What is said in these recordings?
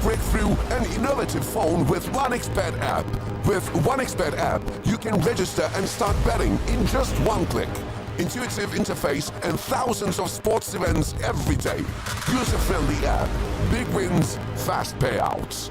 break through an innovative phone with 1xBet app. With 1xBet app, you can register and start betting in just one click. Intuitive interface and thousands of sports events every day. User-friendly app. Big wins, fast payouts.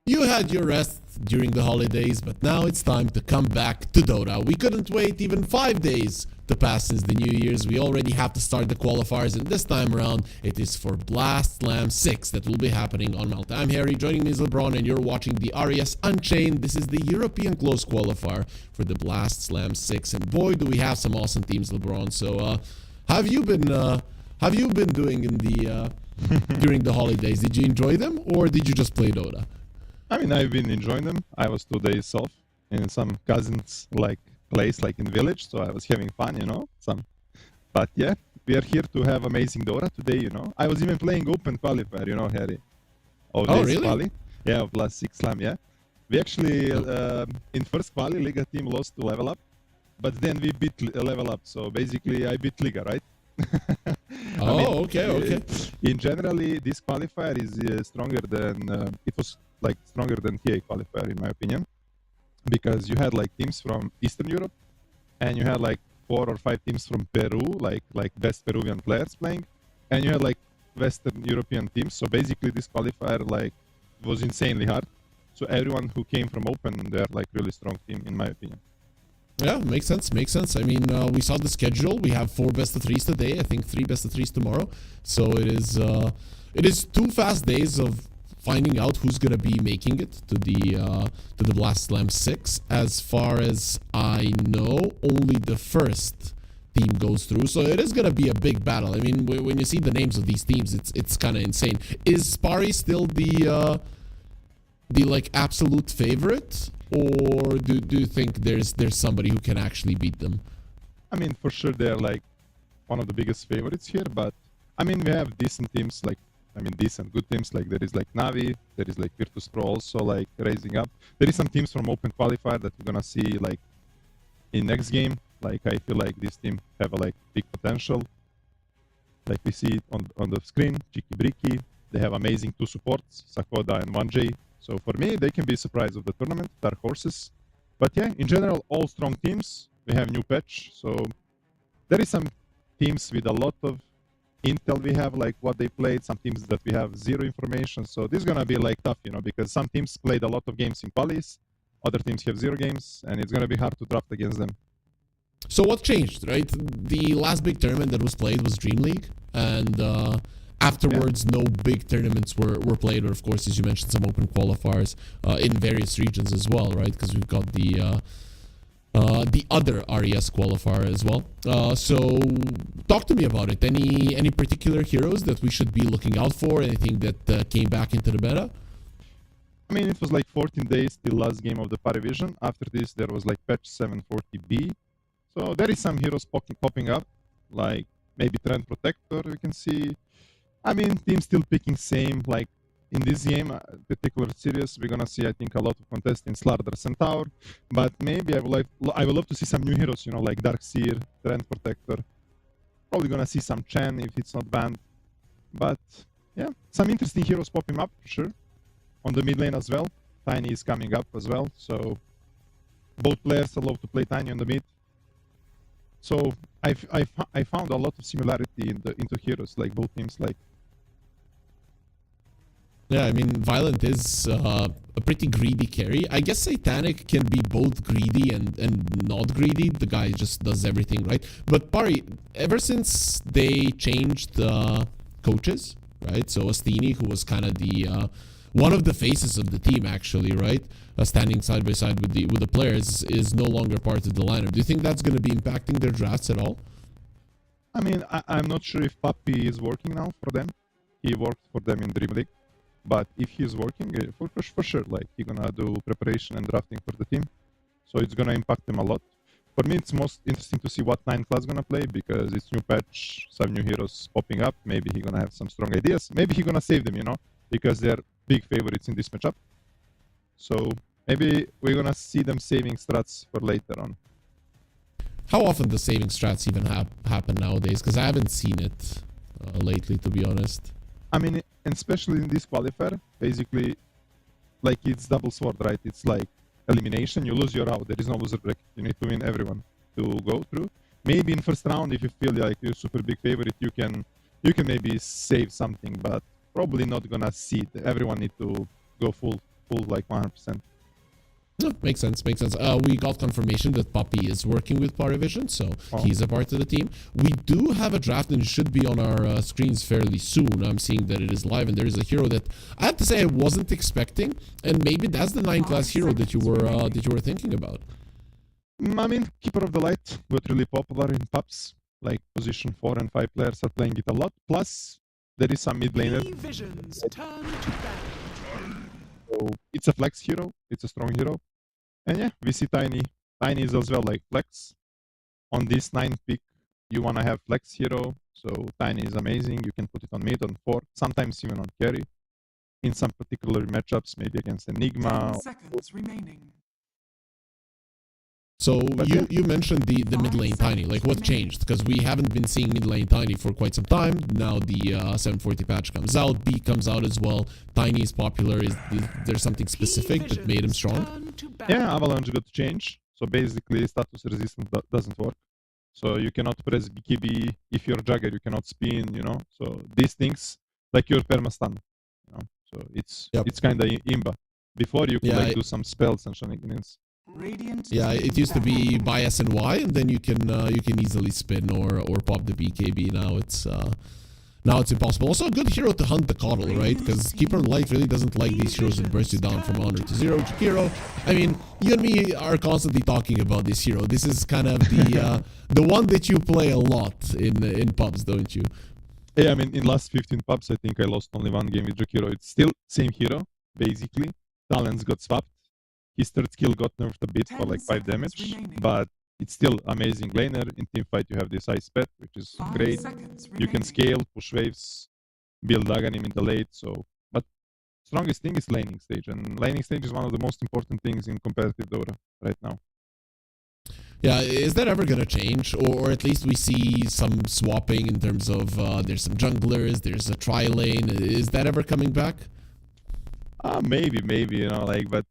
You had your rest during the holidays, but now it's time to come back to Dota. We couldn't wait even 5 days to pass since the New Year's. We already have to start the qualifiers, and this time around, it is for Blast Slam 6 that will be happening on Malta. I'm Harry, joining me is LeBron, and you're watching the RES Unchained. This is the European Close Qualifier for the Blast Slam 6, and boy, do we have some awesome teams, LeBron. So, have you been doing in the during the holidays? Did you enjoy them, or did you just play Dota? I mean, I've been enjoying them. I was 2 days off in some cousins' place, like in village, so I was having fun, But yeah, we are here to have amazing Dota today, I was even playing open qualifier, Harry. Oh, really? Quali. Yeah, of last 6 slam, yeah. We actually, in first quali, Liga team lost to Level Up, but then we beat Level Up, so basically I beat Liga, right? Okay. In generally, this qualifier is stronger than, it was stronger than TA qualifier in my opinion, because you had teams from Eastern Europe, and you had 4 or 5 teams from Peru, like best Peruvian players playing, and you had Western European teams. So basically this qualifier was insanely hard. So everyone who came from open, they're really strong team in my opinion. Yeah, makes sense. I mean, we saw the schedule. We have 4 best of 3s today. I think 3 best of 3s tomorrow. So it is 2 fast days of finding out who's gonna be making it to the Blast Slam 6. As far as I know, only the first team goes through, so it is gonna be a big battle. I mean, when you see the names of these teams, it's kind of insane. Is Spari still the absolute favorite, or do you think there's somebody who can actually beat them? I mean, for sure they're one of the biggest favorites here, but I mean, we have decent teams decent, good teams, there is Navi, there is Virtus Pro also raising up. There is some teams from Open Qualifier that we're gonna see in next game. I feel this team have a big potential. We see it on the screen, Chiki Briki, they have amazing 2 supports, Sakoda and 1J. So for me, they can be a surprise of the tournament, dark horses. But yeah, in general, all strong teams. We have new patch, so there is some teams with a lot of intel. We have what they played, some teams that we have 0 information. So this is gonna be tough, because some teams played a lot of games in qualis, other teams have 0 games, and it's gonna be hard to draft against them. So what changed, right? The last big tournament that was played was Dream League, and afterwards no big tournaments were played, or of course, as you mentioned, some open qualifiers in various regions as well, right? Because we've got the other RES qualifier as well. So talk to me about it. Any particular heroes that we should be looking out for? Anything that came back into the meta? I mean, it was 14 days till last game of the Parivision. After this, there was patch 740B. So there is some heroes popping up, maybe Trend Protector, we can see. I mean, team still picking same, in this game, particular series, we're gonna see, I think, a lot of contest in Slardar Centaur, but maybe I would love to see some new heroes, like Darkseer, Trend Protector. Probably gonna see some Chen if it's not banned, but yeah, some interesting heroes popping up for sure. On the mid lane as well, Tiny is coming up as well, so both players are allowed to play Tiny on the mid. So I found a lot of similarity into heroes, both teams Yeah, I mean, Violent is a pretty greedy carry. I guess Satanic can be both greedy and not greedy. The guy just does everything, right? But Pari, ever since they changed the coaches, right? So Astini, who was kind of the one of the faces of the team, actually, right? Standing side by side with the players, is no longer part of the lineup. Do you think that's going to be impacting their drafts at all? I mean, I'm not sure if Papi is working now for them. He worked for them in Dream League. But if he's working, for sure, he's gonna do preparation and drafting for the team. So it's gonna impact them a lot. For me, it's most interesting to see what 9 class gonna play because it's new patch, some new heroes popping up. Maybe he gonna have some strong ideas. Maybe he gonna save them, you know, because they're big favorites in this matchup. So maybe we're gonna see them saving strats for later on. How often does saving strats even happen nowadays? Because I haven't seen it lately, to be honest. I mean, and especially in this qualifier, basically, like it's double sword, right? It's like elimination. You lose your out. There is no loser bracket. You need to win everyone to go through. Maybe in first round, if you feel like you're super big favorite, you can maybe save something, but probably not gonna see it. Everyone need to go full like 100%. No, makes sense, makes sense. We got confirmation that Puppy is working with Parivision, so he's a part of the team. We do have a draft and it should be on our screens fairly soon. I'm seeing that it is live and there is a hero that I have to say I wasn't expecting, and maybe that's the 9 class hero that you were thinking about. I mean, Keeper of the Light got really popular in pubs, like position 4 and 5 players are playing it a lot. Plus, there is some mid laner. So it's a flex hero, it's a strong hero. And yeah, we see Tiny. Tiny is as well like flex. On this 9 pick, you wanna have flex hero, so Tiny is amazing. You can put it on mid, on 4, sometimes even on carry. In some particular matchups, maybe against Enigma. 10 seconds remaining. So you mentioned the mid lane Tiny, like what changed? Because we haven't been seeing mid lane Tiny for quite some time. Now the 740 patch comes out, B comes out as well. Tiny is popular. Is there something specific that made him strong? Yeah, Avalanche got to change. So basically status resistance doesn't work. So you cannot press BKB if you're Jagger, you cannot spin, you know. So these things, like your perma-stun, you know. So it's kinda imba. Before you could like do some spells and shenanigans. Yeah, it used to be buy SNY and then you can easily spin or pop the BKB. Now it's impossible. Also a good hero to hunt the coddle, right? Because Keeper Light really doesn't like these heroes that burst you down from 100 to 0. Jakiro, I mean, you and me are constantly talking about this hero. This is kind of the one that you play a lot in pubs, don't you? Yeah, I mean, in last 15 pubs, I think I lost only 1 game with Jakiro. It's still same hero, basically. Talents got swapped. His third skill got nerfed a bit for like 5 damage, but it's still amazing laner. In teamfight, you have this ice pet, which is great. You can scale, push waves, build Aghanim in the late. So, but strongest thing is laning stage, and laning stage is one of the most important things in competitive Dota right now. Yeah, is that ever gonna change, or at least we see some swapping in terms of there's some junglers, there's a tri lane. Is that ever coming back? Maybe, you know, like, but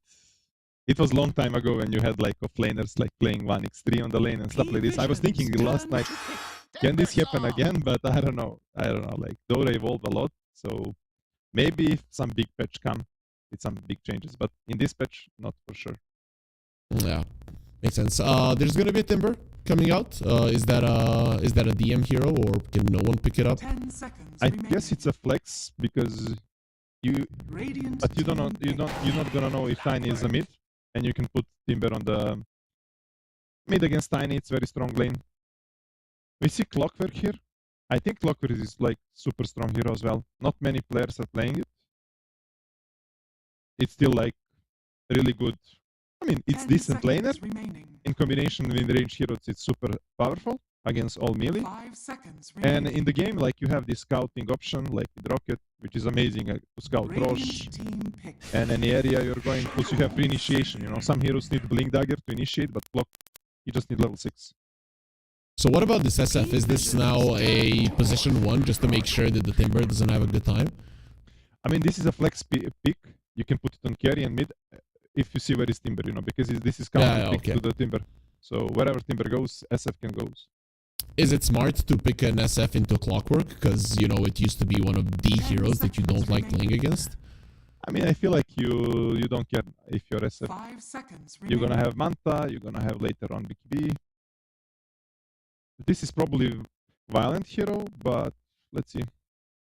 it was a long time ago when you had like offlaners like playing 1x3 on the lane and stuff like this. I was thinking last night, can this happen again? But I don't know. Like Dota evolved a lot, so maybe if some big patch come with some big changes. But in this patch, not for sure. Yeah, makes sense. There's gonna be a Timber coming out. Is that a DM hero or can no one pick it up? 10 seconds I remaining. guess it's a flex because you're not gonna know if Tiny is a mid. And you can put Timber on the mid against Tiny. It's very strong lane. We see Clockwork here. I think Clockwork is like super strong hero as well. Not many players are playing it. It's still like really good. I mean, it's decent laner. In combination with range heroes, it's super powerful against all melee. 5 seconds And in the game, like you have this scouting option, like with Rocket, which is amazing to scout Roche and any area you're going. Plus, you have free initiation. You know, some heroes need Blink Dagger to initiate, but Clock, you just need level 6. So what about this SF? Is this now a position 1 just to make sure that the Timber doesn't have a good time? I mean, this is a flex pick. You can put it on carry and mid if you see where is Timber, you know, because this is counter pick to the Timber. So wherever Timber goes, SF can go. Is it smart to pick an SF into Clockwork? Because, you know, it used to be one of the heroes that you don't like playing against. I mean, I feel like you don't care if you're SF. 5 seconds You're gonna have Manta, you're gonna have later on BKB. This is probably violent hero, but let's see.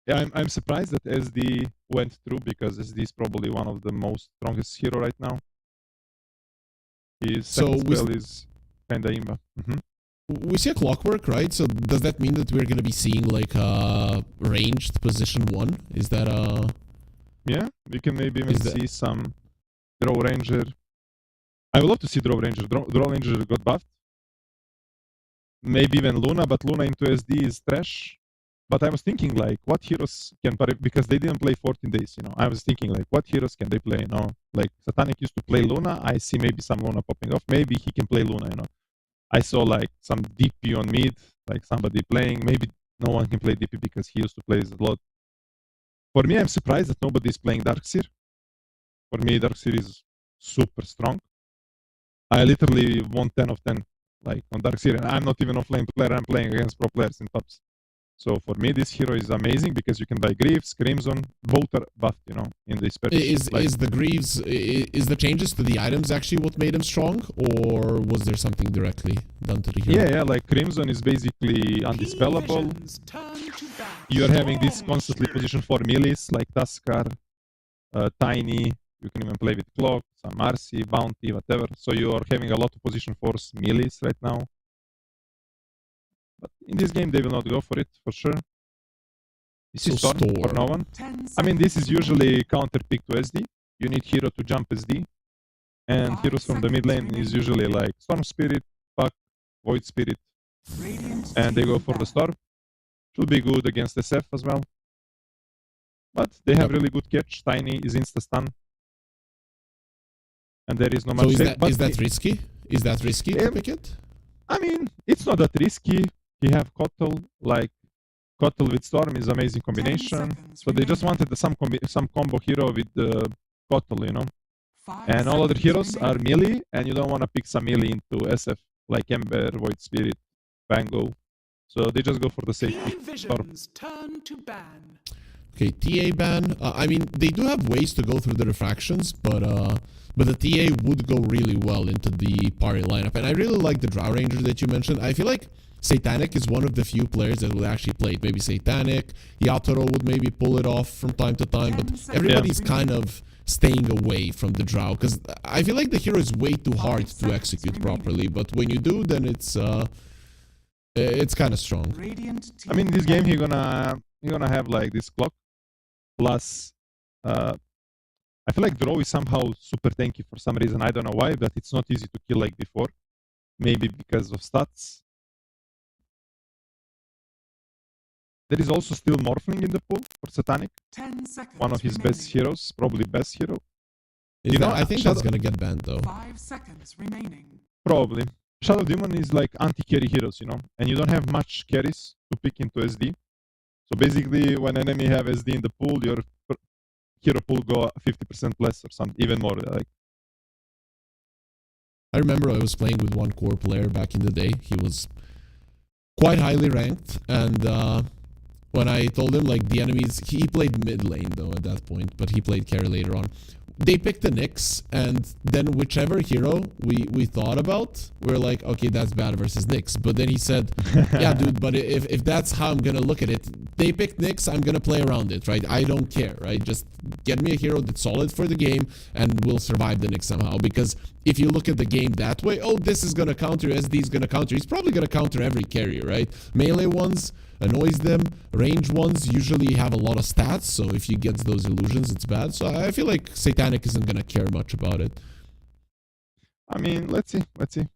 Yeah, I'm surprised that SD went through because SD is probably one of the most strongest hero right now. His second spell is kinda imba. We see a Clockwork, right? So does that mean that we're going to be seeing like a ranged position 1? Is that a... Yeah, we can maybe even see some Draw Ranger. I would love to see Draw Ranger. Draw Ranger got buffed. maybe even Luna, but Luna into SD is trash. But I was thinking like, what heroes can because they didn't play 14 days, you know. I was thinking like, what heroes can they play, you know? Like Satanic used to play Luna. I see maybe some Luna popping off. Maybe he can play Luna, you know. I saw like some DP on mid, like somebody playing. Maybe no one can play DP because he used to play this a lot. For me, I'm surprised that nobody is playing Darkseer. For me, Darkseer is super strong. I literally won 10 of 10 like on Darkseer, and I'm not even offlane player. I'm playing against pro players in tops. So for me, this hero is amazing because you can buy Greaves, Crimson, both are buffed, you know, in this purchase. Is the Greaves, is the changes to the items actually what made him strong, or was there something directly done to the hero? Yeah, like Crimson is basically undispellable. You're having this constantly position for melees like Tuskar, Tiny. You can even play with Clock, some Marcy, Bounty, whatever. So you're having a lot of position force melees right now. But in this game, they will not go for it, for sure. This is Storm for no one. I mean, this is usually counter pick to SD. You need hero to jump SD. And heroes from the mid lane is usually like Storm Spirit, Puck, Void Spirit. And they go for the Storm. Should be good against SF as well. But they have really good catch. Tiny is insta-stun. And there is no much... So is that risky? Is that risky to pick it? I mean, it's not that risky. You have Kotl, like Kotl with Storm is amazing combination. So they just wanted some combo hero with Kotl, you know. And all other heroes are melee, and you don't want to pick some melee into SF, like Ember, Void Spirit, Bango. So they just go for the safety. Turn to ban. Okay, TA ban. I mean, they do have ways to go through the refractions, but the TA would go really well into the party lineup. And I really like the Drow Ranger that you mentioned. I feel like Satanic is one of the few players that will actually play it. Maybe Satanic, Yatoro would maybe pull it off from time to time, but everybody's kind of staying away from the Drow, because I feel like the hero is way too hard to execute properly, but when you do, then it's kind of strong. I mean, this game you're gonna have like this clock, plus I feel like Drow is somehow super tanky for some reason. I don't know why, but it's not easy to kill like before. Maybe because of stats. There is also still Morphling in the pool for Satanic. 10 seconds. One of his best heroes, probably best hero. I think that's gonna get banned though. 5 seconds remaining. Probably. Shadow Demon is like anti-carry heroes, you know, and you don't have much carries to pick into SD. So basically, when enemy have SD in the pool, your hero pool go 50% less or something, even more. Like, I remember I was playing with one core player back in the day. He was quite highly ranked, and when I told him like the enemies, he played mid lane though at that point, but he played carry later on. They picked the Nyx, and then whichever hero we thought about, we're like, okay, that's bad versus Nyx. But then he said, yeah, dude, but if that's how I'm gonna look at it, they picked Nyx, I'm gonna play around it, right? I don't care, right? Just get me a hero that's solid for the game, and we'll survive the Nyx somehow. Because if you look at the game that way, oh, this is gonna counter, SD is gonna counter. He's probably gonna counter every carrier, right? Melee ones annoys them. Range ones usually have a lot of stats, so if he gets those illusions, it's bad. So I feel like Satanic isn't gonna care much about it. I mean, let's see.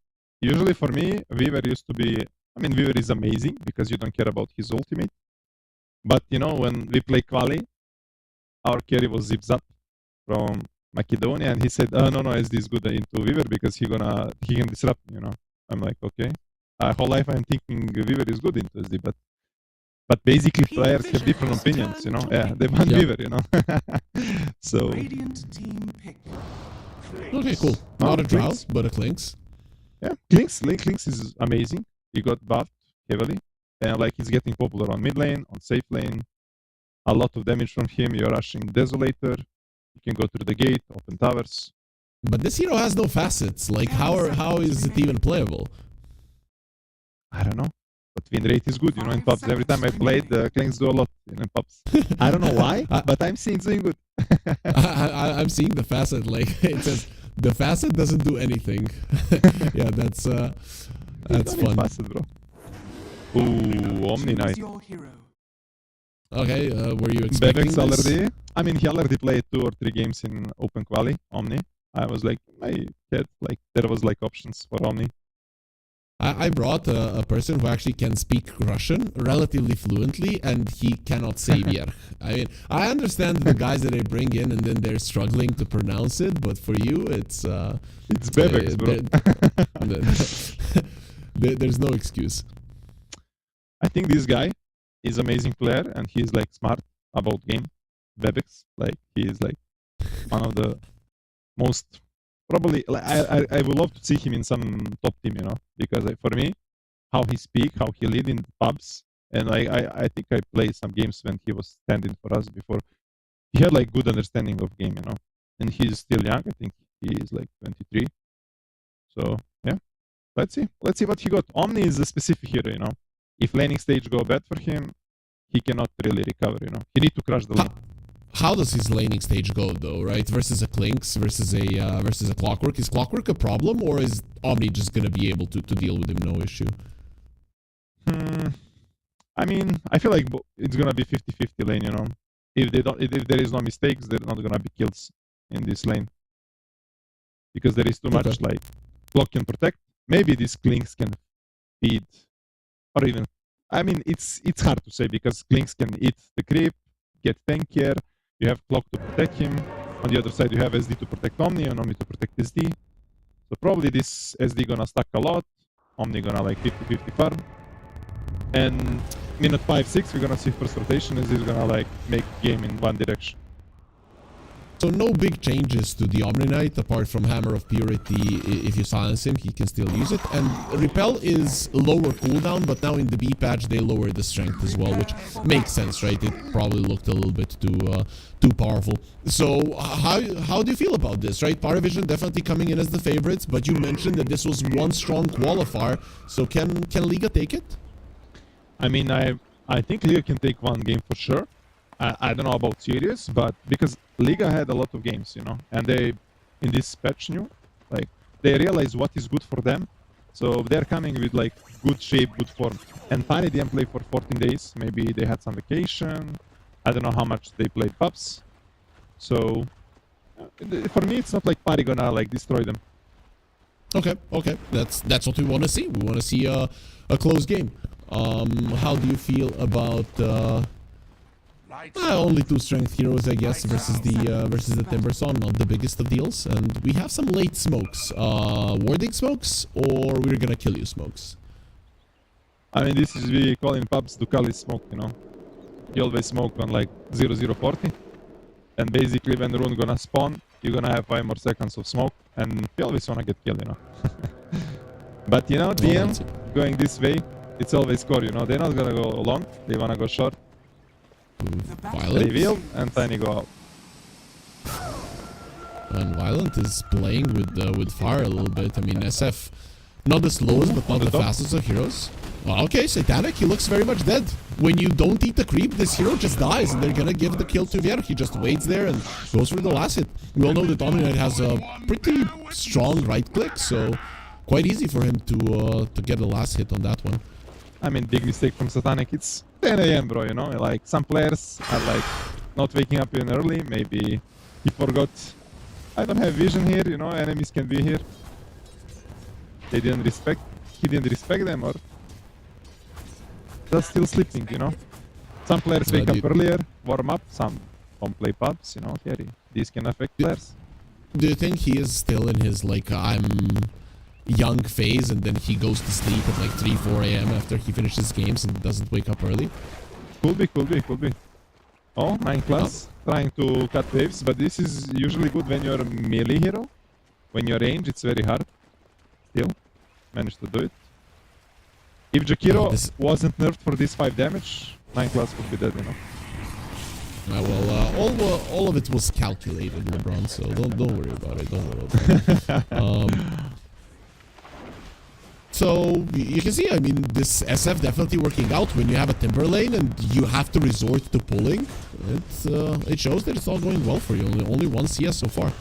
Usually for me, Weaver used to be... I mean, Weaver is amazing because you don't care about his ultimate. But, you know, when we play Quali, our carry was Zip Zap from Macedonia, and he said, no, SD is good into Weaver because he can disrupt me, you know. I'm like, okay. Whole life I'm thinking Weaver is good into SD, but basically players have different opinions, you know. Yeah, they want Weaver, you know. So... Radiant team pick. Okay, cool. Not a Drow, but a Clinks. Yeah, Clinks is amazing. He got buffed heavily. And like he's getting popular on mid lane, on safe lane. A lot of damage from him. You're rushing Desolator. You can go through the gate, open towers. But this hero has no facets. Like, how is it even playable? I don't know. But win rate is good, you know, in pubs. Every time I played, Clinks do a lot in pubs. I don't know why, but I'm seeing doing good. I'm seeing the facet, like, it says, the facet doesn't do anything. Yeah, that's fun. Facet, bro. Ooh, Omni Knight. Okay, were you expecting Bebex this? already. I mean, he already played 2 or 3 games in Open Quali, Omni. I was like, my head, like, there was like options for Omni. I brought a person who actually can speak Russian relatively fluently, and he cannot say Vierch. I mean, I understand the guys that I bring in, and then they're struggling to pronounce it, but for you, it's Bebex, bro. There's no excuse. I think this guy is amazing player, and he's like smart about game. Bebex, like he is like one of the most probably. Like, I would love to see him in some top team, you know, because for me, how he speak, how he lead in pubs, and I think I played some games when he was standing for us before. He had like good understanding of game, you know, and he's still young. I think he is like 23. So yeah, let's see what he got. Omni is a specific hero, you know. If laning stage go bad for him, he cannot really recover, you know. He need to crush the lane. How does his laning stage go though, right? Versus a Clinks, versus a Clockwork. Is Clockwork a problem, or is Omni just gonna be able to deal with him no issue? I mean, I feel like it's gonna be 50-50 lane, you know. If there is no mistakes, there are not gonna be kills in this lane. Because there is too much like block can protect. Maybe these Clinks can feed, or even, I mean, it's hard to say because Clinks can eat the creep, get tankier. You have Clock to protect him. On the other side, you have SD to protect Omni and Omni to protect SD. So probably this SD gonna stack a lot. Omni gonna like 50-50 farm. And minute 5-6, we're gonna see first rotation as he's gonna like make game in one direction. So no big changes to the Omni Knight apart from Hammer of Purity. If you silence him, he can still use it. And Repel is lower cooldown, but now in the B patch they lower the strength as well, which makes sense, right? It probably looked a little bit too powerful. So how do you feel about this, right? Paravision definitely coming in as the favorites, but you mentioned that this was one strong qualifier. So can Liga take it? I mean, I think Liga can take one game for sure. I don't know about Sirius, but because Liga had a lot of games, you know, and they, in this patch new, like, they realize what is good for them. So they're coming with, like, good shape, good form. And Pani didn't play for 14 days. Maybe they had some vacation. I don't know how much they played pubs. So, for me, it's not like Pani gonna, like, destroy them. Okay. That's what we want to see. We want to see a close game. How do you feel about... only two strength heroes, I guess, versus the Timbersaw, not the biggest of deals. And we have some late smokes. Warding smokes, or we're gonna kill you smokes? I mean, this is, we call in pubs Ducali smoke, you know. You always smoke on like 0040. And basically when the rune gonna spawn, you're gonna have 5 more seconds of smoke. And you always wanna get killed, you know. But you know, DM going this way, it's always score, you know. They're not gonna go long, they wanna go short. Violent. Reveal and Tiny go out. And Violent is playing with fire a little bit. I mean, SF, not the slowest, but not the fastest of heroes. Well, okay, Satanic, he looks very much dead. When you don't eat the creep, this hero just dies, and they're gonna give the kill to Vierch. He just waits there and goes for the last hit. We all know that Omni Knight has a pretty strong right click, so quite easy for him to get the last hit on that one. I mean, big mistake from Satanic. It's 10 AM, bro, you know? Like, some players are, like, not waking up even early. Maybe he forgot, I don't have vision here, you know? Enemies can be here. He didn't respect them, or just still sleeping, you know? Some players wake up earlier, warm up. Some don't play pubs, you know? These can affect players. Do you think he is still in his, like, I'm young phase, and then he goes to sleep at like 3-4 a.m. after he finishes games and doesn't wake up early? Could be. Oh, 9 class, trying to cut waves, but this is usually good when you're a melee hero. When you're range, it's very hard. Still, managed to do it. If Jakiro wasn't nerfed for this 5 damage, 9 class would be dead, you know. Well, all of it was calculated, LeBron, so don't worry about it. So you can see, I mean, this SF definitely working out when you have a Timber lane and you have to resort to pulling. It shows that it's all going well for you. Only one CS so far.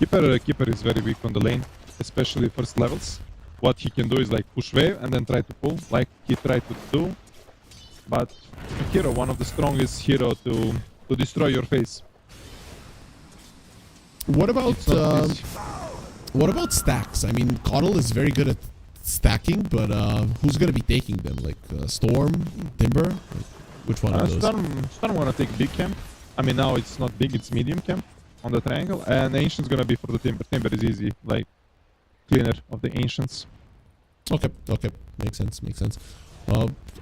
Keeper is very weak on the lane, especially first levels. What he can do is like push wave and then try to pull, like he tried to do. But hero, one of the strongest hero to destroy your face. What about stacks? I mean, Coddle is very good at stacking, but who's gonna be taking them? Like Storm, Timber? Like, which one of those? Storm wanna take big camp. I mean, now it's not big, it's medium camp on the triangle. And Ancient's gonna be for the Timber. Timber is easy, like cleaner of the Ancients. Okay, makes sense.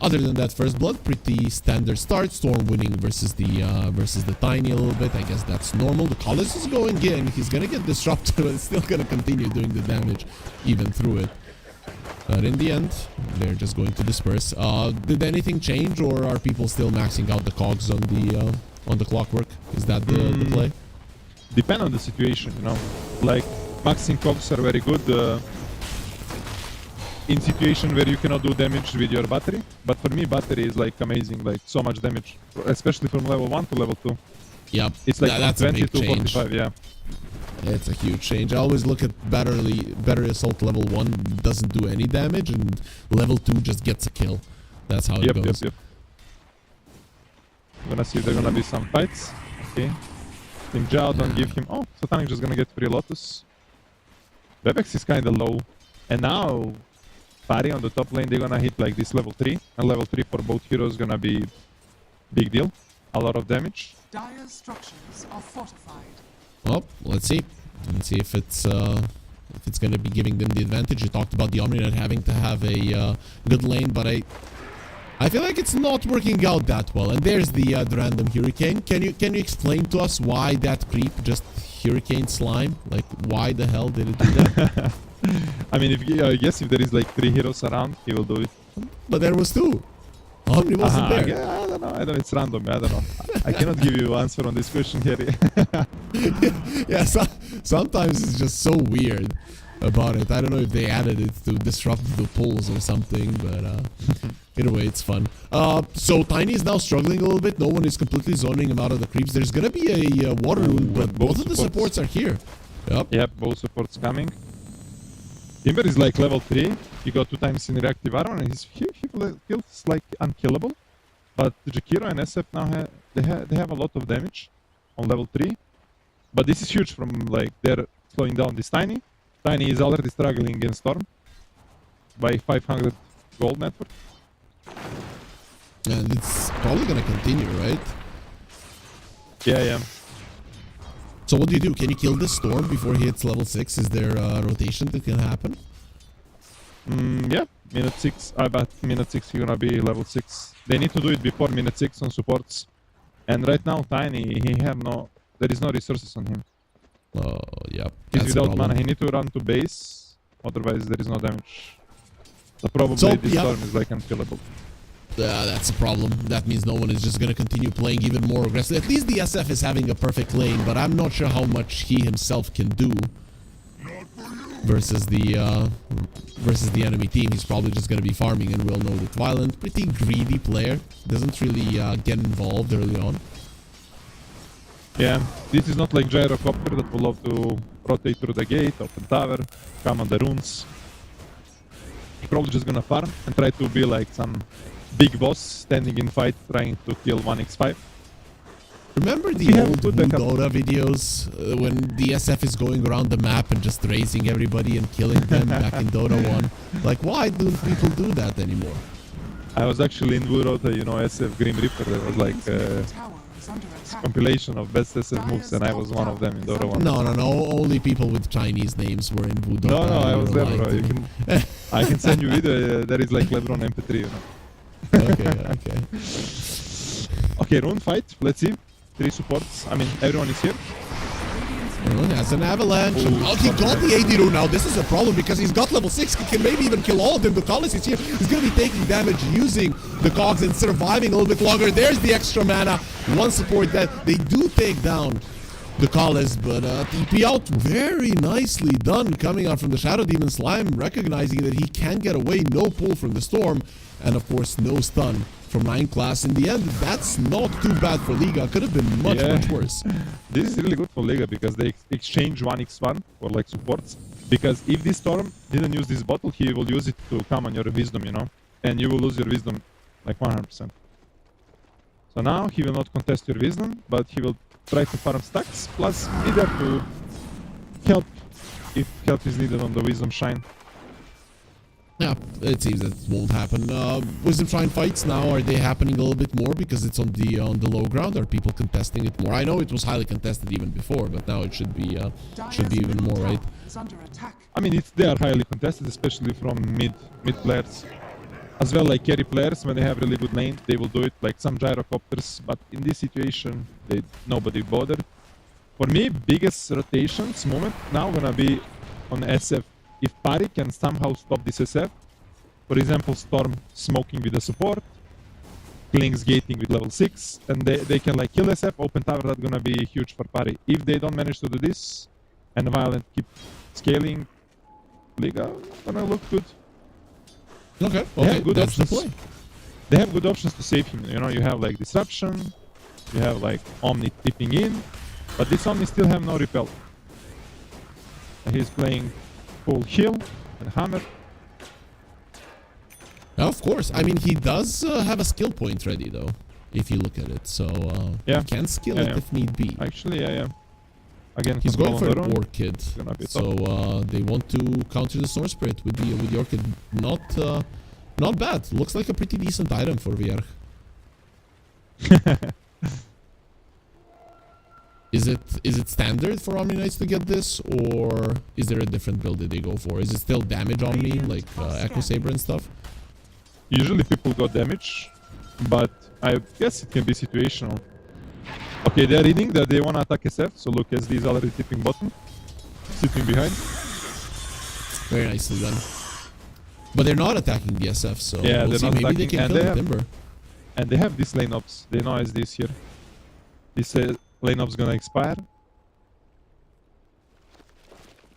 Other than that, first blood, pretty standard start. Storm winning versus the Tiny a little bit. I guess that's normal. The Collis is going in. He's gonna get disrupted, but it's still gonna continue doing the damage even through it. But in the end, they're just going to disperse. Did anything change, or are people still maxing out the cogs on the clockwork? Is that the play? Depend on the situation, you know. Like maxing cogs are very good. In situation where you cannot do damage with your battery, but for me battery is like amazing, like so much damage, especially from level 1 to level 2. Yep, It's like that's 20 a big to change. 45, yeah. It's a huge change. I always look at battery assault level 1 doesn't do any damage, and level 2 just gets a kill. That's how it goes. Yep. I'm gonna see if there are gonna be some fights. Okay. Team Jao, don't give him. Oh, Satanic just gonna get free Lotus. Webex is kinda low. And now Pari on the top lane, they're gonna hit like this level 3. And level 3 for both heroes gonna be big deal. A lot of damage. Dire's structures are fortified. Well, let's see. Let's see if it's gonna be giving them the advantage. You talked about the Omni not having to have a good lane, but I feel like it's not working out that well. And there's the random Hurricane. Can you explain to us why that creep just Hurricane slime? Like, why the hell did it do that? I mean, I guess if there is like 3 heroes around, he will do it. But there was 2. Omni wasn't there. Yeah, I don't know. It's random. I don't know. I cannot give you an answer on this question here. Yeah, sometimes it's just so weird about it. I don't know if they added it to disrupt the pulls or something, but either way, it's fun. So Tiny is now struggling a little bit. No one is completely zoning him out of the creeps. There's gonna be a water rune, but both of the supports are here. Yep, both supports coming. Timber is like level 3. He got 2 times in reactive armor, and he feels like unkillable. But Jakiro and SF now they have a lot of damage on level 3. But this is huge from like they're slowing down this Tiny. Tiny is already struggling against Storm by 500 gold net worth. And it's probably gonna continue, right? Yeah. So what do? Can you kill this Storm before he hits level 6? Is there a rotation that can happen? Yeah, minute 6. About minute 6 he's gonna be level 6. They need to do it before minute 6 on supports. And right now Tiny, there is no resources on him. Oh, yeah. He's without mana. He need to run to base, otherwise there is no damage. So probably this Storm is like unkillable. That's a problem. That means no one is just going to continue playing even more aggressive. At least the SF is having a perfect lane, but I'm not sure how much he himself can do versus the enemy team. He's probably just going to be farming, and we'll know that Violent, pretty greedy player, doesn't really get involved early on. Yeah, this is not like Gyrocopter that will love to rotate through the gate, open tower, come on the runes. He's probably just gonna farm and try to be like some big boss standing in fight trying to kill 1x5. Remember the old Dota videos when the SF is going around the map and just raising everybody and killing them back in Dota 1? Like, why don't people do that anymore? I was actually in Dota, you know, SF Grim Reaper. There was like a compilation of best SF moves, and I was one of them in Dota 1. No. Only people with Chinese names were in Dota. No, I was there, bro. I can send you video. There is like Lebron MP3, you know. Okay. Okay, rune fight. Let's see. 3 supports. I mean, everyone is here. Everyone has an avalanche. Oh, he got the AD rune now. This is a problem because he's got level 6. He can maybe even kill all of them. The Collis is here. He's going to be taking damage using the cogs and surviving a little bit longer. There's the extra mana. One support that they do take down the Collis, but TP out very nicely done coming out from the Shadow Demon Slime, recognizing that he can get away. No pull from the Storm, and of course no stun from 9 class. In the end, that's not too bad for Liga. Could have been much worse. This is really good for Liga because they exchange 1x1 for like supports. Because if this Storm didn't use this bottle, he will use it to come on your wisdom, you know, and you will lose your wisdom like 100%. So now he will not contest your wisdom, but he will try to farm stacks, plus be there to help if help is needed on the wisdom shine. Yeah, it seems that won't happen. Wisdom Shrine fights now, are they happening a little bit more because it's on the low ground? Are people contesting it more? I know it was highly contested even before, but now it should be even more, right? Is under attack. I mean, they are highly contested, especially from mid players. As well, like carry players, when they have really good lane, they will do it, like some gyrocopters, but in this situation, nobody bothered. For me, biggest rotations moment now gonna be on SF. If Pari can somehow stop this SF, for example, Storm smoking with the support, Kling's gating with level 6, and they can like kill SF, open tower, that's gonna be huge for Pari. If they don't manage to do this, and Violent keep scaling, Liga gonna look good. Okay, Good that's the options. play. They have good options to save him. You know, you have like Disruption, you have like Omni tipping in, but this Omni still have no repel. And he's playing full heal and hammer. Of course. I mean, he does have a skill point ready, though, if you look at it. So Yeah. he can skill Yeah, it yeah. if need be. Actually, yeah. Again, He's going for control on an the rune. Orchid. Gonna be So they want to counter the Storm Spirit with the Orchid. Not bad. Looks like a pretty decent item for VR. Is it standard for Omni Knights to get this, or is there a different build that they go for? Is it still damage Omni, like Echo Saber and stuff? Usually people got damage, but I guess it can be situational. Okay, they're reading that they wanna attack SF, so look, SD is already tipping bottom, sitting behind. Very nicely done. But they're not attacking the SF, so Yeah, we'll they're see. not Maybe they attacking, can and kill they the have- Timber. And they have this lane ops. They know SD is here. This lane ops gonna expire.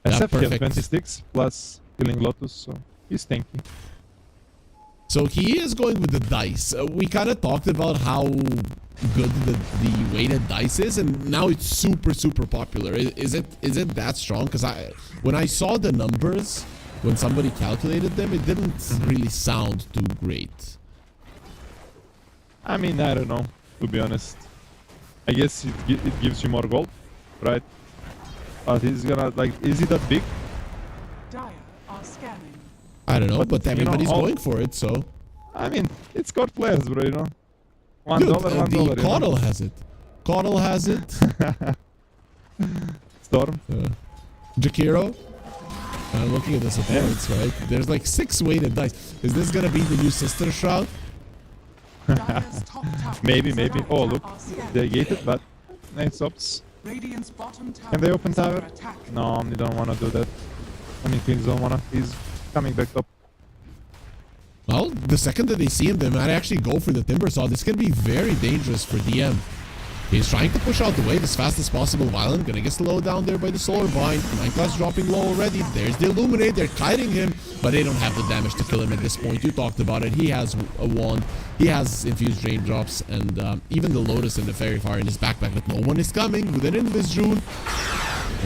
Yeah, SF have perfect. 26 plus killing Lotus, so he's tanky. So he is going with the dice. We kind of talked about how good the weighted dice is, and now it's super popular. Is it that strong? Because when I saw the numbers, when somebody calculated them, it didn't really sound too great. I mean, I don't know, to be honest. I guess it gives you more gold, right? But he's gonna, like, is it that big? Dire are scanning. I don't know, But, but you know, everybody's all- going for it, so... I mean, it's got players, bro, you know? $1, Dude, $1, the you know? Caudal has it. Caudal has it. Storm. Jakiro. I'm looking at the supports, right? There's like 6 weighted dice. Is this gonna be the new Sister Shroud? Dire's top tower Maybe. is under Oh, attack. look, Are scanning. they gated, but nice ops. Radiant's bottom tower Can they open is under tower? attack. No, they don't wanna do that. I mean, Queens don't wanna. He's coming back top. Well, the second that they see him, they might actually go for the Timber Saw. This can be very dangerous for DM. He's trying to push out the wave as fast as possible. Violent gonna get slowed down there by the Solar Bind. Minecraft's dropping low already. There's the Illuminate. They're kiting him, but they don't have the damage to kill him at this point. You talked about it. He has a wand. He has infused raindrops, and even the Lotus and the Fairy Fire in his backpack. But no one is coming with an Invis June.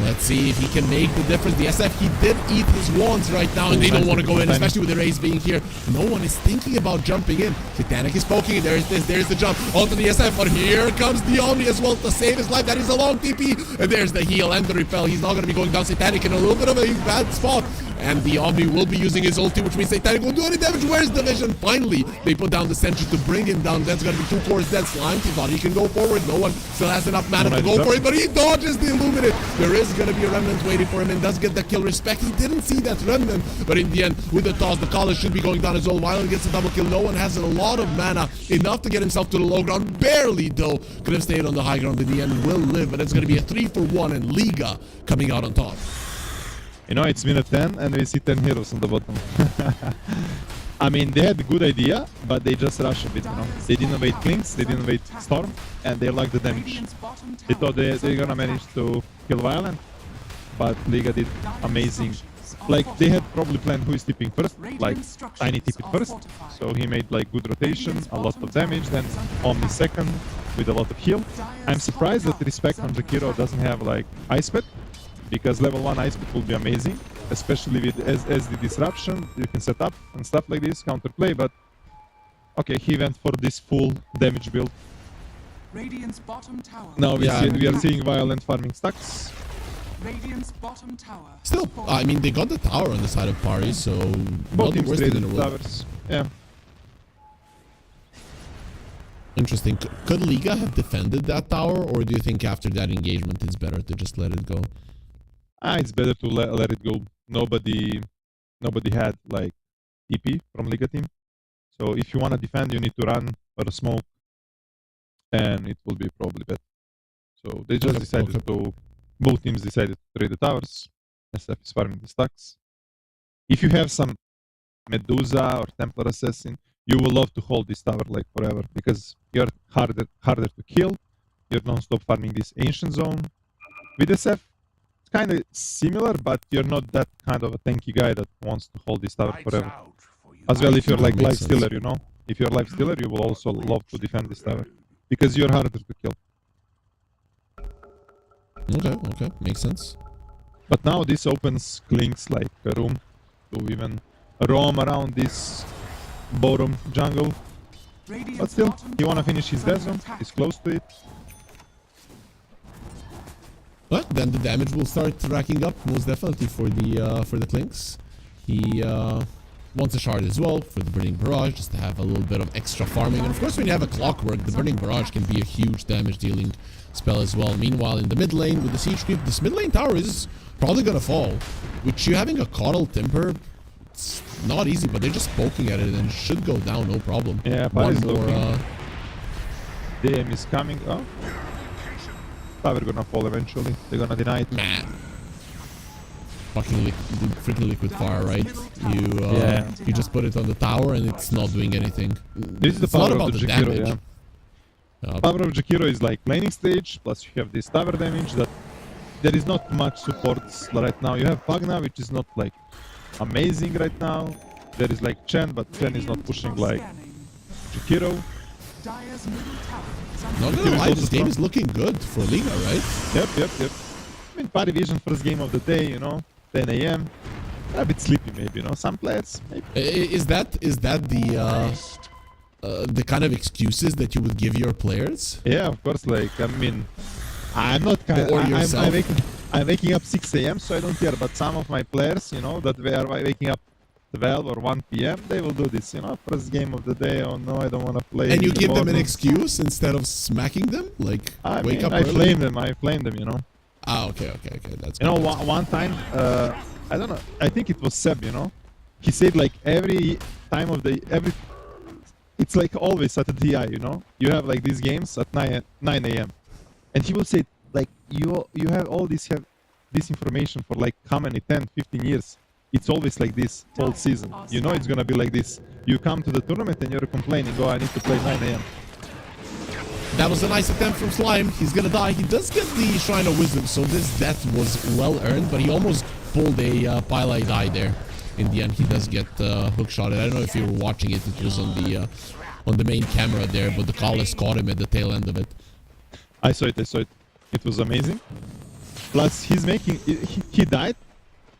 Let's see if he can make the difference. The SF, he did eat his wands right now, and they don't want to go in, especially with the Rays being here. No one is thinking about jumping in. Titanic is poking, and there's the jump onto the SF, but here comes the Omni as well to save his life. That is a long TP, and there's the heal and the repel. He's not going to be going down. Satanic in a little bit of a bad spot, and the Omni will be using his ulti, which means Satanic won't do any damage. Where's the vision? Finally, they put down the sentry to bring him down. That's going to be 2 cores dead. Slime, he thought he can go forward. No one still has enough mana to go for it, but he dodges the Illuminate. There is going to be a Remnant waiting for him and does get the kill. Respect, he didn't see that Remnant, but in the end, with the toss, the college should be going down as well. Violent gets a double kill. No one has a lot of mana, enough to get himself to the low ground. Barely, though. Could have stayed on the high ground in the end. Will live, but it's going to be a 3-for-1 and Liga coming out on top. You know, it's minute 10 and we see 10 heroes on the bottom. I mean, they had a good idea, but they just rushed a bit, you know. They didn't wait Klings, they didn't wait Storm, and they lacked the damage. Radiant's bottom They tower thought they're is under gonna manage attack. to kill Violent, but Liga did Dire's amazing. structures are Like, they had fortified. probably planned who is tipping first, like Radiant structures Tiny tip it are first, fortified. so he made like good rotation, Radiant's a lot bottom of damage, tower then is under Omni attack. second with a lot of heal. Dire's I'm surprised top that Respect tower on is under Jakiro attack. doesn't have like Ice Pet, because level 1 Ice Pet will be amazing, especially with SD Disruption. You can set up and stuff like this, counterplay, but okay, he went for this full damage build. Radiant's bottom tower Now is we Yeah, see, under we are attack. seeing Violent farming stacks. Radiant's bottom tower. Still, I mean, they got the tower on the side of Pari, so Both not the teams worst thing traded in the world. towers. Yeah. Interesting. Could Liga have defended that tower, or do you think after that engagement it's better to just let it go? It's better to let it go. Nobody had like TP from Liga team. So if you want to defend, you need to run for a smoke, and it will be probably better. So they just decided to. Both teams decided to trade the towers. SF is farming the stacks. If you have some Medusa or Templar Assassin, you will love to hold this tower like forever because you're harder to kill. You're non-stop farming this ancient zone. With SF, it's kind of similar, but you're not that kind of a tanky guy that wants to hold this tower forever. As well, if you're like life stealer, you know, if you're life stealer, you will also love to defend this tower because you're harder to kill. Okay, makes sense. But now this opens Klink's like a room to even roam around this bottom jungle. But still, he wanna finish his death zone. He's close to it. But then the damage will start racking up most definitely for the Clinks. He wants a shard as well for the Burning Barrage, just to have a little bit of extra farming. And of course, when you have a Clockwork, the Burning Barrage can be a huge damage dealing spell as well. Meanwhile, in the mid lane with the Siege Creep, this mid lane tower is probably gonna fall. With you having a Coddle Timber, it's not easy, but they're just poking at it and it should go down, no problem. Yeah, one more. DM is coming. Oh, tower gonna fall eventually. They're gonna deny it. Man. Fucking freaking liquid fire, right? You just put it on the tower and it's not doing anything. This is the It's not power about of the the Jakiro, damage. yeah. Power of Jakiro is like laning stage, plus you have this tower damage that there is not much supports right now. You have Pagna, which is not like amazing right now. There is like Chen, but Chen is not pushing like Jakiro. Dire's middle tower is Not under gonna lie, also this game strong. is looking good for Liga, right? Yep. I mean, Party Vision first game of the day, you know, 10 a.m. A bit sleepy maybe, you know, some players maybe. Is that the kind of excuses that you would give your players? Yeah, of course, like, I mean, I'm not kind Or yourself. I'm waking up 6 a.m. so I don't care, but some of my players, you know, that they are waking up 12 or 1 p.m. they will do this, you know, first game of the day. Oh no, I don't want to play. And you in the give them an morning. excuse instead of smacking them? Like, I wake mean, up I early? flame them, you know. Ah, okay, that's You know, good. one time, I don't know, I think it was Seb, you know, he said like every time of the, it's like always at the DI, you know, you have like these games at 9 a.m. and he will say like, you have all this, this information for like how many, 10, 15 years. It's always like this whole season. You know it's gonna be like this. You come to the tournament and you're complaining, oh, I need to play 9 a.m. That was a nice attempt from Slime. He's gonna die. He does get the Shrine of Wisdom, so this death was well earned, but he almost pulled a Pila die there. In the end, he does get hookshotted. I don't know if you were watching it. It was on the main camera there, but the Collis caught him at the tail end of it. I saw it. It was amazing. Plus, he's making, he died,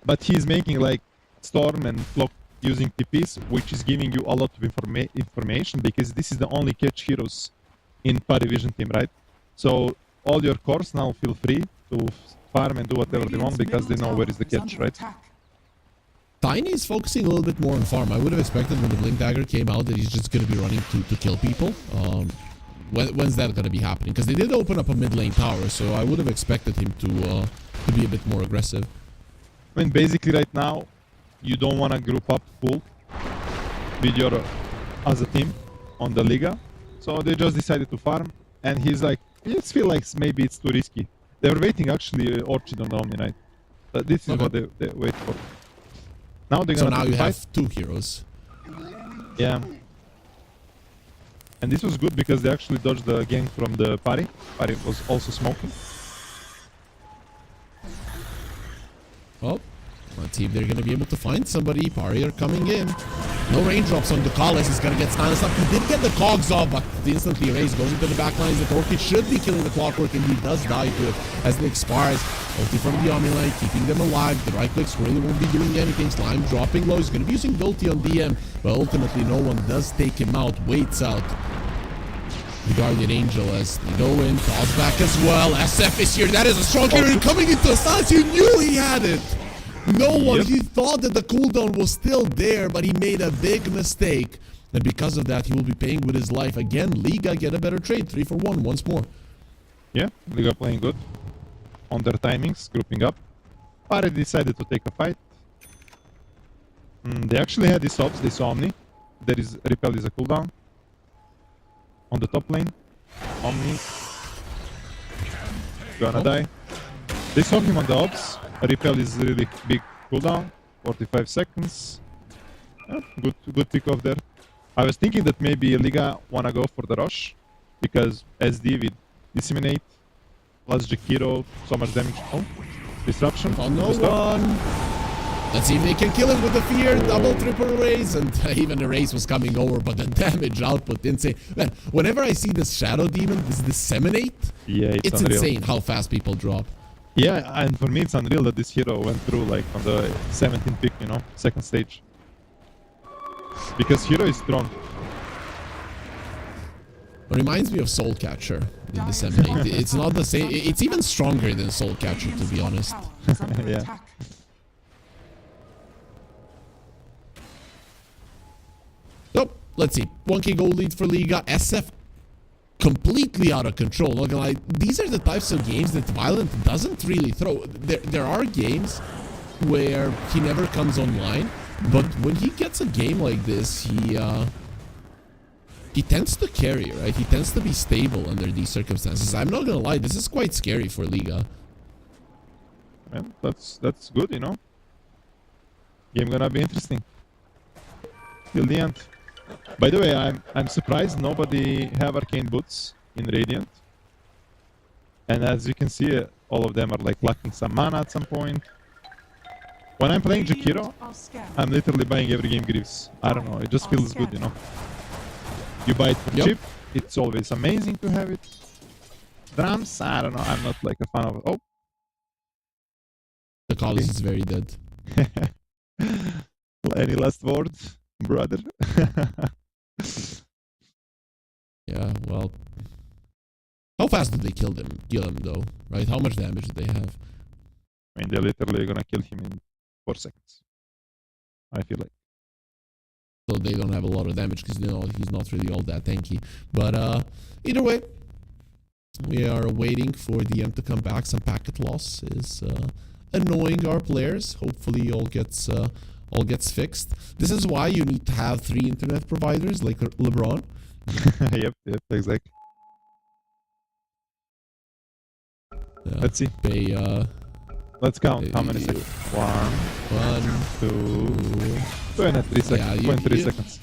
but he's making like Storm and Clock using TPs, which is giving you a lot of information because this is the only catch heroes in Party Vision team, right? So all your cores now feel free to farm and do whatever they want because they know where is the catch, right? Tiny is focusing a little bit more on farm. I would have expected when the Blink Dagger came out that he's just going to be running to kill people. When's that going to be happening? Because they did open up a mid lane tower, so I would have expected him to be a bit more aggressive. I mean, basically right now, you don't want to group up full with your as a team on the Liga. So they just decided to farm, and he's like, I just feel like maybe it's too risky. They were waiting actually Orchid on the Omni Knight. But this is what they wait for. Now they're gonna So now you fight. have 2 heroes. Yeah. And this was good because they actually dodged the gank from the party. Party was also smoking. Well, let's see if they're going to be able to find somebody. Pari are coming in. No raindrops on the Collis. He's going to get silenced up. He did get the cogs off, but instantly Raze goes into the backlines. The Orchid should be killing the Clockwork, and he does die to it as it expires. Ulti from the Omni-Light, keeping them alive. The right clicks really won't be doing anything. Slime dropping low. He's going to be using Guilty on DM, but ultimately no one does take him out. Waits out. the Guardian Angel as they go in, calls back as well. SF is here. That is a strong carry coming into a stance. You knew he had it. No one, he thought that the cooldown was still there, but he made a big mistake. And because of that, he will be paying with his life. Again, Liga get a better trade. 3 for 1 once more. Yeah, Liga playing good. On their timings, grouping up. Pari decided to take a fight. They actually had these ops. They saw Omni. There is Repel is a cooldown. On the top lane. Omni. Gonna die. They saw him on the ops. Repel is really big cooldown. 45 seconds. Yeah, good pick off there. I was thinking that maybe Liga wanna go for the rush. Because SD with Disseminate. Plus Jakiro. So much damage. Oh. Disruption. Oh, no one. Let's see if they can kill him with the fear. Double, triple raise. And even the raise was coming over, but the damage output insane. Man, whenever I see this Shadow Demon, this Disseminate, yeah, it's unreal. insane how fast people drop. Yeah, and for me it's unreal that this hero went through like on the 17th pick, you know, second stage. Because hero is strong. It reminds me of Soul Catcher, the Disseminate. It's not the same. It's even stronger than Soul Catcher, to be honest. Yeah. So, let's see. 1k gold lead for Liga. SF completely out of control. Not gonna lie. These are the types of games that Violent doesn't really throw. There are games where he never comes online, but when he gets a game like this, he tends to carry, right? He tends to be stable under these circumstances. I'm not gonna lie, this is quite scary for Liga. Yeah, that's good, you know. Game gonna be interesting till the end. By the way, I'm surprised nobody have arcane boots in Radiant. And as you can see, all of them are like lacking some mana at some point. When I'm playing Jakiro, I'm literally buying every game Greaves. I don't know, it just feels good, you know. You buy it for cheap, it's always amazing to have it. Drums, I don't know, I'm not like a fan of it. Oh! The college is very dead. Any last words, brother? Yeah, well... How fast did they kill him though, right? How much damage did they have? I mean, they're literally gonna kill him in 4 seconds. I feel like. So they don't have a lot of damage because you know he's not really all that tanky. But either way, we are waiting for the end to come back. Some packet loss is annoying our players. Hopefully all gets fixed. This is why you need to have 3 internet providers like LeBron. Yep, exactly. Let's see. Let's count. How many seconds? 1, 2, 23 seconds. Yeah, 23 seconds.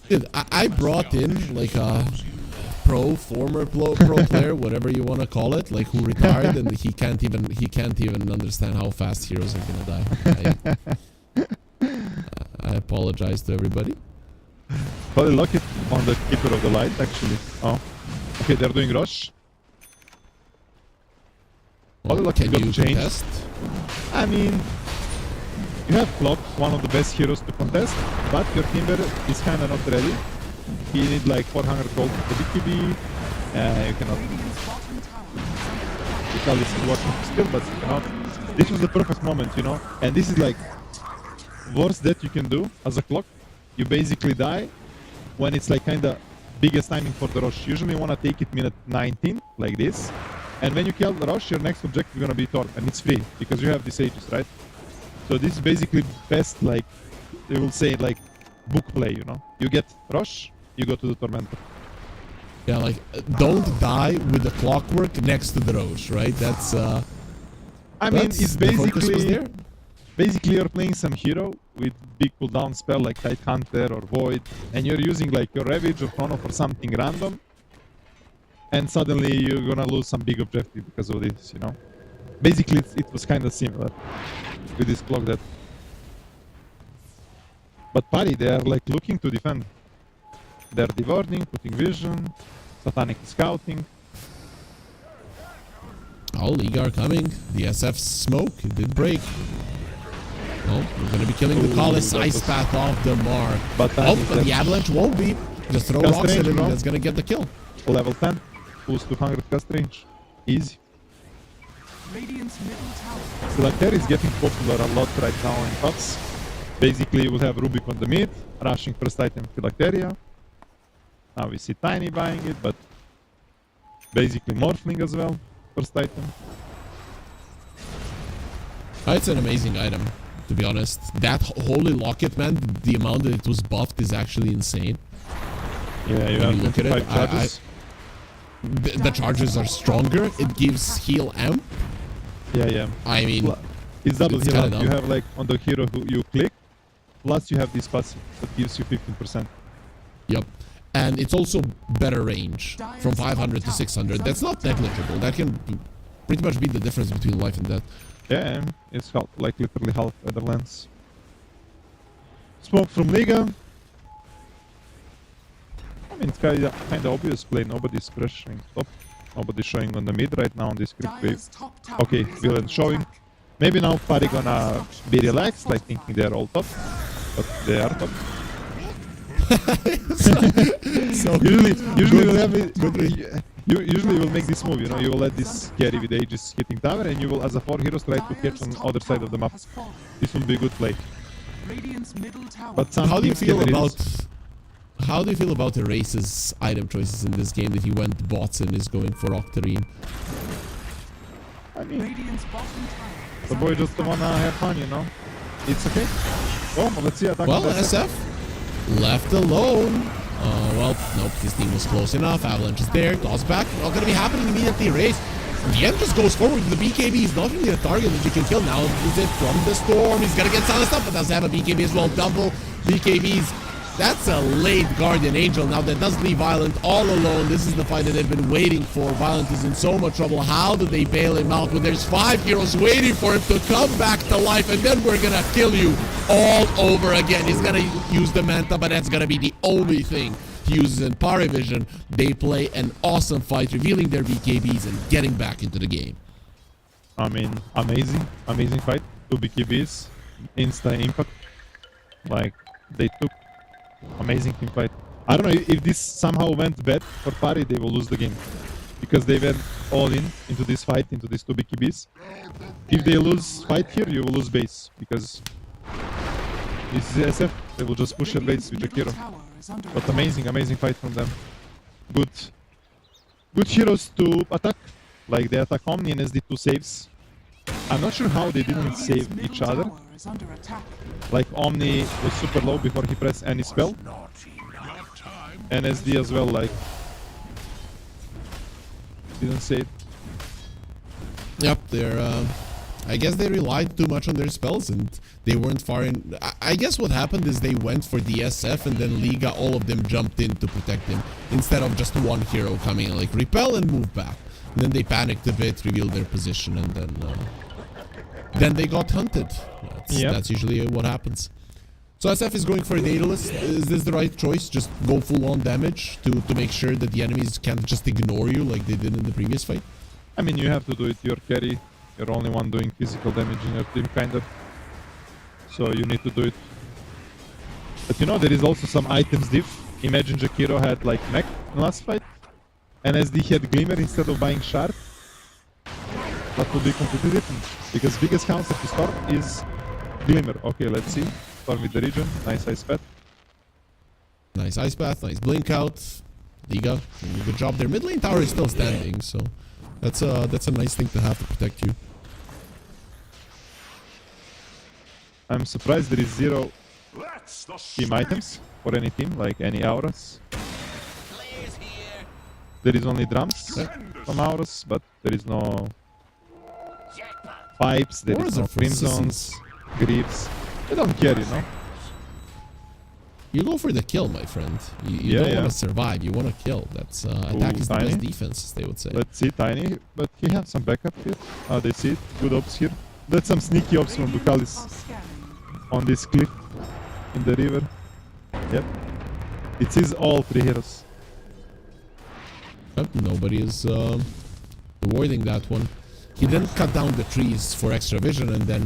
Dude, I brought in like a former pro player, whatever you want to call it, like who retired, and he can't even understand how fast heroes are gonna die. I apologize to everybody. Probably lock it on the Keeper of the Light, actually. Oh, okay, they're doing rush. Well, can you contest? I mean, you have Clock, one of the best heroes to contest, but your Timber is kinda not ready. You need like 400 gold for the BQB. You cannot. Vital is working still, but you cannot. This was the perfect moment, you know? And this is like worst that you can do as a Clock. You basically die when it's like kinda biggest timing for the rush. Usually you wanna take it minute 19, like this. And when you kill the rush, your next objective is gonna be Torm, and it's free because you have these ages, right? So this is basically best, like they will say, like book play. You know, you get rush, you go to the Tormentor. Yeah, like don't die with the clockwork next to the roach, right? That's. I mean, it's basically you're playing some hero with big cooldown spell like Tide Hunter or Void, and you're using like your Ravage or Chrono for something random. And suddenly you're gonna lose some big objective because of this, you know? Basically, it was kind of similar with this clock that... But Pari, they are like looking to defend. They're devouring, putting vision, Satanic scouting. Oh, Liga are coming. The SF smoke, it did break. Oh, we're gonna be killing the Collis. Ice Path off the mark. But the Avalanche won't be. Just throw rocks at him, that's gonna get the kill. level 10, plus 200 cast range. Easy. Radiant's middle tower. Phylacteria is getting popular a lot right now in COTS. Basically, you will have Rubik on the mid, rushing first item Phylacteria. Now we see Tiny buying it, but basically Morphling as well, first item. It's an amazing item, to be honest. That Holy Locket, man, the amount that it was buffed is actually insane. Yeah, you When have you look at 25 it, charges. The charges are stronger. It gives heal amp. Yeah. I mean, It's double it's heal kinda up. dumb. You have like on the hero who you click, plus you have this passive that gives you 15%. yep. And it's also better range from 500 to 600. That's not negligible. That can pretty much be the difference between life and death. Yeah, it's half, like literally half Weatherlands. Smoke from Liga. I mean, it's kind of obvious play. Nobody's pressuring top. Nobody's showing on the mid right now on this creep wave. Dire's top tower Okay, is Villain under showing. attack. Maybe now Pari gonna be relaxed, like thinking they're all top. But they are top. So Usually we'll have it, usually you'll make this move, you know, you will let this carry with Aegis hitting tower and you will as a 4 heroes try to catch on Dire's other top side of the tower map. has fallen. This will be a good play. Radiant's middle tower. But some how do you teams feel can about resist. how do you feel about Erase's item choices in this game that he went bots and is going for Octarine? I mean, Radiant's bottom tower is the boy under just attack. wanna have fun, you know. It's okay. Oh, let's see attack. Well, on the SF left alone. Well, nope, his team was close enough. Avalanche is there. Toss back. Not gonna be happening immediately. Erase. The end just goes forward with the BKB. He's not really a target that you can kill now. Is it from the storm? He's gonna get silenced up, but does have a BKB as well. Double BKBs. That's a late Guardian Angel. Now that does leave Violent all alone. This is the fight that they've been waiting for. Violent is in so much trouble. How do they bail him out when there's 5 heroes waiting for him to come back to life? And then we're gonna kill you all over again. He's gonna use the Manta, but that's gonna be the only thing he uses in Parivision. They play an awesome fight, revealing their BKBs and getting back into the game. I mean, amazing fight. 2 BKBs, insta impact. Like, they took amazing team fight. I don't know if this somehow went bad for Pari, they will lose the game. Because they went all in into this fight, into these 2 BKBs. If they lose fight here, you will lose base. Because this is SF, they will just push your base with the hero. Middle tower is under But attack. amazing fight from them. Good heroes to attack. Like they attack Omni and SD2 saves. I'm not sure how they didn't Radiant's save middle each other. tower is under attack. Like Omni was super low before he pressed any spell. And SD as well, like didn't save. Yep, they're. I guess they relied too much on their spells and they weren't far in. I guess what happened is they went for the SF and then Liga, all of them jumped in to protect him instead of just one hero coming in, like repel and move back. And then they panicked a bit, revealed their position, and then they got hunted. Yep. That's usually what happens. So SF is going for a Daedalus. Is this the right choice? Just go full on damage to make sure that the enemies can't just ignore you like they did in the previous fight? I mean, you have to do it. You're carry. You're only one doing physical damage in your team, kind of. So you need to do it. But you know, there is also some items diff. Imagine Jakiro had like mech in last fight. And SD had Glimmer instead of buying Shard. That would be completely different. Because biggest counter to Storm is Glimmer. Okay, let's see. Storm with the region. Nice ice path. Nice ice path, nice blink out. Liga, good job. Their mid lane tower is still standing, so that's a nice thing to have to protect you. I'm surprised there is 0 team items for any team, like any auras. There is only drums from auras, but there is no pipes, there is Auras no are for crimsons, griefs. They don't care, you know. You go for the kill, my friend. You Yeah, don't yeah. want to survive. You want to kill. That's attack is the Tiny. best defense, as they would say. Let's see Tiny, but he has some backup here. They see it. Good ops here. That's some sneaky ops from Are Ducalis scanning. on this cliff in the river. Yep. It is all 3 heroes. But nobody is avoiding that one. He then cut down the trees for extra vision, and then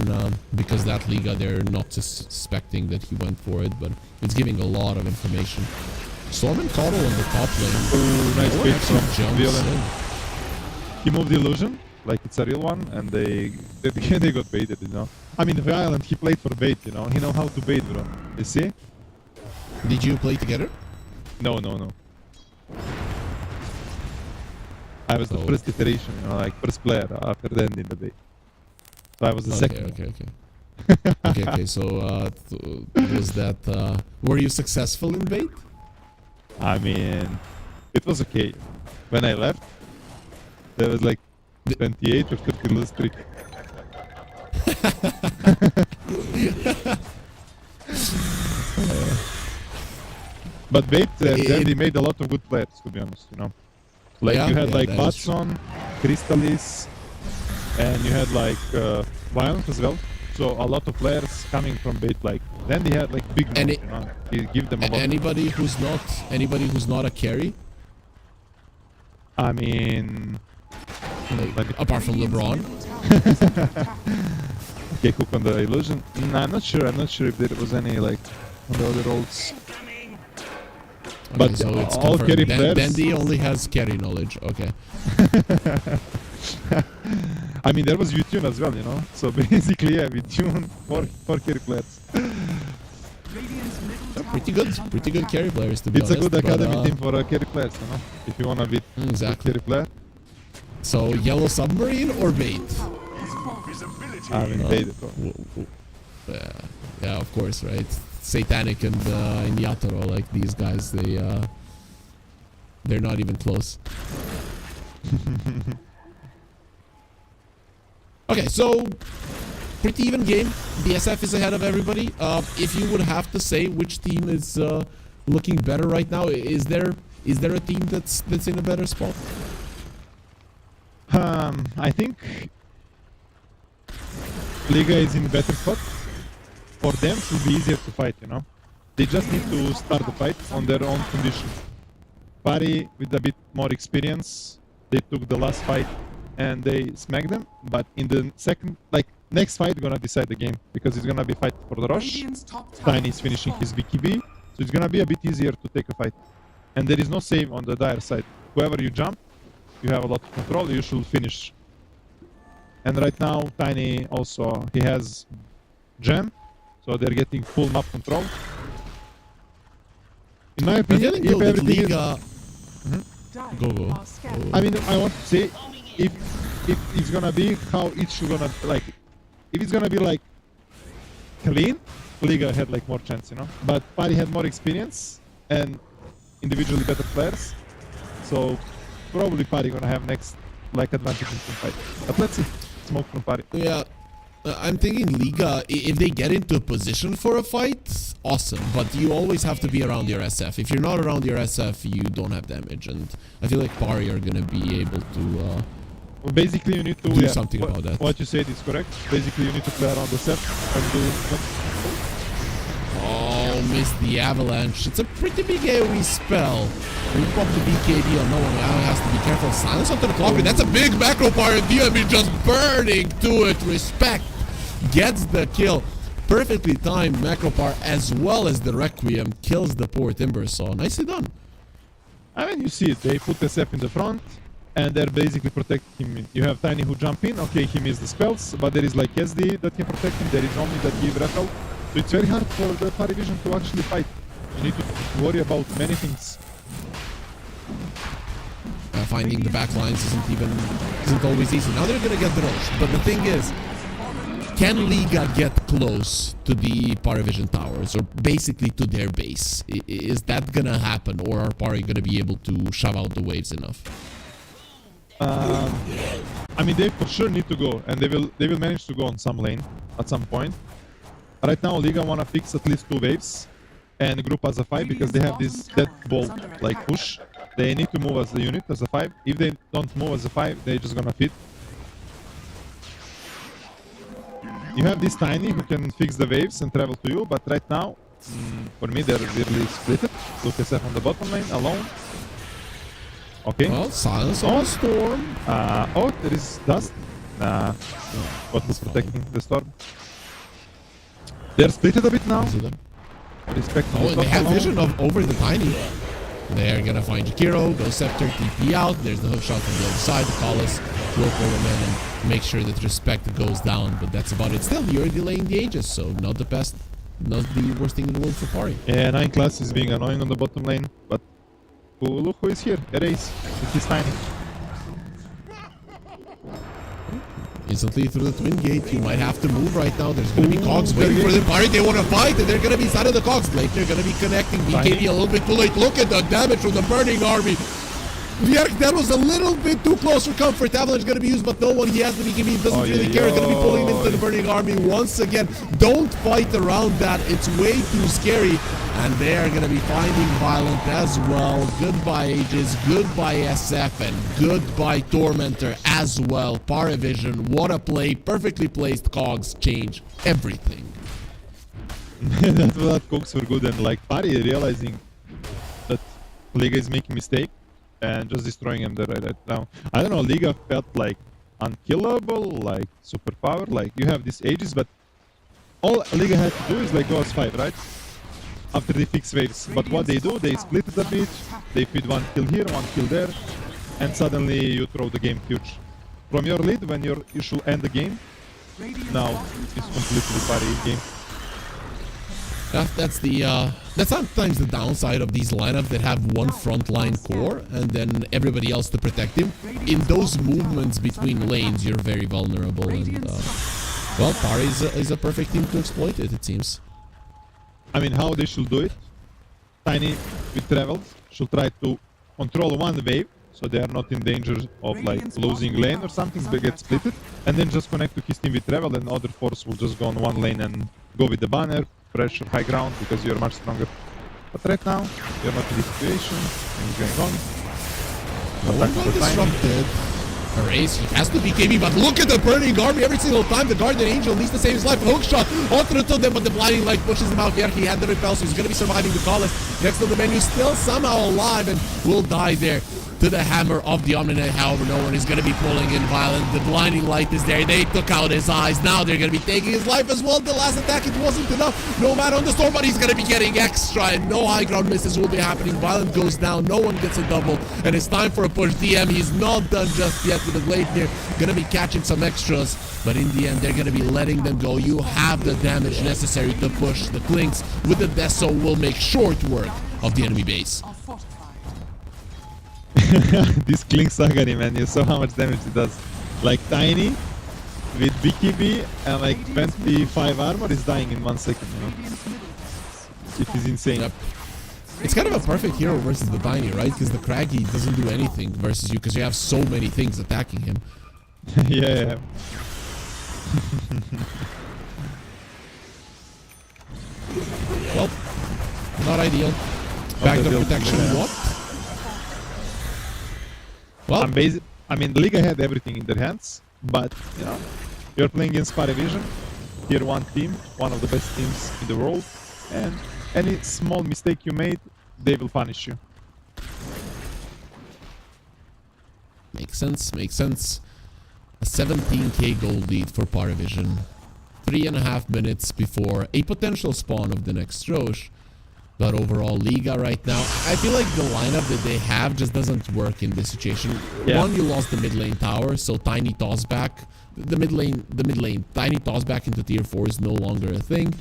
because that Liga, they're not suspecting that he went for it, but it's giving a lot of information. Storm and Coddle on the top lane. Ooh, nice No one bait actually from jumps Violent. in. He moved the illusion, like it's a real one, and they got baited, you know. I mean, Violent, he played for bait, you know. He know how to bait, bro. You see? Did you play together? No. I was the Oh. first iteration, you know, like first player after the end in the bait. So I was the second. Okay. So was that? Were you successful in bait? I mean, it was okay. When I left, there was like 28 or 30 lose streak. But bait, then they made a lot of good players, to be honest, you know. Like Yeah, you had yeah, like that is true. Batson, Crystalis, and you had like Violent as well. So a lot of players coming from bait. Like then they had like big names, you know. You give them a lot. Anybody who's not a carry, I mean, apart from LeBron. okay, hook on the illusion. I'm not sure. I'm not sure if there was any like on the other roles. But Okay, so it's all confirmed. carry players. Dandy only has carry knowledge. Okay. I mean, there was Utune as well, you know. So basically, yeah, Utune for carry players. Pretty good carry players to be It's honest. a good academy but, team for carry players, you know. If you wanna be a Exactly. carry player, So yellow submarine or bait? I mean, bait it. Yeah, of course, right? Satanic and Yatoro, like these guys, they're not even close. Okay, so pretty even game. DSF is ahead of everybody. If you would have to say which team is looking better right now, is there a team that's in a better spot? I think Liga is in better spot. For them, it will be easier to fight, you know. They just need to start the fight on their own condition. Pari, with a bit more experience, they took the last fight and they smacked them. But in the second, like, next fight, gonna decide the game because it's gonna be fight for the rush. Radiant's top tower Tiny is finishing his BKB, so it's gonna be a bit easier to take a fight. And there is no save on the Dire side. Whoever you jump, you have a lot of control, you should finish. And right now, Tiny also, he has Gem, so they're getting full map control. In my I'm opinion, feeling if though that everything is... Liga. Go. I mean, I want to say, if it's gonna be how it should gonna, like, if it's gonna be like clean, Liga had like more chance, you know. But Pari had more experience and individually better players, so probably Pari gonna have next like advantage in team fight. But let's see. Smoke from Pari. Yeah, I'm thinking Liga, if they get into a position for a fight, awesome. But you always have to be around your SF. If you're not around your SF, you don't have damage. And I feel like Pari are going to be able to Well, basically, you need to do something about that. What you said is correct. Basically, you need to play around the set and do. Oh, missed the avalanche. It's a pretty big AoE spell. We pop the BKB on no one. Now has to be careful. Silence onto the clock. That's a big macro part. DMB just burning to it. Respect. Gets the kill. Perfectly timed macro part as well as the Requiem kills the poor Timber. So nicely done. I mean, you see it. They put SF in the front, and they're basically protecting him. You have Tiny who jump in. Okay, he missed the spells, but there is like SD that can protect him. There is Omni that give Rattle. So it's very hard for the Pari Vision to actually fight. You need to worry about many things. Finding the back lines isn't always easy. Now they're gonna get the rush, but the thing is, can Liga get close to the Parivision towers, or basically to their base? Is that gonna happen, or are Pari gonna be able to shove out the waves enough? I mean, they for sure need to go, and they will manage to go on some lane at some point. Right now, Liga wanna fix at least 2 waves and group as a 5 because they have this dead ball like push. They need to move as a unit, as a 5. If they don't move as a 5, they're just gonna fit. You have this Tiny who can fix the waves and travel to you, but right now, for me, they're really split. Look SF on the bottom lane, alone. Okay. Well, silence on the storm. Oh, there is dust. Nah. What was protecting the storm? They're split a bit now. See them? Respect. Oh, and they have vision of over the Tiny. They're gonna find Jakiro, go Scepter, TP out. There's the hook shot from the other side. The Collis will pull him in and make sure that Respect goes down. But that's about it. Still, you're delaying the Aegis, so not the best, not the worst thing in the world for Pari. Yeah, 9 class is being annoying on the bottom lane, but look who is here. Erase. It is Tiny. Instantly through the twin gate, you might have to move right now. There's going to be cogs waiting for them. Pari, they want to fight, and they're going to be inside of the cogs. Blake, they're going to be connecting. BKB a little bit too late. Look at the damage from the burning army. That was a little bit too close for comfort. Avalanche going to be used, but no one. He has the BKB. Doesn't really care. Going to be pulling him into the burning army once again. Don't fight around that. It's way too scary. And they are going to be finding Violent as well. Goodbye Aegis, goodbye SF, and goodbye Tormentor as well. Paravision, what a play. Perfectly placed cogs change everything. That's what cogs were good, and like Pari realizing that Liga is making mistake and just destroying him right now. I don't know, Liga felt like unkillable, like superpower, like you have these Aegis, but all Liga had to do is like go as 5, right? After they fix waves. But what they do, they split it a bit, they feed one kill here, one kill there, and suddenly you throw the game huge. From your lead, when you should end the game, now it's completely Pari game. That's sometimes the downside of these lineups that have one frontline core and then everybody else to protect him. In those movements between lanes, you're very vulnerable, and well, Pari is a perfect team to exploit it, it seems. I mean, how they should do it? Tiny with travels should try to control one wave, so they are not in danger of like losing lane or something. They get splitted, and then just connect to his team with travel, and other force will just go on one lane and go with the banner, pressure high ground because you're much stronger. But right now, you're not in this situation. Things going on. No one got disrupted. Erase, he has to be KB, but look at the burning army every single time. The Guardian Angel needs to save his life. Hook shot onto the totem, but the blinding light pushes him out there. He had the repel, so he's going to be surviving the Collis. Next to the menu, still somehow alive and will die there to the hammer of the Omninet. However, no one is going to be pulling in Violent. The blinding light is there. They took out his eyes. Now they're going to be taking his life as well. The last attack, it wasn't enough. No man on the storm, but he's going to be getting extra, and no high ground misses will be happening. Violent goes down. No one gets a double, and it's time for a push. DM, he's not done just yet with the blade here. Going to be catching some extras, but in the end, they're going to be letting them go. You have the damage necessary to push. The Clinks with the Deso will make short work of the enemy base. Are fortified. This Clink Sagari, man, you saw how much damage it does. Like Tiny with BKB and like 25 armor is dying in 1 second, you know? It is insane. Yep. It's kind of a perfect hero versus the Tiny, right? Because the Craggy doesn't do anything versus you because you have so many things attacking him. Yeah. Well, not ideal. Backdoor protection, what? Well, I mean, Liga had everything in their hands, but you know, you're playing against Paravision, tier 1 team, one of the best teams in the world, and any small mistake you made, they will punish you. makes sense, makes sense. A 17k gold lead for Paravision. 3.5 minutes before a potential spawn of the next Roche. But overall, Liga right now, I feel like the lineup that they have just doesn't work in this situation. Yeah. One, you lost the mid lane tower, so Tiny toss back. The mid lane, Tiny toss back into tier 4 is no longer a thing.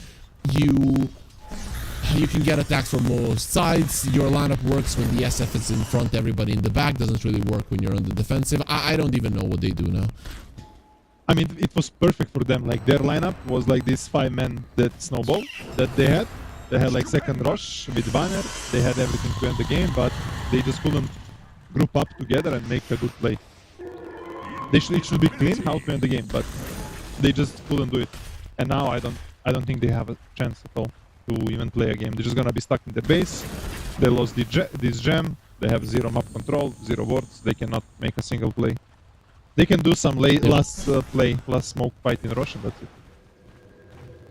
You can get attacks from most sides. Your lineup works when the SF is in front, everybody in the back. Doesn't really work when you're on the defensive. I don't even know what they do now. I mean, it was perfect for them. Like, their lineup was like this 5-man that snowball that they had. They had like second rush with banner. They had everything to end the game, but they just couldn't group up together and make a good play. It should be clean how to end the game, but they just couldn't do it. And now I don't think they have a chance at all to even play a game. They're just gonna be stuck in their base. They lost this gem. They have 0 map control, 0 wards. They cannot make a single play. They can do some last smoke fight in Russian. That's it.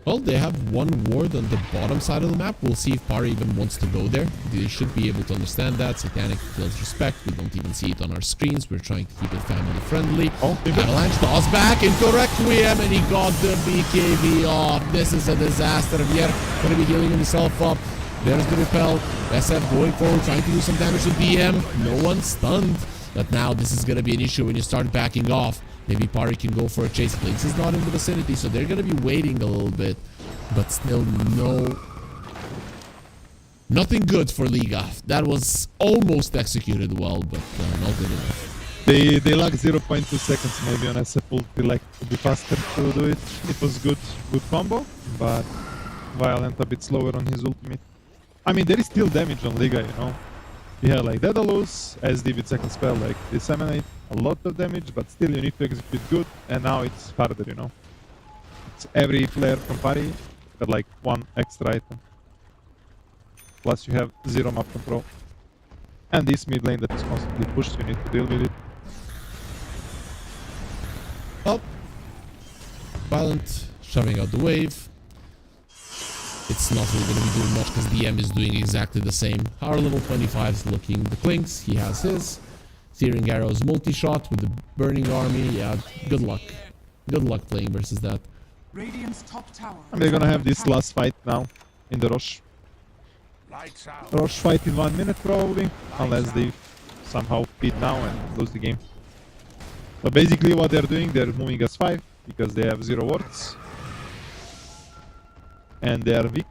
Well, they have one ward on the bottom side of the map. We'll see if Pari even wants to go there. They should be able to understand that. Satanic kills respect. We don't even see it on our screens. We're trying to keep it family friendly. Oh, Avalanche toss back into Requiem, and he got the BKB off. This is a disaster. Vier gonna be healing himself up. There's the repel. SF going forward, trying to do some damage to DM. No one's stunned. But now this is going to be an issue when you start backing off. Maybe Pari can go for a chase. Blinks is not in the vicinity, so they're going to be waiting a little bit. But still nothing good for Liga. That was almost executed well, but not good enough. They lack 0.2 seconds maybe on SF ulti, like to be faster to do it. It was good combo, but Violent a bit slower on his ultimate. I mean, there is still damage on Liga, you know. You have like Daedalus, SD with second spell, like disseminate a lot of damage, but still you need to execute good, and now it's harder, you know. It's every player from party got like one extra item. Plus you have 0 map control. And this mid lane that is constantly pushed, you need to deal with it. Oh. Violent shoving out the wave. It's not really going to be doing much because DM is doing exactly the same. Our level 25 is looking the Clinks. He has his. Searing Arrows multi-shot with the Burning Army. Yeah, good luck. Good luck playing versus that. Radiant's top tower. And they're gonna have this last fight now in the Rosh. Rosh fight in 1 minute probably, unless they somehow feed now and lose the game. But basically what they're doing, they're moving us 5 because they have 0 wards. And they are weak.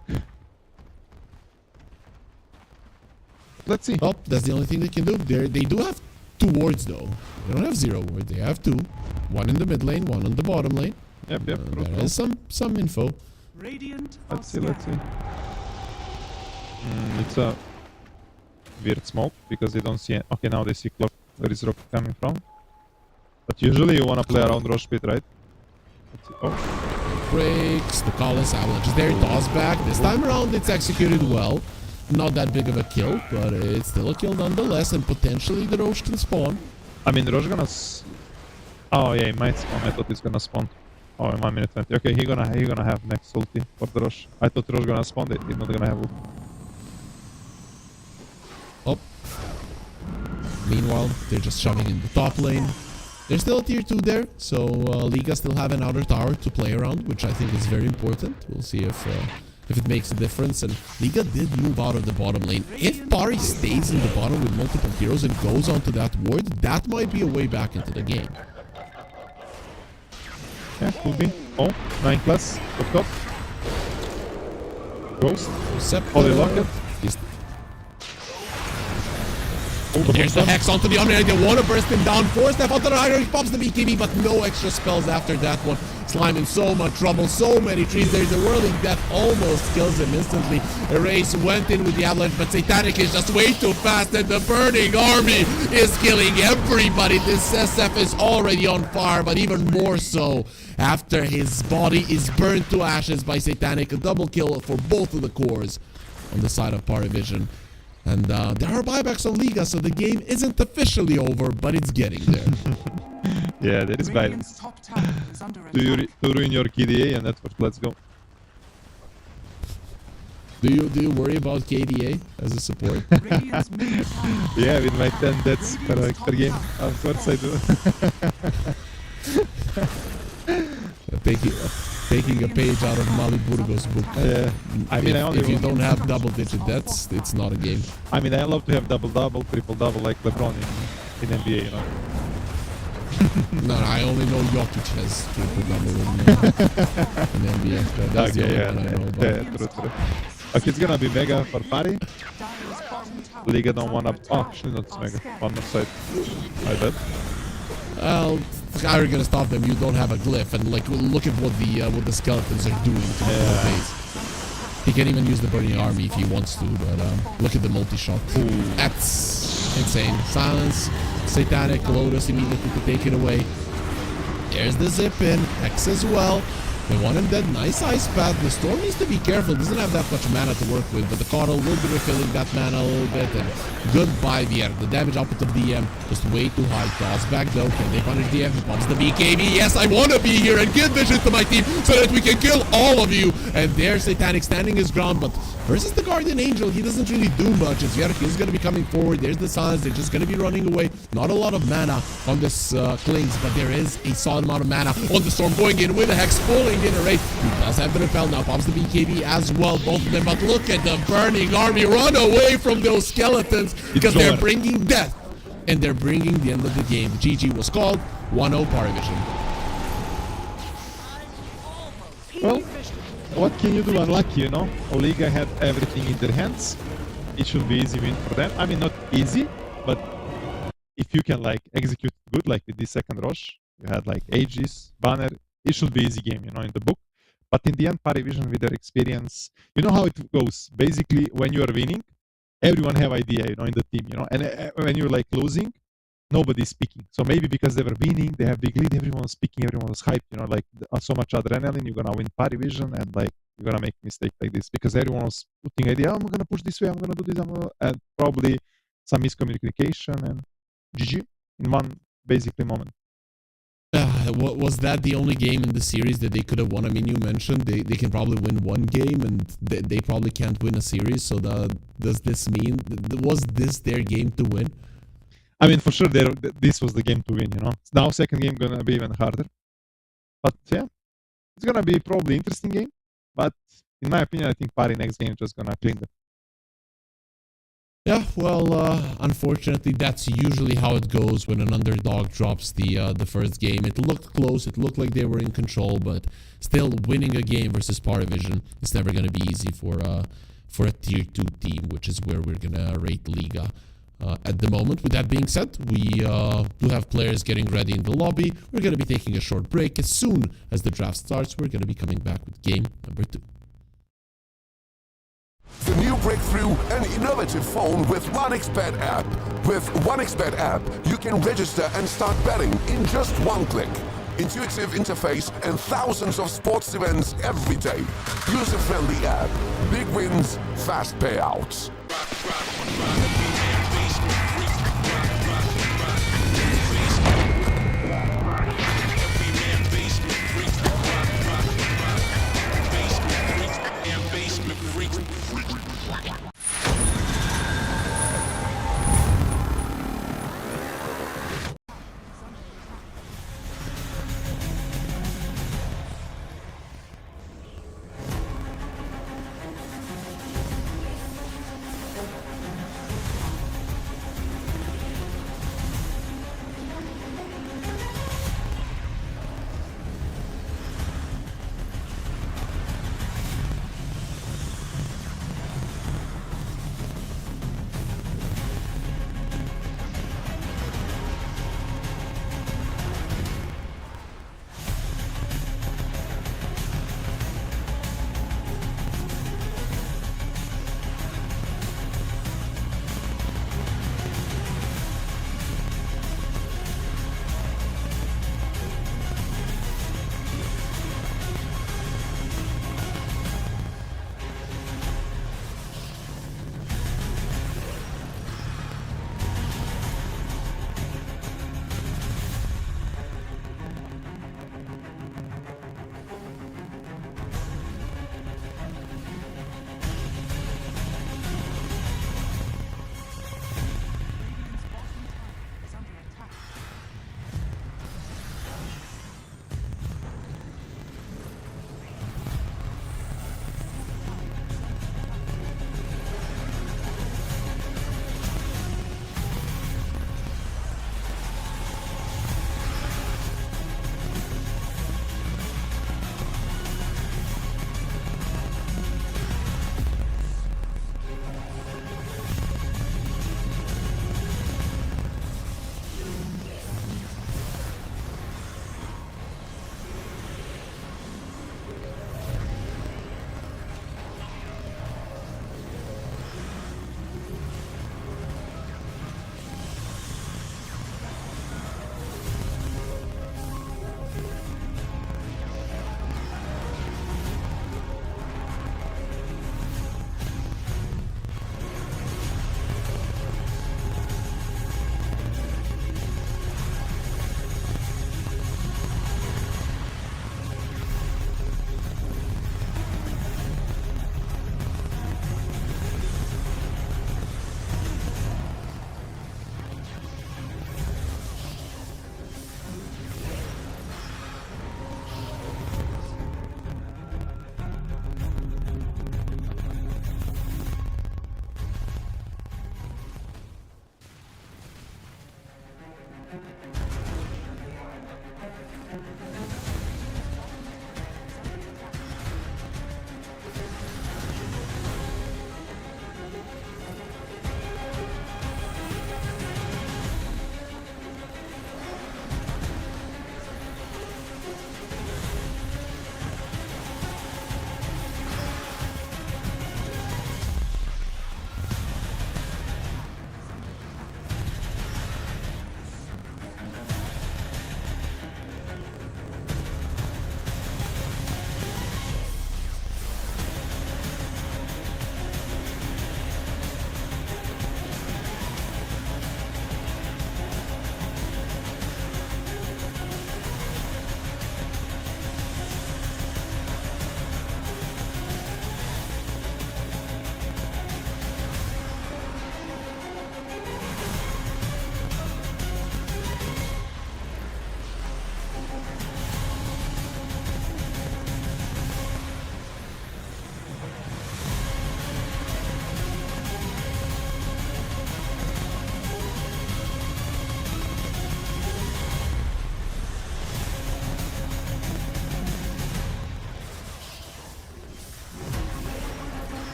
Let's see. Oh, that's the only thing they can do. They do have 2 wards though. They don't have 0 wards. They have 2. One in the mid lane, one on the bottom lane. Yep. There is some info. Radiant Let's see. It's a weird smoke because they don't see it. Okay, now they see clock where is rocket coming from. But usually you wanna play around Rosh pit, right? Let's see. Oh. Breaks, the Collis Avalanche is there, toss back. This time around it's executed well. Not that big of a kill, but it's still a kill nonetheless, and potentially the Rosh can spawn. I mean, Rosh gonna oh yeah, he might spawn. I thought he's gonna spawn. Oh, in 1 minute 20. Okay, he gonna have next ulti for the Rosh. I thought Rosh gonna spawn, he's not gonna have ulti. Oh. Meanwhile, they're just shoving in the top lane. There's still a tier 2 there, so Liga still have an outer tower to play around, which I think is very important. We'll see if it makes a difference. And Liga did move out of the bottom lane. If Pari stays in the bottom with multiple heroes and goes onto that ward, that might be a way back into the game. Yeah, could be. Oh, 9+, up top. Ghost. Holy Locket. There's the Hex onto the Omni. They want to burst him down. 4 step onto the Hydra. He pops the BKB, but no extra spells after that one. Slime in so much trouble. So many trees. There's a Whirling Death. Almost kills him instantly. Erase went in with the Avalanche, but Satanic is just way too fast. And the Burning Army is killing everybody. This SF is already on fire, but even more so after his body is burned to ashes by Satanic. A double kill for both of the cores on the side of Parivision. And there are buybacks on Liga, so the game isn't officially over, but it's getting there. Yeah, there is violence. To ruin your KDA and network, let's go. Do you worry about KDA as a support? Yeah, with my 10 deaths per game, of course I do. Taking a page out of Mali Burgos' book. Yeah. I mean, if you don't have double-digit deaths, it's not a game. I mean, I love to have double-double, triple-double like LeBron in NBA, you know. No, I only know Jokic has triple-double in NBA. That's the only one I know about. Yeah, true. Okay, it's gonna be Mega for Pari. Liga don't wanna... Oh, actually not Mega. One more side. I bet. Well, how are you gonna stop them? You don't have a glyph, and like look at what the skeletons are doing to the base. He can even use the Burning Army if he wants to, but look at the multi-shot. That's insane. Silence, Satanic, Lotus immediately to take it away. There's the zip in, Hex as well. They want him dead. Nice ice path. The Storm needs to be careful. Doesn't have that much mana to work with, but the Coddle will be refilling that mana a little bit. And goodbye, VR. The damage output of DM just way too high. Toss back though. Can they punish DM? He pops the BKB. Yes, I want to be here and give vision to my team so that we can kill all of you. And there's Satanic standing his ground, but versus the Guardian Angel, he doesn't really do much. It's Yerk is going to be coming forward. There's the Silence. They're just going to be running away. Not a lot of mana on this Klings, but there is a solid amount of mana on the Storm going in with a Hex pulling generate. He does have the repel. Now pops the BKB as well, both of them. But look at the burning army. Run away from those skeletons because they're bringing death. And they're bringing the end of the game. GG was called 1-0 Parivision. Well, what can you do? Unlucky, you know? Liga had everything in their hands. It should be easy win for them. I mean, not easy, but if you can like execute good, like with this second rush, you had like Aegis, Banner, it should be easy game, you know, in the book. But in the end, Parivision with their experience, you know how it goes. Basically, when you are winning, everyone have idea, you know, in the team, you know, and when you're like losing, nobody's speaking. So maybe because they were winning, they have big lead, everyone was speaking, everyone was hyped, you know, like so much adrenaline, you're gonna win Parivision, and like you're gonna make mistake like this because everyone was putting idea, oh, I'm gonna push this way, I'm gonna do this, and probably some miscommunication and GG in one basically moment. Was that the only game in the series that they could have won? I mean, you mentioned they can probably win one game and they probably can't win a series. So does this mean, was this their game to win? I mean, for sure, this was the game to win, you know. Now second game gonna be even harder. But yeah, it's gonna be probably interesting game. But in my opinion, I think Pari next game just gonna clean them. Yeah, well, unfortunately, that's usually how it goes when an underdog drops the first game. It looked close, it looked like they were in control, but still winning a game versus Parivision is never going to be easy for a tier 2 team, which is where we're going to rate Liga at the moment. With that being said, we do have players getting ready in the lobby. We're going to be taking a short break. As soon as the draft starts, we're going to be coming back with game number 2. The new breakthrough, an innovative phone with 1xBet app. With 1xBet app, you can register and start betting in just one click. Intuitive interface and thousands of sports events every day. User-friendly app. Big wins, fast payouts.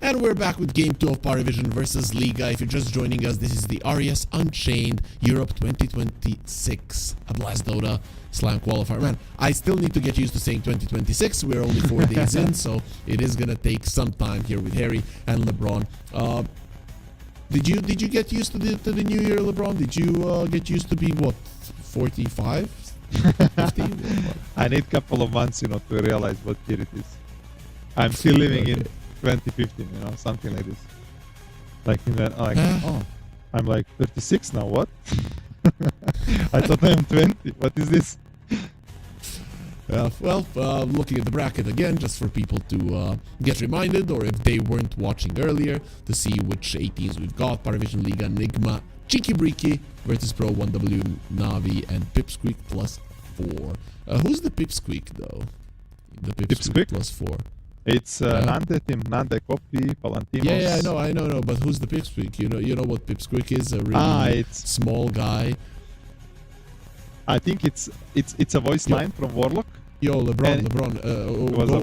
And we're back with Game 2 of Parivision versus Liga. If you're just joining us, this is the RES Unchained Europe 2026 Blast Dota Slam Qualifier. Man, I still need to get used to saying 2026. We're only 4 days in, so it is gonna take some time here with Harry and LeBron. Did you get used to the new year, LeBron? Did you get used to being, what, 45? 50? I need a couple of months, to realize what year it is. I'm still living in 2015, something like this. I'm like 36 now, what? I thought I'm 20. What is this? Looking at the bracket again, just for people to get reminded, or if they weren't watching earlier, to see which 8 teams we've got. Parivision, Liga, Enigma, Cheeky Breaky, Virtus Pro, 1W, Navi, and Pipsqueak plus 4. Who's the Pipsqueak, though? The Pipsqueak plus 4. It's Nande team, Nande Copy, Palantimos. Yeah, I know, but who's the Pipsqueak? You know what Pipsqueak is? A really small guy. I think it's a voice line from Warlock. Yo, LeBron,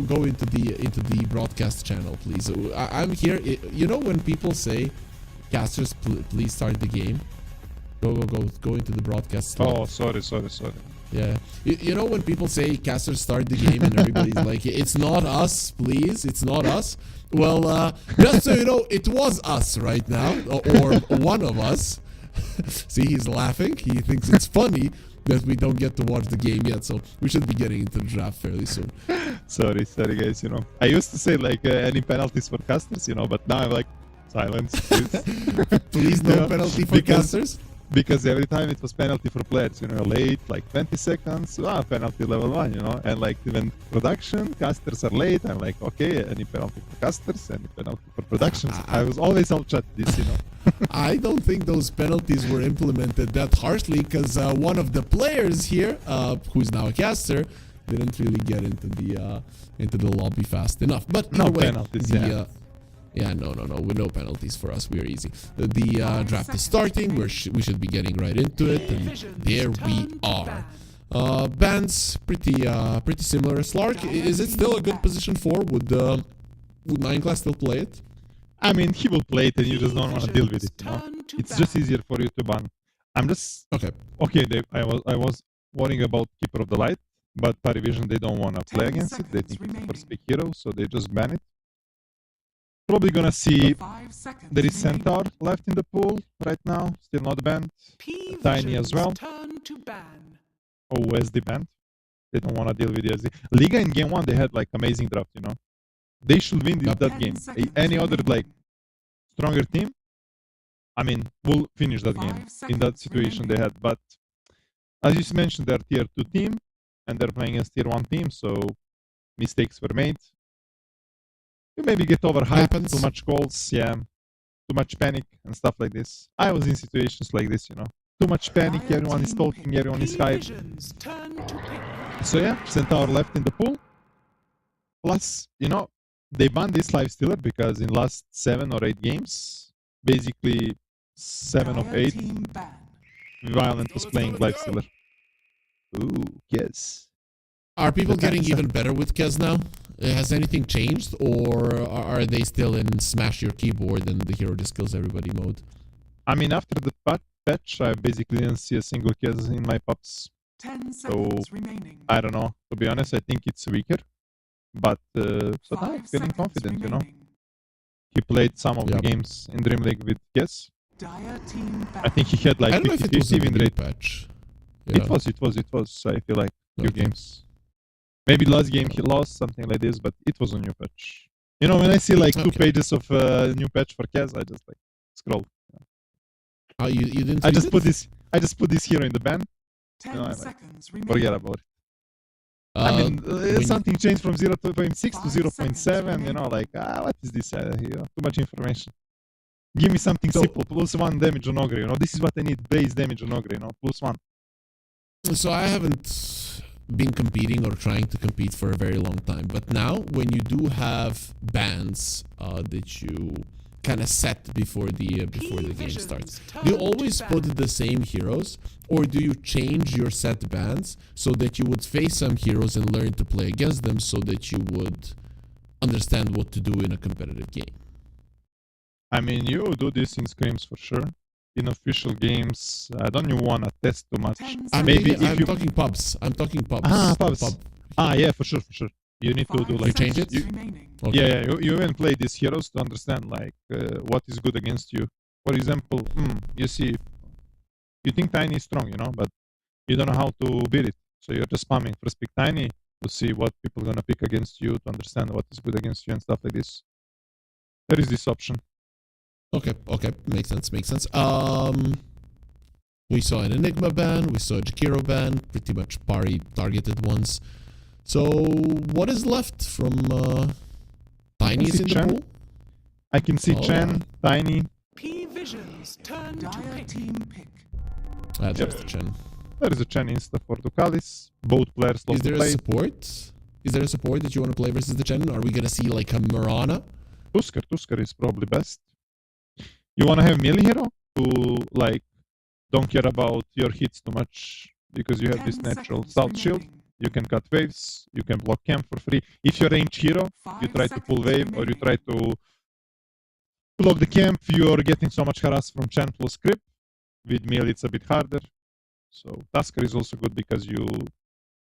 go into the broadcast channel, please. I'm here. When people say, "Casters, please start the game," go into the broadcast. Oh, sorry. Yeah, when people say "Casters, start the game," and everybody's like, "It's not us, please. It's not us." Well, just so you know, it was us right now, or one of us. See, he's laughing. He thinks it's funny that we don't get to watch the game yet, so we should be getting into the draft fairly soon. Sorry guys, I used to say any penalties for casters, but now I'm like, silence, please. Please no penalty for casters? Because every time it was penalty for players, late, like 20 seconds, penalty level 1, and when production, casters are late, I'm like, okay, any penalty for casters, any penalty for productions. I was always outchat this, I don't think those penalties were implemented that harshly, because one of the players here, who's now a caster, didn't really get into the lobby fast enough. But no penalties, no. With no penalties for us, we're easy. The draft is starting. We should be getting right into it, and there we are. Bans pretty similar. Slark, is it still a good position for? Would 9class still play it? I mean, he will play it, and you just don't want to deal with it. It's just easier for you to ban. I'm just okay. I was worrying about Keeper of the Light, but Parivision, they don't want to play against it. They think it's a first pick hero, so they just ban it. Probably gonna see there is Centaur left in the pool right now, still not banned. Tiny as well. OSD banned. They don't want to deal with the OSD. Liga in game 1, they had amazing draft, They should win that game. Any other stronger team, I mean, will finish that game in that situation they had. But as you mentioned, they're tier 2 team and they're playing against tier 1 team, so mistakes were made. You maybe get overhyped, too much calls, too much panic and stuff like this. I was in situations like this, Too much panic, everyone is talking, everyone is hyped. So Centaur left in the pool. Plus, they banned this live stealer because in last 7 or 8 games, basically 7 of 8, Violent was playing live stealer. Ooh, yes. Are people getting even better with Kez now? Has anything changed, or are they still in smash your keyboard and the hero just kills everybody mode? I mean, after the patch, I basically didn't see a single Kez in my pups. 10 seconds remaining. I don't know. To be honest, I think it's weaker. But so now I'm feeling confident, He played some of the games in Dream League with Kez. I think he had 50-50 win rate. Patch. Yeah. It was. I feel like few games. Maybe last game he lost, something like this, but it was a new patch. When I see 2 pages of new patch for Kez, I just scroll. Oh, you didn't? I just put this hero in the ban. 10 seconds remaining. Forget about it. I mean, something changed from 0.6 to 0.7, what is this? Too much information. Give me something simple, +1 damage on Ogre, this is what I need, base damage on Ogre, +1. So I haven't been competing or trying to compete for a very long time, but now when you do have bans that you kind of set before the game starts, do you always put the same heroes, or do you change your set bans so that you would face some heroes and learn to play against them so that you would understand what to do in a competitive game? I mean, you do this in scrims for sure. In official games, I don't you want to test too much. Maybe if I'm you talking pubs. I'm talking pubs. pubs. Pub. Yeah, for sure. You need to do like change it? Okay. Yeah, you even play these heroes to understand like what is good against you. For example, you see, you think Tiny is strong, but you don't know how to beat it. So you're just spamming first pick Tiny to see what people are gonna pick against you, to understand what is good against you and stuff like this. There is this option. Okay, makes sense. We saw an Enigma ban, we saw a Jakiro ban, pretty much parry targeted ones. So what is left from Tiny is in the Chen. pool? I can see Chen, Tiny. P Vision's turn to pick. Team pick. There's the Chen. There is a Chen insta for Ducalis. Both players love Is there to play. a support? Is there a support that you want to play versus the Chen? Are we gonna see like a Mirana? Tusker is probably best. You wanna have melee hero who like don't care about your hits too much because you have this natural salt shield. You can cut waves, you can block camp for free. If you're range hero, you try to pull wave or you try to block the camp, you're getting so much harass from Chen plus creep. With melee it's a bit harder. So Tusker is also good because you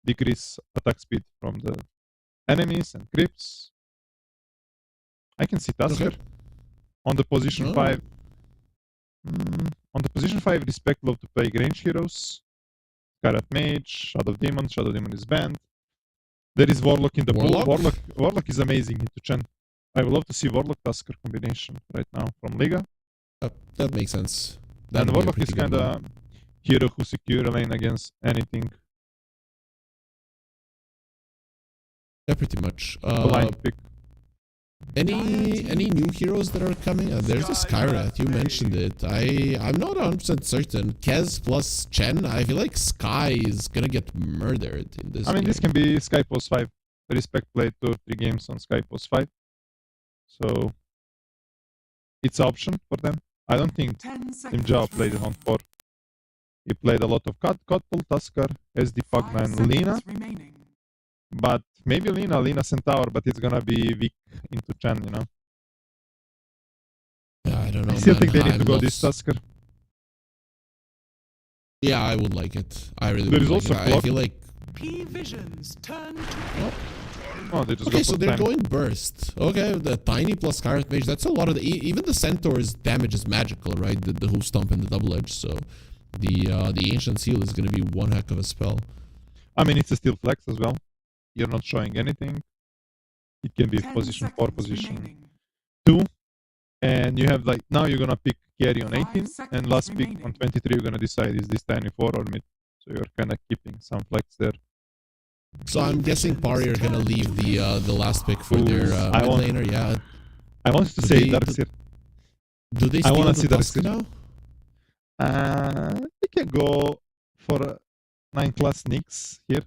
decrease attack speed from the enemies and creeps. I can see Tusker. Okay. On the position 5. On the position 5, Respect love to play range heroes. Karat Mage, Shadow Demon is banned. There is Warlock in the pool. Warlock is amazing into Chen. I would love to see Warlock Tusker combination right now from Liga. That makes sense. And Warlock is kinda hero who secure a lane against anything. Yeah, pretty much. Blind pick. Any new heroes that are coming? There's a Skyrat. You mentioned it. I'm not 100% certain. Kez plus Chen. I feel like Sky is gonna get murdered in this. I mean, game. this can be Sky Post 5. Respect played 2 or 3 games on Sky Post 5. So, it's an option for them. I don't think Team Jao played it on 4. He played a lot of Kotpul, Tusker, SD Pugma, and Lina. But maybe Lina Centaur, but it's gonna be weak into Chen, Yeah, I don't know. I still think they need to go this Tusker. Yeah, I would like it. I really There would is like also it. I Clock. feel like. P Vision's turn to Oh, they just Okay, go so for they're time. going burst. Okay, the Tiny plus Scarlet Mage. That's a lot of the. Even the Centaur's damage is magical, right? The Hoof Stomp and the Double Edge. So the Ancient Seal is going to be one heck of a spell. I mean, it's a steel flex as well. You're not showing anything. It can be position 4, position 2. And you have like, now you're gonna pick carry on 18. And last pick on 23, you're gonna decide is this Tiny 4 or mid. So you're kind of keeping some flex there. So I'm guessing Pari are going to leave the last pick for their I mid want- laner. Yeah. I wanted to Do say they- Darkseer. Do they I steal wanna the see Tusk Darkseer. now? You can go for 9 class Nyx here.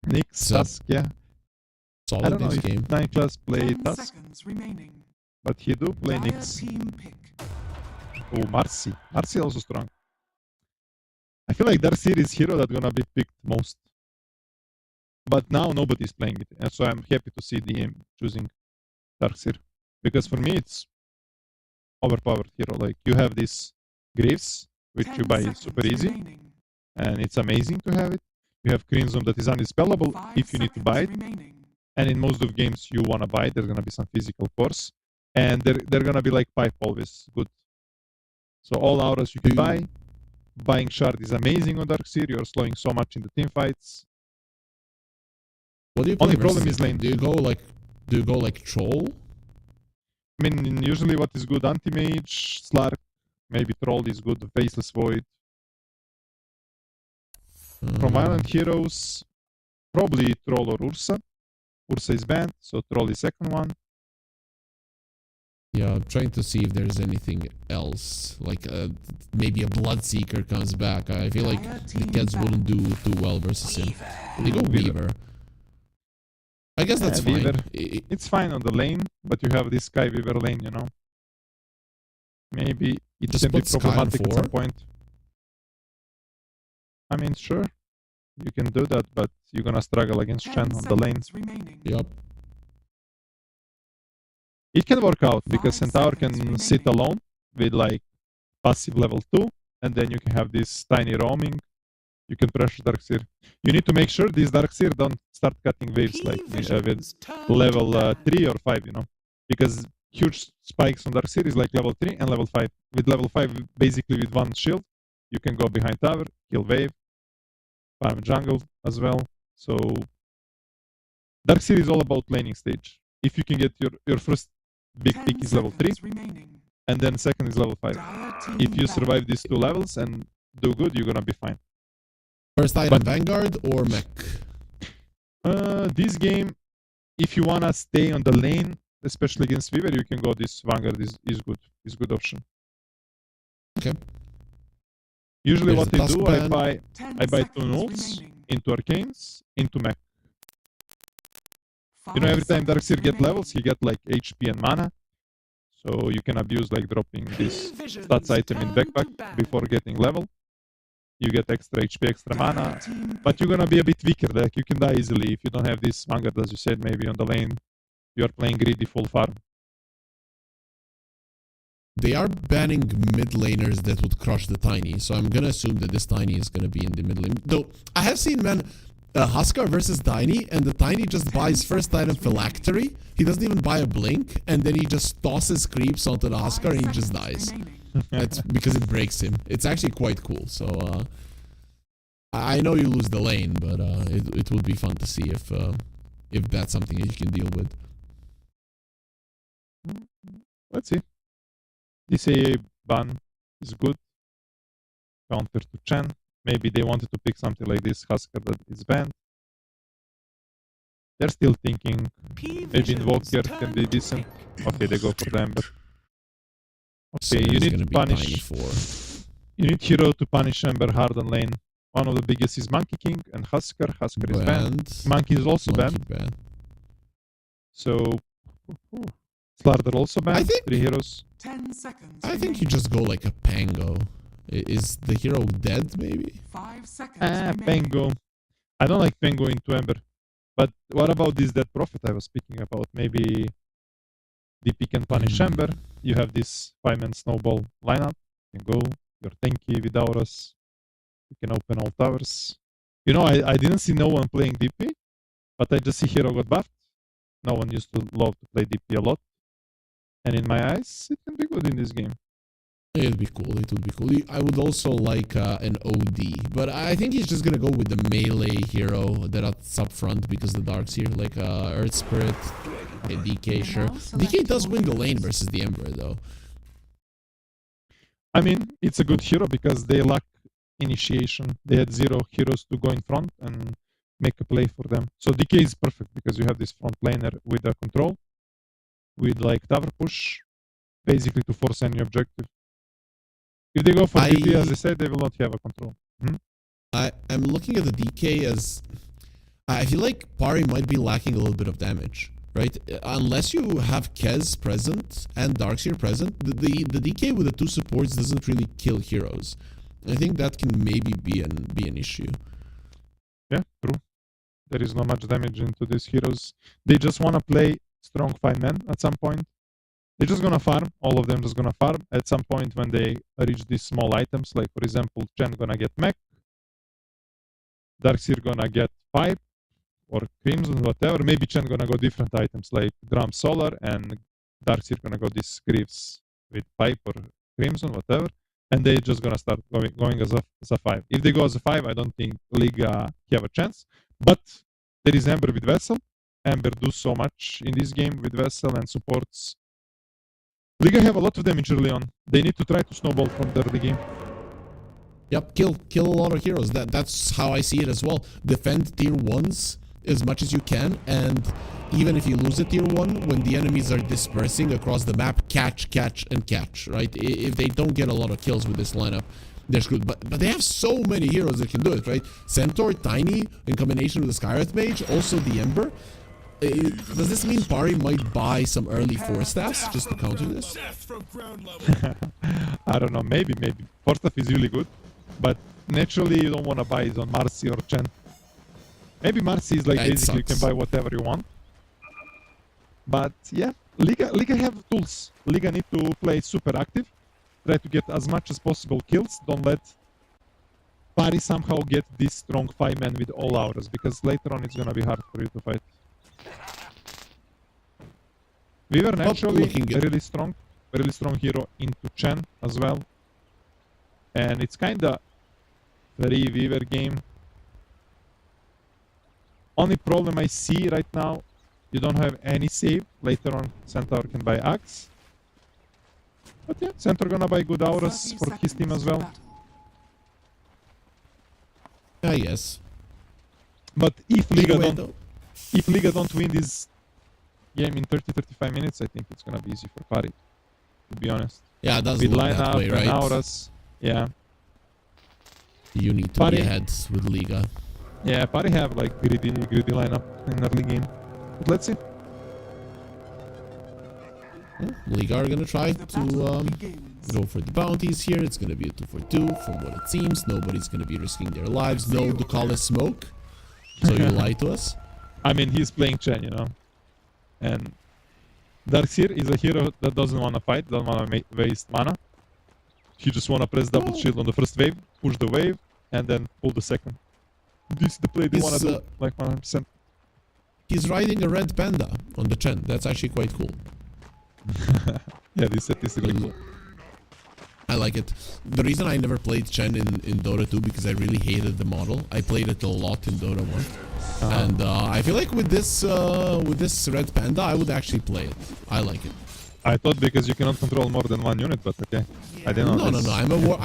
Nyx, So- Tusk, yeah. I Solid don't know this if game. 9 class play 10 Tusk, seconds remaining. but he do play Dire Nyx. team pick. Oh, Marcy. Marcy also strong. I feel like Darkseer is hero that's gonna be picked most. But now nobody's playing it. And so I'm happy to see DM choosing Darkseer. Because for me it's overpowered hero. Like you have this Greaves, which 10 you buy seconds super easy. remaining. And it's amazing to have it. You have Crimson that is undispellable 5 if you need to buy it. seconds remaining. And in most of games you wanna buy it, there's gonna be some physical force. And they're gonna be like pipe always good. So all auras you can buy. Buying shard is amazing on Darkseer. You're slowing so much in the team fights. What do you play Only versus problem is this game? lane. Do you go like Troll? I mean, usually what is good? Anti-mage, Slark, maybe Troll is good, Faceless Void. From Island Heroes, probably Troll or Ursa. Ursa is banned, so Troll is second one. Yeah, I'm trying to see if there's anything else. Like maybe a Bloodseeker comes back. I feel like the kids wouldn't do too well versus him. They go Weaver. I guess that's fine. Weaver. It's fine on the lane, but you have this Sky Weaver lane, Maybe it Just can be put Sky on problematic at 4? some point. I mean, sure, you can do that, but you're gonna struggle against 10 Chen on the lane. seconds remaining. Yup. It can work out because 5 Centaur seconds can sit remaining. alone with like passive level 2, and then you can have this tiny roaming. You can pressure Darkseer. You need to make sure these Darkseer don't start cutting waves like with Visions turn to level ban. 3 or 5, you know, because huge spikes on Darkseer is like level 3 and level 5. With level 5, basically with one shield, you can go behind tower, kill wave, farm jungle as well. So Darkseer is all about laning stage. If you can get your first big 10 pick is level 3, seconds remaining. and then second is level 5. Dire team If you ban. survive these 2 levels and do good, you're gonna be fine. First item, Vanguard or Mech? This game, if you wanna stay on the lane, especially against Weaver, you can go this Vanguard is good. Is good option. Okay. Usually There's what a I do, Tusk ban. I buy 2 seconds nulls remaining. into Arcanes, into Mech. 5 You know, every time seconds Darkseer get remaining. levels, he get like HP and mana. So you can abuse like dropping this Visions stats item in turn to backpack ban. before getting level. You get extra HP, extra Dire mana. team But you're gonna be a bit weaker, like you can die easily if you don't have this Vanguard, as you said, maybe on the lane. You are playing greedy full farm. They are banning mid laners that would crush the Tiny, so I'm gonna assume that this Tiny is gonna be in the mid lane. Though, I have seen, man, Huskar versus Tiny, and the Tiny just buys first item Phylactery. He doesn't even buy a Blink, and then he just tosses creeps onto the Huskar and he just dies. That's because it breaks him. It's actually quite cool, so I know you lose the lane, but it would be fun to see if that's something that you can deal with. Let's see. This AA ban is good. Counter to Chen. Maybe they wanted to pick something like this Huskar that is banned. They're still thinking maybe Invoker can be decent. Okay, they go for the Ember. Okay, you need to punish. You need hero to punish Ember hard on lane. One of the biggest is Monkey King and Huskar. Huskar is banned. Monkey is also banned. So Slardar also banned. I think 3 heroes. 10 seconds. I think you just go like a Pango. Is the hero dead, maybe? 5 seconds. remaining. Pengo. I don't like Pengo into Ember. But what about this Dead Prophet I was speaking about? Maybe DP can punish Ember. You have this 5-man snowball lineup. You can go. You're tanky with auras. You can open all towers. You know, I didn't see no one playing DP, but I just see hero got buffed. No one used to love to play DP a lot. And in my eyes, it can be good in this game. It would be cool. It would be cool. I would also like an OD, but I think he's just gonna go with the melee hero that's up front because the Dark's here, like Earth Spirit, DK, sure. DK does win the lane versus the Ember, though. I mean, it's a good hero because they lack initiation. They had 0 heroes to go in front and make a play for them. So DK is perfect because you have this front laner with a control, with like tower push, basically to force any objective. If they go for DP, as I said, they will not have a control. I'm looking at the DK as... I feel like Pari might be lacking a little bit of damage, right? Unless you have Kez present and Darkseer present, the DK with the 2 supports doesn't really kill heroes. I think that can maybe be an issue. Yeah, true. There is not much damage into these heroes. They just want to play strong 5-man at some point. They're just gonna farm. All of them just gonna farm. At some point when they reach these small items, like for example, Chen gonna get mech, Darkseer gonna get pipe or crimson, whatever. Maybe Chen gonna go different items like drum solar, and Darkseer gonna go these greaves with pipe or crimson, whatever. And they just gonna start going as a 5. If they go as a 5, I don't think Liga have a chance. But there is Ember with Vessel. Ember do so much in this game with Vessel and supports. Liga have a lot of damage early on. They need to try to snowball from the early game. Yep, kill a lot of heroes. That's how I see it as well. Defend tier 1s as much as you can, and even if you lose a tier 1, when the enemies are dispersing across the map, catch, right? If they don't get a lot of kills with this lineup, they're screwed. But they have so many heroes that can do it, right? Centaur, Tiny, in combination with the Skyreth Mage, also the Ember. Does this mean Pari might buy some early 4 staffs just to counter this? I don't know, maybe. 4 staff is really good, but naturally you don't want to buy it on Marcy or Chen. Maybe Marcy is like basically you can buy whatever you want. But yeah, Liga have tools. Liga need to play super active. Try to get as much as possible kills. Don't let Pari somehow get this strong 5-man with all auras, because later on it's gonna be hard for you to fight. We were naturally looking a really strong hero into Chen as well. And it's kinda very Weaver game. Only problem I see right now, you don't have any save. Later on, Centaur can buy Axe. But yeah, Centaur gonna buy good auras 30 for his team as seconds well. battle. Yes. But if Liga Anyway, don't win this game in 30-35 minutes, I think it's gonna be easy for Pari, to be honest. Yeah, it does With look that lineup way, and right? auras, yeah. You need to Pari- be ahead with Liga. Yeah, Pari have like greedy lineup in early game. But let's see. Liga are gonna try The to battle begins. go for the bounties here. It's gonna be a 2-for-2 from what it seems. Nobody's gonna be risking their lives. No Ducales smoke. So you lie to us. I mean, he's playing Chen, you know. And Darkseer is a hero that doesn't want to fight, doesn't want to waste mana. He just want to press double shield on the first wave, push the wave, and then pull the second. This is the play they want to do, like 100%. He's riding a red panda on the Chen. That's actually quite cool. Yeah, this set is really cool. I like it. The reason I never played Chen in Dota 2 because I really hated the model. I played it a lot in Dota 1. And I feel like with this red panda, I would actually play it. I like it. I thought because you cannot control more than one unit, but okay. I didn't know No, this.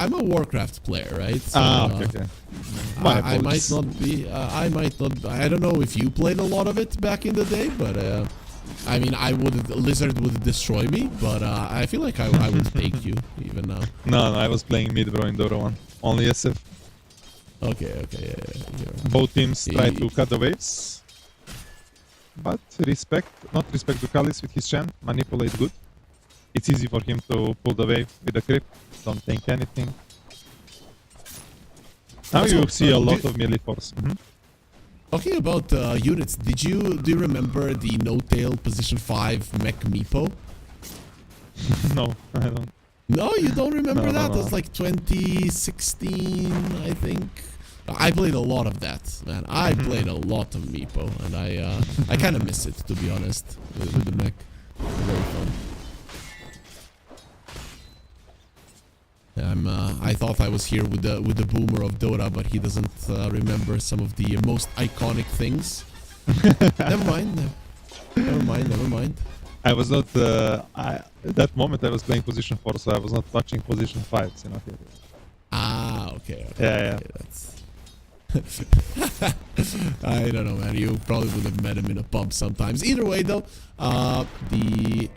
I'm a Warcraft player, right? So, Okay. My I might apologies. not be. I might not. I don't know if you played a lot of it back in the day, but I mean, Lizard would destroy me, but I feel like I would take you even now. No, I was playing mid bro in Dota 1. Only SF. Okay, yeah. Both teams try to cut the waves. But not respect Ducalis with his Chen, manipulate good. It's easy for him to pull the wave with the creep, don't think anything. Now Also, you see a lot do- of melee force. Talking about units, do you remember the no-tail position 5 mech Meepo? No, I don't. No, you don't remember No, that? no. That's like 2016, I think. I played a lot of that, man. I played a lot of Meepo, and I kind of miss it, to be honest, with the mech. Very fun. I thought I was here with the boomer of Dota, but he doesn't remember some of the most iconic things. Never mind. I was not. At that moment, I was playing position 4, so I was not touching position 5s. You know. Okay. Yeah. Okay, that's... I don't know, man. You probably would have met him in a pub sometimes. Either way, though, the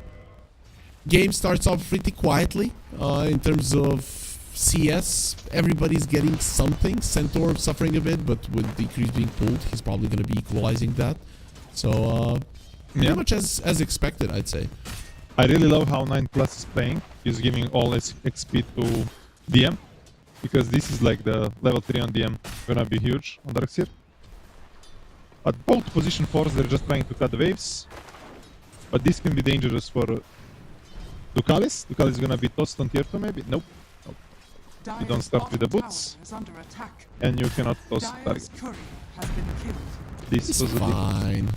game starts off pretty quietly in terms of CS. Everybody's getting something. Centaur suffering a bit, but with the creeps being pulled, he's probably going to be equalizing that. So, pretty much as expected, I'd say. I really love how 9 Plus is playing. He's giving all his XP to DM, because this is like the level 3 on DM gonna be huge on Darkseer. But both position 4s, they're just trying to cut the waves. But this can be dangerous for Ducalis. Ducalis is gonna be tossed on tier 2 maybe? Nope. You don't start with the boots, and you cannot toss target. This It's was a fine.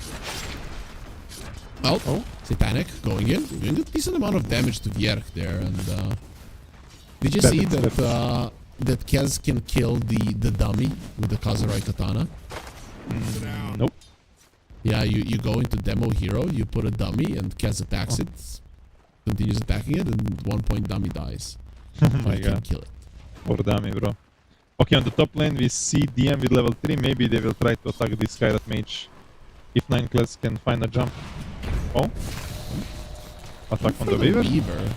Oh, Satanic going in. Doing a decent amount of damage to Vierk there. And did you see that that Kez can kill the dummy with the Kazurai Katana? Nope. Yeah, you go into demo hero, you put a dummy, and Kez attacks it, continues attacking it, and at one point dummy dies. Oh But my you can god. kill it. Poor dummy, bro. Okay, on the top lane we see DM with level 3. Maybe they will try to attack this Skyrat Mage. If 9 class can find a jump. Oh. Attack on the Weaver.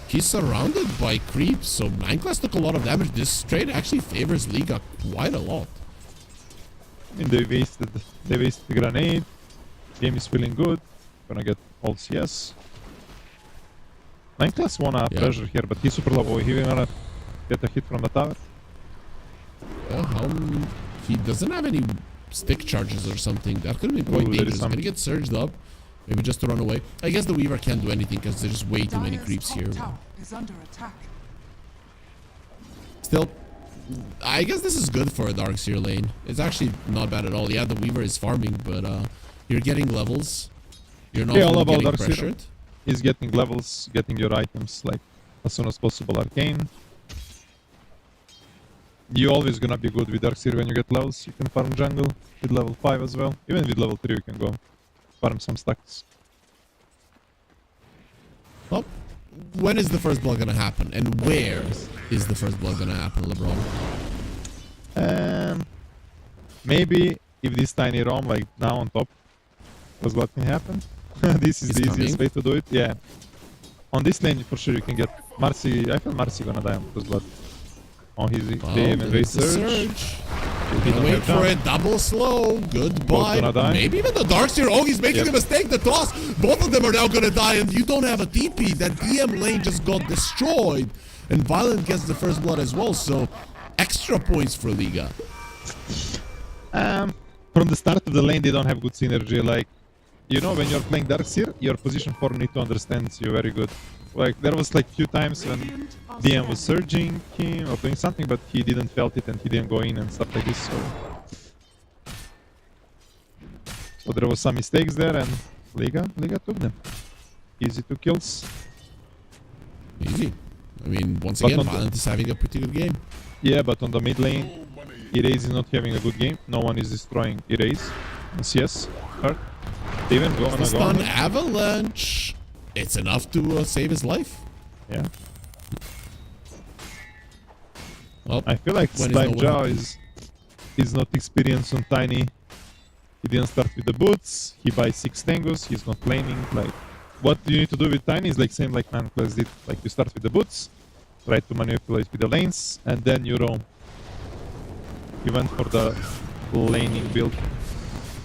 He's surrounded by creeps, so 9 class took a lot of damage. This trade actually favors Liga quite a lot. And they wasted the grenade. Game is feeling good. Gonna get all CS. 9 class wanna pressure here, but he's super low. He will gonna get a hit from the tower. He doesn't have any stick charges or something. That could have been quite Ooh, there is dangerous. some- Gonna get surged up. Maybe just to run away. I guess the Weaver can't do anything because there's just way too many Dire's creeps top here. tower is under attack. Still, I guess this is good for a Darkseer lane. It's actually not bad at all. Yeah, the Weaver is farming, but you're getting levels. You're not Yeah, all really about getting Darkseer pressured. is getting levels, getting your items like as soon as possible. Arcane. You're always gonna be good with Darkseer when you get levels. You can farm jungle with level 5 as well. Even with level 3 you can go farm some stacks. Well, when is the first blood gonna happen? And where is the first blood gonna happen, LeBron? Maybe if this tiny roam like now on top was what can happen. This is It's the easiest coming. way to do it. Yeah. On this lane for sure you can get Marcy. I feel Marcy gonna die on first blood. Oh, he's Oh, they even raise there's the surge. Gonna He don't wait have for jump. it. Double slow. Goodbye. gonna die. Maybe even the Darkseer. Oh, he's making Yep. a mistake. The toss. Both of them are now gonna die, and you don't have a TP. That DM lane just got destroyed, and Violent gets the first blood as well. So, extra points for Liga. From the start of the lane, they don't have good synergy. Like, you know, when you're playing Darkseer, your position 4 need to understand you very good. Like, there was like few times when Radiant are DM was scanning. surging him or doing something, but he didn't felt it and he didn't go in and stuff like this. So there was some mistakes there, and Liga took them. Easy 2 kills. Easy. I mean, once But again, on the- Violent is having a pretty good game. Yeah, but on the mid lane, Erase is not having a good game. No one is destroying Erase. And CS, hurt. They even go on The a stun go. avalanche. It's enough to save his life. Yeah. Well, I feel like when is Slime no one Jaw happy? is not experienced on Tiny. He didn't start with the boots. He buys 6 tangos. He's not laning. Like, what you need to do with Tiny is like same like Manclass did. Like, you start with the boots, try to manipulate with the lanes, and then you roam. He went for the laning build.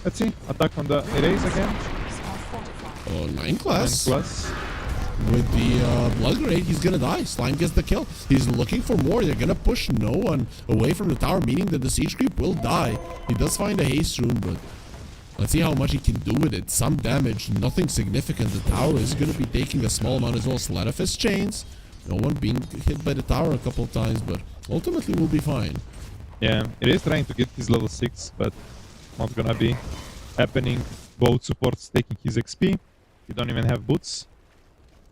Let's see. Attack on the Erase again. Are fortified. oh, 9 class. Plus. With the blood grade, he's gonna die. Slime gets the kill. He's looking for more. They're gonna push no one away from the tower, meaning that the siege creep will die. He does find a haste rune, but let's see how much he can do with it. Some damage, nothing significant. The tower is gonna be taking a small amount as well. Slattifus chains. No one being hit by the tower a couple of times, but ultimately we'll be fine. Yeah, it is trying to get his level 6, but not gonna be happening. Both supports taking his XP. He don't even have boots.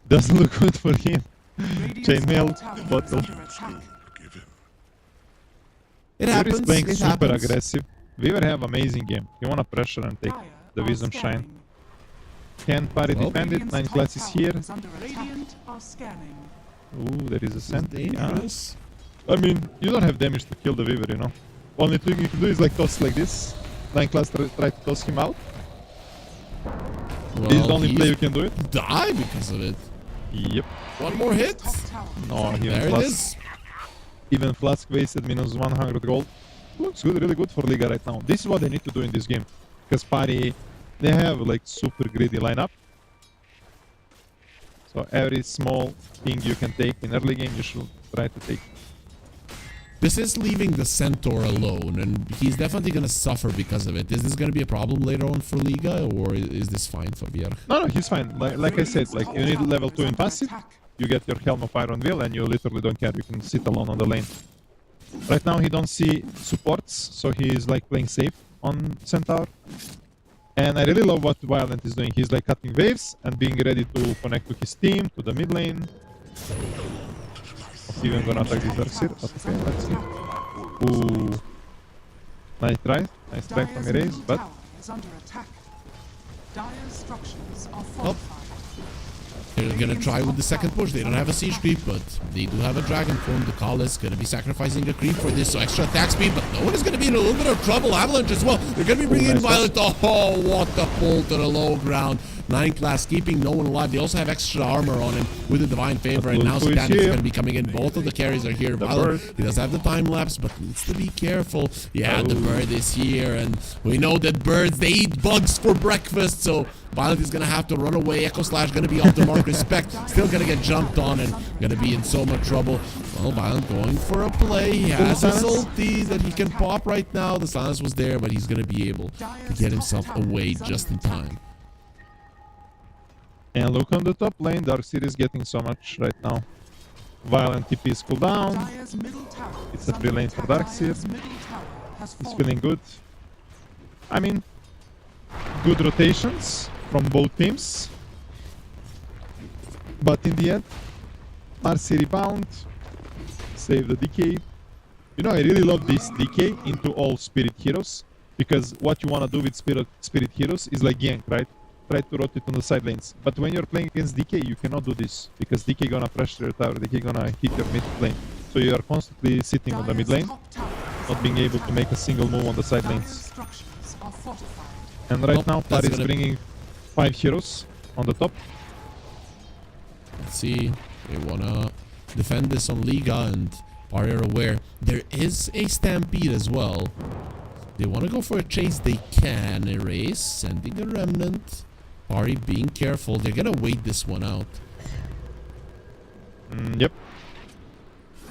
Doesn't look good for him. Radiant's Chainmail, top tower is bottle. under attack. It Weaver happens. is playing It super happens. aggressive. Weaver have amazing game. You wanna pressure and take Dire the are Wisdom Shine. scanning. Can parry Well, defend it. Radiant's 9 top class is tower here. is under attack. Radiant are scanning. Ooh, there is a It's sentry. dangerous. I mean, you don't have damage to kill the Weaver, you know. Only thing you can do is like toss like this. 9 class try to toss him out. This is the only play you can do it. Die because of it. Yep. One more hit. Top tower is No, under he There went it flask. is. Even Flask wasted minus 100 gold. Looks good, really good for Liga right now. This is what they need to do in this game. Because Party, they have like super greedy lineup. So every small thing you can take in early game, you should try to take. This is leaving the Centaur alone, and he's definitely going to suffer because of it. Is this going to be a problem later on for Liga, or is this fine for VR? No, he's fine. Like I said, like you need level 2 in passive. You get your Helm of Iron Will and you literally don't care. You can sit alone on the lane. Right now he don't see supports, so he is like playing safe on Centaur. And I really love what Violent is doing. He's like cutting waves and being ready to connect to his team, to the mid lane. Not even gonna attack this Darkseer, but okay, let's see. Ooh. Nice try from Dire's Erase, middle but tower is under attack. Dire's structures are fortified. They're going to try with the second push. They don't have a siege creep, but they do have a dragon form. The call is going to be sacrificing a creep for this, so extra attack speed, but no one is going to be in a little bit of trouble. Avalanche as well. They're going to be bringing in nice Violet. Oh, what the pull to the low ground. 9 class, keeping no one alive. They also have extra armor on him with the Divine Favor, and now Blue is Stannis is here. going to be coming in. Both of the carries are here. Violet, bird. he does have the time lapse, but needs to be careful. Yeah, the bird is here, and we know that birds, they eat bugs for breakfast, so Violet is going to have to run away. Echo Slash going to be off the mark. Respect still going to get jumped on and going to be in so much trouble. Well, Violet going for a play. He has his ulti that he can pop right now. The silence was there, but he's going to be able to get himself away just in time. And look on the top lane, Darkseid is getting so much right now. Violent TP is cooldown. Dire's middle tower It's is a free under lane for attack. Darkseid. Dire's middle tower has He's fallen. feeling good. I mean, good rotations from both teams. But in the end, RC rebound, save the DK. You know, I really love this DK into all Spirit Heroes, because what you want to do with Spirit Heroes is like gank, right? Try to rotate on the side lanes. But when you're playing against DK, you cannot do this, because DK gonna pressure your tower, DK gonna hit your mid lane. So you are constantly sitting on the mid lane, Top tower is not being under able to attack. make a single move on the side Dire's lanes. structures are fortified. And right Nope, now, that's Pari is gonna- bringing 5 heroes on the top. Let's see. They wanna defend this on Liga, and Pari are aware. There is a stampede as well. They want to go for a chase. They can erase, sending a remnant. Pari being careful. They're gonna wait this one out. Yep.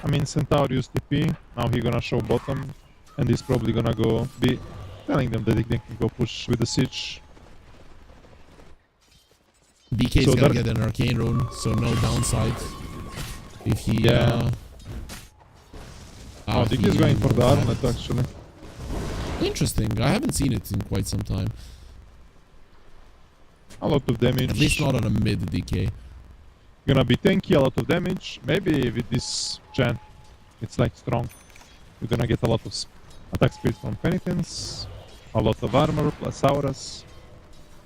I mean, Centaur used TP. Now he's gonna show bottom. And he's probably gonna go be telling them that they can go push with the siege. BK's So gonna that- get an arcane rune, so no downside. If he Yeah. Oh, I think he's going for the Armlet actually. Interesting. I haven't seen it in quite some time. A lot of damage. At least not on a mid DK. Gonna be tanky, a lot of damage. Maybe with this Chen, it's like strong. You're gonna get a lot of attack speed from Penitence, a lot of armor plus auras.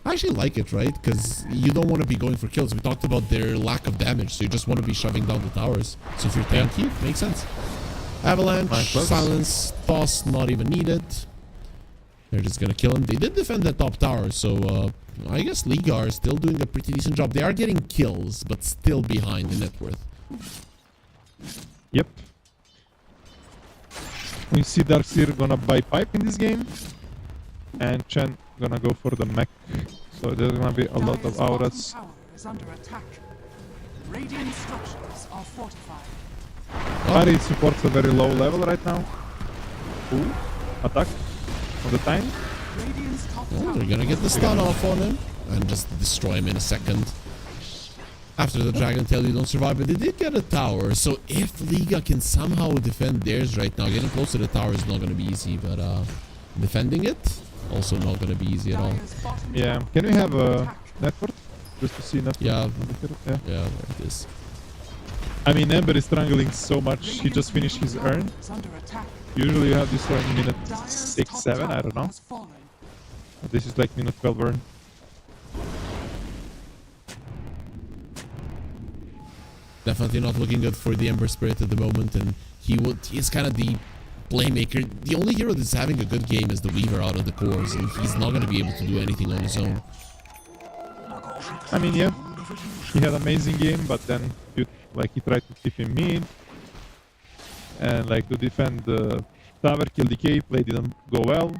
I actually like it, right? Because you don't want to be going for kills. We talked about their lack of damage, so you just want to be shoving down the towers. So if you're tanky, makes sense. Avalanche, Nice close. silence, toss, not even needed. They're just gonna kill him. They did defend the top tower, so I guess Liga are still doing a pretty decent job. They are getting kills, but still behind the net worth. Yep. We see Darkseid gonna buy pipe in this game, and Chen gonna go for the mech. So there's gonna be a lot of Dire's bottom auras. tower is under attack. Radiant structures are fortified. Pari supports a very low level right now. Ooh, attack on the time. Radiant's top Oh, tower they're gonna get the stun off on him and just destroy him in a second. After the Dragon Tail, you don't survive, but they did get a tower. So if Liga can somehow defend theirs right now, getting close to the tower is not gonna be easy, but defending it, also not gonna be easy at all. Dire's bottom Yeah. tower Can we is have under a attack. network just to see network? Yeah, Yeah. yeah, there it is. I mean, Ember is struggling so much. He Radiant's just finished his middle tower urn. is under attack. Usually you have this urn in minute Dire's 6, top 7, I tower don't know. has fallen. This is like minute 12 urn. Definitely not looking good for the Ember Spirit at the moment, and he's kind of the playmaker. The only hero that's having a good game is the Weaver out of the cores, and he's not going to be able to do anything on his own. I mean, yeah, he had amazing game, but then he tried to keep him mid, and like to defend the tower, kill DK, play didn't go well.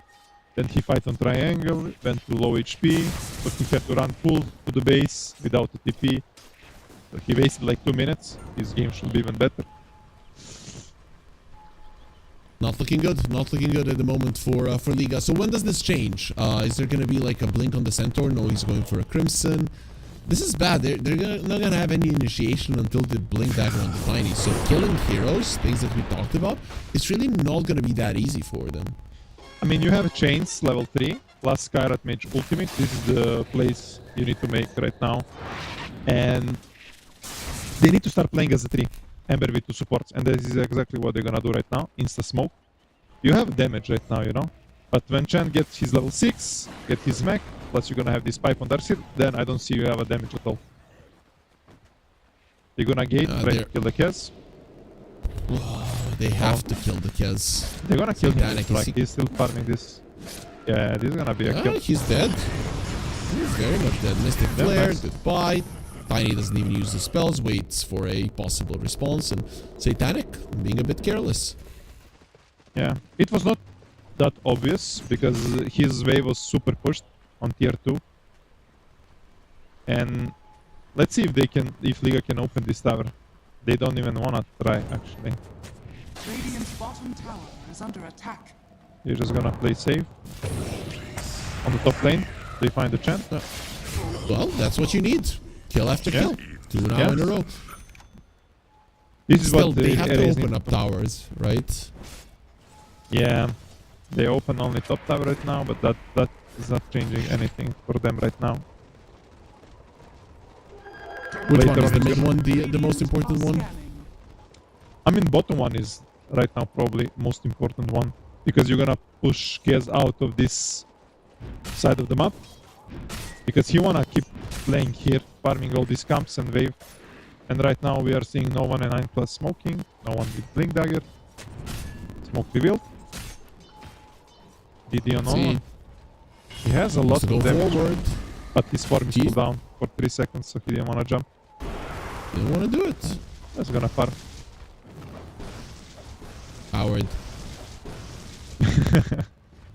Then he fight on triangle, went to low HP, but he had to run full to the base without the TP. So he wasted like 2 minutes. His game should be even better. Not looking good. Not looking good at the moment for Liga. So when does this change? Is there going to be like a blink on the Centaur? No, he's going for a Crimson. This is bad. They're not going to have any initiation until they blink dagger on the Tiny. So killing heroes, things that we talked about, it's really not going to be that easy for them. I mean, you have Chains level 3 plus Skyrat Mage Ultimate. This is the place you need to make right now. And they need to start playing as a 3. Ember with 2 supports. And this is exactly what they're gonna do right now. Insta smoke. You have damage right now, you know? But when Chan gets his level 6, get his mech, plus you're gonna have this pipe on Darkseid, then I don't see you have a damage at all. They're gonna gate, try to kill the Kez. They have to kill the Kez. They're gonna kill him. Danik, Like, he's still farming this. Yeah, this is gonna be a kill. He's dead. He's very much dead. Mystic Yeah, Flare, nice. goodbye. Tiny doesn't even use the spells, waits for a possible response, and Satanic being a bit careless. Yeah, it was not that obvious because his wave was super pushed on tier 2. And let's see if Liga can open this tower. They don't even wanna try actually. Radiant's bottom tower is under attack. You're just gonna play safe. On the top lane, they find the champ. Well, that's what you need. Kill after Yeah. kill. 2 now Yeah. in a row. This is Still, what they have to is open up towers, right? Yeah, they open only top tower right now, but that is not changing anything for them right now. Which Later one is on the it's mid one, the most important one? Scanning. I mean, bottom one is right now probably most important one because you're gonna push Gaz out of this side of the map because he wanna keep playing here, farming all these camps and wave. And right now we are seeing no one and 9 plus smoking, no one with blink dagger. Smoke revealed. DD on no See, one. He has a lot wants to go of damage, forward. but his farm is Jeez. cooldown for 3 seconds, so he didn't wanna jump. They want to do it. That's gonna farm. Howard.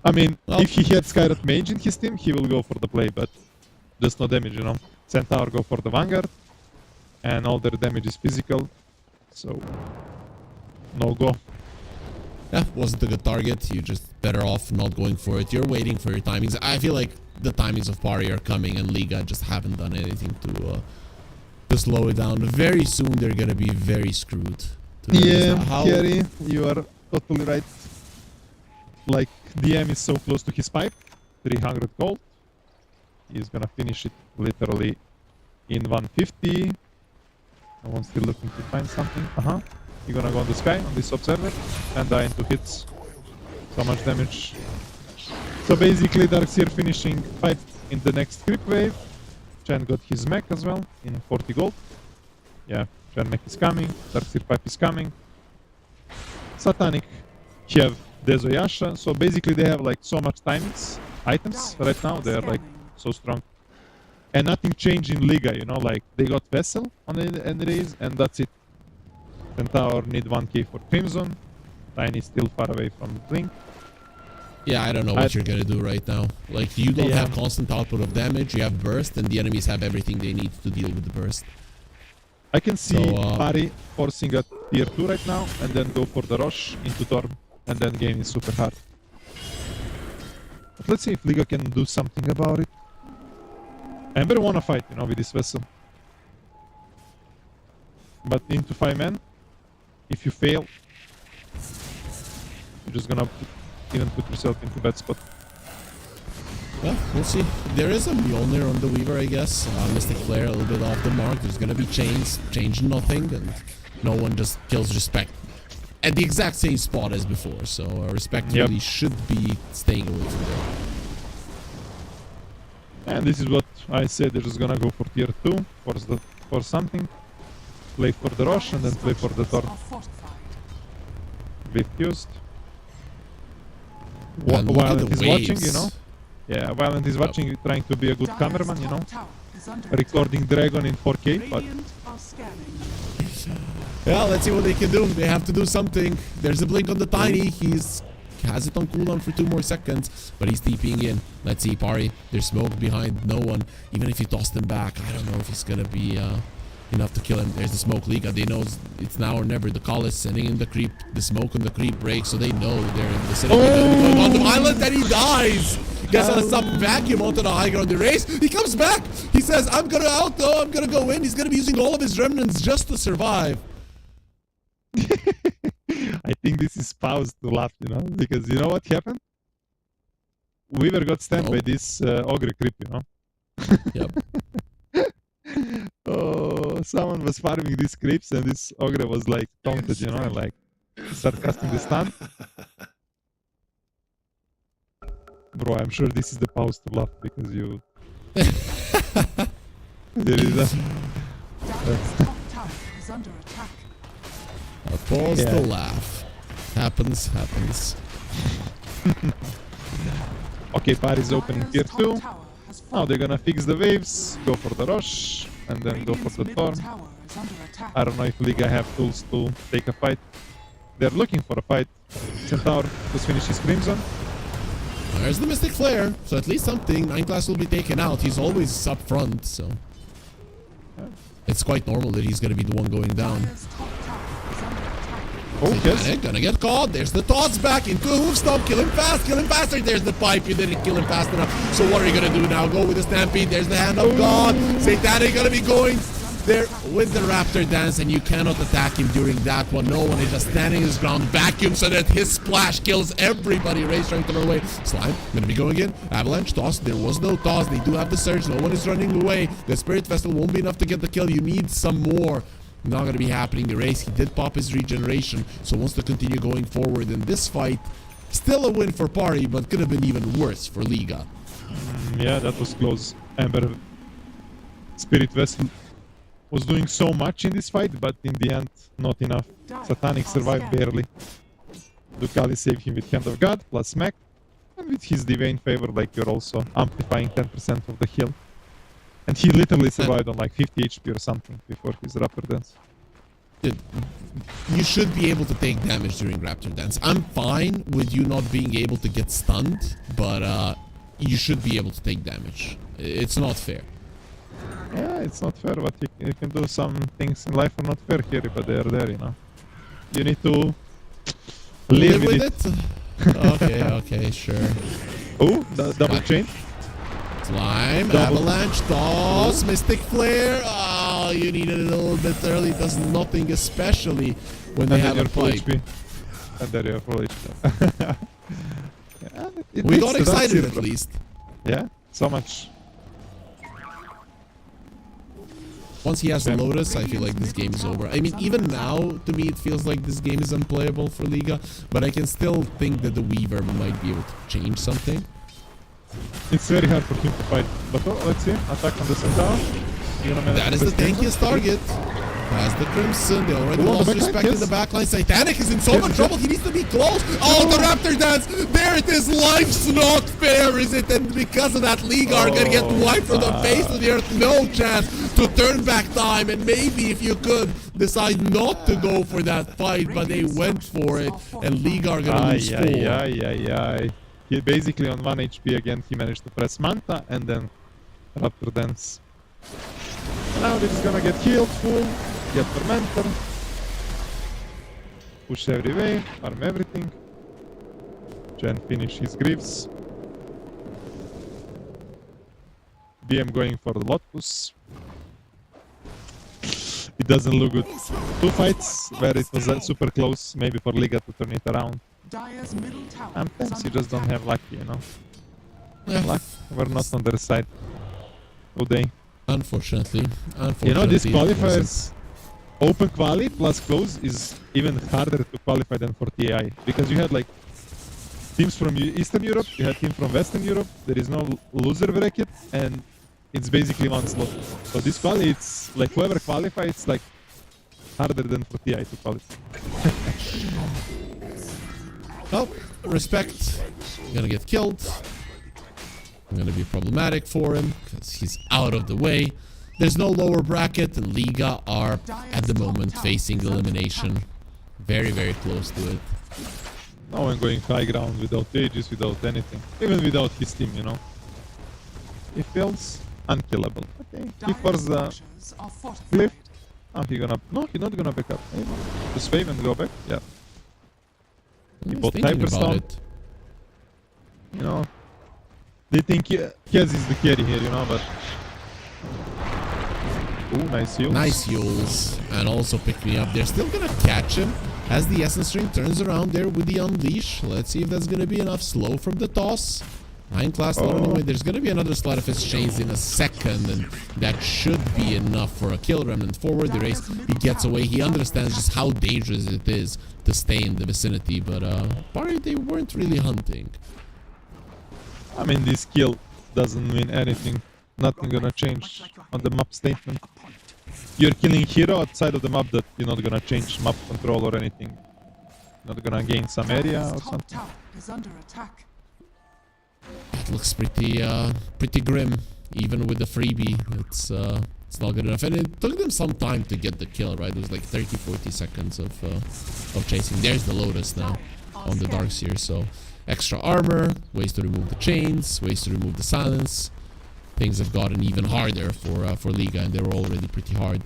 I mean, Well- if he had Skyrat Mage in his team, he will go for the play, but just no damage, you know. Centaur go for the Vanguard, and all their damage is physical, so no go. Yeah, wasn't a good target. You're just better off not going for it. You're waiting for your timings. I feel like the timings of Pari are coming, and Liga just haven't done anything to slow it down. Very soon, they're gonna be very screwed. To be honest. How- Kerry, you are totally right. Like, DM is so close to his pipe, 300 gold. He's gonna finish it literally in 150. No one's still looking to find something. You're gonna go on the sky, on this observer, and die in 2 hits. So much damage. So basically, Darkseer finishing pipe in the next creep wave. Chen got his mech as well, in 40 gold. Yeah, Chen mech is coming, Darkseer pipe is coming. Satanic have Dezoyasha, so basically they have like so much timings, items right now, they are like so strong. And nothing changed in Liga, you know, like they got Vessel on the end raise and that's it. Centaur need 1k for Crimson, Tiny still far away from the blink. Yeah, I don't know what you're gonna do right now. Like, you don't have constant output of damage, you have burst, and the enemies have everything they need to deal with the burst. I can see So, Pari forcing a tier 2 right now and then go for the rush into Torm and then game is super hard. But let's see if Liga can do something about it. Ember wanna fight, you know, with this vessel. But into 5 men, if you fail, you're just gonna even put yourself into bad spot. Well, we'll see. There is a Mjolnir on the Weaver, I guess. Mystic Flare a little bit off the mark. There's gonna be chains, change nothing, and no one just kills Respect at the exact same spot as before. So Respect really should be staying away from there. And this is what I said, they're just gonna go for tier 2, for something, play for the rush, and then play for the Torm. Are fortified. Refused. And look at Violent the is watching, waves. you know? Yeah, Violent is watching, trying to be a good Dire's cameraman, you top know? tower is under Recording Dragon in 4K, but Radiant are scanning. Yeah, let's see what they can do. They have to do something. There's a blink on the Tiny. He's has it on cooldown for 2 more seconds, but he's TPing in. Let's see, Pari. There's smoke behind no one. Even if you toss them back, I don't know if it's gonna be enough to kill him. There's the smoke Liga. They know it's now or never. The call is sending in the creep. The smoke and the creep breaks, so they know they're in the vicinity. Going on the island, and he dies. Gets on a sub vacuum onto the high ground. The race. He comes back. He says, "I'm gonna out though. I'm gonna go in." He's gonna be using all of his remnants just to survive. I think this is paused to laugh, you know? Because you know what happened? Weaver got stunned by this Ogre creep, you know? Yep. Oh, someone was farming these creeps and this Ogre was like taunted, you know, and like start casting the stun. Bro, I'm sure this is the pause to laugh because you... there is a... Dire's top tower is under attack. A pause to laugh. Happens. Okay, Pari's opening tier Dire's 2. top tower has Now they're gonna fix the waves, go for the rush, and then go for the middle Torm. tower is under attack. I don't know if Liga have tools to take a fight. They're looking for a fight. Centaur just finished his Crimson. There's the Mystic Flare, so at least something. 9 class will be taken out. He's always up front, so it's quite normal that he's gonna be the one going down. Dire's top tower is under attack. Satanic gonna get caught. There's the toss back into a hoof stomp. Kill him fast, kill him faster. There's the pipe. You didn't kill him fast enough. So what are you gonna do now? Go with the stampede. There's the hand of God. Satanic gonna be going there with the raptor dance, and you cannot attack him during that one. No one is just standing his ground, vacuum, so that his splash kills everybody. Ray's trying to run away. Slime gonna be going in. Avalanche toss. There was no toss. They do have the surge. No one is running away. The Spirit Vessel won't be enough to get the kill. You need some more. Not gonna be happening. The race, he did pop his regeneration, so wants to continue going forward in this fight. Still a win for Party, but could have been even worse for Liga. Yeah, that was close. Ember Spirit Vessel was doing so much in this fight, but in the end, not enough. Satanic survived barely. Ducali saved him with Hand of God plus Smack, and with his Divine Favor, like you're also amplifying 10% of the heal. And he literally survived on like 50 HP or something before his Raptor Dance. You should be able to take damage during Raptor Dance. I'm fine with you not being able to get stunned, but you should be able to take damage. It's not fair. Yeah, it's not fair, but you can do some things in life are not fair here, but they are there, you know. You need to live with it. Okay, sure. Oh, double chain. Slime, avalanche, toss, mystic flare. Oh, you need it a little bit early. Does nothing, especially when they have a pipe. HP. And there you are full HP. Yeah, We got excited at least. Yeah, so much. Once he has the Lotus, I feel like this game is over. I mean, even now, to me, it feels like this game is unplayable for Liga, but I can still think that the Weaver might be able to change something. It's very hard for him to fight, but let's see. Attack on the Centaur. That is the tankiest target. Has the Crimson. They already lost respect in the backline. Satanic is in so much trouble. He needs to be close. Oh, the Raptor Dance. There it is. Life's not fair, is it? And because of that, Liga are going to get wiped from the face of the earth. No chance to turn back time. And maybe if you could decide not to go for that fight, but they went for it. And Liga are going to lose 4. He basically on 1 HP again, he managed to press Manta and then Raptor Dance. Now this is gonna get healed full, get Tormentor, push every way, farm everything, Jen finish his Greaves. BM going for the Lotus. It doesn't look good. 2 fights where it was super close, maybe for Liga to turn it around. Sometimes you just don't have luck, you know. Yeah. Luck, we're not on their side today. Unfortunately. You know, these qualifiers, open quali plus close is even harder to qualify than for TI. Because you had like teams from Eastern Europe, you had teams from Western Europe, there is no loser bracket, and it's basically one slot. So this quali, it's like whoever qualifies, it's like harder than for TI to qualify. Well, respect. Gonna get killed. Gonna be problematic for him because he's out of the way. There's no lower bracket, and Liga are at the moment facing elimination. Very, very close to it. No one going high ground without Aegis, without anything. Even without his team, you know. He feels unkillable. Okay, he forced the cliff. Oh, he gonna... No, he's not gonna back up. Just wave and go back. Yeah. He bought Hyperstone. You know. They think Kez is the carry here, you know, but... Ooh, nice heals. Nice heals. And also pick me up. They're still gonna catch him as the Essence String turns around there with the Unleash. Let's see if that's gonna be enough. Slow from the toss. 9 class load anyway. There's gonna be another Sleight of Fist chains in a second, and that should be enough for a kill. Remnant forward, the race, he gets away. He understands just how dangerous it is to stay in the vicinity, but Barry, they weren't really hunting. I mean, this kill doesn't mean anything. Nothing gonna change on the map statement. You're killing hero outside of the map that you're not gonna change map control or anything. Not gonna gain some area or something. It looks pretty grim, even with the freebie. It's not good enough, and it took them some time to get the kill. Right, it was like 30-40 seconds of chasing. There's the Lotus now on the Darkseer, so extra armor, ways to remove the chains, ways to remove the silence. Things have gotten even harder for Liga, and they were already pretty hard.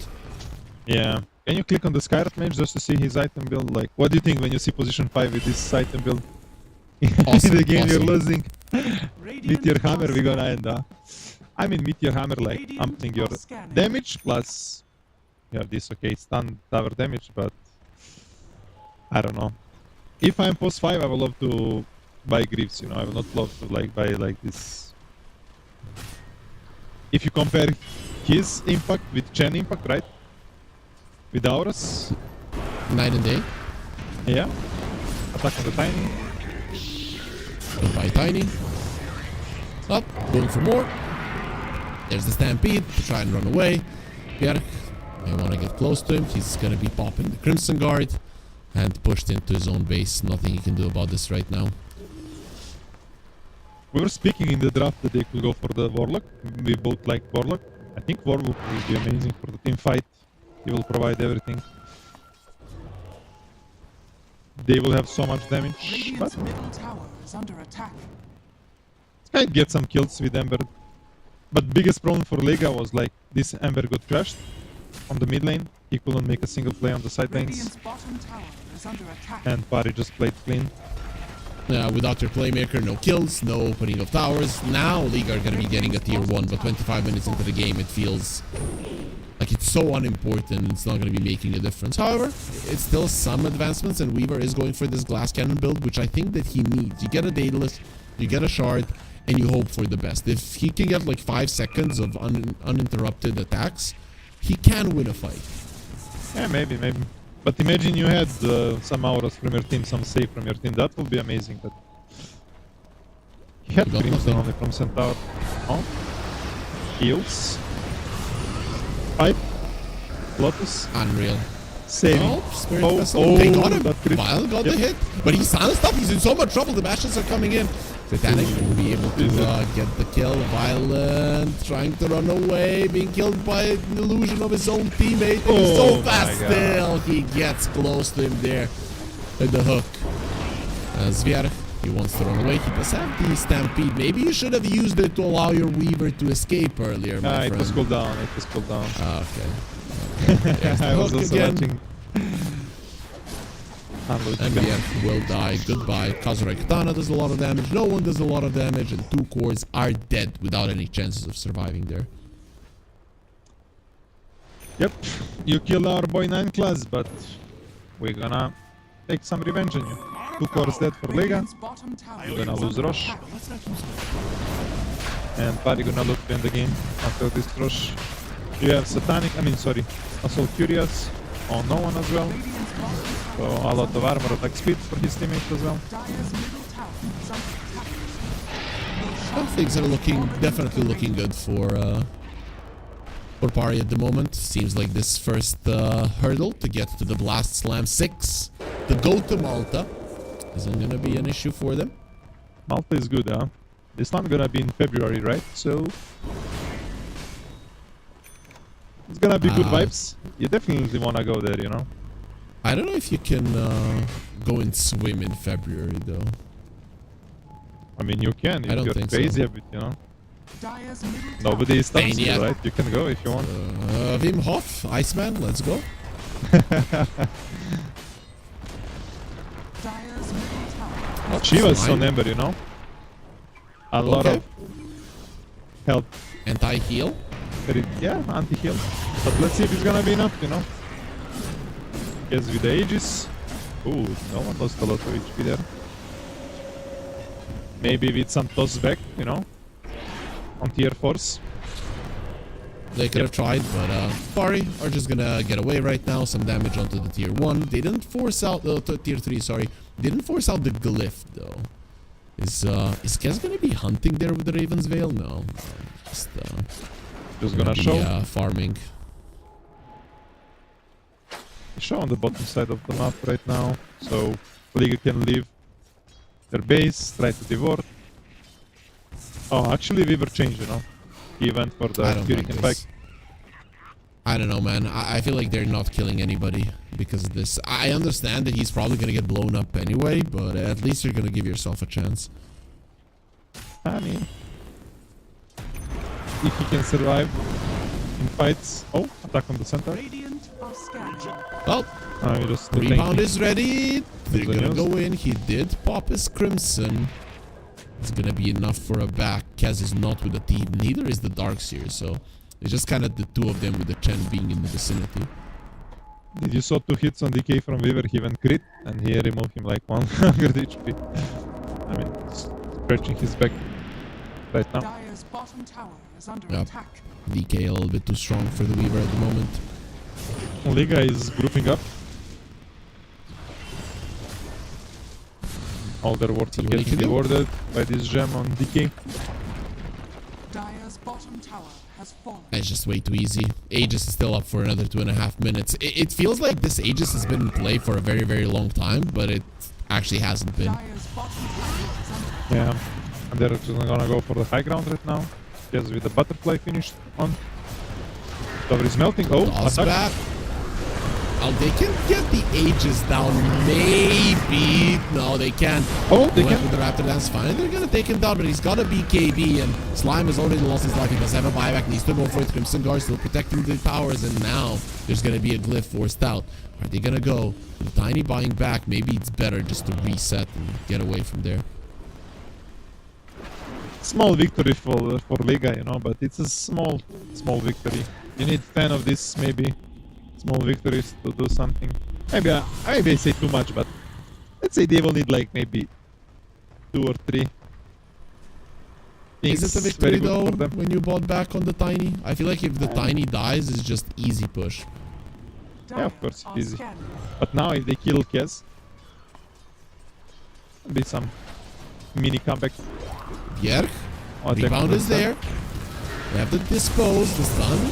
Yeah, Can you click on the Skyrat mage just to see his item build? Like, what do you think when you see position 5 with this item build? Awesome, In the game you're awesome. losing. Radiant Meteor Hammer, are we're gonna scanning. end. I mean, Meteor Hammer, like, Radiant amping your are scanning. damage plus. Yeah, this okay, stun tower damage, but. I don't know. If I'm post 5, I would love to buy Greaves, you know. I will not love to, like, buy like this. If you compare his impact with Chen impact, right? With auras. Night and day. Yeah. Attack on the tiny. Goodbye, Tiny. Up, going for more. There's the Stampede to try and run away. Bjerg, I want to get close to him. He's going to be popping the Crimson Guard and pushed into his own base. Nothing he can do about this right now. We were speaking in the draft that they could go for the Warlock. We both like Warlock. I think Warlock will be amazing for the team fight. He will provide everything. They will have so much damage, but Radiant's middle tower is under attack. might get some kills with Ember. But biggest problem for Lega was like this Ember got crushed on the mid lane. He couldn't make a single play on the side lanes, Radiant's bottom tower is under attack. and Pari just played clean. Without your playmaker, no kills, no opening of towers. Now League are going to be getting a tier 1, but 25 minutes into the game it feels like it's so unimportant. It's not going to be making a difference. However, it's still some advancements, and Weaver is going for this glass cannon build, which I think that he needs. You get a Daedalus, you get a shard, and you hope for the best. If he can get like 5 seconds of uninterrupted attacks, he can win a fight. Yeah, maybe. But imagine you had some auras from your team, some save from your team. That would be amazing. But he had You got Crimson nothing. only from Centaur. Oh, heals. Pipe. Lotus. Unreal. Saving. Oh, Spirit Vessel. They got him. that crit. Vile got Yep. the hit. But he's silenced up. He's in so much trouble. The Bastions are coming in. Satanic will be able to get the kill. Violent trying to run away. Being killed by an illusion of his own teammate. And he's so Oh fast my God. still. He gets close to him there. With the hook. Zvier, he wants to run away. He does have the Stampede. Maybe you should have used it to allow your Weaver to escape earlier, my It friend. was cooled down. It was cooled down. Okay. There's the I was hook also again. watching. Unloading. MBF will die. Goodbye. Kazurai Katana does a lot of damage. No one does a lot of damage. And 2 cores are dead without any chances of surviving there. Yep, you killed our boy 9 class, but we're gonna take some revenge on you. 2 cores dead for Lega, Radiant's bottom tower you're gonna is lose under Rosh, attack. and Pari gonna look to end the game after this Rosh. You have Satanic, Assault Curious on no one as well, Radiant's bottom so tower a lot of armor attack speed for his teammate as well. Dire's middle tower is under attack. Well, things are definitely looking good for Pari at the moment. Seems like this first hurdle to get to the Blast Slam 6, to go to Malta, isn't gonna be an issue for them. Malta is good, huh? This one gonna be in February, right? So it's gonna be good vibes. You definitely wanna go there, you know? I don't know if you can go and swim in February though. I mean, you can I if don't you're think so. crazy a bit, you know? Dire's middle tower Nobody stops you, Mania. right? You can go if you want. Wim Hof, Iceman, let's go. Dire's middle tower She was fine. on Ember, you know? A lot Okay. of help. Anti-heal. Yeah, anti-heal. But let's see if it's gonna be enough, you know? Yes, with the Aegis. Ooh, no one lost a lot of HP there. Maybe with some toss back, you know? On tier 4s. They could have tried, but Pari are just gonna get away right now. Some damage onto the tier 1. They didn't force out tier 3, sorry. They didn't force out the glyph though. Is Kez gonna be hunting there with the Raven's Veil? No. Just Just gonna show. farming. Show on the bottom side of the map right now. So Liga can leave their base, try to devour. Oh, actually Weaver changed, you know? He went for the I don't like Hurricane back. this. I don't know, man. I feel like they're not killing anybody because of this. I understand that he's probably gonna get blown up anyway, but at least you're gonna give yourself a chance. I mean, if he can survive. in fights. Oh, attack on the center. Radiant are scanning. Well, You just rebound is ready. They're Good gonna news. go in. He did pop his crimson. It's gonna be enough for a back. Kaz is not with the team. Neither is the Darkseer. So it's just kind of the two of them with the Chen being in the vicinity. Did you saw 2 hits on DK from Weaver? He went crit and he removed him like 100 HP. I mean, scratching his back right now. Dire's bottom tower is under Yep. attack. DK a little bit too strong for the Weaver at the moment. Liga is grouping up. All their wards are See what he getting can do. rewarded by this gem on DK. Dire's bottom tower has fallen. It's just way too easy. Aegis is still up for another 2.5 minutes. It feels like this Aegis has been in play for a very, very long time, but it actually hasn't been. Dire's bottom tower is under Yeah, and they're just gonna go for the high ground right now. Yes, with the butterfly finished on. Tower is melting. Oh, Toss attack. back. Oh, they can get the Aegis down, maybe. No, they can't. Oh, they Went can. with the Raptor Dance, fine. They're gonna take him down, but he's gotta be KB, and Slime has already lost his life. He does have a buyback, needs to go for it. Crimson Guard still protecting the towers, and now there's gonna be a glyph forced out. Are they gonna go for the Tiny buying back? Maybe it's better just to reset and get away from there. Small victory for Liga, you know, but it's a small victory. You need 10 of this, maybe. Small victories to do something. Maybe I say too much, but let's say they will need like maybe 2 or 3. Is it a victory very good though for them. when you bought back on the Tiny? I feel like if the Tiny dies, it's just easy push. Yeah, of course, are easy. scanning. But now if they kill Kez, be some mini comeback. Yerk, Oh, rebound is there. We have the dispose, the stun.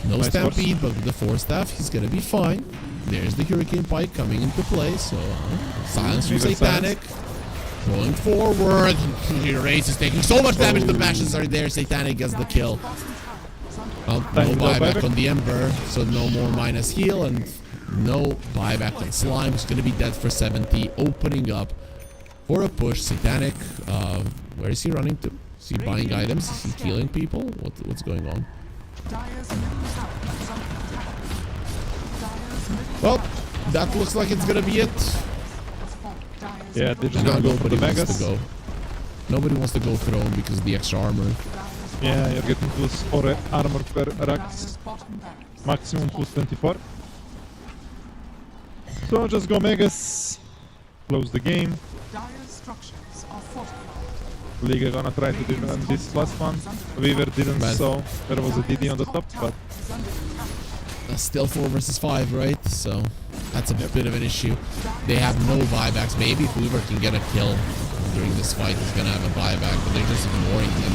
No Nice stampede, but with the 4-staff, he's gonna be fine. There's the Hurricane Pike coming into play, so silence from Even Satanic. Going forward. Race is taking so much damage, the bashes are there. Satanic gets the kill. Well, no Time to go buyback buyback. on the Ember, so no more minus heal, and no buyback on Slime, who's gonna be dead for 70. Opening up for a push. Satanic, where is he running to? Is he buying items? Is he healing people? What's going on? Dire's middle tower is under attack. Dire's middle Well, tower that looks like it's gonna be it. has fallen. Dire's Yeah, middle they just tower gonna go for the Nobody wants to Megas. go. Nobody wants to go throne because of the extra armor. Yeah, you're getting plus 4 armor per racks. Dire's bottom barracks. Maximum plus 24. So just go Megas. Close the game. Dire's structures are fortified. Liga gonna try to defend this last one. Weaver didn't, Bad. so there was a DD on the top, but Is under attack. Still 4 versus 5, right? So that's a bit of an issue. They have no buybacks. Maybe if Weaver can get a kill during this fight, he's gonna have a buyback, but they're just ignoring him.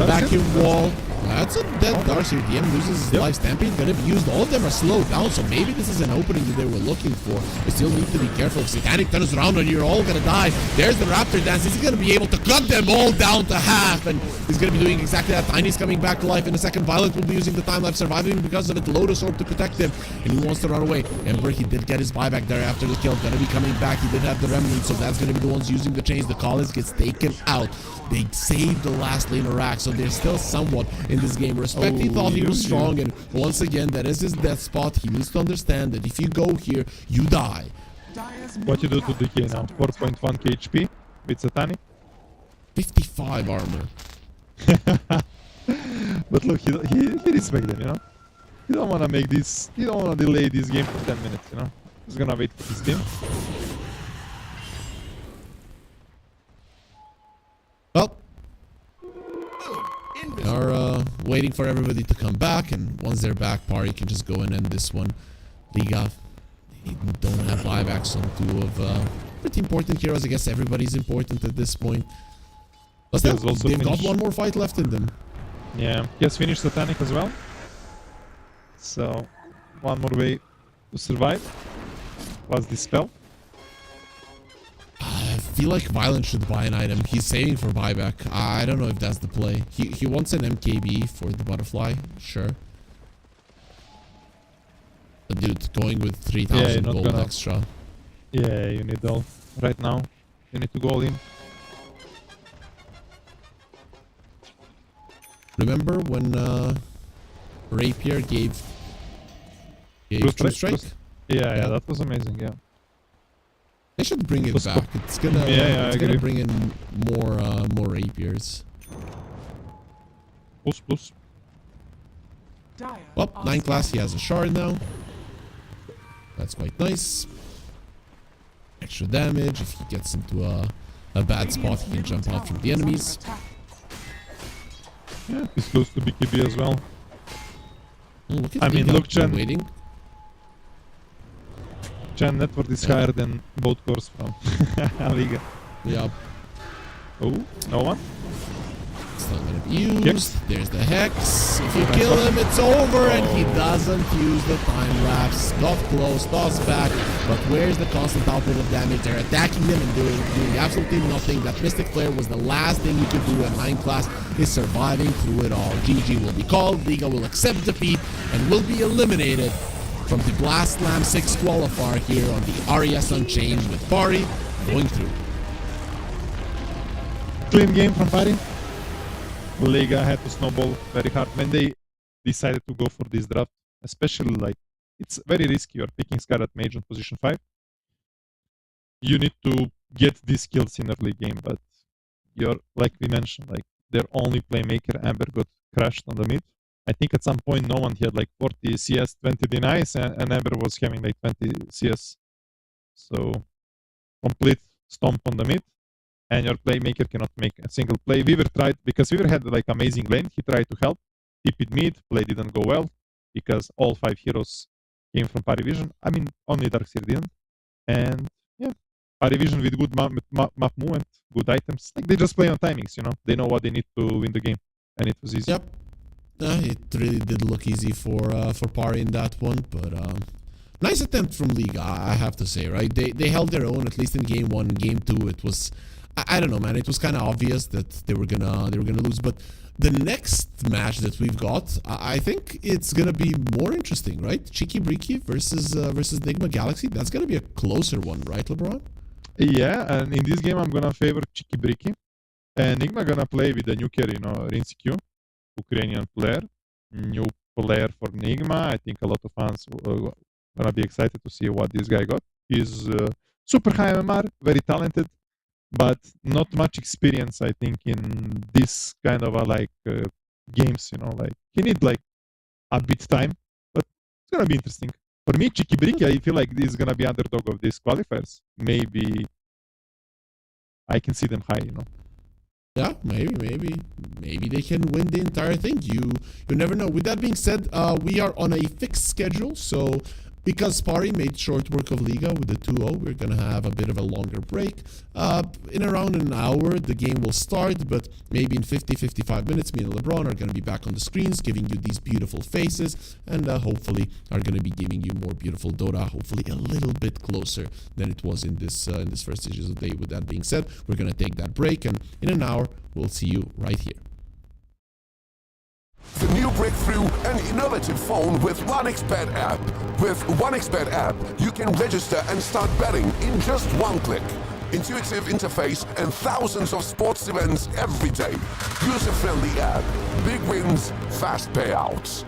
Vacuum wall. That's a dead Darcy. DM loses his Yep. life. Stampede gonna be used. All of them are slowed down, so maybe this is an opening that they were looking for. We still need to be careful. If Satanic turns around and you're all gonna die, there's the Raptor Dance. Is he gonna be able to cut them all down to half? And he's gonna be doing exactly that. Tiny's coming back to life in a second. Violent will be using the time life, surviving because of it. Lotus Orb to protect him, and he wants to run away. Ember, he did get his buyback there after the kill. Gonna be coming back. He did have the remnant, so that's gonna be the ones using the chains. The College gets taken out. They saved the last lane of rack, so they're still somewhat in this game. Respect, he thought he was strong, and once again, that is his death spot. He needs to understand that if you go here, you die. Dire's what you do middle to DK tower is now? under 4.1 KHP with Satanic. 55 armor. But look, he respects them, you know? He don't wanna make this, he don't wanna delay this game for 10 minutes, you know? He's gonna wait for his team. Well, we are waiting for everybody to come back, and once they're back, Party can just go and end this one. Liga, they don't have buybacks on 2 of pretty important heroes. I guess everybody's important at this point. But still, There's also they've got finish. one more fight left in them. Yeah, he has finished Satanic as well. So, one more way to survive was this spell. I feel like Violent should buy an item. He's saving for buyback. I don't know if that's the play. He wants an MKB for the butterfly, sure. But dude, going with 3,000 you're not gold gonna- extra. Yeah, you need all. Right now, you need to go all in. Remember when rapier gave true strike. Yeah, that was amazing. Yeah. They should bring it Plus back. It's gonna I it's gonna agree. bring in more rapiers. Plus. Dire Well, are 9 class, he has a shard now. That's quite nice. Extra damage. If he gets into a bad spot, he can jump out from the enemies. Yeah, he's close to BKB as well. Oh, look at I mean, Liga look, Chen. waiting. Gen network is higher than both cores from Liga. Yeah, Oh, no one? it's not gonna be used. There's the Hex. If you kill him, it's over, and he doesn't use the time lapse. Got close, tossed back, but where's the constant output of damage? They're attacking them and doing absolutely nothing. That Mystic Flare was the last thing you could do, and 9 class is surviving through it all. GG will be called, Liga will accept defeat, and will be eliminated from the Blast Slam 6 qualifier here on the RES Unchained with Pari going through. Clean game from Pari. Liga had to snowball very hard when they decided to go for this draft. Especially like, it's very risky. You're picking Scarlet Mage on position 5. You need to get these kills in early game, but you're, like we mentioned, like their only playmaker Amber got crashed on the mid. I think at some point no one had like 40 CS, 20 denies, and Amber was having like 20 CS. So complete stomp on the mid, and your playmaker cannot make a single play. Weaver tried, because Weaver had like amazing lane, he tried to help, TP'd mid, play didn't go well, because all 5 heroes came from Parivision. I mean, only Darkseer didn't. And yeah, Parivision with good map movement, good items. Like they just play on timings, you know. They know what they need to win the game, and it was easy. Yep. It really did look easy for Pari in that one, but nice attempt from Liga, I have to say, right? They held their own, at least in game 1. Game 2, it was, I don't know, man. It was kind of obvious that they were gonna lose, but the next match that we've got, I think it's gonna be more interesting, right? Cheeky Breaky versus Nigma Galaxy. That's gonna be a closer one, right, LeBron? Yeah, and in this game I'm gonna favor Cheeky Breaky, and Nigma gonna play with the new carry, you know, ResCircuit, Ukrainian player, new player for Nigma. I think a lot of fans gonna be excited to see what this guy got. He's super high MMR, very talented, but not much experience, I think, in this kind of games. You know, like he need like a bit time, but it's gonna be interesting. For me, Cheeky Breaky, I feel like this is gonna be underdog of these qualifiers. Maybe I can see them high, you know. Yeah, maybe they can win the entire thing. You never know. With that being said, we are on a fixed schedule, so because Pari made short work of Liga with the 2-0, we're gonna have a bit of a longer break. In around an hour, the game will start, but maybe in 50-55 minutes, me and LeBron are gonna be back on the screens, giving you these beautiful faces, and hopefully are gonna be giving you more beautiful Dota. Hopefully a little bit closer than it was in this first stages of the day. With that being said, we're gonna take that break, and in an hour, we'll see you right here. The new breakthrough and innovative phone with 1xBet app. With 1xBet app, you can register and start betting in just one click. Intuitive interface and thousands of sports events every day. User-friendly app. Big wins, fast payouts.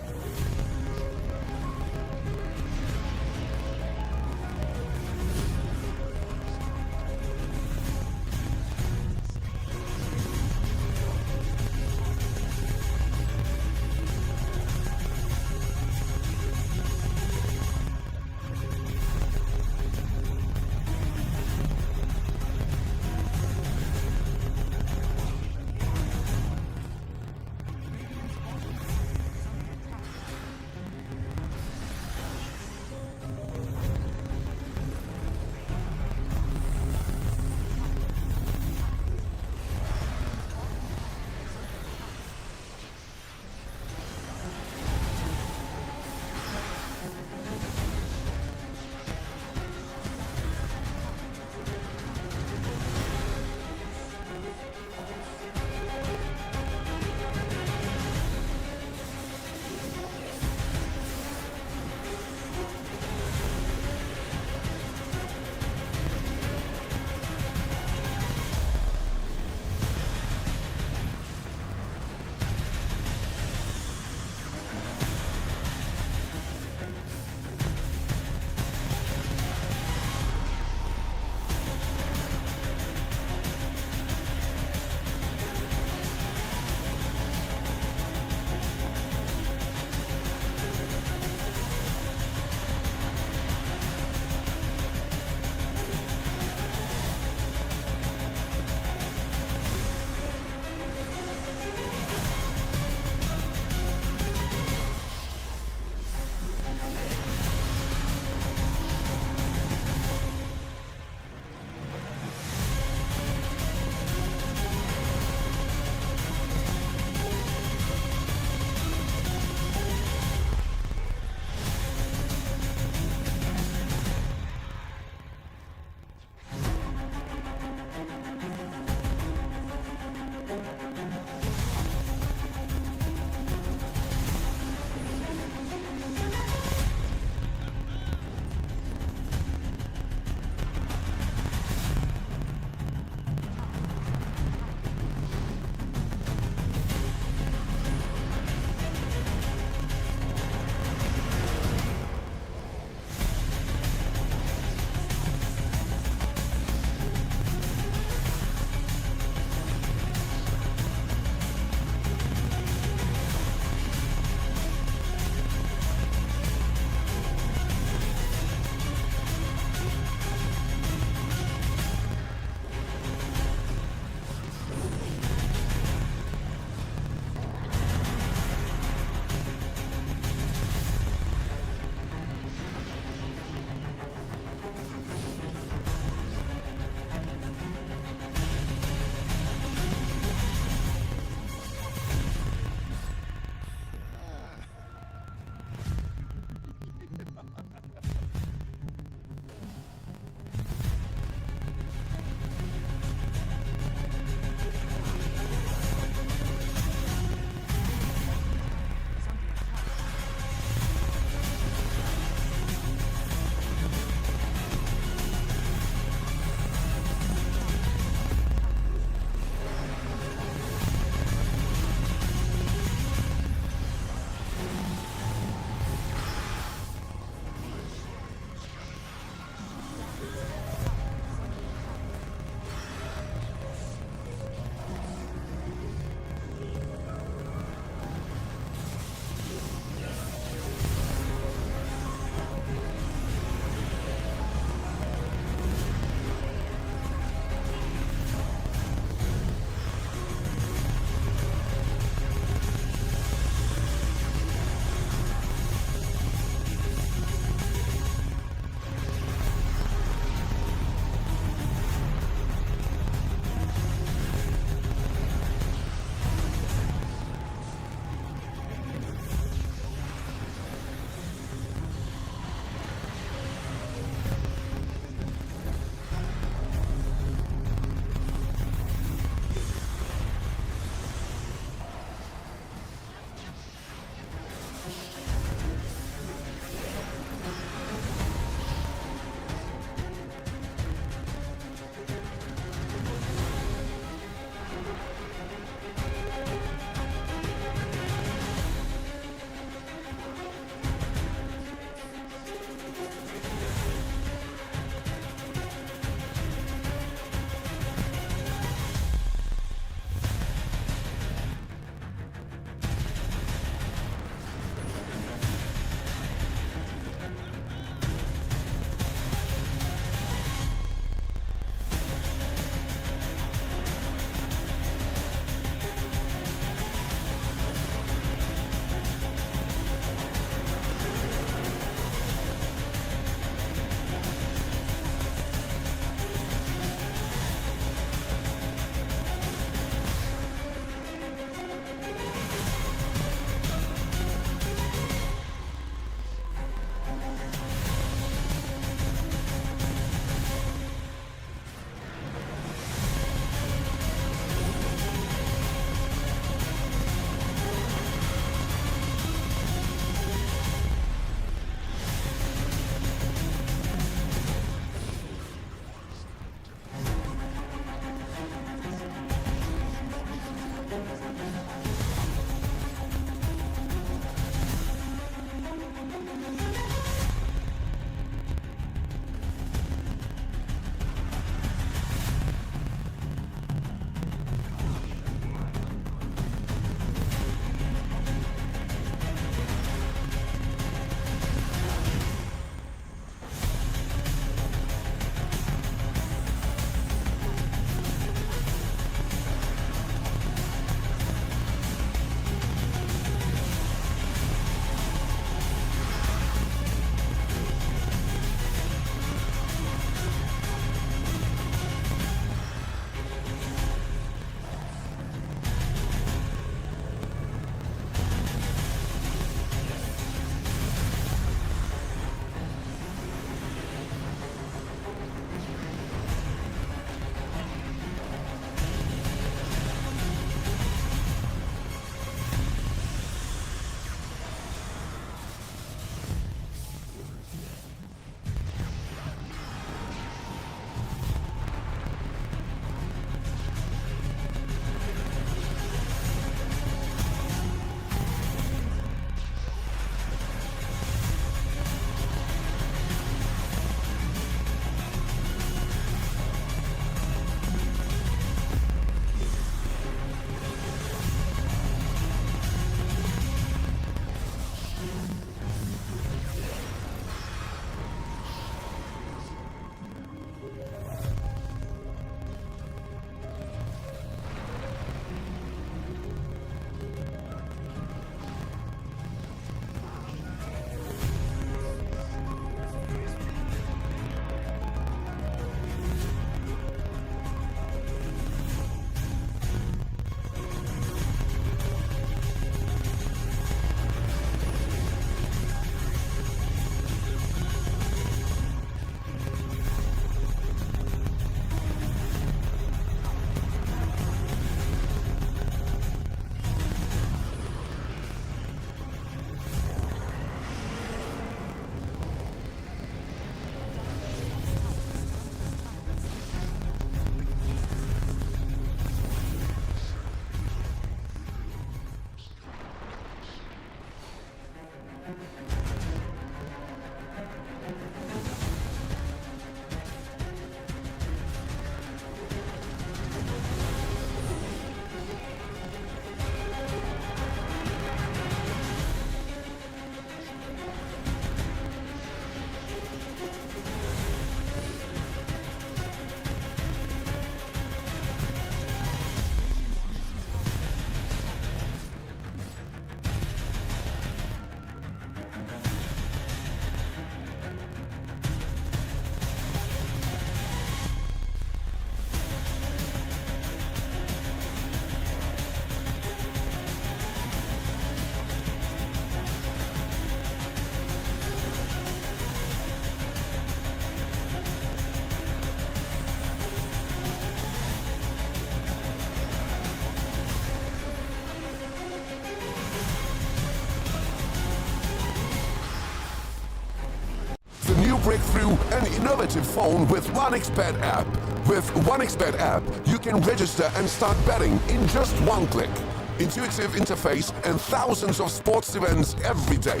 break through an innovative phone with 1xBet app. With 1xBet app, you can register and start betting in just one click. Intuitive interface and thousands of sports events every day.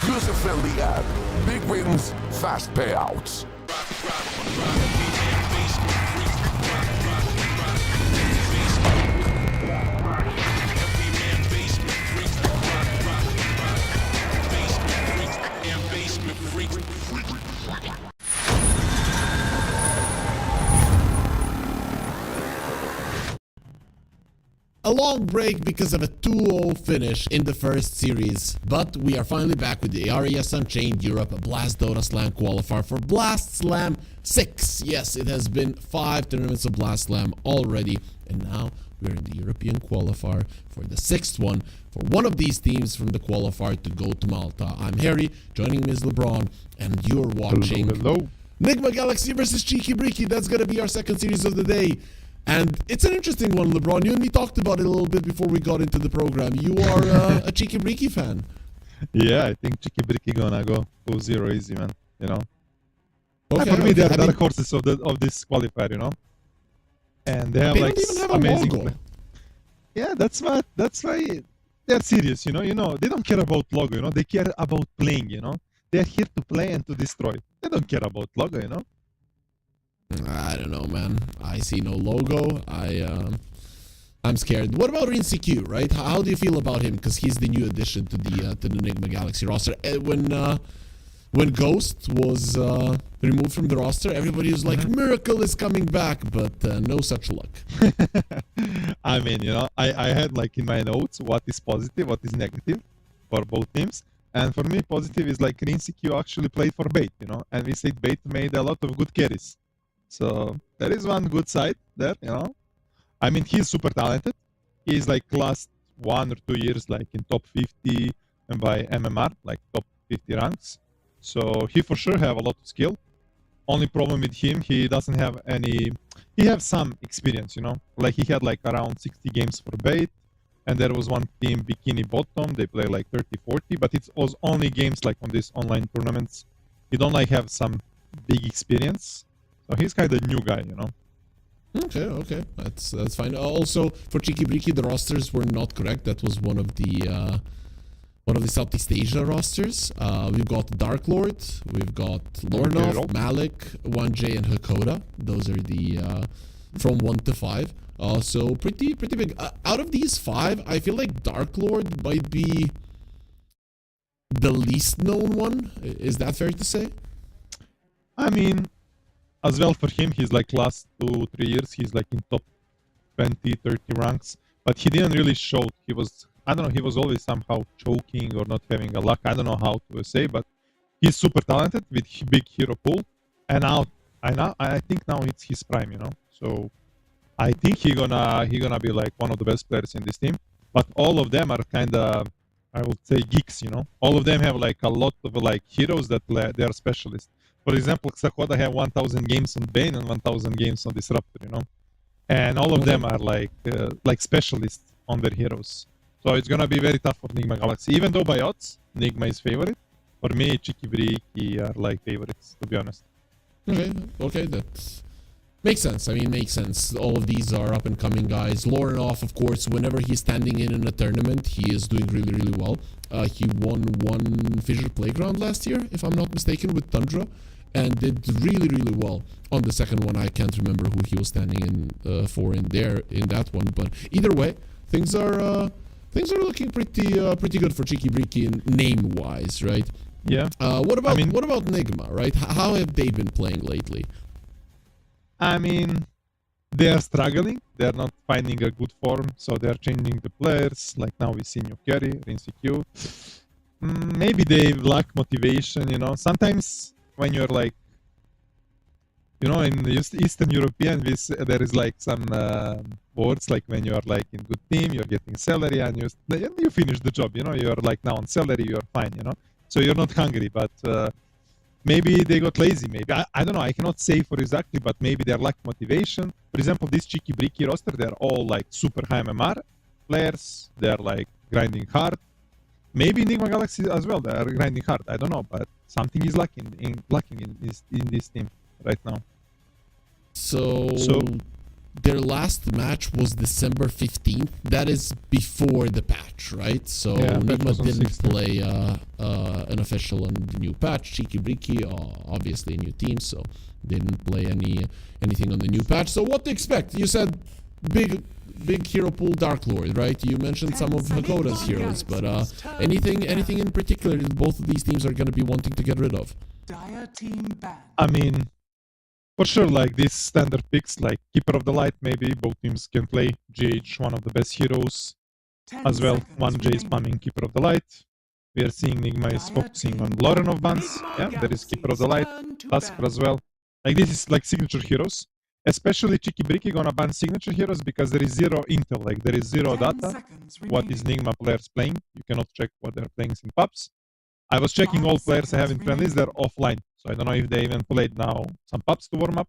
User-friendly app. Big wins, fast payouts. A long break because of a 2-0 finish in the first series, but we are finally back with the RES Unchained Europe Blast Dota Slam qualifier for Blast Slam 6. Yes, it has been 5 tournaments of Blast Slam already, and now we're in the European qualifier for the 6th one for one of these teams from the qualifier to go to Malta. I'm Harry, joining me is LeBron, and you're watching Hello. Nigma Galaxy versus Cheeky Breeky. That's gonna be our second series of the day. And it's an interesting one, LeBron. You and me talked about it a little bit before we got into the program. You are a Cheeky Breeky fan. Yeah, I think Cheeky Breeky gonna go 2-0 easy, man. You know. Okay, For me, they're I the mean, dark horses of this qualifier, you know. And they have they like don't even have a amazing. logo. Yeah, that's why they're serious, you know. They don't care about logo, you know. They care about playing, you know. They're here to play and to destroy. They don't care about logo, you know. I don't know, man. I see no logo. I'm scared. What about ResCircuit, right? How do you feel about him? Because he's the new addition to the Enigma Galaxy roster. When Ghost was removed from the roster, everybody was like, "Miracle is coming back," but no such luck. I mean, you know, I had like in my notes what is positive, what is negative for both teams. And for me, positive is like ResCircuit actually played for Bait, you know, and we said Bait made a lot of good carries. So there is one good side there, you know. I mean, he's super talented. He's like last 1 or 2 years like in top 50 and by MMR, like top 50 ranks. So he for sure have a lot of skill. Only problem with him, he doesn't have any. He have some experience, you know. Like he had like around 60 games for Bait, and there was one team Bikini Bottom. They play like 30-40, but it was only games like on these online tournaments. He don't like have some big experience. So he's kind of new guy, you know. Okay, that's fine. Also, for Cheeky Breeky, the rosters were not correct. That was one of the Southeast Asia rosters. We've got Dark Lord, we've got Lornov, Malik, 1J, and Hakoda. Those are the from 1 to 5. So pretty big. Out of these 5, I feel like Dark Lord might be the least known one. Is that fair to say? I mean, as well for him, he's like last 2-3 years, he's like in top 20-30 ranks, but he didn't really show. He was, I don't know, he was always somehow choking or not having a luck. I don't know how to say, but he's super talented with big hero pool, and now I think now it's his prime, you know. So I think he gonna be like one of the best players in this team. But all of them are kind of, I would say, geeks, you know. All of them have like a lot of like heroes that they are specialists. For example, Sakoda have 1,000 games on Bane and 1,000 games on Disruptor, you know, and all of them are like specialists on their heroes. So it's gonna be very tough for Nigma Galaxy. Even though by odds, Nigma is favorite. For me, Cheeky Breeky are like favorites, to be honest. Okay, that makes sense. I mean, makes sense. All of these are up and coming guys. Lornov, of course, whenever he's standing in a tournament, he is doing really well. He won one Fissure Playground last year, if I'm not mistaken, with Tundra, and did really well on the second one. I can't remember who he was standing in for in that one, but either way, things are looking pretty good for Cheeky Breeky name wise, right? Yeah. What about Nigma, right? How have they been playing lately? I mean, they are struggling. They are not finding a good form, so they are changing the players. Like now we see new carry, ResCircuit. Maybe they lack motivation, you know. Sometimes when you're like, you know, in the Eastern European, there is like some words like when you are like in good team, you're getting salary and you finish the job, you know. You're like now on salary, you're fine, you know. So you're not hungry, but maybe they got lazy. Maybe I don't know. I cannot say for exactly, but maybe they lack motivation. For example, this Cheeky Breeky roster, they're all like super high MMR players. They're like grinding hard. Maybe Enigma Galaxy as well. They are grinding hard. I don't know, but something is lacking in this team right now. So So- their last match was December 15th. That is before the patch, right? So Yeah, patch Nigma was on didn't 16th. play an official on the new patch. Cheeky Breaky, obviously a new team, so they didn't play anything on the new patch. So what to expect? You said big hero pool Dark Lord, right? You mentioned some of Hakoda's heroes, but anything in particular that both of these teams are going to be wanting to get rid of? Dire team ban. I mean, for sure, like these standard picks, like Keeper of the Light, maybe both teams can play. GH, one of the best heroes, 10 as well. seconds 1J remaining. spamming Keeper of the Light. We are seeing Nigma is focusing on Lauren of Bans. Yeah, there is Keeper of the Light, Tasker as well. Like this is like signature heroes. Especially Cheeky Bricky gonna ban signature heroes because there is zero intel, like there is zero 10 data. seconds What is remaining. Nigma players playing? You cannot check what they're playing in pubs. I was checking 5 all players I have in seconds friend list, they're offline. So I don't know if they even played now some pubs to warm up.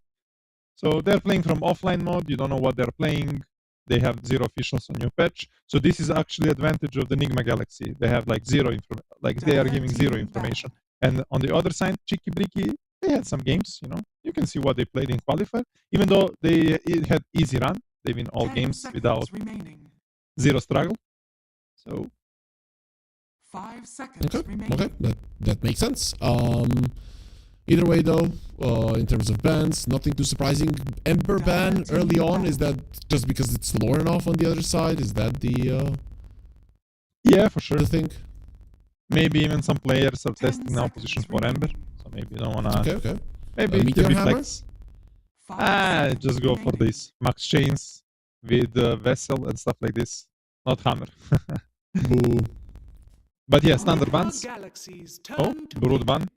So they're playing from offline mode, you don't know what they're playing. They have zero officials on your patch. So this is actually advantage of the Nigma Galaxy. They have like zero information, like they are giving zero information. And on the other side, Cheeky Bricky, they had some games, you know. You can see what they played in Qualifier. Even though it had easy run, they win all 10 games seconds without remaining. zero struggle. So 5 seconds Okay, remaining. okay, that makes sense. Either way, though, in terms of bans, nothing too surprising. Ember ban early on, is that just because it's Lorenov on the other side? Is that yeah, for sure. the thing? Maybe even some players are 10 testing now seconds position for Ember. remaining. So maybe you don't wanna. Okay. Maybe Meteor keep it Hammer? flex. 5 Just go for remaining. this max chains with vessel and stuff like this. Not hammer. Boo. But yeah, standard bans. Galaxy's Oh, turn to brood ban.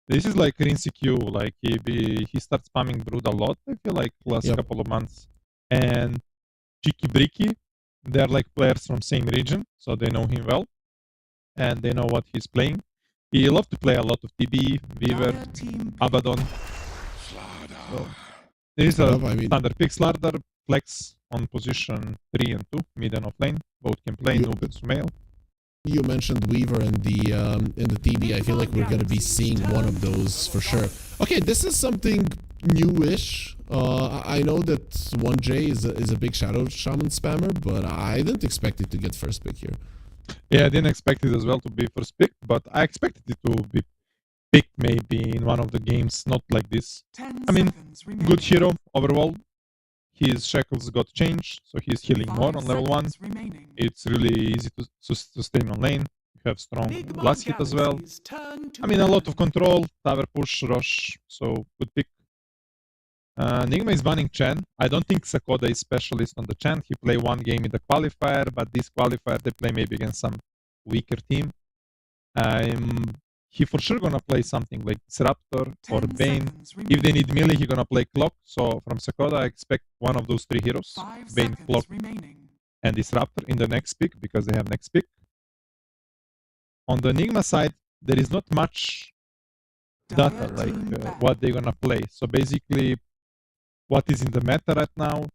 This is like ResCircuit. Like he starts spamming brood a lot. I feel like last Yep. couple of months. And Cheeky Bricky, they're like players from same region, so they know him well, and they know what he's playing. He loves to play a lot of TB, Weaver, Dire team Abaddon. So, there is a I mean- standard pick Slardar, Flex on position 3 and 2, mid and offlane. Both can play, Yeah. Noob and Sumail. You mentioned Weaver and the TD. I feel like we're gonna be seeing one of those for sure. Okay, this is something newish. I know that 1J is a big Shadow Shaman spammer, but I didn't expect it to get first pick here. Yeah, I didn't expect it as well to be first pick, but I expected it to be picked maybe in one of the games, not like this. 10 I mean, seconds remaining. Good hero overall. His shackles got changed, so he's healing 5 more on level 1. seconds remaining. It's really easy to sustain on lane. You have strong Nigma blast hit as well. Galaxy's turn to I mean, a lot of ban. control, tower push, rush, so good pick. Nigma is banning Chen. I don't think Sakoda is specialist on the Chen. He play one game in the qualifier, but this qualifier they play maybe against some weaker team. He for sure gonna play something like Disruptor or 10 Bane. seconds If they remaining. need melee, he gonna play Clock. So from Sakoda, I expect one of those 3 heroes, 5 Bane, seconds Clock, remaining. and Disruptor in the next pick because they have next pick. On the Enigma side, there is not much data Dire like team ban. what they're gonna play. So basically, what is in the meta right now?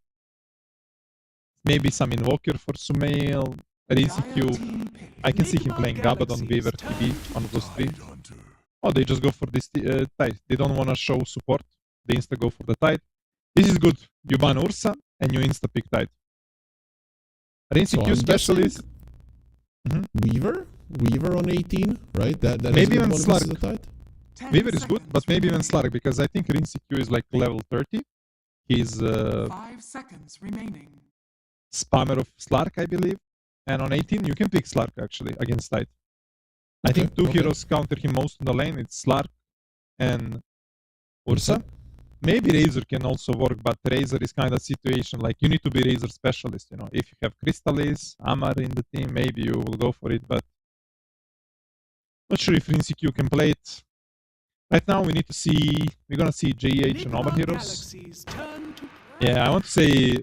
Maybe some Invoker for Sumail, Dire ResCircuit. team pick. I can see him Nigma playing Abaddon, Galaxy's Weaver, turn TB, to one of those 3. Tide Hunter. Oh, they just go for this tide. They don't want to show support. They insta go for the tide. This is good. You ban Ursa and you insta pick tide. So ResCircuit I'm specialist. Weaver on 18, right? That is Maybe good even one versus Slark. the tide. 10 Weaver is good, seconds but maybe even remaining. Slark because I think ResCircuit is like level 30. He's 5 seconds remaining. spammer of Slark, I believe. And on 18, you can pick Slark actually against tide. I think 2 okay. heroes counter him most in the lane. It's Slark and Ursa. Maybe Razor can also work, but Razor is kind of situation like you need to be Razor specialist. You know, if you have Crystallis, Amar in the team, maybe you will go for it. But not sure if ResCircuit can play it. Right now, we need to see. We're gonna see JH and Omer Nigma heroes. Galaxy's turn to Yeah, I want to say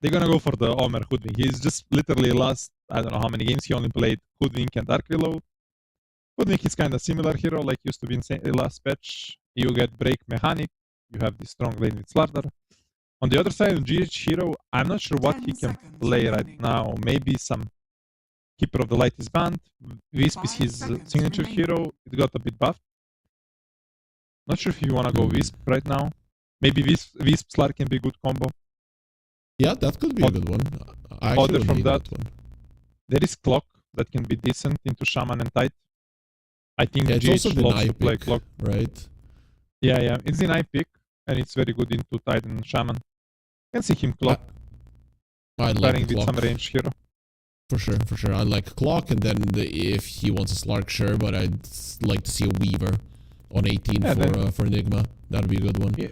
they're gonna go for the Omer Hoodwink. He's just literally last I don't know how many games he only played Hoodwink and Dark Willow. Hoodwink is kind of similar hero like used to be in last patch. You get break mechanic. You have this strong lane with Slardar. On the other side, on GH hero, I'm not sure what 10 he can seconds play right remaining. now. Maybe some Keeper of the Light is banned. Wisp is 5 his seconds signature remaining. hero. It got a bit buffed. Not sure if you want to go Wisp right now. Maybe Wisp Slar can be a good combo. Yeah, that could be a good one. I actually Other would from need that, one. there is Clock that can be decent into Shaman and Tide. I think Yeah, it's GH also the loves to night play pick, Clock. right? Yeah, it's the night pick, and it's very good into Tide and Shaman. Can see him Clock I like pairing the with some clock. range hero. For sure. I like clock, and then if he wants a Slark, sure, but I'd like to see a Weaver on 18 for Enigma. That'd be a good one. Yeah.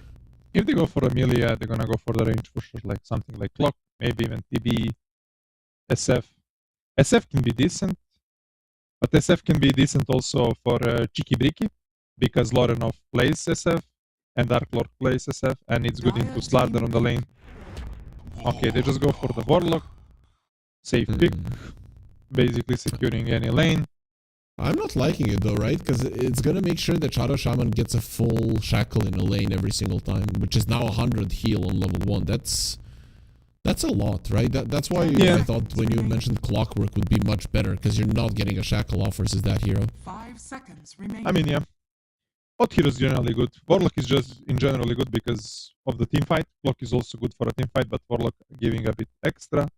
If they go for a melee, they're gonna go for the range for sure, like something like Clock, maybe even TB, SF. SF can be decent, but SF can be decent also for Cheeky Bricky, because Lorenov plays SF, and Dark Lord plays SF, and it's good into Slardar on the lane. Okay, they just go for the Warlock. Safe pick, basically securing any lane. I'm not liking it though, right? Because it's gonna make sure that Shadow Shaman gets a full shackle in a lane every single time, which is now 100 heal on level 1. That's a lot, right? That's why I thought when you mentioned Clockwork would be much better, because you're not getting a shackle off versus that hero. 5 seconds remaining. I mean, yeah. Both heroes generally good. Warlock is just in generally good because of the team fight. Clock is also good for a team fight, but Warlock giving a bit extra.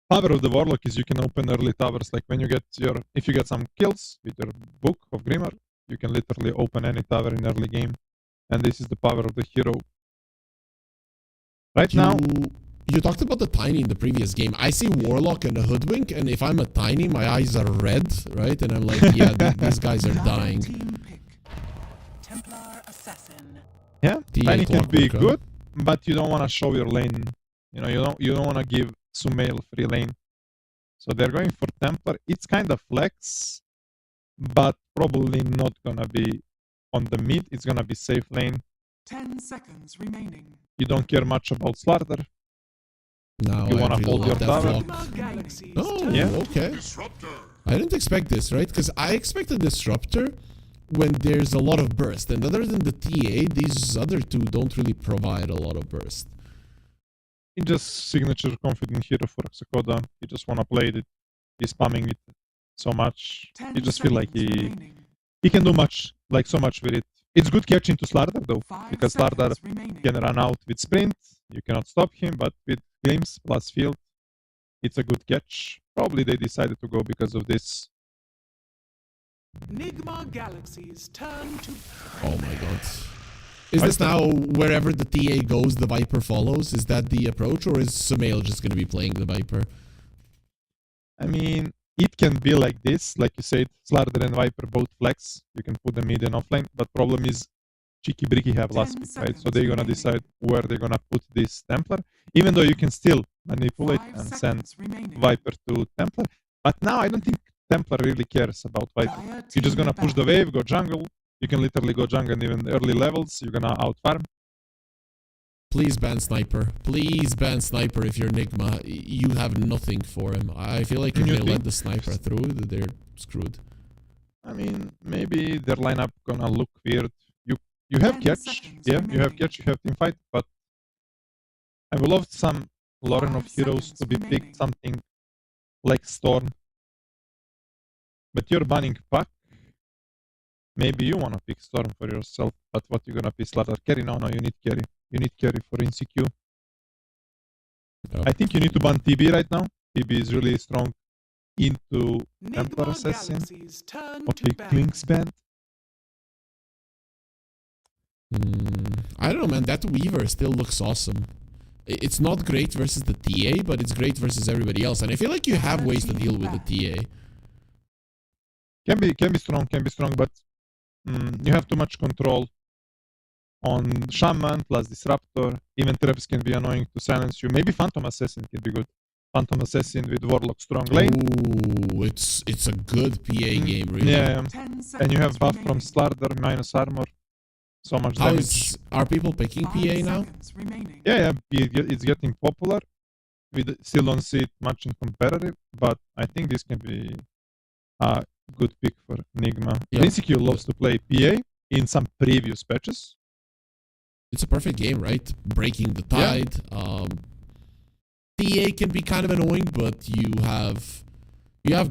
Power of the Warlock is you can open early towers, like when you get if you get some kills with your Book of Grimmer, you can literally open any tower in early game. And this is the power of the hero. Right now... You talked about the Tiny in the previous game. I see Warlock and a Hoodwink, and if I'm a Tiny, my eyes are red, right? And I'm like, yeah, these guys are dying. Templar Assassin. Yeah, The Tiny can be Clockwork, good, but you don't want to show your lane. You know, you don't want to give Sumail free lane. So they're going for Templar. It's kind of flex, but probably not gonna be on the mid. It's gonna be safe lane. 10 seconds remaining. You don't care much about Slardar. Now You I wanna really hold your love that tower? flock. Oh, Yeah. okay. I didn't expect this, right? Because I expected Disruptor when there's a lot of burst. And other than the TA, these other two don't really provide a lot of burst. He just signature confident hero for Xakoda. He just wanna play it. He's spamming it so much. You just feel like he can do much, like so much with it. It's good catch into Slardar though, because Slardar can run out with sprint. You cannot stop him, but with Glimpse plus field, it's a good catch. Probably they decided to go because of this. Nigma Galaxy's turn to... Oh my god. Is this now wherever the TA goes, the Viper follows? Is that the approach, or is Sumail just going to be playing the Viper? I mean, it can be like this. Like you said, Slardar and Viper both flex. You can put them mid and offline. But problem is, Cheeky Bricky have last pick, right? So they're going to decide where they're going to put this Templar. Even though you can still manipulate and send Viper to Templar. But now I don't think Templar really cares about Viper. You're just going to push the wave, go jungle. You can literally go jungle even early levels. You're going to outfarm. Please ban Sniper. Please ban Sniper if you're Nigma. You have nothing for him. I feel like if they let the Sniper through, they're screwed. I mean, maybe their lineup gonna look weird. You have catch, yeah, you have catch, you have team fight, but I would love some Lorenov heroes to be picked, something like Storm. But you're banning Puck. Maybe you wanna pick Storm for yourself, but what you gonna pick Slardar? Carry? No, you need carry. You need carry for InCQ. Oh. I think you need to ban TB right now. TB is really strong into Templar Assassin. Okay, Klink's banned. I don't know, man. That Weaver still looks awesome. It's not great versus the TA, but it's great versus everybody else. And I feel like you have ways to deal with the TA. Can be strong, but you have too much control on Shaman plus Disruptor. Even Traps can be annoying to silence you. Maybe Phantom Assassin can be good. Phantom Assassin with Warlock strong lane. Ooh, it's a good PA game, really. Yeah, and you have buff from Slardar, minus armor. So much damage. Are people picking PA now? Yeah, it's getting popular. We still don't see it much in competitive, but I think this can be a good pick for Nigma. Yeah. InCQ loves to play PA in some previous patches. It's a perfect game, right? Breaking the tide. Yeah. TA can be kind of annoying, but you have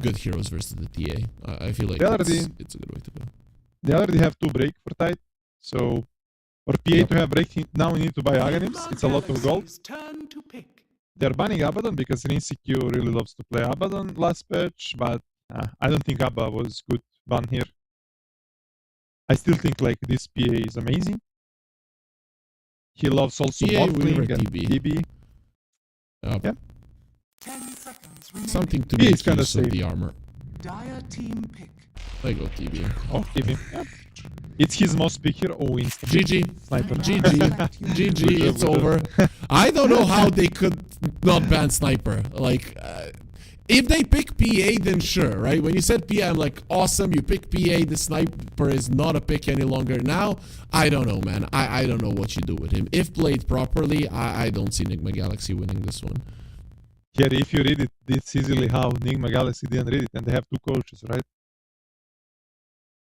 good heroes versus the TA. I feel like it's a good way to go. They already have 2 break for tight, so for PA to have break, now we need to buy Aghanims. It's a lot of gold. Galaxy's turn to pick. They're banning Abaddon because Rinsecure really loves to play Abaddon last patch, but I don't think Abba was good ban here. I still think like this PA is amazing. He loves also PA Morphling with and DB. DB. Yeah. 10 seconds remaining. Something to Yeah, make it's kinda use of safe. the armor. Dire team pick. I go TB. Oh, DB. Yeah. It's his most pick here. Oh, instant. GG. Sniper. GG. GG. It's over. I don't know how they could not ban Sniper. Like, if they pick PA, then sure, right? When you said PA, I'm like, awesome. You pick PA. The Sniper is not a pick any longer. Now, I don't know, man. I don't know what you do with him. If played properly, I don't see Enigma Galaxy winning this one. Here, if you read it, it's easily how Enigma Galaxy didn't read it, and they have 2 coaches, right?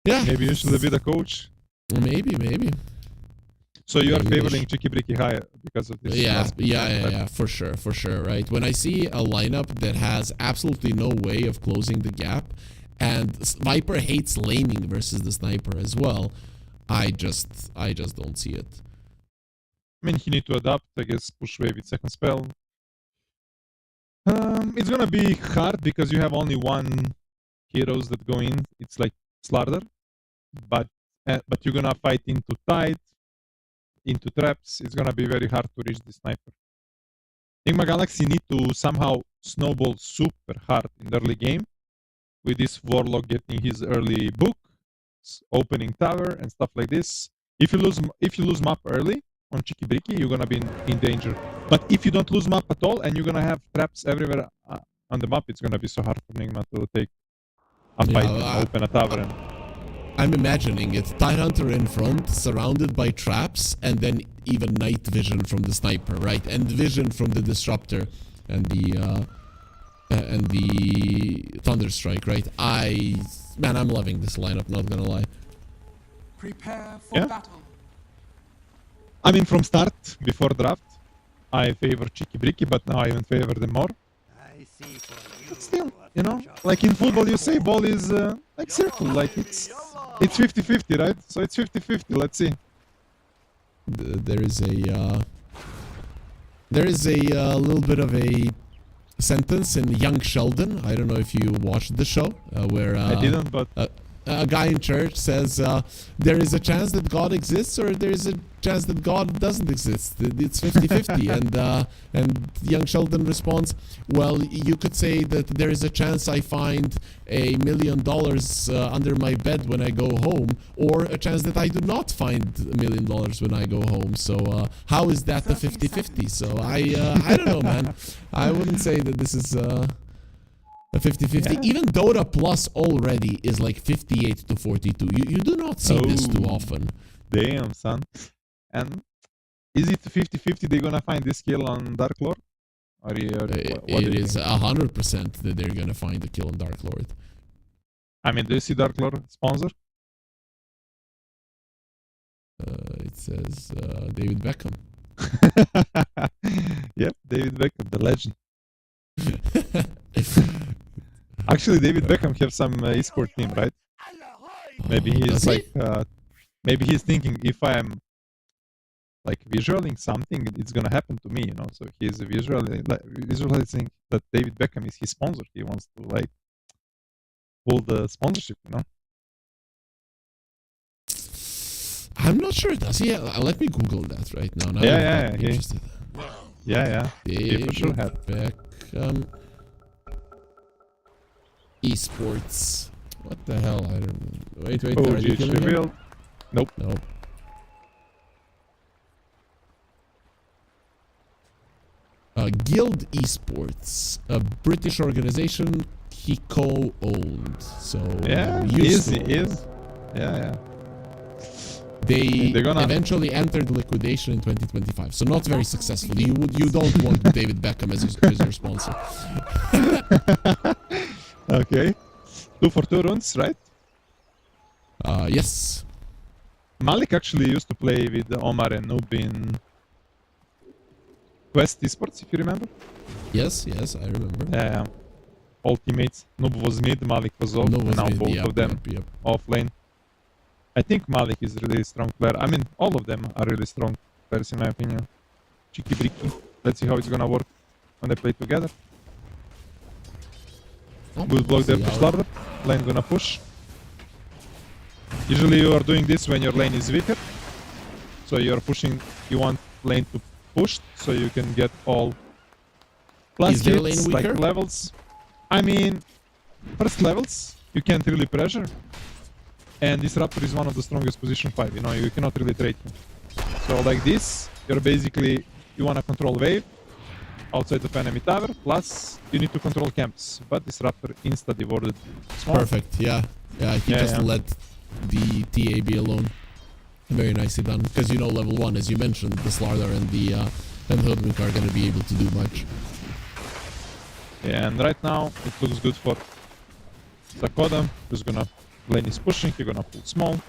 Yeah. Maybe you should be the coach. Maybe. So you are Maybe they favoring Chicky Bricky higher because of this. Yeah, last pick, right? yeah, for sure, right? When I see a lineup that has absolutely no way of closing the gap, and Viper hates laning versus the Sniper as well, I just don't see it. I mean, he need to adapt, I guess, push wave with second spell. It's gonna be hard because you have only 1 heroes that go in. It's like Slardar, but you're gonna fight into tight, into traps. It's gonna be very hard to reach the Sniper. Enigma Galaxy need to somehow snowball super hard in the early game with this Warlock getting his early book, opening tower and stuff like this. If you lose map early on Chicky Bricky, you're gonna be in danger. But if you don't lose map at all and you're gonna have traps everywhere on the map, it's gonna be so hard for Enigma to take a fight and open a tower. And I'm imagining it. Tidehunter in front, surrounded by traps, and then even night vision from the Sniper, right? And vision from the Disruptor and the Thunderstrike, right? Man, I'm loving this lineup, not gonna lie. Prepare for Yeah. battle. I mean, from start, before draft, I favor Chicky Bricky, but now I even favor them more. But still, you know, like in football, you say ball is like circle, like it's 50-50, right? So it's 50-50. Let's see. There is a little bit of a sentence in Young Sheldon. I don't know if you watched the show, where I didn't, but a guy in church says there is a chance that God exists, or there is a chance that God doesn't exist. It's 50-50. And young Sheldon responds, well, you could say that there is a chance I find $1 million under my bed when I go home, or a chance that I do not find $1 million when I go home. So how is that the 50-50? So I don't know, man. I wouldn't say that this is a 50-50. Yeah. Even Dota Plus already is like 58-42. You do not see this too often. damn, son. And is it 50-50 they're gonna find this kill on Dark Lord? Or what do It you is think? 100% that they're gonna find the kill on Dark Lord. I mean, do you see Dark Lord sponsor? It says David Beckham. Yep, David Beckham, the legend. Actually, David Beckham have some esport team, right? Maybe Does he's he? like, maybe he's thinking if I am like visualizing something, it's gonna happen to me, you know. So he's visualizing that David Beckham is his sponsor. He wants to like pull the sponsorship, you know. I'm not sure. Does he? Let me Google that right now. Now Yeah, I'm yeah, interested. Yeah. He for sure David had. Beckham esports. What the hell? I don't. Wait. Oh, Are you killing him? revealed. Nope. No. Guild Esports, a British organization he co-owned. So Yeah, useful. he is. Yeah. They They're gonna- eventually entered liquidation in 2025, so not very successful. You don't want David Beckham as your sponsor. Okay. 2 for 2 runs, right? Yes. Malik actually used to play with Omar and Noob in Quest Esports, if you remember. Yes, I remember. Yeah. All teammates. Noob was mid, Malik was off, No, and was now mid, both yep, of them yep. off lane. I think Malik is a really strong player. I mean, all of them are really strong players in my opinion. Cheeky Bricky. Let's see how it's gonna work when they play together. Good block there to Slardar. Lane gonna push. Usually you are doing this when your lane is weaker. So you're pushing, you want lane to push so you can get all plus their hits, lane like weaker? levels. I mean, first levels, you can't really pressure. And Disruptor is one of the strongest position 5, you know, you cannot really trade him. So like this, you're basically, you wanna control wave outside of enemy tower, plus you need to control camps. But Disruptor insta-devoted small. Perfect, yeah. Yeah, he just let the TA be alone. Very nicely done. Because you know, level 1, as you mentioned, the Slardar and the Hoodwink are going to be able to do much. Yeah, and right now it looks good for Sakoda, who's gonna, lane is pushing, he's gonna pull small.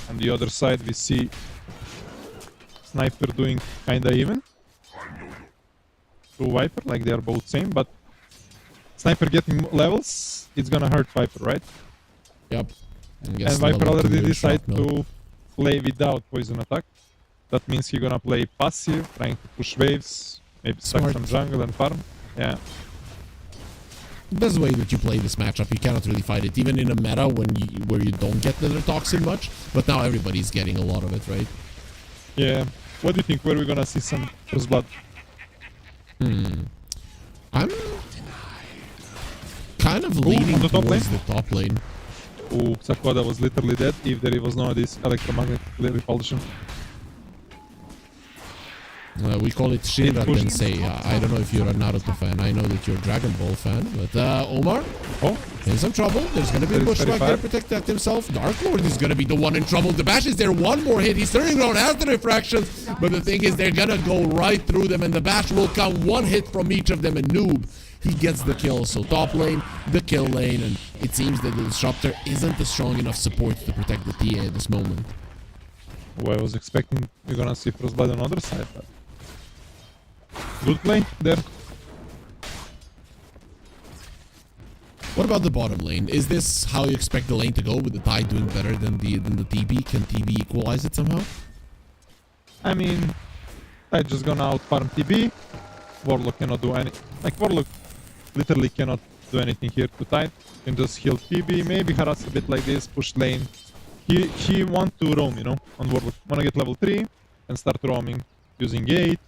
On the other side we see Sniper doing kinda even. To Viper, like they are both same, but Sniper getting levels, it's gonna hurt Viper, right? Yep. And Viper already decided to play without poison attack. That means he's gonna play passive, trying to push waves, maybe stack some jungle and farm. Yeah. Best way that you play this matchup, you cannot really fight it, even in a meta where you don't get Nether Toxin much, but now everybody's getting a lot of it, right? Yeah. What do you think? Where are we gonna see some first blood? I'm kind of leaning on the top towards lane? the top lane. Ooh, Sakoda was literally dead if there was no this electromagnetic repulsion. We call it Shinra Tensei. I don't know if you're a Naruto fan. I know that you're a Dragon Ball fan. But Omar, in some trouble. There's going to be a bushwhack there to protect himself. Dark Lord is going to be the one in trouble. The bash is there. One more hit. He's turning around after the refractions. But the thing is, they're going to go right through them. And the bash will come one hit from each of them. And Noob, he gets the kill. So top lane, the kill lane. And it seems that the Disruptor isn't a strong enough support to protect the TA at this moment. Well, I was expecting you're going to see first blood on the other side. But good play there. What about the bottom lane? Is this how you expect the lane to go, with the Tide doing better than the TB? Can TB equalize it somehow? I mean, Tide just gonna out farm TB. Warlock cannot do any. Like Warlock literally cannot do anything here to Tide. Can just heal TB, maybe harass a bit like this, push lane. He want to roam, you know, on Warlock. Wanna get level 3 and start roaming using gate.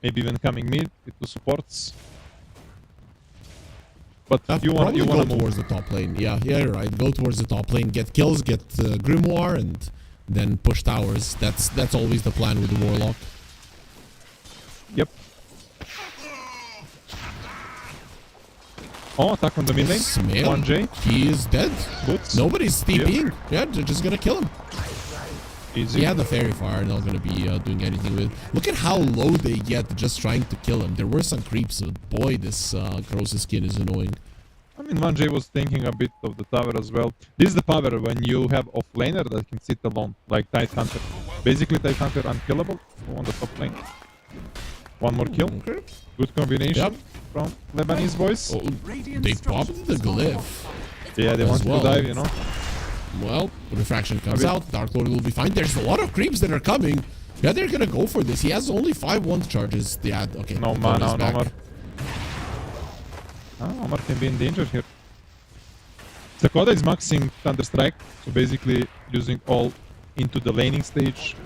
Maybe even coming mid with the supports. But you want to go towards the top lane. Yeah, you're right. Go towards the top lane, get kills, get Grimoire, and then push towers. That's always the plan with the Warlock. Yep. Oh, attack on the mid lane. 1J. He is dead. Boots. Nobody's TPing. Yeah, they're just gonna kill him. Easy. Yeah, the Fairy Fire not gonna be doing anything with. Look at how low they get just trying to kill him. There were some creeps, but boy, this Cross's skin is annoying. I mean, 1J was thinking a bit of the tower as well. This is the power when you have offlaner that can sit alone, like Tide Hunter. Basically, Tide Hunter unkillable on the top lane. One more kill. Okay. Good combination from Lebanese boys. Oh, they popped the glyph. Yeah, they want to dive, you know. Well, refraction comes out. Dark Lord will be fine. There's a lot of creeps that are coming. Yeah, they're gonna go for this. He has only 5 1 charges. Yeah, okay. No mana, no more. Omar can be in danger here. Sakoda is maxing Thunderstrike, so basically using all into the laning stage.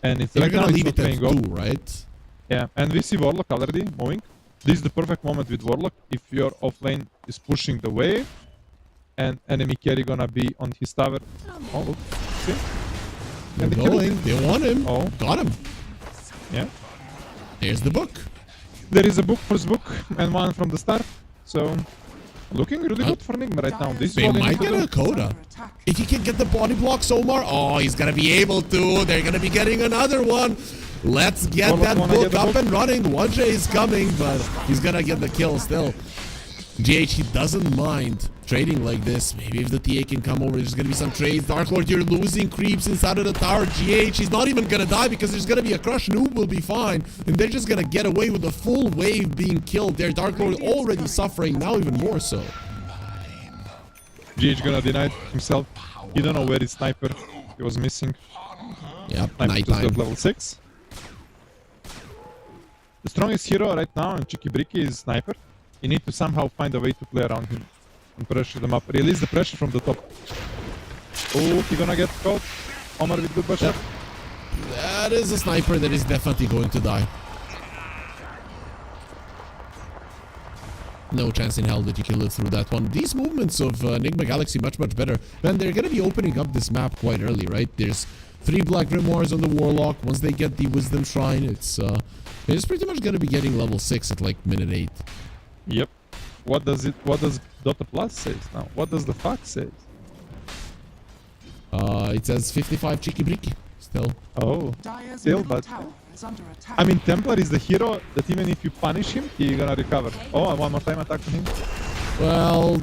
And it's they're right now gonna leave it's it not at playing 2, off. right? Yeah, and we see Warlock already moving. This is the perfect moment with Warlock. If your offlane is pushing the wave, and enemy carry gonna be on his tower. Oh, look. See? They're going. They want him. Oh. Got him. Yeah. There's the book. There is a book, first book, and one from the start. So, looking really good for Nigma right now. This is They what might need get to a Coda. If he can get the body blocks, Omar, oh, he's gonna be able to. They're gonna be getting another one. Let's get that book up and running. 1J is coming, but he's gonna get the kill still. GH, he doesn't mind trading like this. Maybe if the TA can come over, there's gonna be some trades. Dark Lord, you're losing creeps inside of the tower. GH, he's not even gonna die because there's gonna be a crush. Noob will be fine. And they're just gonna get away with the full wave being killed there. Dark Lord already suffering, now even more so. GH gonna deny it himself. He don't know where his sniper. He was missing. Yep, Sniper just nighttime. got level 6. The strongest hero right now in Cheeky Bricky is Sniper. You need to somehow find a way to play around him and pressure them up. Release the pressure from the top. Oh, he gonna get caught. Omar with good bush. Yep. That is a sniper that is definitely going to die. No chance in hell that you can live through that one. These movements of Enigma Galaxy much better. Man, they're gonna be opening up this map quite early, right? There's 3 Black Grimoires on the Warlock. Once they get the Wisdom Shrine, it's pretty much gonna be getting level 6 at like minute 8. Yep. What does Dota Plus says now? What does the Fox say? It says 55 Cheeky Bricky still. Oh, Dire's still, middle but tower is under attack. I mean, Templar is the hero that even if you punish him, he gonna recover. Oh, and one more time attack on him. Well,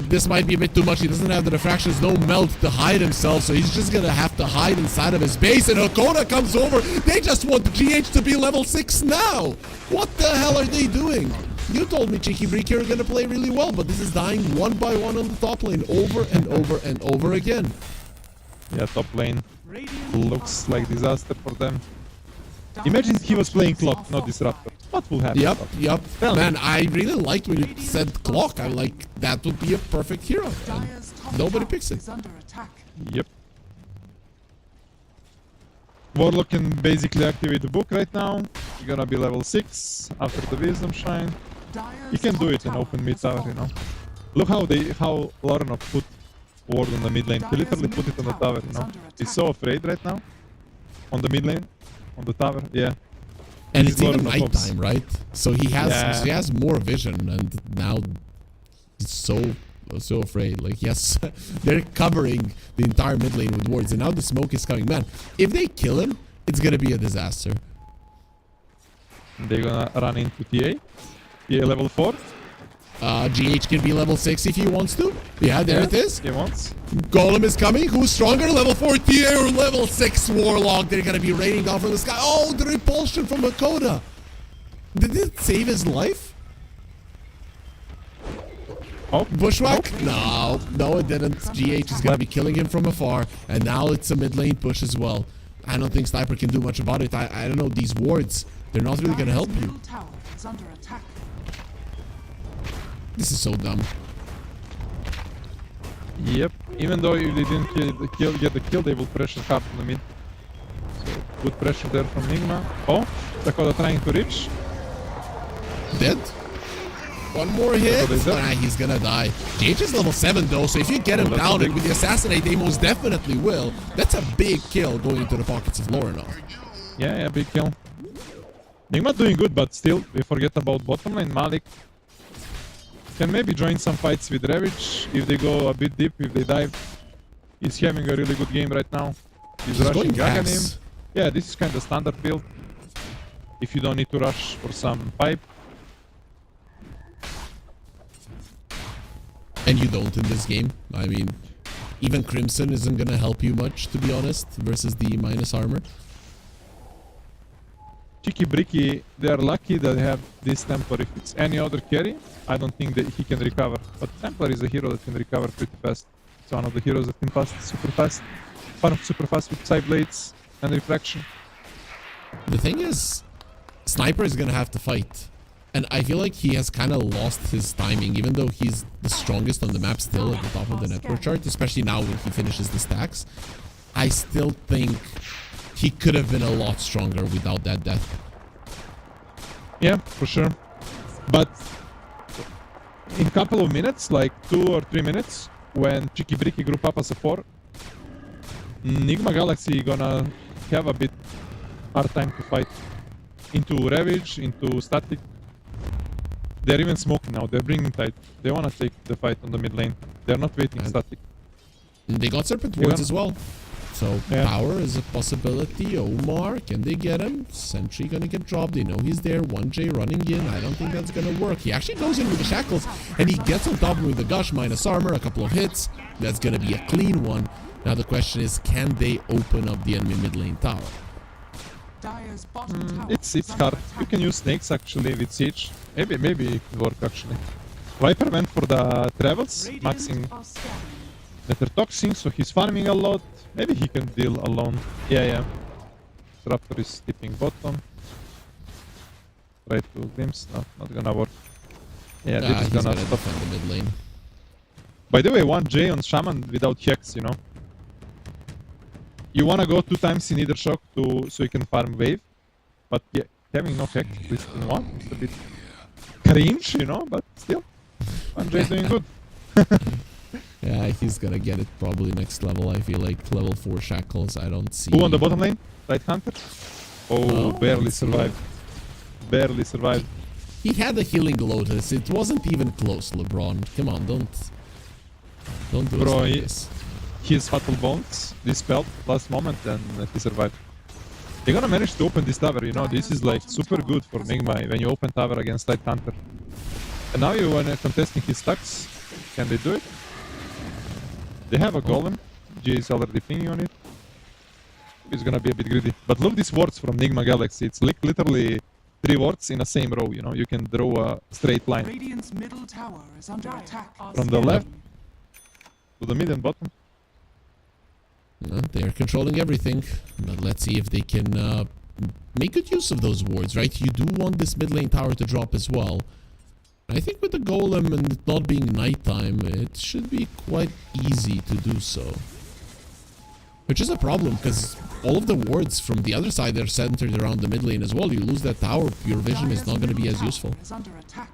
this might be a bit too much. He doesn't have the refractions, no melt to hide himself, so he's just gonna have to hide inside of his base. And Hakoda comes over. They just want the GH to be level 6 now. What the hell are they doing? You told me Cheeky Bricky are gonna play really well, but this is dying one by one on the top lane over and over and over again. Yeah, top lane Radiant looks like disaster for them. Imagine he was playing Clock, not Disruptor. What will happen? Yep. Man, I really liked when you said Clock. I like that would be a perfect hero. And Dire's top nobody tower picks it. is under attack. Yep. Warlock can basically activate the book right now. He's gonna be level 6 after the Wisdom Shrine. Dire's He can do top it in tower open mid has tower, you know. Look how Laranov put ward on the mid lane. He literally put it on the tower, you know. He's so afraid right now. On the mid lane. On the tower, yeah. And He's it's even Laranov ops. nighttime, right? So he has more vision, and now he's so afraid. Like, yes, they're covering the entire mid lane with wards, and now the smoke is coming. Man, if they kill him, it's gonna be a disaster. They're gonna run into TA. TA level 4. GH can be level 6 if he wants to. Yeah, there it is. He wants. Golem is coming. Who's stronger? Level 4 TA or level 6 Warlock? They're gonna be raining down from the sky. Oh, the repulsion from Hakoda. Did it save his life? Oh, Bushwhack? No, it didn't. GH is gonna be killing him from afar. And now it's a mid lane push as well. I don't think Sniper can do much about it. I don't know, these wards, they're not really gonna help you. Middle tower is under attack. This is so dumb. Yep. Even though if they didn't get the kill, they will pressure hard on the mid. So good pressure there from Nigma. Oh, Dakota trying to reach. Dead? One more hit. Dakota's dead. He's gonna die. GH is level 7 though, so if you get him that's down big. with the assassinate, they most definitely will. That's a big kill going into the pockets of Lorinov. Yeah, big kill. Nigma doing good, but still, we forget about bottom lane. Malik can maybe join some fights with Ravage if they go a bit deep, if they dive. He's having a really good game right now. He's rushing going Gaganim. axe. Yeah, this is kind of standard build. If you don't need to rush for some pipe. And you don't in this game. I mean, even Crimson isn't gonna help you much, to be honest, versus the minus armor. Cheeky Bricky, they are lucky that they have this Templar. If it's any other carry, I don't think that he can recover. But Templar is a hero that can recover pretty fast. It's one of the heroes that can pass super fast. Super fast with side blades and refraction. The thing is, Sniper is gonna have to fight. And I feel like he has kind of lost his timing, even though he's the strongest on the map still at the top of the network chart, especially now when he finishes the stacks. I still think he could have been a lot stronger without that death. Yeah, for sure. But in a couple of minutes, like 2 or 3 minutes, when Cheeky Bricky group up as a 4, Enigma Galaxy gonna have a bit hard time to fight. Into Ravage, into Static. They're even smoking now, they're bringing tight. They wanna take the fight on the mid lane. They're not waiting Static. And they got Serpent Wards as well. So Yeah. power is a possibility. Omar, can they get him? Sentry gonna get dropped. They know he's there. 1J running in. I don't think that's gonna work. He actually goes in with the shackles and he gets on top of him with the gush minus armor. A couple of hits. That's gonna be a clean one. Now the question is, can they open up the enemy mid lane tower? Dire's bottom tower It's is under hard. attack. You can use snakes actually with Siege. Maybe it could work actually. Viper went for the travels, Radiant maxing are scanning. Nether Toxin, so he's farming a lot. Maybe he can deal alone. Yeah. Raptor is tipping bottom. Try to glimpse. No, not gonna work. Yeah, this is He's gonna gonna stop. defend the mid lane. By the way, 1J on Shaman without Hex, you know. You wanna go 2 times in either shock so you can farm wave. But yeah, having no Hex, at least in one, it's a bit cringe, you know, but still. 1J doing good. Yeah, he's gonna get it probably next level. I feel like level 4 shackles. I don't see. Who on the bottom lane? Right Hunter? Oh, Oh, barely let's see. survived. Barely survived. He had a healing Lotus. It wasn't even close, LeBron. Come on, don't do us Bro, like this. His Fatal Bones dispelled last moment and he survived. They're gonna manage to open this tower, you know, this is like super good for Nigma when you open tower against Light Hunter. And now you wanna contesting his stacks. Can they do it? They have a golem. G is already pinging on it. It's gonna be a bit greedy. But look these wards from Nigma Galaxy. It's like literally 3 wards in the same row, you know. You can draw a straight line Radiant's middle tower is under attack. from the left to the mid and bottom. They're controlling everything. But let's see if they can make good use of those wards, right? You do want this mid lane tower to drop as well. I think with the golem and it not being nighttime, it should be quite easy to do so. Which is a problem, because all of the wards from the other side are centered around the mid lane as well. You lose that tower, your vision is not going to be as useful. Is under attack.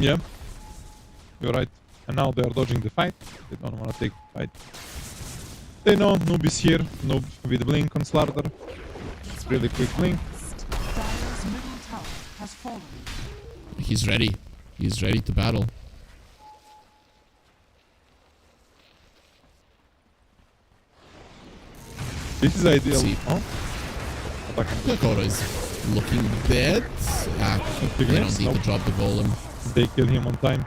Yeah. You're right. And now they're dodging the fight. They don't want to take the fight. They know Noob is here. Noob with blink on Slardar. It's really quick blink. Dire's middle tower has fallen. He's ready. He's ready to battle. This is ideal. See. Oh? Attacking. Dakota is looking dead. They don't need to drop the golem. They kill him on time.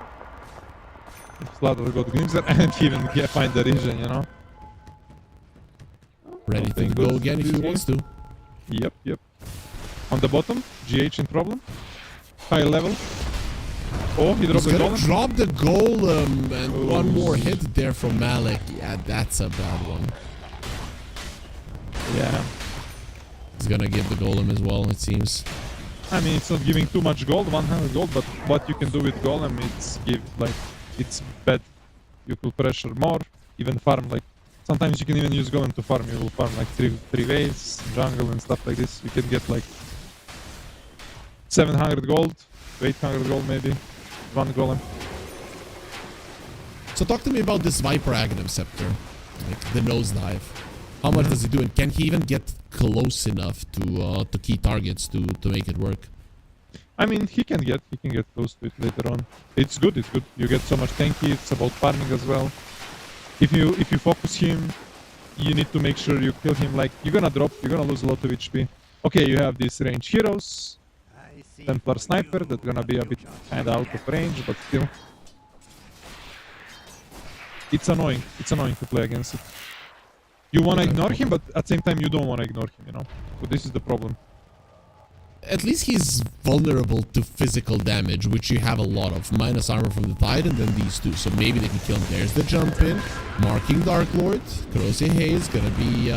Slardar got Grimser and even can't find the region, you know? Ready to Something go good again if this he game. wants to. Yep. On the bottom, GH in problem. High level. Oh, he dropped He's the gonna golem. drop the golem and Oh. one more hit there from Malik. Yeah, that's a bad one. Yeah. He's gonna give the golem as well, it seems. I mean, it's not giving too much gold, 100 gold, but what you can do with golem, it's bad. You could pressure more, even farm, like, sometimes you can even use golem to farm. You will farm like three waves, jungle and stuff like this. You can get like 700 gold, 800 gold maybe, one golem. So talk to me about this Viper Aghanim Scepter, like the nosedive. How much does he do, and can he even get close enough to key targets to make it work? I mean, he can get close to it later on. It's good. You get so much tanky. It's about farming as well. If you focus him, you need to make sure you kill him. Like, you're gonna lose a lot of HP. Okay, you have these range heroes. Templar Sniper, that's gonna be a bit kinda out of range, but still. It's annoying to play against it. You wanna ignore him, but at the same time you don't wanna ignore him, you know? So this is the problem. At least he's vulnerable to physical damage, which you have a lot of. Minus armor from the Tide and then these two. So maybe they can kill him. There's the jump in. Marking Dark Lord. Corrosive Haze gonna be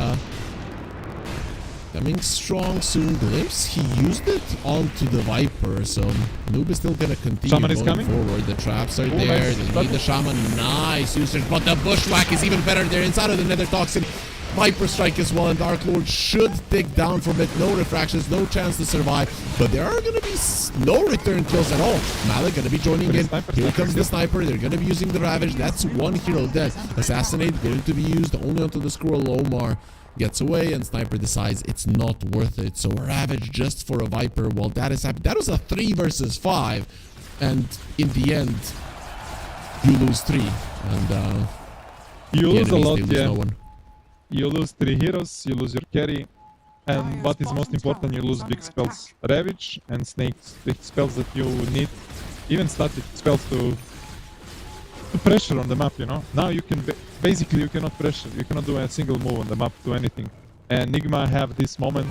coming strong soon. Glimpse. He used it onto the Viper. So Noob is still gonna continue Shaman is going coming. forward. The traps are Oh, there. nice. They need the Shaman. Nice usage. But the Bushwhack is even better. They're inside of the Nether Toxin. Viper Strike as well, and Dark Lord should dig down from it. No refractions, no chance to survive. But there are going to be no return kills at all. Malik going to be joining in. Here comes the Sniper. They're going to be using the Ravage. That's one hero dead. Assassinate going to be used only onto the Squirrel. Omar gets away, and Sniper decides it's not worth it. So Ravage just for a Viper. Well, that is happening. That was a 3 versus 5. And in the end, you lose 3. And You lose a lot, they lose yeah. no one. You lose 3 heroes, you lose your carry, and what is most important, you lose big spells. Ravage and Snakes, big spells that you need, even static spells to pressure on the map, you know? Now you can, basically you cannot pressure, you cannot do a single move on the map to anything. And Nigma have this moment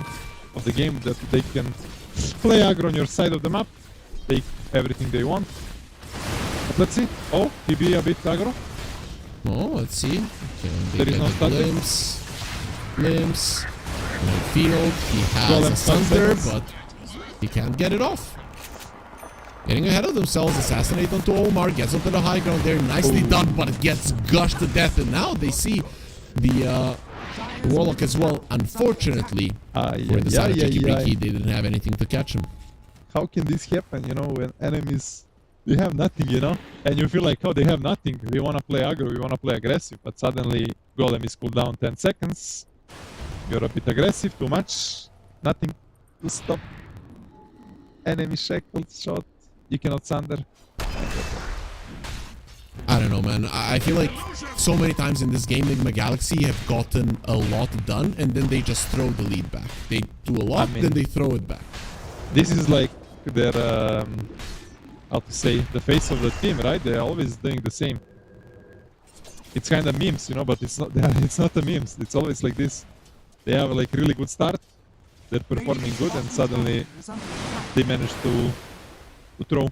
of the game that they can play aggro on your side of the map, take everything they want. But let's see. Oh, he be a bit aggro. Oh, let's see. Okay, There is no static. Glimpse. Right field. He has Golem a Thunder, seconds. but he can't get it off. Getting ahead of themselves. Assassinate onto Omar. Gets up to the high ground there. Nicely done, but it gets gushed to death. And now they see the Warlock as well. Unfortunately, for the side of Cheeky Breaky, they didn't have anything to catch him. How can this happen, you know, when enemies, they have nothing, you know? And you feel like, oh, they have nothing. We want to play aggro, we want to play aggressive. But suddenly, Golem is cooled down 10 seconds. You're a bit aggressive, too much. Nothing to stop. Enemy shackled, shot. You cannot sunder. I don't know, man. I feel like so many times in this game, Enigma Galaxy have gotten a lot done, and then they just throw the lead back. They do a lot, then they throw it back. This is like their, how to say, the face of the team, right? They're always doing the same. It's kind of memes, you know, but it's not. It's not the memes. It's always like this. They have like really good start. They're performing good, and suddenly they manage to throw.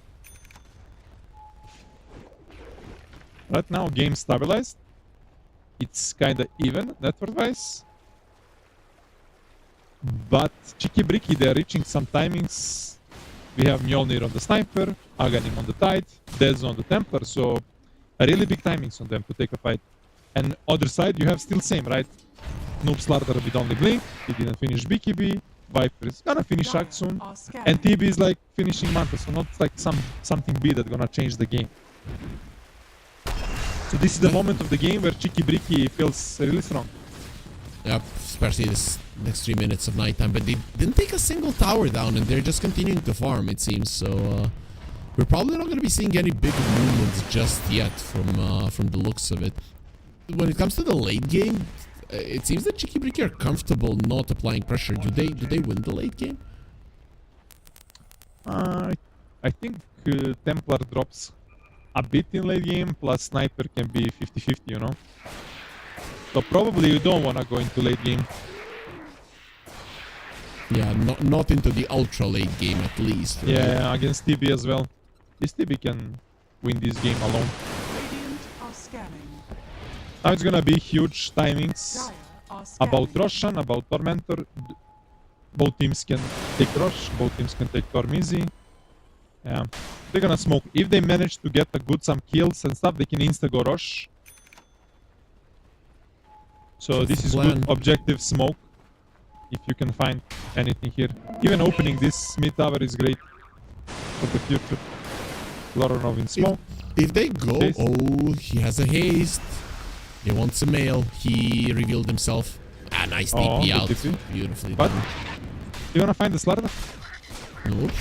Right now, game stabilized. It's kind of even network-wise. But Cheeky Breaky, they're reaching some timings. We have Mjolnir on the Sniper, Aghanim on the Tide, Dez on the Templar, so a really big timings on them to take a fight. And other side, you have still same, right? Noob Slaughter with only Blink, he didn't finish BKB, Viper is gonna finish Act soon, and TB is like finishing Manta, so not like something big that's gonna change the game. So this is the moment of the game where Cheeky Breaky feels really strong. Yep, especially this next 3 minutes of nighttime, but they didn't take a single tower down, and they're just continuing to farm, it seems. So we're probably not going to be seeing any big movements just yet from the looks of it. When it comes to the late game, it seems that Cheeky Breaky are comfortable not applying pressure. Do they win the late game? I think Templar drops a bit in late game, plus Sniper can be 50-50, you know? So probably you don't want to go into late game. Yeah, not into the ultra late game at least. Right? Yeah, against TB as well. This TB can win this game alone. Radiant are scanning. Now it's gonna be huge timings Dire are scanning. about Roshan, about Tormentor. Both teams can take Rosh, both teams can take Torm easy. Yeah, they're gonna smoke. If they manage to get some kills and stuff, they can insta-go Rosh. So this is good objective smoke. If you can find anything here. Even opening this mid tower is great for the future. Loronov in smoke. If they go, oh, he has a haste. He wants a mail. He revealed himself. Ah, nice TP out. TP. Beautifully But done. you wanna find the Slaughter? Nope.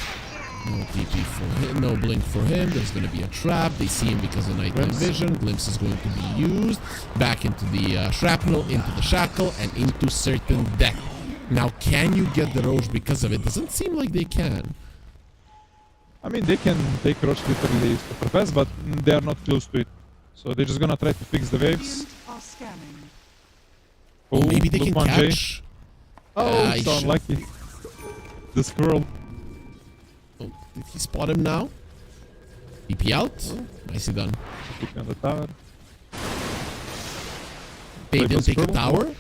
No TP for him. No blink for him. There's going to be a trap. They see him because of nighttime vision. Glimpse is going to be used. Back into the shrapnel, into the shackle, and into certain death. Now, can you get the Roche because of it? Doesn't seem like they can. I mean, they can take Roche literally super fast, but they are not close to it. So they're just gonna try to fix the waves. Radiant are scanning. Oh, maybe they can Look 1J. catch. Oh, so unlucky. The squirrel. Oh, did he spot him now? TP out. Nicely done. Keep on the tower. They Wait, didn't take a squirrel? tower.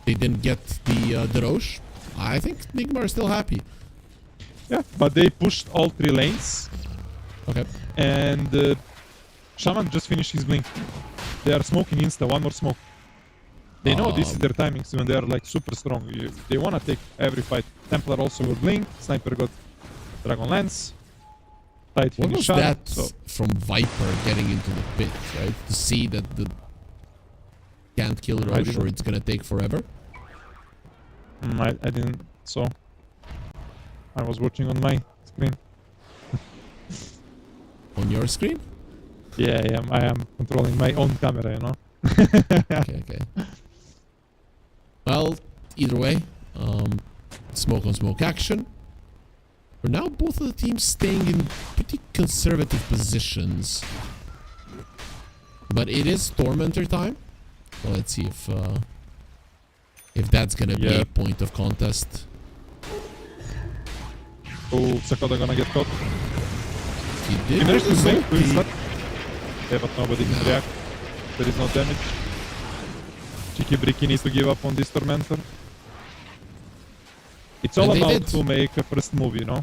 They didn't get the Roche. I think Nigma are still happy. Yeah, but they pushed all 3 lanes. Okay. And Shaman just finished his blink. They are smoking insta, one more smoke. They know this is their timings when they are like super strong. They wanna take every fight. Templar also will blink. Sniper got Dragon Lance. Tide What finish was shot. that So from Viper getting into the pit, right? To see that the can't kill Roche or it's gonna take forever? I didn't. So I was watching on my screen. On your screen? Yeah, I am controlling my own camera, you know. Okay. Well, either way, smoke on smoke action. For now, both of the teams staying in pretty conservative positions. But it is Tormentor time. Well, let's see if that's gonna be a point of contest. Oh, Sakoda gonna get caught. He He did. managed to He- save with that. Yeah, but nobody can react. There is no damage. Cheeky Bricky needs to give up on this Tormentor. It's all And they about did. to make a first move, you know?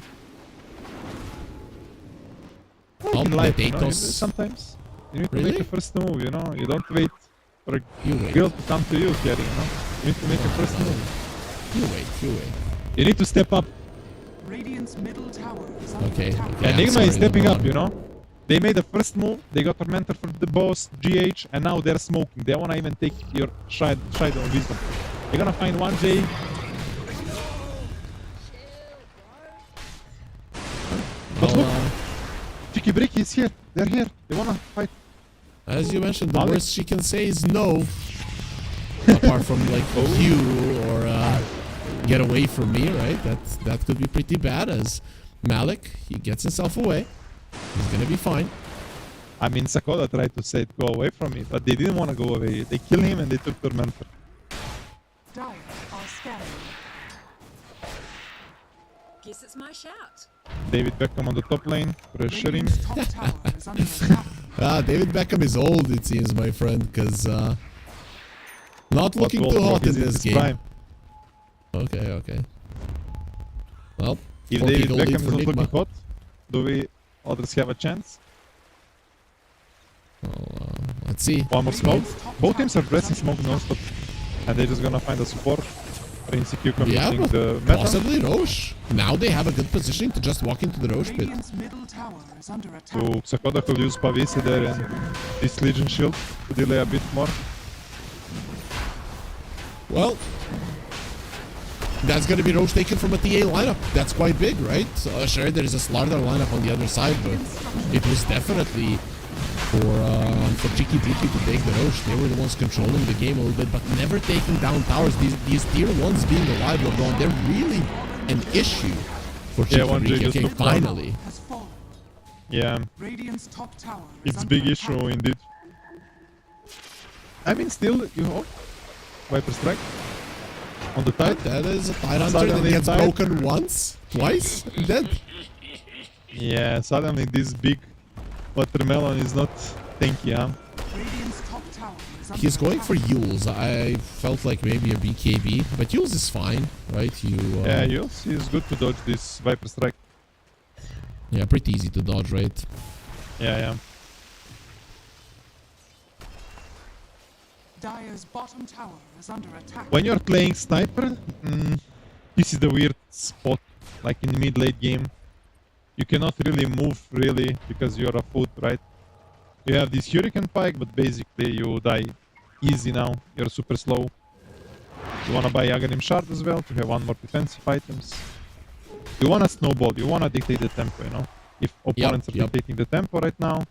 Oh, In the life, you know, Datos. sometimes you need to Really? make a first move, you know? You don't wait for a You wait. girl to come to you, Kerry, you know? You need to make a first move. You wait, you wait. You need to step up. Radiant's middle tower is under Okay, attack. okay. I'm Enigma is sorry, stepping go up, on. you know? They made the first move, they got Tormentor for the boss, GH, and now they're smoking. They wanna even take your Shadow of Wisdom. They're gonna find 1J. But Well, look, Cheeky Bricky is here. They're here. They wanna fight. as you mentioned, the Alex? worst she can say is no. Apart from like you or get away from me, right? That could be pretty bad. As Malik, he gets himself away. He's gonna be fine. I mean, Sakoda tried to say go away from me, but they didn't wanna go away. They killed him and they took Tormentor. Dire are scanning. Guess it's my shout. David Beckham on the top lane, pressure him. Radiant's top tower is under attack. David Beckham is old, it seems, my friend, because not looking But too Wolfrock hot in is this his game. prime. Okay, okay. Well, If 40 David gold lead Beckham is for not looking Nigma. hot, do we others have a chance? Well, let's see. One more smoke. Both teams are pressing smoke non-stop. And they're just gonna find a support. Prince EQ Yeah, committing but the meta. possibly Roche. Now they have a good positioning to just walk into the Roche pit. Radiant's middle tower is under attack. So Sakoda could use Pavisi there and this Legion Shield to delay a bit more. Well, that's going to be Roche taken from a TA lineup. That's quite big, right? So, sure, there is a Slaughter lineup on the other side, but it was definitely for Cheeky Bricky to take the Roche. They were the ones controlling the game a little bit, but never taking down towers. These tier 1s being alive, LeBron, they're really an issue for Cheeky one J Bricky. just Okay, took down. finally. Has fallen. Yeah, Radiant's top tower is it's under big attack. issue indeed. I mean, still, you hope. Viper Strike on the tide. That is a Tidehunter that Suddenly gets Tide. broken once, twice, and dead. Yeah, suddenly this big watermelon is not tanky, huh? Radiant's top tower is under He's going attack. for Yules. I felt like maybe a BKB, but Yules is fine, right? Yeah, Yules is good to dodge this Viper Strike. Yeah, pretty easy to dodge, right? Yeah. Dire's bottom tower is under attack. When you're playing sniper, this is the weird spot. Like in mid-late game, you cannot really move because you're a foot, right? You have this Hurricane Pike, but basically you die easy now. You're super slow. You wanna buy Aghanim Shard as well to have one more defensive items. You wanna snowball. You wanna dictate the tempo, you know. If opponents are yep. dictating the tempo right now,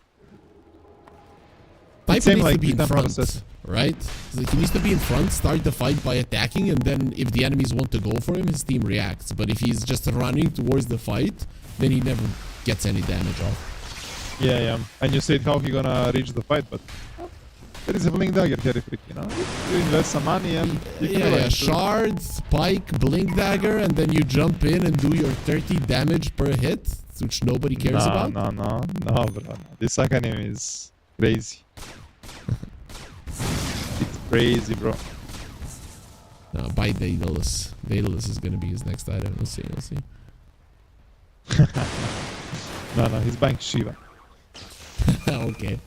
Piper same needs like to be in the tempo front, assassin. right? So he needs to be in front, start the fight by attacking, and then if the enemies want to go for him, his team reacts. But if he's just running towards the fight, then he never gets any damage off. Yeah. And you said how he gonna reach the fight, but there is a Blink Dagger very freaky, you know. You invest some money and you can Yeah, realize it. Shards, Pike, Blink Dagger, and then you jump in and do your 30 damage per hit, which nobody cares about. No, bro. No. This Aghanim is crazy. It's crazy, bro. No, buy Daedalus. Daedalus is gonna be his next item. We'll see. No, he's buying Shiva. Okay.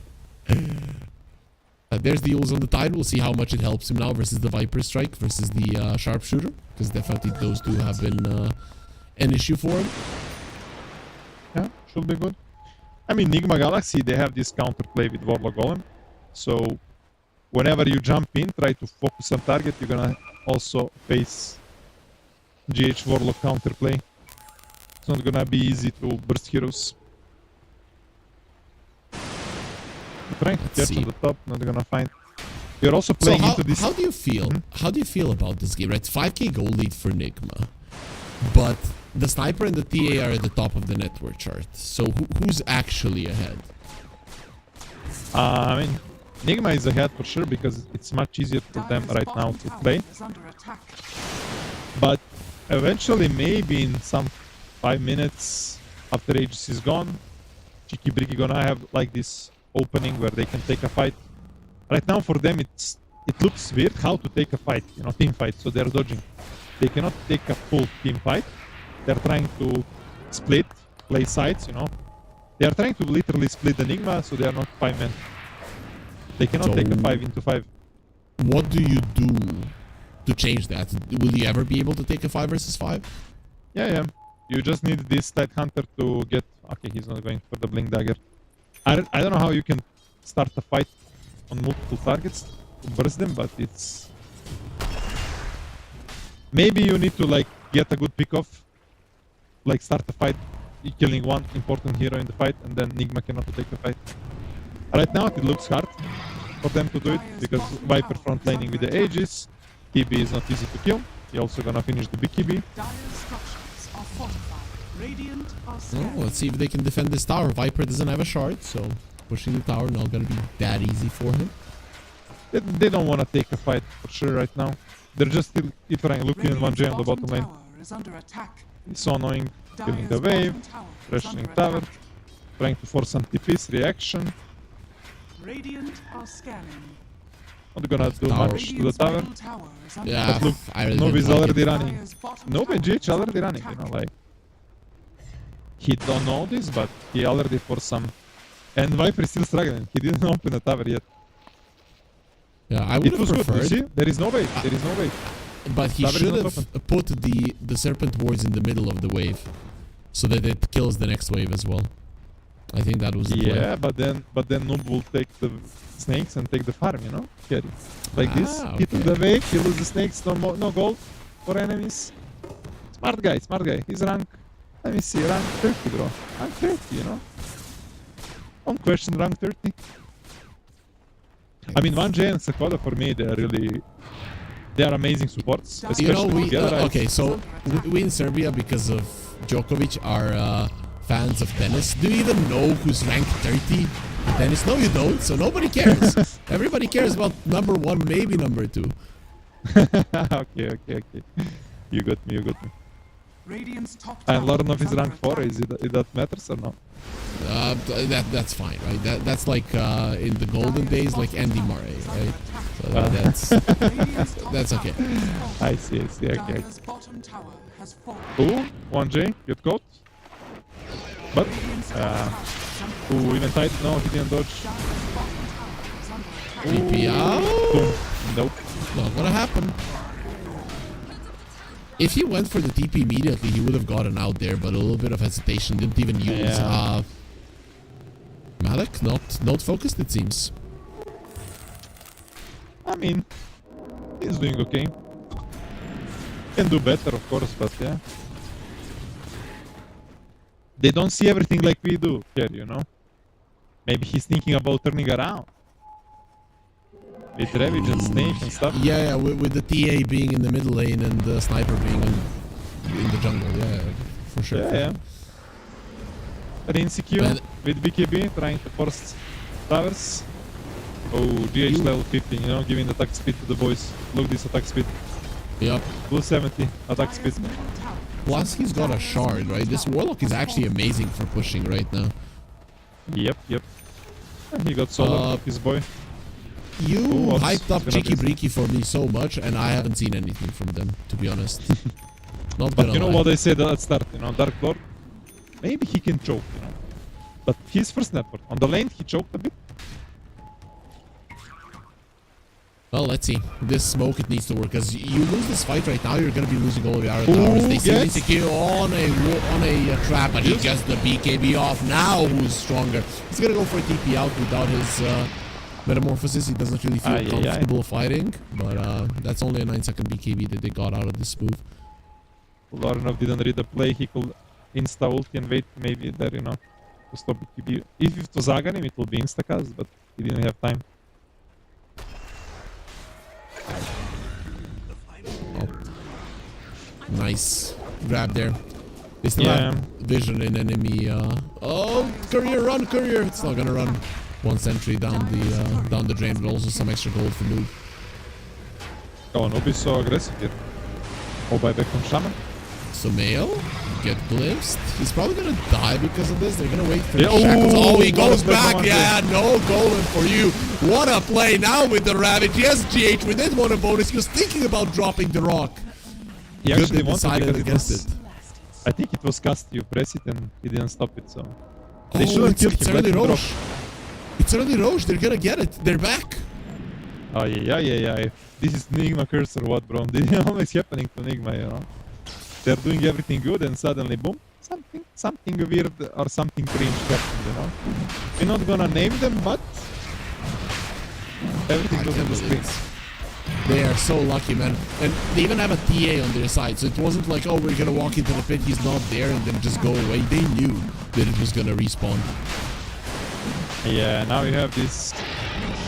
There's the Yules on the tide. We'll see how much it helps him now versus the Viper Strike versus the Sharpshooter, because definitely those two have been an issue for him. Yeah, should be good. I mean, Nigma Galaxy, they have this counterplay with Warlock Golem. So, whenever you jump in, try to focus on target, you're gonna also face GH Warlock counterplay. It's not gonna be easy to burst heroes. Trying to Let's catch see. on the top, not gonna find. You're also So playing into this. how do you feel? How do you feel about this game? Right, it's 5k gold lead for Nigma, but the sniper and the TA are at the top of the network chart. So who's actually ahead? I mean, Nigma is ahead for sure because it's much easier for them Dire's right now bottom to tower play. is under attack. But eventually, maybe in some 5 minutes after Aegis is gone, Cheeky Bricky gonna have like this opening where they can take a fight Right now for them it looks weird how to take a fight, you know, team fight, so they're dodging. They cannot take a full team fight. They're trying to split, play sides, you know. They are trying to literally split Enigma, so they are not 5 men. They cannot take a 5 into 5. What do you do to change that? Will you ever be able to take a 5 versus 5? Yeah. You just need this Tide Hunter to get... Okay, he's not going for the Blink Dagger. I don't know how you can start a fight on multiple targets to burst them, but it's... Maybe you need to like get a good pick off, like start the fight, killing one important hero in the fight, and then Enigma cannot take the fight. Right now it looks hard for them to do it, because Viper front laning with the Aegis, KB is not easy to kill, he also gonna finish the big KB. Oh, let's see if they can defend this tower. Viper doesn't have a shard, so pushing the tower not gonna be that easy for him. They don't want to take a fight for sure right now. They're just still trying looking in 1J on the bottom lane. It's so annoying, killing the wave, pressuring tower, trying to force some TP's reaction. Radiant are scanning. Not gonna do much to the tower. Yeah, But look, I really Nob is didn't like already it. running. Nob and GH already running, you know, like... He don't know this, but he already forced some... And Viper is still struggling, he didn't open the tower yet. Yeah, I would It have was good, you preferred, see? There is no wait, there is no wait. but he Tower is should not have put the serpent wards in the middle of the wave, so that it kills the next wave as well. I think that was the Yeah, plan. but then Noob will take the snakes and take the farm, you know? Carry. Like this, he took okay. the wave, he loses the snakes, no gold for enemies. Smart guy, he's rank, let me see, rank 30 bro. Rank 30, you know? Don't question rank 30. I mean, 1J and Sekoda for me, they are amazing supports. Especially You know, we together. okay. So we in Serbia, because of Djokovic, are fans of tennis. Do you even know who's ranked 30 in tennis? No, you don't. So nobody cares. Everybody cares about number 1, maybe number 2. Okay. You got me. Radiant's top And tower Lorenov is under rank 4, attack. is it that matters or not? That's fine, right? That's like in the golden days, like Andy Murray, right? So that's okay. I see, okay. Dire's bottom tower has fallen. Ooh, 1J, get caught. But, ooh, even tight, no, he didn't dodge. TP out. Boom, nope. Not gonna happen. If he went for the TP immediately, he would have gotten out there, but a little bit of hesitation, didn't even use. Yeah. Malik, not focused, it seems. I mean, he's doing okay. Can do better, of course, but yeah. They don't see everything like we do here, you know? Maybe he's thinking about turning around. With Ravage and Snake and stuff. Yeah, with the TA being in the middle lane and the sniper being in the jungle. Yeah, for sure. Yeah. Insecure But- with BKB trying to force towers. Oh, GH level 15, you know, giving attack speed to the boys. Look this attack speed. Yep. Blue 70 attack speed. Plus, he's got a shard, right? This Warlock is actually amazing for pushing right now. Yep. And he got solar, his boy. You Ooh, hyped up gonna Cheeky be- Breaky for me so much, and I haven't seen anything from them, to be honest. Not But gonna you know lie. what I said at start, you know, Dark Lord? Maybe he can choke, you know. But his first network. On the lane, he choked a bit. Well, let's see. This smoke, it needs to work, because you lose this fight right now, you're gonna be losing all of your towers. They see yes. Insecure on a trap, but he gets the BKB off. Now who's stronger? He's gonna go for a TP out without his metamorphosis. He doesn't really feel comfortable fighting, but that's only a 9-second BKB that they got out of this move. Lorenov didn't read the play, he could insta ulti and wait maybe there, you know, to stop BKB. If it was Aghanim, it would be instacast, but he didn't have time. Oh. Nice grab there. They still have vision in enemy. Oh, courier, run, courier! It's not gonna run. One sentry down the drain, but also some extra gold for move. Oh, Noob is so aggressive here. Oh, buyback from Shaman. Sumail? get glimpsed. He's probably gonna die because of this. They're gonna wait for Yeah, the shackles. oh, Oh, he goes what a back. bonus. Yeah, no golem for you. What a play now with the Ravage. Yes, GH, we did want a bonus. He was thinking about dropping the rock. He Good actually they wanted decided because against was, it. I think it was cast. You press it and he didn't stop it. So Oh, they shouldn't kill it's him. Let early him drop. Roche. It's early Roche. They're gonna get it. They're back. Oh yeah. This is Nigma curse or what, bro? This is always happening to Nigma, you know. They're doing everything good and suddenly, boom, something weird or something cringe happened, you know. We're not gonna name them, but everything goes on the screen. They are so lucky, man. And they even have a TA on their side, so it wasn't like, oh, we're gonna walk into the pit, he's not there, and then just go away. They knew that it was gonna respawn. Yeah, now you have this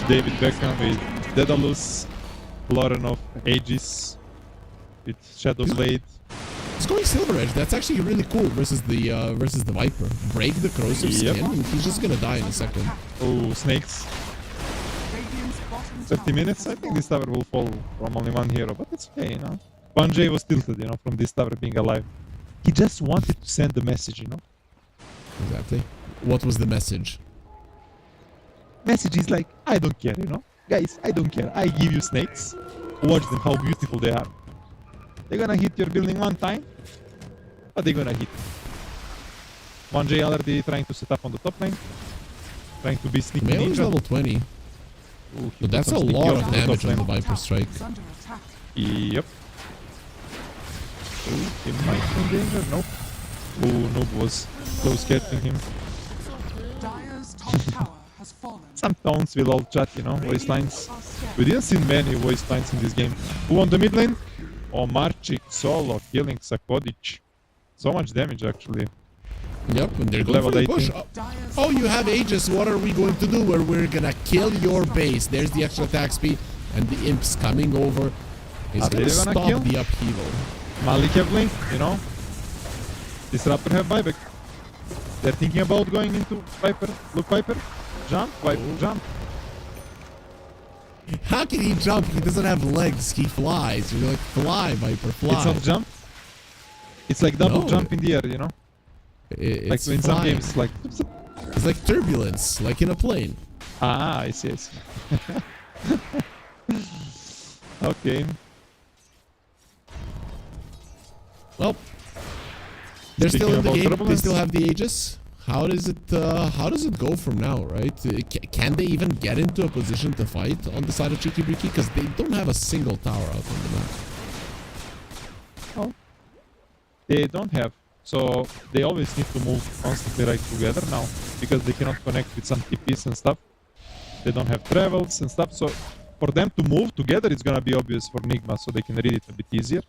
David Beckham with Daedalus, Lorenov, Aegis, with Shadow Blade. He's going Silver Edge. That's actually really cool versus the Viper. Break the corrosive Yep. skin, and he's just gonna die in a second. Oh, snakes. Radiant's bottom 30 minutes? I think this tower will fall from only one hero, but it's okay, you know. 1J was tilted, you know, from this tower being alive. He just wanted to send the message, you know. Exactly. What was the message? Message is like, I don't care, you know. Guys, I don't care. I give you snakes. Watch them, how beautiful they are. They're gonna hit your building one time, but they're gonna hit. 1J already trying to set up on the top lane. Trying to be sneaky Mail is ninja. level 20. Ooh, he But that's put a some sneaky lot on of the top damage on lane. the Viper strike. is under attack. Yep. Ooh, he might be in danger. Nope. Ooh, Noob was close catching him. Dire's top tower has fallen. Some tones will all chat, you know, voice lines. We didn't see many voice lines in this game. Who on the mid lane? Oh, Marchik, solo, killing Sakodic. So much damage, actually. Yep, and they're going Level for the 18. push. Oh, you have Aegis. What are we going to do? Where we're gonna kill your base. There's the extra attack speed, and the Imp's coming over. He's Are gonna they gonna stop kill? the upheaval. Malik have blink, you know. Disruptor have buyback. They're thinking about going into Viper. Look, Viper. Jump, Viper, jump. How can he jump? He doesn't have legs. He flies. You're like, fly, Viper, fly. It's not jump. It's like double No. jump in the air, you know. It's Like in some flying. games, like. It's like turbulence, like in a plane. Ah, I see. Okay. Well, they're Speaking still in the about game. They turbulence. still have the Aegis. How does it go from now, right? Can they even get into a position to fight on the side of Cheeky Breaky? Because they don't have a single tower out on the map. Oh. They don't have. So they always need to move constantly right together now because they cannot connect with some TPs and stuff. They don't have travels and stuff. So for them to move together, it's gonna be obvious for Nigma, so they can read it a bit easier.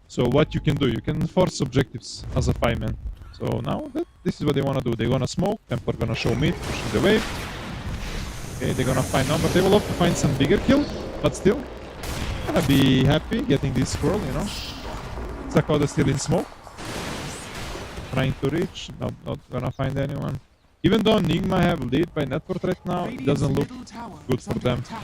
So what you can do, you can force objectives as a 5-man. So now this is what they wanna do. They're gonna smoke. Temple gonna show mid, pushing the wave. Okay, they're gonna find number. They will have to find some bigger kill, but still, gonna be happy getting this scroll, you know. Sakoda still in smoke. Trying to reach. No, not gonna find anyone. Even though Nigma have lead by net worth right now, it doesn't look middle tower good is for under them. attack.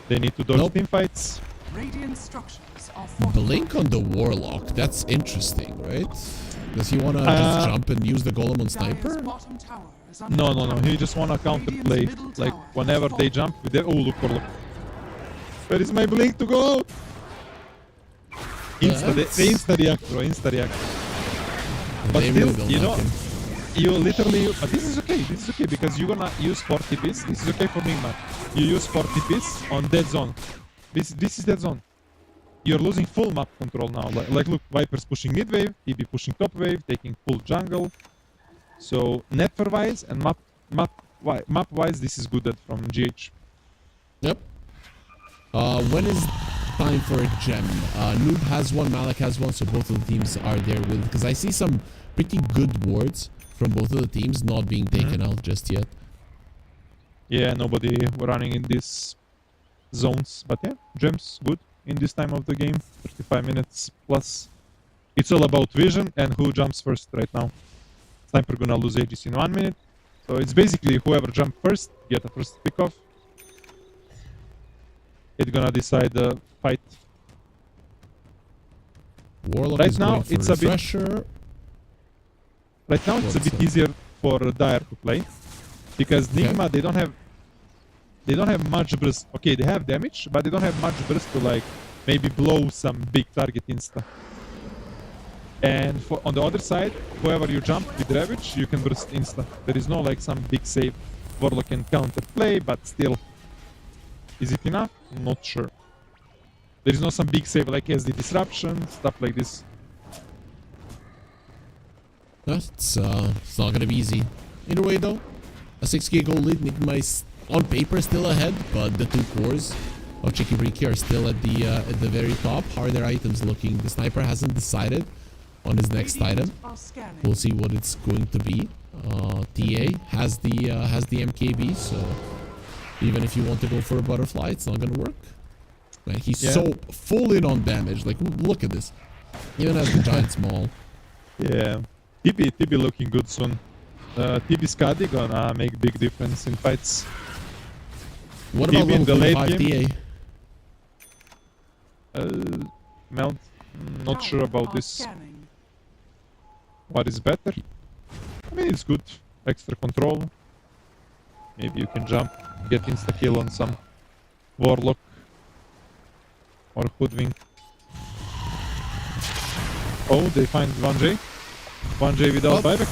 They need to dodge Nope. team fights. Radiant structures are fortified. Blink on the Warlock. That's interesting, right? Does he wanna just jump and use the Golem on Dire's Sniper? bottom tower is under No, attack. He just wanna counterplay. Like whenever they jump with their. Oh, look for look. Where is my blink to go out? They insta react, bro. Insta react. But They still, really don't you know, like him. you literally. But this is okay. This is okay because you're gonna use 40 piece. This is okay for Nigma. You use 40 piece on dead zone. This is dead zone. You're losing full map control now. Like look, Viper's pushing mid wave, TB pushing top wave, taking full jungle. So network wise and map wise, this is good from GH. Yep. When is time for a gem? Noob has one, Malik has one, so both of the teams are there with. Because I see some pretty good wards from both of the teams not being taken out just yet. Yeah, nobody running in these zones, but yeah, gems good in this time of the game. 35 minutes plus. It's all about vision and who jumps first right now. Sniper gonna lose Aegis in 1 minute, so it's basically whoever jump first get a first pick off. It's gonna decide the fight. Warlock Right is now, going for it's a bit- refresher. Right now it's a What's bit up? easier for Dire to play because Nigma they don't have much burst. Okay, they have damage, but they don't have much burst to like maybe blow some big target insta. And on the other side, whoever you jump with Ravage, you can burst insta. There is no like some big save. Warlock can counter play, but still, is it enough? Not sure. There is no some big save like SD disruption, stuff like this. It's not gonna be easy. Either way though, a 6k gold lead. Nigma is on paper still ahead, but the two cores of Chicky Briki are still at the very top. How are their items looking? The sniper hasn't decided on his next item. Are scanning. We'll see what it's going to be. TA has the MKB, so even if you want to go for a butterfly, it's not gonna work. Man, he's so full in on damage. Like, look at this. Even as the giant small. Yeah, TB looking good soon. TB Skadi gonna make big difference in fights. What about TB in the level late 25 TA? Melt, not sure about Are this. scanning. What is better? I mean, it's good. Extra control. Maybe you can jump, get insta kill on some Warlock or Hoodwink. Oh, they find 1J. 1J without buyback.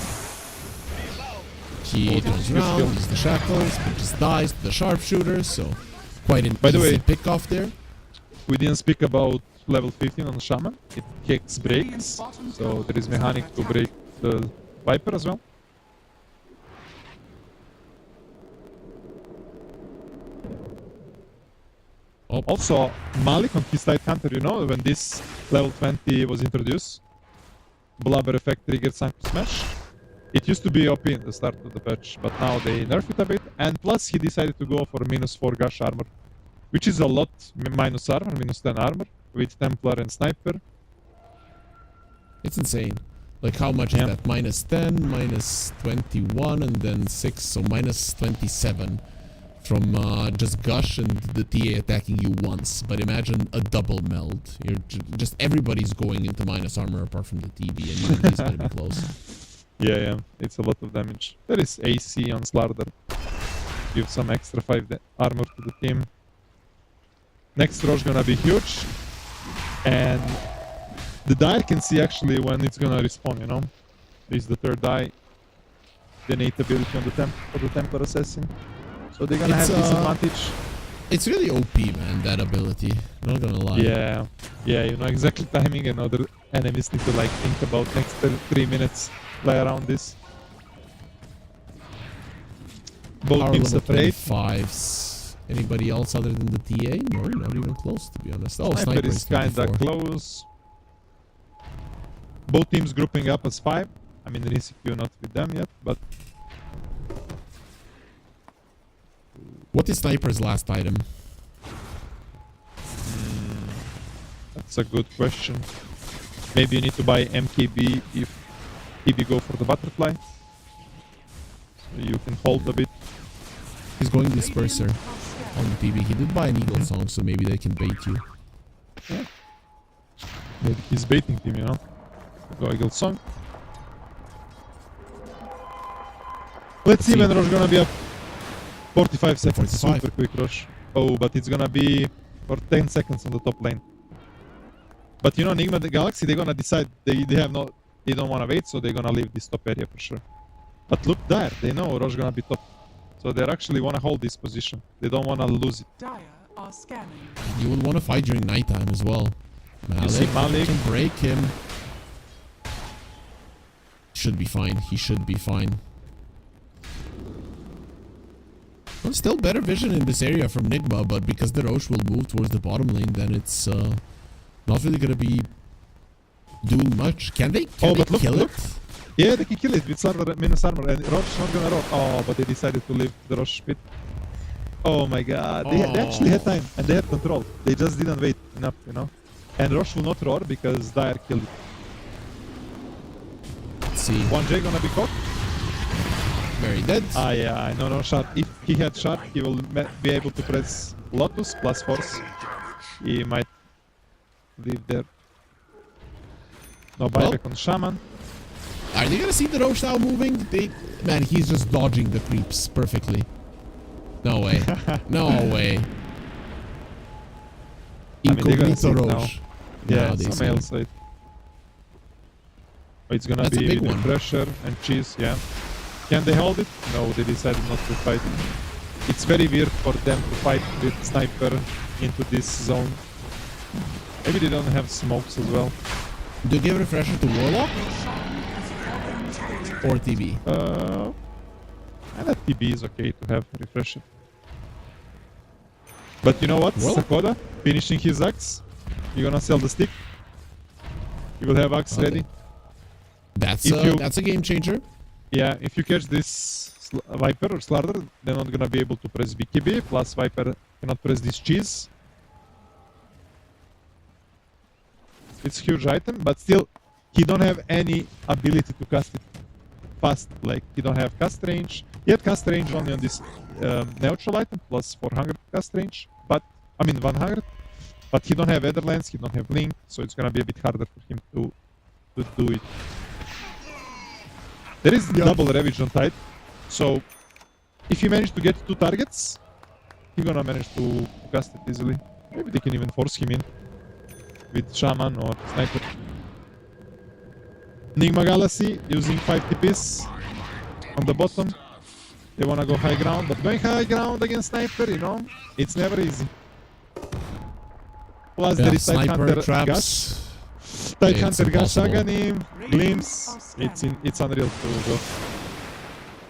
He turns around, uses the shackles, but just dies to the sharpshooter, so quite an By the easy way- pick off there. We didn't speak about level 15 on Shaman. It kicks breaks, so there is mechanic to break the Viper as well. Oh, Also, Malik on his side counter, you know, when this level 20 was introduced, Blubber effect triggered Sanku Smash. It used to be OP in the start of the patch, but now they nerf it a bit, and plus he decided to go for -4 Gush armor, which is a lot, minus armor, -10 armor, with Templar and Sniper. it's insane. Like, how much is Yeah. that? -10, -21, and then 6, so -27 from just Gush and the TA attacking you once. But imagine a double meld. You're just everybody's going into minus armor apart from the TB, and even he's gonna be close. Yeah, it's a lot of damage. There is AC on Slardar. Give some extra 5 armor to the team. Next rush gonna be huge. And the Dire can see actually when it's gonna respawn, you know? This is the third die. The innate ability on the Templar Assassin. So they're gonna It's, have this advantage. It's really OP, man, that ability. Not gonna lie. Yeah, you know exactly timing, and other enemies need to like think about next 3 minutes, play around this. Both Power teams level separate. 25s. Anybody else other than the TA? No, not even close, to be honest. Oh, Sniper is kinda 24. close. Both teams grouping up as 5. I mean, ResCircuit not with them yet, but What is Sniper's last item? that's a good question. Maybe you need to buy MKB if TB go for the butterfly. So you can hold a bit. He's going Disperser on the TB. He did buy an Eagle Song, so maybe they can bait you. Maybe he's baiting team, you know. Go Eagle Song. Let's see when rush gonna be up. 45 seconds, 45. super quick rush. Oh, but it's gonna be for 10 seconds on the top lane. But you know, Enigma the Galaxy, they're gonna decide they don't wanna wait, so they're gonna leave this top area for sure. But look there, they know rush gonna be top. So they actually wanna hold this position. They don't wanna lose it. Dire are scanning. You would want to fight during nighttime as well. see Malik? can break him. Should be fine. He should be fine. Well, still better vision in this area from Nigma, but because the Roche will move towards the bottom lane, then it's not really gonna be doing much. Can they But look, kill look. it? Yeah, they can kill it with Slardar minus armor, and Rosh not gonna roll. Oh, but they decided to leave the Rosh pit. Oh my god, they actually had time, and they had control. They just didn't wait enough, you know? And Rosh will not roar because Dire killed it. Let's see. 1J gonna be caught. Very dead. Ah yeah, no shot. If he had shot, he will be able to press Lotus plus Force. He might live there. No Well. buyback on Shaman. Are they gonna see the Roche now moving? Man, he's just dodging the creeps perfectly. No way. No way. I mean, they're gonna see Incognito it now. Roche. Yeah, No, they see some it. else. It's gonna That's a be big with one. pressure and cheese, yeah. Can they hold it? No, they decided not to fight. It's very weird for them to fight with sniper into this zone. Maybe they don't have smokes as well. Do you give refresher to Warlock? Or TB? And that TB is okay to have refresher. But you know what? Well. Sakoda finishing his axe. You're gonna sell the stick. You will have axe Okay. ready. That's a game changer. Yeah, if you catch this Viper or Slaughter, they're not gonna be able to press BKB, plus Viper cannot press this cheese. It's huge item, but still, he don't have any ability to cast it fast. Like, he don't have cast range. He had cast range only on this neutral item, plus 400 cast range, but, I mean 100. But he don't have Etherlands, he don't have Link, so it's gonna be a bit harder for him to do it. There is double ravage on Tide, so if he manage to get 2 targets, he's gonna manage to cast it easily. Maybe they can even force him in with Shaman or Sniper. Nigma Galaxy using 5 TPs on the bottom. They wanna go high ground, but going high ground against Sniper, you know, it's never easy. Plus there is Tide sniper Hunter traps. Gash. Tide It's Hunter Gash impossible. Aganim, Glimpse. It's unreal to go.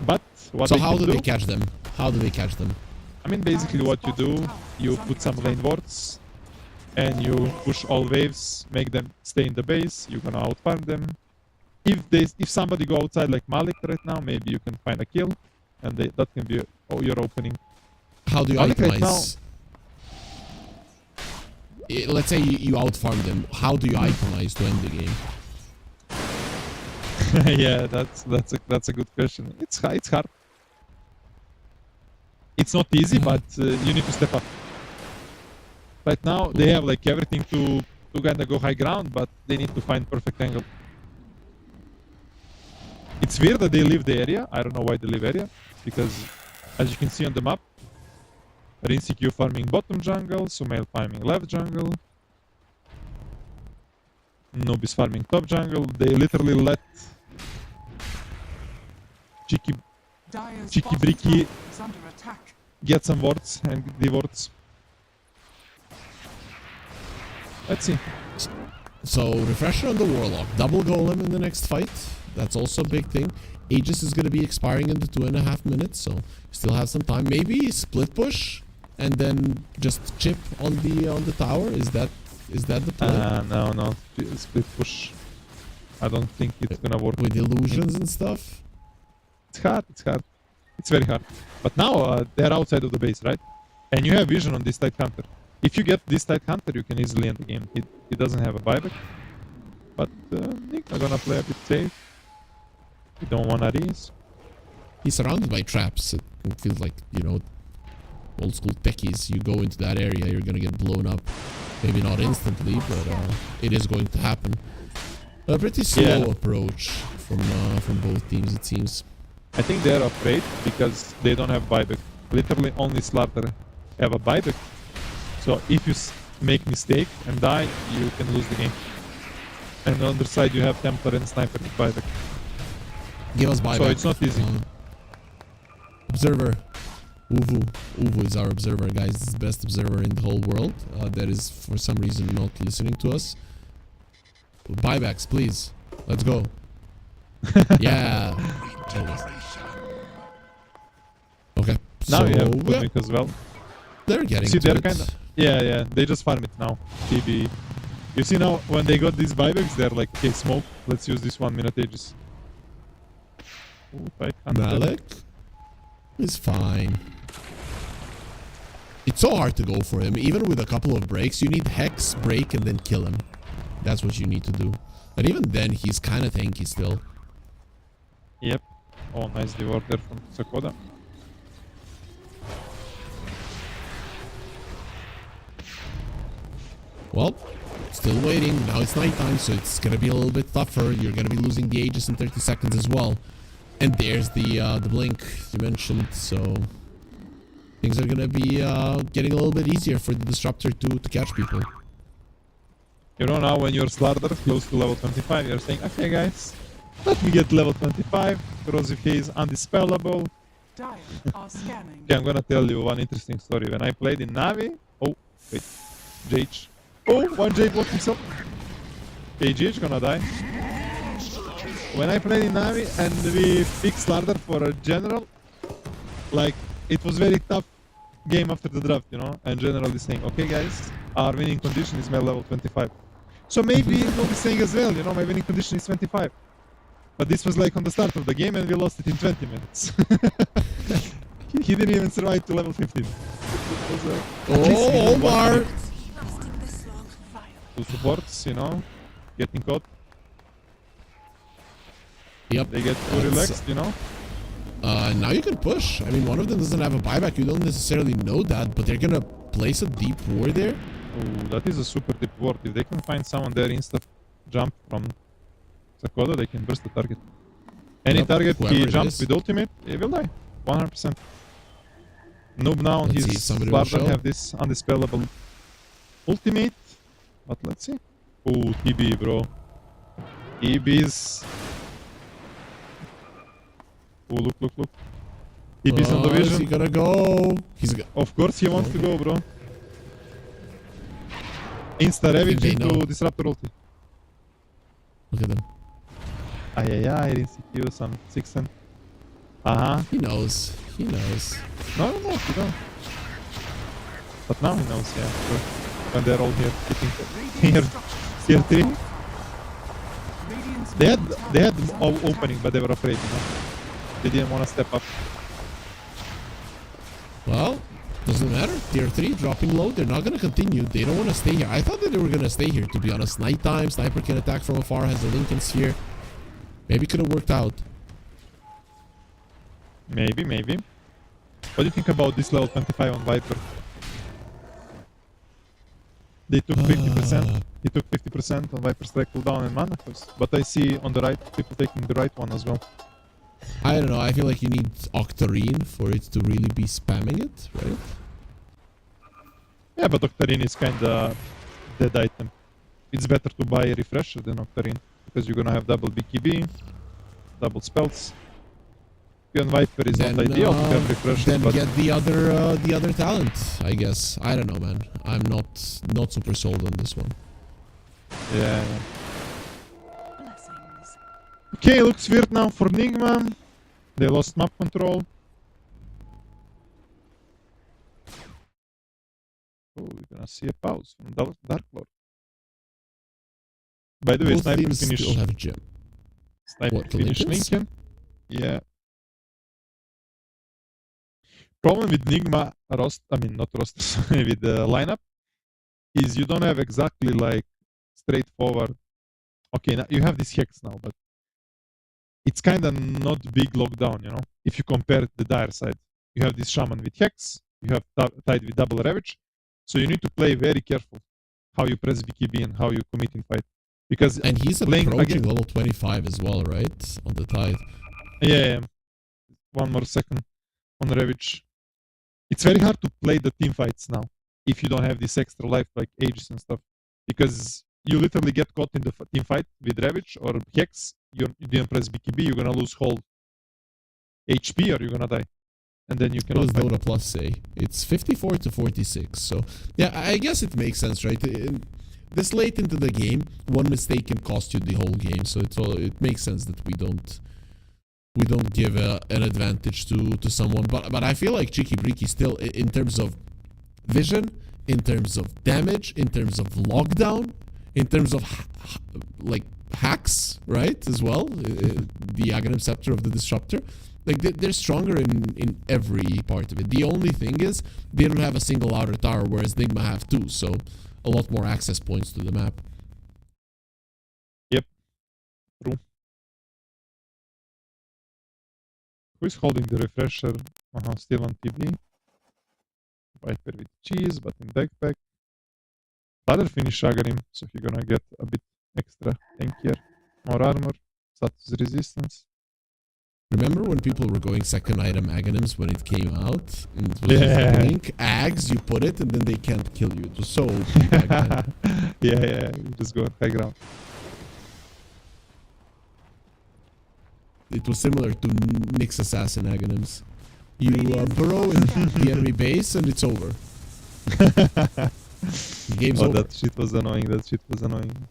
But what So they how can do they catch them? How do they catch them? I mean, basically what you do, you put some lane wards, and you push all waves, make them stay in the base, you're gonna outfarm them. If somebody go outside like Malik right now, maybe you can find a kill, and that can be your opening. How do you Malik right itemize? Let's say you outfarm them. How do you itemize to end the game? Yeah, that's a good question. It's hard. It's not easy, but you need to step up. Right now, they have like everything to kind of go high ground, but they need to find perfect angle. It's weird that they leave the area. I don't know why they leave area, because as you can see on the map, Rinsik farming bottom jungle, Sumail farming left jungle, Noob is farming top jungle. They literally let Cheeky Bricky is under attack. get some wards and the wards. Let's see. So refresher on the Warlock. Double golem in the next fight. That's also a big thing. Aegis is going to be expiring in the 2.5 minutes, so still have some time. Maybe split push and then just chip on the tower. Is that the plan? No. Split push. I don't think it's gonna work. With illusions and stuff. It's hard. It's very hard. But now they're outside of the base, right? And you have vision on this Tide Hunter. If you get this Tide Hunter, you can easily end the game. He doesn't have a buyback. But Nick are gonna play a bit safe. You don't wanna risk. He's surrounded by traps. It feels like, old school techies. You go into that area, you're gonna get blown up. Maybe not instantly, but it is going to happen. A pretty slow approach from both teams, it seems. I think they're afraid because they don't have buyback. Literally only Slaughter have a buyback. So if you make mistake and die, you can lose the game. And on the other side you have Templar and Sniper with buyback. Give us buyback. So it's not easy. Observer. Uvu is our observer, guys. This is the best observer in the whole world. That is, for some reason, not listening to us. Buybacks, please. Let's go. Yeah. Okay. Now you have yeah, Budnik as well. they're getting See, to they're it. kind of... Yeah, they just farm it now. TB. You see now, when they got these buybacks, they're like, okay, smoke. Let's use this 1 minute Aegis. Ooh, Tide Hunter. Malik is fine. It's so hard to go for him. Even with a couple of breaks, you need Hex, break, and then kill him. That's what you need to do. And even then, he's kind of tanky still. Yep. Oh, nice devour there from Sakoda. Well, Still waiting. Now it's nighttime, so it's gonna be a little bit tougher. You're gonna be losing the Aegis in 30 seconds as well. And there's the blink you mentioned, so things are gonna be getting a little bit easier for the Disruptor to catch people. You know, now when you're Slardar close to level 25, you're saying, okay guys, let me get level 25, because if he is undispellable. Dire are scanning. Okay, I'm gonna tell you one interesting story. When I played in Navi, oh, wait, JH. Oh, one J blocked himself. Okay, JH gonna die. When I played in Navi and we picked Slardar for a general, like, it was very tough game after the draft, you know, and general is saying, okay guys, our winning condition is my level 25. So maybe it will be saying as well, you know, my winning condition is 25. But this was like on the start of the game and we lost it in 20 minutes. he didn't even survive to level 15. Oh, Omar! Two supports, you know, getting caught. Yep. They get too relaxed, you know. Now you can push. I mean, one of them doesn't have a buyback. You don't necessarily know that, but they're gonna place a deep ward there. Oh, that is a super deep ward. If they can find someone there insta jump from Sakoda, they can burst the target. Any Yep, target he whoever it jumps is. with ultimate, he will die. 100%. Noob now Let's see if his somebody will Slardar show. have this undispellable ultimate. But let's see. Oh, TB, bro. TB's. Oh, look. TB's on the Is he vision. gonna go? He's Of course he wants to go, bro. Insta ravage they know. into disruptor ulti. Look at them. Ay, didn't see you, some 6 and. He knows. He knows. No, he don't. But now he knows, yeah. Sure. When they're all here, hitting here 3. Radiant's They had the opening, but they were afraid, you know. They didn't want to step up. Well, doesn't matter. Tier 3 dropping low. They're not gonna continue. They don't want to stay here. I thought that they were gonna stay here, to be honest. Nighttime, sniper can attack from afar, has the Lincoln Sphere. Maybe could have worked out. Maybe. What do you think about this level 25 on Viper? They took 50%. He took 50% on Viper strike cooldown and mana cost. But I see on the right, people taking the right one as well. I don't know. I feel like you need Octarine for it to really be spamming it, right? Yeah, but Octarine is kinda dead item. It's better to buy a refresher than Octarine. Because you're gonna have double BKB, double spells. And Viper is not ideal to have refreshers, Then but get the other talent, I guess. I don't know, man. I'm not super sold on this one. yeah. blessings. Okay, looks weird now for Nigma. They lost map control. Oh, we're gonna see a pause from Dark Lord. By the way, Both Sniper teams finish. still have gem. Sniper What, finish Lincolns? Lincoln. Yeah. Problem with Nigma roster, I mean not roster, sorry, with the lineup, is you don't have exactly like straightforward. Okay, now you have this hex now, but it's kind of not big lockdown, you know. If you compare the dire side, you have this shaman with hex, you have tied with double ravage, so you need to play very careful how you press BKB and how you commit in fight, because And he's playing approaching again, level 25 as well, right? On the tide. yeah, one more second on ravage. It's very hard to play the team fights now if you don't have this extra life like Aegis and stuff, because you literally get caught in the team fight with ravage or hex. You didn't press BKB, you're gonna lose whole HP or you're gonna die, and then you What does cannot fight. Dota Plus say? It's 54 to 46. So yeah, I guess it makes sense, right? This late into the game, one mistake can cost you the whole game. So it makes sense that we don't give an advantage to someone. But I feel like Cheeky Breaky still, in terms of vision, in terms of damage, in terms of lockdown, in terms of like hacks, right, as well, the Aghanim Scepter of the Disruptor, like they're stronger in every part of it. The only thing is they don't have a single outer tower, whereas Nigma have two, so a lot more access points to the map. Yep, true. Who is holding the refresher? Still on TV. Viper with cheese, but in backpack. Other finish Agarim, so he's gonna get a bit extra tankier, more armor, status resistance. Remember when people were going second item Aghanims when it came out? And it was Yeah. Link, Ags, you put it, and then they can't kill you. It was so OP back then. Yeah, you just go on high ground. It was similar to Nyx Assassin Aghanims. You burrow in the enemy base and it's over. The game's Oh, over. that shit was annoying. That shit was annoying.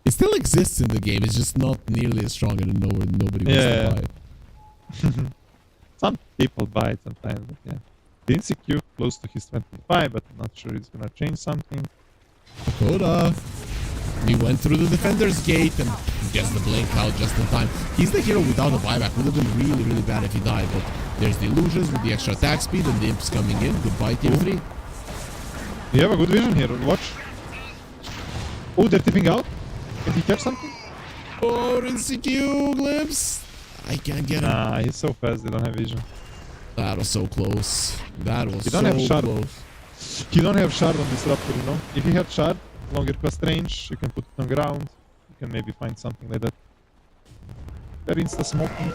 It still exists in the game. It's just not nearly as strong and nobody wants Yeah. to buy it. Some people buy it sometimes, but yeah. The insecure close to his 25, but I'm not sure it's gonna change something. Dakota. He went through the defender's gate and gets the blink out just in time. He's the hero without a buyback. Would have been really, really bad if he died, but there's the illusions with the extra attack speed and the imps coming in. Goodbye, tier 3. You have a good vision here. Watch. Oh, they're tipping out. Can he catch something? Oh, NCQ glimpse. I can't get him. Nah, he's so fast. They don't have vision. That was so close. That was You so don't have shard. close. He don't have shard on Disruptor, you know? If he had shard, longer quest range, you can put it on ground. You can maybe find something like that. They're insta-smoking.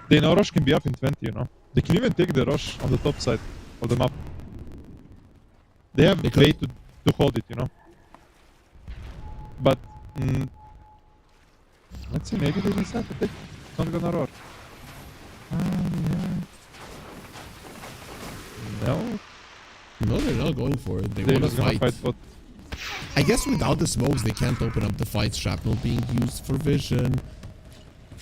They know Rosh can be up in 20, you know? They can even take the Rosh on the top side of the map. They have They a way could. to hold it, you know? But, let's see, maybe they decide to take it. It's not gonna roar. Yeah. No, No, they're not going for it. They they're want to just gonna fight. fight bot. I guess without the smokes, they can't open up the fight. Shrapnel being used for vision.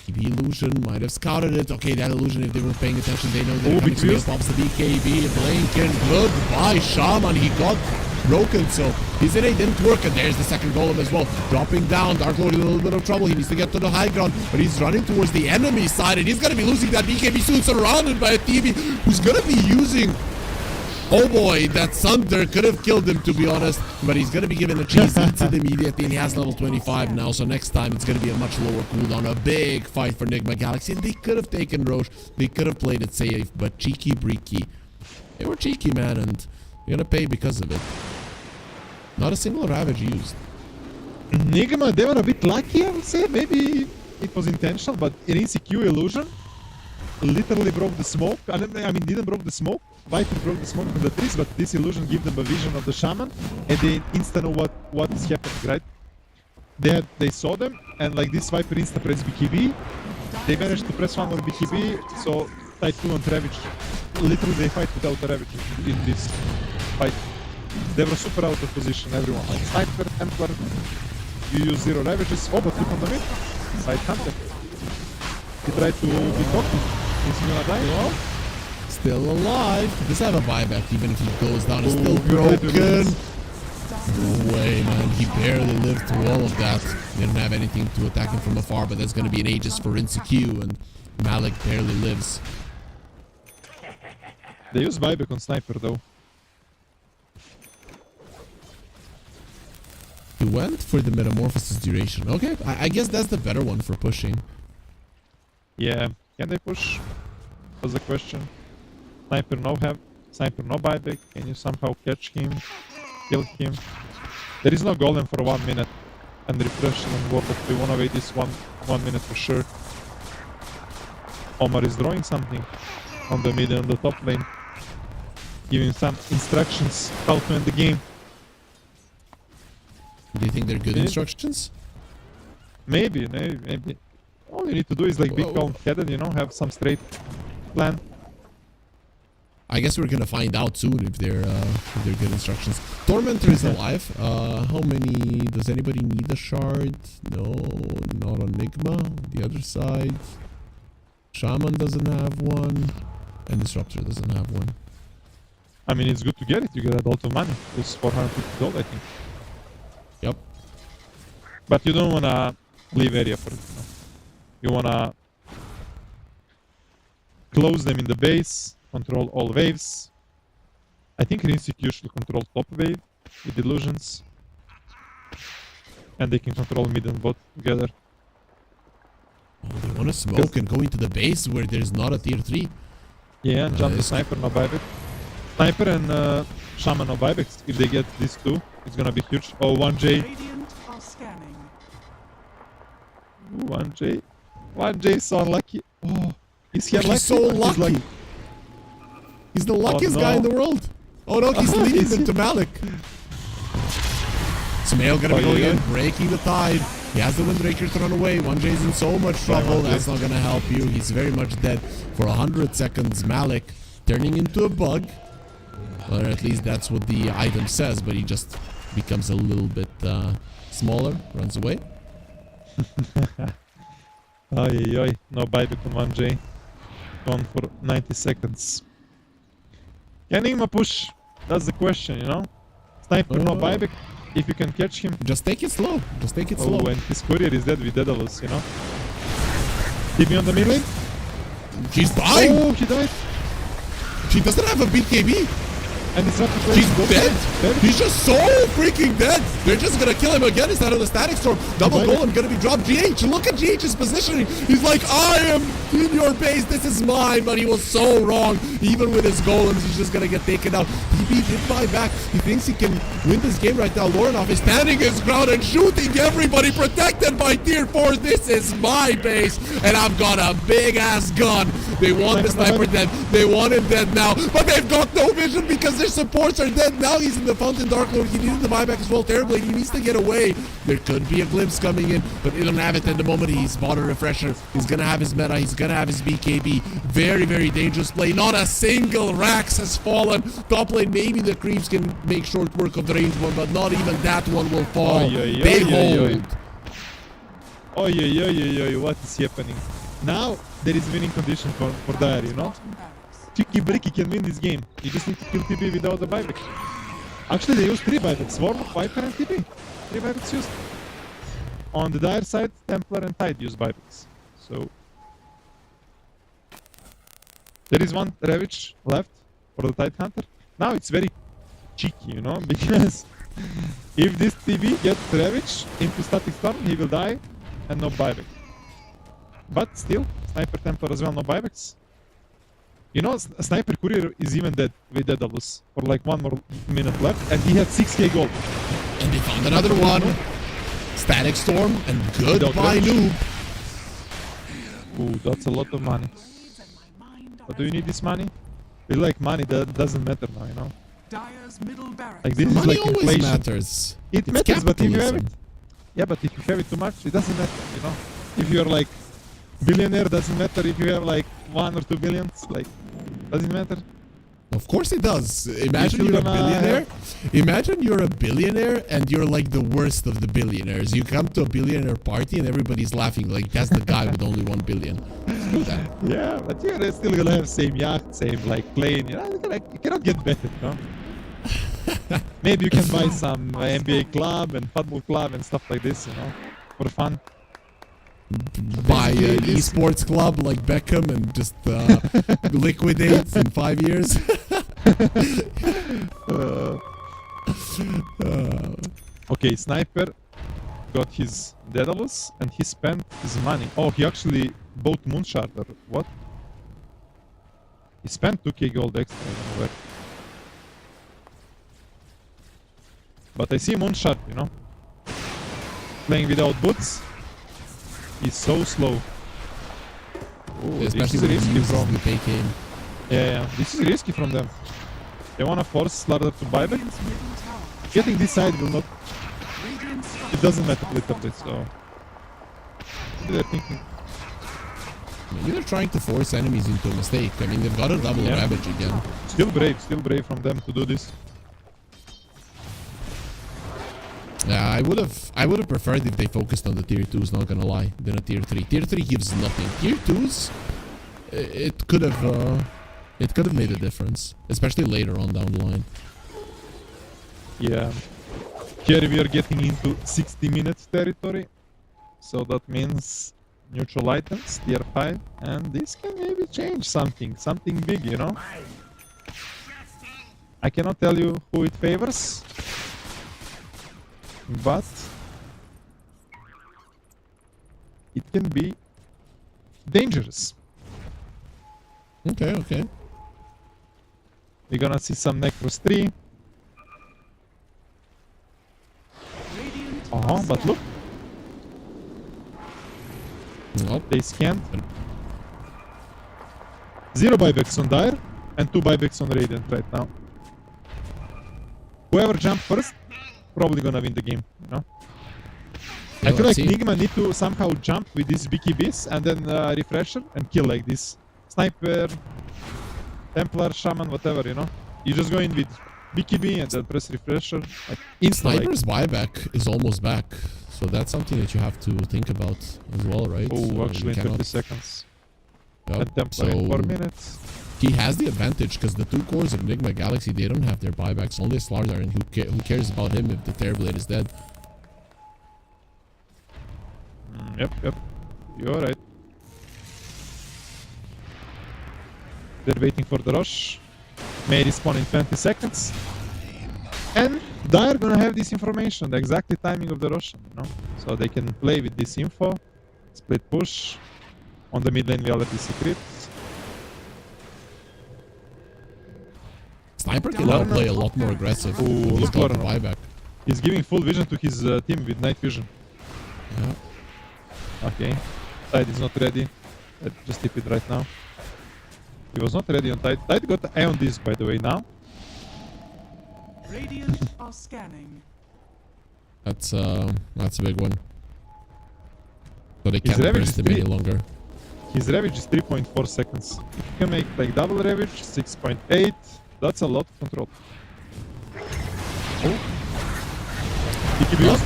BKB illusion might have scouted it. Okay, that illusion, if they were paying attention, they know they're Oh, coming big to me. twist. Pops the BKB, Blinken. Goodbye, Shaman. He got broken, so his innate didn't work. And there's the second golem as well. Dropping down. Dark Lord in a little bit of trouble. He needs to get to the high ground, but he's running towards the enemy side, and he's going to be losing that BKB soon. Surrounded by a TV who's going to be using... Oh boy, that Thunder could have killed him, to be honest, but he's going to be given a cheese, eats it immediately, and he has level 25 now, so next time it's going to be a much lower cooldown, a big fight for Nigma Galaxy, and they could have taken Roche, they could have played it safe, but cheeky breaky. They were cheeky, man, and you're going to pay because of it. Not a single Ravage used. Nigma, they were a bit lucky, I would say. Maybe it was intentional, but an insecure illusion literally broke the smoke. I mean, didn't broke the smoke. Viper broke the smoke from the trees, but this illusion gave them a vision of the shaman, and they insta know what is happening, right? They saw them, and like this Viper insta press BKB. They managed to press one more BKB, so Typhoon and Ravage, literally they fight without the Ravage in this fight. They were super out of position, everyone. Like Sniper, Templar, you use 0 Ravages. Oh, but look on the mid. Side Hunter. He tried to be cocky. Is he gonna die? No? Still alive. Does have a buyback, even if he goes down. It's still Ooh, good broken. defense. No way, man. He barely lived through all of that. They didn't have anything to attack him from afar, but that's going to be an Aegis for InSeQ, and Malik barely lives. They use buyback on Sniper though. He went for the Metamorphosis duration. Okay, I guess that's the better one for pushing. Yeah. Can they push? Was the question. Sniper no buyback. Can you somehow catch him? Kill him? There is no golem for 1 minute. And refreshing and warp up. We wanna wait this one minute for sure. Omar is drawing something on the mid and the top lane. Giving some instructions how to end the game. Do you think they're good Yeah. instructions? Maybe. All you need to do is like be Whoa. calm-headed, you know, have some straight plan. I guess we're gonna find out soon if they're good instructions. Tormentor is alive. How many? Does anybody need a shard? No, not on Nigma. The other side, Shaman doesn't have one, and Disruptor doesn't have one. I mean, it's good to get it. You get a lot of money. It's 450 gold, I think. Yep. But you don't wanna leave area for it. You wanna close them in the base, control all waves. I think ResCircuit should control top wave with illusions. And they can control mid and bot together. Oh, they want to smoke and go into the base where there's not a tier 3. Yeah, and jump the Nice. Sniper, no buyback. Sniper and Shaman, no buybacks. If they get these two, It's gonna be huge. Oh, 1J. Radiant are scanning. 1J. 1J is so unlucky. Oh, is he unlucky? He's so lucky. He's the luckiest guy in the world. Oh no, he's leading them to Malik. Smail gonna be going in, breaking the tide. He has the Windbreaker to run away. 1J's in so much trouble. That's not gonna help you. He's very much dead for 100 seconds. Malik turning into a bug. Or at least that's what the item says, but he just becomes a little bit smaller, runs away. Ay. No buyback on 1J. Gone for 90 seconds. Can Enigma push? That's the question, you know? Sniper, no buyback. If you can catch him. Just take it slow. Just take it slow. Oh, and his courier is dead with Daedalus, you know? TP on the mid lane. She's dying. Oh, she died. She doesn't have a BKB. And it's not She's dead. He's just so freaking dead. They're just gonna kill him again instead of the static storm. Double golem gonna be dropped. GH, look at GH's positioning. He's like, I am in your base. This is mine. But he was so wrong. Even with his golems, he's just gonna get taken out. TP did buy back. He thinks he can win this game right now. Lorinov is standing his ground and shooting everybody, protected by tier 4s. This is my base, and I've got a big ass gun. They want the sniper dead. They want him dead now, but they've got no vision because their supports are dead. Now he's in the Fountain Dark Lord. He needed the buyback as well terribly. He needs to get away. There could be a glimpse coming in, but they don't have it at the moment. He's bought a refresher. He's gonna have his meta. He's gonna have his BKB. Very, very dangerous play. Not a single Rax has fallen. Top lane, maybe the creeps can make short work of the ranged one, but not even that one will fall. They hold. What is happening? Now there is winning condition for Dire, you know? Tricky Bricky can win this game. You just need to kill TP without the buyback. Actually, they use 3 buybacks. Swarm, Viper, and TP. 3 buybacks used. On the Dire side, Templar and Tide use buybacks. So there is one Ravage left for the Tide Hunter. Now it's very cheeky, you know, because if this TP gets Ravage into Static Storm, he will die and no buyback. But still, Sniper Templar as well, no buybacks. You know, Sniper Courier is even dead with Daedalus for like 1 more minute left, and he had 6k gold. And they found another one. Static Storm, and goodbye noob. Ooh, that's a lot of money. But do you need this money? We like money, that doesn't matter now, you know? Dire's middle barracks. Like this Money is like always inflation. matters. It It's matters, but if you have it... capitalism. Yeah, but if you have it too much, it doesn't matter, you know? If you're like billionaire, doesn't matter. If you have like 1 or 2 billions, like, doesn't matter. Of course it does. Imagine you're a gonna billionaire. Imagine you're a billionaire and you're like the worst of the billionaires. You come to a billionaire party and everybody's laughing like that's the guy with only 1 billion. Screw that. Yeah, but you're still gonna have same yacht, same like plane, you know? You cannot get better, you know? Maybe you can buy some NBA club and football club and stuff like this, you know? For fun. Buy an esports club like Beckham and just liquidate in 5 years. Okay, Sniper got his Daedalus and he spent his money. Oh, he actually bought Moonshard or what? He spent 2k gold extra, I don't know where. But I see Moonshard, you know? Playing without boots. He's so slow. Ooh, Especially this when is he risky uses from... the pay game. Yeah, this is risky from them. They wanna force Slardar to buyback. Radiant's middle tower. Getting this side will not... Radiant It structures doesn't are matter literally, so... Maybe they're thinking... Maybe they're trying to force enemies into a mistake. I mean, they've got a double Yeah. ravage again. Still brave from them to do this. Yeah, I would have preferred if they focused on the tier 2s, not gonna lie, than a tier 3. Tier 3 gives nothing. Tier 2s, it could have made a difference, especially later on down the line. Yeah. Here we are getting into 60-minute territory. So that means neutral items, tier 5, and this can maybe change something big, you know? I cannot tell you who it favors, but it can be dangerous. Okay. We're gonna see some Necros 3. But look, Nope. they scanned. 0 buybacks on Dire and 2 buybacks on Radiant right now. Whoever jump first, probably gonna win the game, you know? Yeah, I feel let's like see. Nigma need to somehow jump with these BKBs and then refresher and kill like this. Sniper, Templar, Shaman, whatever, you know? You just go in with BKB and then press refresher. Like insta like. Sniper's buyback is almost back, so that's something that you have to think about as well, right? Oh, So actually you in 30 cannot- seconds. Yep, And Templar in 4 so minutes. he has the advantage because the 2 cores of Enigma Galaxy, they don't have their buybacks. Only Slarzar, and who cares about him if the Terrorblade is dead? Yep. You're right. They're waiting for the rush. May respawn in 20 seconds. And Dire gonna have this information, the exact timing of the rush, you know? So they can play with this info. Split push. On the mid lane we already see crits. Sniper can now play a lot more aggressive. Ooh, when he's look got the Lorna. buyback. He's giving full vision to his team with night vision. Yeah. Okay. Tide is not ready. Let's just tip it right now. He was not ready on Tide. Tide got eye on this, by the way, now. Radiant are scanning. That's a big one. So they His can't ravage press is them 3. any longer. His ravage is 3.4 seconds. If you can make like double ravage, 6.8. That's a lot of control. Oh. BKB Up.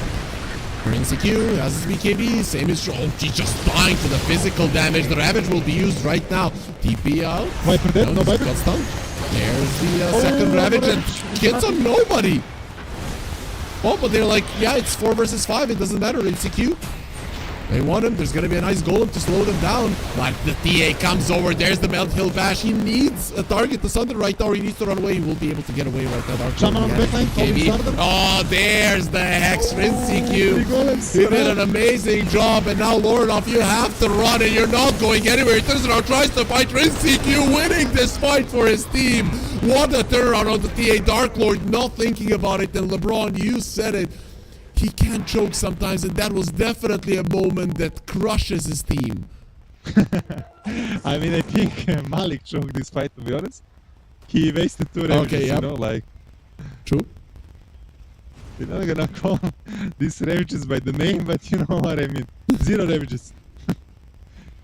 Prince EQ has his BKB. Same is true. Oh, he's just dying to the physical damage. The ravage will be used right now. TP out. Viper dead, no he's Viper. got stunned. There's the second ravage and gets on nobody. Oh, but they're like, yeah, it's 4 versus 5. It doesn't matter. It's EQ. They want him. There's going to be a nice golem to slow them down. But the TA comes over. There's the Melt Hill Bash. He needs a target to Sunder right now. Or he needs to run away. He will be able to get away right now. Dark Shaman Lord, on he backline, has BKB. Colin Sunder. Oh, there's the Hex Rinse three EQ. golems. He did an amazing job. And now, Lordoff, you have to run and you're not going anywhere. He turns around, tries to fight Rinse EQ, winning this fight for his team. What a turnaround on the TA. Dark Lord not thinking about it. And LeBron, you said it. He can't choke sometimes, and that was definitely a moment that crushes his team. I mean, I think Malik choked this fight, to be honest. He wasted 2 ravages, Okay, yep. you know, like... True. We're not gonna call these ravages by the name, but you know what I mean. 0 ravages.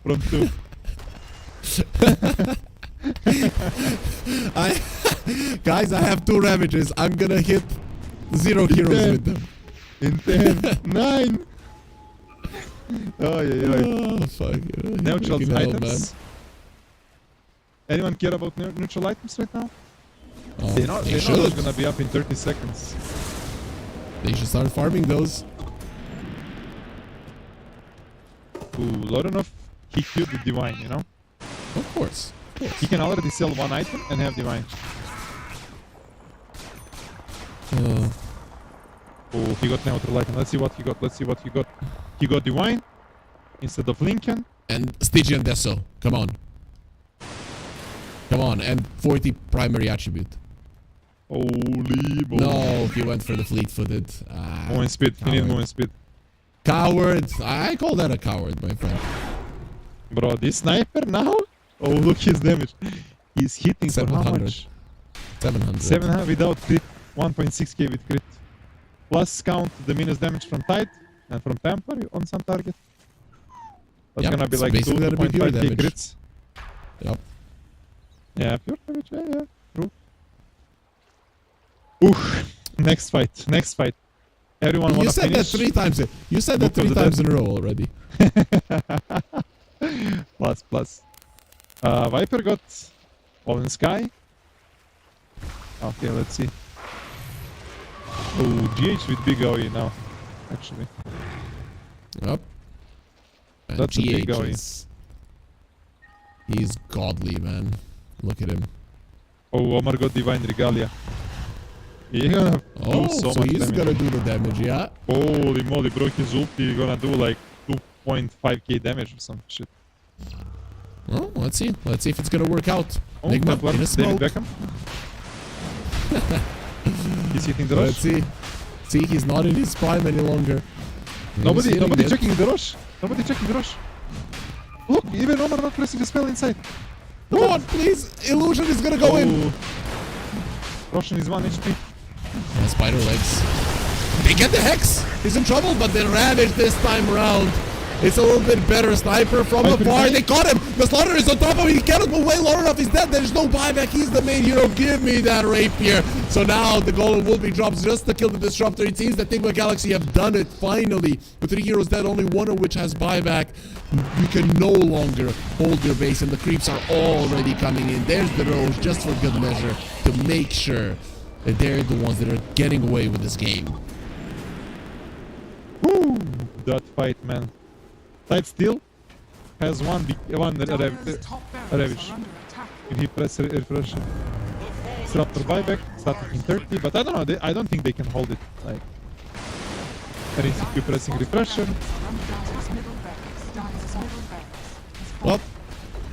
From 2. Guys, I have 2 ravages. I'm gonna hit 0 heroes with them. In 10. 9. Oh, yeah. Oh, fuck. Neutral Freaking hell, items. Anyone care about neutral items right now? Oh, They know they those should. gonna be up in 30 seconds. They should start farming those. Ooh, Lorenov, he killed the Divine, you know? Of course. He can already sell 1 item and have Divine. Oh, he got neutral item. Let's see what he got. He got Divine instead of Lincoln. And Stygian Deso. Come on. Come on. And 40 primary attribute. Holy boy. No, he went for the fleet-footed. Movement speed. He need coward. movement speed. Coward. I call that a coward, my friend. Bro, this sniper now? Oh, look his damage. He's hitting for how 700. much? 700. 700 without crit. 1.6k with crit. Plus count the minus damage from Tide and from Templar on some target. That's Yep, gonna be it's like 2 basically gonna be pure 2.5k damage. crits. Yep. Yeah, pure damage, yeah, true. Oof. Next fight. Everyone You wanna said that finish? 3 times. You said that Book of 3 the times Dead. in a row already. Plus. Viper got Fallen Sky. Okay, let's see. Oh, GH with big OE now, actually. Yep. And That's a big GH OE. he's godly, man. Look at him. Oh, Omar got Divine Regalia. Yeah, Oh, do so so much he's damage. gonna do the damage, yeah? Holy moly, bro, his ulti gonna do like 2.5k damage or some shit. Well, let's see. Let's see if it's gonna work out. Oh, Enigma Templar, in a David smoke. Beckham. He's hitting the Let's rush. see. See, he's not in his prime any longer. Nobody hitting it. checking the rush. Nobody checking the rush. Look, even Omar not pressing the spell inside. Come on, please. Illusion is gonna go in. Roshan is 1 HP. Spider legs. They get the Hex. He's in trouble, but they Ravage this time around. It's a little bit better. Sniper from afar. They caught him. The Slaughter is on top of him. He cannot move away long enough. He's dead. There's no buyback. He's the main hero. Give me that rapier. So now the Golem will be dropped just to kill the Disruptor. It seems that Enigma Galaxy have done it finally. With 3 heroes dead, only one of which has buyback. You can no longer hold your base, and the creeps are already coming in. There's the Roche, just for good measure, to make sure that they're the ones that are getting away with this game. Woo! That fight, man. Tight Steel has one Dire's top barracks Ravage. are under attack. If he press refresh, Disruptor buyback, starting in 30, but I don't know, I don't think they can hold it. Like, ResCircuit pressing refresher. Dire's middle barracks. Dire's middle barracks is Well,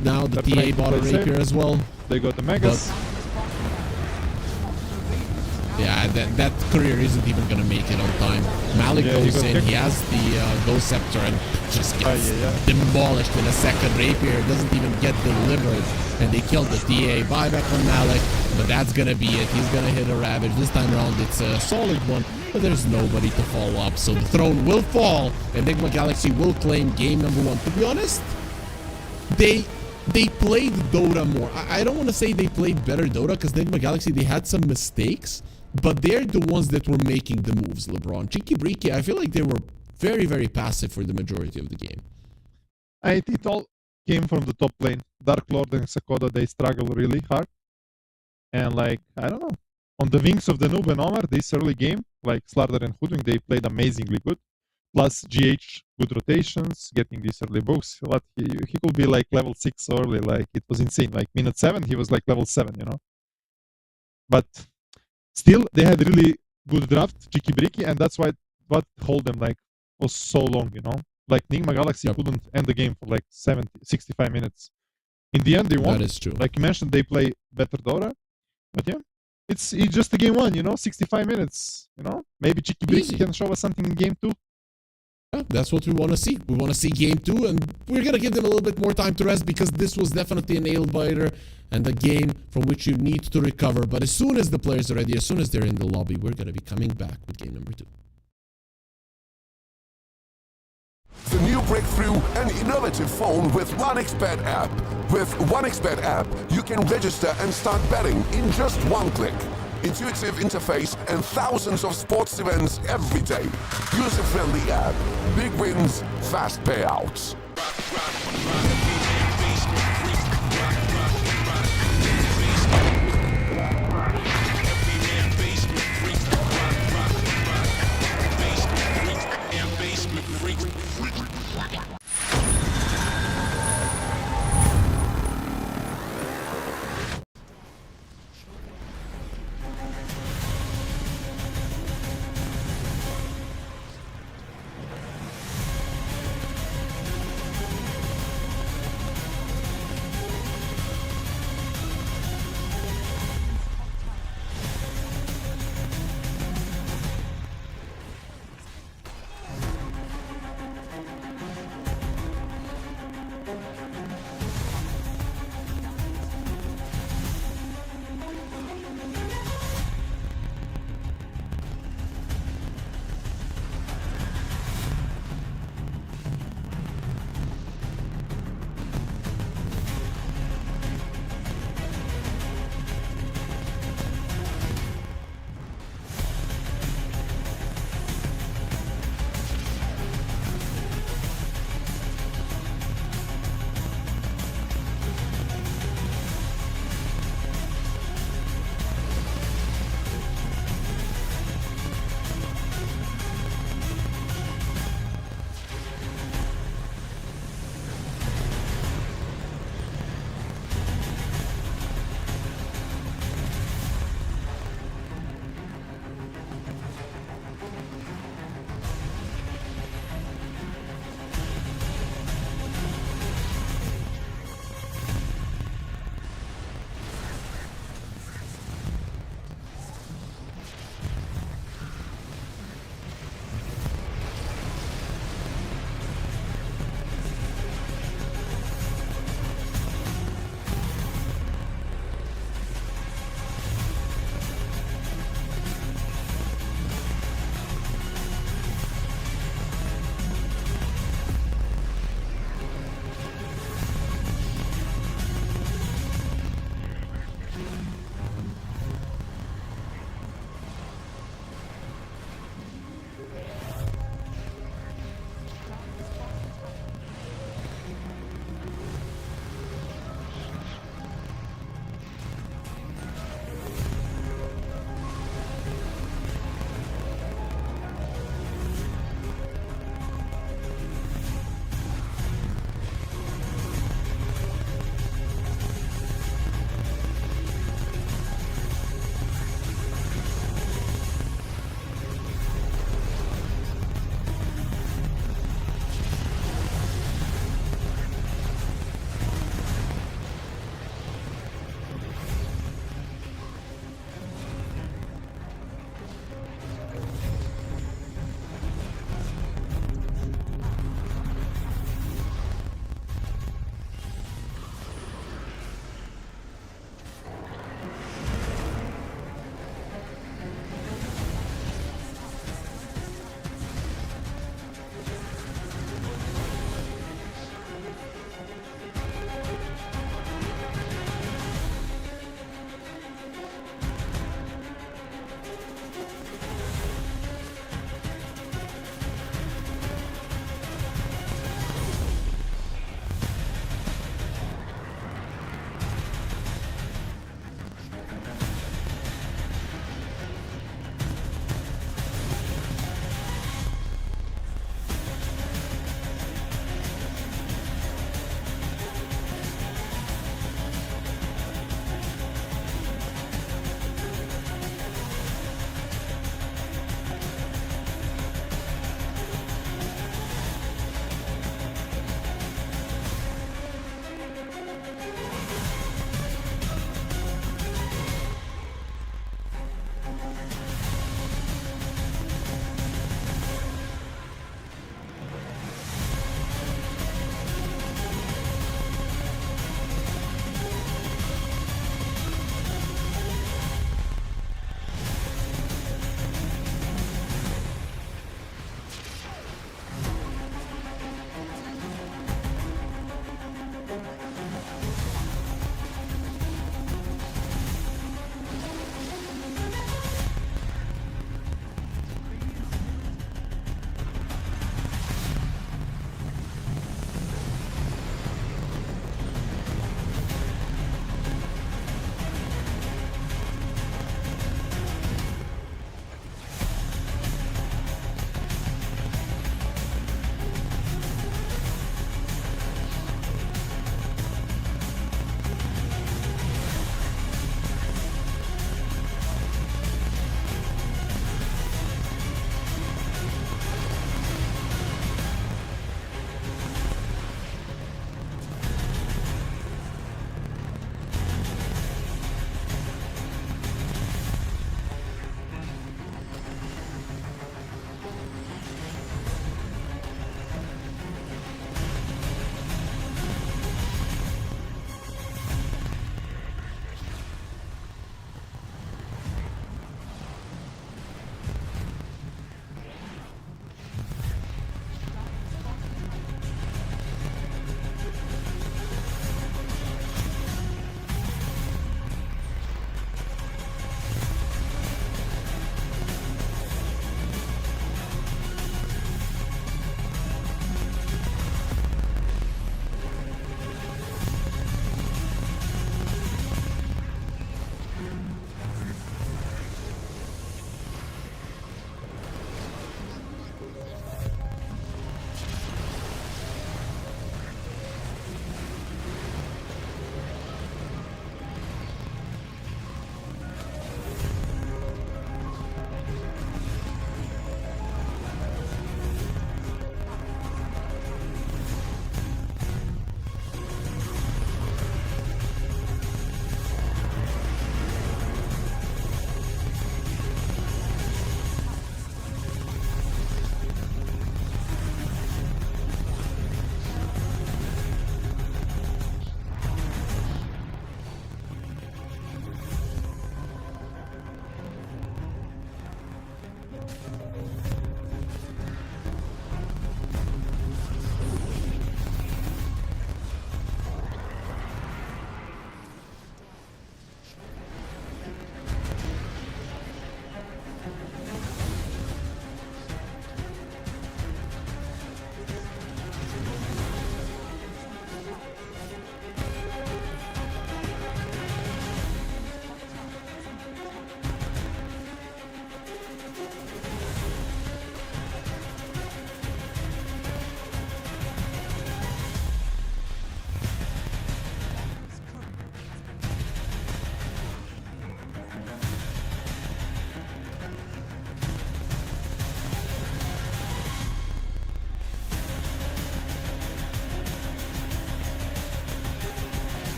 now the They're TA trying to bought a play rapier safe. as well. They got the Megas. Yeah, that career isn't even gonna make it on time. Malik Yeah, he goes got in, kicked. he has the Ghost Scepter and just gets yeah. demolished in a second. Rapier doesn't even get delivered, and they killed the TA. Buyback on Malik, but that's gonna be it. He's gonna hit a Ravage. This time around, it's a solid one, but there's nobody to follow up, so the throne will fall, and Enigma Galaxy will claim game number 1. To be honest, they played Dota more. I don't want to say they played better Dota, because Enigma Galaxy, they had some mistakes, but they're the ones that were making the moves, LeBron. Cheeky Breaky, I feel like they were very, very passive for the majority of the game. It all came from the top lane. Dark Lord and Sakoda, they struggle really hard. And like, I don't know. On the wings of the Noob and Omar, this early game, like Slardar and Hoodwink, they played amazingly good. Plus GH, good rotations, getting these early books. What he could be like level 6 early, like it was insane. Like minute 7, he was like level 7, you know. But still, they had really good draft, Cheeky Breaky, and that's why what hold them like was so long, you know. Like Enigma Galaxy couldn't end the game for like 65 minutes. In the end, they won. That is true. Like you mentioned, they play better Dota, but yeah, it's just a game 1, you know, 65 minutes, you know. Maybe Cheeky Breaky can show us something in game 2. Yeah, that's what we want to see. We want to see game 2, and we're going to give them a little bit more time to rest, because this was definitely a nail biter and a game from which you need to recover. But as soon as the players are ready, as soon as they're in the lobby, we're going to be coming back with game number 2. The new breakthrough and innovative phone with 1xBet app. With 1xBet app, you can register and start betting in just 1 click. Intuitive interface and thousands of sports events every day. User-friendly app. Big wins, fast payouts.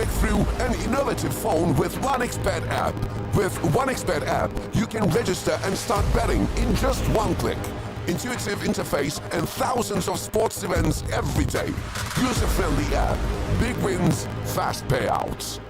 through an innovative phone with 1xBet app. With 1xBet app, you can register and start betting in just one click. Intuitive interface and thousands of sports events every day. User-friendly app. Big wins, fast payouts.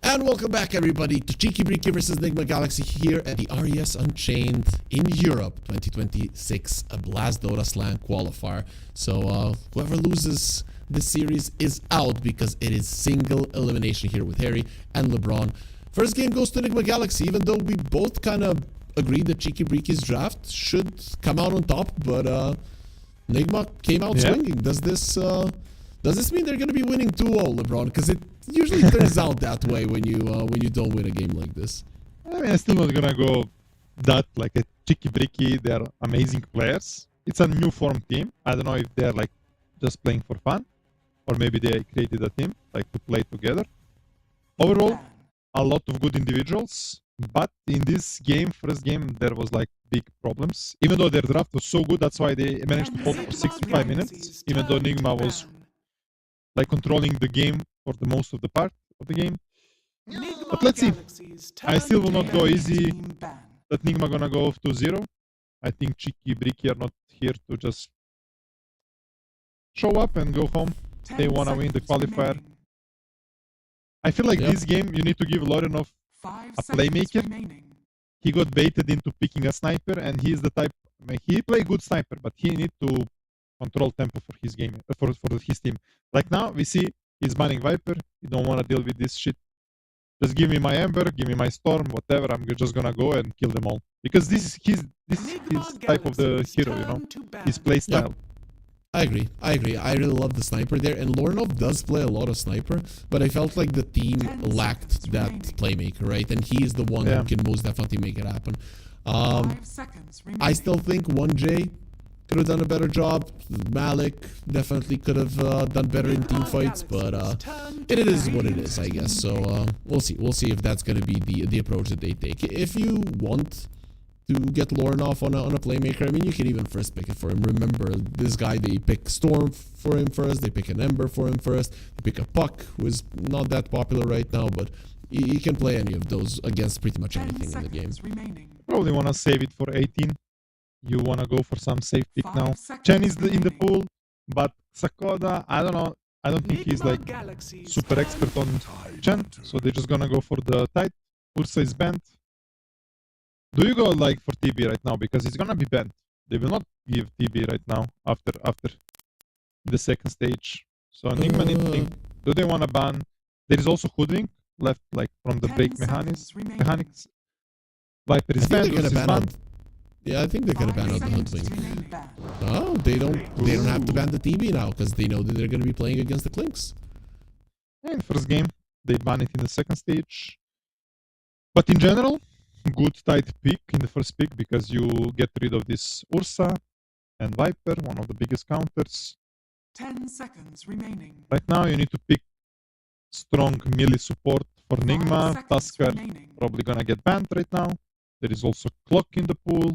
And welcome back, everybody, to Cheeky Breaky vs Enigma Galaxy here at the RES Unchained in Europe 2026, a Blast Dota Slam qualifier. So whoever loses this series is out because it is single elimination here with Harry and LeBron. First game goes to Enigma Galaxy, even though we both kind of agreed that Cheeky Breaky's draft should come out on top, but Enigma came out swinging. Does this mean they're going to be winning 2-0, LeBron? Because it usually turns out that way when you don't win a game like this. I mean, I'm still not gonna go that like a Cheeky Breaky. They're amazing players. It's a new form team. I don't know if they're like just playing for fun, or maybe they created a team like to play together. Overall, a lot of good individuals, but in this game, first game, there was like big problems. Even though their draft was so good, that's why they managed to hold for 65 minutes. Even though Enigma was like controlling the game for the most of the part of the game. But let's see. I still will not go easy that Enigma gonna go off 2-0. I think Cheeky Breaky are not here to just show up and go home. They wanna win the qualifier. I feel like this game you need to give Lorenov a playmaker. He got baited into picking a sniper, and he is the type. I mean, he play good sniper, but he need to control tempo for his game, for his team. Like now, we see he's banning Viper. He don't want to deal with this shit. Just give me my Ember, give me my Storm, whatever. I'm just gonna go and kill them all because this is his type of the hero, you know, his play style. Yep. I agree. I really love the sniper there, and Lorenov does play a lot of sniper, but I felt like the team lacked that playmaker, right? And he is the one who can most definitely make it happen. I still think 1J could have done a better job. Malik definitely could have done better in team fights, but it is what it is, I guess. So we'll see. We'll see if that's going to be the approach that they take. If you want to get Lorenov on a playmaker, I mean, you can even first pick it for him. Remember, this guy, they pick Storm for him first, they pick an Ember for him first, they pick a Puck, who is not that popular right now, but he can play any of those against pretty much anything in the game. Probably want to save it for 18. You want to go for some safe pick now. Chen is in the pool, but Sakoda, I don't know. I don't think he's like super expert on Chen, so they're just gonna go for the Tide. Ursa is banned. Do you go like for TB right now? Because it's gonna be banned. They will not give TB right now after the second stage. So Enigma need to think, do they want to ban? There is also Hoodwink left, like from the break mechanics. Viper is banned. Yeah, I think they're gonna ban out the Hoodwink. No, they don't have to ban the TB now because they know that they're gonna be playing against the Clinks. In first game, they ban it in the second stage. But in general, good tight pick in the first pick because you get rid of this Ursa and Viper, one of the biggest counters. 10 seconds remaining. Right now you need to pick strong melee support for Enigma. Tusker probably gonna get banned right now. There is also Clock in the pool.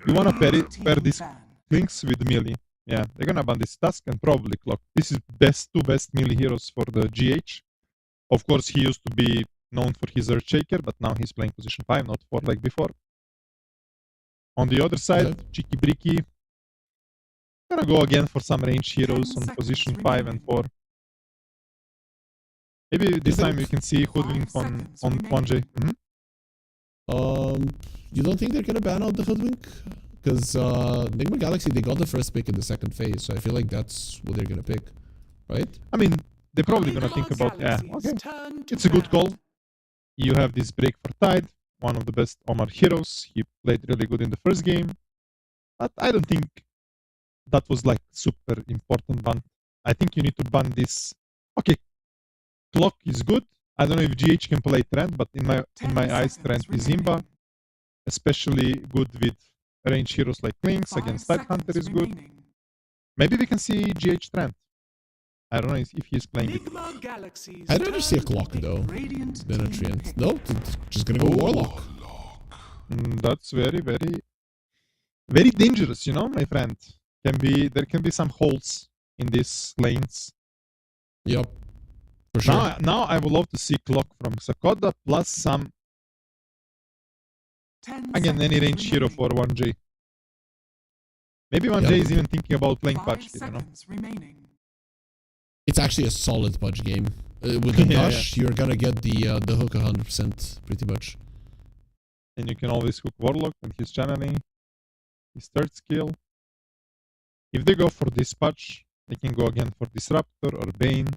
You wanna pair these Clinks with melee. Yeah, they're gonna ban this Tusk and probably Clock. This is two best melee heroes for the GH. Of course, he used to be known for his Earthshaker, but now he's playing position 5, not 4 like before. On the other side, Cheeky Breaky gonna go again for some range heroes on position 5 and 4. Maybe this time you can see Hoodwink on 1J. You don't think they're gonna ban out the Hoodwink? Because Enigma Galaxy, they got the first pick in the second phase, so I feel like that's what they're gonna pick, right? I mean, they're probably gonna think about, okay, it's a good call. You have this break for Tide, one of the best Omar heroes. He played really good in the first game, but I don't think that was like super important ban. I think you need to ban this. Okay, Clock is good. I don't know if GH can play Trent, but in my eyes, Trent is Imba, especially good with range heroes like Clinks. Against Tide Hunter is good. Maybe we can see GH Trent. I don't know if he's playing it. Enigma Galaxies. I'd rather see a turn to clock pick though Radiant than a team treant. pick. No, just gonna go Warlock. That's very, very, very dangerous, you know, my friend. There can be some holes in these lanes. Yep, for sure. Now I would love to see clock from Sakoda plus some 10 again any seconds range hero remaining. for 1J. Maybe 1J Yeah. is even thinking about playing 5 patch, you know. seconds remaining. It's actually a solid Pudge game. With the Yeah, Dash, you're gonna get the hook 100% pretty much. And you can always hook Warlock and his channeling, his third skill. If they go for this patch, they can go again for Disruptor or Bane.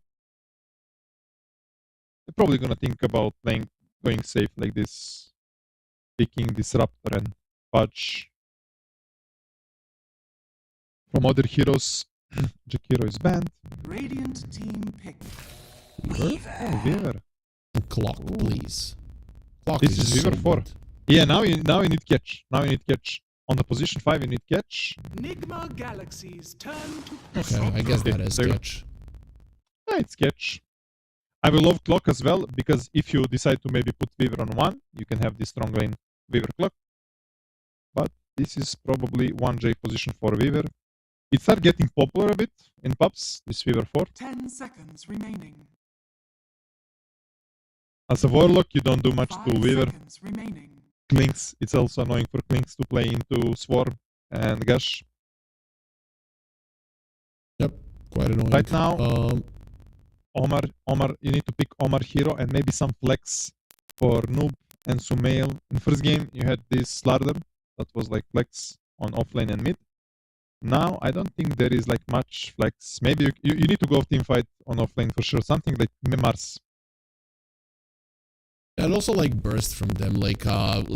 They're probably gonna think about going safe like this, picking Disruptor and patch. From other heroes, Jakiro is banned. Radiant team pick. Weaver? Oh, Weaver. And Clock, please. Clock This is is just Weaver so 4. good. Yeah, now you need catch. Now you need catch. On the position 5 you need catch. Enigma Galaxies. Turn to Okay, I guess that is There you go. catch. Yeah, it's catch. I will love clock as well, because if you decide to maybe put Weaver on 1, you can have this strong lane Weaver clock. But this is probably 1J position for Weaver. It started getting popular a bit in pubs, this Weaver 4. 10 seconds remaining. As a Warlock, you don't do much 5 to Weaver. seconds remaining. Clinks, it's also annoying for Clinks to play into Swarm and Gush. Yep, quite annoying. Right now, Um, Omar, you need to pick Omar hero and maybe some flex for Noob and Sumail. In first game, you had this ladder that was like flex on offlane and mid. Now, I don't think there is like much flex. Maybe you need to go team fight on offlane for sure. Something like Mars. and also like burst from them, like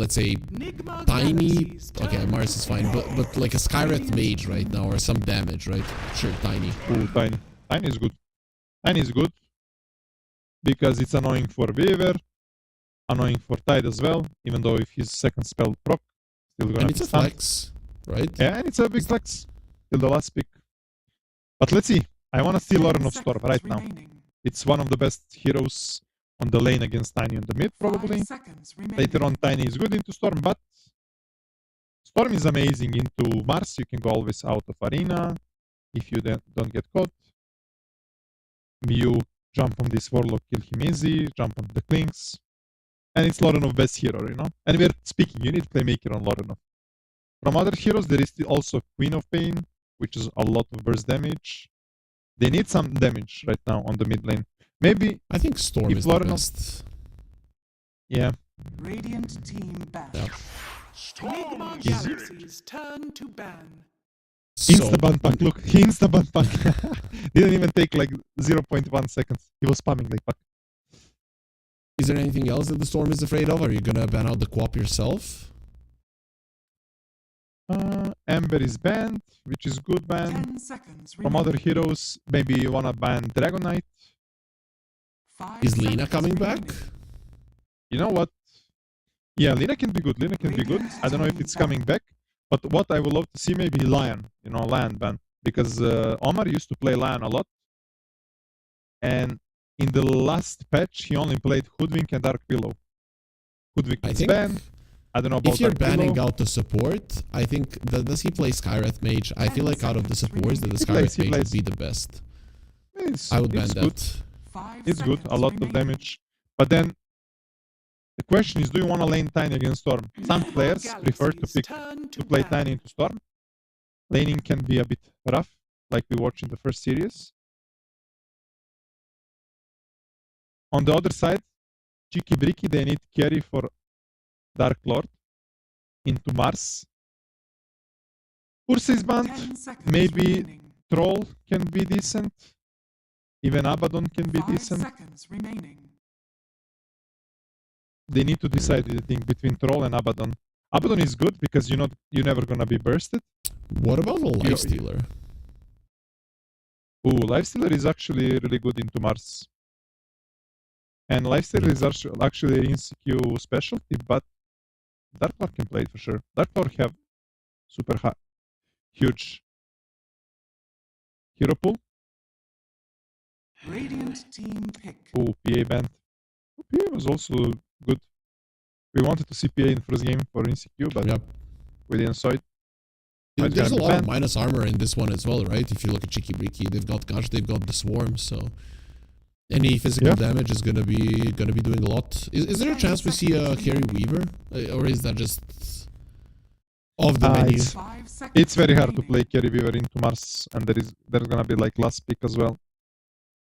let's say Enigma tiny. Galaxies. Okay, turn Mars to is fine, pick. but like a Skywrath mage right now or some damage, right? Sure, tiny. Ooh, Tiny. Tiny is good. Tiny is good because it's annoying for Weaver, annoying for Tide as well, even though if his second spell proc, still gonna And be it's a stunned. flex, right? Yeah, and it's a big flex till the last pick. But let's see. I want to see 10 Lauren of Storm seconds right now. remaining. It's one of the best heroes on the lane against Tiny on the mid, 5 probably. seconds remaining. Later on, Tiny is good into Storm, but Storm is amazing into Mars. You can go always out of arena if you don't get caught. You jump on this Warlock, kill him easy, jump on the Clinks. And it's Lorenov best hero, you know? And we're speaking, you need Playmaker on Lorenov. From other heroes, there is also Queen of Pain, which is a lot of burst damage. They need some damage right now on the mid lane. Maybe, I think Storm If is the Lauren- best. yeah, Radiant team ban. Yeah. Enigma Galaxies. Turn to ban. So, insta-ban pack, look, he insta-ban pack. Didn't even take like 0.1 seconds. He was spamming like fuck. is there anything else that the Storm is afraid of? Are you gonna ban out the Quap yourself? Ember is banned, which is good ban. 10 seconds From other remaining. heroes, maybe you wanna ban Dragonite. 5 Is Lina seconds coming back? remaining. You know what? Yeah, Lina can be good. Lina can be good. I don't know if it's coming back, but what I would love to see maybe Lion, you know, Lion ban, because Omar used to play Lion a lot, and in the last patch he only played Hoodwink and Dark Pillow. Hoodwink I is think banned. I don't know about if you're Dark banning Pillow. out the support, I think does he play Skywrath Mage? I feel like out of the supports, that the He plays, Skywrath he Mage would plays. be the best. It's, I would ban it's that. good. 5 It's good. A seconds lot of remaining. damage, but then the question is, do you want to lane Tiny against Storm? Some Enigma players prefer to Galaxies. pick Turn to play ban. Tiny into Storm. Laning can be a bit rough, like we watched in the first series. On the other side, Cheeky Bricky, they need carry for Dark Lord into Mars. Ursa is banned. 10 seconds Maybe remaining. Troll can be decent. Even Abaddon can be 5 decent. seconds remaining. They need to decide, I think, between Troll and Abaddon. Abaddon is good because you're never gonna be bursted. What about the Lifestealer? Ooh, Lifestealer is actually really good into Mars. And Lifestealer is actually an insecure specialty, but Dark Lord can play it for sure. Dark Lord have super huge hero pool. Radiant team pick. Oh, PA band. PA was also good. We wanted to see PA in first game for InCQ, but Yep. we didn't saw it. It's There's a gonna be lot of banned. minus armor in this one as well, right? If you look at Cheeky Breaky, they've got Gush, they've got the Swarm, so any physical Yeah. damage is gonna be doing a lot. Is there a chance we see a Carry Weaver, or is that just off the menu? It's 5 seconds. It's very hard to remaining. play Carry Weaver into Mars, and there's gonna be like last pick as well.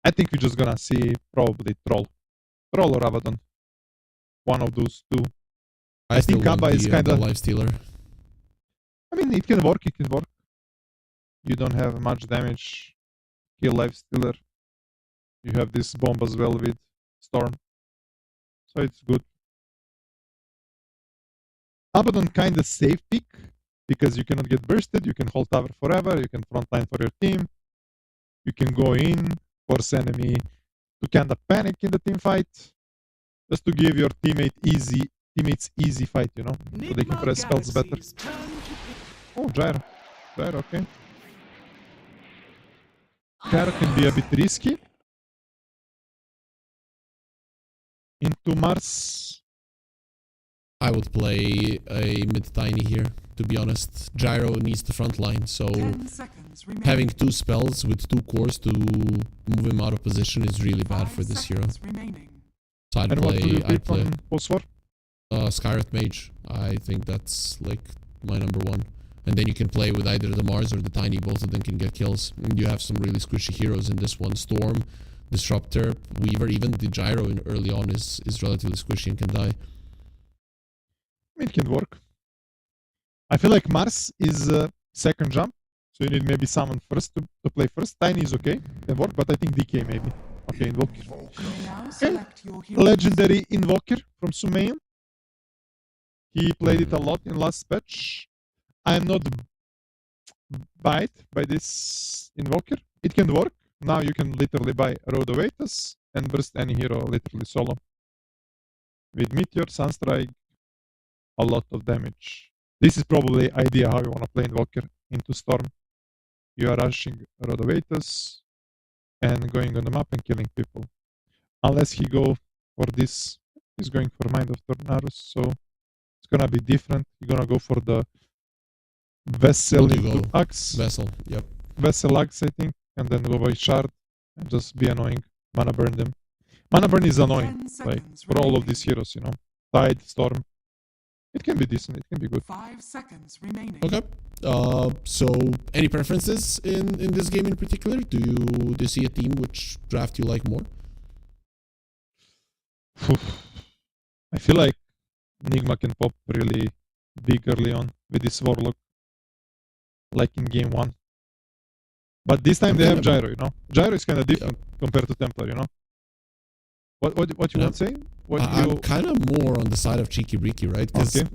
I think we're just gonna see probably Troll or Abaddon. One of those two. I still think want Abba is the kinda. life stealer. I mean, it can work. It can work. You don't have much damage. Kill life stealer. You have this bomb as well with Storm, so it's good. Abaddon kinda safe pick because you cannot get bursted. You can hold tower forever. You can frontline for your team. You can go in, force enemy to kinda panic in the team fight, just to give your teammates easy fight, you know, so they can press spells better. Galaxy's turn to pick. Oh, Gyro, okay. Gyro can be a bit risky. Into Mars. I would play a mid tiny here, to be honest. Gyro needs the front line, so 10 seconds remaining. having 2 spells with 2 cores to move him out of position is really bad 5 for this hero. seconds remaining. So I'd And what do you play pick on post-war? Skyreth Mage. I think that's like my number 1. And then you can play with either the Mars or the Tiny. Both of them can get kills. And you have some really squishy heroes in this one. Storm, Disruptor, Weaver, even the Gyro in early on is relatively squishy and can die. It can work. I feel like Mars is second jump, so you need maybe someone first to play first. Tiny is okay, can work, but I think DK maybe. Okay, Invoker. Now select your hero. Legendary Invoker from Sumayan. He played it a lot in last patch. I'm not buyed by this Invoker. It can work. Now you can literally buy Road of Aetas and burst any hero literally solo. With Meteor, Sunstrike, a lot of damage. This is probably idea how you want to play Invoker into Storm. You are rushing Road of Aetas and going on the map and killing people. Unless he go for this, he's going for Mind of Tornados, so it's gonna be different. You're gonna go for the Vessel What do you into go? Axe. Vessel, yep. Vessel Axe, I think, and then go by Shard and just be annoying. Mana burn them. Mana burn is 10 annoying, like seconds for all of remaining. these heroes, you know. Tide, Storm. It can be decent, it can be good. 5 seconds remaining. Okay. So any preferences in this game in particular? Do you see a team which draft you like more? I feel like Nigma can pop really big early on with this Warlock, like in game 1. But this time they have Gyro, you know. Gyro is kind of different compared to Templar, you know. What you want to say? I'm kind of more on the side of Cheeky Breaky, right? Because Okay.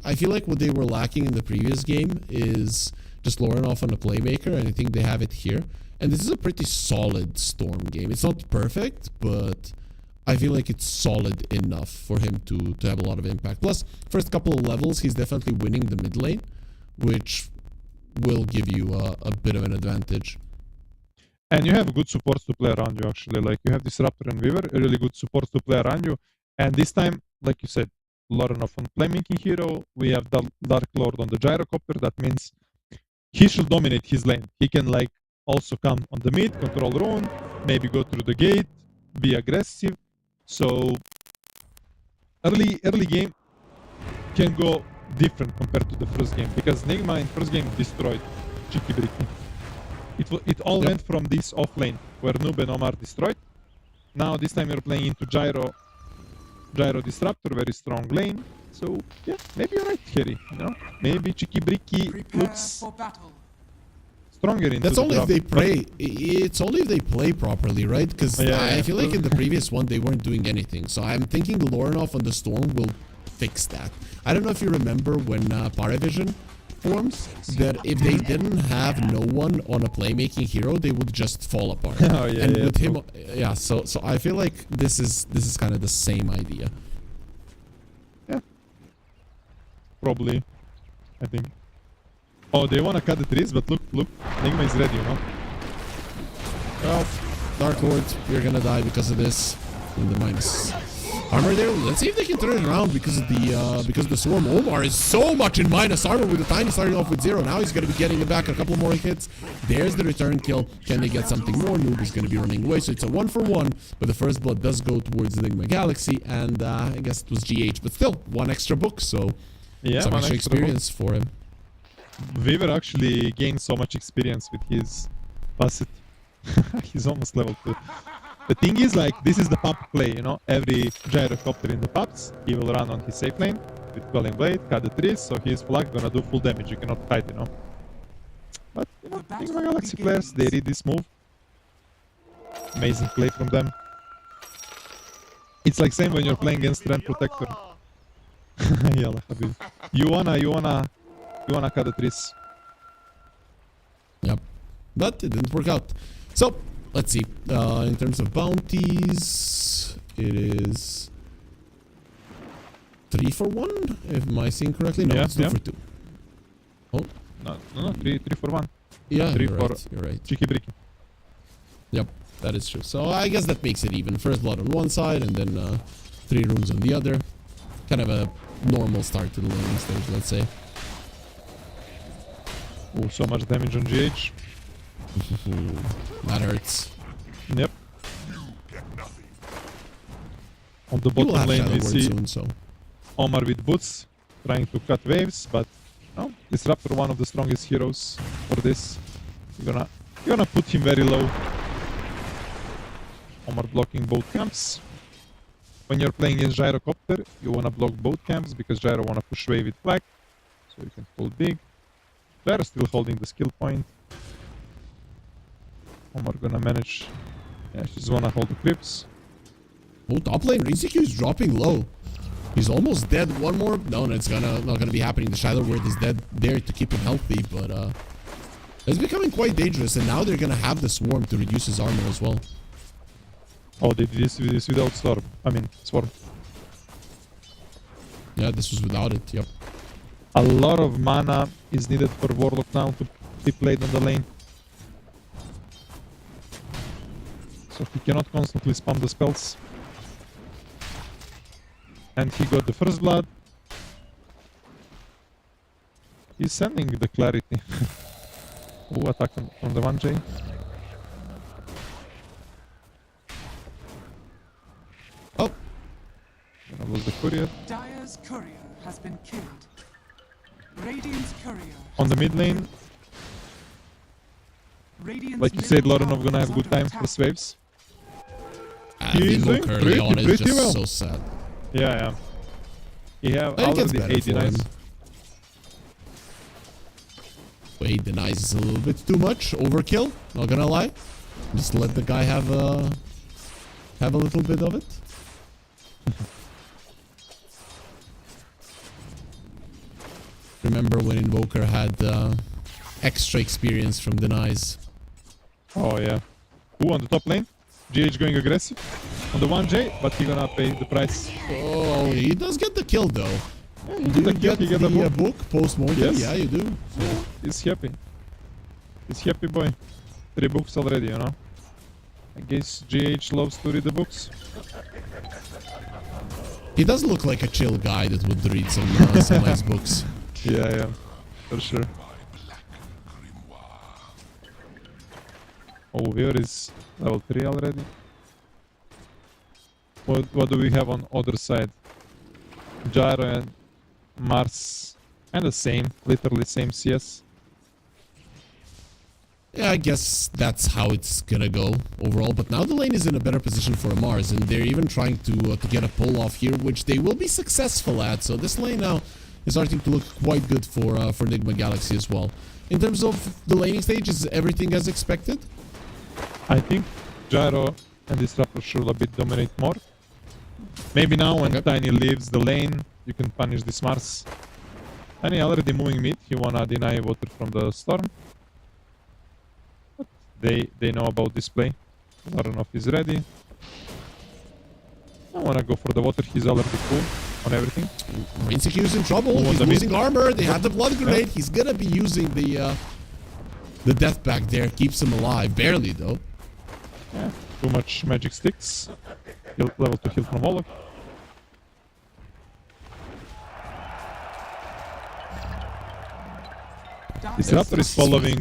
I feel like what they were lacking in the previous game is just luring off on a playmaker, and I think they have it here. And this is a pretty solid Storm game. It's not perfect, but I feel like it's solid enough for him to have a lot of impact. Plus, first couple of levels, he's definitely winning the mid lane, which will give you a bit of an advantage. And you have good supports to play around you, actually. Like, you have Disruptor and Weaver, really good supports to play around you. And this time, like you said, Lorenov on playmaking hero. We have the Dark Lord on the Gyrocopter. That means he should dominate his lane. He can, like, also come on the mid, control rune, maybe go through the gate, be aggressive. So, early game can go different compared to the first game, because Nigma in first game destroyed Cheeky Breaky. It all went from this off lane where Noob and Omar destroyed. Now this time you're playing into Gyro Disruptor, very strong lane. So yeah, maybe you're right, Harry. You know, maybe Cheeky Breaky Prepare looks for battle. stronger into That's the only if draft. they play. It's only if they play properly, right? Because Yeah, I yeah. feel like in the previous one they weren't doing anything. So I'm thinking Lorenov on the Storm will fix that. I don't know if you remember when Paravision forms, that if they didn't have no one on a playmaking hero, they would just fall apart. Oh, yeah, and yeah, with him, true. yeah. So I feel like this is kind of the same idea. Probably, I think. Oh, they wanna cut the trees, but look, Enigma is ready, you know? Well, Dark Lord, you're gonna die because of this. And the minus armor there. Let's see if they can turn it around because of the swarm. Omar is so much in minus armor with the Tiny starting off with 0. Now he's gonna be getting it back a couple more hits. There's the return kill. Can they get something more? Noob is gonna be running away. So it's a 1-for-1. But the first blood does go towards Enigma Galaxy, and I guess it was GH. But still, 1 extra book. So Yeah, some one extra extra book. experience for him. Weaver actually gained so much experience with his facet. He's almost level 2. The thing is, like, this is the pub play, you know? Every gyrocopter in the pubs, he will run on his safe lane with Quelling Blade, cut the trees, so his flag gonna do full damage. You cannot fight, you know? But, you know, Enigma Galaxy players, they read this move. Amazing play from them. It's like same when you're playing against Rend Protector. Yalla, Habib. You wanna cut the trees. Yep. But it didn't work out. So, let's see. In terms of bounties, it is 3 for 1, if am I seeing correctly? No, Yeah, it's 2 for 2. Oh, No, 3 for 1. yeah, 3 you're for right. You're right. Cheeky Bricky. Yep, that is true. So I guess that makes it even. First blood on one side, and then 3 runes on the other. Kind of a normal start to the laning stage, let's say. Oh, so much damage on GH. That hurts. Yep. On the He will bottom have lane Shadow we Word see soon, so Omar with boots trying to cut waves, but no, Disruptor, one of the strongest heroes for this. You're gonna put him very low. Omar blocking both camps. When you're playing in Gyrocopter, you wanna block both camps because Gyro wanna push wave with flag, so you can pull big. Gyro still holding the skill point. Omar gonna manage. Yeah, she's wanna hold the creeps. oh, top lane, Rizikyu is dropping low. He's almost dead. One more. No, it's not gonna be happening. The Shadow Word is dead there to keep him healthy, but it's becoming quite dangerous. And now they're gonna have the swarm to reduce his armor as well. Oh, they did this without Storm. I mean, Swarm. Yeah, this was without it. Yep. A lot of mana is needed for Warlock now to be played on the lane. So he cannot constantly spam the spells. And he got the first blood. He's sending the clarity. Who attacked him from the 1J? Oh, That was the courier. Dire's courier has been killed. Radiant's courier. On the mid lane, Radiant's like you said, middle Laurenov tower gonna is have good under time attack. for waves. the He's doing invoke early on is pretty just well. so sad. Yeah. He have But it gets already better 80 for him. nights. Wait, denies is a little bit too much. Overkill. Not gonna lie. Just let the guy have a little bit of it. Remember when Invoker had extra experience from denies? Oh yeah. Who on the top lane? GH going aggressive on the 1J, but he gonna pay the price. Oh, he does get the kill though. Yeah, he Do get the you kill, get he get the the book. book post-mortem? Yes. Yeah, you do. He's happy. He's happy boy. 3 books already, you know. I guess GH loves to read the books. He does look like a chill guy that would read some nice books. Yeah, for sure. Oh, where is level 3 already? What do we have on other side? Gyro and Mars, and the same, literally same CS. Yeah, I guess that's how it's gonna go overall. But now the lane is in a better position for Mars, and they're even trying to get a pull off here, which they will be successful at. So this lane now is starting to look quite good for Enigma Galaxy as well. In terms of the laning stage, is everything as expected? I think Gyro and Disruptor should a bit dominate more. Maybe now when Okay. Tiny leaves the lane, you can punish this Mars. Tiny already moving mid, he wanna deny water from the storm. But they know about this play. Laronov is ready. I wanna go for the water, he's already full on everything. ResCircuit's in trouble. He's losing armor. They have the blood grenade. He's gonna be using the death back there. Keeps him alive. Barely, though. Yeah, too much magic sticks. Level 2 heal from Olaf. Disruptor is following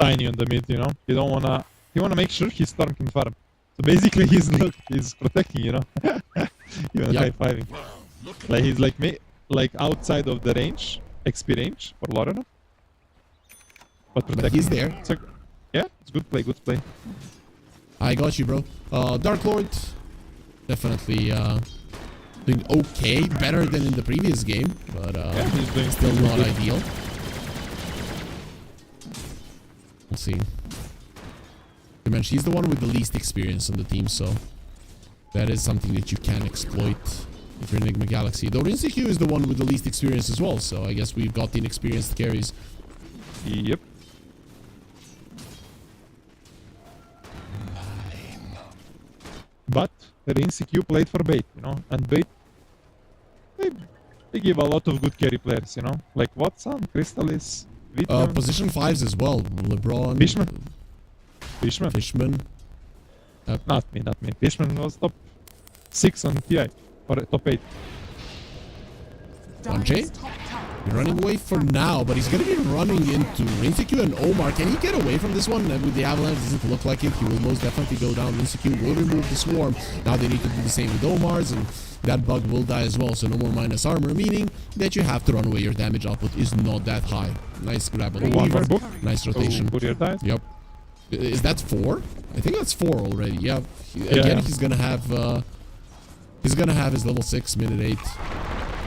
Tiny on the mid, you know. He wanna make sure his Storm can farm. So basically he's protecting, you know. Even high-fiving. Like he's like outside of the range, XP range for Lorena. But he's there. Yeah, it's good play, good play. I got you, bro. Dark Lord, definitely doing okay, better than in the previous game, but he's doing still not good. ideal. We'll see. He's the one with the least experience on the team, so that is something that you can exploit if you're Enigma Galaxy. Though ResCircuit is the one with the least experience as well, so I guess we've got the inexperienced carries. Yep. But ResCircuit played for bait, you know, and bait they give a lot of good carry players, you know, like Watson, Crystalis, Vitium. Position 5s as well. LeBron, Fishman. Not me. Fishman was top 6 on TI or top 8. Unchained? You're running away for now, but he's going to be running into ResCircuit and Omar. Can he get away from this one? With the Avalanche, doesn't look like it. He will most definitely go down. ResCircuit will remove the swarm. Now they need to do the same with Omar's, and that bug will die as well. So no more minus armor, meaning that you have to run away. Your damage output is not that high. Nice grab on the Weaver. Nice rotation. Yep. Is that 4? I think that's 4 already. Yeah. Again, he's gonna have his level 6 minute 8.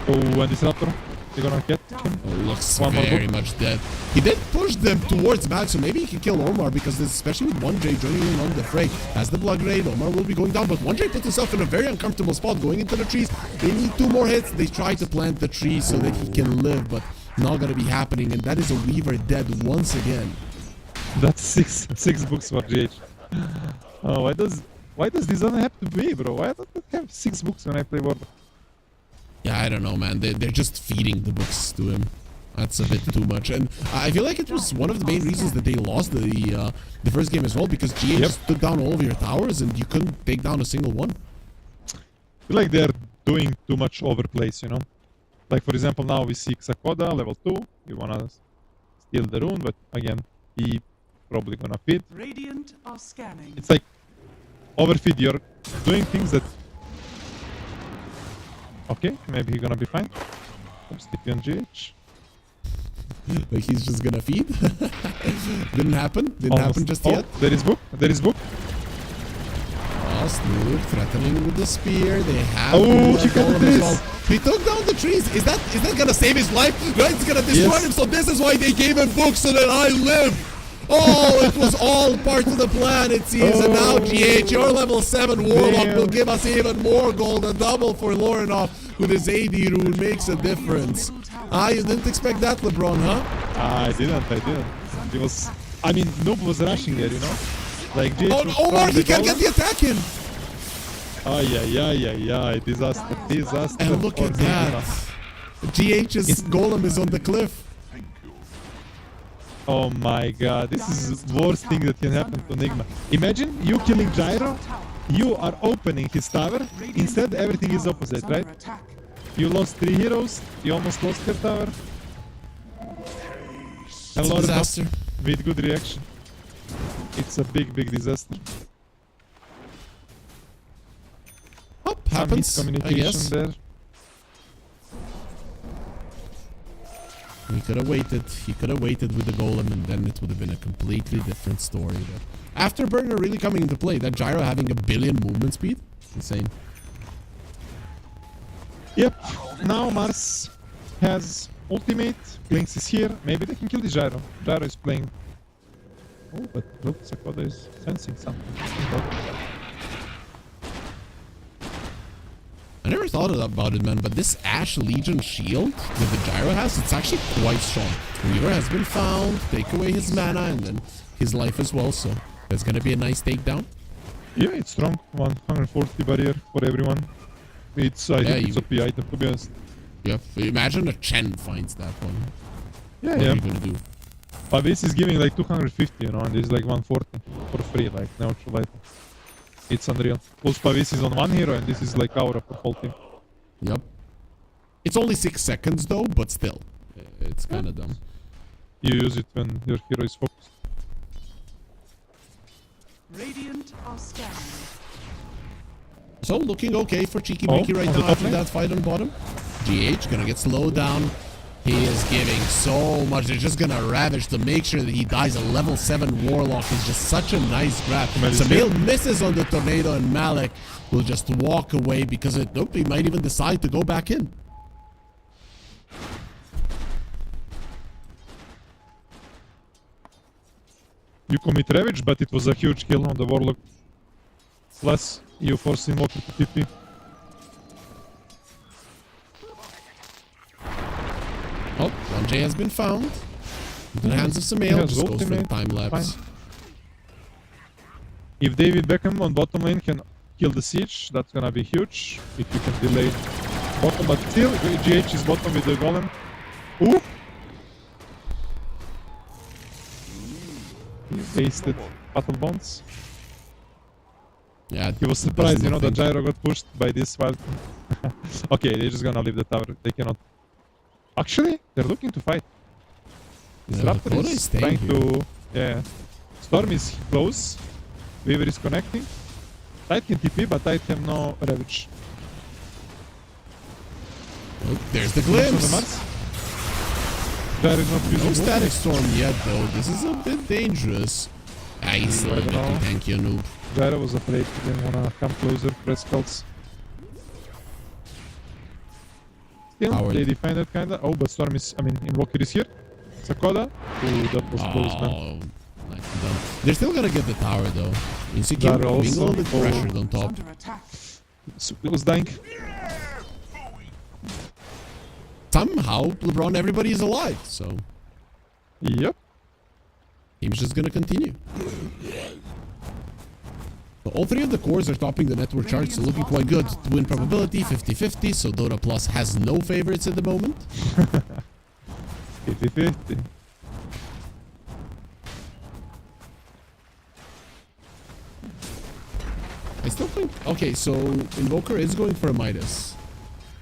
Oh, and Disruptor. You're gonna get him. Oh, looks very much dead. He did push them towards back, so maybe he can kill Omar, because especially with 1J joining in on the fray. As the blood raid, Omar will be going down, but 1J puts himself in a very uncomfortable spot going into the trees. They need 2 more hits. They try to plant the tree so that he can live, but not gonna be happening, and that is a Weaver dead once again. That's six books for GH. Oh, why does this only happen to me, bro? Why don't I have 6 books when I play Warlock? Yeah, I don't know, man. They're just feeding the books to him. That's a bit too much. And I feel like it was one of the main reasons that they lost the first game as well, because GH just took down all of your towers and you couldn't take down a single one. I feel like they're doing too much overplays, you know? Like, for example, now we see Xakoda, level 2. You wanna steal the rune, but again, he probably gonna feed. Radiant are scanning. It's like overfeed. You're doing things that... Okay, maybe he's gonna be fine. Oops, TP on GH. Like he's just gonna feed? Didn't happen. Didn't happen just yet. There is book. There is book. Oh, Snoop threatening with the spear. They have. Oh, look at this! Well. He took down the trees. Is that gonna save his life? No, it's gonna destroy him. So this is why they gave him books so that I live. Oh, it was all part of the plan, it seems. And now GH, your level 7 Warlock will give us even more gold. A double for Lorenov with his AD rune makes a difference. You didn't expect that, LeBron, huh? I didn't. It was... I mean, Noob was rushing there, you know? Like, GH Omar, he can't get the attack in! Yeah. Disaster. And look at that. GH's golem is on the cliff. Oh my god, this is the worst thing that can happen to Enigma. Imagine you killing Gyro, you are opening his tower, instead everything is opposite, right? You lost 3 heroes, you almost lost your tower. It's a disaster. With good reaction. It's a big disaster. Oh, happens, I guess. There. He could have waited. He could have waited with the golem, and then it would have been a completely different story. But Afterburner really coming into play. That Gyro having 1 billion movement speed. Insane. Yep. Now Mars has ultimate. Blinks is here. Maybe they can kill the Gyro. Gyro is playing. Oh, but look, Xakoda is sensing something. I never thought about it, man, but this Ash Legion shield that the Gyro has, it's actually quite strong. Weaver has been found, take away his mana, and then his life as well, so that's gonna be a nice takedown. Yeah, it's strong. 140 barrier for everyone. It's I think it's OP item to be honest. Yep. Imagine a Chen finds that one. Yeah, What yeah. are you gonna do? But this is giving like 250, you know, and this is like 140 for free, like neutral item. It's unreal. Plus Pavis is on one hero and this is like aura for whole team. Yep. It's only 6 seconds though, but still. It's kind of dumb. You use it when your hero is focused. Radiant are scanning. So looking okay for Cheeky Oh, Mickey right on the now top after lane. that fight on bottom. GH gonna get slowed down. He is giving so much. They're just gonna ravage to make sure that he dies. A level 7 Warlock is just such a nice grab. Samil misses on the tornado and Malik will just walk away because nope, he might even decide to go back in. You commit ravage, but it was a huge kill on the Warlock. Plus, you force Invoker to TP. Oh, 1J has been found. In the hands of He Samil. has Just goes for the ultimate. time lapse. Fine. If David Beckham on bottom lane can kill the siege, that's gonna be huge. If you can delay bottom, but still, GH is bottom with the golem. Ooh! He wasted battle bonds. Yeah, He was surprised, you know, that Gyro got pushed by this wild. Okay, they're just gonna leave the tower. They cannot. Actually, they're looking to fight. This Yeah, Raptor Dakota is is staying trying to. Yeah. Storm is close. Weaver is connecting. Tide can TP, but Tide have no ravage. Oh, there's the On the glimpse. Mars. Gyro is not using No static ultimate. storm yet though. This is a bit dangerous. Ah, he's still a I bit don't know. too tanky, a noob. Gyro was afraid. He didn't wanna come closer. Press cults. Still, Howard. they defend it kinda. Oh, but Storm is. I mean, Invoker is here. Sakoda. Ooh, that was close, man. Oh, nicely done. They're still gonna get the tower though. Insecure, That being a little bit also- pressured on top. Under attack. It was dying. Somehow, LeBron, everybody is alive, so Yep. game's just gonna continue. So all 3 of the cores are topping the network charts, so looking quite good. Win probability 50-50, so Dota Plus has no favorites at the moment. 50-50. I still think... Okay, so Invoker is going for a Midas.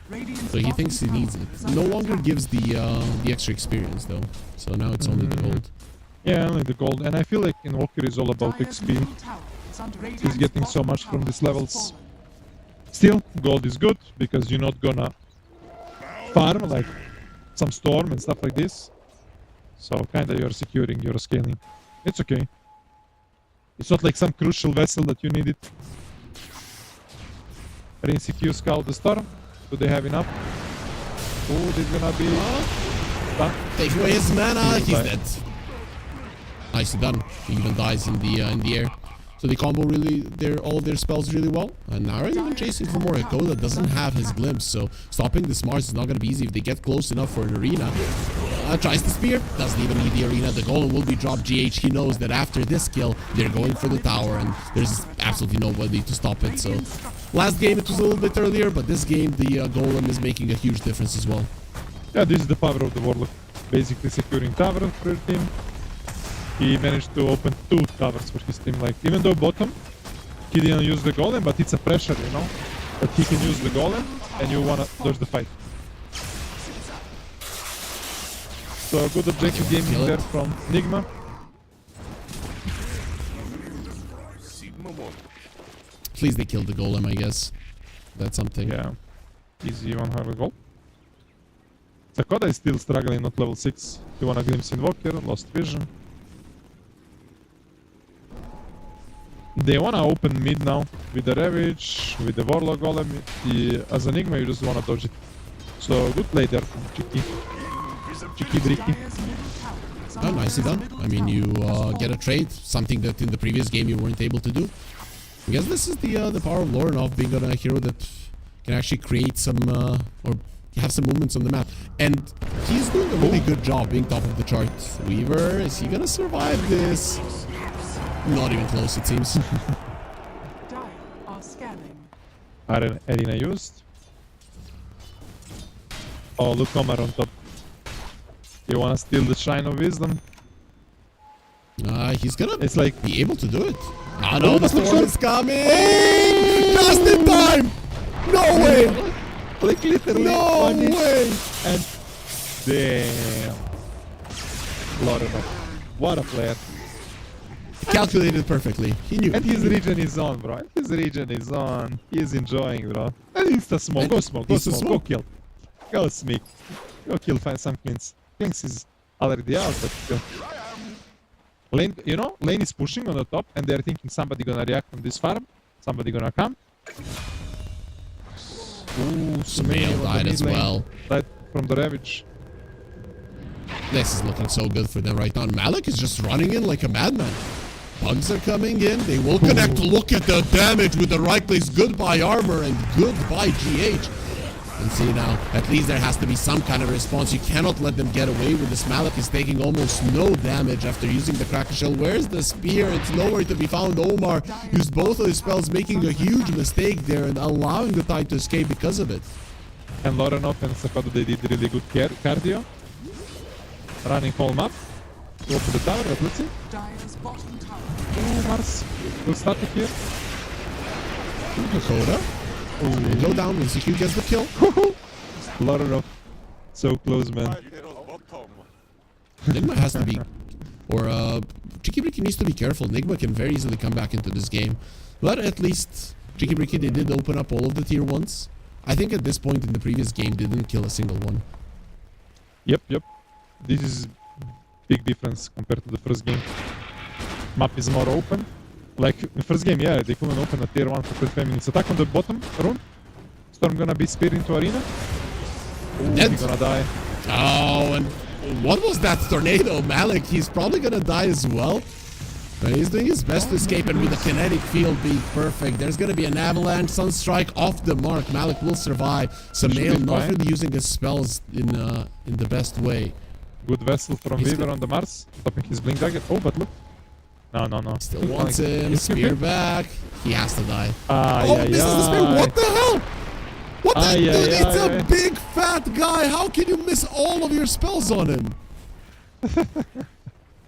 Radiant's So he bottom thinks he tower needs it. is No under longer attack. gives the extra experience though. So now it's only the gold. Yeah, only the gold. And I feel like Invoker is all about Dire's XP. middle tower is under He's Radiant's getting so bottom much from tower these has levels. fallen. Still, gold is good because you're not gonna farm like some storm and stuff like this. So kinda you're securing your scaling. It's okay. It's not like some crucial vessel that you needed. Rinse CQ scout the storm. Do they have enough? Oh, this is gonna be done. Take away his mana, He's he's dead. dead. Nicely done. He even dies in the air. So they combo really all of their spells really well. And Nara is even chasing for more. Hakoda doesn't have his glimpse, so stopping the Mars is not gonna be easy if they get close enough for an arena. Tries the spear, doesn't even need the arena. The golem will be dropped. GH, he knows that after this kill, they're going for the tower, and there's absolutely nobody to stop it. So last game it was a little bit earlier, but this game the golem is making a huge difference as well. Yeah, this is the power of the Warlock. Basically securing tower for your team. He managed to open 2 towers for his team. Like, even though bottom, he didn't use the golem, but it's a pressure, you know? But he can use the golem, and you wanna dodge the fight. So, good objective Kill gaming it. there from Nigma. Please they killed the golem, I guess. That's something. Yeah. Easy 1 have a goal. Sakoda is still struggling, not level 6. You wanna glimpse Invoker, lost vision. They wanna open mid now with the Ravage, with the Warlock Golem. As Enigma, you just wanna dodge it. So good play there from Cheeky. Cheeky Bricky. Dire's middle tower is Oh, under nicely done. I mean, you get a trade, something that in the previous game you weren't able to do. I guess this is the power of Lorenov being a hero that can actually create some or have some movements on the map, and he's doing a really good job being top of the chart. Weaver, is he gonna survive this? Not even close, it seems. Dire are scanning. Arena used. Oh, look Omar on top. You wanna steal the Shrine of Wisdom? He's gonna It's like... be able to do it. Ah, no, the that's not storm sure. is coming! Just in time! No way! Like literally No one hit way! and... Damn. Laurenov. What a player. Calculated perfectly. He knew. And his region is on, bro. His region is on. He is enjoying, bro. And insta smoke. Go smoke. Go Insta smoke. Go smoke. kill. Go sneak. Go kill. Find some cleans. Cleans is already out, but still. Lane, you know, Lane is pushing on the top, and they're thinking somebody gonna react from this farm. Somebody gonna come. Ooh, Sumail died as well. Died from the Ravage. This is looking so good for them right now. Malik is just running in like a madman. Bugs are coming in. They will connect. Look at the damage with the right place. Goodbye armor and goodbye GH. And see now, at least there has to be some kind of response. You cannot let them get away with this. Malik is taking almost no damage after using the Cracker Shell. Where's the spear? It's nowhere to be found. Omar used both of his spells, making a huge mistake there and allowing the Tide to escape because of it. And Laurenov and Sakata, they did really good cardio. Running whole map. Go to the tower, but let's see. Dire's bottom tower. Oh, Mars. We'll start it here. Dakota. They go down. ResCircuit gets the kill. Laurenov. So close, man. Nigma has to be... Or, Cheeky Bricky needs to be careful. Nigma can very easily come back into this game. But at least, Cheeky Bricky, they did open up all of the tier 1s. I think at this point in the previous game, they didn't kill a single one. Yep. This is big difference compared to the first game. Map is more open. Like, in the first game, yeah, they couldn't open a tier 1 for 35 minutes. Attack on the bottom rune. Storm gonna be speared into arena. Ooh, Dead. he's gonna die. Oh, and what was that tornado? Malik, he's probably gonna die as well. But he's doing his best to escape, and with the kinetic field being perfect, there's gonna be an avalanche, sunstrike off the mark. Malik will survive. Sumail be not fine. really using his spells in the best way. Good vessel from He's Weaver good. on the Mars. Stopping his blink dagger. Oh, but look. No. Still wants him. Spear back. He has to die. Oh, This is the spear. What the hell? What the Ay, dude? ay, It's ay, a ay. big fat guy. How can you miss all of your spells on him?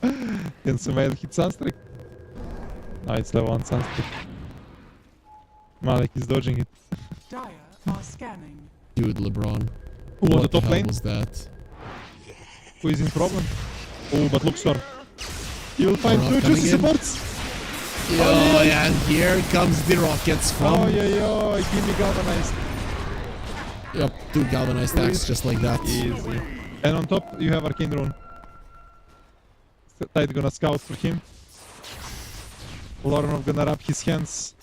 Can Sumail hit Sunstreak? No, it's level 1 Sunstreak. Malik is dodging it. Dire are scanning. Dude, LeBron. Who on What the top hell lane? was that? Who is in problem? Oh, but look, Storm. He will find Rock two coming juicy in. supports. Oh, yeah, and here comes the rockets from... Oh, yeah. Give me galvanized. Yep, 2 galvanized stacks just like that. Easy. And on top, you have Arcane Rune. Tide gonna scout for him. Laurenov gonna wrap his hands.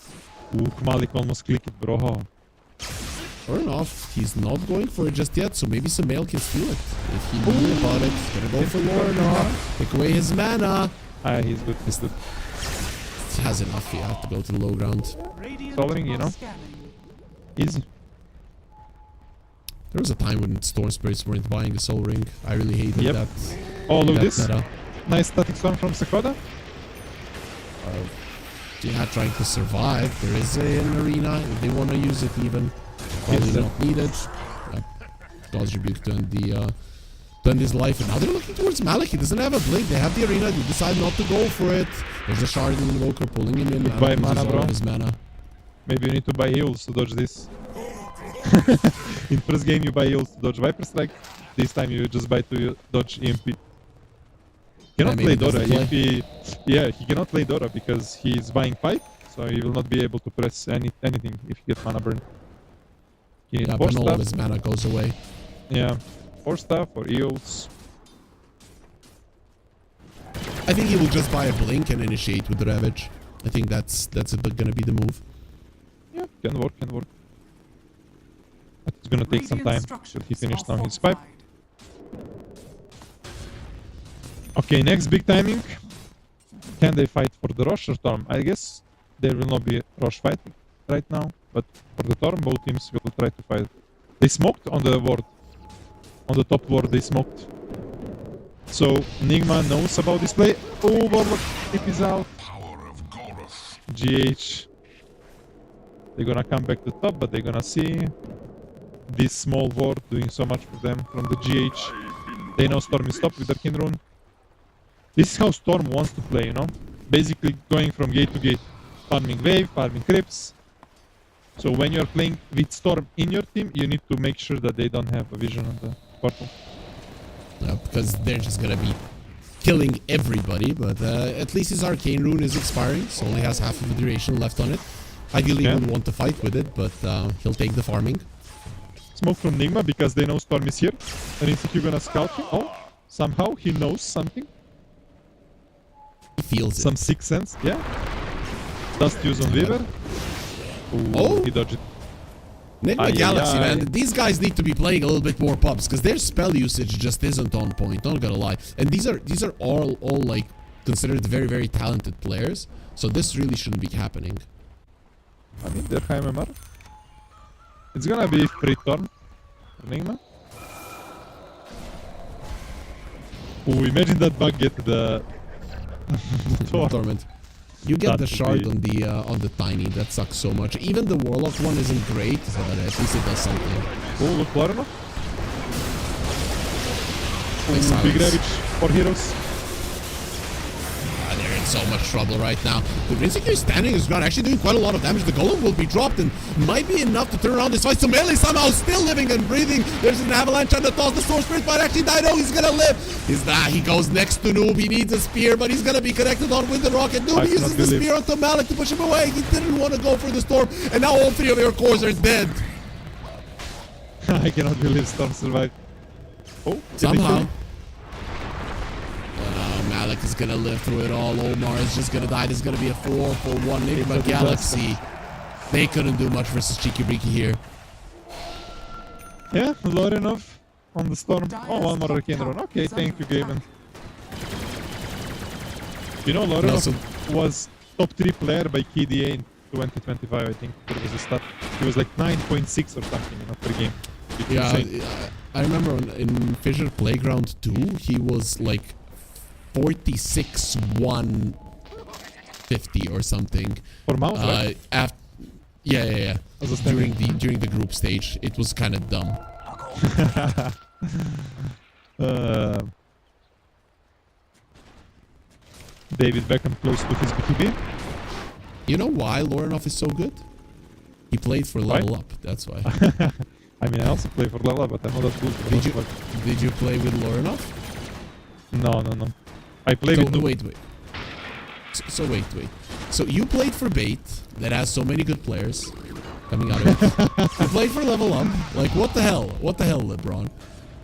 Ooh, Malik almost clicked it, bro. Fair enough. He's not going for it just yet, so maybe Sumail can steal it. If he knew about it, he's gonna go for Laurenov. Take away his mana. Ah, he's good. He has enough, yeah, to go to the low ground. Radiant Soldering, you are know. scanning. Easy. There was a time when Storm Spirits weren't buying the Soul Ring. I really hated Yep. that. Oh, look that this. meta. Nice static storm from Sakota. Yeah, trying to survive. There is an arena if they want to use it even. Probably Yes, not needed. Dodge Rebuke to end his life. And now they're looking towards Malik. He doesn't have a blink. They have the arena. They decide not to go for it. There's a shard in the invoker pulling him in. Goodbye, Malik loses mana, all bro. of his mana. Maybe you need to buy heals to dodge this. In first game you buy heals to dodge Viper Strike. This time you just buy to dodge EMP. Cannot maybe play Dora. doesn't He cannot play Dora because he's buying pipe, so he will not be able to press anything if he gets mana burn. He needs Yeah, force but all of staff. his mana goes away. Yeah, force staff or eels. I think he will just buy a blink and initiate with the Ravage. I think that's gonna be the move. Yeah, can work. But it's gonna take some time till he finished on his pipe. Okay, next big timing. Can they fight for the Rosh or Torm? I guess there will not be a Rosh fight right now, but for the Torm, both teams will try to fight. They smoked on the ward. On the top ward, they smoked. So, Nigma knows about this play. Oh, Warlock, tip is out. GH. They're gonna come back to top, but they're gonna see. this small ward doing so much for them from the GH. They know Storm is top with their Kin Rune. This is how Storm wants to play, you know? Basically going from gate to gate. Farming wave, farming creeps. So when you're playing with Storm in your team, you need to make sure that they don't have a vision on the portal. Because they're just gonna be killing everybody, but at least his Arcane Rune is expiring, so only has half of the duration left on it. Ideally, he would want to fight with it, but he'll take the farming. Smoke from Nigma because they know Storm is here. And Insecure gonna scout him. Oh, somehow he knows something. He feels it. Some sixth sense, yeah. Dust use on Weaver. Ooh, Oh! he dodged it. Nigma Galaxy, man, these guys need to be playing a little bit more pubs because their spell usage just isn't on point. Not gonna lie, and these are all like considered very, very talented players. So this really shouldn't be happening. I mean, they're high MMR. It's gonna be free turn for Nigma. Ooh, imagine that bug get the Torment. You get That the would shard be- on the tiny. That sucks so much. Even the Warlock one isn't great, but at least it does something. Oh, look, Lorna. Like Big silence. Ravage, 4 heroes. They're in so much trouble right now. The Insecure standing is not actually doing quite a lot of damage. The Golem will be dropped and might be enough to turn around this fight. So Melee somehow still living and breathing. There's an avalanche on the toss. The Source Spirit might actually die. No, he's gonna live. He goes next to Noob. He needs a spear, but he's gonna be connected on with the rocket. Noob I uses cannot the believe- spear onto Malik to push him away. He didn't want to go for the storm, and now all 3 of your cores are dead. I cannot believe Storm survived. Oh, did they kill Somehow. him? Malik is gonna live through it all. Omar is just gonna die. There's gonna be a 4-for-1 Nigma It's a Galaxy. They couldn't do much versus Cheeky Breaky here. Yeah, Lorenov on the Storm. Oh, one more Arcane Rune. Okay, thank you, Gaben. You know, Lorenov so- was top 3 player by KDA in 2025, I think. There was a stat. He was like 9.6 or something, you know, per game. It's Yeah, insane. I remember in Fissure Playground 2, he was like 46 150 or something. For Mount, right? Yeah. As a standing. During the group stage, it was kind of dumb. David Beckham close to his BKB. You know why Lorenov is so good? He played for Why? level up. That's why. I mean, I also play for Lala, but I'm not that good. Did you play with Lorenov? No. I play with Noob. Wait. So wait. So you played for Bait that has so many good players coming out of it. You played for level up. Like what the hell? What the hell, LeBron?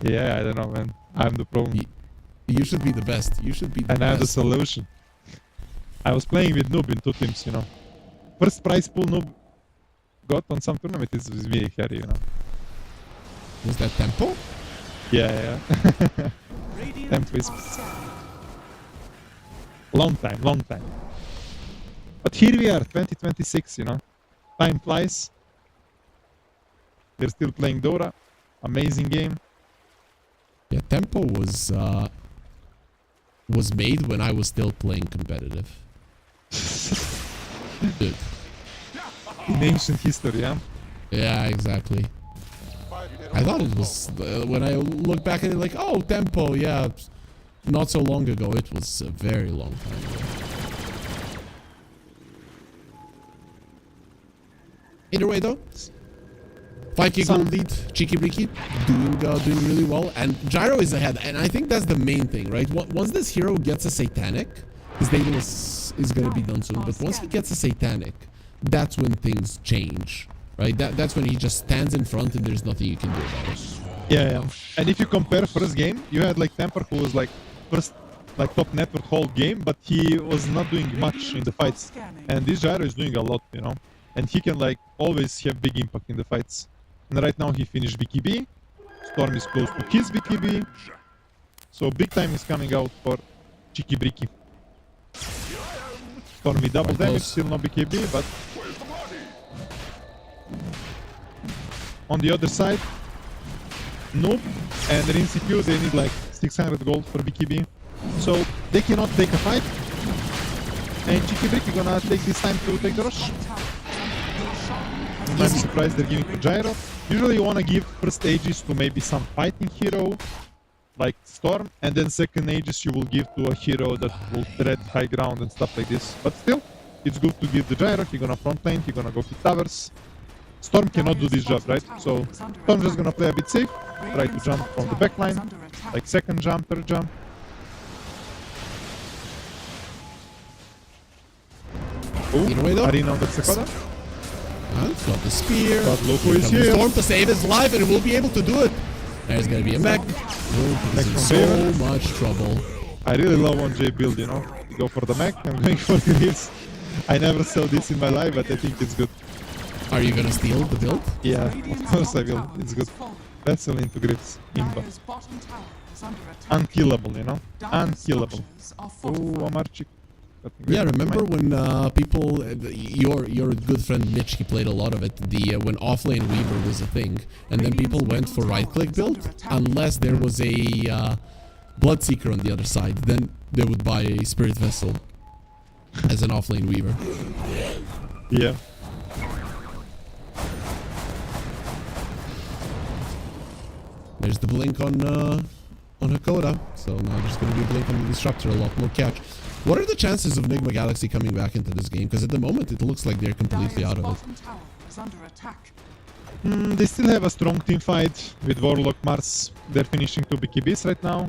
Yeah, I don't know, man. I'm the problem. You should be the best. You should be the And I have the best. solution. I was playing with Noob in 2 teams, you know. First prize pool Noob got on some tournament is really hairy, you know. Was that tempo? Yeah. Temp Wisp. Long time. But here we are, 2026, you know. Time flies. They're still playing Dota. Amazing game. Yeah, tempo was made when I was still playing competitive. Dude. In ancient history, yeah? Yeah, exactly. I thought it was when I look back at it, like, oh, tempo, yeah, not so long ago. It was a very long time ago. Either way, though, 5k gold lead, Cheeky Breaky doing really well, and Gyro is ahead, and I think that's the main thing, right? Once this hero gets a Satanic, his Daemon is gonna be done soon, but once he gets a Satanic, that's when things change, right? That's when he just stands in front and there's nothing you can do about it. Yeah. And if you compare first game, you had like Temper who was like first like top network whole game, but he was not doing much in the fights. And this Gyro is doing a lot, you know. And he can like always have big impact in the fights. And right now he finished BKB. Storm is close to his BKB. So big time is coming out for Cheeky Breaky. Storm with double damage, still no BKB, but on the other side, Noob and Rinsecure, they need like 600 gold for BKB. So they cannot take a fight. And Cheeky Breaky gonna take this time to take the rush. I'm surprised they're giving to Gyro. Usually you want to give first Aegis to maybe some fighting hero, like Storm, and then second Aegis you will give to a hero that will threat high ground and stuff like this. But still, it's good to give the Gyro. He's gonna front lane, he's gonna go hit towers. Storm cannot do this job, right? So Storm's just gonna play a bit safe, try to jump from the back line, like second jump, third jump. Either way, though. Arena on the Sekoda. Got the spear. But look who Here is comes the here. Storm to save his life, and he will be able to do it. There's gonna be a mech. He's in from so Baron. much trouble. I really love 1J build, you know. Go for the mech, I'm going for the hits. I never saw this in my life, but I think it's good. Are you gonna steal the build? Yeah, of course I will. It's good. Vessel into grips. Imba. Dire's bottom tower is under attack. Unkillable, you know. Dire's Unkillable. structures are Oh, fortified. Amarchik. Yeah, remember when people, your good friend Mitch, he played a lot of it. When offlane Weaver was a thing, and then people went for right-click build, unless there was a Bloodseeker on the other side, then they would buy a Spirit Vessel as an offlane Weaver. Yeah. There's the blink on Hakoda, so now there's going to be a blink on the Disruptor, a lot more catch. What are the chances of Nigma Galaxy coming back into this game? Because at the moment it looks like they're completely Dire's out of it. bottom tower is under attack. They still have a strong team fight with Warlock Mars. They're finishing 2 BKBs right now.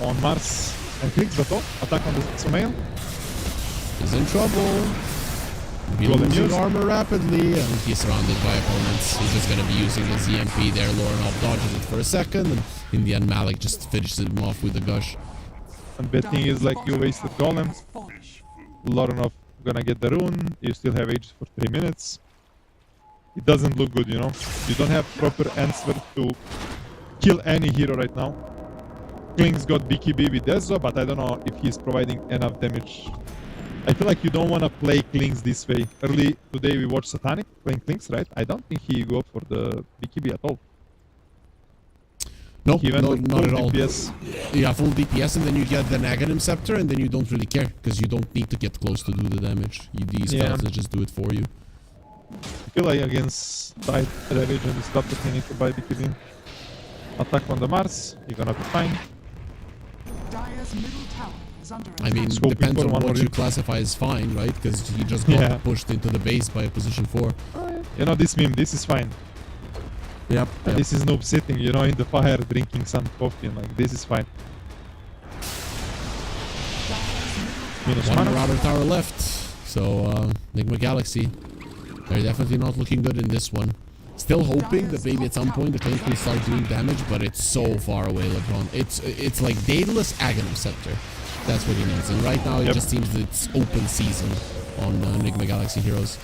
On Mars and clicks, but oh, attack on the Sumail. He's in trouble. Be Golden losing news. armor rapidly, and he's surrounded by opponents. He's just gonna be using his EMP there. Lorenov dodges it for a second, and in the end Malik just finishes him off with a gush. And bad thing is like you wasted Golem. Has fallen. Lorenov gonna get the rune. You still have Aegis for 3 minutes. It doesn't look good, you know. You don't have proper answer to kill any hero right now. Kling's got BKB with Dezo, but I don't know if he's providing enough damage. I feel like you don't want to play Klings this way. Early today we watched Satanic playing Klings, right? I don't think he go for the BKB at all. No, He went no, for not full at all. DPS. Yeah, full DPS, and then you get the Naganim Scepter, and then you don't really care, because you don't need to get close to do the damage. These Yeah. skeletons just do it for you. I feel like against Tide, Ravage and stuff that you need to buy BKB. Attack on the Mars, you're gonna be fine. Dire's middle tower is under attack. I mean, Scoping depends for on one what more you classify as fine, right? Because he just got Yeah. pushed into the base by a position 4. You know this meme, this is fine. Yep. And this is noob sitting, you know, in the fire drinking some coffee and like this is fine. Minus One mana. Marauder Tower left. So, Nigma Galaxy, they're definitely not looking good in this one. Still hoping that maybe at some point the Klink will start doing damage, but it's so far away, LeBron. It's like Daedalus Aghanim Scepter. That's what he needs. And right now it Yep. just seems that it's open season on Nigma Galaxy heroes.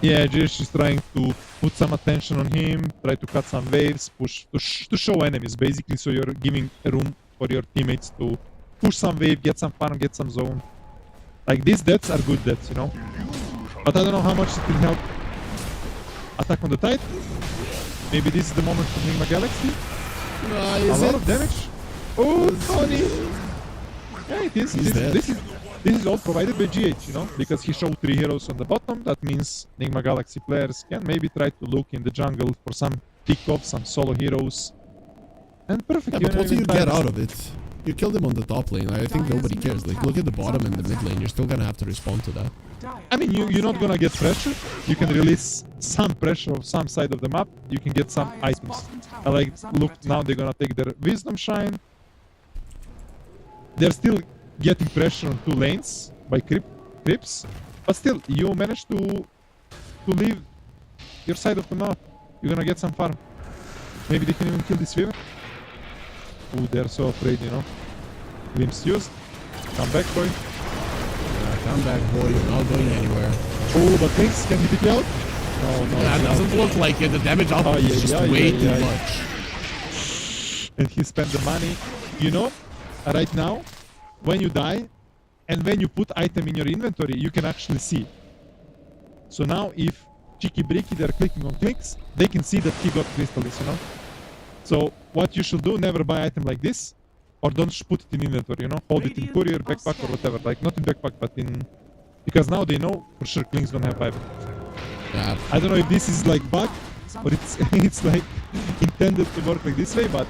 Yeah, Jish is trying to put some attention on him, try to cut some waves, push to show enemies basically, so you're giving a room for your teammates to push some wave, get some farm, get some zone. Like these deaths are good deaths, you know. But I don't know how much it will help. Attack on the Tide. Maybe this is the moment for Nigma Galaxy. A Is lot it? of damage. Oh, Tony! Yeah, it is. He's dead. This is all provided by GH, you know, because he showed 3 heroes on the bottom. That means Nigma Galaxy players can maybe try to look in the jungle for some pick-off, some solo heroes. And perfect. Yeah, but what do you get out of it? You killed him on the top lane. I think nobody cares. Like, look at the bottom and the mid lane. You're still gonna have to respond to that. I mean, you're not gonna get pressure. You can release some pressure on some side of the map. You can get some items. Like, look, now they're gonna take their Wisdom Shine. They're still getting pressure on 2 lanes by creeps, but still, you managed to leave your side of the map. You're gonna get some farm. Maybe they can even kill this Weaver. Oh, they're so afraid, you know. Glimpse used. Come back, boy. Come back, boy. You're not going anywhere. Oh, but thanks. Can you pick me out? No, no. That no. doesn't look like it. The damage output is just way too much. And he spent the money. You know, right now, when you die, and when you put item in your inventory, you can actually see. So now, if Cheeky Bricky, they're clicking on clicks, they can see that he got Crystallis, you know? So, what you should do, never buy item like this, or don't put it in inventory, you know? Hold it in courier, backpack, or whatever. Like, not in backpack, but in... Because now they know, for sure, Kling's don't have Bible. Yeah. I don't know if this is like bug or it's it's like intended to work like this way, but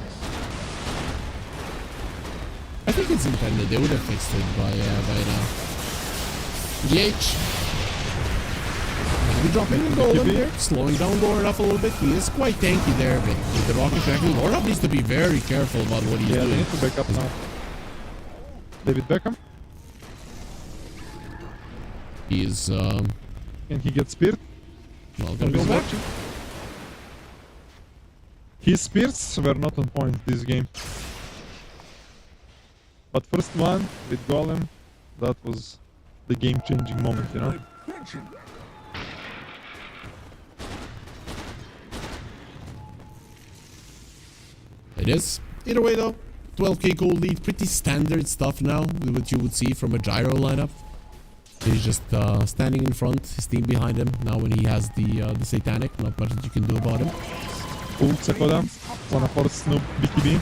I think it's intended. They would have fixed it by now. GH. Maybe dropping the goal in here. Slowing down Lornoff a little bit. He is quite tanky there, but with the rocket tracking, Lornoff needs to be very careful about what he's yeah, they doing. need to back up now. David Beckham, He is, and he gets speared. well, gonna go back. His spears were not on point this game. But first one with Golem, that was the game-changing moment, you know? It is. Either way though, 12k gold lead, pretty standard stuff now, with what you would see from a gyro lineup. He's just standing in front, his team behind him. Now when he has the Satanic, not much that you can do about him. Ooh, Sekoda, wanna force Snoop BKB.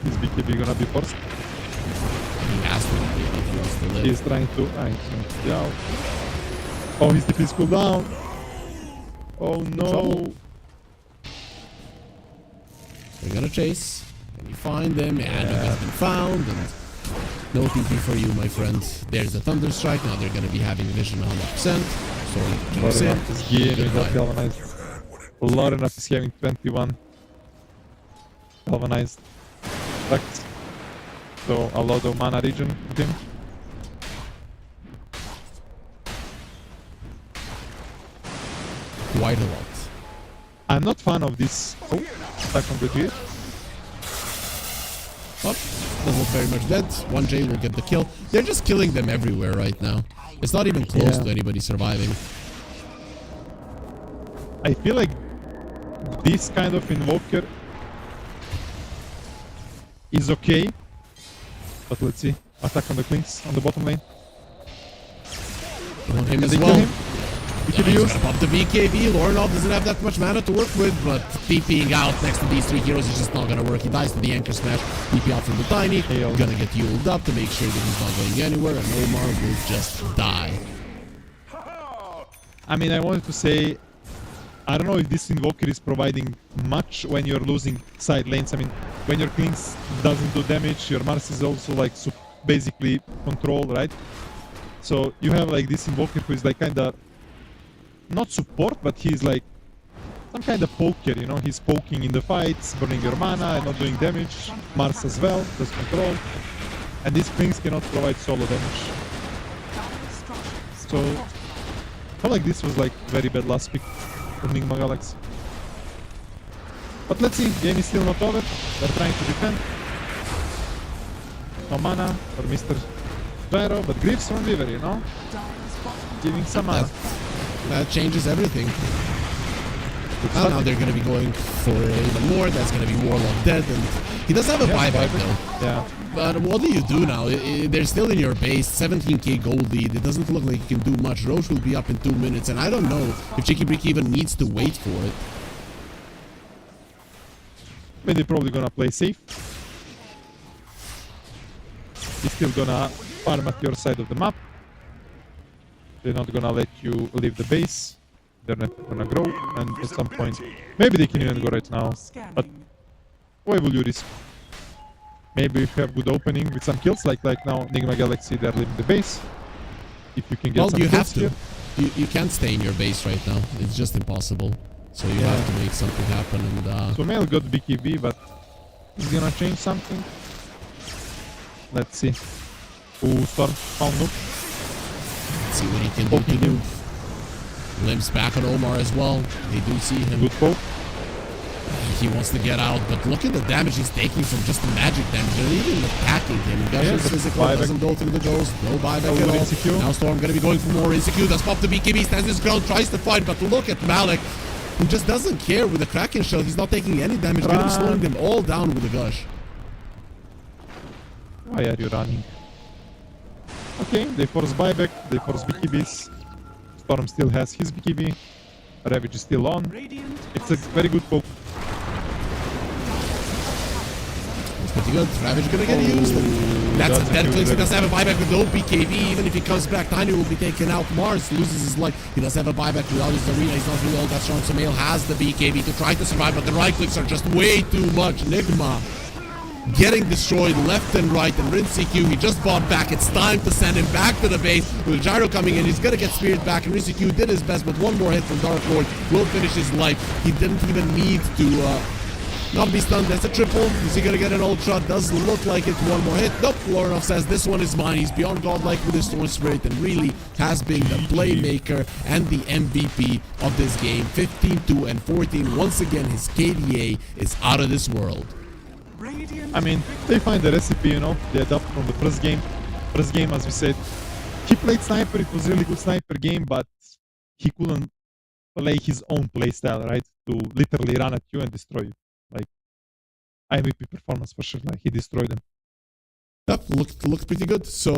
Is BKB gonna be forced? He has to be if he wants to live. He's trying to... yeah. Oh, his DP is cooled down. Oh no. Trouble. They're gonna chase. Can you find them? And he has been found. And no TP for you, my friend. There's the Thunderstrike. Now they're gonna be having vision 100%. So jumps in. This game is not galvanized. Lornoff is having 21 galvanized attacks. So a lot of mana regen with him. Quite a lot. I'm not fan of this attack on the G. But doesn't look very much dead. 1J will get the kill. They're just killing them everywhere right now. It's not even close to anybody surviving. I feel like this kind of invoker is okay. But let's see. Attack on the Clinks on the bottom lane. You want him Can as they kill well. him? We Yeah, should he's use. gonna pop the BKB. Lornoff doesn't have that much mana to work with, but TPing out next to these three heroes is just not gonna work. He dies to the Anchor Smash. TP out from the Tiny. He's Gonna get healed up to make sure that he's not going anywhere, and Omar will just die. I mean, I wanted to say, I don't know if this invoker is providing much when you're losing side lanes. I mean, when your Clinks doesn't do damage, your Mars is also like basically control, right? So you have like this invoker who is like kinda not support, but he's like some kind of poker, you know? He's poking in the fights, burning your mana and not doing damage. Mars as well, does control. And these Clinks cannot provide solo damage. So I felt like this was like very bad last pick for Nigma Galaxy. But let's see, game is still not over. They're trying to defend. No mana for Mr. Gyro, but Griefs from River, you know? Giving some mana. That changes everything. And now they're gonna be going for even more. That's gonna be Warlock dead, and he does have a buyback though. Yeah. But what do you do now? They're still in your base, 17k gold lead. It doesn't look like you can do much. Roche will be up in 2 minutes, and I don't know if Chicky Brick even needs to wait for it. I mean, they're probably gonna play safe. He's still gonna farm at your side of the map. They're not gonna let you leave the base. They're not gonna grow, and at some point, maybe they can even go right now. But why will you risk? Maybe if you have good opening with some kills, like now Nigma Galaxy, they're leaving the base. If you can get some you kills have to. here. You can't stay in your base right now. It's just impossible. So you have to make something happen. And So Mail got BKB, but he's gonna change something. Let's see. Ooh, Storm found Nook. let's see what he can do to do. Limps back on Omar as well. They do see him. Good poke. He wants to get out, but look at the damage he's taking from just the magic damage. They're even attacking him. Gush's but physical buyback. doesn't go through the ghost. No buyback Oh, at all. insecure. Now Storm gonna be going for more insecure. Does pop the BKB, stands his ground, tries to fight, but look at Malik, who just doesn't care with the Kraken shell. He's not taking any damage. Gonna be slowing them all down with the gush. Why are you running? Okay, they force buyback, they force BKBs. Storm still has his BKB. Ravage is still on. It's a very good poke. It's pretty good. Ravage gonna get used. That's a dead click. He He does have a buyback with no BKB. Even if he comes back, Tiny will be taken out. Mars loses his life. He does have a buyback without his arena. He's not really all that strong. Sumail has the BKB to try to survive, but the right clicks are just way too much. Nigma getting destroyed left and right, and ResCircuit, he just bought back. It's time to send him back to the base. With Gyro coming in, he's gonna get speared back, and ResCircuit did his best, but one more hit from Dark Lord will finish his life. He didn't even need to not be stunned. That's a triple. Is he gonna get an ultra? Does look like it. One more hit. Nope. Lorinov says this one is mine. He's beyond godlike with his Storm Spirit, and really has been the playmaker and the MVP of this game. 15-2 and 14. Once again, his KDA is out of this world. I mean, they find the recipe, you know, they adapt from the first game. First game, as we said, he played sniper, it was really good sniper game, but he couldn't play his own playstyle, right? To literally run at you and destroy you. Like, MVP performance for sure, like, he destroyed them. Yep, looked pretty good. So,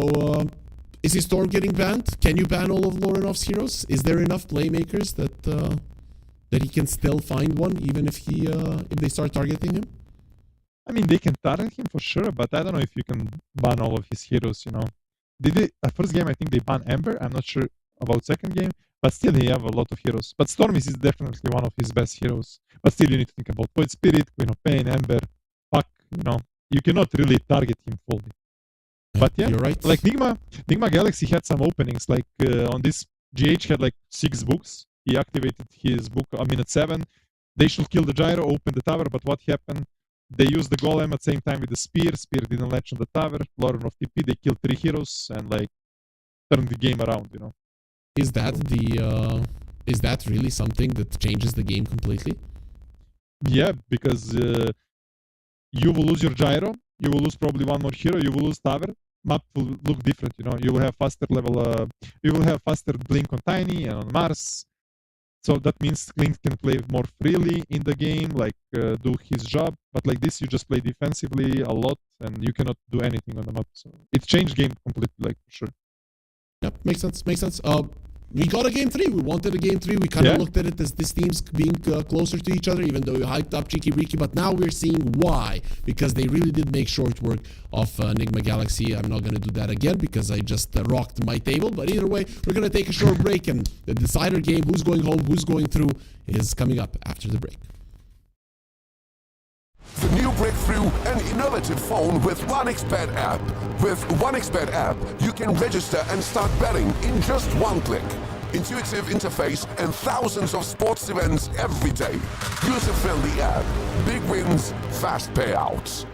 is his Storm getting banned? Can you ban all of Lorinov's heroes? Is there enough playmakers that he can still find one, even if if they start targeting him? I mean, they can target him for sure, but I don't know if you can ban all of his heroes, you know. First game, I think they banned Ember. I'm not sure about second game, but still they have a lot of heroes. But Stormis is definitely one of his best heroes. But still you need to think about Void Spirit, Queen of Pain, Ember, Puck, you know. You cannot really target him fully. But yeah, you're right. like Nigma Galaxy had some openings. Like on this, GH had like 6 books. He activated his book a minute 7. They should kill the Gyro, open the tower, but what happened? They used the golem at the same time with the spear. Spear didn't latch on the tower. Lauren of TP. They killed 3 heroes and like turned the game around. You know. Is that really something that changes the game completely? Yeah, because you will lose your gyro. You will lose probably one more hero. You will lose tower. Map will look different. You know. You will have faster level. You will have faster blink on Tiny and on Mars. So that means Link can play more freely in the game, like do his job. But like this, you just play defensively a lot, and you cannot do anything on the map. So it changed game completely, like for sure. Yep, makes sense. We got a game 3. We wanted a game 3. We kind of looked at it as this team's being closer to each other, even though we hyped up Cheeky Riki. But now we're seeing why. Because they really did make short work of Nigma Galaxy. I'm not going to do that again because I just rocked my table. But either way, we're going to take a short break. And the decider game, who's going home, who's going through, is coming up after the break. The new breakthrough, an innovative phone with 1xBet app. With 1xBet app, you can register and start betting in just one click. Intuitive interface and thousands of sports events every day. User-friendly app. Big wins, fast payouts.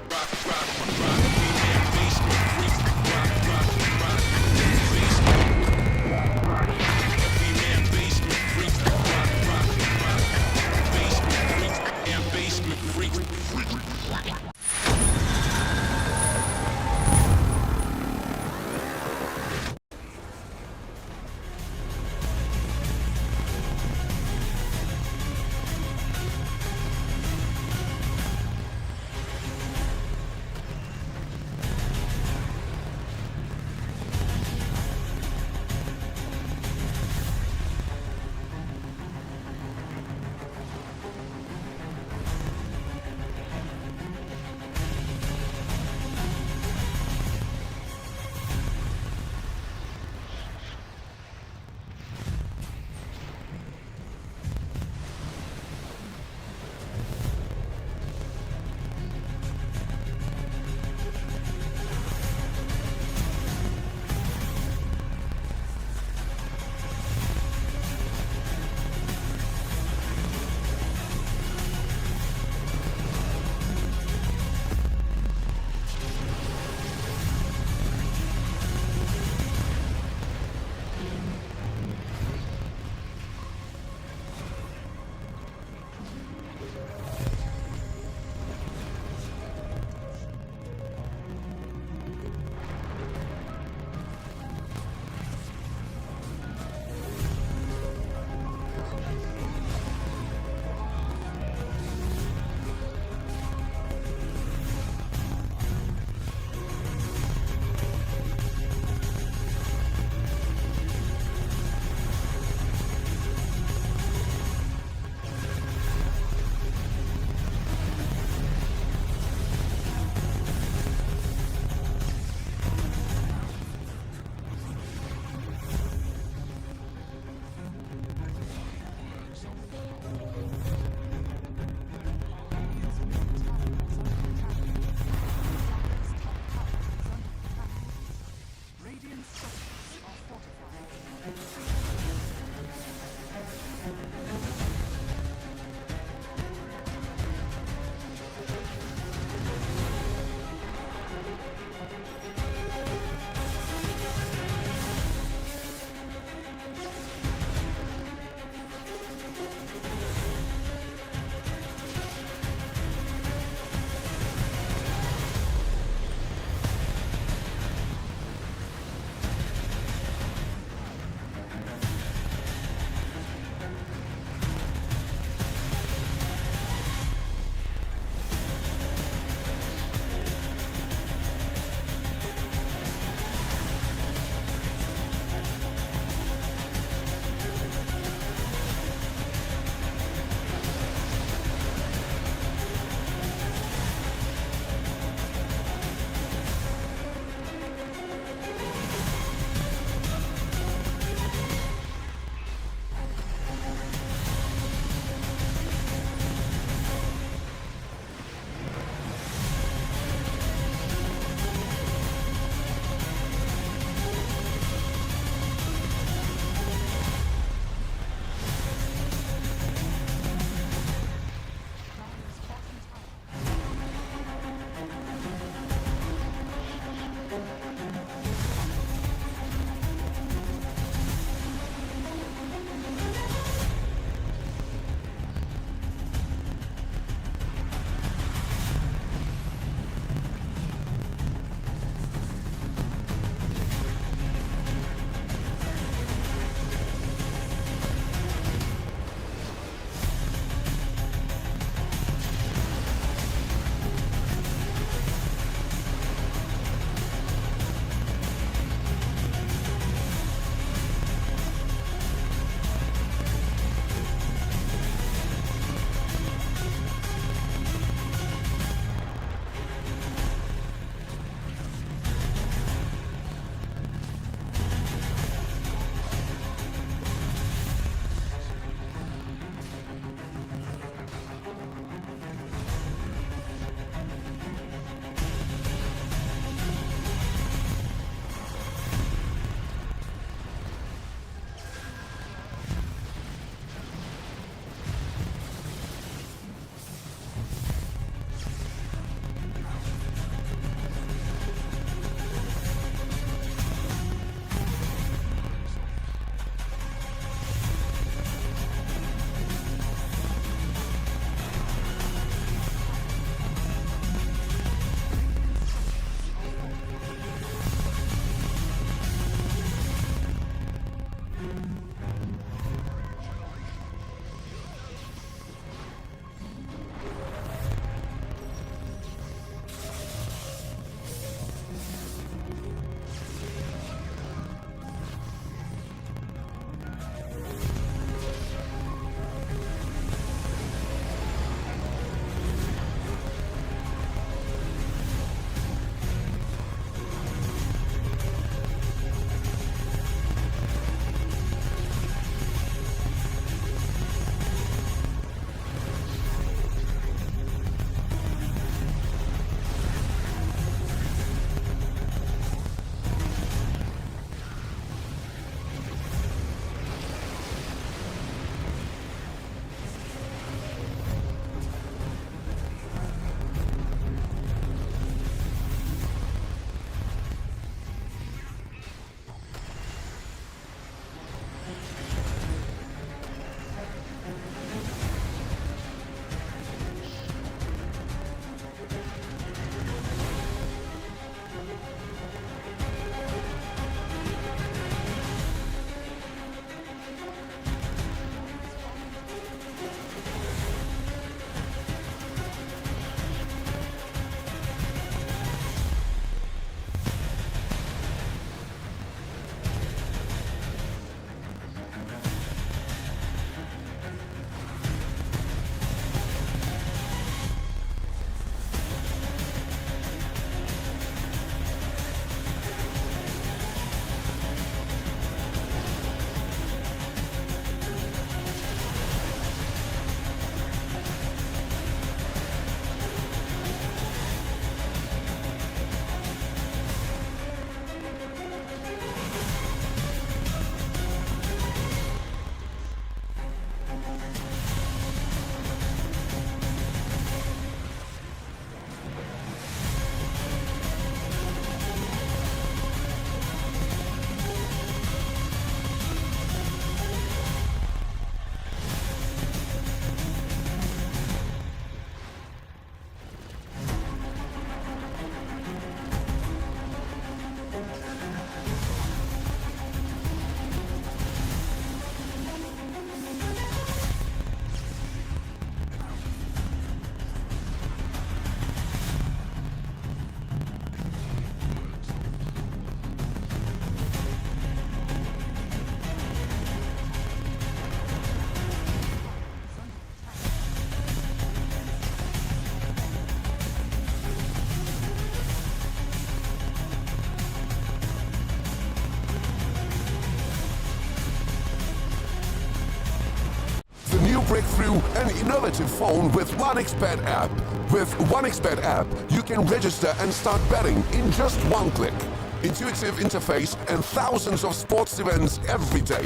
break through an innovative phone with 1xBet app. With 1xBet app, you can register and start betting in just one click. Intuitive interface and thousands of sports events every day.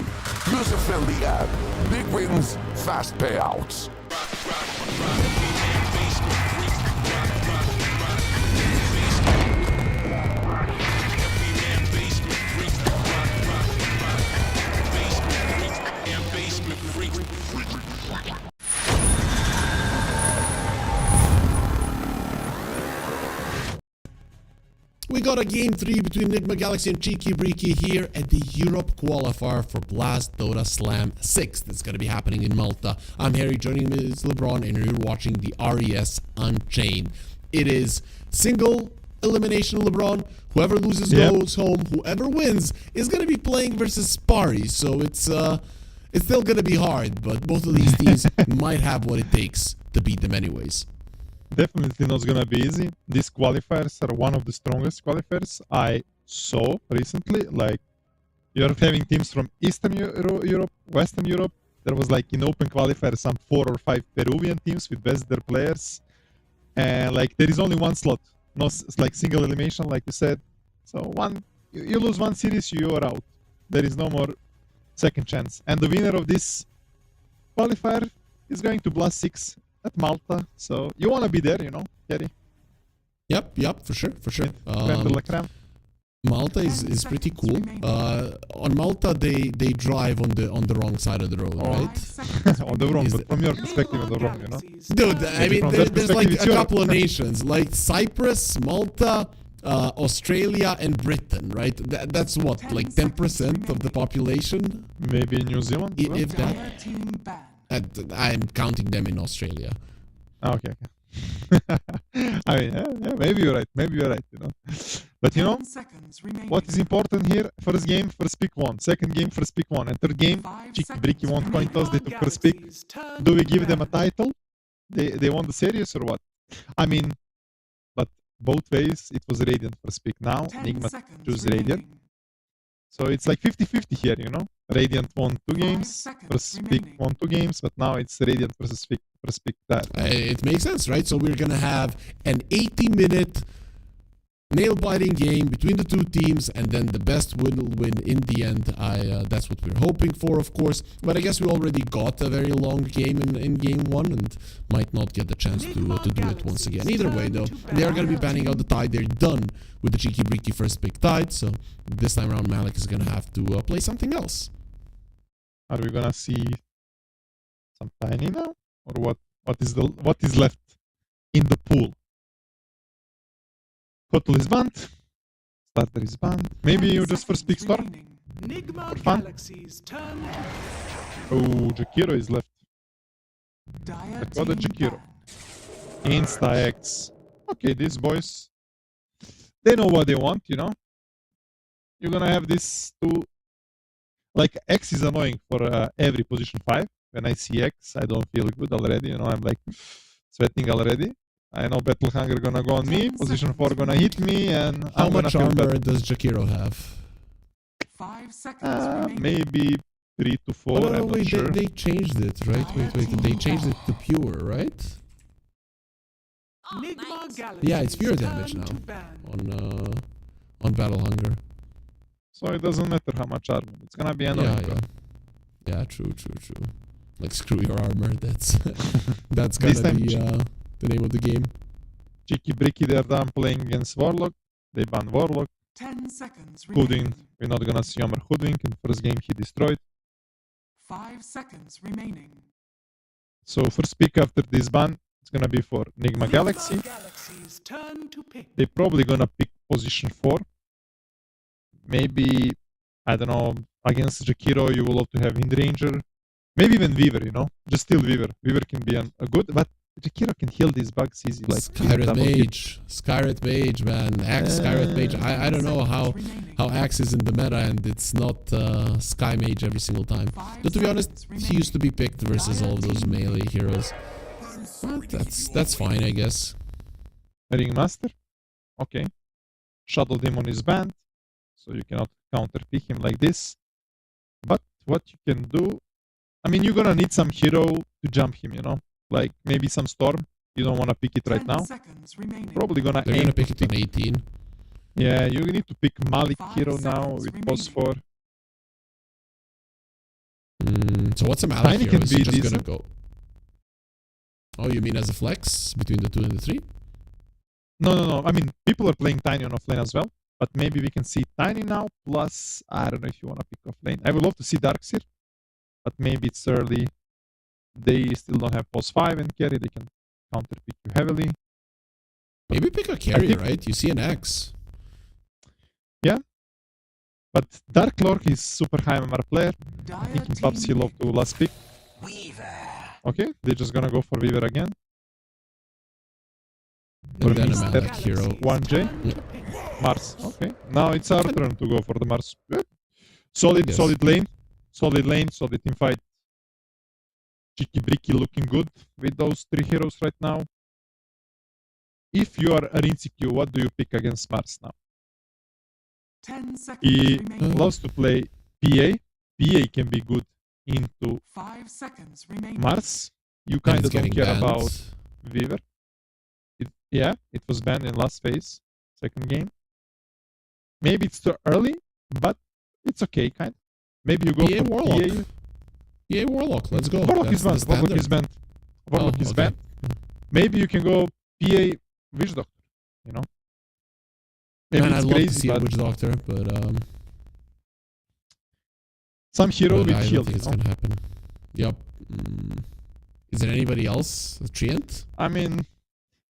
User-friendly app. Big wins, fast payouts. We got a game 3 between Enigma Galaxy and Cheeky Breeky here at the Europe Qualifier for Blast Dota Slam 6. That's going to be happening in Malta. I'm Harry, joining me is LeBron, and you're watching the RES Unchained. It is single elimination, LeBron. Whoever loses goes home. Whoever wins is going to be playing versus Spari. So it's still going to be hard, but both of these teams might have what it takes to beat them anyways. Definitely not gonna be easy. These qualifiers are one of the strongest qualifiers I saw recently. Like, you're having teams from Eastern Europe, Western Europe. There was like in open qualifier some 4 or 5 Peruvian teams with best their players, and like there is only one slot, no like single elimination, like you said. So you lose one series, you are out. There is no more second chance. And the winner of this qualifier is going to Blast 6 at Malta, so you want to be there, you know, Gary. Yep, for sure. Creme de la creme. Malta is pretty cool. On Malta, they drive on the wrong side of the road, right? On the wrong, but from your perspective, on the wrong, you know. Dude, I mean, from their there's like perspective, a it's couple of nations, like Cyprus, Malta, Australia, and Britain, right? That's what, like 10% of the population? Maybe New Zealand? If that. Entire team banned. I'm counting them in Australia. Okay. I mean, yeah, maybe you're right, you know. But you know, 10 seconds remaining. what is important here? First game, first pick one. Second game, first pick one. And third game, 5 Cheeky seconds Breeky won coin toss, they took remaining. first pick. Do we give them a title? They won the series or what? I mean, but both ways, it was Radiant first pick. Now, 10 Enigma seconds choose remaining. Radiant. So it's like 50-50 here, you know. Radiant won 2 games, seconds first pick remaining. won 2 games, but now it's Radiant versus first pick that. It makes sense, right? So we're gonna have an 80-minute nail-biting game between the two teams, and then the best will win in the end. That's what we're hoping for, of course. But I guess we already got a very long game in game 1, and might not get the chance to do it once again. Either way, though, they are going to be banning out the tide. They're done with the Cheeky Breeky first pick tide, so this time around Malik is going to have to play something else. Are we gonna see some tiny now, or what is left in the pool? Hotel is banned. Starter is banned. Maybe 10 you just first pick seconds Storm. remaining. Enigma For fun. Galaxy's turn. Oh, Jakiro is left. Dire Like what a team Jakiro. banned. Insta-X. Okay, these boys, they know what they want, you know. You're gonna have these two. Like, X is annoying for every position 5. When I see X, I don't feel good already, you know. I'm like sweating already. I know Battle Hunger gonna go on me, position 4 gonna hit me, and How I'm gonna much feel armor bad. does Jakiro have? 5 seconds remaining. Maybe 3 to 4, Oh, I'm not wait, sure. they changed it, right? Wait, they changed it to pure, right? Oh, Enigma mate. Galaxy's Yeah, it's pure turn damage now. to ban. On Battle Hunger. So it doesn't matter how much armor. It's gonna be annoying. Yeah, true. Like, screw your armor. That's This gonna time be the name of the game. Cheeky Breeky, they're done playing against Warlock. They ban Warlock. 10 seconds Hoodwink, remaining. we're not gonna see Yomar Hoodwink. In the first game, he destroyed. 5 seconds remaining. So first pick after this ban, it's gonna be for Enigma Galaxy. Galaxy's turn to pick. They're probably gonna pick position 4. Maybe, I don't know, against Jakiro, you will have to have Windranger. Maybe even Weaver, you know? Just still Weaver. Weaver can be a good, but Jakiro can heal these bugs easy. Like Skyret Mage, man. Axe Skyret Mage. I don't know how Axe is in the meta and it's not Sky Mage every single time. But to be honest, he used to be picked versus all of those melee heroes. But that's fine, I guess. Ringmaster. Okay. Shadow Demon is banned, so you cannot counter pick him like this. But what you can do, I mean, you're gonna need some hero to to jump him, you know? Like maybe some Storm. You don't want to pick it right 10 now. seconds remaining. Probably gonna They're aim gonna to pick it on 18. Yeah, you need to pick Malik 5 hero now seconds with remaining. boss 4. So what's a Malik Tiny hero? can Is he be just gonna decent. go? Oh, you mean as a flex between the 2 and the 3? No. I mean, people are playing Tiny on offlane as well. But maybe we can see Tiny now. Plus, I don't know if you want to pick offlane. I would love to see Darkseer. But maybe it's early. They still don't have boss 5 and carry. They can counter pick you heavily. Maybe pick a carry, think- right? You see an X. But Dark Lord is super high MMR player. I Dire think in pubs team he'll love to last pick. Okay, they're just gonna go for Weaver again. Or And then a Mr. Malik hero. 1J. Mars. Okay. Now it's our turn to go for the Mars. Solid, Yes. solid lane. Solid lane, solid team fight. Cheeky Bricky looking good with those 3 heroes right now. If you are an Rinsikyu, what do you pick against Mars now? 10 seconds He remaining. loves to play PA. PA can be good into 5 seconds remaining. Mars. You And kind it's of don't getting care banned. about Weaver. It was banned in last phase, second game. Maybe it's too early, but it's okay, kind. Maybe you go PA for Warlock. PA. Yeah, Warlock. Let's go. Warlock is That's the banned. Warlock standard. is banned. Warlock is okay. banned. Maybe you can go PA Witch Doctor. You know. Maybe Man, it's I'd love to crazy, see a but Witch Doctor, but some hero but with I don't shield. think You it's know? gonna happen. Yup. Is there anybody else? Treant? I mean,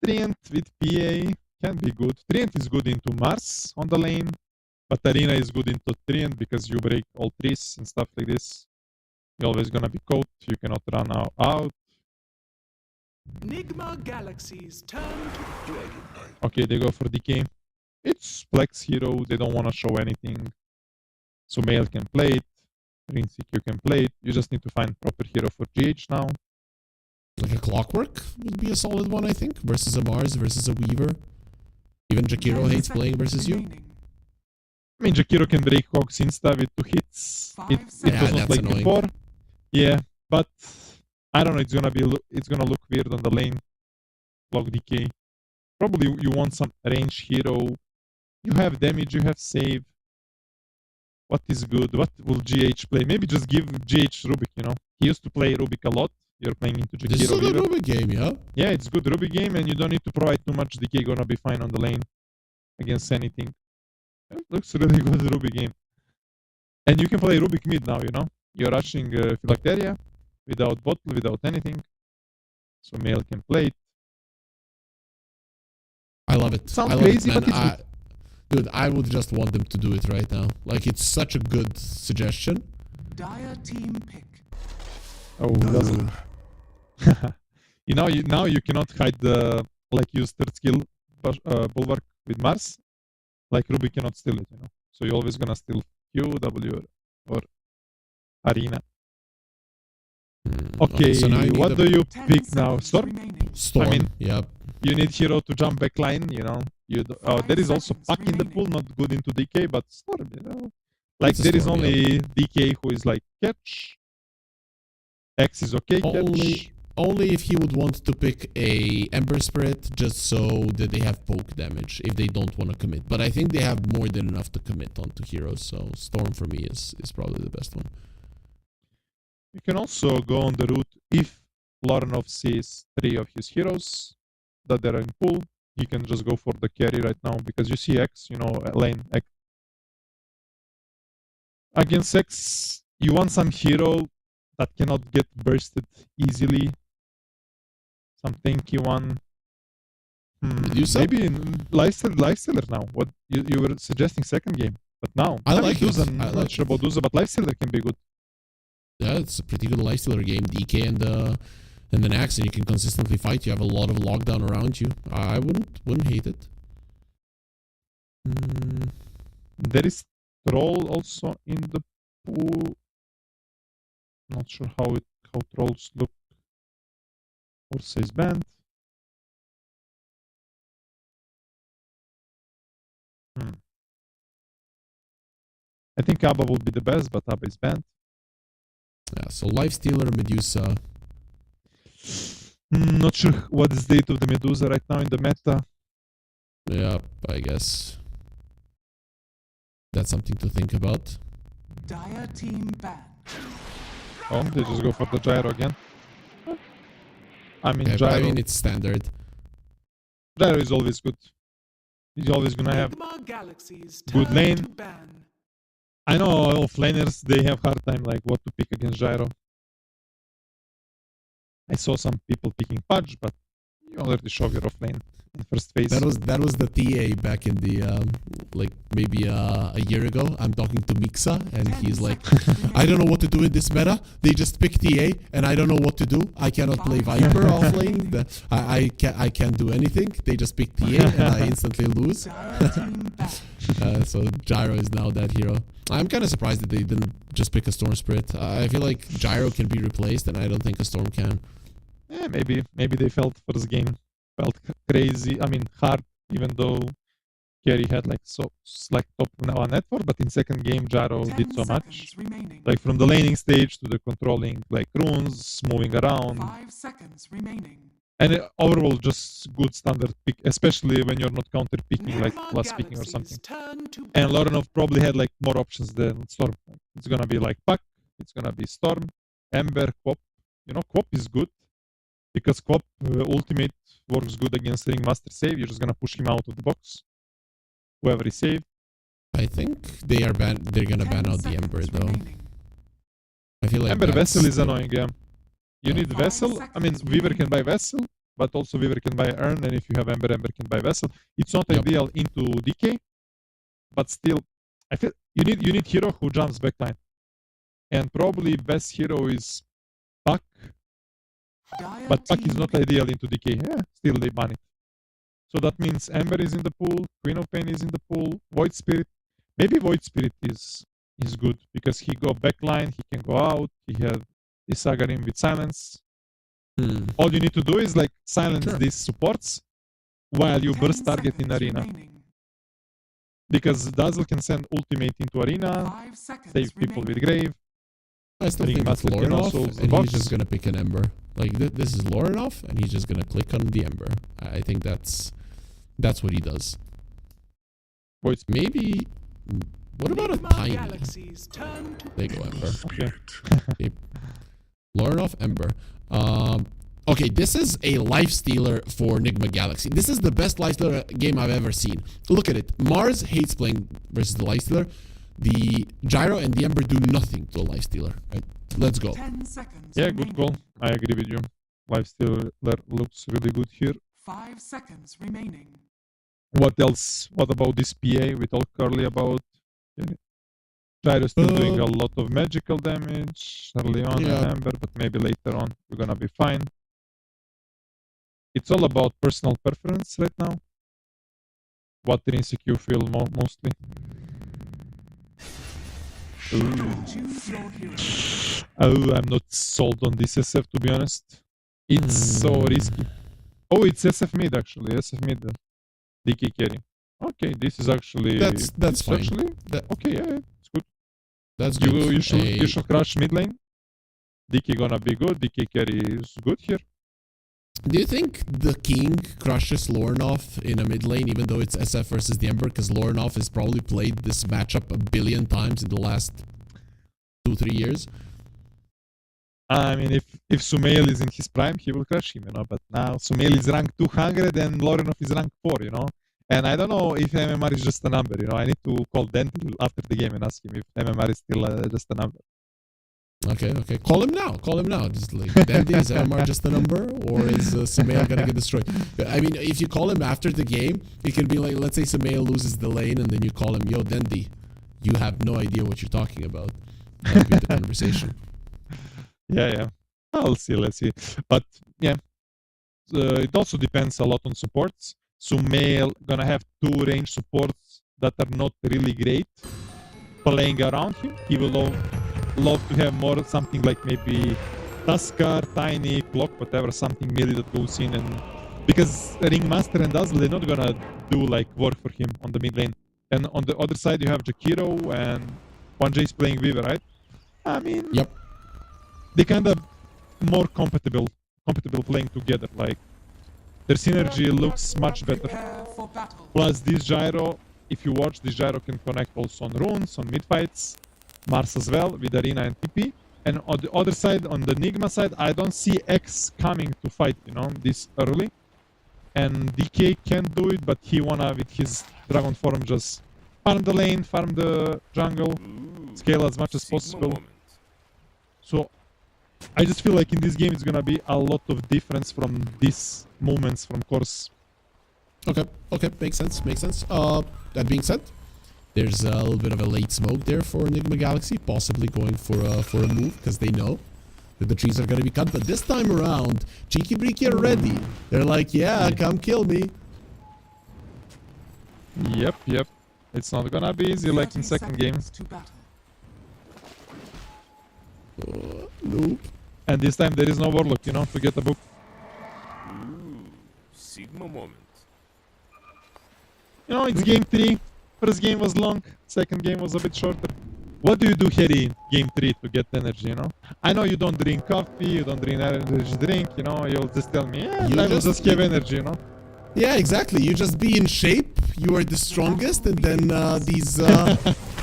Treant with PA can be good. Treant is good into Mars on the lane, but Arena is good into Treant because you break all trees and stuff like this. You're always gonna be caught. You cannot run out. Nigma Galaxy's turn to Dragon Knight. Okay, they go for DK. It's Flex hero. They don't want to show anything. So Male can play it. Rinsic, you can play it. You just need to find proper hero for GH now. Like a Clockwork would be a solid one, I think, versus a Mars, versus a Weaver. Even Jakiro 10 hates playing seconds versus you. remaining. I mean, Jakiro can break Hogs insta with 2 hits. 5 It seconds. was Yeah, not that's like annoying. before. Yeah, but I don't know. It's gonna look weird on the lane. Log DK. Probably you want some range hero. You have damage. You have save. What is good? What will GH play? Maybe just give GH Rubik. You know, he used to play Rubik a lot. You're playing into This is a Jakiro. good Weaver. Rubik game, yeah? Yeah, it's good Rubik game, and you don't need to provide too much. DK gonna be fine on the lane against anything. It looks really good Rubik game. And you can play Rubik mid now, you know? You're rushing Phylacteria without bottle, without anything. So Male can play it. I love it. Sounds I love crazy, it, man. but it's Dude, I would just want them to do it right now. Like, it's such a good suggestion. Dire team pick. Oh, doesn't. Now you cannot hide the, like, use third skill bulwark with Mars. Like Rubik cannot steal it, you know? So you're always gonna steal Q, W, or Arena. Okay, so now you need what a do you 10 pick now? seconds Storm? remaining. Storm. I mean- Yep. You need hero to jump back line, you know. There is also seconds Puck in the remaining. pool, not good into DK, but Storm, you know. Like It's a there is Storm, only DK who is like catch. X is okay catch. Only if he would want to pick a Ember Spirit just so that they have poke damage if they don't want to commit. But I think they have more than enough to commit onto heroes, so Storm for me is probably the best one. You can also go on the route if Loranov sees 3 of his heroes that they're in pool. He can just go for the carry right now because you see X, you know, lane X. Against X, you want some hero that cannot get bursted easily. Some tanky one. You said- Maybe in Lifestealer now. What you were suggesting second game, but now I like Duza. it. I Not like sure about Duza, but Lifestealer can be good. Yeah, it's a pretty good lifestealer game. DK and an axe, and you can consistently fight. You have a lot of lockdown around you. I wouldn't hate it. There is troll also in the pool. Not sure how trolls look. Ursa is banned. I think Abba will be the best, but Abba is banned. Yeah, so lifestealer, Medusa. Not sure what is the state of the Medusa right now in the meta. Yeah, I guess that's something to think about. Dire team ban. Oh, they just go for the gyro again. I mean, Okay, but gyro. I mean, it's standard. Gyro is always good. He's always gonna have Enigma Galaxies good turn lane. to ban. I know offlaners, they have hard time like what to pick against gyro. I saw some people picking Pudge, but you already showed your offlane in first phase. That was the TA back in the like maybe a year ago. I'm talking to Mixa and he's like, I don't know what to do in this meta. They just pick TA and I don't know what to do. I cannot play Viper off lane. I can't do anything. They just pick TA and I instantly lose. Dire team ban. So Gyro is now that hero. I'm kind of surprised that they didn't just pick a Storm Spirit. I feel like Gyro can be replaced and I don't think a Storm can. Yeah, maybe they felt first game felt crazy. I mean hard, even though Kerry had like top now on network, but in second game Gyro 10 did so much. seconds remaining. Like from the laning stage to the controlling like runes, moving around, 5 seconds remaining. and overall just good standard pick, especially when you're not counter picking like Enigma last picking or something. Galaxies turn to ban. And Lorenov probably had like more options than Storm. It's gonna be like Puck, it's gonna be Storm, Ember, Quop. You know, Quop is good because Quop ultimate works good against Ringmaster save. You're just gonna push him out of the box. Whoever is saved. I think they're gonna ban 10 out the Ember seconds though. remaining. I feel like Ember that's Vessel is the- annoying, yeah. You need 5 Vessel. I mean, seconds Weaver can remaining. buy Vessel, but also Weaver can buy Urn, and if you have Ember, Ember can buy Vessel. It's not Yep. ideal into DK, but still, I feel you need hero who jumps backline, and probably best hero is Puck, Dire but Puck is team not ideal into DK. Yeah, still they ban it. So that means Ember is in the pool, Queen of Pain is in the pool, Void Spirit. Maybe Void Spirit is good because he go backline, he can go out, he have this Sagarim with silence. All you need to do is like silence Sure. these supports while you 10 burst target in seconds arena. remaining. Because Dazzle can send ultimate into arena, 5 seconds save people with remaining. grave. I still think it's Ringmaster can Lorenov, also and box. he's just gonna pick an Ember. Like this is Lorenov, and he's just gonna click on the Ember. I think that's what he does. Void Spirit. Maybe. What about a Enigma Tiny? Galaxies turn to They go Ember. Okay. Lorenov Ember. Okay, this is a life stealer for Enigma Galaxy. This is the best life stealer game I've ever seen. Look at it. Mars hates playing versus the life stealer. The Gyro and the Ember do nothing to a life stealer. Right? Let's go. 10 seconds Yeah, remaining. good call. I agree with you. Lifestealer looks really good here. 5 seconds remaining. What else? What about this PA? We talked earlier about Gyro still doing a lot of magical damage early on Yeah. in Ember, but maybe later on we're gonna be fine. It's all about personal preference right now. What intrinsic you feel mostly. Ooh. Choose your hero. Oh, I'm not sold on this SF to be honest. It's so risky. Oh, it's SF mid actually. SF mid. DK carry. Okay, this is actually That's fine. Actually, That- okay, yeah, it's good. That's good. You should crush mid lane. DK gonna be good. DK carry is good here. Do you think the King crushes Lorenov in a mid lane, even though it's SF versus the Ember? Because Lorenov has probably played this matchup a billion times in the last 2-3 years. I mean, if Sumail is in his prime, he will crush him, you know. But now Sumail is rank 200 and Lorenov is rank 4, you know. And I don't know if MMR is just a number, you know. I need to call Dentil after the game and ask him if MMR is still just a number. Okay. Call him now. Just like, Dandy, is MMR just a number? Or is Sumail gonna get destroyed? I mean, if you call him after the game, it can be like, let's say Sumail loses the lane and then you call him, yo, Dandy, you have no idea what you're talking about. That'll be the conversation. Yeah. Let's see. But yeah, it also depends a lot on supports. Sumail gonna have 2 range supports that are not really great playing around him. He will love to have more something like maybe Tuskar, Tiny, Clock, whatever, something melee that goes in, and because Ringmaster and Dazzle, they're not gonna do like work for him on the mid lane. And on the other side you have Jakiro and 1J is playing Weaver, right? I mean, Yep. they kind of more compatible compatible playing together. Like their synergy looks much better. Prepare for battle. Plus this gyro, if you watch, this gyro can connect also on runes, on mid fights, Mars as well with Arena and TP. And on the other side, on the Enigma side, I don't see X coming to fight, you know, this early. And DK can do it, but he wanna with his Dragon form just farm the lane, farm the jungle, scale as much as possible. So I just feel like in this game it's gonna be a lot of difference from these moments from course. Okay, makes sense. That being said, there's a little bit of a late smoke there for Enigma Galaxy, possibly going for a move because they know that the trees are gonna be cut. But this time around, Cheeky Breeky are ready. They're like, yeah, come kill me. Yep. It's not gonna be easy like in 30 second game. seconds to battle. Nope. And this time there is no Warlock, you know, to get a book. Sigma moment. You know, it's game 3. First game was long, second game was a bit shorter. What do you do, Harry, in game 3 to get energy, you know? I know you don't drink coffee, you don't drink energy drink, you know, you'll just tell me, yeah, I will just have energy, you know? Yeah, exactly. You just be in shape. You are the strongest, and then these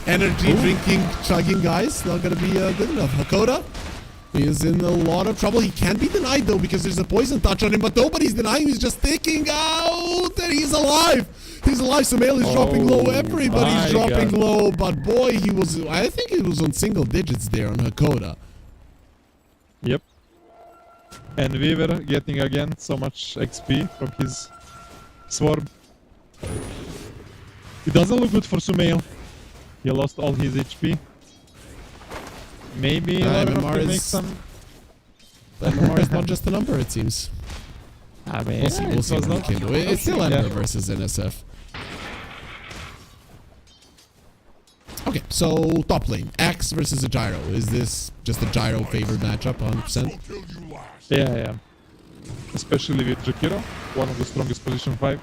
energy drinking, chugging guys not gonna be good enough. Hakoda is in a lot of trouble. He can't be denied though because there's a poison touch on him, but nobody's denying. He's just sticking out, and he's alive. He's alive. Sumail is dropping low. Everybody's dropping low, but boy, he was. I think he was on single digits there on Hakoda. Yep. And Weaver getting again so much XP from his swarm. It doesn't look good for Sumail. He lost all his HP. Maybe MMR can is- make some. MMR is not just a number, it seems. I mean, We'll see what we can do. It's still Ember versus NSF. Okay, so top lane. Axe versus a Gyro. Is this just a Gyro favored matchup, 100%? Yeah. Especially with Jakiro, one of the strongest position 5.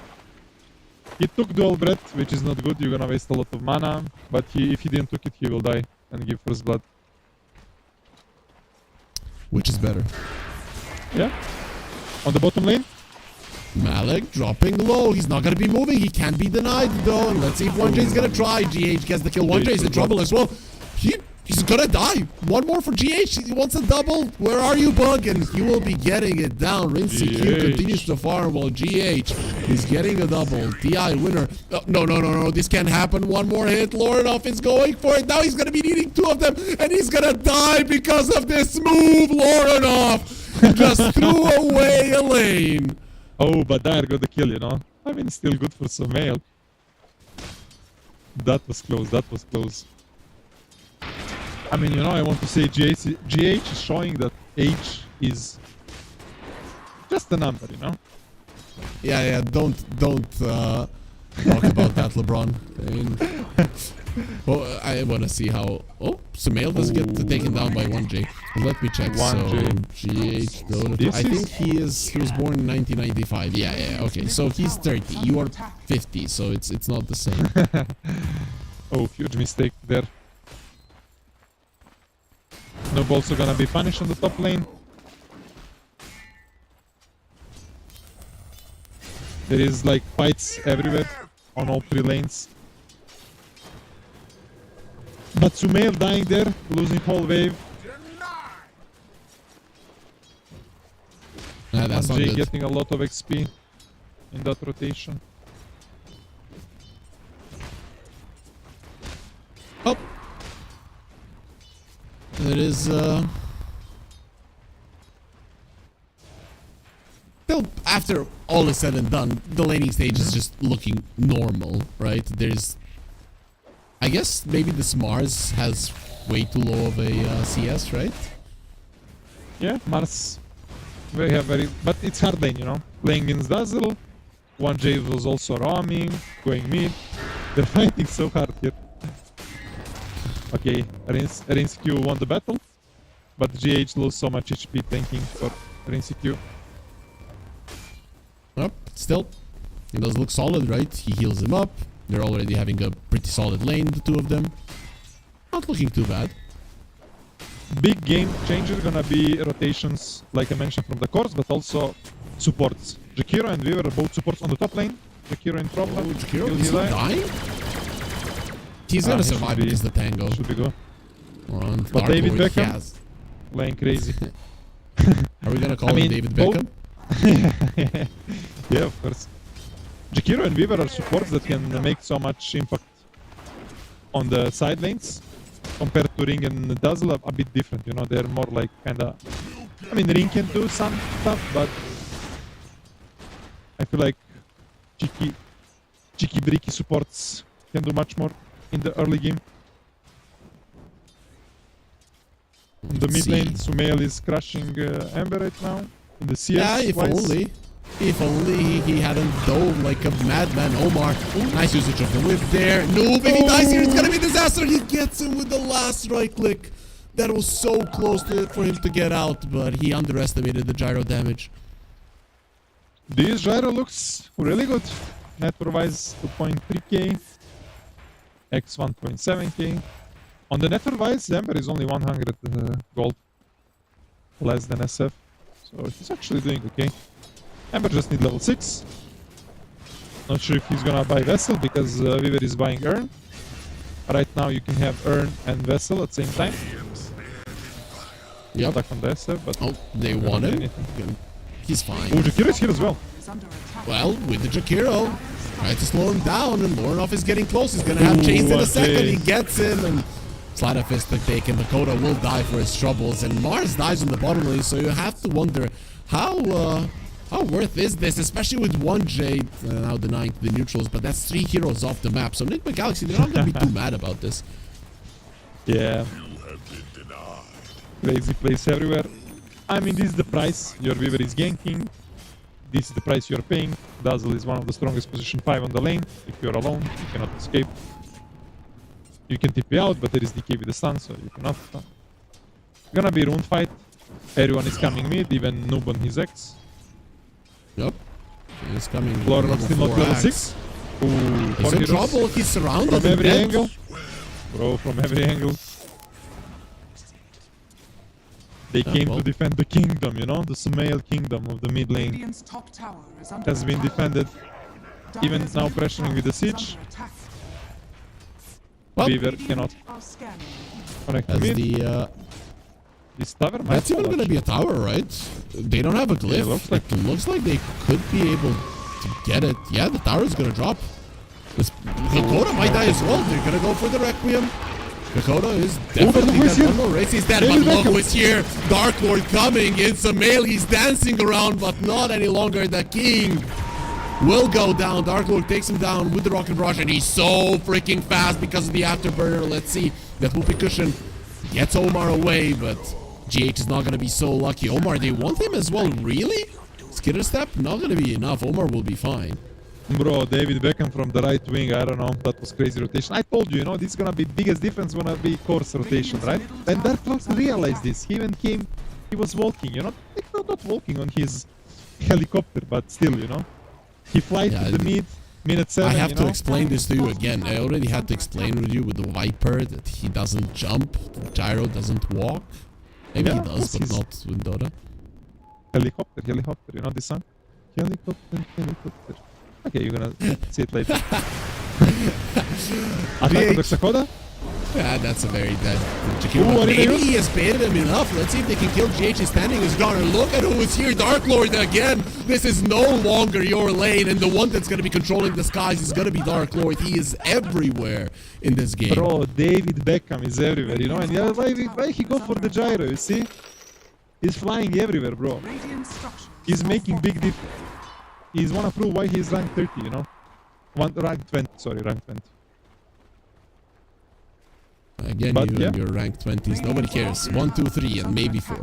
He took dual breath, which is not good. You're gonna waste a lot of mana. But if he didn't took it, he will die and give first blood. Which is better? Yeah. On the bottom lane, Malik dropping low. He's not going to be moving. He can't be denied, though. Let's see if 1J is going to try. GH gets the kill. 1J is in trouble as well. He's going to die. One more for GH. He wants a double. Where are you, Bug? And he will be getting it down. ResCircuit continues to farm while GH is getting a double. TI winner. No. This can't happen. One more hit. Lorinoff is going for it. Now he's going to be needing 2 of them. And he's going to die because of this move. Lorinoff just threw away a lane. oh, but Dire got the kill, you know. I mean, still good for Sumail. That was close. I mean, you know, I want to say GH is showing that age is just a number, you know. Yeah. Don't talk about that, LeBron. I mean, well, I want to see how. Oh, Sumail doesn't get taken down by 1J. Let me check. 1J. So GH DOTA2. I think he was born in 1995. Yeah. Okay, so he's 30. You are 50. So it's not the same. Oh, huge mistake there. Noob also gonna be punished on the top lane. There is like fights everywhere on all 3 lanes. But Sumail dying there, losing whole wave. Nah, that's not Jay good. getting a lot of XP in that rotation. Oh. It is still, after all is said and done, the laning stage is just looking normal, right? There's, I guess maybe this Mars has way too low of a CS, right? Yeah, Mars. But it's hard lane, you know. Playing against Dazzle. 1J was also roaming, going mid. They're fighting so hard here. Okay, ResCircuit won the battle, but GH lost so much HP tanking for ResCircuit. Nope, still, he does look solid, right? He heals him up. They're already having a pretty solid lane, the 2 of them. Not looking too bad. big game changer gonna be rotations, like I mentioned, from the cores, but also supports. Jakiro and Weaver are both supports on the top lane. Jakiro in problem. Jakiro, Will is he die? dying? He's gonna He should survive be- because the tango. Should be good. On But Dark David Lord, Beckham? yes. Playing crazy. Are we gonna call I him mean, David both- Beckham? Yeah, of course. Jakiro and Weaver are supports that can make so much impact on the side lanes compared to Ring and Dazzle a bit different, you know, they're more like kinda... I mean, Ring can do some stuff, but I feel like cheeky bricky supports can do much more in the early game. In the mid lane, Sumail is crushing Ember right now. In the CS Yeah, if wise. only. If only he hadn't dove like a madman. Omar, nice usage of the whip there. Noob, if he dies here, it's gonna be a disaster. He gets him with the last right click. That was so close for him to get out, but he underestimated the gyro damage. This gyro looks really good. Network-wise, 2.3k. X 1.7k. On the network-wise, Ember is only 100 gold. Less than SF. So he's actually doing okay. Ember just need level 6. Not sure if he's gonna buy Vessel because Weaver is buying Urn. Right now you can have Urn and Vessel at the same time. Yep. Stuck on the SF, but... Oh, they Not want doing him. anything. He's fine. Oh, Jakiro is here as well. Is under attack. Well, with the Jakiro, try to slow him down, and Lornoff is getting close. He's gonna have chains in a what second. He a- gets in, and Sleight of Fist taken. Dakota will die for his troubles, and Mars dies on the bottom lane. So you have to wonder how worth is this, especially with one Jade now denying the neutrals. But that's 3 heroes off the map. So Enigma Galaxy, they're not gonna be too mad about this. Yeah. Crazy place everywhere. I mean, this is the price. Your Weaver is ganking. This is the price you're paying. Dazzle is one of the strongest position 5 on the lane. If you're alone, you cannot escape. You can TP out, but there is DK with the stun, so you cannot. Gonna be rune fight. Everyone is coming mid, even Noob on his X. Yep. He's coming. Lorna still not level 6. Ooh, He's four in heroes. trouble. He's surrounded. From and every dead. angle. Bro, from every angle. They came well. to defend the kingdom, you know? The Sumail kingdom of the mid lane Radiant's top tower is under has been attack. defended. Even Dire's now middle pressuring with the tower is siege. under attack. Well, Weaver cannot Are scanning. connect to as mid. the This tower might that's even fall, gonna be a tower, right? They don't have a glyph. Yeah, looks like- It looks like they could be able to get it. Yeah, the tower is gonna drop. This Dakota might die as well. They're gonna go for the Requiem. Dakota is definitely who is dead. here? One more race, he's dead, but David look Beckham. who is here. Dark Lord coming. It's a male. He's dancing around, but not any longer. The king will go down. Dark Lord takes him down with the rocket barrage, and he's so freaking fast because of the afterburner. Let's see. That whoopee cushion gets Omar away, but GH is not gonna be so lucky. Omar, they want him as well, really? Skitter step? Not gonna be enough. Omar will be fine. Bro, David Beckham from the right wing, I don't know, that was crazy rotation. I told you, you know, this is gonna be biggest difference gonna be course rotation, right? And Dark Lord realized this. He even came, he was walking, you know, like, not walking on his helicopter, but still, you know. He flies Yeah, to the mid, minute 7, I have you to know? explain this to you again. I already had to explain with you with the Viper that he doesn't jump, the gyro doesn't walk. Maybe Yeah, he of does, course but he's- not with Dota. Helicopter, you know this song? Helicopter. Okay, you're gonna see it later. Attack on the Sakota? Yeah, that's a very dead Ooh, Jakiro. what did they Maybe do? he has baited him enough. Let's see if they can kill GH standing his ground. And look at who is here. Dark Lord again. This is no longer your lane. And the one that's going to be controlling the skies is going to be Dark Lord. He is everywhere in this game. Bro, David Beckham is everywhere, you know? And yeah, why he go for the gyro, you see? He's flying everywhere, bro. Radiant structures He's are making big fortified. difference. He's wanna prove why he's rank 30, you know? Rank 20, sorry, rank 20. Again, But you yeah. and your rank 20s. Nobody cares. 1, 2, 3, and maybe 4.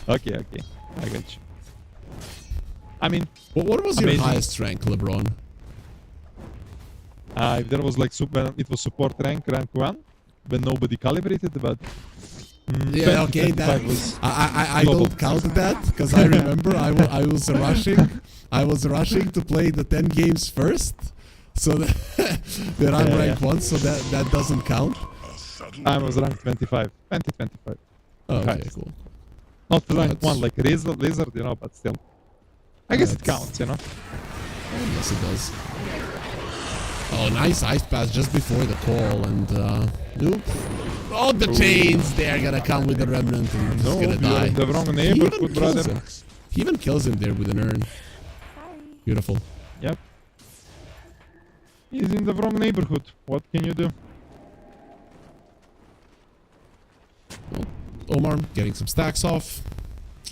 Okay, I got you. I mean, Well, what was your Amazing. highest rank, LeBron? if there was like it was support rank 1, when nobody calibrated, but... Yeah, okay, 25 that was I global. don't count that because I remember I was rushing. I was rushing to play the 10 games first, so that I'm Yeah, rank 1, so that doesn't count. I was ranked 25. 25. Oh, okay, Highest. cool. Not ranked That's- 1 like Lizard, you know, but still. I guess it That's- counts, you know. Yes, it does. Oh, nice ice pass just before the call, and nope. Oh, the chains! They're gonna come with the remnant, and he's No, gonna you're die. in the wrong He neighborhood, even kills brother. him. He even kills him there with an urn. Beautiful. Yep. He's in the wrong neighborhood. What can you do? Omar getting some stacks off.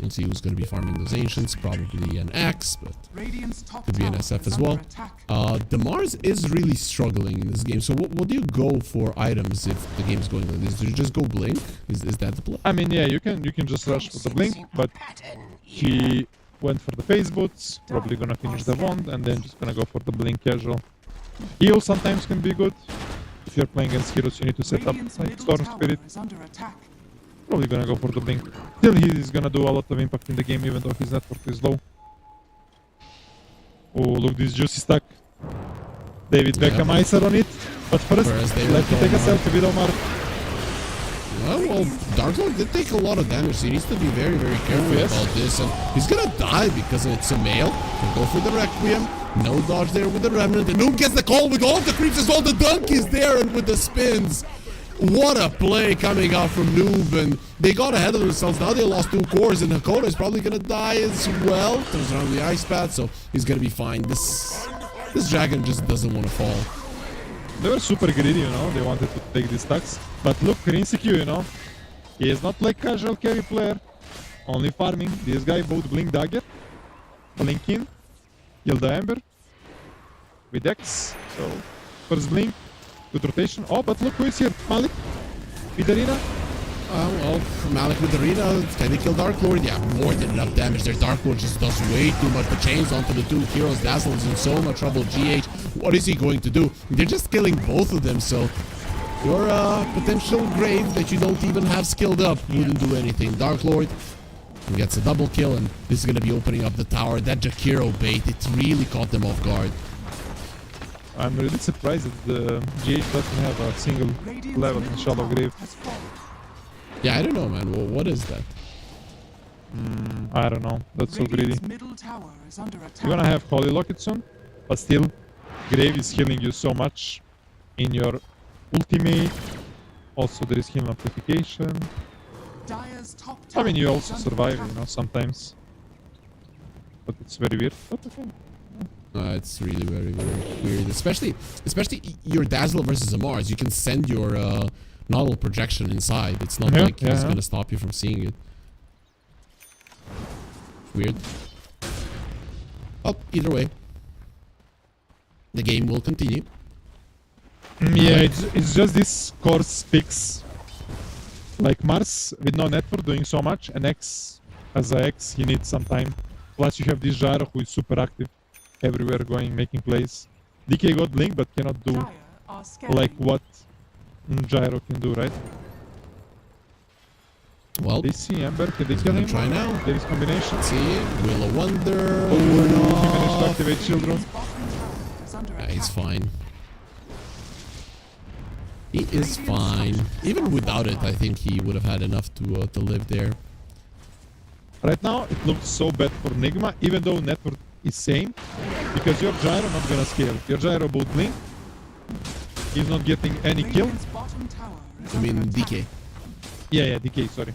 Let's see who's going to be farming those ancients. Probably an axe, but Radiant's top could be an tower SF is as under well. attack. The Mars is really struggling in this game. So what do you go for items if the game's going like this? Do you just go blink? Is that the play? I mean, yeah, you can just rush for the blink, but he went for the phase boots, probably gonna finish the wand, and then just gonna go for the blink casual. Heal sometimes can be good. If you're playing against heroes, you need to set up Radiant's like middle Storm tower Spirit. is under attack. Probably gonna go for the blink. Still, he's gonna do a lot of impact in the game, even though his network is low. Oh, look, this juicy stack. David Beckham Icer on it. But first, Whereas they let me went take a Omar. selfie with Omar. Well, Dark Lord did take a lot of damage, so he needs to be very, very careful Yes. about this. And he's gonna die because it's a male. Can go for the Requiem. No dodge there with the Remnant. And Noob gets the call with all the creeps as well. The dunk is there and with the spins. What a play coming out from Noob. And they got ahead of themselves. Now they lost 2 cores, and Hakoda is probably gonna die as well. Turns around the ice pad, so he's gonna be fine. This dragon just doesn't want to fall. They were super greedy, you know, they wanted to take these stacks. But look, Rinsecure, you know, he is not like casual carry player, only farming. This guy bought Blink Dagger, Blink in, kill the Ember, with X, so first Blink, good rotation. Oh, but look who is here, Malik, with Arena. Well, Malik with the Arena, can they kill Dark Lord? Yeah, more than enough damage there. Dark Lord just does way too much. The chains onto the 2 heroes. Dazzle is in so much trouble. GH, what is he going to do? They're just killing both of them, so your potential grave that you don't even have skilled up wouldn't do anything. Dark Lord gets a double kill, and this is going to be opening up the tower. That Jakiro bait, it really caught them off guard. I'm really surprised that the GH doesn't have a single Radiant's level in middle Shallow tower Grave. has fallen. Yeah, I don't know, man. What is that? I don't know, that's so greedy. Radiant's middle tower is under attack. You're gonna have Holy Locket soon, but still, Grave is healing you so much in your ultimate. Also, there is heal amplification. Dire's top I tower mean, you is also under survive, attack. you know, sometimes. But it's very weird. But okay. It's really very, very weird. Especially your Dazzle versus a Mars. You can send your nodal projection inside. It's not Yeah, like he's yeah. gonna stop you from seeing it. Weird. Oh, either way, the game will continue. Yeah, it's just this course picks. Like Mars with no network doing so much, and X as a X, he needs some time. Plus, you have this Gyro who is super active, everywhere going, making plays. DK got Blink, but cannot do Dire are scaling. like what Gyro can do, right? Well, They see Ember, can they he's kill gonna him? try now. There is combination. See, Will of Wonder. Oh, Ward he managed to off. activate Children. Radiant's bottom tower is under Yeah, attack. he's fine. He is fine. Even without it, I think he would have had enough to live there. Right now, it looks so bad for Nigma, even though network is same, because your Gyro not gonna scale. Your Gyro both Blink, he's not getting any kill. Radiant's bottom tower is I mean, under attack. DK. Yeah, DK, sorry.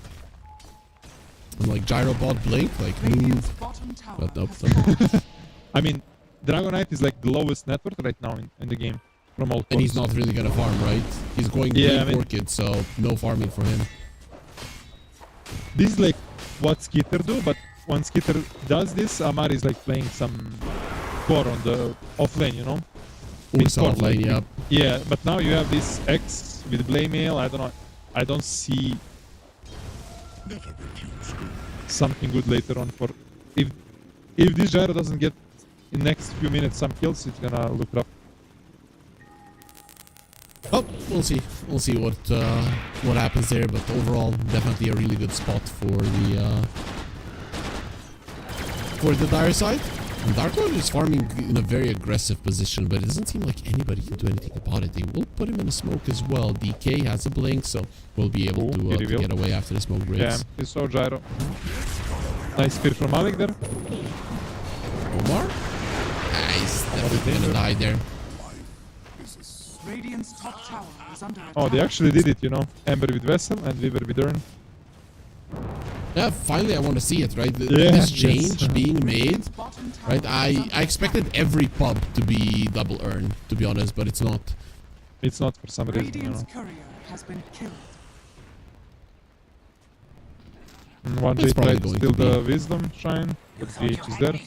I'm like Gyrobot Blink, like Radiant's move. bottom tower But nope. has fallen. I mean, Dragonite is like the lowest network right now in the game from all And he's cores. not really gonna farm, right? He's going Yeah, Blink I mean- Orchid, so no farming for him. This is like what Skitter do, but when Skitter does this, Amar is like playing some core on the off lane, you know? Also core, off lane, like, yep. Yeah, but now you have this X with Blame Mail. I don't know. I don't see something good later on for if this Gyro doesn't get in next few minutes some kills, it's gonna look rough. Oh, we'll see. We'll see what happens there, but overall, definitely a really good spot for the dire side. Dark Lord is farming in a very aggressive position, but it doesn't seem like anybody can do anything about it. They will put him in a smoke as well. DK has a blink, so we'll be able to get away after the smoke breaks. Yeah, he saw gyro. Nice spear from Malik there. Omar? He's definitely gonna die there. Radiant's top tower is under attack. Oh, they actually did it, you know. Ember with Vessel and Weaver with Urn. Yeah, finally I want to see it, right? Yeah, This change yes. being made, Bottom tower right? I expected every pub to be double earn, to be honest, but it's not. It's not for some reason, you Radiant's know. courier has been killed. One It's J probably tried to going steal to be. the Wisdom Shrine, but GH is there.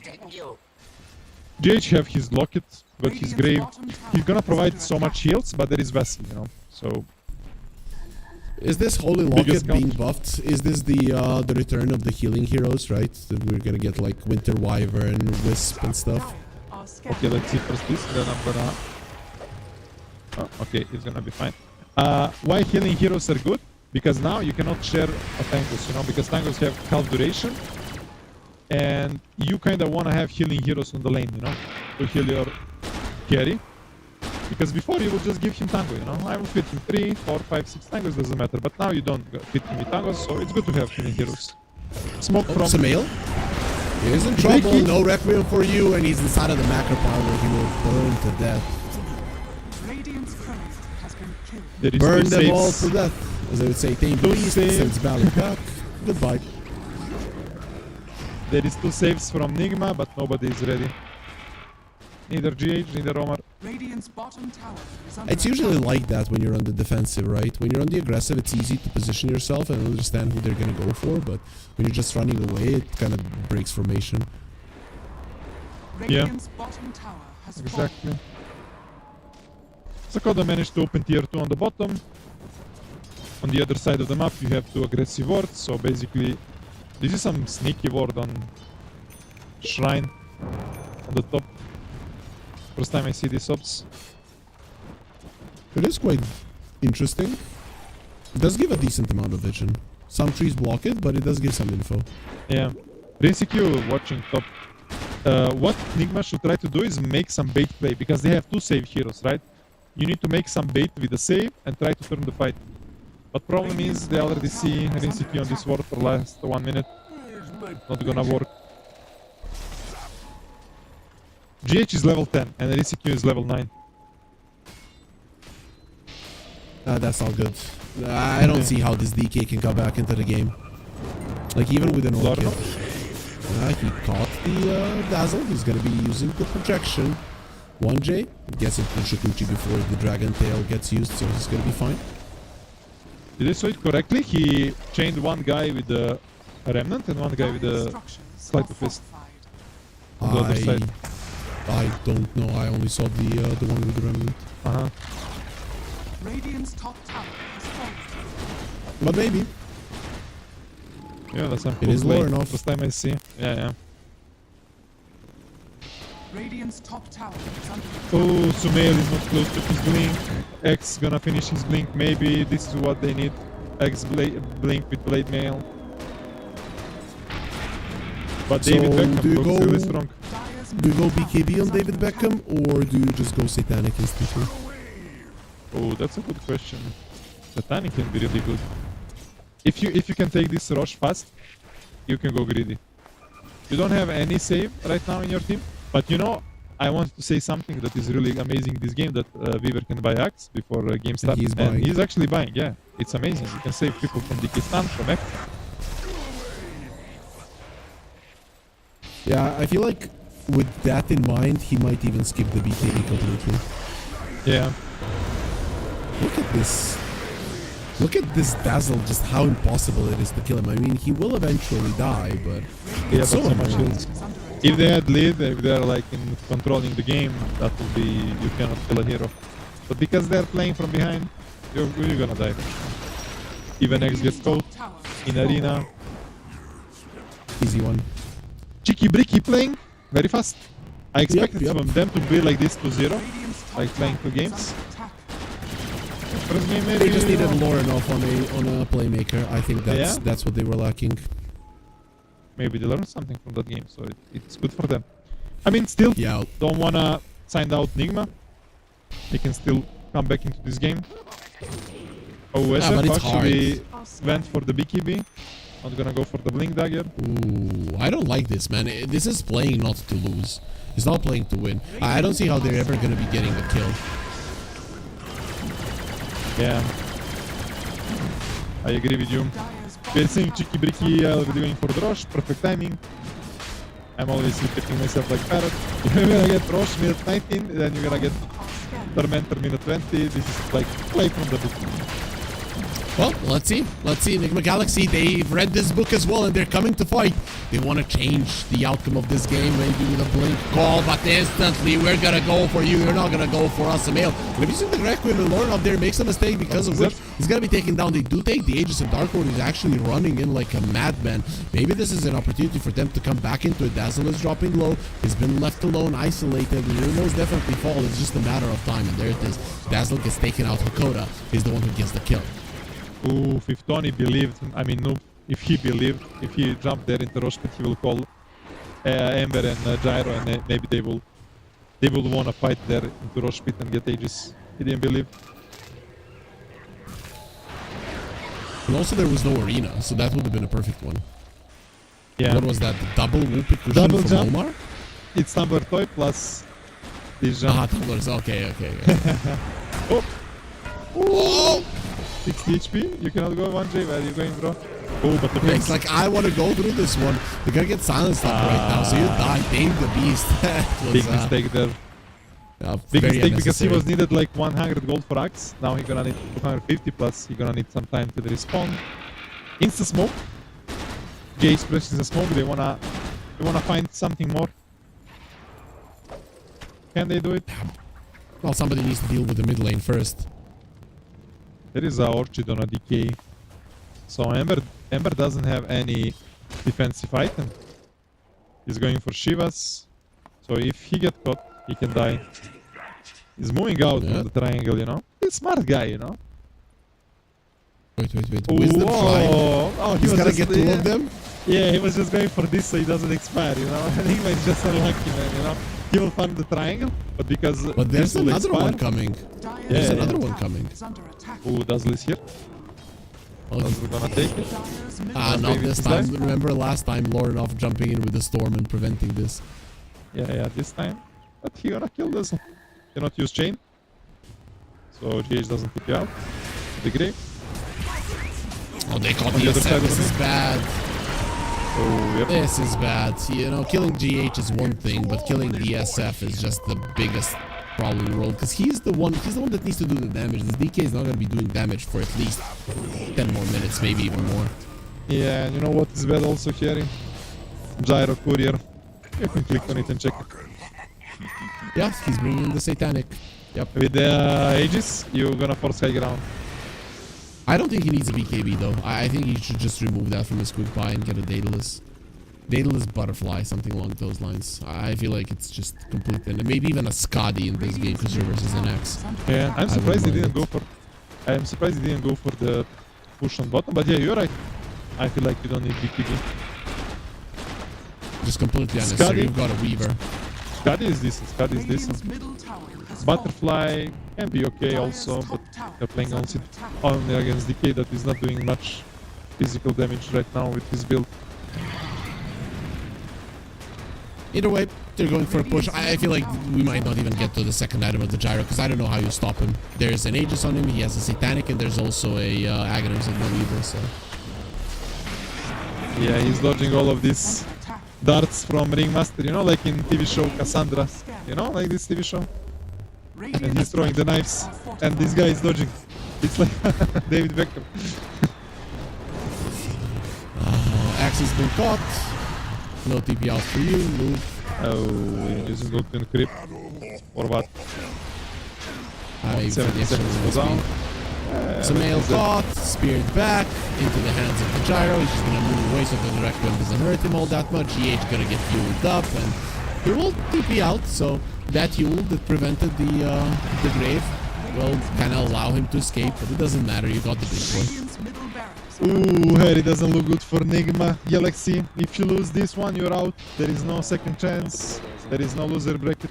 GH have his Locket, but his Grave. He's gonna provide so much heals, but there is Vessel, you know. So, Is this Holy Biggest Locket being count. buffed? Is this the return of the healing heroes, right? That we're gonna get like Winter Wyvern, Wisp and stuff. Are scattered. okay, let's see first this, then I'm gonna... Oh, okay, it's gonna be fine. Why healing heroes are good? Because now you cannot share a tangos, you know, because tangos have half duration. And you kind of want to have healing heroes on the lane, you know, to heal your carry. Because before you would just give him tango, you know, I will fit him 3, 4, 5, 6 tangos, doesn't matter. But now you don't fit him with tangos, so it's good to have healing heroes. Smoke from... Samael? He's in trouble, Ricky? no Requiem for you, and he's inside of the macro power where he will burn to death. Radiant's courier has been killed. There is Burn two them all saves. to death. As I would say, thank Two you, East, saves. sends Balor back. Goodbye. There is 2 saves from Nigma, but nobody is ready. Neither GH, neither Omar. Radiant's bottom tower is under It's usually like that when you're on the defensive, right? When you're on the aggressive, it's easy to position yourself and understand who they're gonna go for, but when you're just running away, it kind of breaks formation. Radiant's bottom tower has Exactly. Sakoda managed to open tier 2 on the bottom. On the other side of the map, you have 2 aggressive wards, so basically, this is some sneaky ward on Shrine on the top. First time I see these ops. It is quite interesting. It does give a decent amount of vision. Some trees block it, but it does give some info. Yeah. ResCircuit watching top. What Nigma should try to do is make some bait play, because they have 2 save heroes, right? You need to make some bait with the save and try to turn the fight. But problem is, they already see ResCircuit on this ward for last 1 minute. Not gonna work. GH is level 10 and ResCircuit is level 9. That's all good. I don't see how this DK can come back into the game. Like, even with an ult Lorna? kill. He caught the Dazzle. He's gonna be using the projection. 1J. Gets it to Shikuchi before the Dragon Tail gets used, so he's gonna be fine. Did I saw it correctly? He chained one guy with the Remnant and one guy with the structures Sleight are of Fist fortified. on the other side. I don't know. I only saw the one with the remnant. Uh-huh. Radiant's top tower has fallen. But maybe. Yeah, that's some It cool is play. low enough. First time I see. Yeah, yeah. Radiant's top tower is under attack. Oh, Sumail is not close to his blink. X gonna finish his blink. Maybe this is what they need. X blink with blade mail. But So, David Beckham do you looks go- really strong. Dire's Do you go middle BKB tower on is David under Beckham, attack. or do you just go Satanic instantly? Oh, that's a good question. Satanic can be really good. If you can take this rush fast, you can go greedy. You don't have any save right now in your team, but you know, I want to say something that is really amazing this game, that Weaver can buy Axe before game starts. he's And buying. he's actually buying, yeah. It's amazing. You can save people from DK stun, from Axe. Yeah, I feel like with that in mind, he might even skip the BKB completely. Yeah. Look at this. Look at this Dazzle, just how impossible it is to kill him. I mean, he will eventually die, but Yeah, it's but so so much annoying. heals. If they had lead, if they're like in controlling the game, that would be, you cannot kill a hero. But because they're playing from behind, you're gonna die. Even X gets caught Tower in arena. Easy one. Cheeky Bricky playing very fast. I expected yep. from them to be like this to 0, Radiant's top like playing 2 tower is games. under attack. First game maybe. They just needed lore enough on a playmaker. I think Yeah? that's what they were lacking. Maybe they learned something from that game, so it's good for them. I mean, still Yeah. don't wanna sign out Nigma. He can still come back into this game. Oh, but SF it's actually went for the BKB. Not gonna go for the Blink Dagger. Ooh, I don't like this, man. This is playing not to lose. It's not playing to win. I don't see how they're ever gonna be getting a kill. Yeah. I agree with you. We're seeing Cheeky Bricky already going for the Rosh. Perfect timing. I'm always repeating myself like parrot. You're gonna get Rosh minute 19, then you're gonna get Tormentor minute 20. This is like play from the book. Well, let's see. Let's see. Enigma Galaxy, they've read this book as well, and they're coming to fight. They want to change the outcome of this game, maybe with a blink call, but instantly, we're going to go for you. You're not going to go for us, Emil. And if you see the Requiem and Lord up there makes a mistake because of which he's going to be taken down. They do take the Aegis, and Dark Lord is actually running in like a madman. Maybe this is an opportunity for them to come back into it. Dazzle is dropping low. He's been left alone, isolated, and he knows definitely fall. It's just a matter of time, and there it is. Dazzle gets taken out. Hakoda is the one who gets the kill. Ooh, if Tony believed, I mean, no, if he believed, if he jumped there into Rosh Pit, he will call Ember and Gyro, and maybe they will want to fight there into Rosh Pit and get Aegis. He didn't believe. And also there was no arena, so that would have been a perfect one. Yeah. What was that? The double whoopee cushion Double from jump. Omar? It's Tumbler Toy plus this jump. Ah, tumblers. Okay. Oh! Oh! 60 HP. You cannot go 1J. Where are you going, bro? Oh, but the It's like, I want to go through this one. You're gonna get silenced up right now, so you die. Dave the Beast. That was, big mistake there. Big very mistake because he unnecessary. was needed like 100 gold for Axe. Now he gonna need 250 plus. He gonna need some time to respawn. Insta smoke. Jace presses the smoke. They wanna find something more. Can they do it? Well, somebody needs to deal with the mid lane first. There is a Orchid on a decay. So Ember doesn't have any defensive item. He's going for Shivas. So if he get caught, he can die. He's moving out from the triangle, you know. He's a smart guy, you know. Wait. Wisdom Slime. Oh, He's gonna get two of them? Yeah, he was just going for this so he doesn't expire, you know. I think he's just unlucky, man, you know. He will farm the triangle, but because But there's this will another expire, one coming. Dire's There's Yeah, another yeah. one coming. is under attack. Ooh, Dazzle is here. Okay. Dazzle gonna take it. Dire's middle Ah, not Maybe this this time. time? Remember last time, Lornoff jumping in with the storm and preventing this. Yeah, this time. But he gonna kill Dazzle. Cannot use chain. So GH doesn't pick you out. The grave. Oh, they caught On the the other side SF. of This the is map. bad. Oh, yep. This is bad. You know, killing GH is one thing, but killing the SF is just the biggest problem in the world. Because he's the one that needs to do the damage. This DK is not going to be doing damage for at least 10 more minutes, maybe even more. Yeah, and you know what is bad also here? Gyro Courier. You can click on it and check it. Yeah, he's bringing in the Satanic. Yep. With the Aegis, you're gonna force high ground. I don't think he needs a BKB though. I think he should just remove that from his quick buy and get a Daedalus. Daedalus Butterfly, something along those lines. I feel like it's just complete. And maybe even a Skadi in this game because you're versus an Axe. Yeah, I'm I surprised he wouldn't didn't go for. I am surprised he didn't go for the push on bottom. But yeah, you're right. I feel like you don't need BKB. Just completely unnecessary. Skadi. You've got a Weaver. Skadi is decent. Skadi is Radiant's decent. middle tower has Butterfly can be okay also, but they're playing only against DK that is not doing much physical damage right now with his build. Either way, they're going for a push. I feel like we might not even get to the second item of the Gyro because I don't know how you stop him. There's an Aegis on him, he has a Satanic, and there's also a Aghanim's of no Weaver, so... Yeah, he's dodging all of these darts from Ringmaster, you know, like in TV show Cassandra, you know, like this TV show. And he's throwing the knives, and this guy is dodging. It's like David Beckham. Axe has been caught. No TP out for you. Move. Oh, he using go to encrypt. Or what? Maybe for the 70 extra seconds movement cooldown. speed. Samael caught, speared back into the hands of the Gyro. He's just gonna move away so the direct weapon doesn't hurt him all that much. GH gonna get fueled up, and he will TP out. So that fuel that prevented the grave will kind of allow him to escape, but it doesn't matter. You got the big one. Radiant's middle barracks Ooh, Harry doesn't look good for Nigma. Galaxy, if you lose this one, you're out. There is no second chance. There is no loser bracket.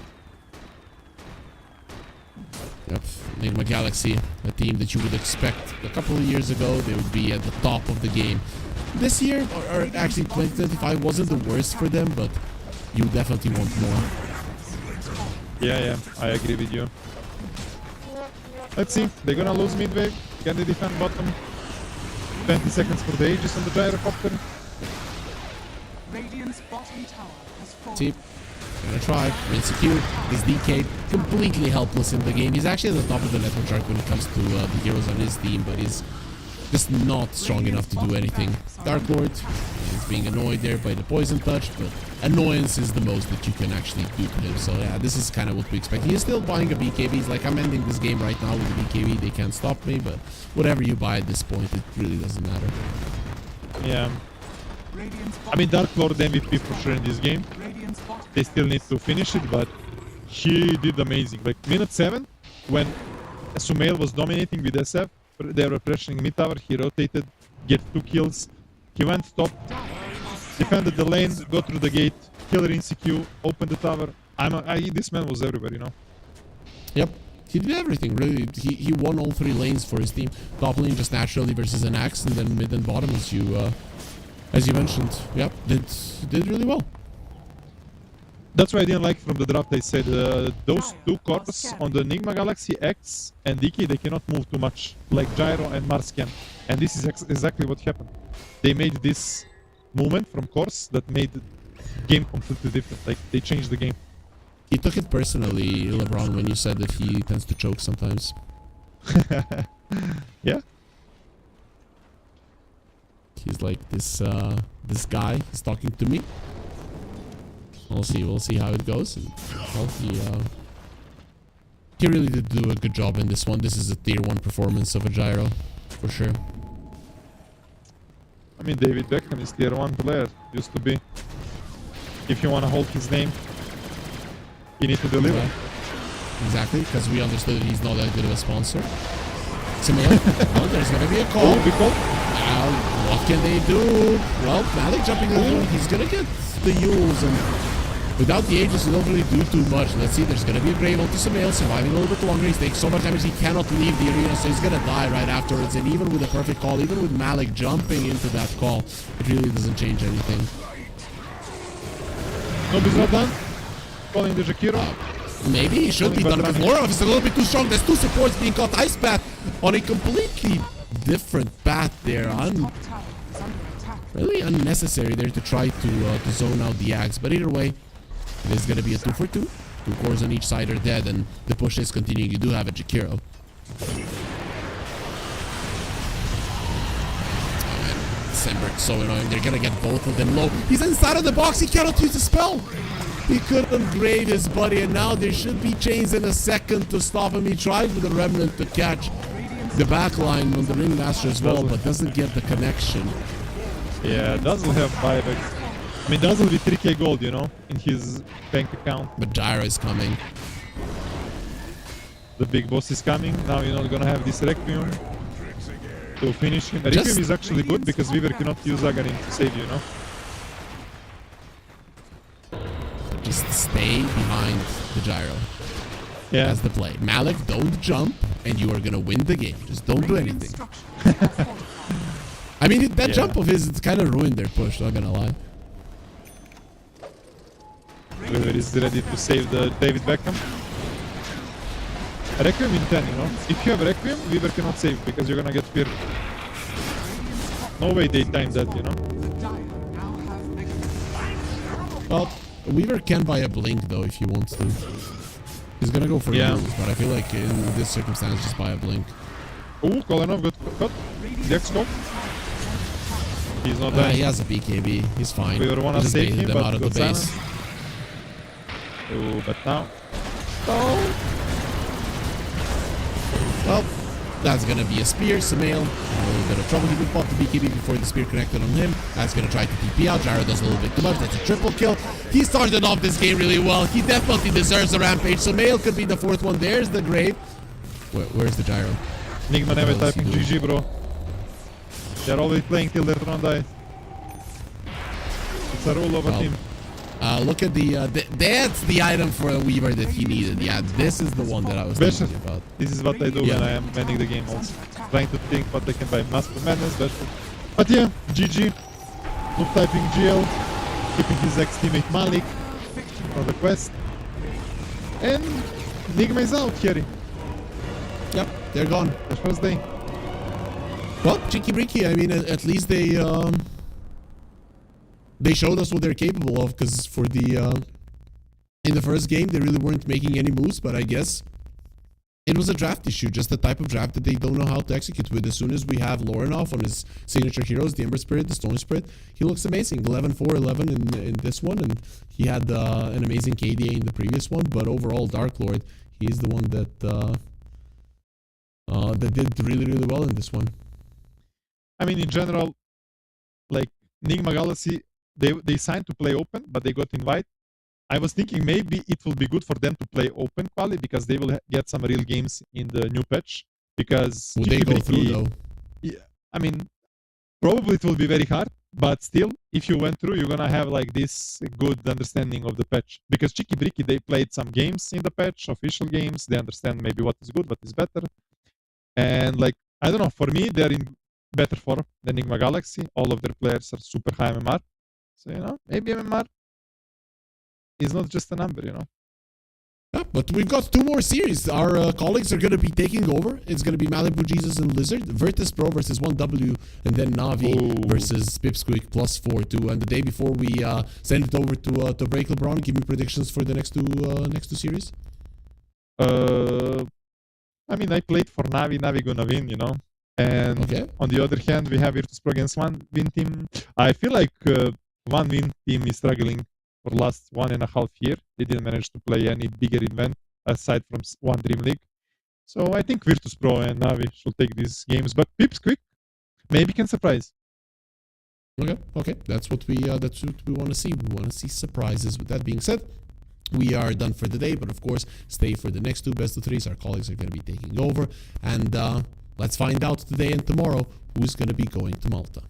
Yep, Enigma Galaxy, a team that you would expect a couple of years ago they would be at the top of the game. This year, or actually 2025, wasn't the worst for them, but you definitely want more. Yeah, I agree with you. Let's see, they're gonna lose midway. Can they defend bottom? 20 seconds for the Aegis on the gyrocopter. Radiant's bottom tower has fallen. See, gonna try. ResCircuit is DK, completely helpless in the game. He's actually at the top of the network chart when it comes to the heroes on his team, but he's just not strong enough to do anything. Dark Lord is being annoyed there by the poison touch, but annoyance is the most that you can actually do to him. So yeah, this is kind of what we expect. He is still buying a BKB. He's like, I'm ending this game right now with a BKB. They can't stop me, but whatever you buy at this point, it really doesn't matter. Yeah. Radiant's I mean, Dark Lord MVP for sure in this game. Radiant's bottom They still need to finish it, but he did amazing. Like minute 7, when Sumail was dominating with SF, they were pressuring mid tower, he rotated, get 2 kills. He went top, defended the lane, go through the gate, killer in CQ, opened the tower. This man was everywhere, you know. Yep. He did everything, really. He won all 3 lanes for his team. Top lane just naturally versus an axe, and then mid and bottom, as you mentioned. Yep, did really well. That's why I didn't like from the draft. They said those 2 cores on the Enigma Galaxy X and DK, they cannot move too much, like Gyro and Mars can. And this is exactly what happened. They made this movement from cores that made the game completely different. Like, they changed the game. He took it personally, LeBron, when you said that he tends to choke sometimes. Yeah. He's like, this guy is talking to me. We'll see how it goes. And, well, he really did do a good job in this one. This is a tier 1 performance of a Gyro, for sure. I mean, David Beckham is tier 1 player. Used to be. If you want to hold his name, you need to deliver. Yeah. Exactly, because we understood that he's not that good of a sponsor. Similar. Well, there's gonna be a call. Oh, big call. What can they do? Well, Malik jumping in, he's gonna get the Yules, and without the Aegis, you don't really do too much. Let's see, there's gonna be a Grave onto Sumail, surviving a little bit longer. He takes so much damage, he cannot leave the arena, so he's gonna die right afterwards. And even with a perfect call, even with Malik jumping into that call, it really doesn't change anything. Nobody's not done. Calling the Jakiro. Maybe he should be done with Laura. He's a little bit too strong. There's 2 supports being caught. Ice Path on a completely different path there. top tower is under attack. Really unnecessary there to try to zone out the Axe. But either way, it is going to be a 2 for 2. 2 cores on each side are dead, and the push is continuing. You do have a Jakiro. Sembert's so annoying. They're going to get both of them low. He's inside of the box. He cannot use the spell. He couldn't grave his buddy, and now there should be chains in a second to stop him. He tried with the Remnant to catch the backline on the Ringmaster as well, but doesn't get the connection. Yeah, Dazzle have buyback. I mean, Dazzle with 3k gold, you know, in his bank account. But Gyro is coming. The big boss is coming. Now you're not gonna have this Requiem to finish him. Requiem is actually good because Weaver cannot use Agarin to save you, know? Just stay behind the Gyro. Yeah. That's the play. Malik, don't jump, and you are gonna win the game. Just don't do anything. I mean, that jump of his, it's kind of ruined their push, not gonna lie. Weaver is ready to save the David Beckham. Requiem in 10, you know? If you have Requiem, Weaver cannot save because you're gonna get feared. No way they timed that, you know? Well, Weaver can buy a blink though if he wants to. He's gonna go for use, but I feel like in this circumstance, just buy a blink. Ooh, Kolanov got cut. Dex scope. He's not dying. He has a BKB. He's fine. We wanna He just save baited him, them but out of the got base. silence. Ooh, but now. Well, that's gonna be a spear. Sumail, a little bit of trouble. He did pop the BKB before the spear connected on him. That's gonna try to TP out. Gyro does a little bit too much. That's a triple kill. He started off this game really well. He definitely deserves a rampage. Sumail could be the 4th one. There's the grave. Where's the Gyro? Enigma never typing GG, bro. They're always playing till their turn die. It's a rule of a team. Look at that's the item for a Weaver that he needed. Yeah, this is the one that I was Better. thinking about. This is what I do when I am manning the game also. Trying to think what I can buy. Master Madness, better. But yeah, GG. Noob typing GL. Keeping his ex-teammate Malik for the quest. And Nigma is out, Harry. Yep, they're gone. The first day. Well, Cheeky Breaky, I mean, at least they showed us what they're capable of, because for the in the first game they really weren't making any moves, but I guess it was a draft issue, just the type of draft that they don't know how to execute with. As soon as we have Lorenov on his signature heroes, the Ember Spirit, the Stone Spirit, he looks amazing. 11-4, 11 in this one, and he had an amazing KDA in the previous one, but overall Dark Lord, he is the one that that did really, really well in this one. I mean, in general, like Nigma Galaxy, they signed to play open, but they got invite. I was thinking maybe it will be good for them to play open quali because they will get some real games in the new patch. Because Would they go through though? Yeah, I mean, probably it will be very hard, but still, if you went through, you're gonna have like this good understanding of the patch. Because Cheeky Bricky, they played some games in the patch, official games. They understand maybe what is good, what is better, and like I don't know. For me, they're in better form than Nigma Galaxy. All of their players are super high MMR, so maybe MMR is not just a number, Yeah, but we've got 2 more series. Our colleagues are going to be taking over. It's going to be Malibu Jesus and Lizard. Virtus Pro versus 1W, and then Navi versus Pipsqueak plus 4-2. And the day before we send it over to Break LeBron, give me predictions for the next two series. I mean, I played for Navi. Navi gonna win, And on the other hand, we have Virtus Pro against one win team. I feel like one win team is struggling for last 1.5 years. They didn't manage to play any bigger event aside from one Dream League. So I think Virtus Pro and Navi should take these games. But Pipsqueak maybe can surprise. Okay. That's what we want to see. We want to see surprises. With that being said, we are done for the day. But of course, stay for the next 2 best of 3s. Our colleagues are going to be taking over, and let's find out today and tomorrow who's going to be going to Malta.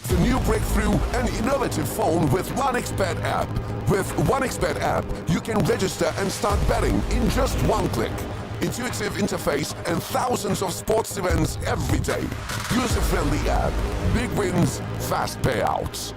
The new breakthrough and innovative phone with 1xBet app. With 1xBet app, you can register and start betting in just 1 click. Intuitive interface and thousands of sports events every day. User-friendly app. Big wins, fast payouts.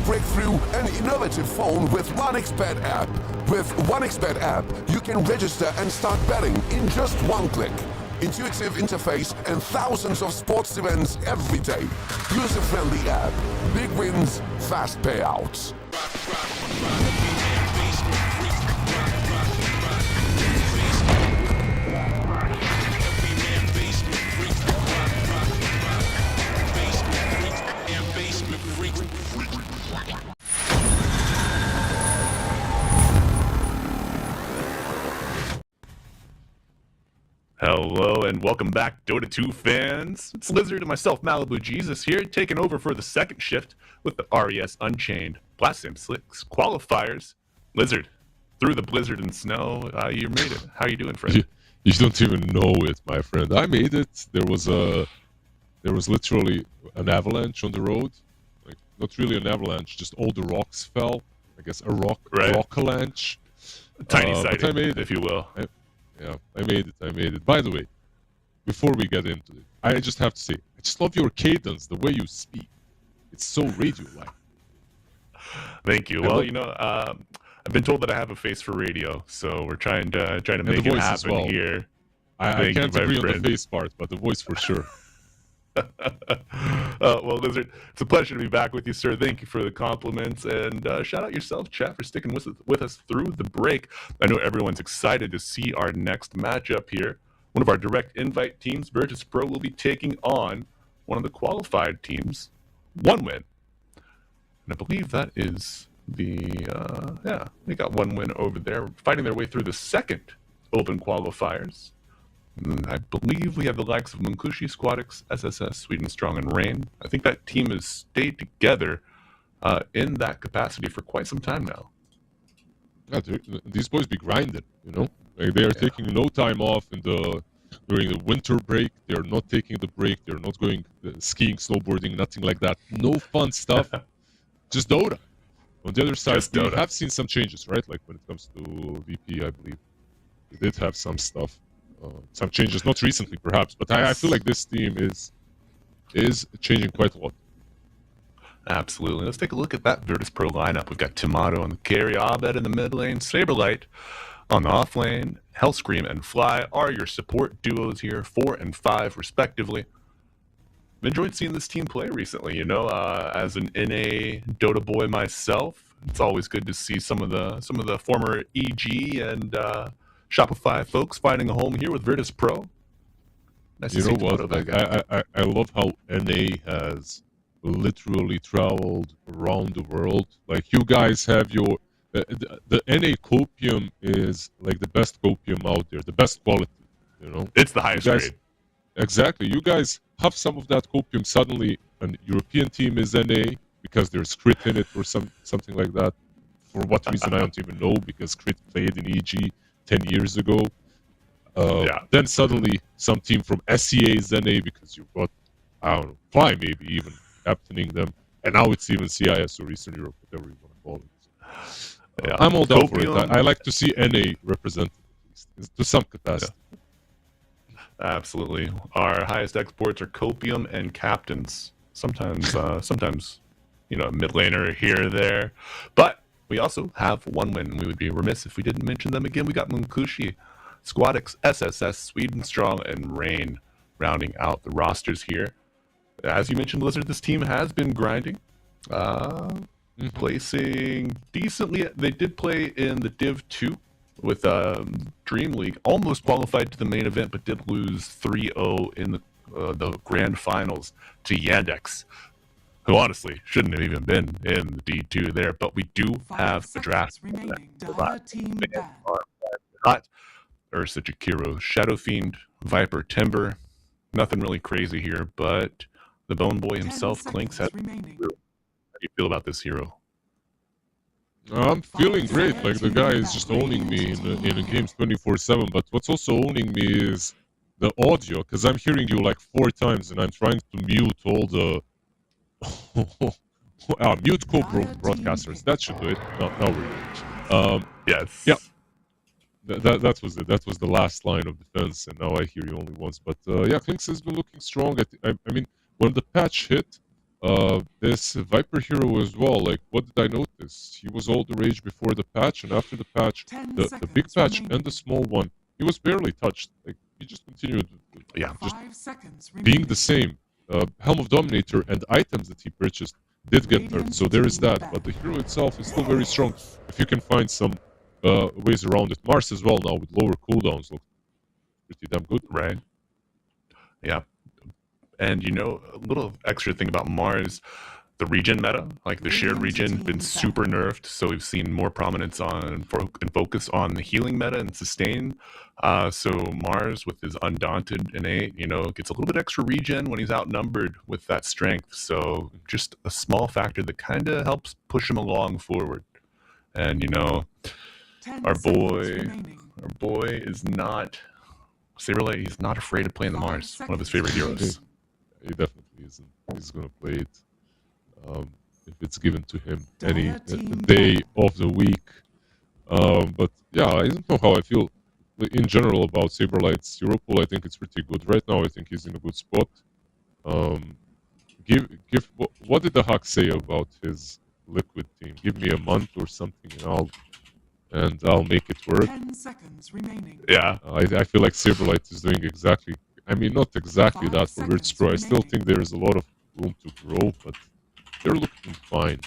break through an innovative phone with 1xBet app. With 1xBet app, you can register and start betting in just one click. Intuitive interface and thousands of sports events every day. User-friendly app. Big wins, fast payouts. Hello and welcome back, DOTA2 fans. It's Lizard and myself, Malibu Jesus, here, taking over for the second shift with the RES Unchained Plasm Slicks Qualifiers. Lizard, through the blizzard and snow, you made it. How you doing, friend? You don't even know it, my friend. I made it. There was literally an avalanche on the road. Like, not really an avalanche, just all the rocks fell. I guess a rock-avalanche. Tiny sighting, if you will. I made it. By the way, before we get into it, I just have to say, I just love your cadence, the way you speak. It's so radio-like. Thank you. Well, I've been told that I have a face for radio, so we're trying to make it happen here. I can't agree on the face part, but the voice for sure. Well, Lizard, it's a pleasure to be back with you, sir. Thank you for the compliments, and shout out yourself, chat, for sticking with us through the break. I know everyone's excited to see our next matchup here. One of our direct invite teams, Virtus Pro, will be taking on one of the qualified teams, One Win. And I believe that is they got One Win over there, fighting their way through the second open qualifiers. I believe we have the likes of Munkushi, Squadix, SSS, Sweden Strong, and Rain. I think that team has stayed together in that capacity for quite some time now. Yeah, these boys be grinding, Like they are taking no time off during the winter break. They are not taking the break. They're not going skiing, snowboarding, nothing like that. No fun stuff. Just Dota. On the other side, we have seen some changes, right? Like when it comes to VP, I believe we did have some stuff. Some changes, not recently perhaps, but I feel like this team is changing quite a lot. Absolutely. Let's take a look at that Virtus Pro lineup. We've got Timato on the carry, Abed in the mid lane, Saberlight on the off lane, Hellscream and Fly are your support duos here, 4 and 5 respectively. I've enjoyed seeing this team play recently, as an NA Dota boy myself. It's always good to see some of the former EG and Shopify folks finding a home here with Virtus Pro. Nice you know what? I love how NA has literally traveled around the world. Like you guys have your the NA copium is like the best copium out there, the best quality. It's the highest grade. Exactly. You guys have some of that copium. Suddenly, an European team is NA because there's Crit in it or something like that. For what reason I don't even know, because Crit played in EG 10 years ago. Then suddenly some team from SEA is NA because you've got, I don't know, Fly maybe even captaining them. And now it's even CIS or Eastern Europe, whatever you want to call it. I'm all down for it. I like to see NA represented, at least, to some capacity. Yeah. Absolutely. Our highest exports are Copium and Captains. Sometimes, a mid laner here or there. But we also have One Win, and we would be remiss if we didn't mention them again. We got Munkushi, Squadix, SSS, Sweden Strong, and Rain rounding out the rosters here. As you mentioned, Lizard, this team has been grinding, placing decently. They did play in the Div2 with Dream League, almost qualified to the main event, but did lose 3-0 in the grand finals to Yandex, who honestly shouldn't have even been in the D2 there, but we do have a draft. Hot, Ursa Jakiro, Shadow Fiend, Viper Timber. Nothing really crazy here, but the Bone Boy himself, Clinks, has. How do you feel about this hero? I'm feeling great. Like the guy is just owning me in games 24/7. But what's also owning me is the audio, because I'm hearing you like 4 times, and I'm trying to mute all the mute co-broadcasters. That should do it. No, we're good. Yes. Yeah. That was it. That was the last line of defense, and now I hear you only once. But yeah, Clinks has been looking strong. I mean, when the patch hit, This Viper hero as well. Like, what did I notice? He was all the rage before the patch, and after the patch, 10 the big seconds patch remaining. and the small one, he was barely touched. Like, he just continued Yeah. just 5 seconds being remaining. the same. Helm of Dominator and items that he purchased did get nerfed, so there is that. But the hero itself is still very strong. If you can find some ways around it. Mars as well now with lower cooldowns looks pretty damn good. Right. Yeah. And a little extra thing about Mars, the regen meta, like the shared regen, been super nerfed. So we've seen more prominence and focus on the healing meta and sustain. So Mars, with his Undaunted innate, gets a little bit extra regen when he's outnumbered with that strength. So just a small factor that kind of helps push him along forward. And 10 our seconds boy remaining. is not. Saberlight, he's not afraid of playing the 5 Mars, one of his seconds favorite heroes. He definitely isn't. He's gonna play it if it's given to him any day of the week. But yeah, I don't know how I feel in general about Saberlight's hero pool. I think it's pretty good right now. I think he's in a good spot. What did the hack say about his liquid team? Give me a month or something, and I'll make it work. 10 seconds remaining. Yeah. I feel like Saberlight is doing exactly. I mean, not exactly 5 that for Virtus Pro. I still seconds think there is a lot of room to grow, but they're looking fine.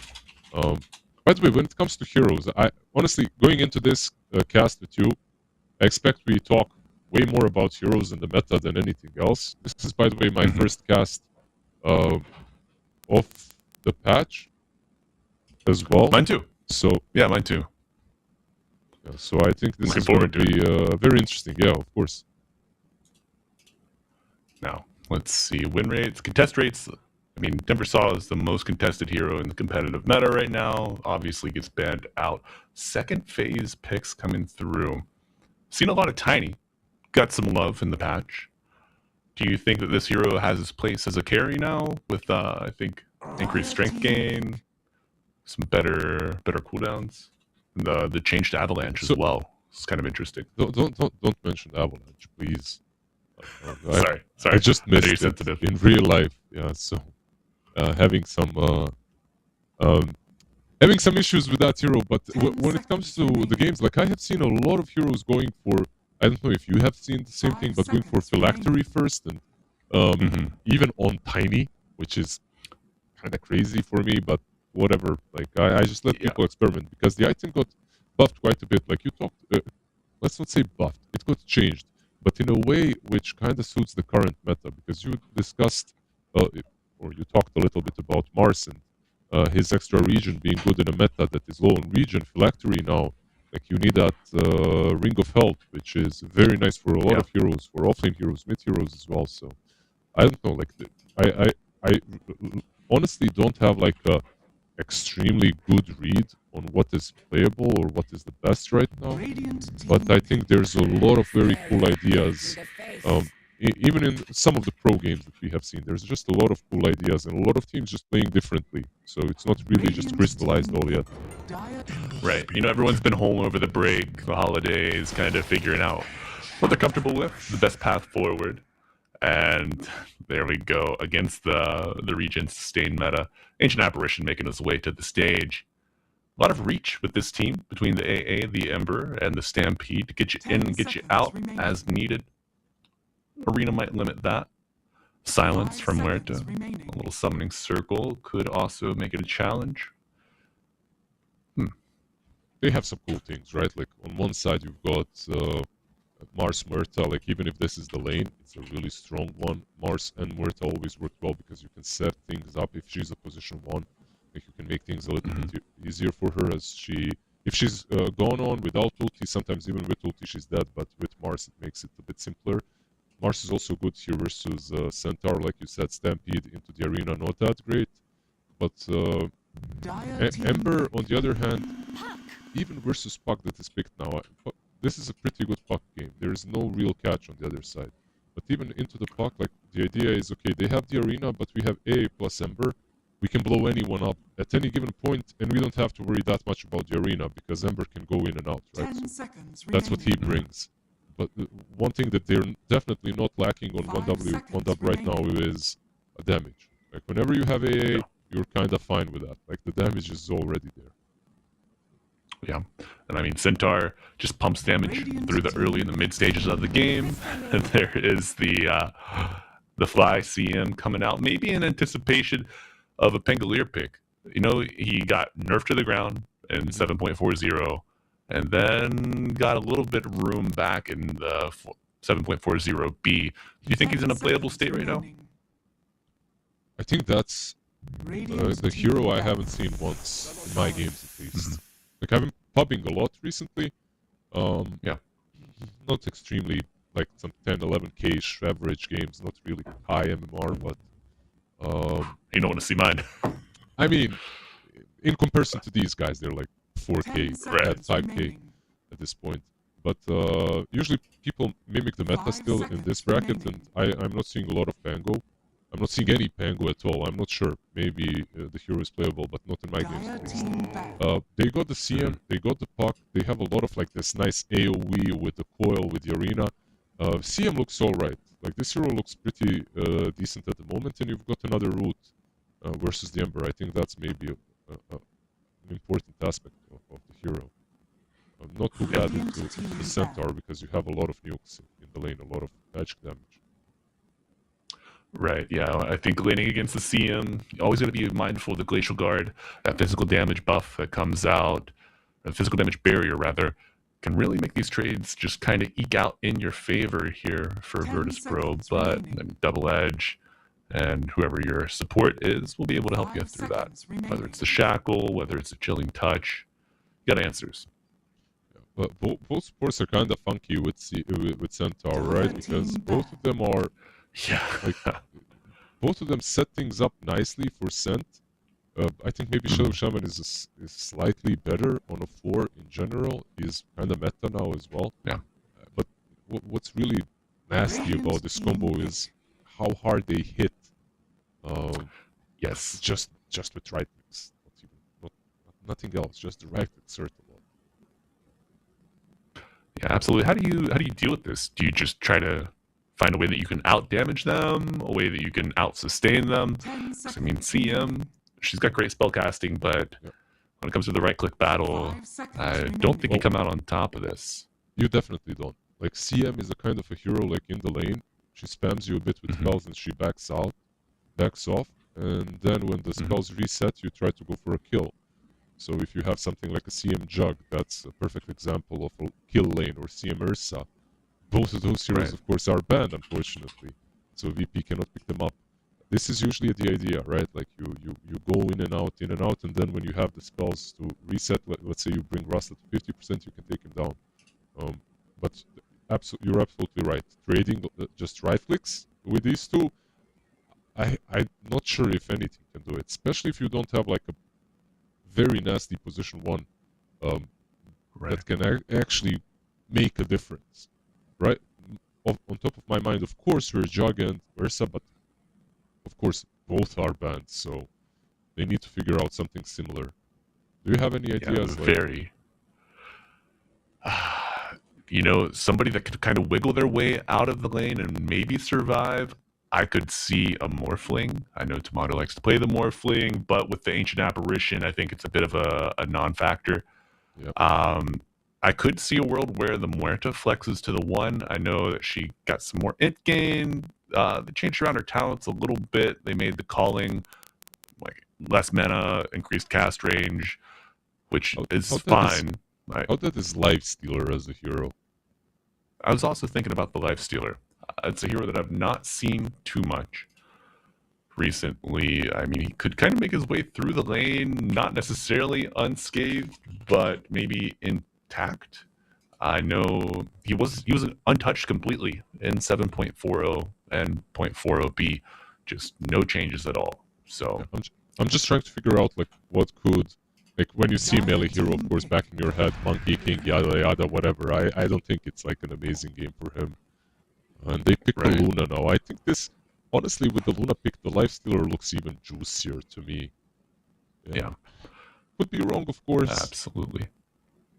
By the way, when it comes to heroes, I honestly, going into this cast with you, I expect we talk way more about heroes and the meta than anything else. This is, by the way, my first cast of the patch as well. Mine too. So Yeah, mine too. yeah, so I think this Looking is going to forward to be very interesting. Yeah, of course. Now, let's see. Win rates, contest rates. I mean, Denver Saw is the most contested hero in the competitive meta right now. Obviously gets banned out. Second phase picks coming through. Seen a lot of Tiny. Got some love in the patch. Do you think that this hero has his place as a carry now with, I think, increased strength gain, some better cooldowns, and the change to Avalanche as well? It's kind of interesting. Don't mention Avalanche, please. Sorry. I just I know missed you're it sensitive. in real life. Yeah, so having some issues with that hero. But when it comes to the games, like I have seen a lot of heroes going for. I don't know if you have seen the same thing, but going for phylactery first, and even on Tiny, which is kind of crazy for me. But whatever. Like I just let people experiment because the item got buffed quite a bit. Like you talked, let's not say buffed. It got changed, but in a way which kind of suits the current meta. Because you discussed, or you talked a little bit about Mars and his extra region being good in a meta that is low in region. Phylactery now, like you need that Ring of Health, which is very nice for a lot of heroes, for offlane heroes, mid heroes as well. So I don't know, like I honestly don't have like a extremely good read on what is playable or what is the best right now. But I think there's a lot of very cool ideas. Even in some of the pro games that we have seen, there's just a lot of cool ideas and a lot of teams just playing differently. So it's not really just crystallized all yet. Right. Everyone's been home over the break, the holidays, kind of figuring out what they're comfortable with, the best path forward. And there we go, against the region sustain meta. Ancient Apparition making its way to the stage. A lot of reach with this team between the AA, the Ember, and the Stampede to get you in and get you out as needed. Arena might limit that. Silence from Muerta. A little summoning circle could also make it a challenge. They have some cool things, right? Like on one side you've got Mars Muerta, like even if this is the lane, it's a really strong one. Mars and Muerta always work well because you can set things up if she's a position 1. Like you can make things a little bit easier for her as if she's gone on without ulti, sometimes even with ulti she's dead, but with Mars it makes it a bit simpler. Mars is also good here versus Centaur, like you said, Stampede into the arena, not that great. But Ember, on the other hand, even versus Puck that is picked now, this is a pretty good Puck game. There is no real catch on the other side. But even into the Puck, like the idea is, okay, they have the arena, but we have A plus Ember. We can blow anyone up at any given point, and we don't have to worry that much about the arena because Ember can go in and out, right? So that's what he brings. But one thing that they're definitely not lacking on 1W right now is damage. Like whenever you have AA, you're kind of fine with that. Like the damage is already there. Yeah, and I mean Centaur just pumps damage through the early and the mid stages of the game. And there is the Fly CM coming out, maybe in anticipation of a Pangolier pick. You know, he got nerfed to the ground in 7.40, and then got a little bit of room back in the 7.40B. Do you think he's in a playable state right now? I think that's the hero I haven't seen once in my games at least. Like I've been pubbing a lot recently. Yeah. Not extremely like some 10, 11k average games, not really high MMR, but You don't want to see mine. I mean, in comparison to these guys, they're like 4k at 5k at this point. But usually people mimic the meta still in this bracket, and I'm not seeing a lot of Pango. I'm not seeing any Pango at all. I'm not sure. Maybe the hero is playable, but not in my games at least. They got the CM, they got the puck, they have a lot of like this nice AoE with the coil, with the arena. CM looks alright. Like this hero looks pretty decent at the moment, and you've got another route versus the Ember. I think that's maybe an important aspect of the hero. Not too bad into the Centaur, because you have a lot of nukes in the lane, a lot of magic damage. Right, yeah. I think laning against the CM, you always got to be mindful of the Glacial Guard. That physical damage buff that comes out, the physical damage barrier, rather, can really make these trades just kind of eke out in your favor here for Virtus Pro. But Double Edge and whoever your support is will be able to help you through that. Whether it's the Shackle, whether it's a Chilling Touch, you got answers. But both supports are kind of funky with Centaur, right? Because both of them are, both of them set things up nicely for Cent. I think maybe Shadow Shaman is slightly better on a 4 in general. He's kind of meta now as well. Yeah. But what's really nasty about this combo is how hard they hit. Yes. Just with right clicks, nothing else. Just the right click circle. Yeah, absolutely. How do you deal with this? Do you just try to find a way that you can out damage them, a way that you can out sustain them? 'Cause, I mean, CM, she's got great spell casting, but when it comes to the right click battle, I don't think you come out on top of this. You definitely don't. Like CM is a kind of a hero, like in the lane, she spams you a bit with spells and she backs off, and then when the spells reset, you try to go for a kill. So if you have something like a CM Jug, that's a perfect example of a kill lane, or CM Ursa. Both of those heroes, of course, are banned, unfortunately. So VP cannot pick them up. This is usually the idea, right? Like you go in and out, and then when you have the spells to reset, let's say you bring Rasta to 50%, you can take him down. But you're absolutely right. Trading just right clicks with these two, I'm not sure if anything can do it, especially if you don't have like a very nasty position 1 that can actually make a difference, right? On top of my mind, of course, we're Jug and Ursa, but of course both are banned, so they need to figure out something similar. Do you have any ideas? Very. You know, somebody that could kind of wiggle their way out of the lane and maybe survive. I could see a Morphling. I know Tomato likes to play the Morphling, but with the Ancient Apparition, I think it's a bit of a non-factor. Yep. I could see a world where the Muerta flexes to the 1. I know that she got some more int gain. They changed around her talents a little bit. They made the calling like less mana, increased cast range, which is fine. How that is Lifestealer as a hero? I was also thinking about the Lifestealer. It's a hero that I've not seen too much recently. I mean, he could kind of make his way through the lane, not necessarily unscathed, but maybe intact. I know he was untouched completely in 7.40 and 0.40B, just no changes at all. So I'm just trying to figure out like what could, like when you see melee hero, of course, back in your head, Monkey King, yada yada, whatever. I don't think it's like an amazing game for him. And they picked the Luna now. I think this, honestly, with the Luna pick, the Lifestealer looks even juicier to me. Yeah. Could be wrong, of course. Absolutely.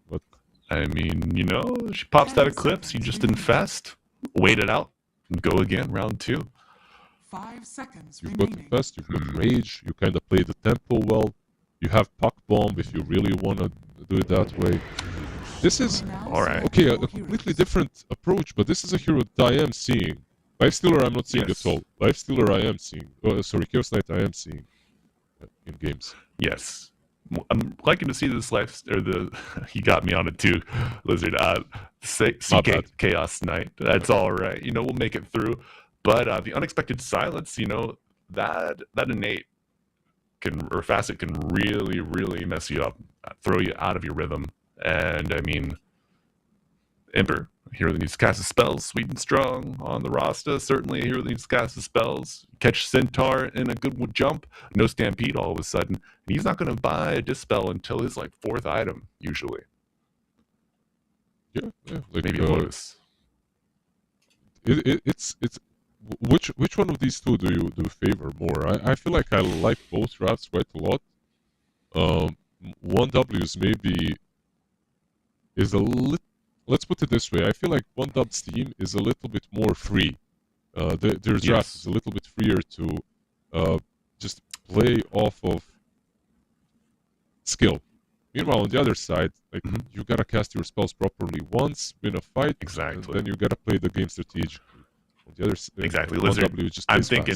But I mean, you know, she pops that Eclipse, you just infest, wait it out, and go again, round 2. 5 seconds You've got remaining. Infest, you've got Rage, you kind of play the tempo well. You have Puck Bomb if you really want to do it that way. This is, All right. okay, a completely different approach, but this is a hero that I am seeing. Lifestealer I'm not seeing Yes. at all. Lifestealer I am seeing. Sorry, Chaos Knight I am seeing in games. Yes. I'm liking to see this life, or the, he got me on it too, Lizard. My bad. Chaos Knight. That's all right. You know, we'll make it through. But the unexpected silence, you know, that innate or facet can really, really mess you up, throw you out of your rhythm. And I mean, Emperor, a hero that needs to cast his spells, sweet and strong on the roster. Certainly a hero that needs to cast his spells. Catch Centaur in a good jump, no Stampede all of a sudden. And he's not going to buy a Dispel until his like 4th item, usually. Yeah, like, Maybe a Lotus. It's which one of these two do you favor more? I feel like I like both drafts quite a lot. 1W's maybe is a little. Let's put it this way. I feel like 1W's team is a little bit more free. Their draft is a little bit freer to just play off of skill. Meanwhile, on the other side, like you gotta cast your spells properly once, win a fight, Exactly. and then you gotta play the game strategically. On the other side, Exactly. 1W Lizard, just I'm plays thinking,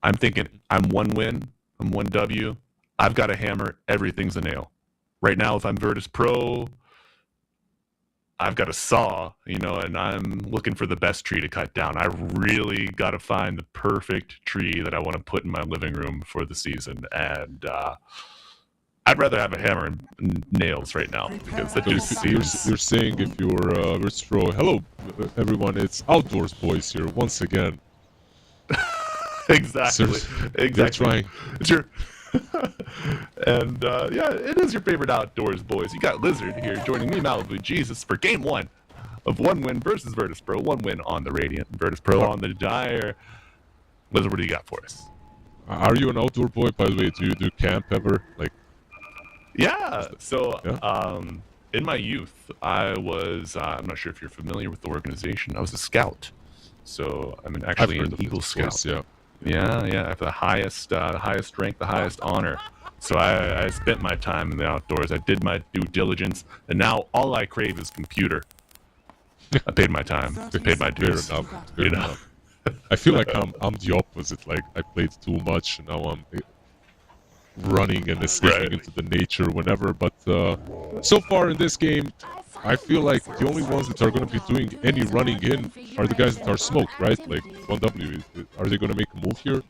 fast. I'm 1 win, I'm 1W. I've got a hammer, everything's a nail. Right now, if I'm Virtus Pro, I've got a saw, you know, and I'm looking for the best tree to cut down. I really got to find the perfect tree that I want to put in my living room for the season. And I'd rather have a hammer and nails right now because that So just you're seems saying if you're Virtus Pro, hello everyone, it's Outdoors Boys here once again. exactly. They're trying. It's your and yeah, it is your favorite Outdoors Boys. You got Lizard here joining me, Malibu Jesus, for game 1 of 1 win versus Virtus Pro. 1 win on the Radiant, Virtus Pro on the Dire. Lizard, what do you got for us? Are you an outdoor boy, by the way? Do you do camp ever? Like, Yeah. So, Yeah. in my youth, I was. I'm not sure if you're familiar with the organization. I was a scout. So I'm actually heard an of it, Eagle of Scout. course, yeah. Yeah. For the highest rank, the highest honor. So I spent my time in the outdoors. I did my due diligence, and now all I crave is computer. I paid my time. I paid my Fair dues. enough. Fair You know. enough. I feel like I'm the opposite. Like I played too much, and now I'm running and escaping Right. into the nature whenever. But so far in this game, I feel like the only ones that are going to be doing any running in are the guys that are smoked, right? Like 1W. Are they going to make a move here?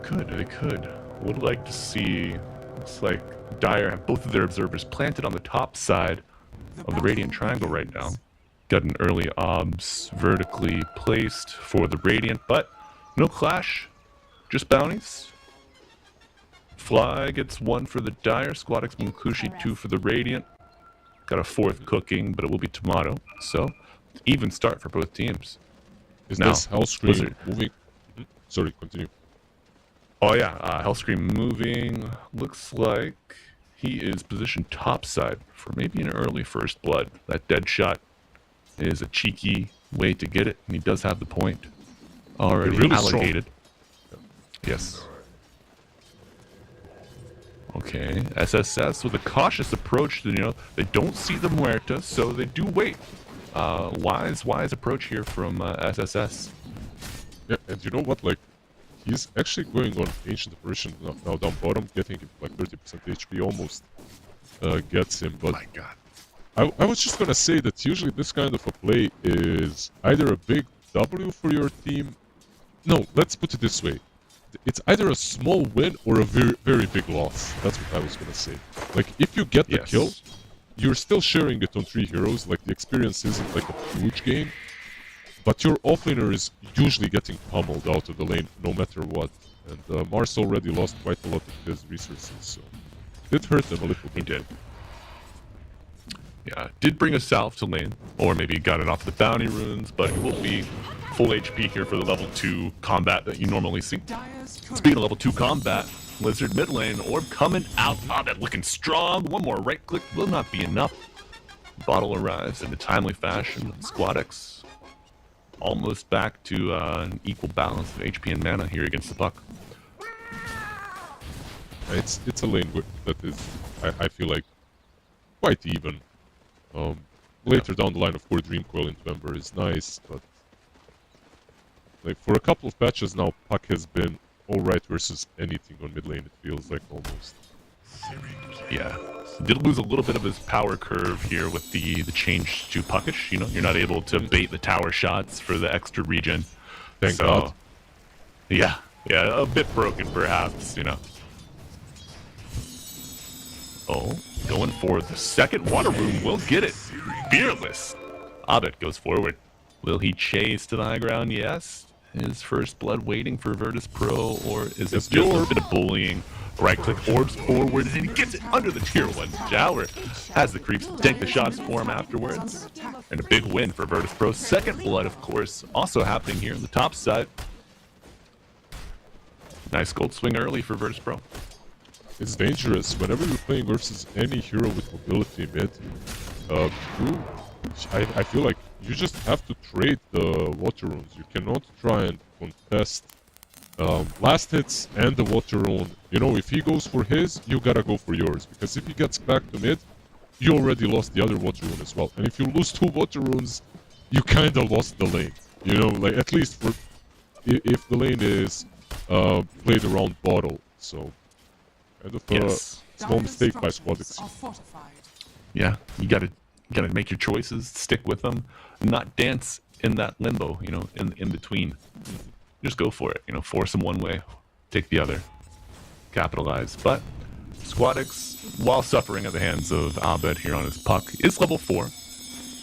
They could. Would like to see. Looks like Dire have both of their observers planted on the top side of the Radiant Triangle right now. Got an early obs vertically placed for the Radiant, but no clash, just bounties. Fly gets 1 for the Dire, Squadix Munkushi 2 for the Radiant. Got a 4th cooking, but it will be Tomato. So, even start for both teams. Is Now, this Hellscream Blizzard. moving? Sorry, continue. Oh yeah, Hellscream moving. Looks like he is positioned topside for maybe an early first blood. That dead shot is a cheeky way to get it, and he does have the point already Really strong. allocated. Yes. Okay, SSS with a cautious approach. They don't see the Muerta, so they do wait. Wise approach here from SSS. Yeah, and you know what? Like, he's actually going on Ancient Apparition now down bottom, getting him like 30% HP, almost gets him. But My God. I was just gonna say that usually this kind of a play is either a big W for your team. No, let's put it this way. It's either a small win or a very, very big loss. That's what I was gonna say. Like, if you get the Yes. kill, you're still sharing it on 3 heroes. Like, the experience isn't like a huge game. But your offlaner is usually getting pummeled out of the lane, no matter what. And Mars already lost quite a lot of his resources, so it did hurt them a little He bit. did. Yeah, did bring a salve to lane, or maybe got it off the bounty runes, but it will be full HP here for the level 2 combat that you normally see. Dire's turret Speaking of level 2 combat, Lizard mid lane, orb coming out. Oh, that looking strong. One more right click will not be enough. Bottle arrives in a timely fashion. Squadix almost back to an equal balance of HP and mana here against the puck. It's a lane that is, I feel like, quite even. Later down the line, of course, Dream Coil into Ember is nice, but like for a couple of patches now, puck has been alright versus anything on mid lane. It feels like almost. Yeah, did lose a little bit of his power curve here with the change to puckish. You know, you're not able to bait the tower shots for the extra regen. Thank God. Yeah, a bit broken perhaps. You know. Oh, going for the second water rune. Will get it. Fearless. Abed goes forward. Will he chase to the high ground? Yes. His first blood waiting for Virtus Pro, or is it just a bit of bullying? Right click, orbs forward, and he gets it under the tier 1 tower. Has the creeps tank the shots for him afterwards. And a big win for Virtus Pro. Second blood, of course, also happening here on the top side. Nice gold swing early for Virtus Pro. It's dangerous whenever you're playing versus any hero with mobility mid. I feel like you just have to trade the water runes. You cannot try and contest last hits and the water rune. You know, if he goes for his, you gotta go for yours, because if he gets back to mid, you already lost the other water rune as well. And if you lose 2 water runes, you kinda lost the lane. You know, like at least for if the lane is played around bottle. So kind of a small mistake by Squadix. Yeah, you gotta make your choices, stick with them, and not dance in that limbo, you know, in between. Just go for it, you know, force them one way, take the other, capitalize. But Squadix, while suffering at the hands of Abed here on his puck, is level 4.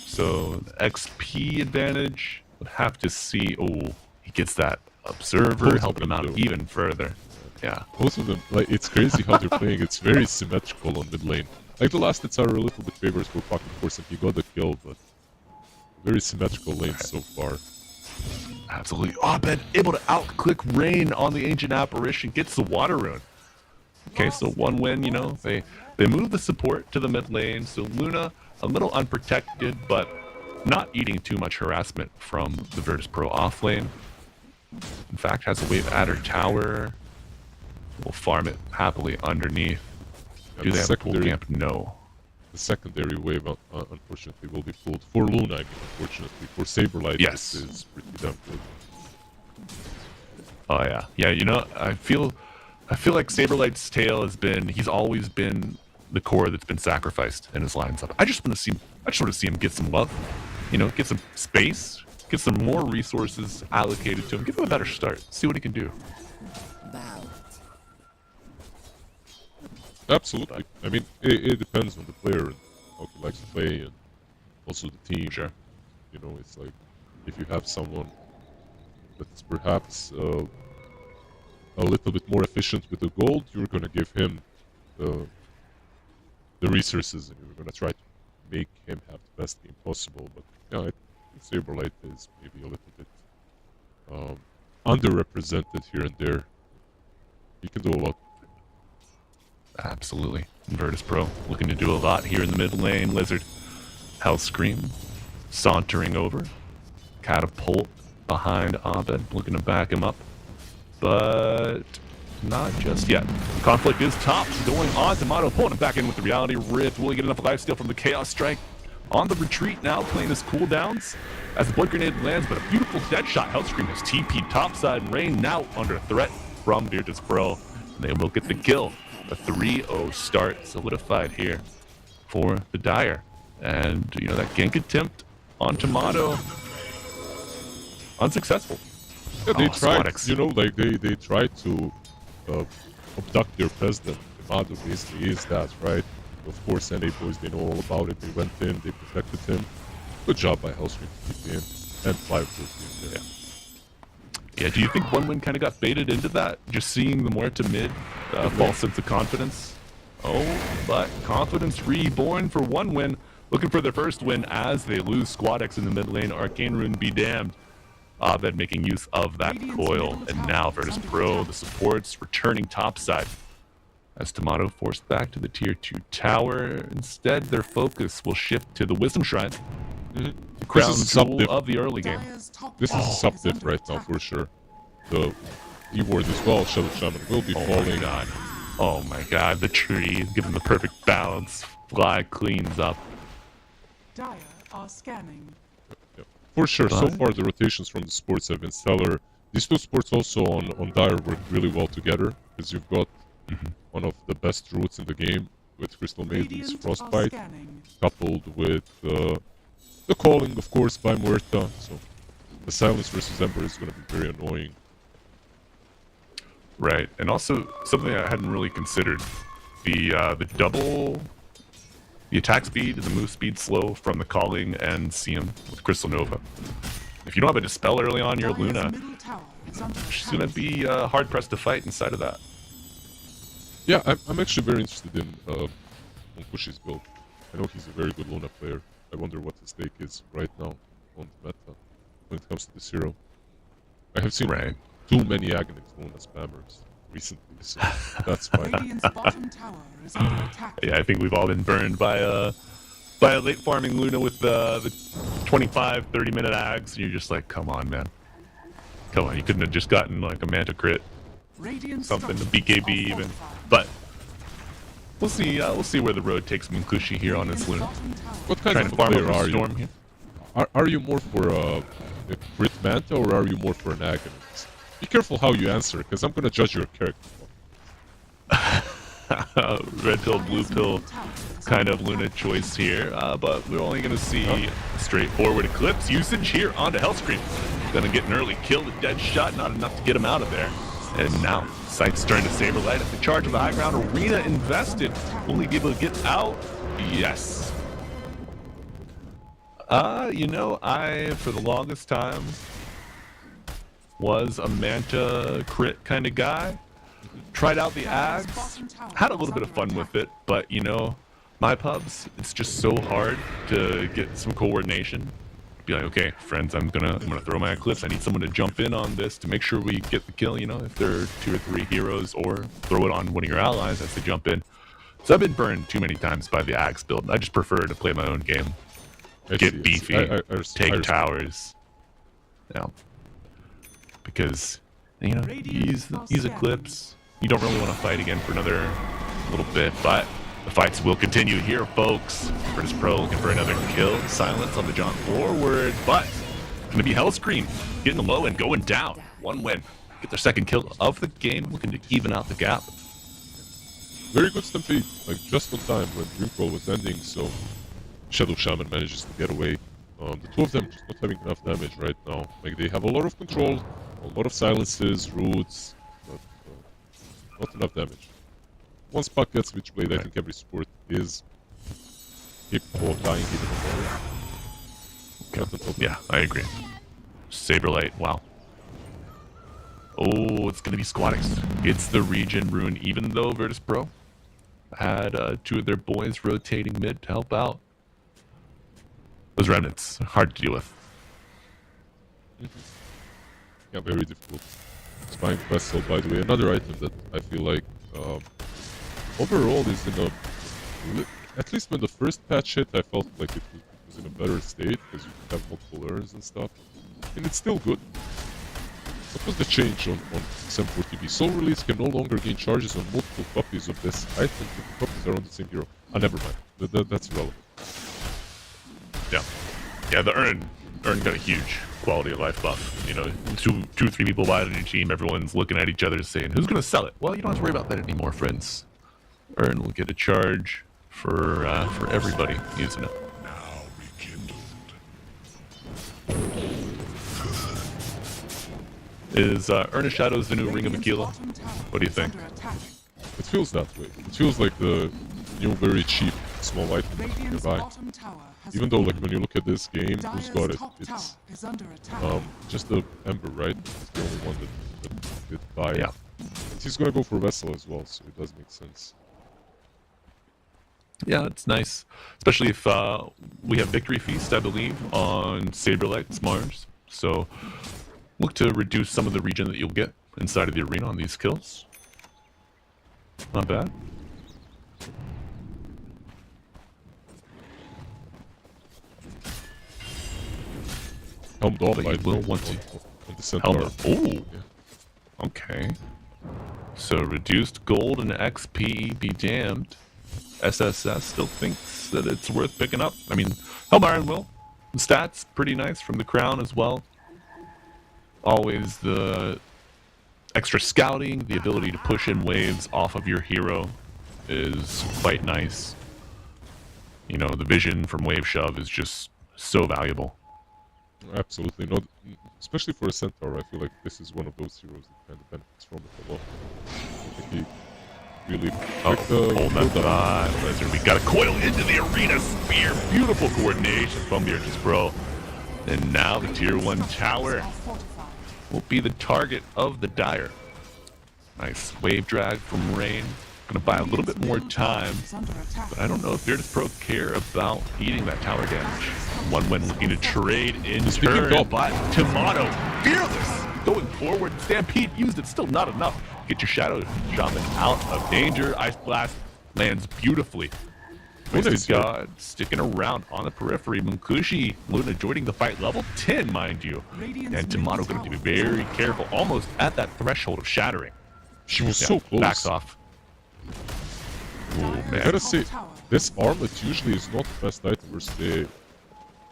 So XP advantage, would have to see. Oh, he gets that observer, helping him out even further. Yeah. Both of them, like, it's crazy how they're playing. It's very symmetrical on mid lane. Like, the last hits are a little bit favors for puck, of course, and he got the kill, but very symmetrical lane so far. Absolutely. Abed able to outclick Rain on the Ancient Apparition, gets the water rune. Okay, so 1 win, you know, they move the support to the mid lane, so Luna a little unprotected, but not eating too much harassment from the Virtus Pro off lane. In fact, has a wave at her tower. Will farm it happily underneath. And Do the they have a pool camp? No. The secondary wave, unfortunately, will be pulled. For Luna, I mean, unfortunately. For Saberlight, yes, this is pretty damn good. Oh yeah, yeah. You know, I feel like Saberlight's tail has been. He's always been the core that's been sacrificed in his lines up. I just want to see him get some love. You know, get some space, get some more resources allocated to him. Give him a better start. See what he can do. Absolutely. I mean, it depends on the player and how he likes to play, and also the team. Sure. You know, it's like if you have someone that's perhaps a little bit more efficient with the gold, you're gonna give him the resources, and you're gonna try to make him have the best game possible. But yeah, I think Saberlight is maybe a little bit underrepresented here and there. He can do a lot. Absolutely. Virtus Pro looking to do a lot here in the mid lane. Lizard, Hellscream, sauntering over. Catapult behind Abed, looking to back him up. But not just yet. Conflict is topped, going on. Tomato pulling him back in with the Reality Rift. Will he get enough lifesteal from the Chaos Strike? On the retreat now, playing his cooldowns. As the Blood Grenade lands, but a beautiful dead shot. Hellscream has TP'd topside, and Rain now under threat from Virtus Pro. And they will get the kill. A 3-0 start solidified here for the Dire. And, you know, that gank attempt on Tomato, unsuccessful. Yeah, they tried, Squadix. you know, like they tried to abduct their president. Tomato basically is that, right? Of course, NA boys, they know all about it. They went in, they protected him. Good job by Hellscream to keep in and 5-4 Yeah. Yeah, do you think 1 win kind of got baited into that? Just seeing the Muerta mid, false sense of confidence? Oh, but confidence reborn for 1 win. Looking for their first win as they lose Squadix in the mid lane. Arcane Rune be damned. Abed making use of that coil. And now Virtus Pro, the supports, returning topside. As Tomato forced back to the tier 2 tower. Instead, their focus will shift to the Wisdom Shrine. Crown is jewel sub-diff. of the early game. Dire's top This is a tower sub-diff under right now attack. for sure. The D-ward as well, Shadow Shaman will be Oh falling. my god. Oh my god, the tree, given the perfect balance. Fly cleans up. Dire are scanning. Yeah. For sure, so But- far the rotations from the sports have been stellar. These two sports also on Dire work really well together, because you've got one of the best roots in the game with Crystal Maiden's Radiant are Frostbite, scanning. coupled with the calling, of course, by Muerta. So the Silence versus Ember is going to be very annoying. Right, and also something I hadn't really considered: the double, the attack speed and the move speed slow from the calling and Seum with Crystal Nova. If you don't have a dispel early on your Dire's Luna, middle tower is under she's attack. gonna be hard pressed to fight inside of that. Yeah, I'm actually very interested in Kushi's build. I know he's a very good Luna player. I wonder what his take is right now on the meta when it comes to this hero. I have seen Right. too many Aghanim Luna spammers recently, so that's fine. Radiant's bottom tower is under attack. Yeah, I think we've all been burned by a late farming Luna with the 25, 30-minute ags. And you're just like, come on, man. Come on, you couldn't have just gotten like a Manta crit, Radiant something, a structures BKB are even. fortified. But we'll see where the road takes Munkushi here on his Luna. Bottom tower What kind Trying of to farm player up a are you? storm here. Are you more for a crit Manta or are you more for an Aghanim? Be careful how you answer, because I'm gonna judge your character. Red pill, blue pill kind of Luna choice here, but we're only going to see a straightforward Eclipse usage here onto Hellscream. Gonna get an early kill, a dead shot, not enough to get him out of there. And now, Sight's turn to Saberlight at the charge of the high ground. Arena invested. Will he be able to get out? Yes. You know, I, for the longest time, was a Manta crit kind of guy. Tried out the ads, had a little bit of fun with it, but you know, my pubs, it's just so hard to get some coordination. Be like, okay, friends, I'm gonna throw my Eclipse. I need someone to jump in on this to make sure we get the kill, you know, if there are 2 or 3 heroes, or throw it on one of your allies as they jump in. So I've been burned too many times by the axe build. I just prefer to play my own game. I see, Get I see. beefy, I take respect. towers. Yeah. Because, you know, he's Eclipse. You don't really want to fight again for another little bit, but the fights will continue here, folks. British Pro looking for another kill. Silence on the jump forward, but it's going to be Hellscream getting low and going down. 1 win. Get their second kill of the game, looking to even out the gap. Very good Stampede, like just on time when Dreamcrawl was ending, so Shadow Shaman manages to get away. The two of them just not having enough damage right now. Like they have a lot of control, a lot of silences, roots, but not enough damage. Once Puck gets Witchblade, I think every support is capable of dying even more. Not until Yeah, I agree. Saberlight, wow. Oh, it's going to be Squadix. It's the Regen Rune, even though Virtus Pro had 2 of their boys rotating mid to help out. Those remnants, hard to deal with. Yeah, very difficult. Spine Vessel, by the way, another item that I feel like overall is in a... At least when the first patch hit, I felt like it was in a better state, because you could have multiple urns and stuff. And it's still good. What was the change on XM4TV? Soul Release can no longer gain charges on multiple copies of this item if the copies are on the same hero. Ah, never mind. That's irrelevant. Yeah. Yeah, the urn got a huge quality of life buff. You know, two or three people buy it on your team, everyone's looking at each other saying, who's going to sell it? Well, you don't have to worry about that anymore, friends. Urn will get a charge for everybody using it. Now rekindled. Is Urn of Shadows the new Ring of Aquila? What do you think? It feels that way. It feels like the new, very cheap, small item that you can buy. Even though, like, when you look at this game, who's got it? It's just the Ember, right? It's the only one that did buy it. Yeah. And he's gonna go for Vessel as well, so it does make sense. Yeah, it's nice. Especially if we have Victory Feast, I believe, on Saberlight's Mars. So look to reduce some of the regen that you'll get inside of the arena on these kills. Not bad. helmed off But by you will the want to on the Centaur. helmet. Ooh. Okay. So reduced gold and XP, be damned. SSS still thinks that it's worth picking up. I mean, Helm Iron Will. The stats, pretty nice from the crown as well. Always the extra scouting, the ability to push in waves off of your hero is quite nice. You know, the vision from Wave Shove is just so valuable. Absolutely not, especially for a Centaur. I feel like this is one of those heroes that kind of benefits from it a lot. I think he really picked Hold that Lizard. We got a coil into the arena spear. Beautiful coordination from the Virtus Pro. And now the tier 1 tower will be the target of the Dire. Nice wave drag from Rain. Gonna buy a little bit more time, but I don't know if Virtus Pro care about eating that tower damage. One when looking to trade in turn, but Tomato, fearless, going forward. Stampede used it, still not enough. Get your Shadow Shaman out of danger. Ice Blast lands beautifully. Wasted God sticking around on the periphery. Munkushi, Luna joining the fight, level 10, mind you. And Tomato going to be very careful, almost at that threshold of shattering. She was so close. Backs off. Ooh, I man. gotta say, this armlet usually is not the best item versus the...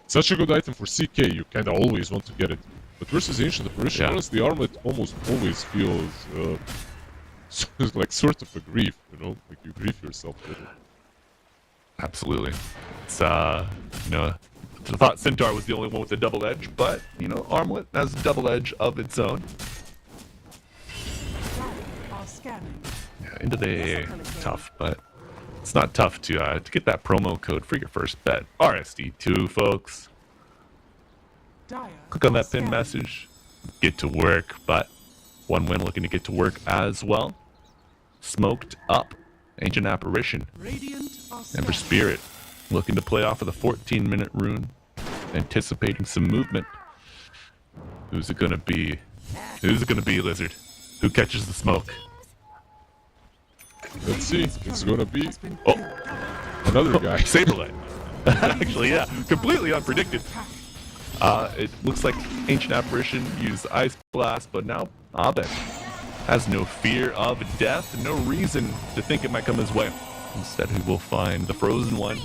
Such a good item for CK, you kinda always want to get it. But versus Ancient Apparition, honestly, the armlet almost always feels like sort of a grief, you know? Like you grief yourself with it. Absolutely. It's, you know, I thought Centaur was the only one with a double edge, but, you know, Armlet has a double edge of its own. Yeah, into the tough, but it's not tough to get that promo code for your first bet. RSD2, folks. Click on that pin message. Get to work, but one win looking to get to work as well. Smoked up. Ancient Apparition. Ember Spirit looking to play off of the 14-minute rune. Anticipating some movement. Who's it gonna be? Who's it gonna be, Lizard? Who catches the smoke? Let's see, it's gonna be... another guy. Saberlight. Actually, yeah. Completely unpredicted. It looks like Ancient Apparition used Ice Blast, but now Abed has no fear of death, no reason to think it might come his way. Instead, he will find the Frozen One.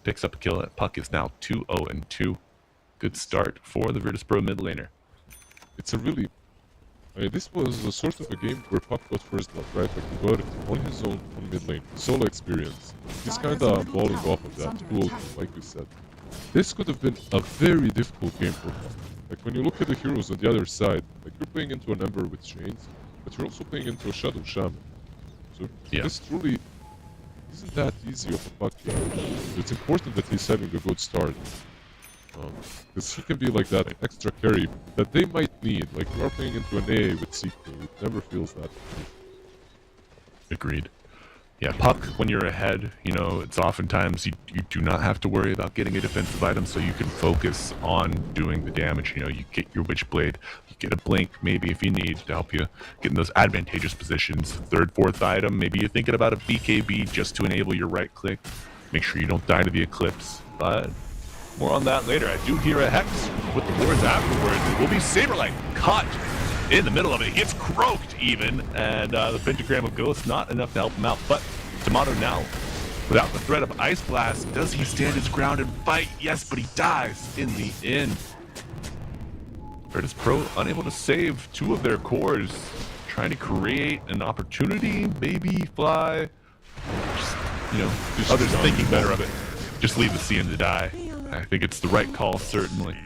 Picks up a kill. Puck is now 2-0-2. Good start for the Virtus Pro mid laner. It's a really... this was a sort of a game where Puck got first blood, right? Like he got it on his own on mid lane. Solo experience. He's kinda balling off of that, 2-0-2, like you said. This could have been a very difficult game for Puck. Like when you look at the heroes on the other side, like you're playing into an Ember with chains, but you're also playing into a Shadow Shaman. So this truly isn't that easy of a Puck game. It's important that he's having a good start. Because he can be like that extra carry that they might need. Like you are playing into an AA with CK, it never feels that. Agreed. Yeah, Puck, when you're ahead, you know, it's oftentimes you do not have to worry about getting a defensive item, so you can focus on doing the damage. You know, you get your Witchblade, you get a Blink maybe if you need to help you get in those advantageous positions. Third, fourth item, maybe you're thinking about a BKB just to enable your right click. Make sure you don't die to the Eclipse, but more on that later. I do hear a Hex with the wards afterwards. It will be Saberlight caught in the middle of it. He gets croaked even, and the Pentagram of Ghosts not enough to help him out. But Tomato now, without the threat of Ice Blast, does he stand his ground and fight? Yes, but he dies in the end. Virtus Pro unable to save two of their cores, trying to create an opportunity, maybe fly. Just, you know, others thinking better of it. Just leave the CM to die. I think it's the right call, certainly.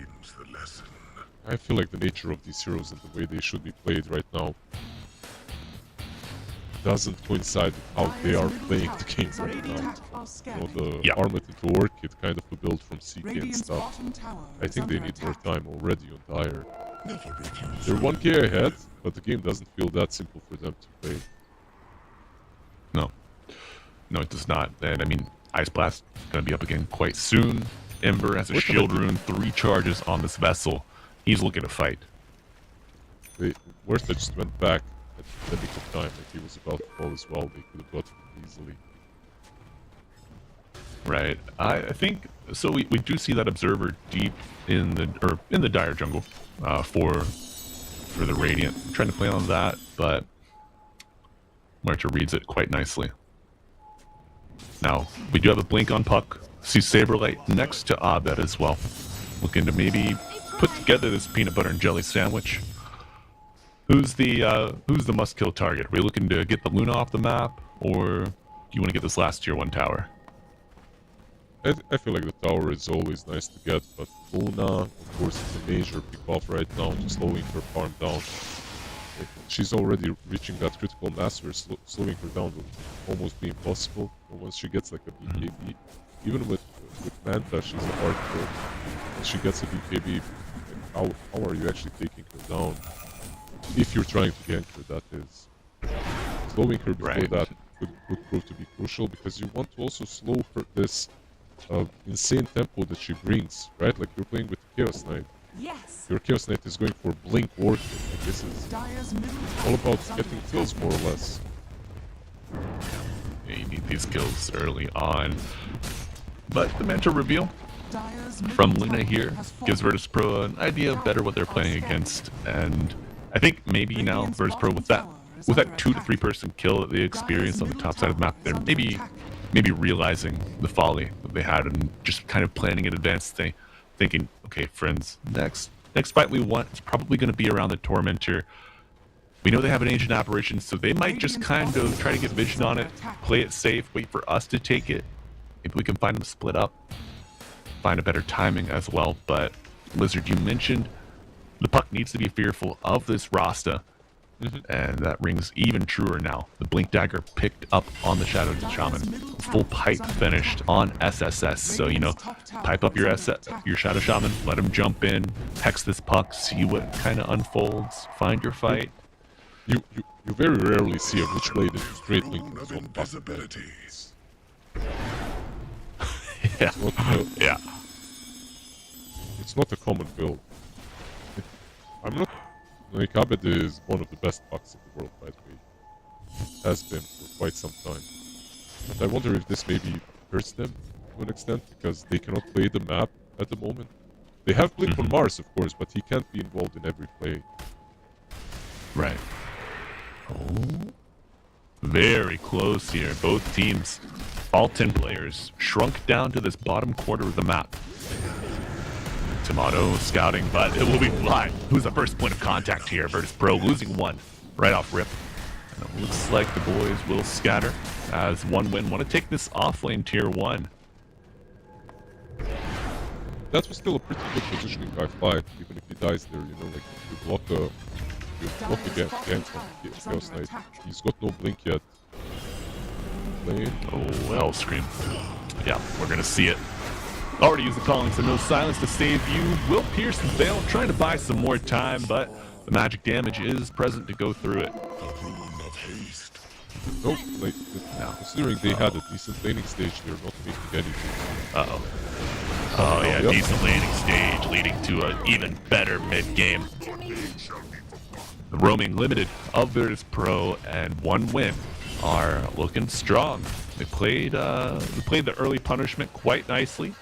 I feel like the nature of these heroes and the way they should be played right now doesn't coincide with how they are playing the game right now. You know, the Armlet into Orchid kind of a build from CK and stuff. I think they need more time already on Dire. They're 1k ahead, but the game doesn't feel that simple for them to play. No. No, it does not. And I mean, Ice Blast is going to be up again quite soon. Ember has a shield rune, 3 charges on this vessel. He's looking to fight. Worth just went back at the nick of time. Like he was about to fall as well. They could have got him easily. Right. I think so. We do see that observer deep in the dire jungle for the Radiant. I'm trying to play on that, but Marcha reads it quite nicely. Now we do have a blink on Puck. See Saberlight next to Abed as well, looking to maybe put together this peanut butter and jelly sandwich. Who's the must-kill target? Are we looking to get the Luna off the map, or do you want to get this last tier 1 tower? I feel like the tower is always nice to get, but Luna, of course, is a major pick-off right now, just slowing her farm down. She's already reaching that critical mass where slowing her down will almost be impossible. But once she gets like a BKB, even with Manta, she's a hard kill. Once she gets a BKB, like, how are you actually taking her down? If you're trying to gank her, that is. Slowing her before that could prove to be crucial, because you want to also slow her this insane tempo that she brings, right? Like you're playing with Chaos Knight. Yes. Your Chaos Knight is going for blink or kill. Like this is Dire's middle all tower about is under getting attack. kills more or less. Yeah, you need these kills early on. But the Manta reveal Dire's middle from Luna tower here has fallen. gives Virtus Pro an idea of better what they're playing against, and I think maybe now Virtus Pro with that 2 to 3 person kill that they experienced on the top side of the map, they're maybe realizing the folly that they had and just kind of planning in advance, thinking, okay, friends, next fight we want is probably going to be around the Tormentor. We know they have an Ancient Apparition, so they might just kind of try to get vision on it, play it safe, wait for us to take it. Maybe we can find them split up, find a better timing as well. But Lizard, you mentioned the Puck needs to be fearful of this Rasta, and that rings even truer now. The Blink Dagger picked up on the Shadow Shaman, full pipe finished on SSS. So pipe up your Shadow Shaman, let him jump in, hex this Puck, see what kind of unfolds, find your fight. You very rarely see a Witchblade into straight link with his own Puck. Yeah. Yeah. It's not a common build. I'm not. Like, Abed is one of the best Pucks in the world, by the way. Has been for quite some time. But I wonder if this maybe hurts them to an extent, because they cannot play the map at the moment. They have Blink on Mars, of course, but he can't be involved in every play. Right. Oh. Very close here. Both teams, all 10 players, shrunk down to this bottom quarter of the map. Tomato scouting, but it will be fine. Who's the first point of contact here? Virtus Pro losing 1 right off rip. And it looks like the boys will scatter as 1 win. Want to take this off lane tier 1. That was still a pretty good positioning by Five, even if he dies there, like you block the gank from Chaos Knight. He's got no blink yet. Lane. Oh, hell scream. Yeah, we're gonna see it. Already used the calling, so no silence to save you. Will pierce the veil, trying to buy some more time, but the magic damage is present to go through it. Nope, like, considering they had a decent laning stage, they're not making anything. Uh-oh. Oh, yeah, Yep. decent laning stage, leading to an even better mid-game. The roaming limited of Virtus Pro and 1 win are looking strong. They played the early punishment quite nicely,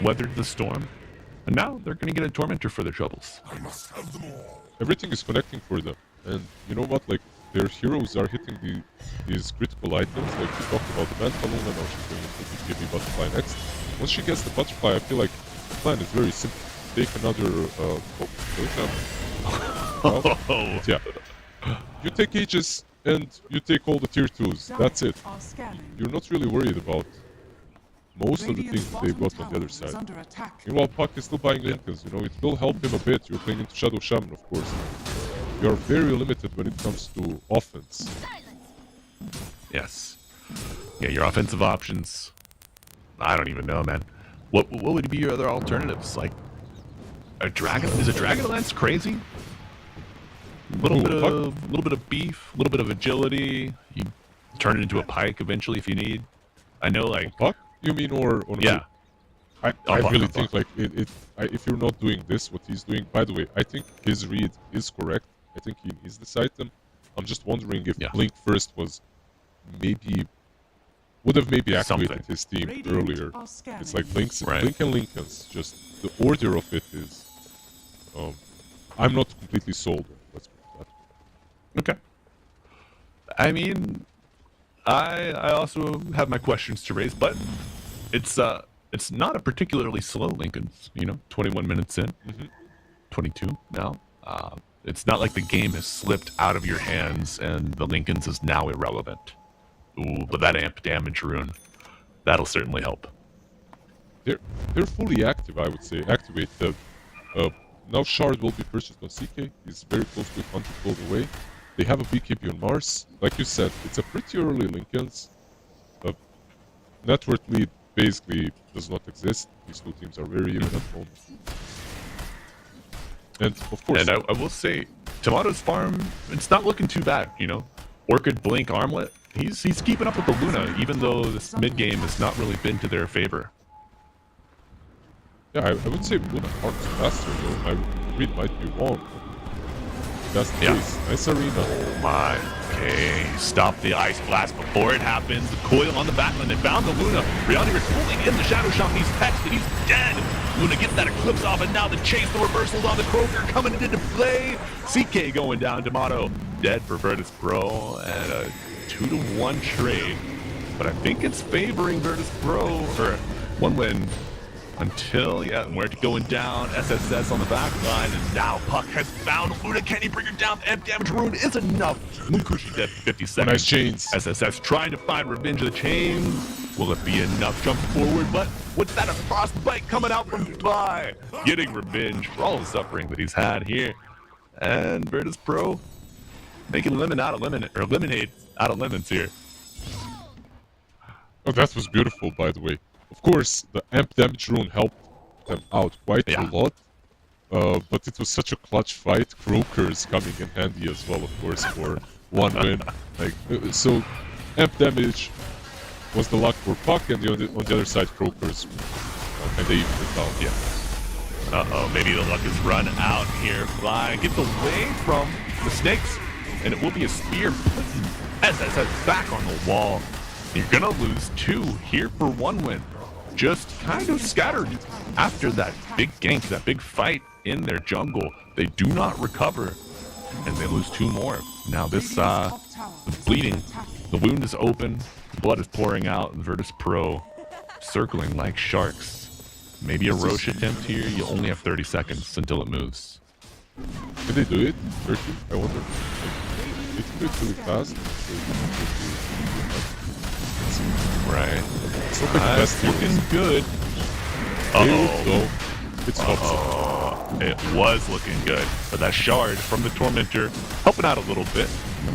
weathered the storm, and now they're going to get a Tormentor for their troubles. Everything is connecting for them, and you know what? Like, their heroes are hitting these critical items. Like we talked about the Manta Luna, now she's going into the BKB Butterfly next. Once she gets the Butterfly, I feel like the plan is very simple. Take another Oh, yeah. You take Aegis and you take all the tier 2s. That's it. You're not really worried about most of the things that they've got on the other side. Meanwhile, Puck is still buying Lincolns, it will help him a bit. You're playing into Shadow Shaman, of course. You're very limited when it comes to offense. yes. Yeah, your offensive options. I don't even know, man. What would be your other alternatives? Like a dragon? Is a Dragon Lance crazy? A little bit of beef, a little bit of agility. You turn it into a pike eventually if you need. I know, like Puck, you mean, or on yeah. I Puck, really Puck. think like if you're not doing this, what he's doing. By the way, I think his read is correct. I think he needs this item. I'm just wondering if Yeah. Blink first was maybe would have maybe activated Something. his team Radiant earlier. are scanning. It's like Links, Right. Link and Lincolns. Just the order of it is. I'm not completely sold on. Let's put it that way. Okay. I mean, I also have my questions to raise, but it's not a particularly slow Lincoln's. 21 minutes in, 22 now. It's not like the game has slipped out of your hands and the Lincoln's is now irrelevant. Ooh, but that amp damage rune, that'll certainly help. They're fully active, I would say. Activate the. Now Shard will be purchased on CK. He's very close to 100 gold away. They have a BKB on Mars. Like you said, it's a pretty early Lincoln's. Net worth lead basically does not exist. These two teams are very even at the moment. And of course, And I will say, Tomato's farm, it's not looking too bad. Orchid, Blink, Armlet, he's keeping up with the Luna, even though this mid game has not really been to their favor. yeah, I would say Luna farms faster though. I read might be wrong. That's the Yeah. case. Nice arena. Oh my. Okay, stop the Ice Blast before it happens. The coil on the backline. They found the Luna. Reality pulling in the Shadow Shot. He's hexed. He's dead. Luna gets that Eclipse off, and now the chase, the reversals on the Croaker coming into play. CK going down. D'Amato dead for Virtus Pro, and a 2-to-1 trade. But I think it's favoring Virtus Pro for one win. Until, Muerte going down, SSS on the back line, and now Puck has found Luna. Can he bring her down? The amp damage rune is enough. Mukushi dead for 50 seconds. Nice chains. SSS trying to find revenge of the chains. Will it be enough? Jump forward, but what's that? A frostbite coming out from Dubai. Getting revenge for all the suffering that he's had here. And Virtus Pro making lemonade out of lemons here. Oh, that was beautiful, by the way. Of course, the amp damage rune helped them out quite a lot. But it was such a clutch fight. Croaker's coming in handy as well, of course, for one win. So, amp damage was the luck for Puck, and on the other side, Croaker's and they even it out. Yeah. Uh-oh, maybe the luck is run out here. Fly gets away from the snakes, and it will be a spear putting SSS back on the wall. You're gonna lose 2 here for 1 win. Just kind of scattered after that big gank, that big fight in their jungle. They do not recover, and they lose 2 more. Now this, bleeding, the wound is open, blood is pouring out, and Virtus Pro circling like sharks. Maybe a Roche attempt here. You only have 30 seconds until it moves. Can they do it? 30? I wonder. It's really fast. Right. It's not like the best Looking deal. good. It stops it. It was looking good. But that shard from the Tormentor helping out a little bit.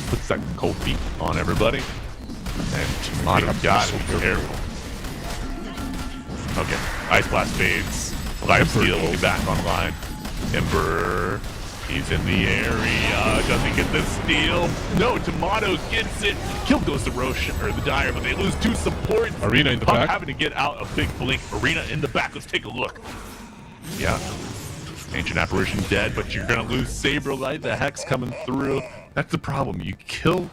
Puts that cold feet on everybody. And Tomato got it. Careful. Okay. Ice Blast fades. Life Steal will be back online. Ember. He's in the area. Doesn't get the steal. No, Tomato gets it. Kill goes to Roche or the Dire, but they lose 2 supports. Arena in the Puck back. having to get out a big blink. Arena in the back. Let's take a look. Yeah. Ancient Apparition dead, but you're gonna lose Saberlight. The Hex coming through. That's the problem. You kill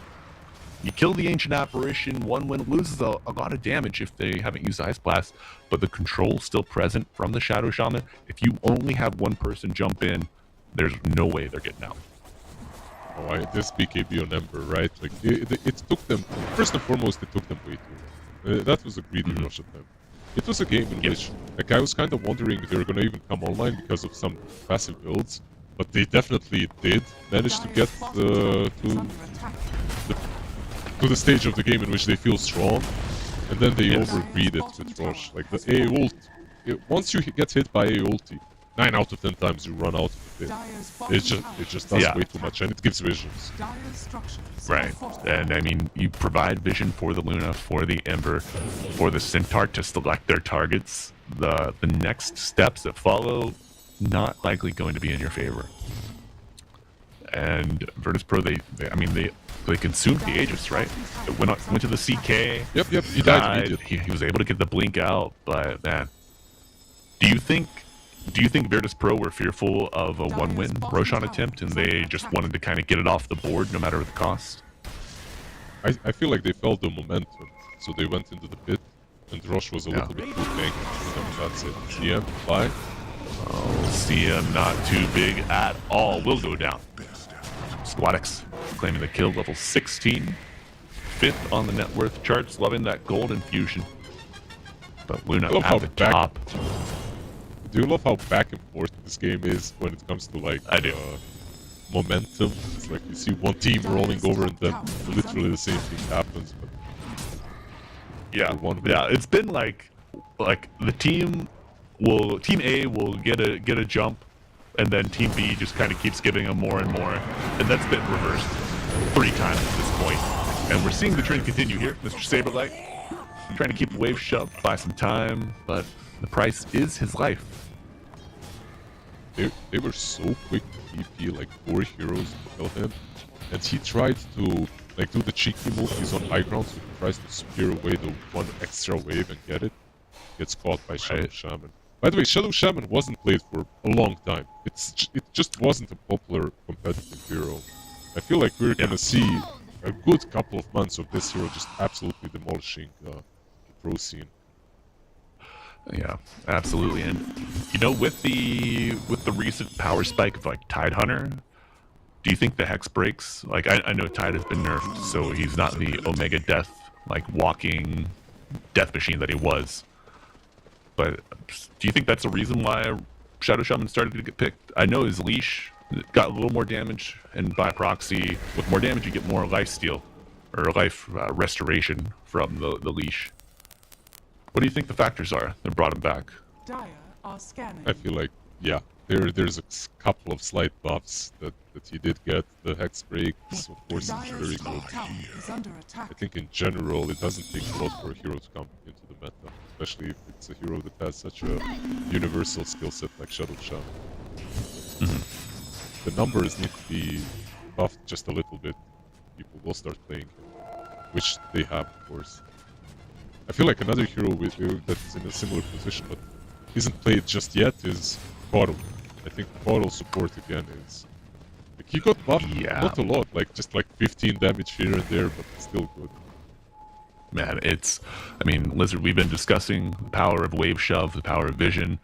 the Ancient Apparition. 1 win loses a lot of damage if they haven't used Ice Blast, but the control's still present from the Shadow Shaman. If you only have 1 person jump in, there's no way they're getting out. Oh, this BKB on Ember, right? Like it took them. First and foremost, it took them way too long. That was a greedy rush at them. It was a game in which, like, I was kind of wondering if they were gonna even come online because of some passive builds, but they definitely did manage to get to the stage of the game in which they feel strong, and then they overgreed it with Roche. Like the A ult, once you get hit by A ulti, 9 out of 10 times you run out of it. It just does way too much, and it gives visions. Right, and I mean, you provide vision for the Luna, for the Ember, for the Centaur to select their targets. The next steps that follow, not likely going to be in your favor. And Virtus Pro, they consumed the Aegis, right? It went to the CK. Yep, he died. He was able to get the blink out, but man, do you think Virtus Pro were fearful of a 1-win Roshan attempt, and they just wanted to kind of get it off the board no matter the cost? I feel like they felt the momentum. so they went into the pit, and Roche was a little bit too tanky for them, and that's it. CM, bye. Oh, CM not too big at all. Will go down. Squadix claiming the kill, level 16. 5th on the net worth charts, loving that gold infusion. But Luna at the top. Do you love how back and forth this game is when it comes to like momentum? It's like you see one team rolling over and then literally the same thing happens. But yeah, it's been like the team A will get a jump, and then Team B just kind of keeps giving them more and more, and that's been reversed 3 times at this point. And we're seeing the trend continue here. Mr. Saberlight trying to keep Wave shoved by some time, but the price is his life. They were so quick to TP like 4 heroes to kill him, and he tried to like do the cheeky move. He's on high ground, so he tries to spear away the 1 extra wave and get it. Gets caught by Shadow Shaman. By the way, Shadow Shaman wasn't played for a long time. It just wasn't a popular competitive hero. I feel like we're gonna see a good couple of months of this hero just absolutely demolishing the pro scene. Yeah, absolutely. And you know, with the recent power spike of like Tide Hunter, do you think the hex breaks? Like I know Tide has been nerfed, so he's not the Omega Death, like walking death machine that he was. But do you think that's the reason why Shadow Shaman started to get picked? I know his leash got a little more damage, and by proxy, with more damage you get more life steal, or life restoration from the leash. What do you think the factors are that brought him back? Dire are scanning. I feel like, yeah, there's a couple of slight buffs that he did get. The hex breaks, of course, is very good. I think in general, it doesn't take a lot for a hero to come into the meta, especially if it's a hero that has such a universal skill set like Shadow Shaman. The numbers need to be buffed just a little bit. People will start playing him, which they have, of course. I feel like another hero that's in a similar position but isn't played just yet is Coral. I think Coral support again is... Like, he got buffed, not a lot, like just like 15 damage here and there, but still good. Man, I mean, Lizard, we've been discussing the power of Wave Shove, the power of Vision.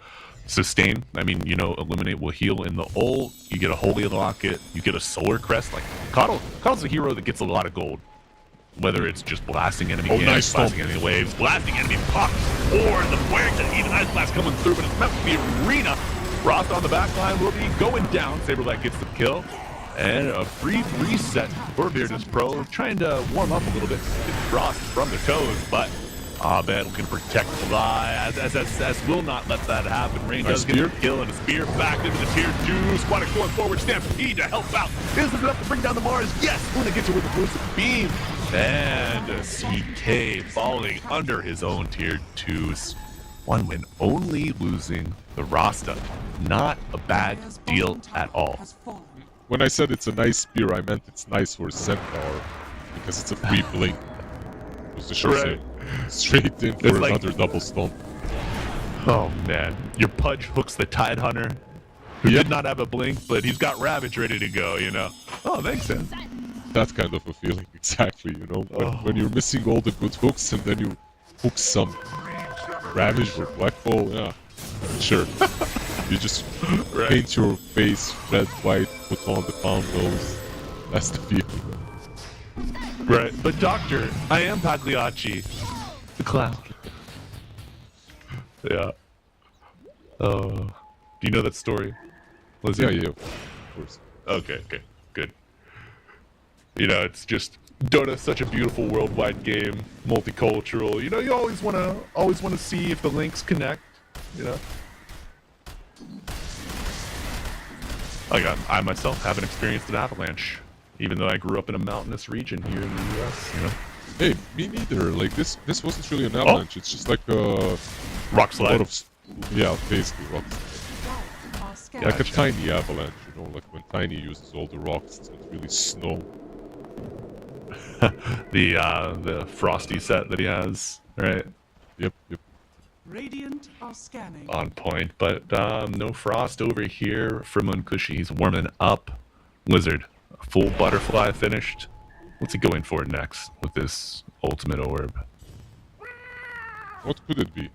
Sustain, I mean, you know, Eliminate will heal in the ult, you get a Holy Locket, you get a Solar Crest. Like, Coddle's a hero that gets a lot of gold. Whether it's just blasting enemy games, blasting enemy waves, blasting enemy pucks, or the flares that even Ice Blast coming through, but it's meant to be Arena. Frost on the backline will be going down. Saberlight gets the kill. And a brief reset for Virtus Pro, trying to warm up a little bit, get Frost from their toes, but man looking to protect Fly, as will not let that happen. Rain does get a kill and a spear back into the tier 2. Squadron going forward, Stampede to help out. Is it enough to bring down the Mars? Yes, Luna gets it with the Ballistic Beam. And a CK falling under his own tier 2s. One win only, losing the Rasta. Not a bad deal at all. When I said it's a nice spear, I meant it's nice for Centaur, because it's a free blink. Was the short straight in for another double stomp. Oh man, your Pudge hooks the Tide Hunter, who did not have a blink, but he's got Ravage ready to go, you know. Oh, makes sense. That kind of a feeling, exactly, you know. When you're missing all the good hooks and then you hook some Ravage or Blackfall, yeah, sure. You just paint your face red, white, put on the palm nose. That's the feeling. Right, but Doctor, I am Pagliacci, the clown. Yeah. Do you know that story? Yeah, of course. Okay, good. You know, it's just Dota, such a beautiful worldwide game, multicultural. You know, you always wanna see if the links connect. You know. I myself haven't experienced an avalanche, even though I grew up in a mountainous region here in the U.S. You know. Hey, me neither. Like this wasn't really an avalanche. It's just like a rock slide. A lot of, yeah, basically rock slide. Like a tiny avalanche, you know, like when Tiny uses all the rocks, it's not really snow. the frosty set that he has, right? Yep. Radiant are scanning. On point, but no frost over here for Munkushi. He's warming up. Lizard, full butterfly finished. What's he going for next with this ultimate orb? What could it be?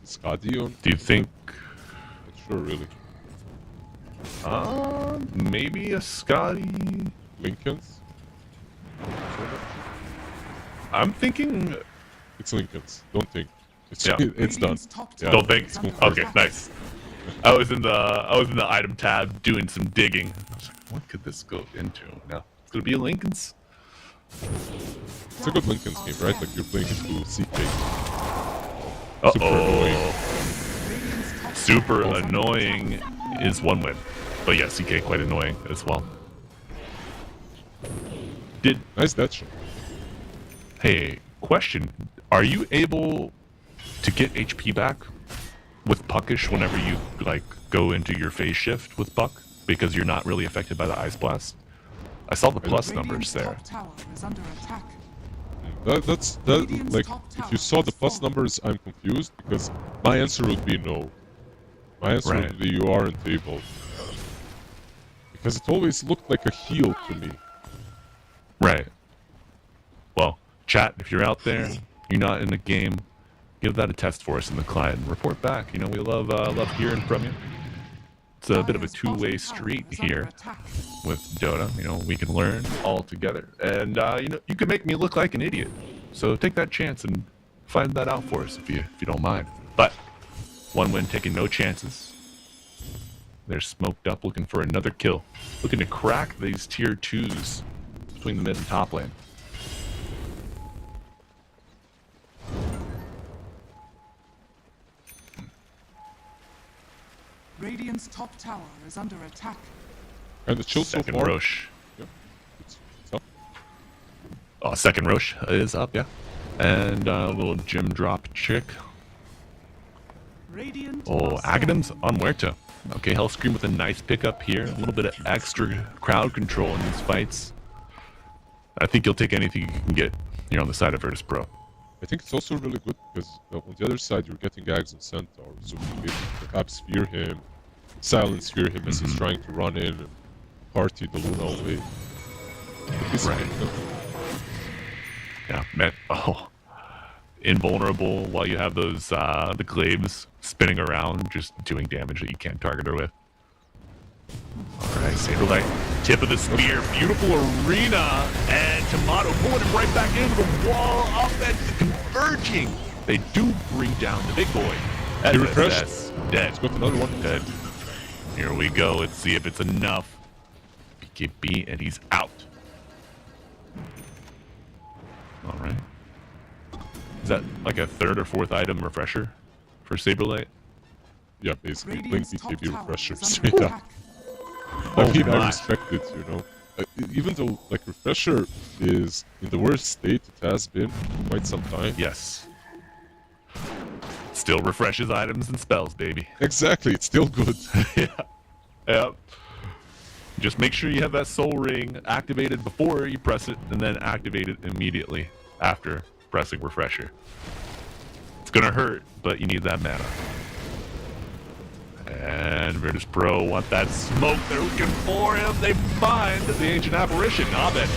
Skadi on? Do you think Not sure, really. maybe a Scotty? Lincolns? I'm thinking. It's Lincolns. Don't think. It's, Yeah. it's done. Radiant's top Yeah. Don't think. tower is under Okay, attack. nice. I was in the item tab doing some digging. I was like, what could this go into? No, it's gonna be a Lincoln's. It's a good Lincolns game, right? Like you're playing into CK. Uh Super annoying. oh. Super annoying is one win, but yeah, CK quite annoying as well. Nice death shot. Hey, question: are you able to get HP back with Puckish whenever you like go into your phase shift with Puck because you're not really affected by the Ice Blast? I saw the plus numbers Radiant's there. top tower is under attack. Like, if you saw the plus numbers, I'm confused because my answer would be no. My answer Right. would be you aren't able. Because it always looked like a heal to me. Right. Well, chat, if you're out there, you're not in the game, give that a test for us in the client and report back. You know, we love hearing from you. It's a bit of a Dire's bottom two-way tower street is under here attack. with Dota. You know, we can learn all together. And, you know, you can make me look like an idiot. So take that chance and find that out for us if you don't mind. But, one win taking no chances. They're smoked up looking for another kill. Looking to crack these tier 2s between the mid and top lane. Radiant's top tower is under attack. And the chill so Second far. Roche. It's up. Second Roche is up, yeah. And a little gem drop chick. Radiant Oh, are Agadam's scanning. on Muerta. Okay, Hellscream with a nice pickup here. A little bit of extra crowd control in these fights. I think you'll take anything you can get here on the side of Virtus Pro. I think it's also really good because on the other side you're getting Ags and Centaur, so you can perhaps fear him, silence fear him as he's trying to run in and party the Luna away. Right. Yeah, man. Oh. Invulnerable while you have those, the glaives spinning around, just doing damage that you can't target her with. Alright, Saberlight, tip of the spear, beautiful arena, and Tomato pulling it right back into the wall, offense converging. They do bring down the big boy. He refreshed. SSS, dead. Let's go for another one. Dead. Here we go, let's see if it's enough. BKB, and he's out. Alright. Is that like a third or fourth item refresher for Saberlight? Yeah, basically, Link Radiant's top BKB tower refresher is under straight up. attack. I mean, my. I respect it, you know. Even though, like, refresher is in the worst state it has been for quite some time. Yes. Still refreshes items and spells, baby. Exactly, it's still good. Yeah. Yep. Just make sure you have that soul ring activated before you press it, and then activate it immediately after pressing refresher. It's gonna hurt, but you need that mana. And Virtus Pro want that smoke. They're looking for him. They find the ancient apparition. Abed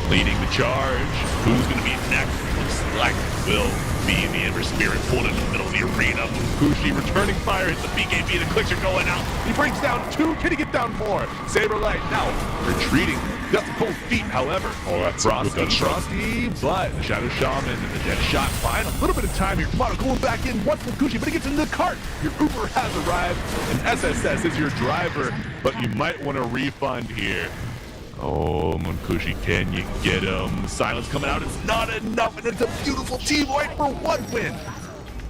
leading the charge. Who's gonna be next? Looks like it will be the Ember Spirit pulled in the middle of the arena. Kushi returning fire, hits the BKB, the clicks are going out. He brings down 2, can he get down 4? Saberlight now retreating. Got the cold feet, however. Oh, that's a good dead shot. Frosty, but the Shadow Shaman and the dead shot find a little bit of time here. Tomato going back in once with Kushi, but he gets in the cart. Your Uber has arrived, and SSS is your driver, but you might want a refund here. Oh, Munkushi, can you get him? Silence coming out, it's not enough, and it's a beautiful team fight for 1 win.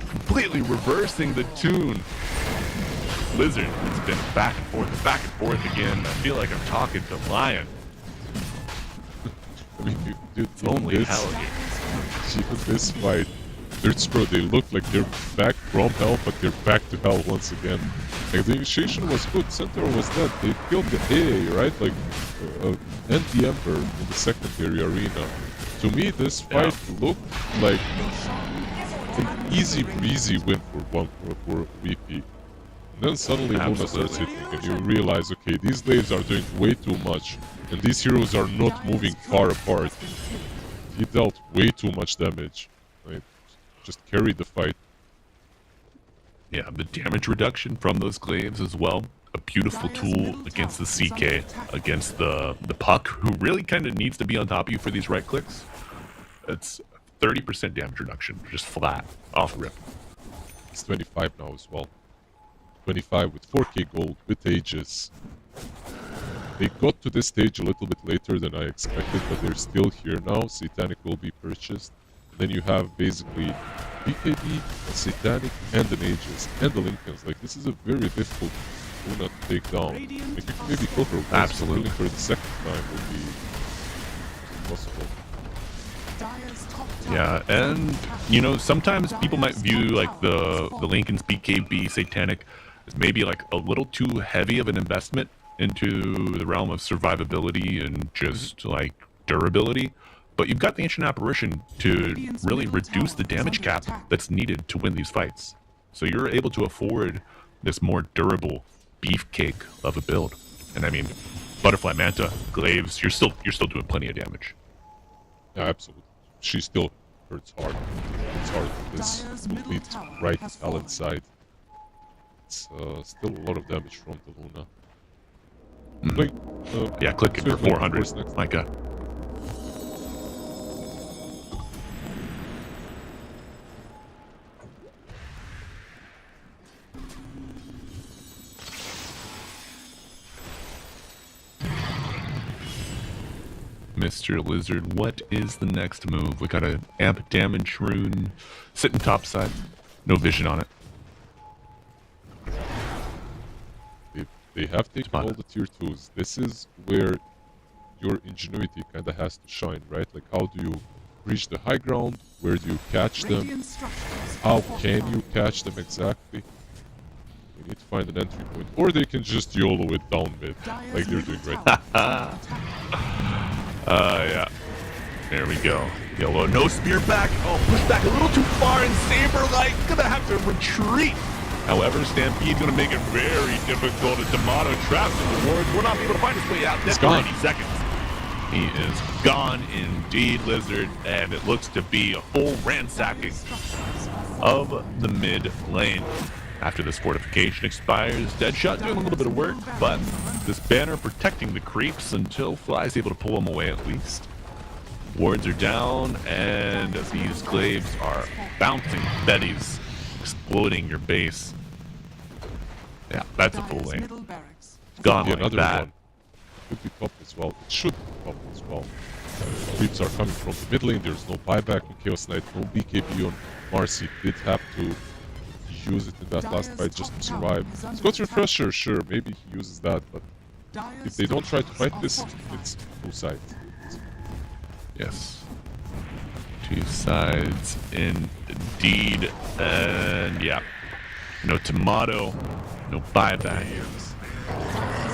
Completely reversing the tune. Blizzard has been back and forth again. I feel like I'm talking to Lion. I mean, dude, Only this, hell here. even this fight, Virtus Pro, they look like they're back from hell, but they're back to hell once again. Like, the initiation was good, Centaur was dead, they killed the AA, right? Like, and the Emperor in the secondary arena. To me, this fight looked like an easy breezy win for VP. And then suddenly Luna starts hitting, and you realize, okay, these lanes are doing way too much, and these heroes are not moving far apart. He dealt way too much damage. Like, just carried the fight. Yeah, the damage reduction from those glaives as well. A beautiful tool against the CK, against the puck, who really kind of needs to be on top of you for these right clicks. It's 30% damage reduction, just flat, off rip. It's 25 now as well. 25 with 4k gold, with Aegis. They got to this stage a little bit later than I expected, but they're still here now. Satanic will be purchased. And then you have basically BKB, a Satanic, and an Aegis, and the Lincolns. Like, this is a very difficult Luna to take down. Like, you can maybe kill her once, Absolutely. but killing her the second time would be impossible. Yeah, and you know, sometimes people might view like the Lincoln's BKB Satanic as maybe like a little too heavy of an investment into the realm of survivability and just like durability. But you've got the Ancient Apparition to really reduce the damage cap that's needed to win these fights. So you're able to afford this more durable beefcake of a build. And I mean, Butterfly Manta, Glaives, you're still doing plenty of damage. Yeah, absolutely. She still hurts hard. It's hard with this complete right talent side. It's still a lot of damage from the Luna. Wait, Yeah, click it for 400. My god. Mr. Lizard, what is the next move? We got an amp damage rune sitting topside. No vision on it. They have taken all the tier 2s. This is where your ingenuity kind of has to shine, right? Like, how do you reach the high ground? Where do you catch them? How can you catch them exactly? You need to find an entry point. Or they can just YOLO it down mid, like they're doing right now. Yeah. There we go. Yellow, no spear back. Oh, push back a little too far, and Saberlight gonna have to retreat. However, Stampede's gonna make it very difficult. A D'Amato trapped in the wards. Will not be able to find his way out. That's 90 seconds. He is gone indeed, Lizard, and it looks to be a full ransacking of the mid lane. After this fortification expires, Deadshot doing a little bit of work, but this banner protecting the creeps until Fly's able to pull them away at least. Wards are down, and these glaives are bouncing Betties, exploding your base. Yeah, that's a full lane. Gone like Another that. one. Could be top as well. It should be top as well. Creeps are coming from the mid lane. There's no buyback on Chaos Knight, no BKB on Marcy. Did have to use it in that last fight just to survive. Scott Refresher, sure, maybe he uses that, but if they don't try to fight this, it's two sides. Yes. Two sides indeed. And yeah. No Tomato, no buyback.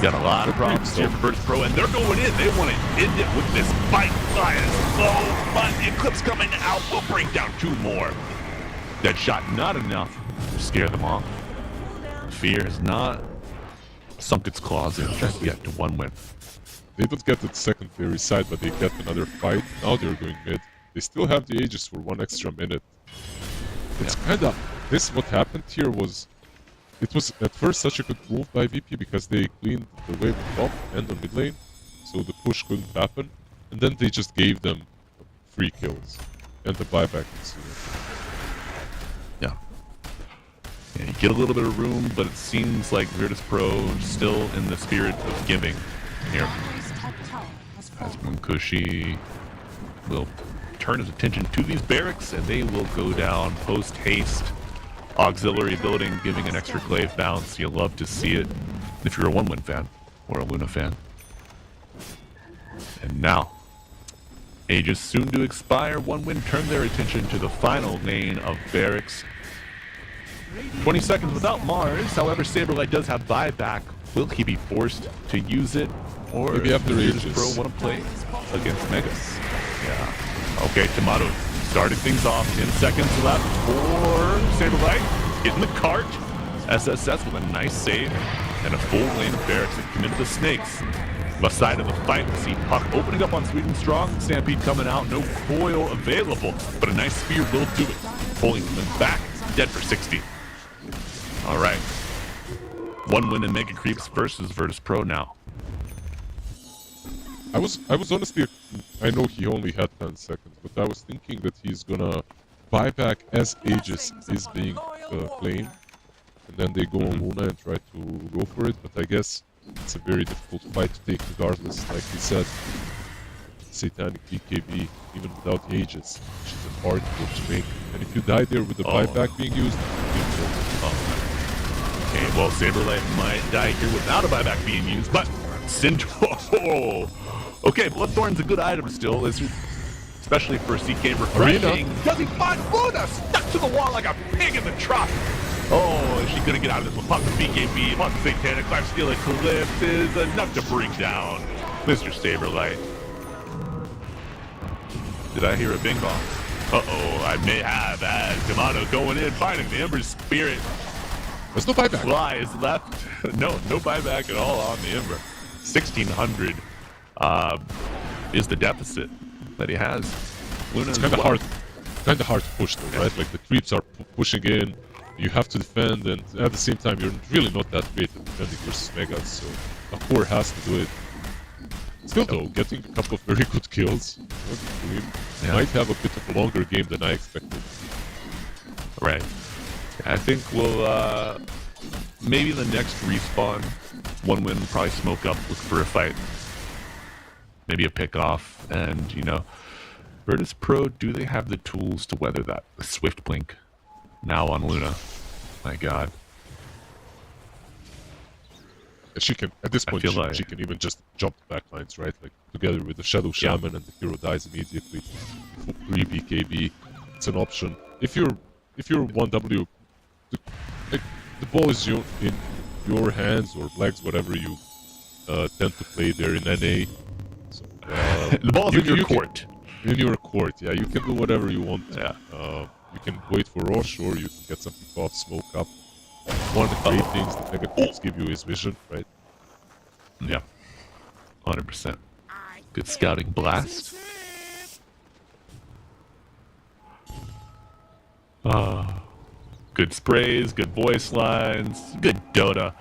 Got a lot of problems here for Virtus Pro, and they're going in. They want to end it with this fight fire. Oh, but the Eclipse coming out will bring down two more. That shot not enough to scare them off. Fear has not sunk its claws in just yet to one win. They don't get the secondary side, but they get another fight. Now they're going mid. They still have the Aegis for 1 extra minute. It's kind of... This, what happened here was... It was at first such a good move by VP because they cleaned the wave top and on mid lane, so the push couldn't happen. And then they just gave them free kills and the buyback. Yeah. Yeah, you get a little bit of room, but it seems like Virtus Pro is still in the spirit of giving here. As Munkushi will turn his attention to these barracks, and they will go down post-haste. Auxiliary building, giving an extra glaive bounce. You'll love to see it if you're a one-win fan or a Luna fan. And now, Aegis soon to expire. One win turn their attention to the final lane of barracks. 20 seconds without Mars. However, Saberlight does have buyback. Will he be forced to use it? Or maybe after Virtus Aegis Pro want to play against Megas? Yeah. Okay, Tomato starting things off. 10 seconds left for Saberlight. Get in the cart. SSS with a nice save. And a full lane of barracks that committed the snakes. Left side of the fight, we see Puck opening up on Sweet and Strong. Stampede coming out, no coil available, but a nice spear will do it. Pulling them back, dead for 60. All right. One win in Mega Creeps versus Virtus Pro now. I was honestly, I know he only had 10 seconds, but I was thinking that he's gonna buy back as Aegis is being claimed, and then they go on Luna and try to go for it, but I guess it's a very difficult fight to take regardless, like he said. Satanic BKB, even without Aegis, which is a hard kill to make, and if you die there with the buyback being used, Okay, well, Saberlight might die here without a buyback being used, but Centaur. Okay, Bloodthorn's a good item still, especially for CK refreshing. Does he find Luna stuck to the wall like a pig in the trough? Oh, is she gonna get out of this one? Pop the BKB, pop the Satanic, Life Steal Eclipse is enough to bring down Mr. Saberlight. Did I hear a bing bong? Uh-oh, I may have, as Kamado going in, finding the Ember Spirit. there's no buyback. Fly is left. No buyback at all on the Ember. 1,600 is the deficit that he has. Luna It's kind of hard to push though, right? Like the creeps are pushing in, you have to defend, and at the same time you're really not that great at defending versus Megas, so a core has to do it. Still though, getting a couple of very good kills, might have a bit of a longer game than I expected. Right. I think we'll, maybe the next respawn, one win, probably smoke up, look for a fight. Maybe a pick off, and, you know, Virtus Pro, do they have the tools to weather that? The Swift Blink, now on Luna. My god. She can, at this point, like... she can even just jump the backlines, right? Like, together with the Shadow Shaman, and the hero dies immediately. Free BKB, it's an option. If you're 1W, the ball is in your hands or legs, whatever you tend to play there in NA. So, the ball's in your court. In your court, yeah. You can do whatever you want. Yeah. You can wait for Rosh, or you can get something off, smoke up. One of the great things that Mega Creeps give you is vision, right? Yeah. 100%. Good scouting blast. Good sprays, good voice lines, good Dota.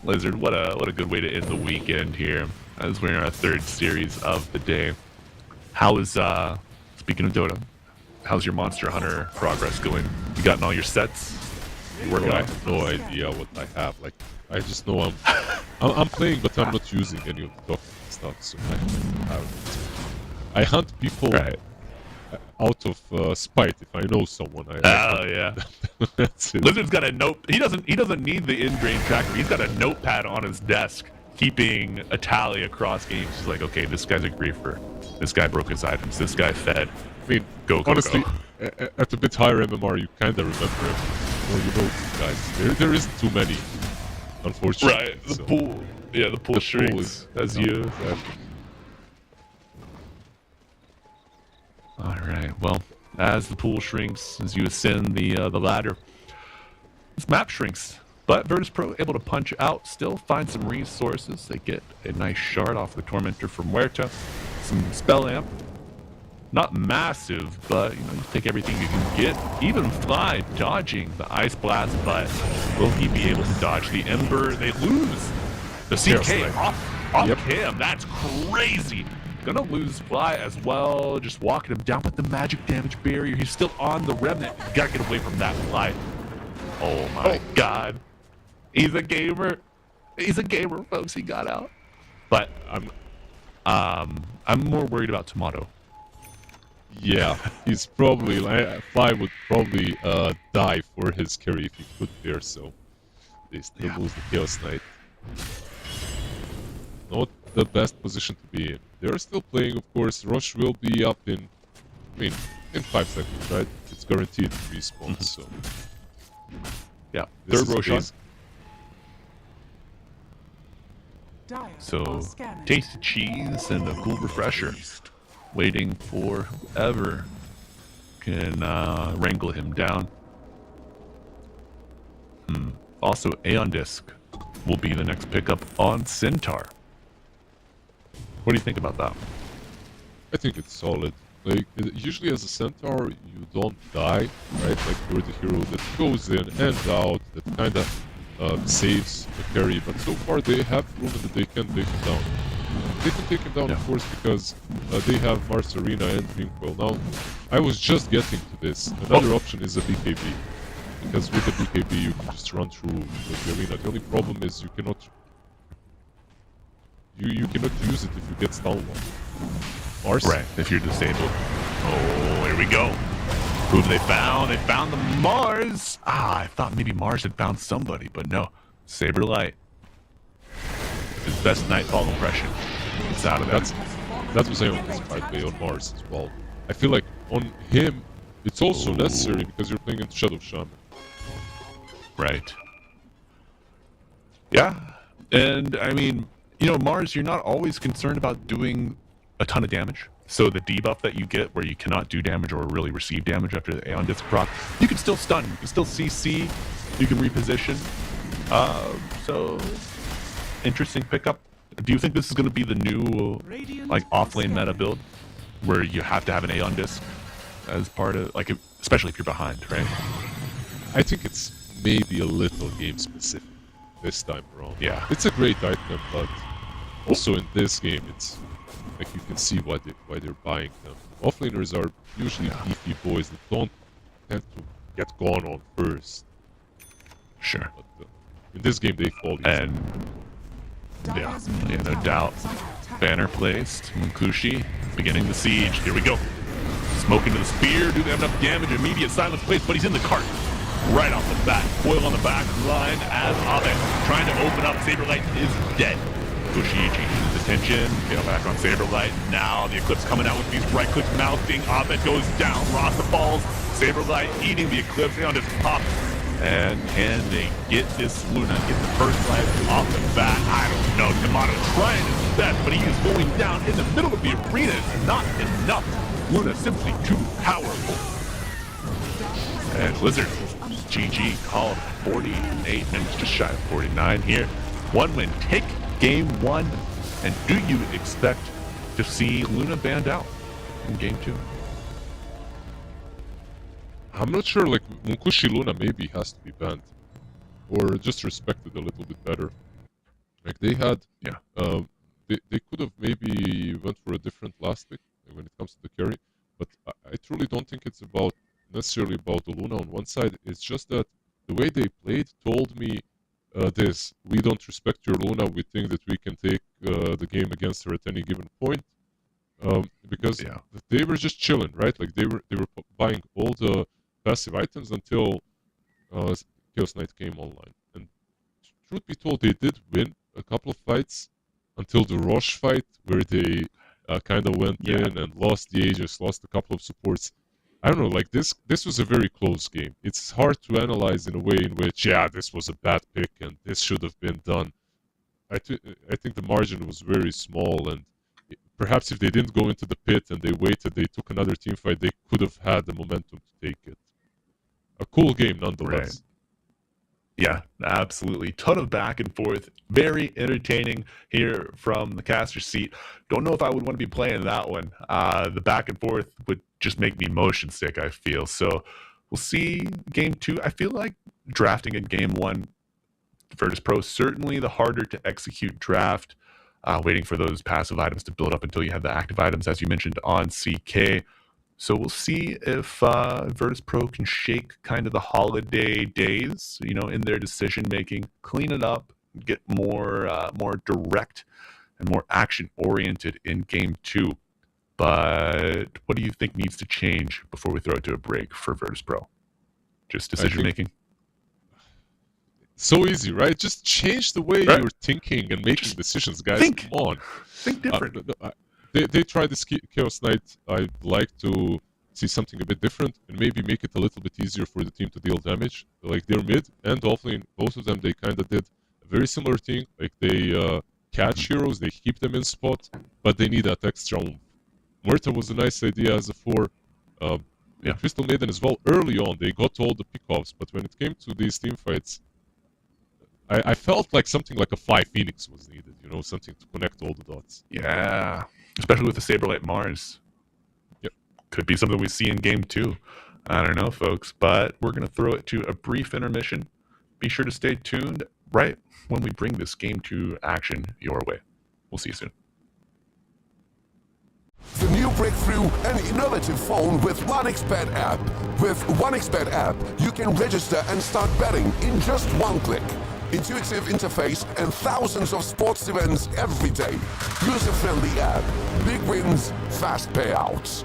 Lizard, what a good way to end the weekend here, as we're in our third series of the day. How is, speaking of Dota, how's your Monster Hunter progress going? You gotten all your sets? You working I on? have no idea what I have. Like, I just know I'm playing, but I'm not using any of the token stuff. So I hunt people out of spite. If I know someone, yeah. That's it. Lizard's got a note. He doesn't need the in-grain tracker. He's got a notepad on his desk, keeping a tally across games. He's like, okay, this guy's a griefer. This guy broke his items. This guy fed. I mean, honestly, at a bit higher MMR, you kind of remember him, or you know these guys. There isn't too many, unfortunately. Right, the pool. Yeah, the pool shrinks as you. Exactly. All right. Well, as the pool shrinks, as you ascend the ladder, this map shrinks. But Virtus Pro able to punch out, still find some resources. They get a nice shard off the Tormentor from Muerta, some spell amp. Not massive, but you know, you take everything you can get. Even Fly dodging the Ice Blast, but will he be able to dodge the Ember? They lose the CK off him. That's crazy. Gonna lose Fly as well. Just walking him down with the magic damage barrier. He's still on the Remnant. You gotta get away from that Fly. Oh my god. He's a gamer. He's a gamer, folks. He got out. But I'm more worried about Tomato. Yeah, he's probably Fly would probably die for his carry if he could there, so they still lose the Chaos Knight. Not the best position to be in. They're still playing, of course. Rosh will be up in 5 seconds, right? It's guaranteed respawn, so yeah, this third Roshan. So, tasty cheese and a cool refresher. Waiting for whoever can wrangle him down. Also, Aeon Disc will be the next pickup on Centaur. What do you think about that? I think it's solid. Like, usually as a Centaur, you don't die, right? Like, you're the hero that goes in and out, that kind of saves the carry, but so far they have proven that they can take him down. They can take him down, of course, because they have Mars Arena and Dreamcoil. Now, I was just getting to this. Another option is a BKB, because with a BKB you can just run through the arena. The only problem is you cannot use it if you get stun locked. Mars? Right, if you're disabled. Oh, here we go. Who they found? They found the Mars. I thought maybe Mars had found somebody, but no. Saberlight. His best Nightfall impression. It's out of that. That was Aeon's, by the way, on Mars as well. I feel like on him, it's also necessary because you're playing into Shadow Shaman. Right. Yeah. And, I mean, you know, Mars, you're not always concerned about doing a ton of damage. So the debuff that you get where you cannot do damage or really receive damage after the Aeon Disc proc, you can still stun, you can still CC, you can reposition. So, interesting pickup. Do you think this is going to be the new, like, off-lane meta build? Where you have to have an Aeon Disc as part of, like, especially if you're behind, right? I think it's maybe a little game specific this time around. Yeah. It's a great item, but also in this game, it's like you can see why they're buying them. Offlaners are usually beefy boys that don't tend to get gone on first. Sure. But in this game, they fall easy. And yeah, no doubt. Banner placed. Munkushi beginning the siege. Here we go. Smoke into the spear. Do they have enough damage? Immediate silence placed, but he's in the cart. Right off the bat. Foil on the back line as Abe trying to open up. Saberlight is dead. Kushi changes attention. Fail back on Saberlight. Now the Eclipse coming out with these right clicks mounting. Abed goes down. Rasta falls. Saberlight eating the Eclipse. Aeon just pops. And can they get this Luna? Get the first life off the bat? I don't know. Yamato trying his best, but he is going down in the middle of the arena. It's not enough. Luna simply too powerful. And Blizzard, GG, called 48 minutes, just shy of 49 here. One win. Take game one. And do you expect to see Luna banned out in game two? I'm not sure, like, Munkushi Luna maybe has to be banned. Or just respected a little bit better. Like, they had... Yeah. They could have maybe went for a different last pick when it comes to the carry. But I truly don't think it's necessarily about the Luna on one side. It's just that the way they played told me this. We don't respect your Luna. We think that we can take the game against her at any given point. Because they were just chilling, right? Like, they were buying all the passive items until Chaos Knight came online. And truth be told, they did win a couple of fights until the Roche fight, where they kind of went in and lost the Aegis, lost a couple of supports. I don't know, like, this was a very close game. It's hard to analyze in a way in which, this was a bad pick and this should have been done. I think the margin was very small, and perhaps if they didn't go into the pit and they waited, they took another team fight, they could have had the momentum to take it. A cool game nonetheless. Right. Yeah, absolutely. Ton of back and forth. Very entertaining here from the caster seat. Don't know if I would want to be playing that one. The back and forth would just make me motion sick, I feel. So we'll see game two. I feel like drafting in game one, Virtus Pro, certainly the harder to execute draft. Waiting for those passive items to build up until you have the active items, as you mentioned, on CK. So we'll see if Virtus Pro can shake kind of the holiday days, in their decision making, clean it up, get more direct and more action oriented in game two. But what do you think needs to change before we throw it to a break for Virtus Pro? Just decision making. So easy, right? Just change the way you're thinking and making decisions, guys. Come on. Think different. They tried this Chaos Knight. I'd like to see something a bit different and maybe make it a little bit easier for the team to deal damage. Like, their mid and offlane, both of them, they kind of did a very similar thing. Like, they catch heroes, they keep them in spot, but they need that extra oomph. Murta was a nice idea as a 4. Crystal Maiden as well. Early on, they got all the pickoffs, but when it came to these team fights, I felt like something like a 5 Phoenix was needed, something to connect all the dots. Yeah, especially with the Saberlight Mars. Yep. Could be something we see in game two. I don't know, folks, but we're going to throw it to a brief intermission. be sure to stay tuned right when we bring this game to action your way. We'll see you soon. The new breakthrough and innovative phone with 1xBet app. With 1xBet app, you can register and start betting in just one click. Intuitive interface and thousands of sports events every day. User-friendly app. Big wins, fast payouts.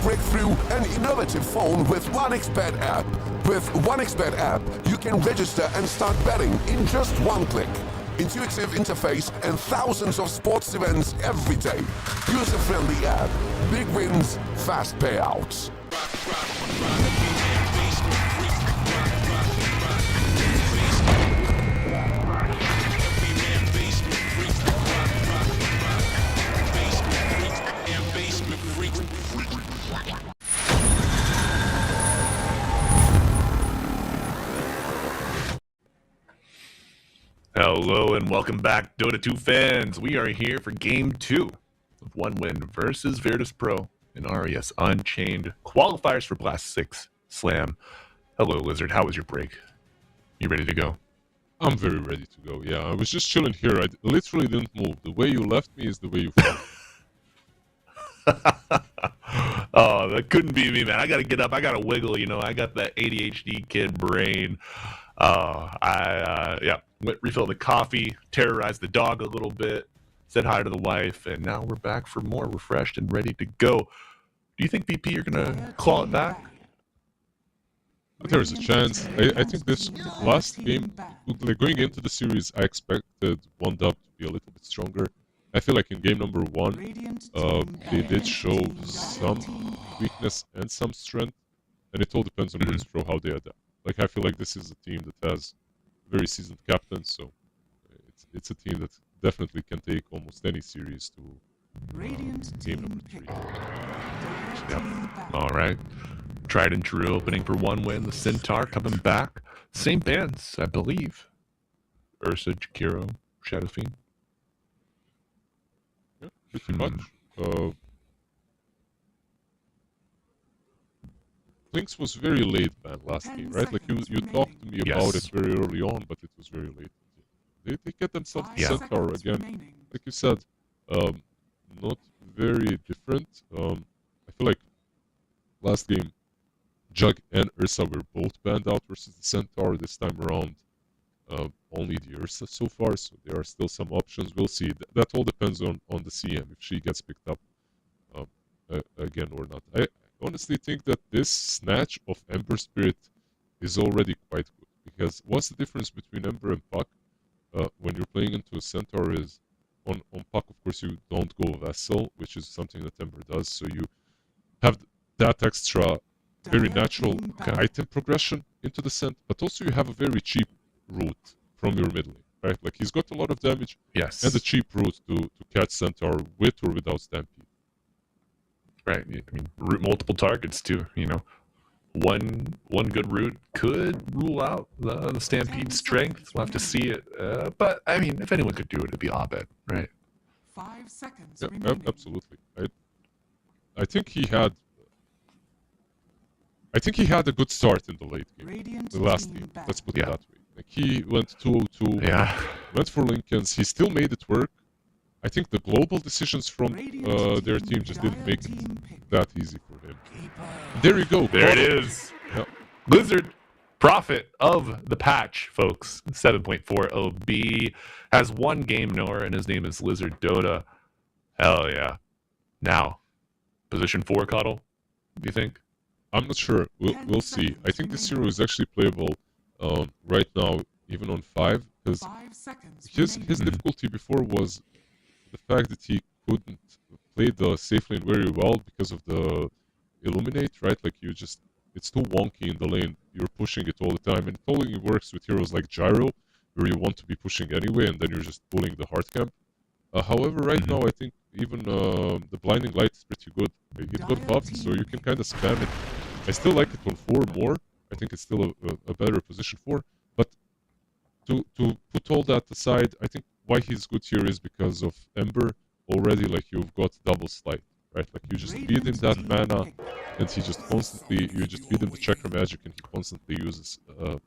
break through an innovative phone with 1xBet app. With 1xBet app, you can register and start betting in just one click. Intuitive interface and thousands of sports events every day. User-friendly app. Big wins, fast payouts. Hello and welcome back, DOTA2 fans. We are here for Game 2 of One Win versus Virtus Pro in RES Unchained. Qualifiers for Blast 6 Slam. Hello, Lizard. How was your break? You ready to go? I'm very ready to go. Yeah, I was just chilling here. I literally didn't move. The way you left me is the way you found me. Oh, that couldn't be me, man. I gotta get up. I gotta wiggle. You know, I got that ADHD kid brain. Went refilled the coffee, terrorized the dog a little bit, said hi to the wife, and now we're back for more, refreshed and ready to go. Do you think VP you're gonna claw it back? There's a chance. I think this last game, like going into the series, I expected one dub to be a little bit stronger. I feel like in game number 1, they did show some weakness and some strength, and it all depends on Virtus Pro how they adapt. Like, I feel like this is a team that has very seasoned captains, so it's a team that definitely can take almost any series to game number 3. Yep. All right. Tried and true opening for One Win. The Centaur coming back. Same bands, I believe. Ursa, Jakiro, Shadow Fiend. Yeah, pretty much. Lynx was very late ban last game, right? Like you talked to me about it very early on, but it was very late. They get themselves the Centaur again. Like you said, not very different. I feel like last game, Jug and Ursa were both banned out versus the Centaur. This time around, only the Ursa so far, so there are still some options. We'll see. That all depends on the CM, if she gets picked up again or not. I honestly think that this snatch of Ember Spirit is already quite good, because what's the difference between Ember and Puck when you're playing into a Centaur is on Puck, of course, you don't go Vessel, which is something that Ember does, so you have that extra very natural item progression into the Cent, but also you have a very cheap route from your mid lane, right? Like, he's got a lot of damage, yes, and a cheap route to catch Centaur with or without Stampede. Right. I mean, route multiple targets too. You know, one good route could rule out the Stampede strength. We'll have to see it. But I mean, if anyone could do it, it'd be Abed, right? 5 seconds Yeah, remaining. absolutely. I think he had a good start in the late game. The last game. Let's put it that way. Like, he went 2-0-2. Yeah. Went for Lincolns. He still made it work. I think the global decisions from their team just didn't make it that easy for him. There you go. There it is. Yep. Lizard, prophet of the patch, folks. 7.4 OB has one game knower, and his name is Lizard Dota. Hell yeah. Now, position 4, Coddle, do you think? I'm not sure. We'll see. I think this hero is actually playable right now, even on 5, because his difficulty before was the fact that he couldn't play the safe lane very well because of the Illuminate, right? Like, it's too wonky in the lane. You're pushing it all the time, and it only works with heroes like Gyro, where you want to be pushing anyway, and then you're just pulling the hard camp. However, right now, I think even the Blinding Light is pretty good. It got buffed, so you can kind of spam it. I still like it on 4 more. I think it's still a better position 4. But to put all that aside, I think why he's good here is because of Ember. Already, like, you've got double slide, right? Like, you just feed him that mana, and he just constantly, you just feed him the Chakra Magic, and he constantly uses a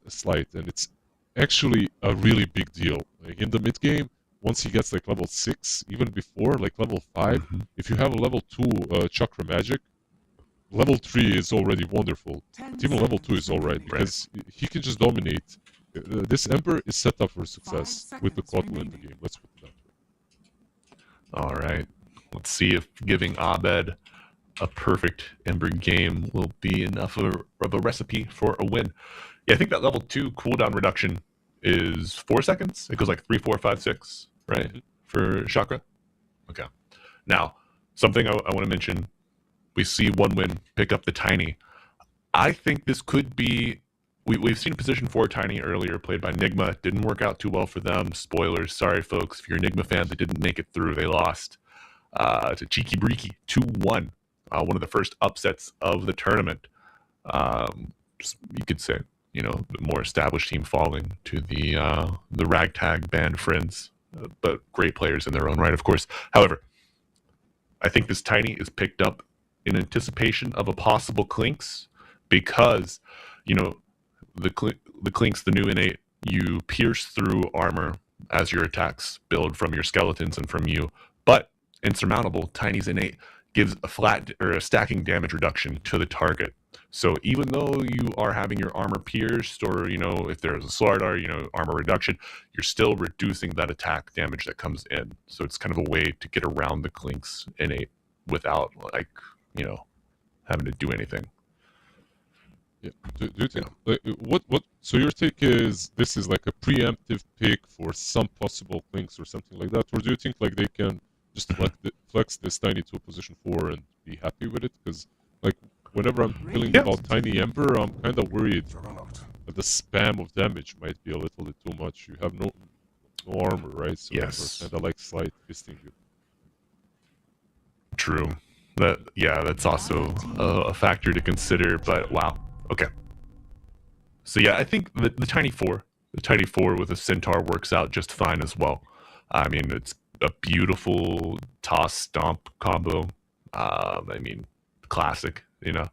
slide. And it's actually a really big deal. Like, in the mid game, once he gets like level 6, even before, like level 5, if you have a level 2 Chakra Magic, level 3 is already wonderful. But even level 2 is alright, because he can just dominate. This Ember is set up for success with the Kotal in the game. Let's put it that way. All right. Let's see if giving Abed a perfect Ember game will be enough of a recipe for a win. Yeah, I think that level 2 cooldown reduction is 4 seconds. It goes like 3, 4, 5, 6, right? For Chakra. Okay. Now, something I want to mention. We see one win pick up the Tiny. I think this could be. We've seen position 4 Tiny earlier, played by Nigma. Didn't work out too well for them. Spoilers. Sorry, folks. If you're a Nigma fan, they didn't make it through. They lost to Cheeky Breeky 2-1. One of the first upsets of the tournament. You could say, you know, the more established team falling to the ragtag band friends, but great players in their own right, of course. However, I think this Tiny is picked up in anticipation of a possible Clinks, because, you know, the Clinks, the new innate, you pierce through armor as your attacks build from your skeletons and from you, but insurmountable Tiny's innate gives a flat or a stacking damage reduction to the target. So even though you are having your armor pierced, or, you know, if there's a Slardar, you know, armor reduction, you're still reducing that attack damage that comes in. So it's kind of a way to get around the Clinks innate without, like, you know, having to do anything. Yeah. Do you think what? So your take is this is like a preemptive pick for some possible Clinks or something like that, or do you think like they can just flex this Tiny to a position 4 and be happy with it? Because like whenever I'm feeling about Tiny Ember, I'm kind of worried that the spam of damage might be a little bit too much. You have no armor, right? So yes. Kind of like slide fisting you. True. That's also a factor to consider. But wow. Okay. So yeah, I think the Tiny 4 with a Centaur works out just fine as well. I mean, it's a beautiful toss stomp combo. I mean, classic, you know.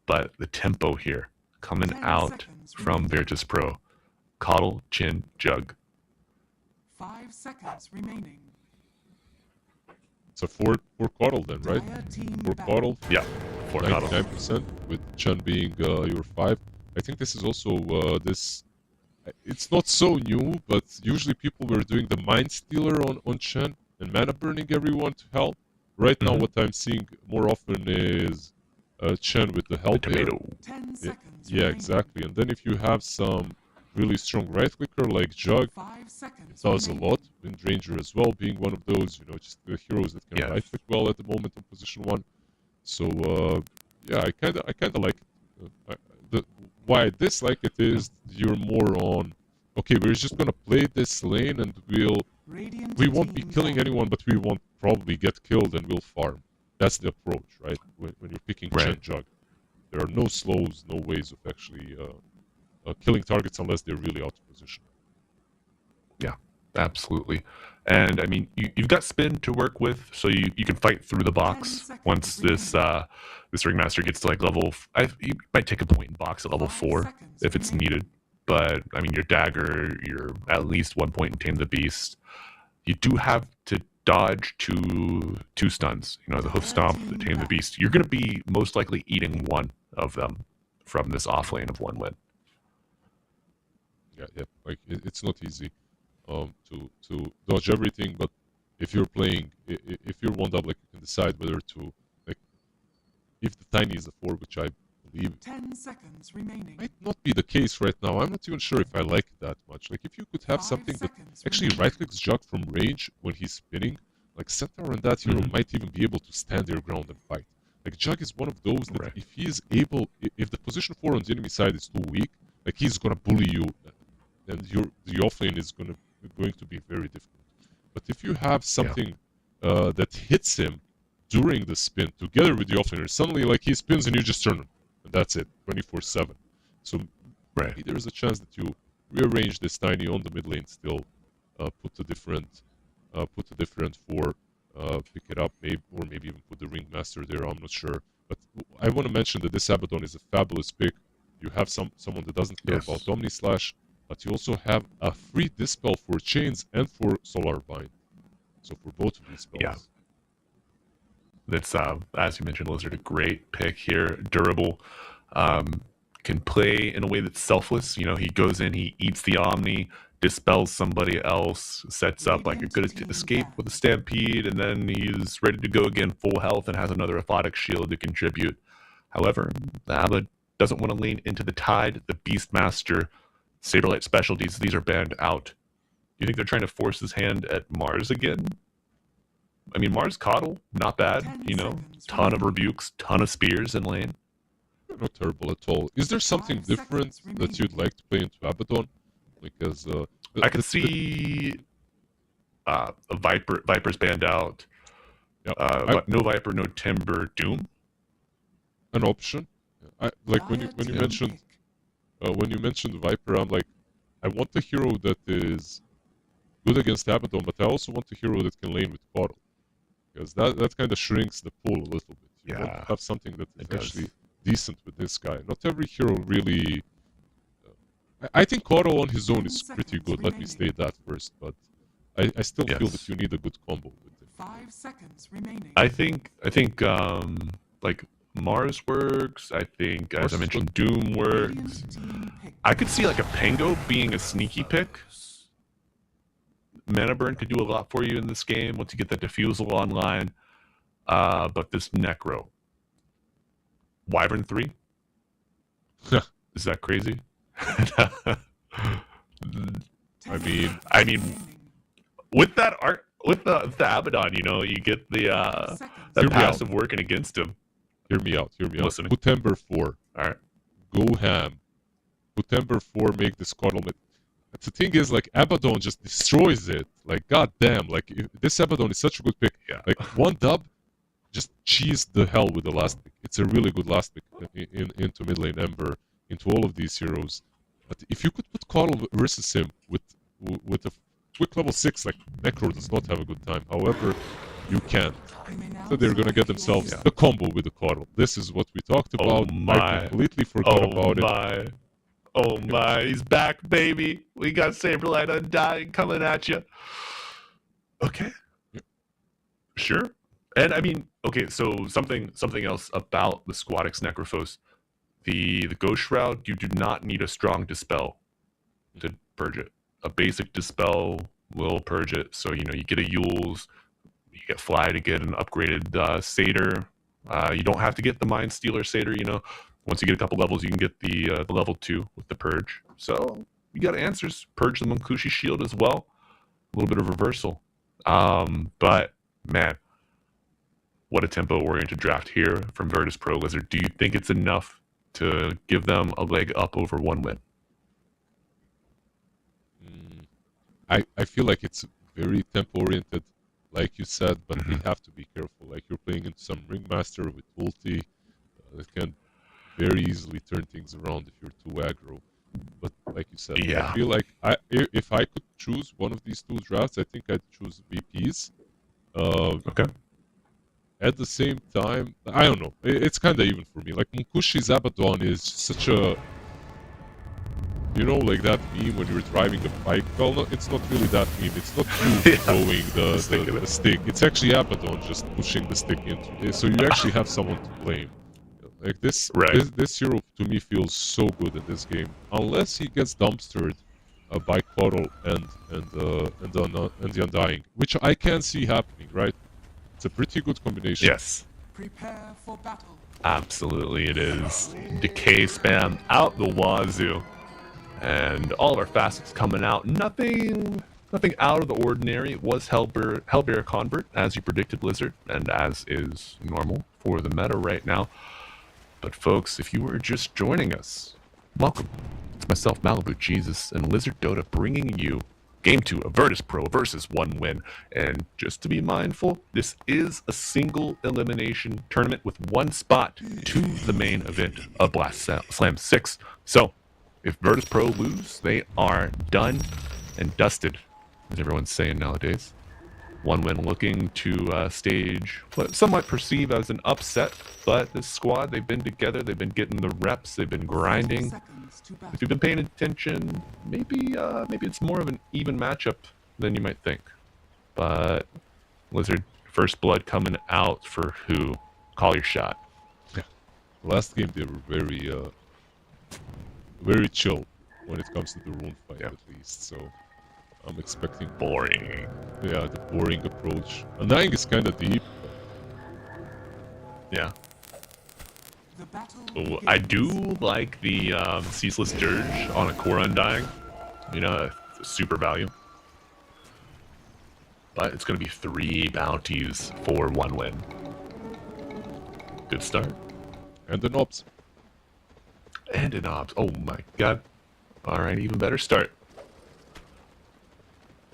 But the tempo here coming out from Virtus Pro, Coddle, Chin, Jug. 5 seconds remaining. It's a 4 Coddle then, right? 4 Coddle. Yeah, 4 Coddle. 99% with Chen being your 5. I think this is also this. It's not so new, but usually people were doing the Mind Stealer on Chen and mana burning everyone to help. Right now, what I'm seeing more often is Chen with the help. The tomato. 10 seconds. Yeah, exactly. And then if you have some really strong right clicker like Jug, 5 seconds. it does a lot. Wind Ranger as well, being one of those, you know, just the heroes that can right click well at the moment in position 1. So yeah, I kind of like why I dislike it is you're more on, okay, we're just gonna play this lane and we won't be killing anyone, but we won't probably get killed and we'll farm. That's the approach, right? When you're picking Chen Jug, there are no slows, no ways of actually killing targets unless they're really out of position. Yeah, absolutely. And I mean, you've got spin to work with, so you can fight through the box once this Ringmaster gets to like level. You might take a point in box at level 4 if it's needed. But I mean, your dagger, you're at least 1 point in Tame the Beast. You do have to dodge two stuns. You know, the Hoof Stomp, the Tame the Beast. You're going to be most likely eating one of them from this off lane of 1 win. Yeah. Like it's not easy to dodge everything, but if you're playing, if you're one up, like you can decide whether to, like, if the Tiny is a 4, which I believe 10 seconds remaining. might not be the case right now. I'm not even sure if I like it that much. Like if you could have something that actually right clicks Jug from range when he's spinning, like Centaur and that hero might even be able to stand their ground and fight. Like Jug is one of those that if he is able, if the position 4 on the enemy side is too weak, like he's gonna bully you, and the offlane is going to be very difficult. But if you have something that hits him during the spin together with the offlaner, suddenly like he spins and you just turn him, and that's it, 24/7. So maybe there's a chance that you rearrange this Tiny on the mid lane still, put a different 4, pick it up, maybe, or maybe even put the Ringmaster there. I'm not sure, but I want to mention that this Abaddon is a fabulous pick. You have someone that doesn't care about Omni Slash, but you also have a free Dispel for Chains and for Solar Bind. So for both of these spells. Yeah. That's, as you mentioned, Lizard, a great pick here. Durable. Can play in a way that's selfless. You know, he goes in, he eats the Omni, dispels somebody else, sets up like a good escape with a stampede, and then he's ready to go again full health and has another orthotic shield to contribute. However, the Abba doesn't want to lean into the Tide, the Beastmaster, Saberlight specialties. These are banned out. Do you think they're trying to force his hand at Mars again? I mean, Mars Coddle, not bad, you know, ton of rebukes, ton of spears in lane. Not terrible at all. Is there something different that you'd like to play into Abaddon? Because I could see a Viper's banned out. Yeah, no Viper, no Timber, Doom. An option. Like when you mentioned Viper, I'm like, I want a hero that is good against Abaddon, but I also want a hero that can lane with Coddle, because that kind of shrinks the pool a little bit. You want to have something that is actually decent with this guy. Not every hero really. I think Coddle on his own is pretty good. Let me state that first, but I still feel that you need a good combo with him. 5 seconds remaining. I think like Mars works. I think, as I mentioned, Doom works. I could see like a Pango being a sneaky pick. Mana Burn could do a lot for you in this game once you get that Diffusal online. But this Necro. Wyvern 3? Is that crazy? I mean, with that art, with the Abaddon, you know, you get the that passive working against him. Hear me out. Listening. Put Ember 4. All right. Go ham. Put Ember 4. Make this Coddle. The thing is, like, Abaddon just destroys it. Like, goddamn. Like, this Abaddon is such a good pick. Yeah. Like, one dub, just cheese the hell with the last pick. It's a really good last pick into mid lane Ember, into all of these heroes. But if you could put Coddle versus him with a quick level 6, like, Necro does not have a good time. However, you can. So they're gonna get themselves the combo with the Coddle. This is what we talked about. I completely forgot about it. Oh my, he's back, baby. We got Saberlight Undying coming at you. Okay. Yep. Sure. And I mean, okay, so something else about the Squadix Necrophos. The Ghost Shroud, you do not need a strong Dispel to purge it. A basic Dispel will purge it. So, you know, you get a Yules, you get Fly to get an upgraded Satyr. You don't have to get the Mind Stealer Satyr, you know. Once you get a couple levels, you can get the level 2 with the Purge. So, you got answers. Purge the Munkushi Shield as well. A little bit of reversal. But, man, what a tempo-oriented draft here from Virtus Pro Lizard. Do you think it's enough to give them a leg up over one win? I feel like it's very tempo-oriented, like you said, but we have to be careful. Like, you're playing into some Ringmaster with ulti that can very easily turn things around if you're too aggro. But like you said, I feel like if I could choose one of these two drafts, I think I'd choose VPs. Okay. At the same time, I don't know. It's kind of even for me. Like, Munkushi's Abaddon is such a... You know, like that meme when you're driving a bike? Well, no, it's not really that meme. It's not you throwing the stick. It's actually Abaddon just pushing the stick into it. So you actually have someone to blame. Like, this hero, to me, feels so good in this game. Unless he gets dumpstered by Coddle and the Undying. Which I can see happening, right? It's a pretty good combination. Yes. Prepare for battle. Absolutely it is. Decay spam out the wazoo. And all of our facets coming out. Nothing out of the ordinary. It was Hellbear Convert, as you predicted, Blizzard, and as is normal for the meta right now. But folks, if you were just joining us, welcome. It's myself, Malibu Jesus, and Lizard Dota bringing you Game 2 of Virtus Pro versus 1 win. And just to be mindful, this is a single elimination tournament with one spot to the main event of Blast Slam 6. So, if Virtus Pro lose, they are done and dusted, as everyone's saying nowadays. 1 win looking to stage what some might perceive as an upset, but this squad, they've been together, they've been getting the reps, they've been grinding. If you've been paying attention, maybe it's more of an even matchup than you might think. But Lizard, first blood coming out for who? Call your shot. Yeah. Last game they were very chill when it comes to the rune fight, at least. So I'm expecting, Boring. yeah, the boring approach. Undying is kind of deep. Yeah. The battle Oh, I do like the Ceaseless Dirge on a core Undying. You know, super value. But it's going to be 3 bounties for 1 win. Good start. And the knobs. And an obs. Oh my god. Alright, even better start.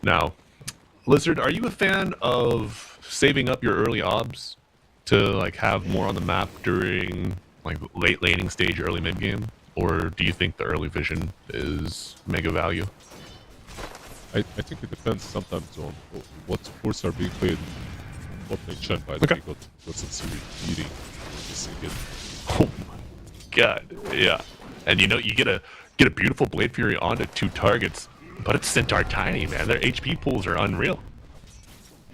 Now, Lizard, are you a fan of saving up your early obs to like have more on the map during like late laning stage, early mid game? Or do you think the early vision is mega value? I think it depends sometimes on what supports are being played. What lane Chen, by the way, got some serious beating. Missing it. Oh my god, yeah. And you know, you get a beautiful Blade Fury onto 2 targets, but it's Centaur tiny, man. Their HP pools are unreal.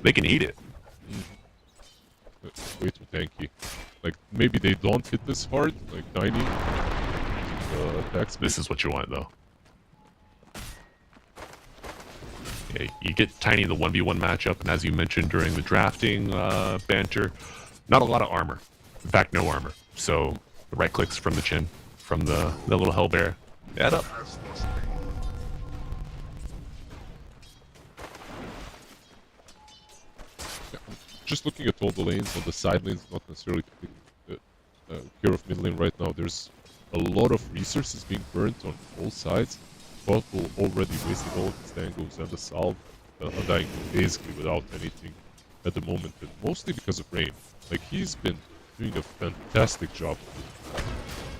They can eat it. Way too tanky. Like, maybe they don't hit this hard, like Tiny. Attacks. This is what you want, though. Yeah, you get Tiny in the 1v1 matchup, and as you mentioned during the drafting banter, not a lot of armor. In fact, no armor. So, the right clicks from the chin, from the little hellbear. Add up. Just looking at all the lanes on the side lanes, not necessarily to take care of mid lane right now, there's a lot of resources being burnt on all sides. Bottle already wasted all of his tangos and the salve, Undying basically without anything at the moment, and mostly because of rain. Like, he's been doing a fantastic job.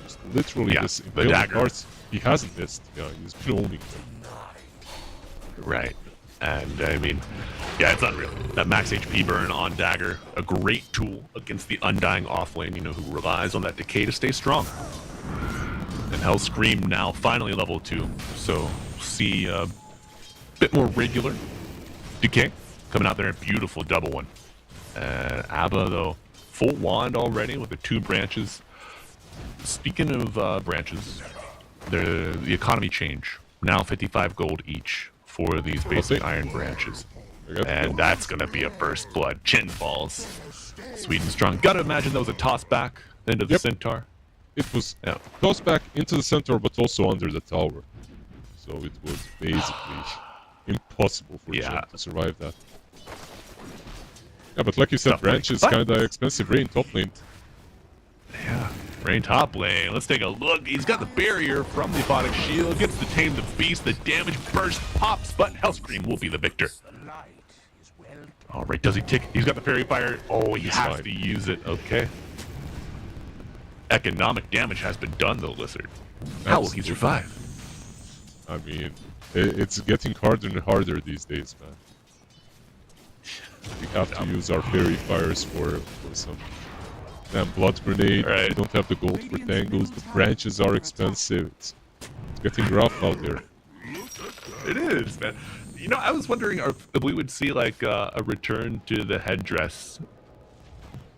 Just literally, Yeah, this the Imperial dagger. cards, he hasn't missed. Yeah, he's been owning them. Right. And I mean, yeah, it's unreal. That max HP burn on Dagger, a great tool against the Undying offlane, you know, who relies on that decay to stay strong. And Hell Scream now finally level 2, so we'll see a bit more regular decay coming out there. A beautiful double one. Abba, though, full wand already with the 2 branches. Speaking of branches, the economy change. Now 55 gold each for these basic iron branches. And that's going to be a first blood. Chin balls. Sweet and strong. Gotta imagine that was a toss back into the Centaur. It was tossed back into the center, but also under the tower. So it was basically impossible for Chen to survive that. Yeah, but like you said, Definitely. Branch is kind of expensive. Rain top lane. Yeah, Rain top lane. Let's take a look. He's got the barrier from the Aphotic Shield. Gets to tame the beast. The damage burst pops, but Hellscream will be the victor. All right, does he tick? He's got the fairy fire. Oh, he has to use it. Okay. Economic damage has been done, though, Lizard. How will he survive? I mean, it's getting harder and harder these days, man. We have to use our fairy fires for some damn blood grenade. Right. We don't have the gold for tangos. The branches are expensive. It's getting rough out there. It is, man. You know, I was wondering if we would see like a return to the headdress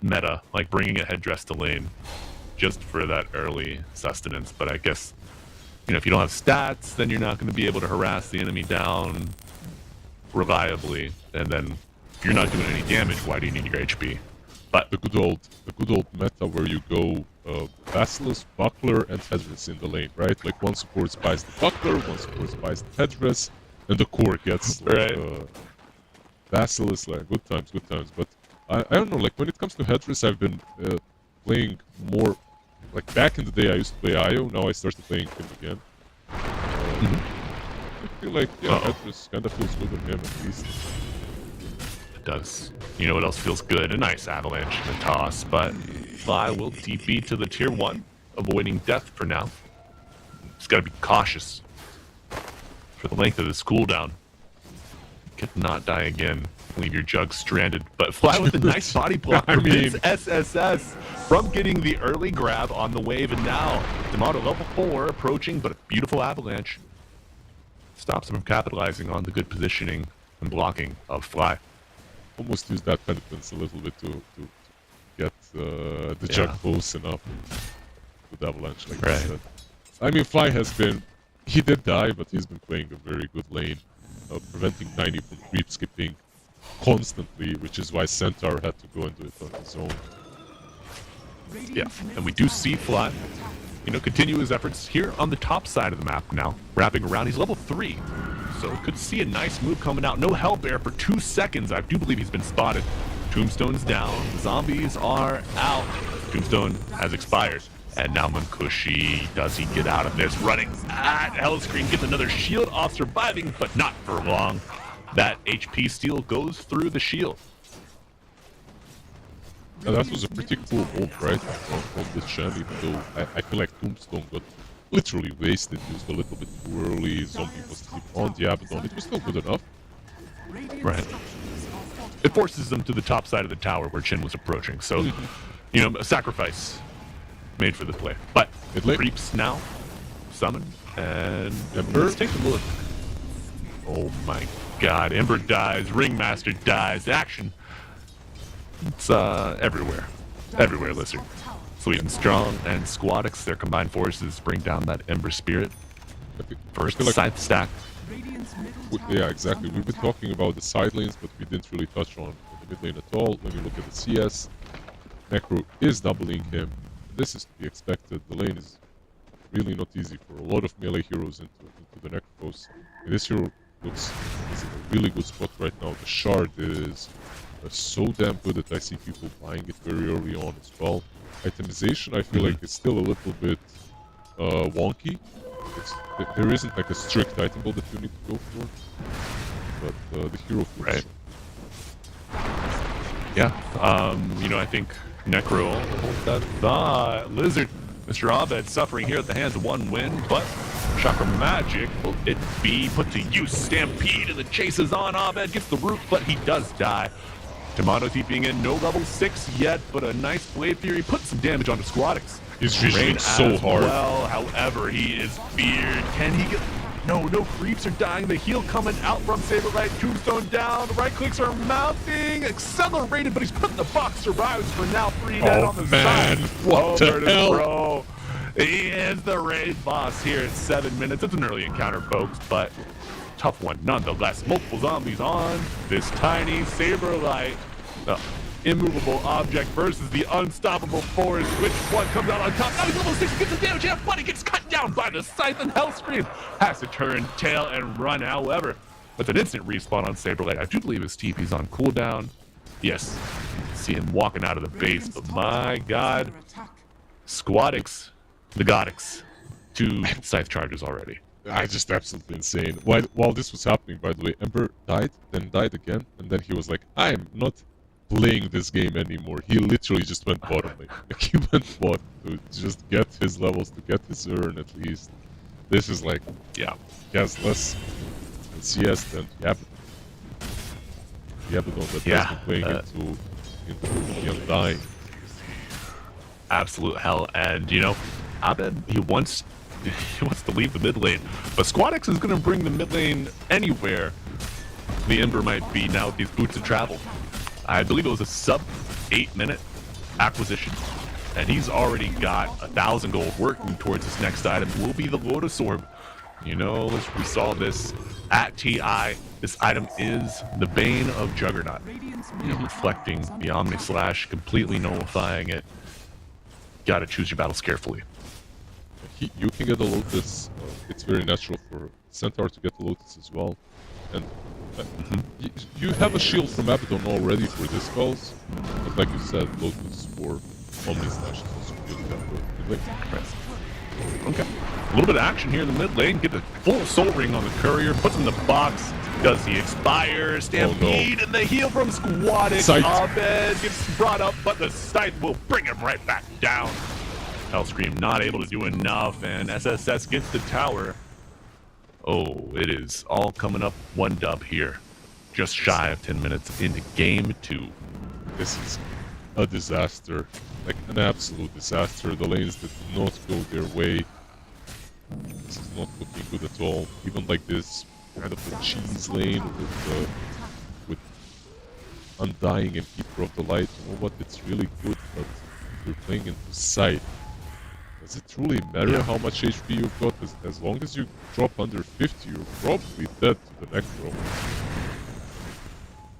meta, like bringing a headdress to lane, just for that early sustenance. But I guess, you know, if you don't have stats, then you're not going to be able to harass the enemy down reliably. And then if you're not doing any damage, why do you need your HP? But the good old meta where you go Basilisk, Buckler, and Headdress in the lane, right? Like one support buys the Buckler, one support buys the Headdress, and the core gets like, Basilisk. Like good times. But I don't know. Like when it comes to Headdress, I've been playing more. Like back in the day, I used to play Io. Now I started playing him again. I feel like Headdress kind of feels good on him at least. It does. You know what else feels good? A nice avalanche and a toss, but Fly will TP to the tier 1, avoiding death for now. Just gotta be cautious for the length of this cooldown. Could not die again. Leave your jug stranded, but Fly with a nice body block prevents SSS from getting the early grab on the wave, and now D'Amato level 4 approaching, but a beautiful avalanche stops him from capitalizing on the good positioning and blocking of Fly. Almost use that penitence a little bit to get the jug close enough with Avalanche, like I said. I mean, Fly has been... He did die, but he's been playing a very good lane. preventing 90 from creep skipping constantly, which is why Centaur had to go and do it on his own. Yeah, and we do see Fly, continue his efforts here on the top side of the map now, wrapping around. He's level 3, so could see a nice move coming out. No help air for 2 seconds. I do believe he's been spotted. Tombstone's down. Zombies are out. Tombstone has expired. And now Mankushi, does he get out of this? Running at Hellscream, gets another shield off, surviving, but not for long. That HP steal goes through the shield. Now that was a pretty cool ult, right? Of the Shen, even though I feel like Tombstone got literally wasted. Used a little bit too early. Zombie was on the Abaddon. It was still good enough. Right. It forces them to the top side of the tower where Chin was approaching. So, a sacrifice made for the play. But it creeps now. Summon. And let's take a look. Oh my god. Ember dies. Ringmaster dies. Action. It's everywhere. Everywhere, Lizard. Sweden Strong and Squadix, their combined forces bring down that Ember Spirit. First like side stack. Yeah, exactly. We've been talking about the side lanes, but we didn't really touch on the mid lane at all. When you look at the CS, Necro is doubling him. This is to be expected. The lane is really not easy for a lot of melee heroes into the Necros. And this hero looks is in a really good spot right now. The Shard is so damn good that I see people buying it very early on as well. Itemization, I feel like it's still a little bit wonky. There isn't like a strict item build that you need to go for, but the hero feels right. Yeah, I think Necro, hold that thought. Lizard, Mr. Abed suffering here at the hands of one win, but Chakra Magic, will it be put to use? Stampede and the chase is on. Abed gets the root, but he does die. Tomato TPing in, no level 6 yet, but a nice Blade Fury puts some damage onto Squadix. He's reaching so hard. Well, however, he is feared. Can he get... No creeps are dying. The heal coming out from Saberlight. Tombstone down. Right clicks are mounting. Accelerated, but he's put in the box. Survives for now. 3 dead on the side. What the hell? Bro. He is the raid boss here at 7 minutes. It's an early encounter, folks, but tough one nonetheless. Multiple zombies on this tiny Saberlight. Immovable object versus the unstoppable force. Which one comes out on top? Now he's level 6, gets some damage, yeah, but he gets cut down by the Scythe and Hellscream. Has to turn tail and run, however. With an instant respawn on Saberlight. I do believe his TP's on cooldown. Yes, see him walking out of the base, but my god. Squadix, the Godix, 2 Scythe charges already. Just absolutely insane. While this was happening, by the way, Ember died, then died again, and then he was like, I'm not playing this game anymore. He literally just went bottom lane. Like, he went bot to just get his levels, to get his urn at least. This is like, yeah, he has less in CS than Abaddon. The Abaddon that has been playing into the Undying. Absolute hell, and Abed, he wants to leave the mid lane, but Squadix is going to bring the mid lane anywhere the Ember might be now with these boots of travel. I believe it was a sub 8-minute acquisition, and he's already got 1,000 gold working towards his next item. Will be the Lotus Orb. We saw this at TI. This item is the Bane of Juggernaut, reflecting the Omni Slash, completely nullifying it. Gotta choose your battles carefully. You can get a Lotus. It's very natural for Centaur to get the Lotus as well. And you have a shield from Abaddon already for this spells. But like you said, Lotus for Omni Slash is also really good. Okay. A little bit of action here in the mid lane. Get the full Soul Ring on the Courier. Puts him in the box. Does he expire? Stampede and the heal from Squadix. Abed gets brought up, but the Scythe will bring him right back down. Hellscream not able to do enough, and SSS gets the tower. Oh, it is all coming up 1 dub here. Just shy of 10 minutes into game 2. This is a disaster. Like an absolute disaster. The lanes did not go their way. This is not looking good at all. Even like this kind of a cheese lane with Undying and Keeper of the Light. You know what? It's really good, but you're playing into Scythe. does it really matter how much HP you've got? As long as you drop under 50, you're probably dead to the necro.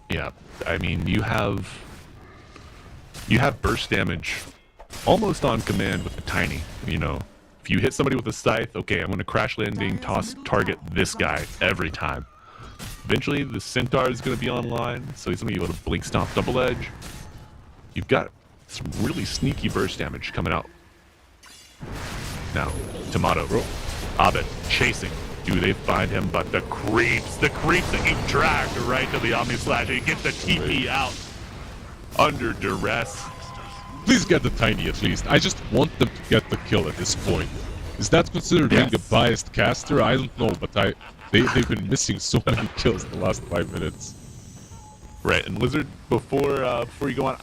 Yeah, I mean, you have burst damage almost on command with the tiny. You know, if you hit somebody with a scythe, okay, I'm going to crash landing, toss, target this guy every time. Eventually, the centaur is going to be online, so he's going to be able to blink stomp double edge. You've got some really sneaky burst damage coming out. Now, Tomato, Abed chasing. Do they find him? But the creeps that you dragged right to the Omni Slash. He gets the TP out under duress. Please get the tiny at least. I just want them to get the kill at this point. Is that considered being a biased caster? I don't know, but they've been missing so many kills in the last 5 minutes. Right, and Lizard, before you go on,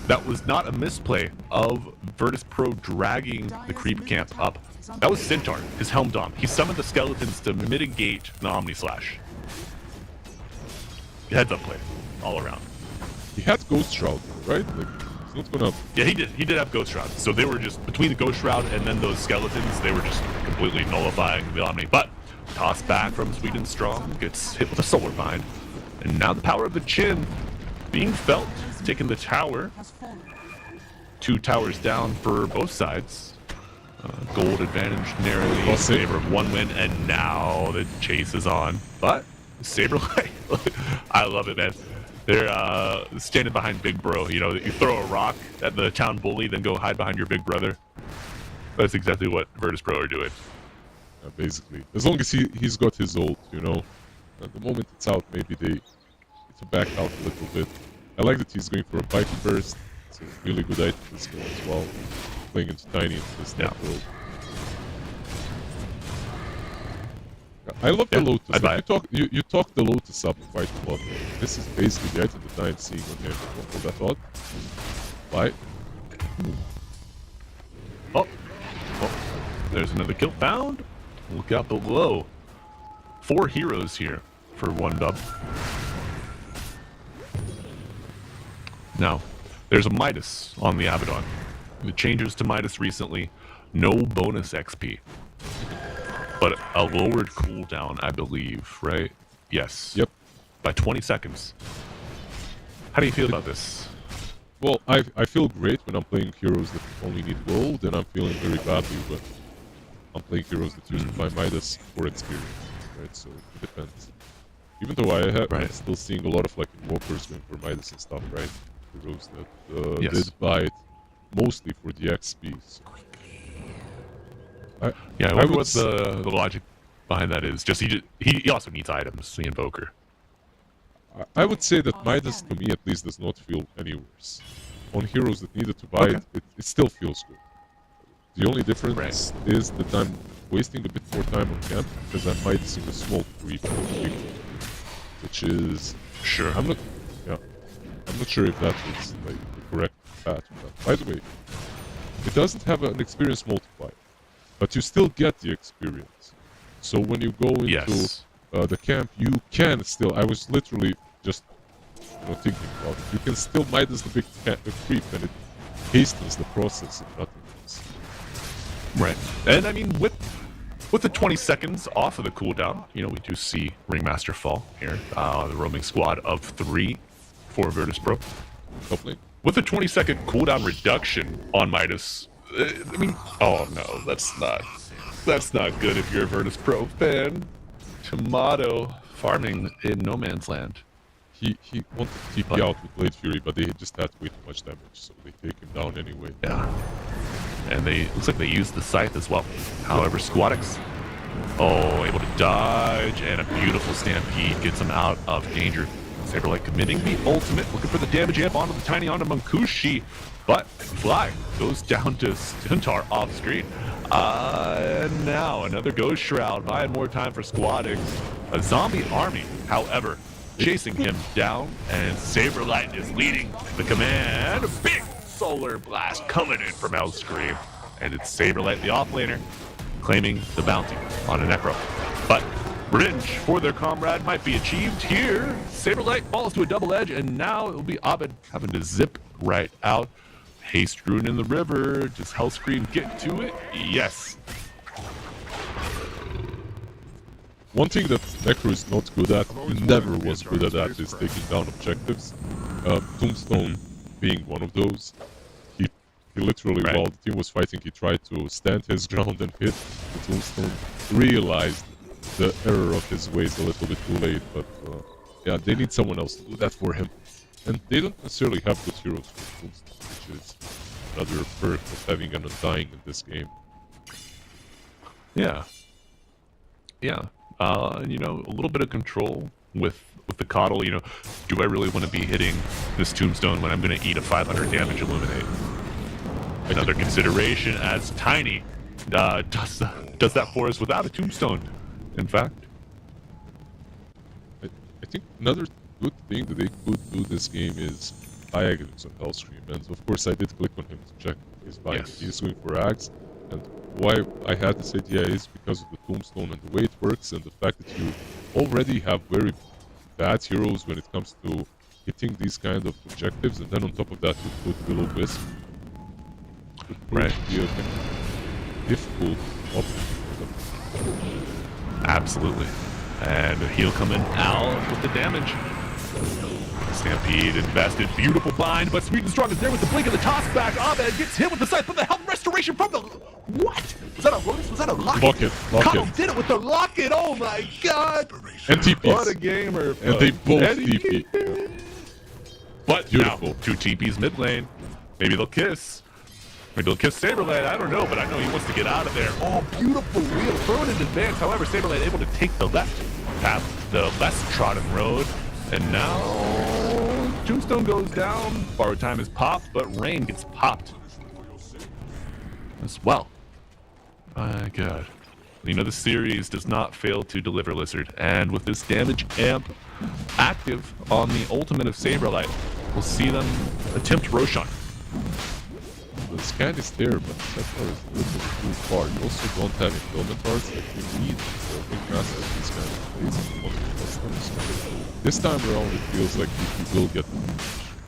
that was not a misplay of Virtus Pro dragging the creep camp up. That was Centaur, his Helm Dom. He summoned the skeletons to mitigate the Omni Slash. Heads up play, all around. He had Ghost Shroud, right? Like, he's not gonna... Yeah, he did have Ghost Shroud. So they were just, between the Ghost Shroud and then those skeletons, they were just completely nullifying the Omni. But, tossed back from Sweden Strong, gets hit with a Solar Bind. And now the power of the Chin being felt, taking the tower. 2 towers down for both sides. Gold advantage narrowly in favor of 1 win, and now the chase is on. But Saberlight, I love it, man. They're standing behind Big Bro. You know, you throw a rock at the town bully, then go hide behind your big brother. That's exactly what Virtus Pro are doing. Basically, as long as he's got his ult, you know. At the moment it's out, maybe they need to back out a little bit. I like that he's going for a bite burst. It's a really good item this game as well. Playing into tiny into this necro. I love the Lotus. Like you talk the Lotus up quite a lot. This is basically the item that I'm seeing on him. What was that thought? Bye. Oh, there's another kill found. Look out below. 4 heroes here for 1 dub. Now, there's a Midas on the Abaddon. The changes to Midas recently, no bonus XP. But a lowered cooldown, I believe, right? Yes. Yep. By 20 seconds. How do you feel about this? Well, I feel great when I'm playing heroes that only need gold, and I'm feeling very badly when I'm playing heroes that use my Midas for experience, right? So it depends. Even though I'm still seeing a lot of like invokers going for Midas and stuff, right? Heroes that did buy it mostly for the XP. So. I wonder what the logic behind that is. Just he also needs items, the invoker. I would say that Midas, to me at least, does not feel any worse. On heroes that needed to buy it still feels good. The only difference is that I'm wasting a bit more time on camp because I'm Midasing a small creep, which is I'm not sure if that is like the correct path. By the way, it doesn't have an experience multiplier, but you still get the experience. So when you go into the camp, you can still. I was literally just thinking about it. You can still Midas the big creep, and it hastens the process, if nothing else. Right, and I mean with the 20 seconds off of the cooldown, you know, we do see Ringmaster fall here. The roaming squad of 3 for Virtus Pro. Hopefully. With a 20-second cooldown reduction on Midas, I mean, oh no, that's not good if you're a Virtus Pro fan. Tomato farming in no man's land. He wanted to TP out with Blade Fury, but they just had way too much damage, so they take him down anyway. Yeah. And looks like they used the scythe as well. However, Squadix, able to dodge, and a beautiful stampede gets him out of danger. Saberlight committing the ultimate, looking for the damage amp onto the tiny onto Mankushi, but Fly goes down to Centaur off screen. And now another Ghost Shroud, buying more time for Squadix. A zombie army, however, chasing him down, and Saberlight is leading the command. A big solar blast coming in from Hellscream, and it's Saberlight, the offlaner, claiming the bounty on a Necro. But revenge for their comrade might be achieved here. Saberlight falls to a double edge, and now it'll be Abed having to zip right out. Haste Rune in the river. Does Hellscream get to it? Yes. One thing that Necro is not good at, never was good at that, is taking down objectives. Tombstone being one of those. He literally, while the team was fighting, he tried to stand his ground and hit the Tombstone. Realized the error of his ways a little bit too late, but yeah, they need someone else to do that for him. And they don't necessarily have good heroes for Tombstone, which is another perk of having an Undying in this game. Yeah. Yeah. You know, a little bit of control with the Coddle. You know, do I really want to be hitting this Tombstone when I'm going to eat a 500 damage Illuminate? Another consideration, as Tiny does that for us without a Tombstone, in fact. I think another good thing that they could do this game is buy Ags on Hellscream, and of course I did click on him to check his buy. Yes. He's going for Ags, and why I had this idea is because of the Tombstone and the way it works, and the fact that you already have very bad heroes when it comes to hitting these kind of objectives, and then on top of that you put Will-O-Wisp. Right. Be a difficult option for them. Absolutely. And a heal coming out with the damage. Stampede invested, beautiful bind, but Sweet and Strong is there with the blink of the toss back. Abed gets hit with the scythe, but the health restoration from the... What? Was that a Lotus? Was that a Locket? Locket. Coddle did it with the Locket, oh my god! And TPs. What a gamer. And they both TP. Yeah. But Beautiful. now, 2 TPs mid lane. Maybe they'll kiss. Maybe they'll kiss Saberlane, I don't know, but I know he wants to get out of there. Oh, beautiful wheel thrown in advance. However, Saberlane able to take the left path, the less trodden road. And now Tombstone goes down. Borrowed time is popped, but Rain gets popped as well. My god. You know, the series does not fail to deliver Lizard. And with this damage amp active on the ultimate of Saberlight, we'll see them attempt Roshan. The scan is there, but that far is a little bit too far. You also don't have implement arts that you need for big massive these kind of plays if you want to test them. So this time around it feels like you will get them.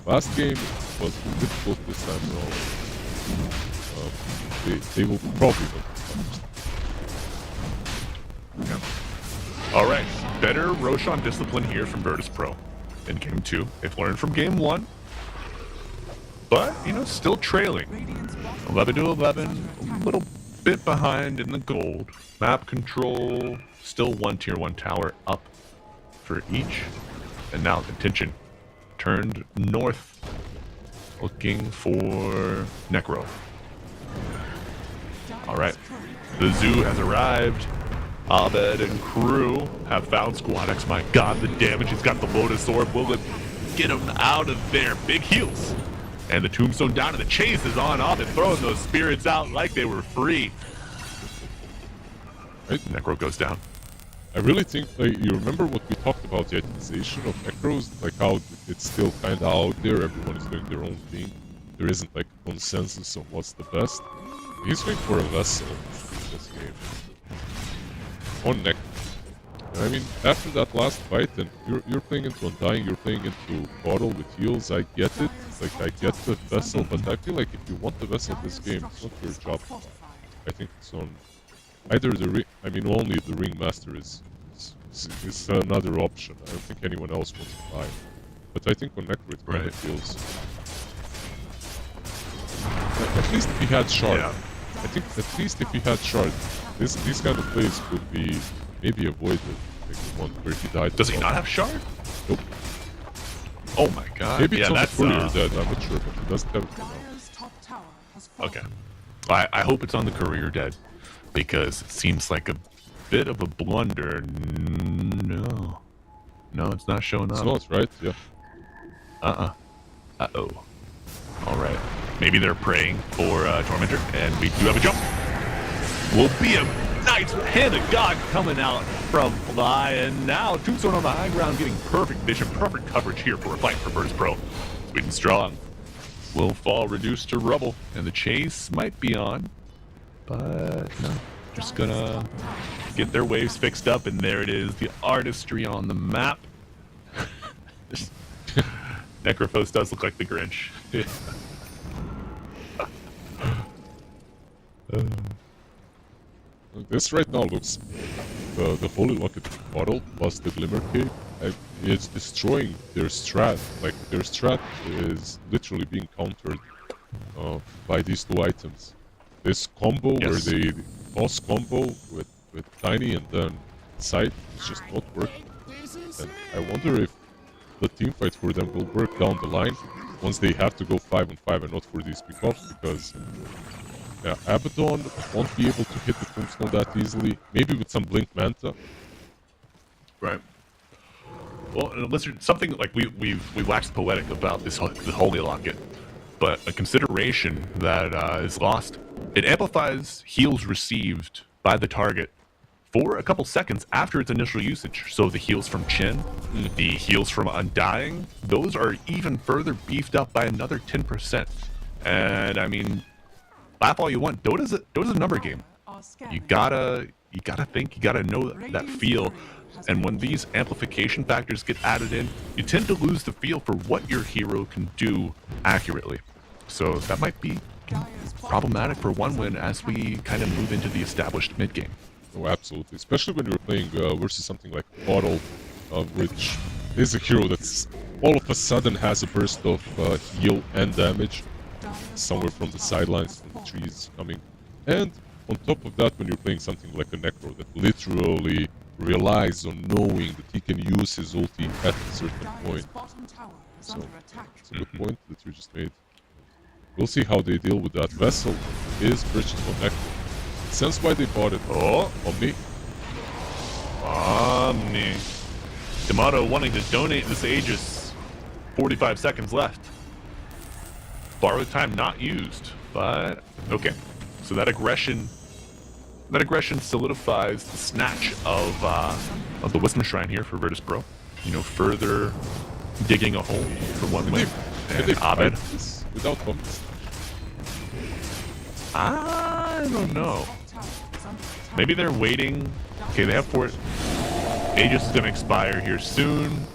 Last game was difficult this time around. They will probably not. Alright, better Roshan discipline here from Virtus Pro in game 2. They've learned from game 1. But, you know, still trailing. 11 to 11, a little bit behind in the gold. Map control, still 1 tier 1 tower up for each. And now contention turned north, looking for Necro. Alright, the zoo has arrived. Abed and crew have found Squad X. My god, the damage. He's got the Lotus Orb. Will it get him out of there? Big heals. And the Tombstone down, and the chase is on Abed, throwing those spirits out like they were free. Right. Necro goes down. I really think, like, you remember what we talked about, the itemization of Necros, like how it's still kind of out there, everyone is doing their own thing. There isn't like consensus on what's the best. He's going for a vessel in this game. On Necro. I mean, after that last fight, and you're playing into Undying, you're playing into Coddle with heals, I get it. Like, I get the vessel, but I feel like if you want the vessel this game, it's not your job. I think it's on either the ring. I mean, only the ringmaster is another option. I don't think anyone else wants to buy. But I think on Necro it kind of feels. At least if he had shard. Yeah. I think at least if he had shard, these kind of plays could be maybe avoided. Like the one where he died. Does he not have shard? Nope. Oh my god. Maybe yeah, it's on that's the courier dead, I'm not sure, but he doesn't have it for now. Dire's top tower has fallen. Okay. I hope it's on the courier dead, because it seems like a bit of a blunder. No. No, it's not showing up. It's not, right? Yeah. Uh-oh. Alright. Maybe they're praying for Tormentor, and we do have a jump. Will be a nice hand of God coming out from Fly, and now Tombstone on the high ground getting perfect vision, perfect coverage here for a fight for Virtus Pro. Sweet and Strong will fall reduced to rubble, and the chase might be on, but no. Just gonna get their waves fixed up, and there it is, the artistry on the map. Necrophos does look like the Grinch. This right now looks the Holy Locket bottle plus the Glimmer Cape. It's destroying their strat. Like their strat is literally being countered by these two items. This combo where they toss combo with Tiny and then Sight is just not working. And I wonder if the team fight for them will work down the line once they have to go 5-on-5 and not for these pickoffs, because yeah, Abaddon won't be able to hit the Tombstone that easily. Maybe with some Blink Manta. Right. Well, listen, something like we waxed poetic about the Holy Locket, but a consideration that is lost. It amplifies heals received by the target for a couple seconds after its initial usage. So the heals from Chin, the heals from Undying, those are even further beefed up by another 10%. And I mean, laugh all you want. Dota's a number game. You gotta think, you gotta know that feel. And when these amplification factors get added in, you tend to lose the feel for what your hero can do accurately. So that might be problematic for one win as we kind of move into the established mid game. Oh, absolutely. Especially when you're playing versus something like Bottle, which is a hero that's all of a sudden has a burst of heal and damage somewhere from the sidelines, from the trees coming. And on top of that, when you're playing something like a Necro that literally relies on knowing that he can use his ulti at a certain point. So, it's a good point that you just made. We'll see how they deal with that. Vessel is purchased from Necro. Sense why they bought it. Oh, Omni. Omni. D'Amato wanting to donate this Aegis. 45 seconds left. Borrowed time not used, but okay. So that aggression solidifies the snatch of the Wisdom Shrine here for Virtus Pro. You know, further digging a hole for one win. And Abed Without focus. I don't know. Maybe they're waiting. Okay, they have port. Aegis is gonna expire here soon.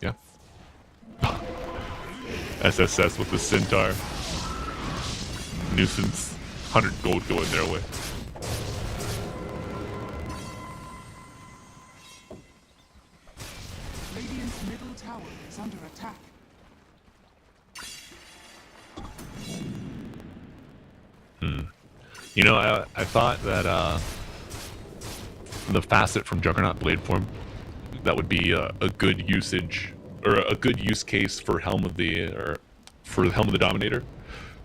Yeah. SSS with the Centaur. Nuisance. 100 gold going their way. Radiant's middle tower is under attack. You know, I thought that the facet from Juggernaut Blade Form, that would be a good usage or a good use case for Helm of the Dominator,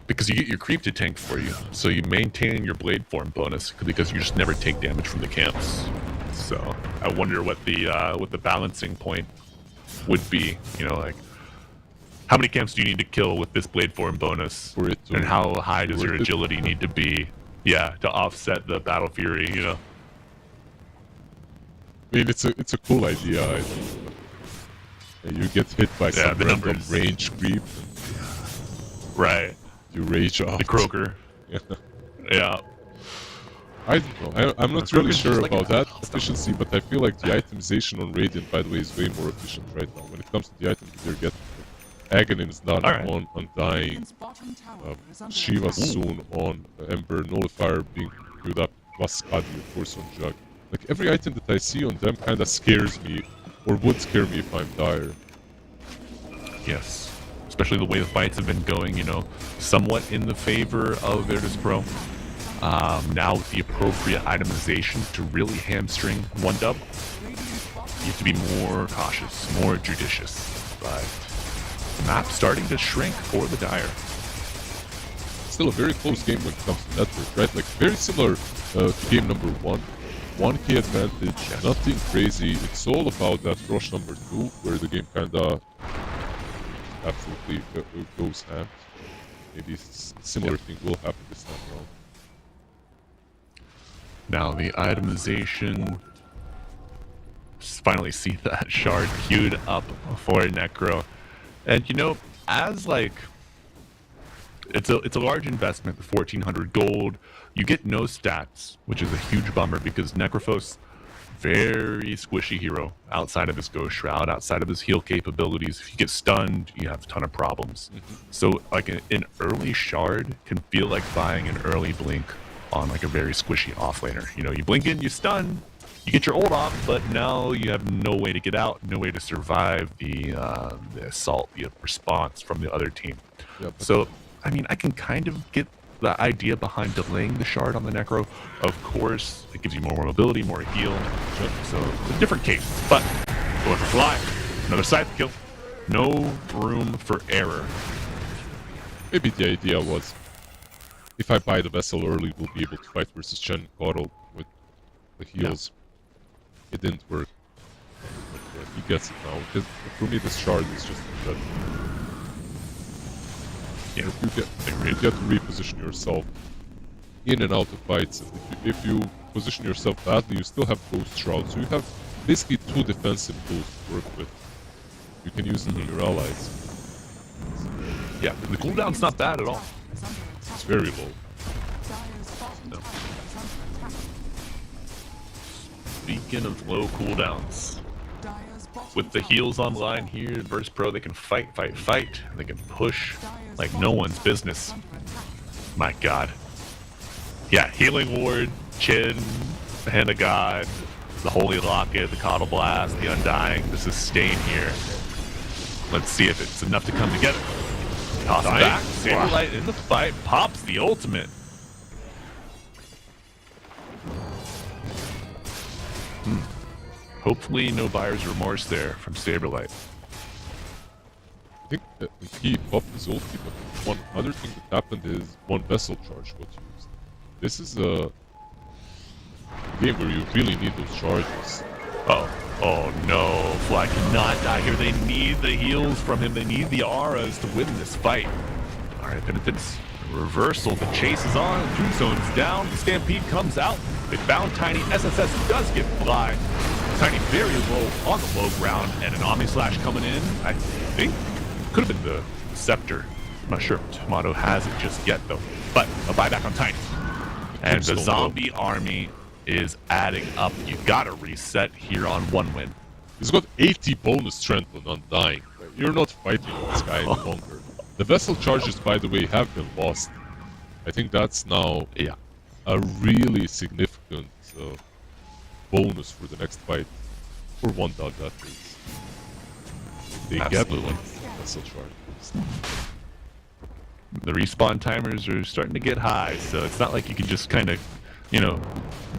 because you get your creep to tank for you, so you maintain your Blade Form bonus because you just never take damage from the camps. So I wonder what the balancing point would be. You know, like how many camps do you need to kill with this Blade Form bonus, For it to and how high does your worth it. agility need to be? Yeah, to offset the Battle Fury, you know. I mean, it's a cool idea. I think. You get hit by some the random numbers. range creep. Right. You rage out. The Croaker. Yeah. Yeah. I don't know. I'm not Croaker's really just sure like about a- that efficiency, but I feel like the itemization on Radiant, by the way, is way more efficient right now. When it comes to the items that they're getting. Aghanim is not Alright. on Undying. Radiant's bottom tower is under Shiva attack. soon on Ember, Nullifier being queued up, plus Skadi, of course, on Jug. Like, every item that I see on them kinda scares me, or would scare me if I'm dire. Yes. Especially the way the fights have been going, you know, somewhat in the favor of Virtus Pro. Now with the appropriate itemization to really hamstring one dub, you have to be more cautious, more judicious. But the map's starting to shrink for the Dire. Still a very close game when it comes to network, right? Like, very similar to game number 1. 1k advantage, nothing crazy. It's all about that rush number 2, where the game kinda absolutely goes ham. Maybe similar thing will happen this time around. Now the itemization. Just finally see that shard queued up for Necro. And you know, as like it's a large investment, the 1400 gold. You get no stats, which is a huge bummer because Necrophos very squishy hero outside of his Ghost Shroud, outside of his heal capabilities. If you get stunned, you have a ton of problems. So like an early shard can feel like buying an early blink on like a very squishy offlaner. You know, you blink in, you stun, you get your ult off, but now you have no way to get out, no way to survive the assault, the response from the other team. So, I mean, I can kind of get the idea behind delaying the shard on the Necro. Of course, it gives you more mobility, more heal. So, it's a different case. But, going for fly, another side kill. No room for error. Maybe the idea was, if I buy the vessel early, we'll be able to fight versus Chen and Coddle with the heals. It didn't work. But, he gets it now. Because for me, this shard is just dead. Yeah, you get to reposition yourself in and out of fights. If you position yourself badly, you still have Ghost Shroud. So you have basically 2 defensive tools to work with. You can use them on your allies. Yeah, the cooldown's not bad at all. It's very low. No. Speaking of low cooldowns, with the heals online here, Verse Pro, they can fight. They can push like no one's business. My god. Yeah, Healing Ward, Chin, the Hand of God, the Holy Locket, the Coddle Blast, the Undying, the Sustain here. Let's see if it's enough to come together. Toss it back, Saberlight in the fight, pops the ultimate. Hopefully no buyer's remorse there from Saberlight. I think that he buffed his ulti, but one other thing that happened is one vessel charge got used. This is a game where you really need those charges. Oh no, Fly cannot die here. They need the heals from him. They need the auras to win this fight. Alright, Penitence. Reversal, the chase is on, Tombstone's down, the Stampede comes out. They found Tiny, SSS does get Fly. Tiny very low on the low ground, and an Omni Slash coming in. I think could have been the Scepter. I'm not sure if Tomato has it just yet though. But a buyback on Tiny. And the zombie army is adding up. You gotta reset here on 1 win. He's got 80 bonus strength on Undying. You're not fighting this guy any longer. The vessel charges, by the way, have been lost. I think that's now a really significant bonus for the next fight. For one dog, that is. They get the vessel charges. The respawn timers are starting to get high, so it's not like you can just kind of, you know,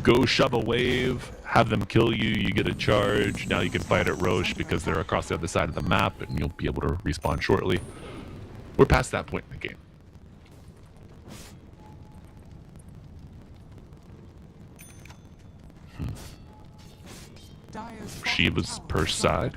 go shove a wave, have them kill you, you get a charge. Now you can fight at Roche because they're across the other side of the map and you'll be able to respawn shortly. We're past that point in the game. Shiva's per side.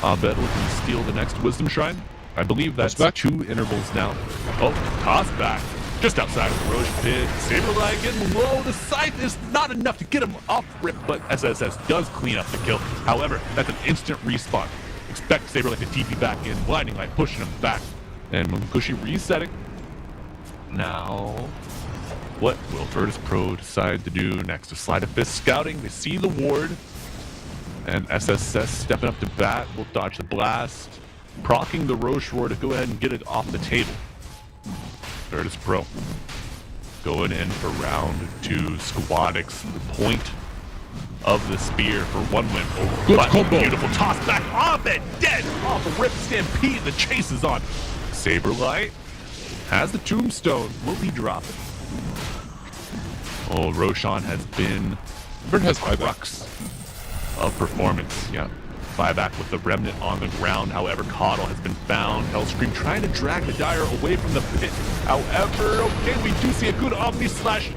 Abed looking to steal the next Wisdom Shrine. I believe that's 2 intervals now. Oh, toss back. Just outside of the Roche pit. Saberlight getting low. The Scythe is not enough to get him off rip, but SSS does clean up the kill. However, that's an instant respawn. Expect Saberlight to TP back in. Blinding Light pushing him back. And Mumukushi resetting. Now, what will Virtus Pro decide to do next? A Sleight of Fist scouting. They see the ward. And SSS stepping up to bat. Will dodge the blast. Procking the Roche Roar to go ahead and get it off the table. Virtus Pro going in for round 2. Squadix, the point of the spear for 1 win. Oh, good combo. Beautiful toss back. Abed dead off a Rip Stampede. The chase is on. Saberlight has the Tombstone. Will he drop it? Oh, Roshan has been the crux of performance. Yeah. Buyback with the Remnant on the ground. However, Coddle has been found. Hellscream trying to drag the Dire away from the pit. However, okay, we do see a good Omni Slash.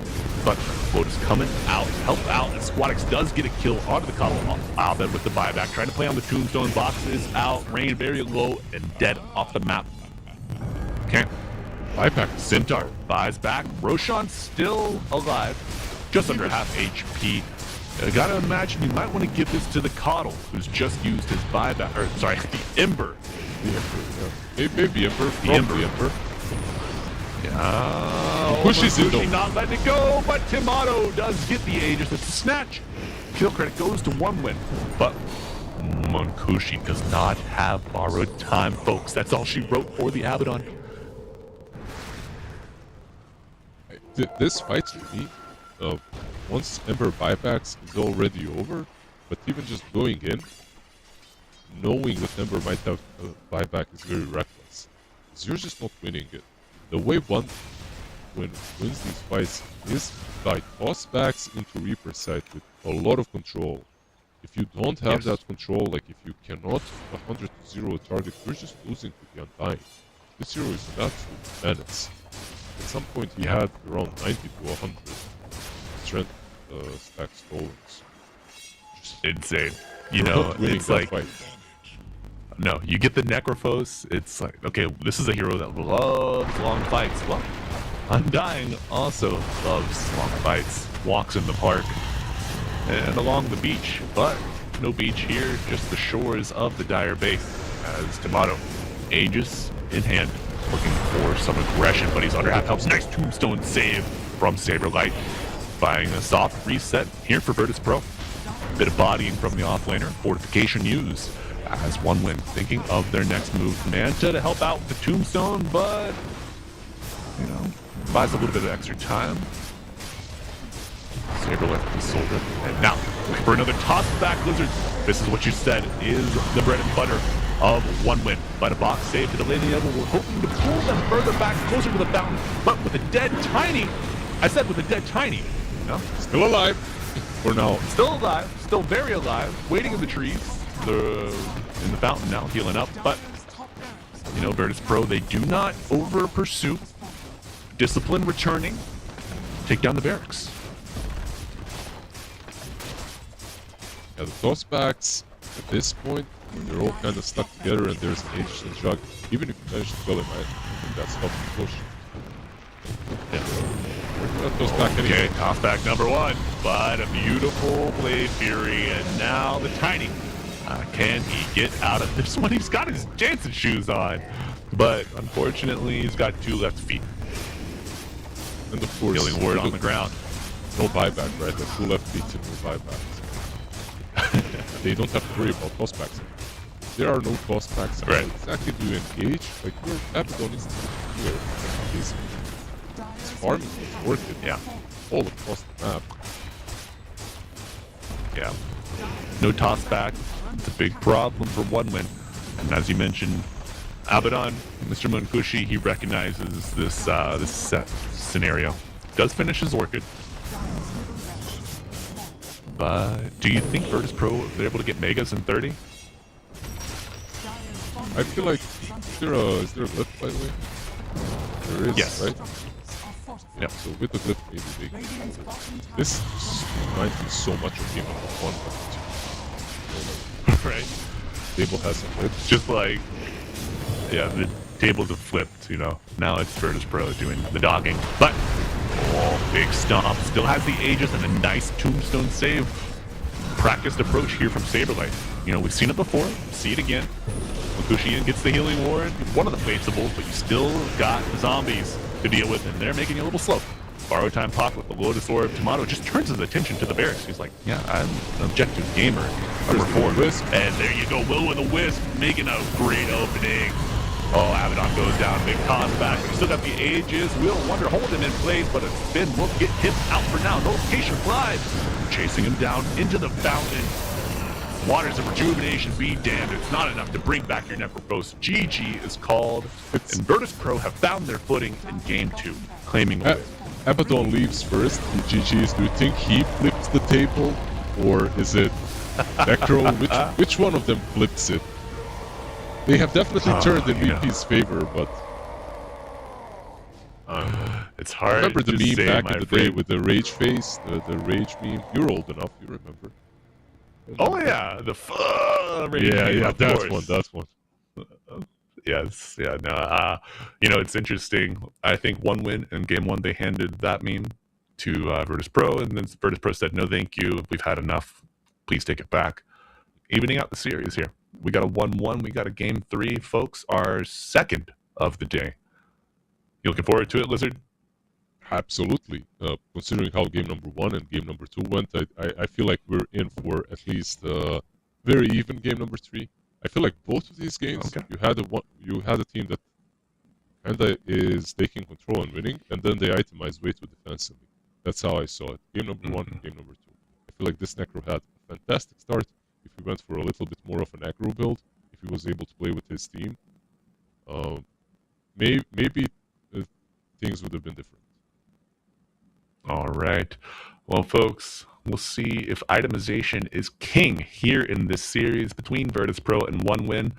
But Lotus coming out, help out. And Squadix does get a kill onto the Coddle. Abed with the buyback. Trying to play on the Tombstone. Boxes out. Rain very low and dead off the map. Okay. Buyback. Centaur buys back. Roshan still alive. Just under half HP. I gotta imagine you might want to give this to the Coddle, who's just used his buyback, or sorry, the Ember. The Ember, yeah. Maybe Ember. The Ember. Yeah. Pushes it, though. Not letting it go, but Timato does get the Aegis. It's a snatch. Kill credit goes to 1 win, but Monkushi does not have borrowed time, folks. That's all she wrote for the Abaddon. This fight for me, once Ember buybacks is already over, but even just going in, knowing that Ember might have a buyback is very reckless. Because you're just not winning it. The way one wins these fights is by tossbacks into Reaper side with a lot of control. If you don't have that control, like if you cannot 100 to 0 a target, you're just losing to the Undying. This hero is an absolute menace. At some point he had around 90 to 100 strength stack stolens. Just insane. You know, it's like... fight. No, you get the Necrophos, it's like, okay, this is a hero that loves long fights. Well, Undying also loves long fights. Walks in the park and along the beach, but no beach here, just the shores of the Dire Base as Timato, Aegis in hand, looking for some aggression, but he's under half health. Nice tombstone save from Saberlight, buying a soft reset here for Virtus Pro. Bit of bodying from the offlaner, fortification used as 1 win, thinking of their next move. Manta to help out with the tombstone, but you know, buys a little bit of extra time. Saber left the soldier, and now looking for another toss back Lizard. This is what you said is the bread and butter of 1 win. By the box save to delay the other. We're hoping to pull them further back, closer to the fountain, but with a dead Tiny. I said with a dead Tiny. You know? Still alive for now. Still alive, still very alive, waiting in the trees. In the fountain now, healing up, but you know, Virtus Pro, they do not over pursue. Discipline returning, take down the barracks. Yeah, the tossbacks at this point, they're all kind of stuck together, and there's an Aegis and Jug. Even if you manage to kill him, I think that's helping push. Yeah. Toss back anyway. Okay, toss back number 1, but a beautiful Blade Fury, and now the Tiny. Can he get out of this one? He's got his Jansen shoes on, but unfortunately he's got 2 left feet. And of course, Healing ward on the ground. No buyback, right? The 2 left feet and no buybacks. They don't have to worry about tossbacks. There are no tossbacks. Right. Exactly do you engage? Like your Abaddon is here. His farming is working. Yeah. All across the map. Yeah. No toss back. It's a big problem for 1 win. And as you mentioned, Abaddon, Mr. Monkushi, he recognizes this set scenario. Does finish his Orchid. But do you think Virtus Pro they're able to get Megas in 30? I feel like is there a lift, by the way? There is, Yes. right? Yeah. So with the lift, maybe they can do it. This reminds me so much of Game of 1. Right. Table has a lift. Just like, yeah, the tables have flipped, you know. Now it's Virtus Pro doing the dogging. But, big stomp. Still has the Aegis and a nice tombstone save. Practiced approach here from Saberlight. You know, we've seen it before. See it again. Makushian gets the healing ward. One of the faceables, but you still got zombies to deal with, and they're making it a little slow. Borrow time Pock with the Lotus Orb. Timato just turns his attention to the barracks. He's like, yeah, I'm an objective gamer. Number 4. And there you go, Will with a Wisp, making a great opening. Oh, Abaddon goes down, big toss back. We still got the Aegis. Will Wonder hold him in place, but a spin will get him out for now. Notification flies. Chasing him down into the fountain. Waters of Rejuvenation, be damned. It's not enough to bring back your Necrophos. GG is called. And Virtus Pro have found their footing in Game 2, claiming the win. Abaddon leaves first. GG's. Do you think he flips the table, or is it Necro? Which one of them flips it? They have definitely turned in VP's favor, but it's hard. Remember the to meme say, back in the day friend. with the rage face, the rage meme. You're old enough, you remember? Oh yeah, the yeah, that's one. Yes, yeah, no, you know, it's interesting. I think 1 win in Game 1, they handed that meme to Virtus Pro, and then Virtus Pro said, no thank you, we've had enough, please take it back. Evening out the series here. We got a 1-1, we got a Game 3, folks, our second of the day. You looking forward to it, Lizard? Absolutely. Considering how game number 1 and game number 2 went, I feel like we're in for at least very even game number 3. I feel like both of these games, Okay. you had a team that kinda is taking control and winning, and then they itemize way too defensively. That's how I saw it. Game number 1 and game number 2. I feel like this Necro had a fantastic start. If he went for a little bit more of an aggro build, if he was able to play with his team, maybe things would have been different. All right. Well, folks, we'll see if itemization is king here in this series between Virtus Pro and OneWin,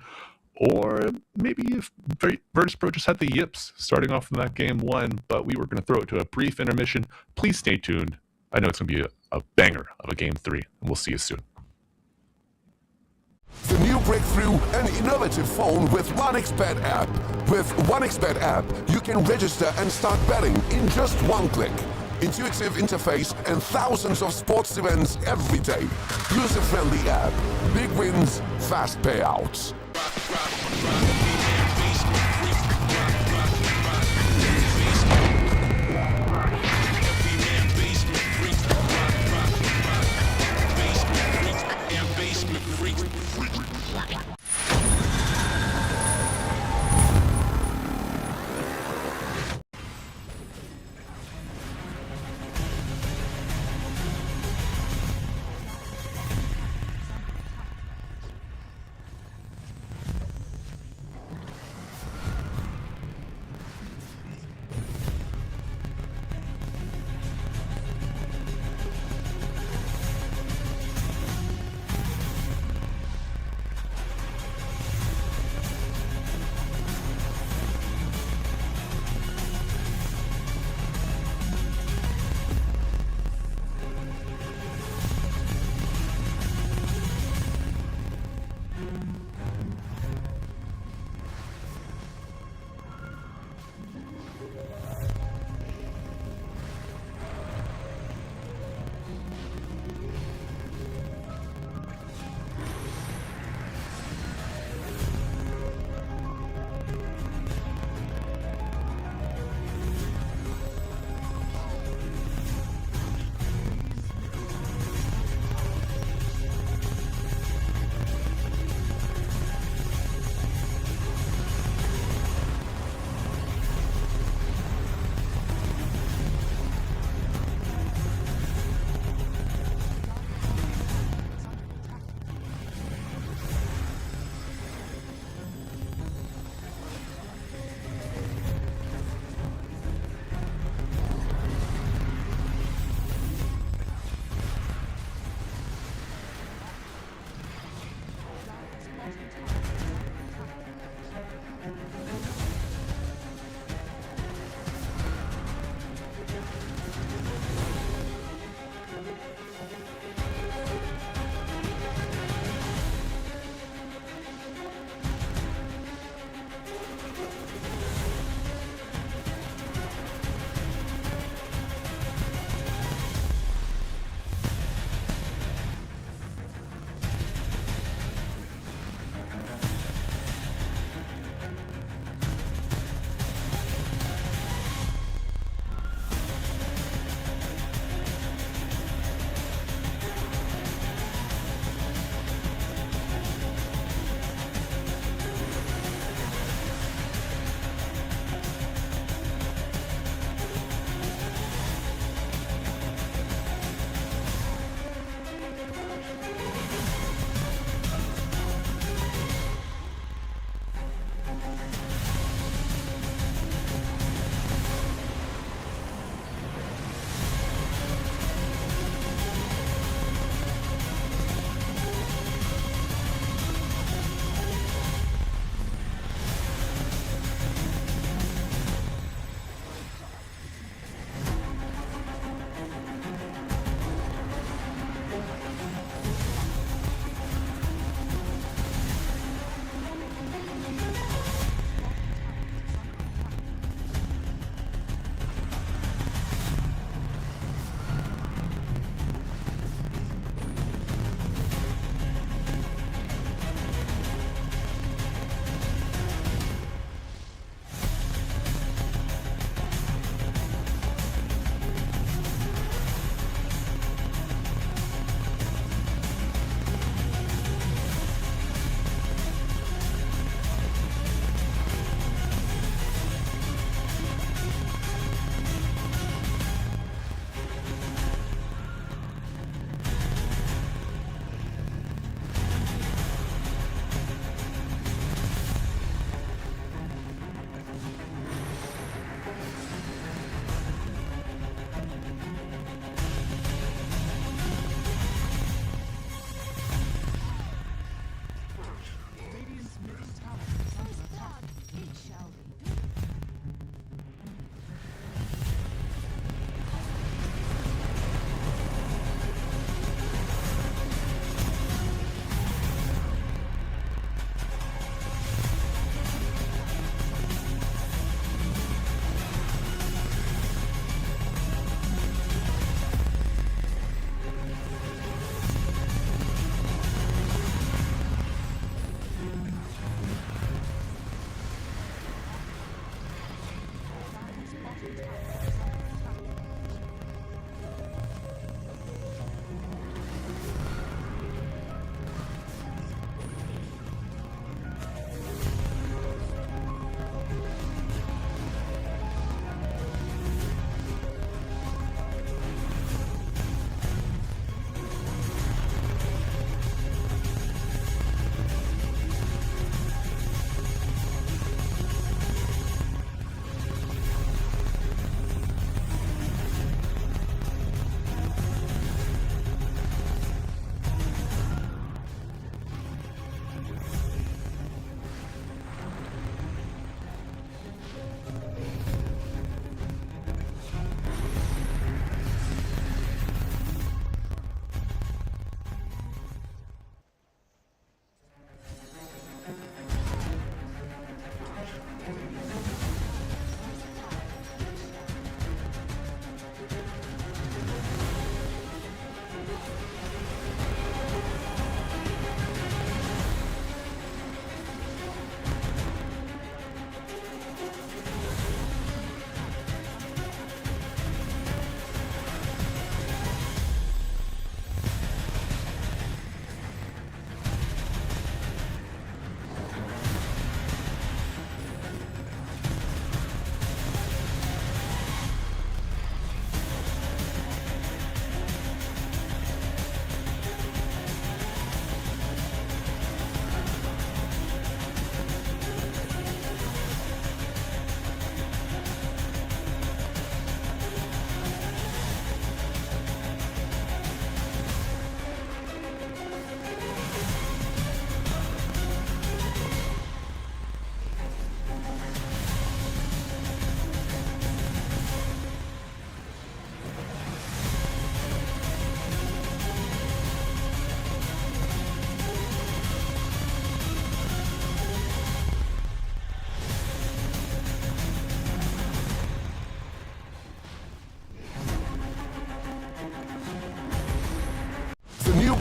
or maybe if Virtus Pro just had the yips starting off in that game 1, but we were going to throw it to a brief intermission. Please stay tuned. I know it's going to be a banger of a game 3, and we'll see you soon. The new breakthrough and innovative phone with 1xBet app. With 1xBet app, you can register and start betting in just one click. Intuitive interface and thousands of sports events every day. User-friendly app. Big wins, fast payouts.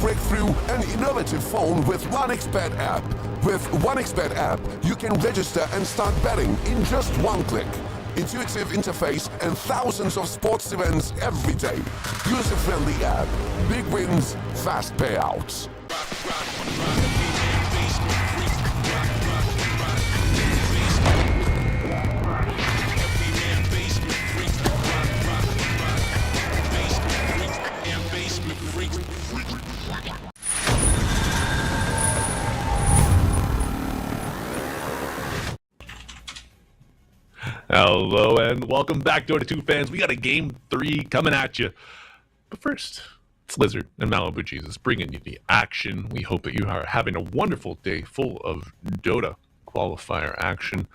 break through an innovative phone with 1xBet app. With 1xBet app, you can register and start betting in just one click. Intuitive interface and thousands of sports events every day. User-friendly app. Big wins, fast payouts. Hello and welcome back, DOTA2 fans. We got a Game 3 coming at you. But first, it's Lizard and Malibu Jesus bringing you the action. We hope that you are having a wonderful day full of Dota qualifier action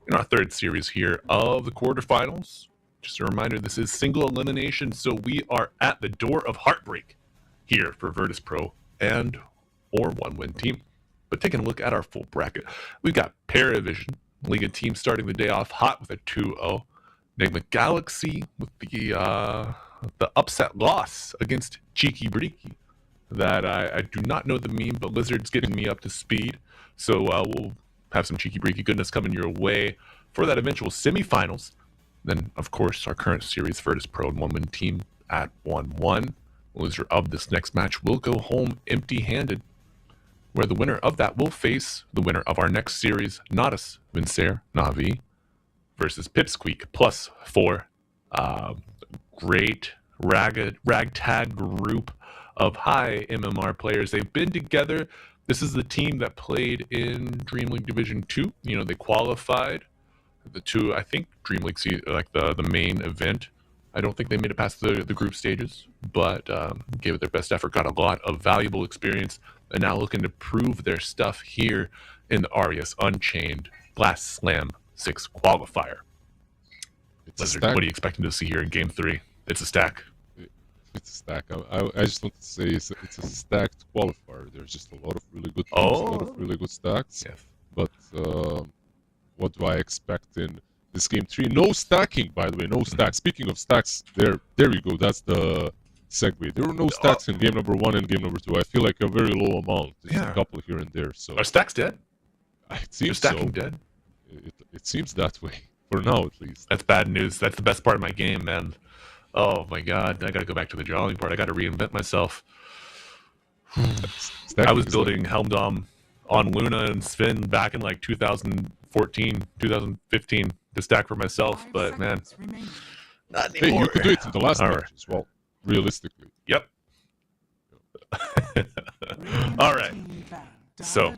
in our third series here of the quarterfinals. Just a reminder, this is single elimination, so we are at the door of heartbreak here for Virtus Pro and or one-win team. But taking a look at our full bracket, we've got Paravision, Liga team starting the day off hot with a 2-0. Enigma Galaxy with the upset loss against Cheeky Breaky. That I do not know the meme, but Lizard's getting me up to speed. So we'll have some Cheeky Breaky goodness coming your way for that eventual semifinals. Then, of course, our current series, Virtus Pro and one-win team at 1-1. Loser of this next match will go home empty-handed, where the winner of that will face the winner of our next series, Natus Vincer Navi versus Pipsqueak +4. Great ragtag group of high MMR players. They've been together. This is the team that played in Dream League Division 2. You know, they qualified. The two, I think, Dream League, like the main event. I don't think they made it past the group stages, but gave it their best effort, got a lot of valuable experience, and now looking to prove their stuff here in the Arias Unchained Blast Slam 6 qualifier. Lizard, what are you expecting to see here in Game 3? It's a stack. It's a stack. I just want to say it's a stacked qualifier. There's just a lot of really good teams, a lot of really good stacks. Yes. But what do I expect in this Game 3? No stacking, by the way. No stacks. Speaking of stacks, there you go. That's the segue. There were no stacks in Game number 1 and Game number 2. I feel like a very low amount. Just a couple here and there. So are stacks dead? It seems stacking so. dead? It seems that way. For now, at least. That's bad news. That's the best part of my game, man. Oh my god. I gotta go back to the drawing board. I gotta reinvent myself. I was building Helmdom on Luna and Sven back in like 2014, 2015 to stack for myself, but man, not anymore. Hey, you could do it in the last match as well, realistically. Yep. All right. So,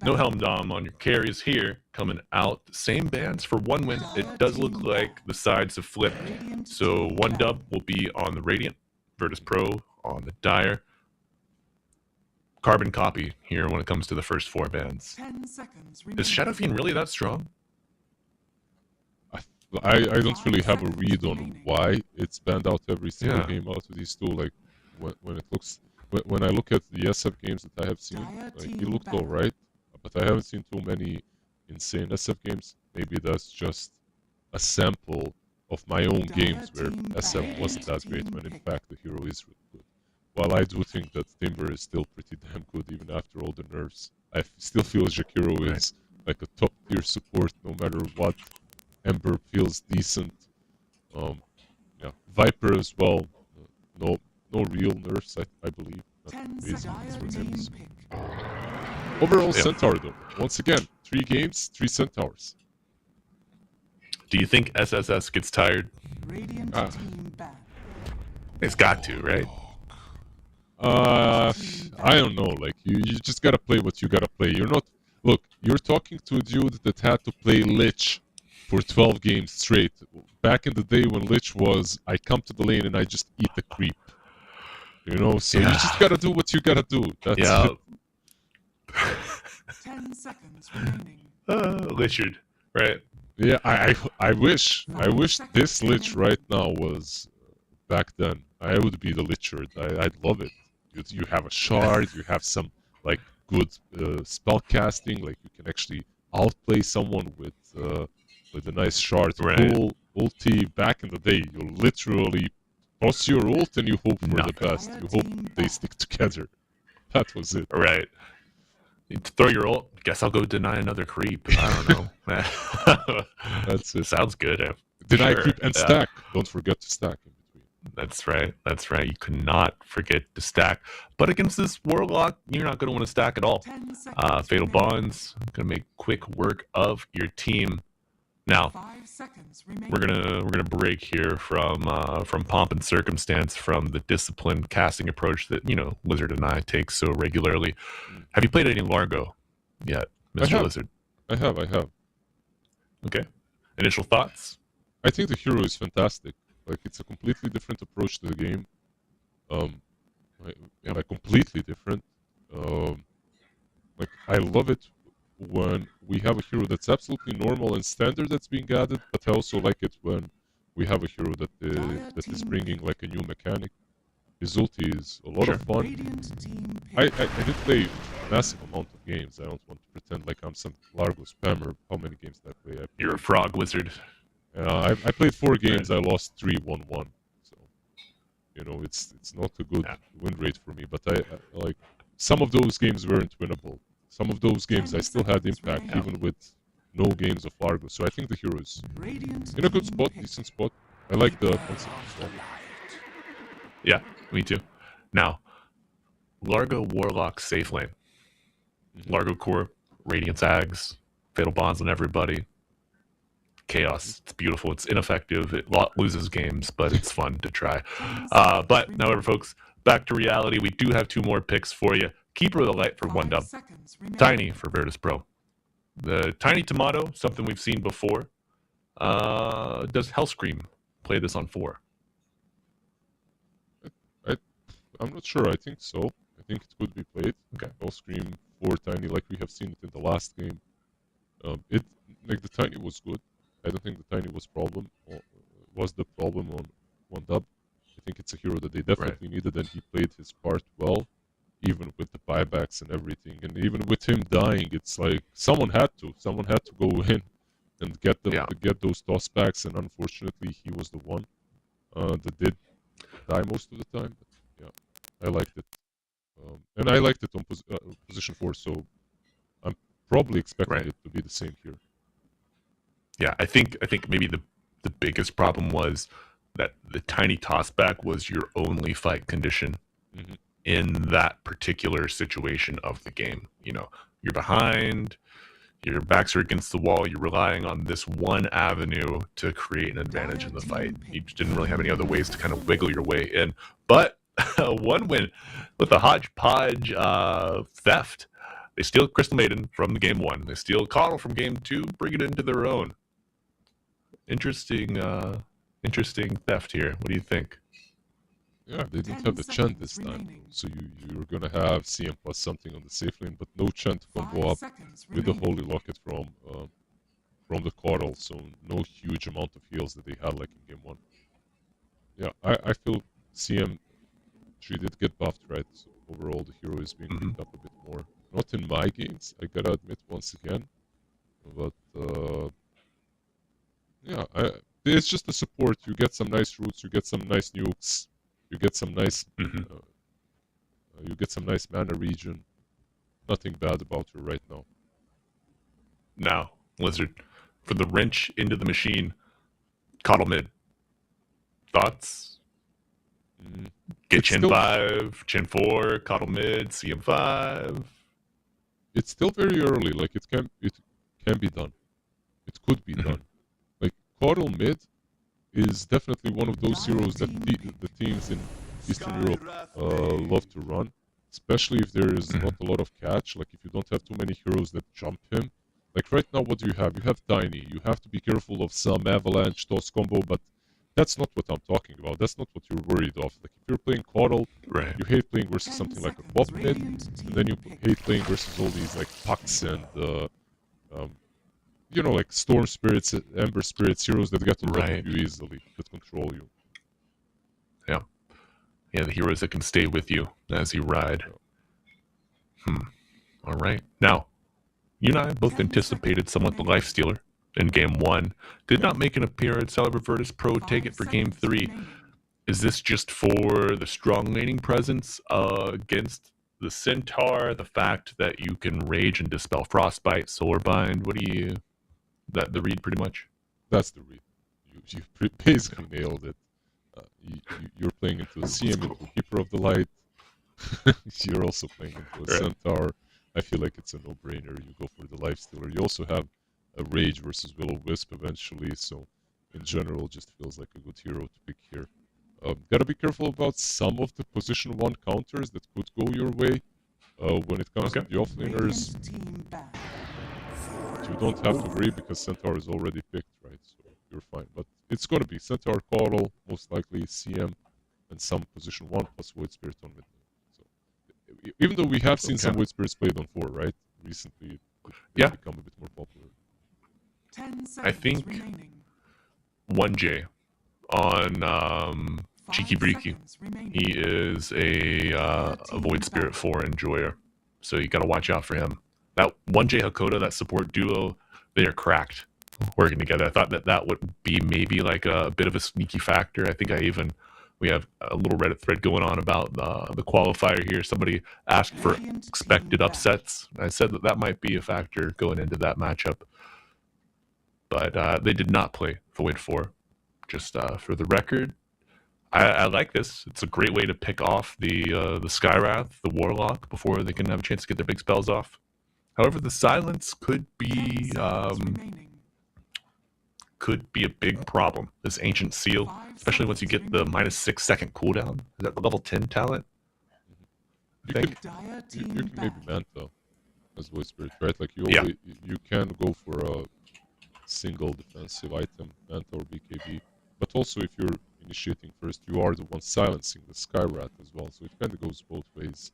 no Helmdom on your carries here, coming out. Same bands for one win. It does look like the sides have flipped. So, one dub will be on the Radiant, Virtus Pro on the Dire. Carbon copy here when it comes to the first 4 bands. 10 seconds Is Shadow Fiend really that strong? I don't really have a read on why it's banned out every single game out of these two. Like when it looks, when I look at the SF games that I have seen, like he looked alright, but I haven't seen too many insane SF games. Maybe that's just a sample of my own games where SF wasn't that great when in fact the hero is really good. While I do think that Timber is still pretty damn good even after all the nerfs, I still feel Jakiro is like a top tier support no matter what. Ember feels decent. Yeah, Viper as well. No real nerfs, I believe. Overall, Centaur though. Once again, 3 games, 3 Centaurs. Do you think SSS gets tired? It's got to, right? I don't know. Like you just gotta play what you gotta play. You're not. Look, you're talking to a dude that had to play Lich for 12 games straight. Back in the day when Lich was, I come to the lane and I just eat the creep. You know, so you just gotta do what you gotta do. That's it. 10 seconds remaining. Lichard, right? Yeah, I wish this Lich right now was back then. I would be the Lichard. I'd love it. You have a shard, you have some like good spell casting, like you can actually outplay someone with a nice shard. Ulti back in the day, you literally toss your ult and you hope for the best. You hope they stick together. That was it. Right. You throw your ult. Guess I'll go deny another creep. I don't know. That's it. Sounds good. Deny Sure. creep and stack. Don't forget to stack in between. That's right. That's right. You cannot forget to stack. But against this Warlock, you're not going to want to stack at all. 10 seconds. Fatal remaining. Bonds going to make quick work of your team. Now 5 seconds remaining. we're gonna break here from pomp and circumstance, from the disciplined casting approach that Lizard and I take so regularly. Have you played any Largo yet, Mr. have. Lizard? I have. Okay. Initial thoughts? I think the hero is fantastic. Like, it's a completely different approach to the game. Like completely different. Like, I love it when we have a hero that's absolutely normal and standard that's being added, but I also like it when we have a hero that is bringing like a new mechanic. His ulti is a lot of fun. Radiant team I pick. did play a massive amount of games. I don't want to pretend like I'm some Largo spammer. How many games did I play? You're a frog wizard. I played 4 games. I lost 3, won 1. So, it's not a good win rate for me. But I like, some of those games weren't winnable. Some of those games I still had impact, even with no games of Largo. So I think the hero is Radiant in a good team spot, pick. decent spot. I like the concept as well. Yeah, me too. Now, Largo Warlock safe lane. Largo core, Radiance Ags, Fatal Bonds on everybody. Chaos. It's beautiful. It's ineffective. It loses games, but it's fun to try. But, however, folks, back to reality. We do have 2 more picks for you. Keeper of the Light for 1 dub. 5 seconds remaining. Tiny for Virtus Pro. The Tiny Tomato, something we've seen before. Does Hellscream play this on 4? I'm not sure. I think so. I think it could be played. Okay. Scream 4 Tiny, like we have seen it in the last game. The Tiny was good. I don't think the Tiny was the problem on 1 dub. I think it's a hero that they definitely needed, and he played his part well, even with the buybacks and everything. And even with him dying, it's like someone had to go in and get those tossbacks, and unfortunately he was the one that did die most of the time. But yeah, I liked it, and I liked it on position 4. So I'm probably expecting it to be the same here. Yeah, I think maybe the biggest problem was that the Tiny Tossback was your only fight condition in that particular situation of the game. You're behind, your backs are against the wall, you're relying on this one avenue to create an advantage in the fight. You just didn't really have any other ways to kind of wiggle your way in. But 1 win with the hodgepodge theft. They steal Crystal Maiden from the game 1. They steal Coddle from game 2, bring it into their own. Interesting theft here. What do you think? Yeah, they didn't 10 have the chant this seconds time, remaining. so you're gonna have CM plus something on the safe lane, but no chant to combo 5 up seconds with the remaining. Holy Locket from the Coddle, so no huge amount of heals that they had like in game 1. Yeah, I feel CM she did get buffed, right? So overall the hero is being picked up a bit more. Not in my games, I gotta admit once again, but yeah, it's just the support. You get some nice roots, you get some nice nukes, you get some nice mana regen. Nothing bad about her right now. Now, Lizard, for the wrench into the machine, Coddle mid. Thoughts? Get It's Chin still- 5, Chin 4, Coddle mid, CM5. It's still very early. Like it can be done. It could be done. Like Coddle mid is definitely one of those heroes that the teams in Eastern Europe love to run, especially if there is not a lot of catch. Like if you don't have too many heroes that jump him. Like right now, what do you have? You have Tiny. You have to be careful of some avalanche toss combo, but that's not what I'm talking about. That's not what you're worried of. Like if you're playing Coddle, Right. you hate playing versus something like a bot mid, and then you hate playing versus all these like pucks and like Storm Spirits, Ember Spirits, heroes that get on top Right. of you easily, that control you. Yeah, the heroes that can stay with you as you ride. All right. Now, you and I both anticipated somewhat the Life Stealer in game 1. Did not make an appearance. However, Virtus Pro take it for game 3. Is this just for the strong laning presence against the Centaur, the fact that you can rage and dispel frostbite, solar bind. What do you? That the read pretty much. That's the read. You basically nailed it. You're playing into a CM, into a Keeper of the Light. You're also playing into a Centaur. I feel like it's a no-brainer. You go for the Lifestealer. You also have a Rage versus Will-O-Wisp eventually, so in general, just feels like a good hero to pick here. Gotta be careful about some of the position 1 counters that could go your way when it comes to the offlaners. You don't have to worry because Centaur is already picked, right? So you're fine. But it's gonna be Centaur, Coddle, most likely CM, and some position 1 plus Void Spirit on mid. So even though we have seen some Void Spirits played on 4, right? Recently, it's become a bit more popular. 10 seconds I think remaining. 1J on Cheeky 5 Breaky. seconds remaining. He is a Void Spirit 4 enjoyer, so you got to watch out for him. That 1J Hakoda, that support duo, they are cracked working together. I thought that would be maybe like a bit of a sneaky factor. I think we have a little Reddit thread going on about the qualifier here. Somebody asked for expected upsets. I said that might be a factor going into that matchup. But they did not play Void 4. Just for the record, I like this. It's a great way to pick off the Skywrath, the Warlock, before they can have a chance to get their big spells off. However, the Silence could be a big problem. This Ancient Seal, especially once you get the -6 second cooldown. Is that the level 10 talent? You can maybe Manta as Void Spirit, right? Like you can go for a single defensive item, Manta or BKB. But also, if you're initiating first, you are the one silencing the Skywrath as well. So it kind of goes both ways.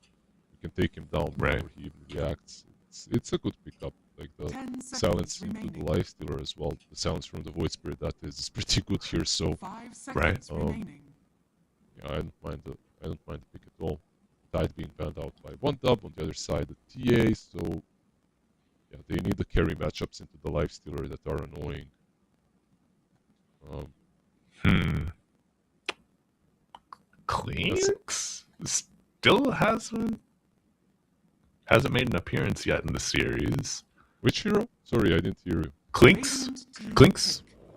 You can take him down before he even reacts. It's a good pickup. Like the silence into the Lifestealer as well. The silence from the Void Spirit, that is pretty good here. So, right. Yeah, I don't mind the pick at all. Tide being banned out by 1-dub on the other side, the TA. So, yeah, they need the carry matchups into the Lifestealer that are annoying. Clinks still hasn't made an appearance yet in the series. Which hero? Sorry, I didn't hear you. Clinks?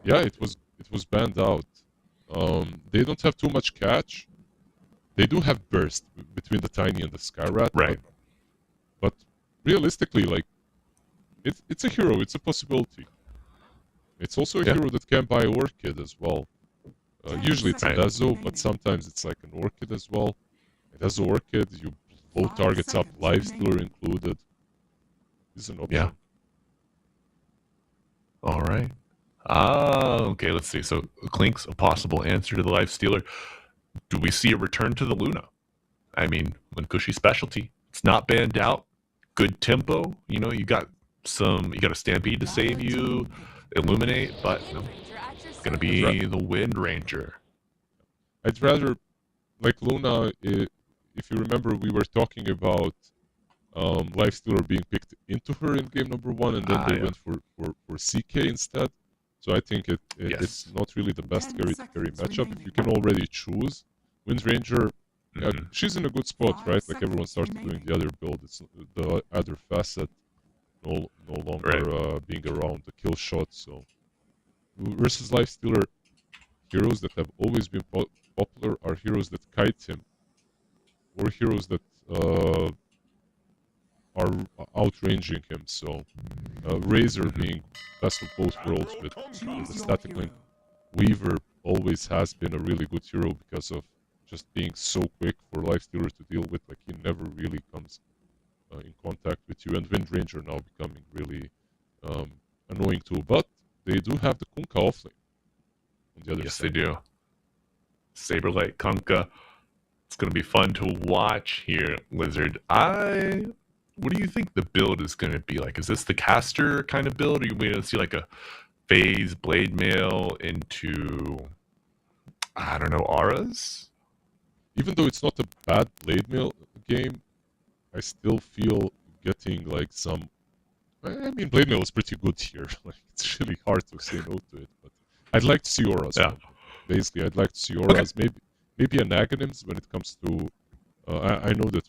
Yeah, it was banned out. They don't have too much catch. They do have burst between the Tiny and the Skywrath. Right. But realistically, like, it's a hero. It's a possibility. It's also a hero that can buy Orchid as well. Usually it's a Dazo, but sometimes it's like an Orchid as well. It has Orchid, you blow targets up, Lifestealer included. This is an option. Yeah. Alright. Okay, let's see. So, Clink's a possible answer to the Lifestealer. Do we see a return to the Luna? I mean, Cushy specialty. It's not banned out. Good tempo. You know, you got a Stampede to save you. Illuminate, but it's gonna be the Wind Ranger. I'd rather, like Luna, if you remember, we were talking about Lifestealer being picked into her in game number 1, and then they went for CK instead. So I think it's not really the best carry matchup. If you can already choose Wind Ranger, she's in a good spot, right? Like everyone starts doing the other build. It's the other facet no longer being around the kill shot. So versus Lifestealer, heroes that have always been popular are heroes that kite him, or heroes that are outranging him. So Razor being best of both worlds with the static link. Weaver always has been a really good hero because of just being so quick for Lifestealer to deal with. Like, he never really comes in contact with you. And Wind Ranger now becoming really annoying too. But they do have the Kunkka offlane on the other side. Yes, they do. Saberlight Kunkka. It's going to be fun to watch here, Lizard. What do you think the build is going to be like? Is this the caster kind of build, or are you going to see like a phase blade mail into, I don't know, auras? Even though it's not a bad blade mail game, I still feel getting like some. I mean, blade mail is pretty good here. Like, it's really hard to say no to it, but I'd like to see auras. Yeah. Basically, I'd like to see auras. Maybe an Aghanims when it comes to I know that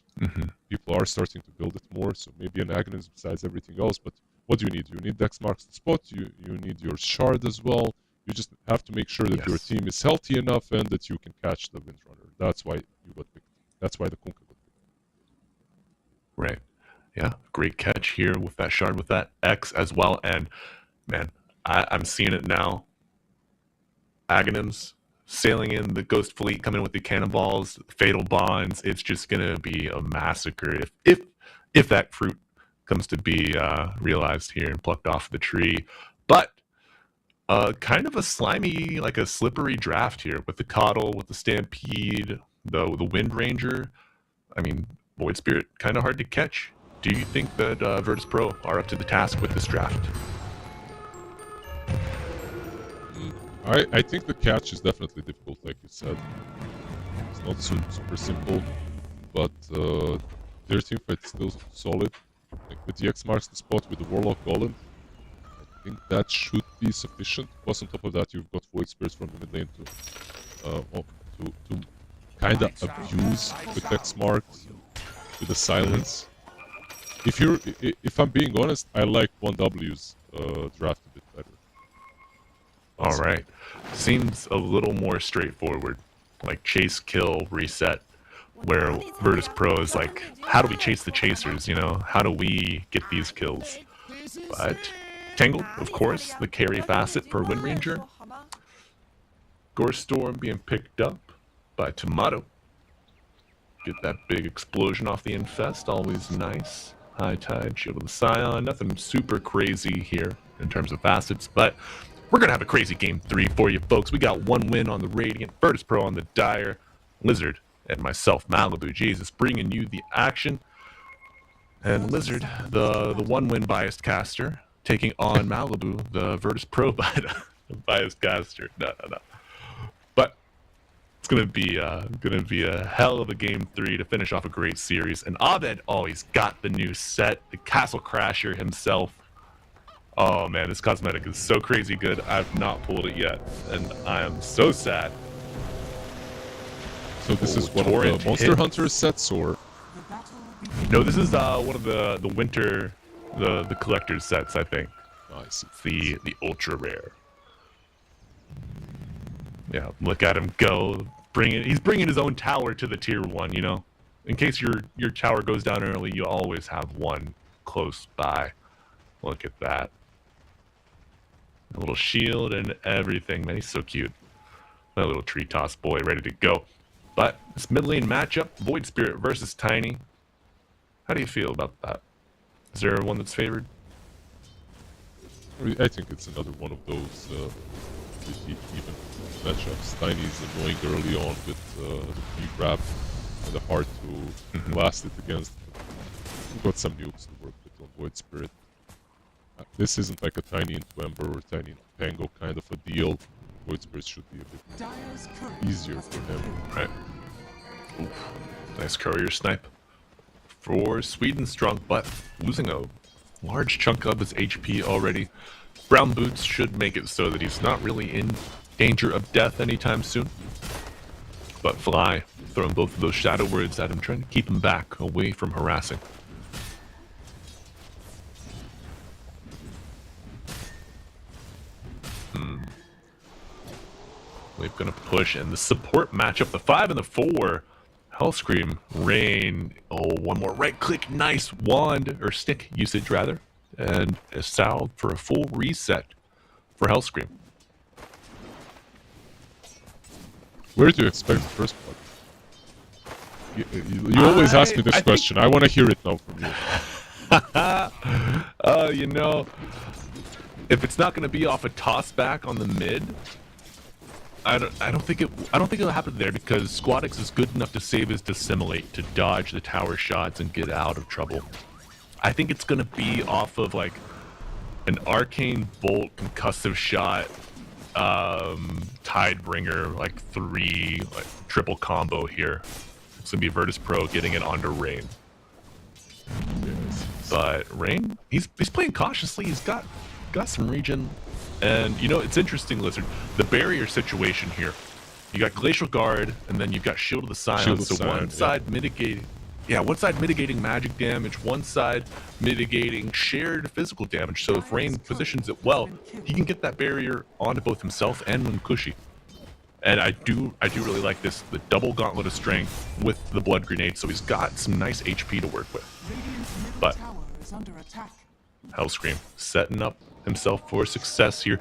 people are starting to build it more, so maybe an Agnes besides everything else. But what do you need? You need Dex marks the spot. You need your shard as well. You just have to make sure that your team is healthy enough and that you can catch the Windrunner. That's why you got picked. That's why the Kunkka got picked. Right. Yeah. Great catch here with that shard, with that X as well. And man, I'm seeing it now. Aghanims sailing in the Ghost Fleet, coming in with the cannonballs, fatal bonds. It's just gonna be a massacre if that fruit comes to be realized here and plucked off the tree. But kind of a slimy, like a slippery draft here with the Coddle, with the Stampede, the Wind Ranger. I mean, Void Spirit kind of hard to catch. Do you think that Virtus Pro are up to the task with this draft? I think the catch is definitely difficult, like you said. It's not super simple, but their team fight is still solid. Like with the X marks the spot with the Warlock Golem, I think that should be sufficient. Plus, on top of that, you've got Void Spirits from the mid lane to kind of abuse with X marks with the silence. If I'm being honest, I like 1W's draft a bit better. All right. Seems a little more straightforward. Like chase, kill, reset. Where Virtus Pro is like, how do we chase the chasers, you know? How do we get these kills? But Tangled, of course, the carry facet for Wind Ranger. Gore Storm being picked up by Tomato. Get that big explosion off the Infest, always nice. High Tide, Shield of the Scion, nothing super crazy here in terms of facets, but we're going to have a crazy game 3 for you folks. We got one win on the Radiant, Virtus Pro on the Dire, Lizard, and myself, Malibu Jesus, bringing you the action. And Lizard, the one-win biased caster, taking on Malibu, the Virtus Pro biased caster. No. But it's gonna be a hell of a game 3 to finish off a great series. And Abed always got the new set, the Castle Crasher himself. Oh man, this cosmetic is so crazy good. I've not pulled it yet, and I am so sad. So this is one of the Monster Hunter sets, or? No, this is one of the winter, the collector's sets, I think. Nice. It's the ultra rare. Yeah, look at him go. He's bringing his own tower to the tier 1, you know? In case your tower goes down early, you always have one close by. Look at that. A little shield and everything. Man, he's so cute. That little tree toss boy ready to go. But this mid lane matchup, Void Spirit versus Tiny. How do you feel about that? Is there one that's favored? I think it's another one of those even matchups. Tiny is annoying early on with the free grab and hard to blast it against. We've got some nukes to work with on Void Spirit. This isn't like a Tiny into Ember or Tiny into Pango kind of a deal. Void Spirit should be a bit easier for him. Right. Oof. Nice courier snipe for Sweden Strong, but losing a large chunk of his HP already. Brown Boots should make it so that he's not really in danger of death anytime soon. But Fly throwing both of those shadow words at him, trying to keep him back away from harassing. We're gonna push, and the support matchup, the 5 and the 4. Hellscream, Rain. Oh, one more right click. Nice wand, or stick usage rather. And a salve for a full reset for Hellscream. Where do you expect the first blood? You always ask me this question. I want to hear it now from you. You know, if it's not gonna be off a toss back on the mid, I don't think it'll happen there, because Squadix is good enough to save his Dissimulate to dodge the tower shots and get out of trouble. I think it's gonna be off of like an Arcane Bolt concussive shot, Tidebringer, like 3 like triple combo here. It's gonna be Virtus Pro getting it onto Rain. But Rain, he's playing cautiously. He's got some regen. And, you know, it's interesting, Lizard. The barrier situation here. You got Glacial Guard, and then you've got Shield of the Scion. Shield of So Scion, one side mitigating, one side mitigating magic damage, one side mitigating shared physical damage. So if Rain positions it well, he can get that barrier onto both himself and Munkushi. And I do really like this, the double Gauntlet of Strength with the Blood Grenade. So he's got some nice HP to work with. Radiant's middle But tower is under attack. Hellscream setting up himself for success here.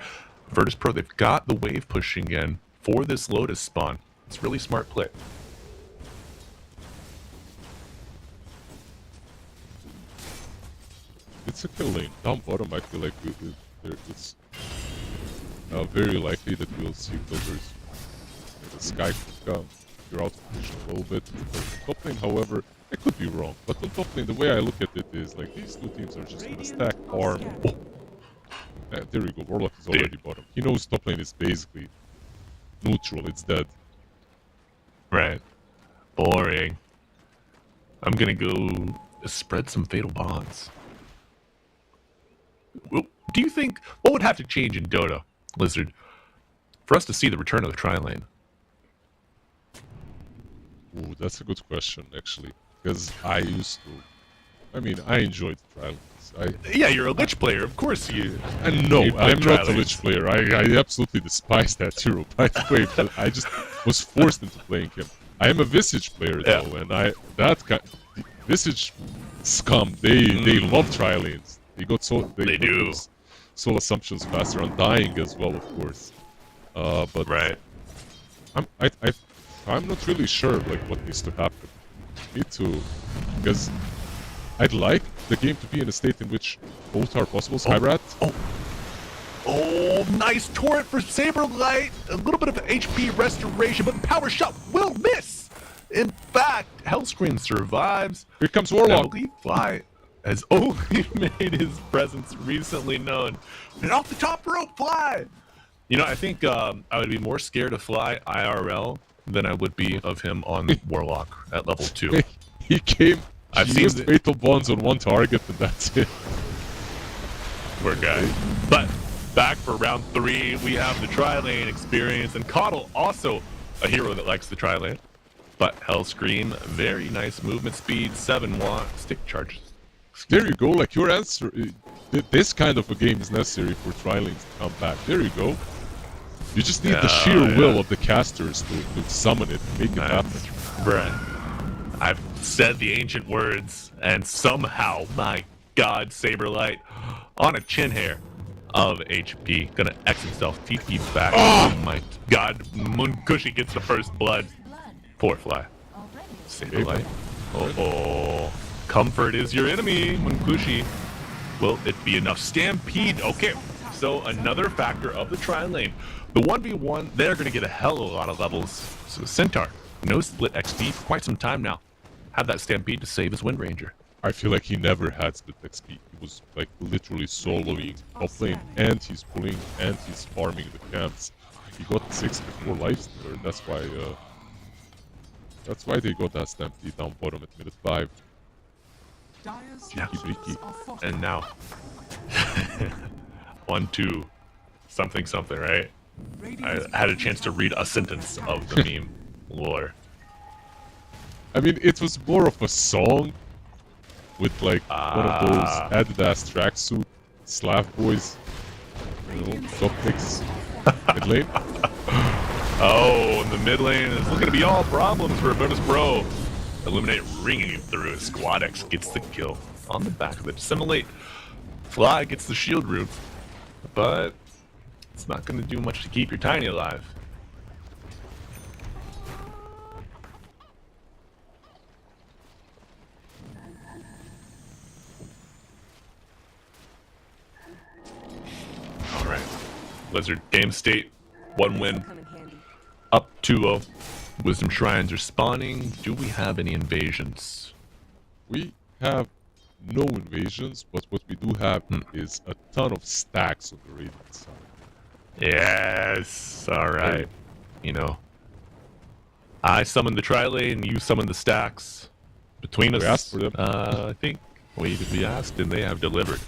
Virtus Pro, they've got the wave pushing in for this Lotus spawn. It's really smart play. It's a kill lane. Down bottom, I feel like it's very likely that we'll see builders. The Sky could come. You're out of position a little bit. Top lane, however, I could be wrong. But on top lane, the way I look at it is like these two teams are just gonna stack farm. There we go. Warlock is already bottom. He knows top lane is basically neutral. It's dead. Right. Boring. I'm gonna go spread some Fatal Bonds. Well, do you think, what would have to change in Dota, Lizard, for us to see the return of the tri-lane? Ooh, that's a good question, actually. Because I used to... I mean, I enjoyed trials. Yeah, you're a Lich player, of course you... No, you play I'm not a tri-lanes. Lich player. I absolutely despise that hero, by the way. But I just was forced into playing him. I am a Visage player, though, and Visage scum, they love tri-lanes. They do. Soul assumptions faster on dying as well, of course. But right. I'm not really sure like what needs to happen. Me too, because I'd like the game to be in a state in which both are possible. Skyrat. Oh, nice turret for Saberlight. A little bit of HP restoration, but Power Shot will miss. In fact, Hellscream survives. Here comes Warlock. Fly has only made his presence recently known. And off the top rope, Fly! You know, I think I would be more scared of Fly IRL than I would be of him on Warlock at level 2. He came, I've he used Fatal Bonds on one target, and that's it. Poor guy. But back for round 3, we have the tri-lane experience, and Coddle also a hero that likes the tri-lane. But Hellscream, very nice movement speed, 7-watt stick charges. There you go, like your answer. This kind of a game is necessary for tri-lanes to come back. There you go. You just need the sheer will of the casters to summon it, make it happen. Bruh. I've said the ancient words, and somehow, my god, Saberlight, on a chin hair of HP, gonna X himself, TP back. Oh my god, Munkushi gets the first blood. Poor Fly. Saberlight. Oh. Comfort is your enemy, Munkushi. Will it be enough? Stampede. Okay, so another factor of the tri-lane. The 1v1, they're going to get a hell of a lot of levels. So Centaur, no split XP for quite some time now. Have that Stampede to save his Wind Ranger. I feel like he never had split XP. He was like literally soloing top lane, and he's pulling, and he's farming the camps. He got 64 lives there. That's why they got that Stampede down bottom at minute 5. Yeah. And now 1-2 something, right? I had a chance to read a sentence of the meme lore. I mean, it was more of a song with like one of those Adidas tracksuit Slav boys, you know, top picks, mid lane. Oh, and the mid lane is looking to be all problems for Virtus Pro. Illuminate ringing through. Squad X gets the kill on the back of it. Dissimulate. Fly gets the shield root, but it's not going to do much to keep your Tiny alive. All right. Blizzard game state. 1 win. Up 2-0. Wisdom Shrines are spawning. Do we have any invasions? We have no invasions, but what we do have is a ton of stacks on the Radiant side. Yes. All right. You know, I summoned the tri-lane, you summoned the stacks. Between us, We asked for them. I think we asked and they have delivered.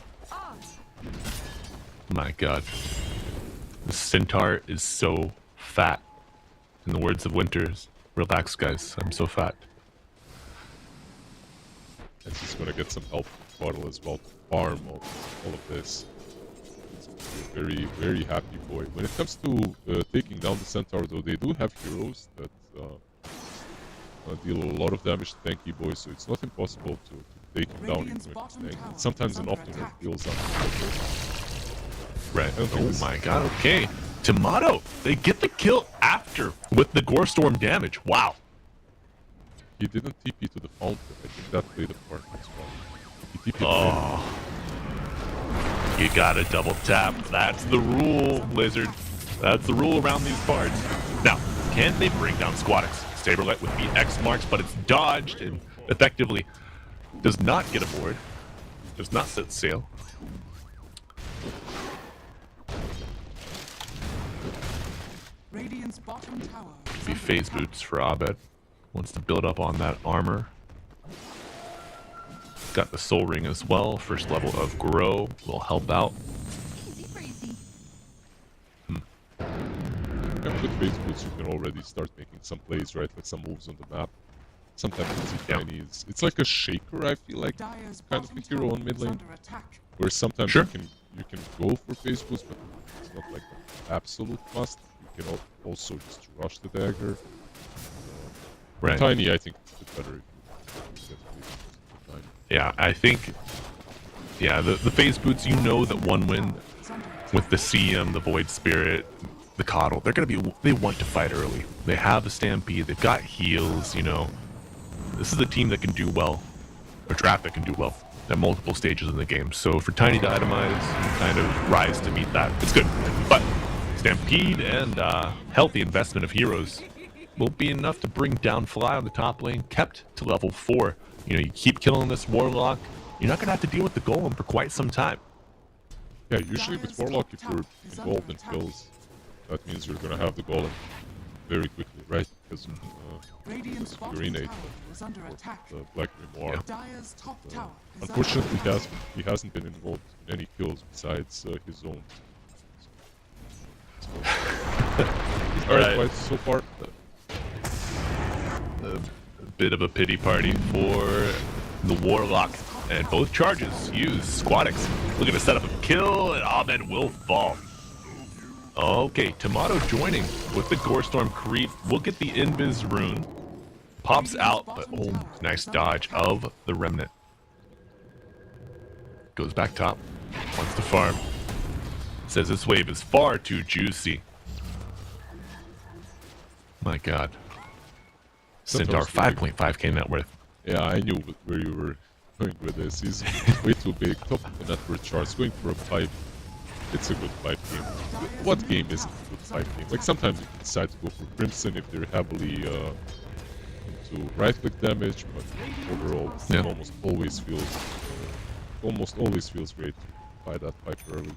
My god. The Centaur is so fat. In the words of Winters, relax, guys. I'm so fat. And he's gonna get some help from Bottle as well to farm all of this. He's gonna be a very, very happy boy. When it comes to taking down the Centaur, though, they do have heroes that deal a lot of damage to tanky boys, so it's not impossible to take him down even with tank. It's sometimes an optimal deals out. Right. Oh my god, okay. Tomato, they get the kill after with the Gore Storm damage. Wow. He didn't TP to the fountain. I think that played a part as well. He TP'd Oh. You gotta double tap. That's the rule, Blizzard. That's the rule around these parts. Now, can they bring down Squadix? Saberlight with the X marks, but it's dodged and effectively does not get aboard. Does not set sail. Radiant's bottom tower is Be under phase attack. boots for Abed. Wants to build up on that armor. Got the soul ring as well. First level of grow will help out. Easy breezy. Yeah, with phase boots, you can already start making some plays, right? Like some moves on the map. Sometimes it's Yeah. tiny. It's like a shaker, I feel like, Dyer's kind of bottom a hero on tower mid is lane. under attack. Where sometimes Sure. you can go for phase boost, but it's not like an absolute must. You can also just rush the dagger. Right. Tiny, I think, it's a bit better if you get phase boost for Tiny. Yeah, I think. Yeah, the phase boots. You know that one win Is under attack. with the CM, the Void Spirit, the Coddle. They're gonna be. They want to fight early. They have the Stampede. They've got heals. You know, this is a team that can do well, or Traffic can do well at multiple stages in the game. So for Tiny to itemize and kind of rise to meet that, it's good. But Stampede and healthy investment of heroes will be enough to bring down Fly on the top lane, kept to level 4. You know, you keep killing this Warlock, you're not gonna have to deal with the Golem for quite some time. Yeah, usually with Warlock, if you're involved in kills, that means you're gonna have the Golem very quickly, right? Because Radiant's bottom Urinate tower is under attack. the Black Grimoire. Dyer's top tower is under Unfortunately, attack. he hasn't been involved in any kills besides his own. So, he's All right. quite so far. A bit of a pity party for the Warlock, and both charges use Squadix. Looking to set up a kill, and Abed will fall. Okay, Tomato joining with the Gorestorm creep. We'll get the Invis rune. Pops out, but oh, nice dodge of the Remnant. Goes back top. Wants to farm. Says this wave is far too juicy. My god. Centaur, Centaur's 5.5k net worth. Yeah, I knew where you were going with this. He's way too big. Top of the net worth charts. Going for a 5. It's a good 5 game. What game isn't a good 5 game? Like sometimes you can decide to go for Crimson if they're heavily into right-click damage, but overall, Yeah. it almost always feels great to buy that 5 early.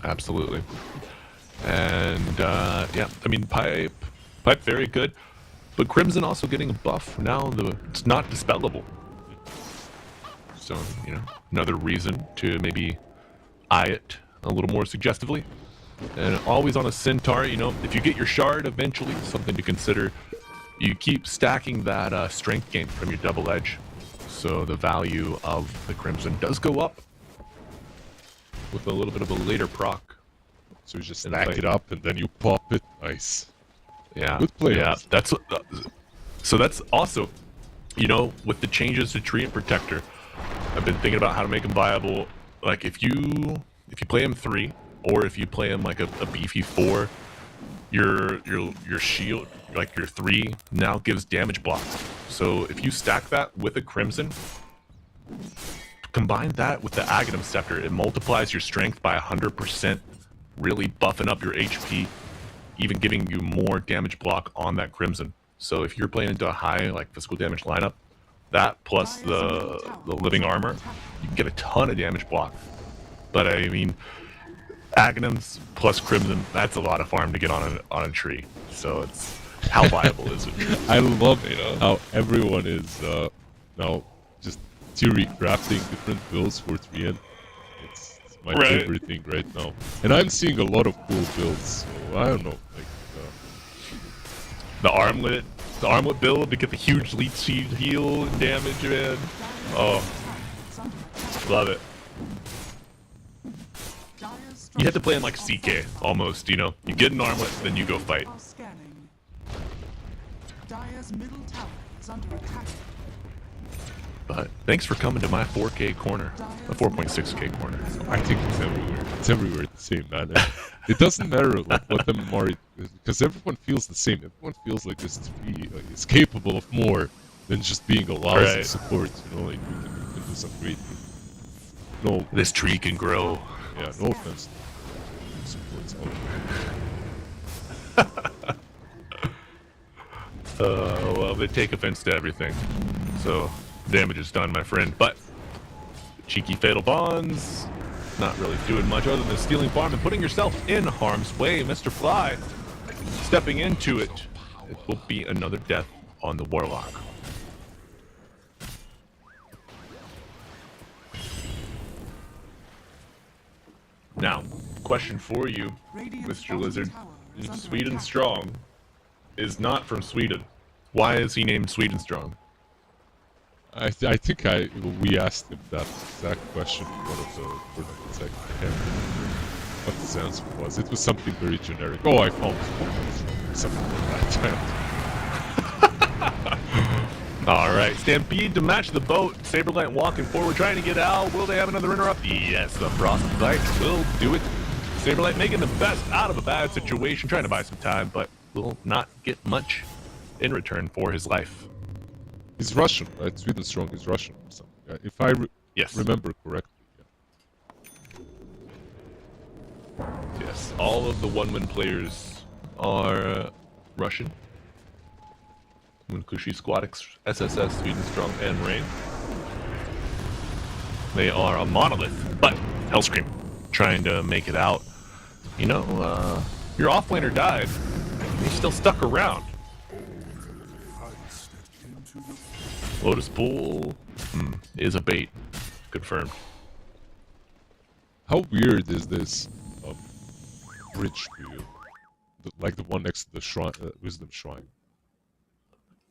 Absolutely. And yeah, I mean pipe very good, but Crimson also getting a buff now. It's not dispellable, so you know, another reason to maybe eye it a little more suggestively. And always on a Centaur, you know, if you get your shard eventually, something to consider. You keep stacking that strength gain from your double edge, so the value of the Crimson does go up with a little bit of a later proc. So you just And stack like- it up and then you pop it. Nice. Yeah, Good play, Yeah, honestly. that's so. That's also, you know, with the changes to Tree and Protector, I've been thinking about how to make them viable. Like if you play him 3, or if you play him like a beefy 4, your shield, like your 3, now gives damage block. So if you stack that with a Crimson, combine that with the Aghanim Scepter, it multiplies your strength by 100%, really buffing up your HP, even giving you more damage block on that Crimson. So if you're playing into a high like physical damage lineup, that plus the living armor, you can get a ton of damage block. But I mean, Aghanims plus Crimson, that's a lot of farm to get on a tree. So it's how viable is it? I love how everyone is now just theory crafting different builds for 3N. It's my Right. favorite thing right now. And I'm seeing a lot of cool builds, so I don't know. Like, The armlet build to get the huge leech seed heal and damage, man. Oh, love it. You have to play in like CK almost, you know. You get an armlet, then you go fight. Are scanning. Dire's middle tower is under attack. But thanks for coming to my 4K corner, a 4.6K corner. I think it's everywhere. It's everywhere the same, man. It doesn't matter like what the MMR is, because everyone feels the same. Everyone feels like this tree is capable of more than just being a lousy support. You know, like you can do some great things. No, This tree can grow. yeah, no offense. Supports all. Well, they take offense to everything. So, damage is done, my friend. But, cheeky Fatal Bonds, not really doing much other than stealing farm and putting yourself in harm's way. Mr. Fly, stepping into it. It will be another death on the Warlock. Now, question for you, Mr. Lizard. Sweden Strong is not from Sweden. Why is he named Sweden Strong? I think we asked him that exact question in one of the tournaments. I can't remember what his answer was. It was something very generic. Oh, I found something like that. Alright, Stampede to match the boat. Saberlight walking forward, trying to get out. Will they have another interrupt? Yes, the Frostbite will do it. Saberlight making the best out of a bad situation, trying to buy some time, but will not get much in return for his life. He's Russian, right? Sweden Strong is Russian or something. If I Yes. remember correctly. Yeah. Yes, all of the one-win players are Russian. Munkushi Squad, SSS, Sweden Strong, and Rain. They are a monolith, but Hellscream trying to make it out. You know, your offlaner died. He's still stuck around. Lotus Pool is a bait. Confirmed. How weird is this bridge to you? Like the one next to the shrine, Wisdom Shrine.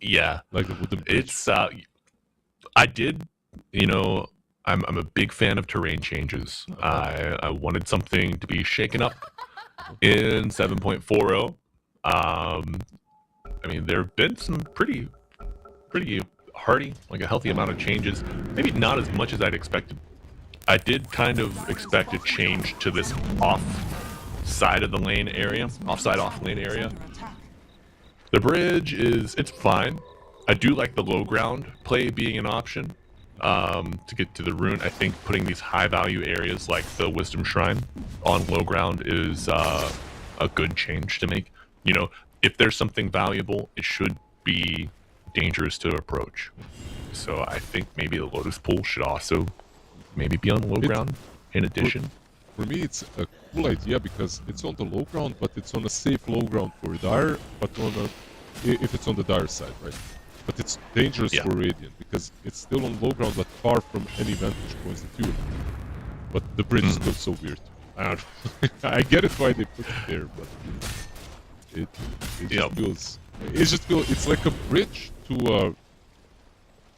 Yeah. Like the wooden bridge. It's I did, you know, I'm a big fan of terrain changes. I wanted something to be shaken up in 7.40. I mean, there have been some pretty hearty, like a healthy amount of changes. Maybe not as much as I'd expected. I did kind of expect a change to this off side of the lane area, off lane area. The bridge it's fine. I do like the low ground play being an option to get to the rune. I think putting these high value areas like the Wisdom Shrine on low ground is a good change to make. You know, if there's something valuable, it should be dangerous to approach. So I think maybe the Lotus Pool should also maybe be on low ground in addition. For me, it's a cool idea because it's on the low ground, but it's on a safe low ground for Dire, but if it's on the Dire side, right? But it's dangerous for Radiant because it's still on low ground, but far from any vantage points that you would. But the bridge is still so weird. I don't know. I get it why they put it there, but it just feels it's like a bridge to a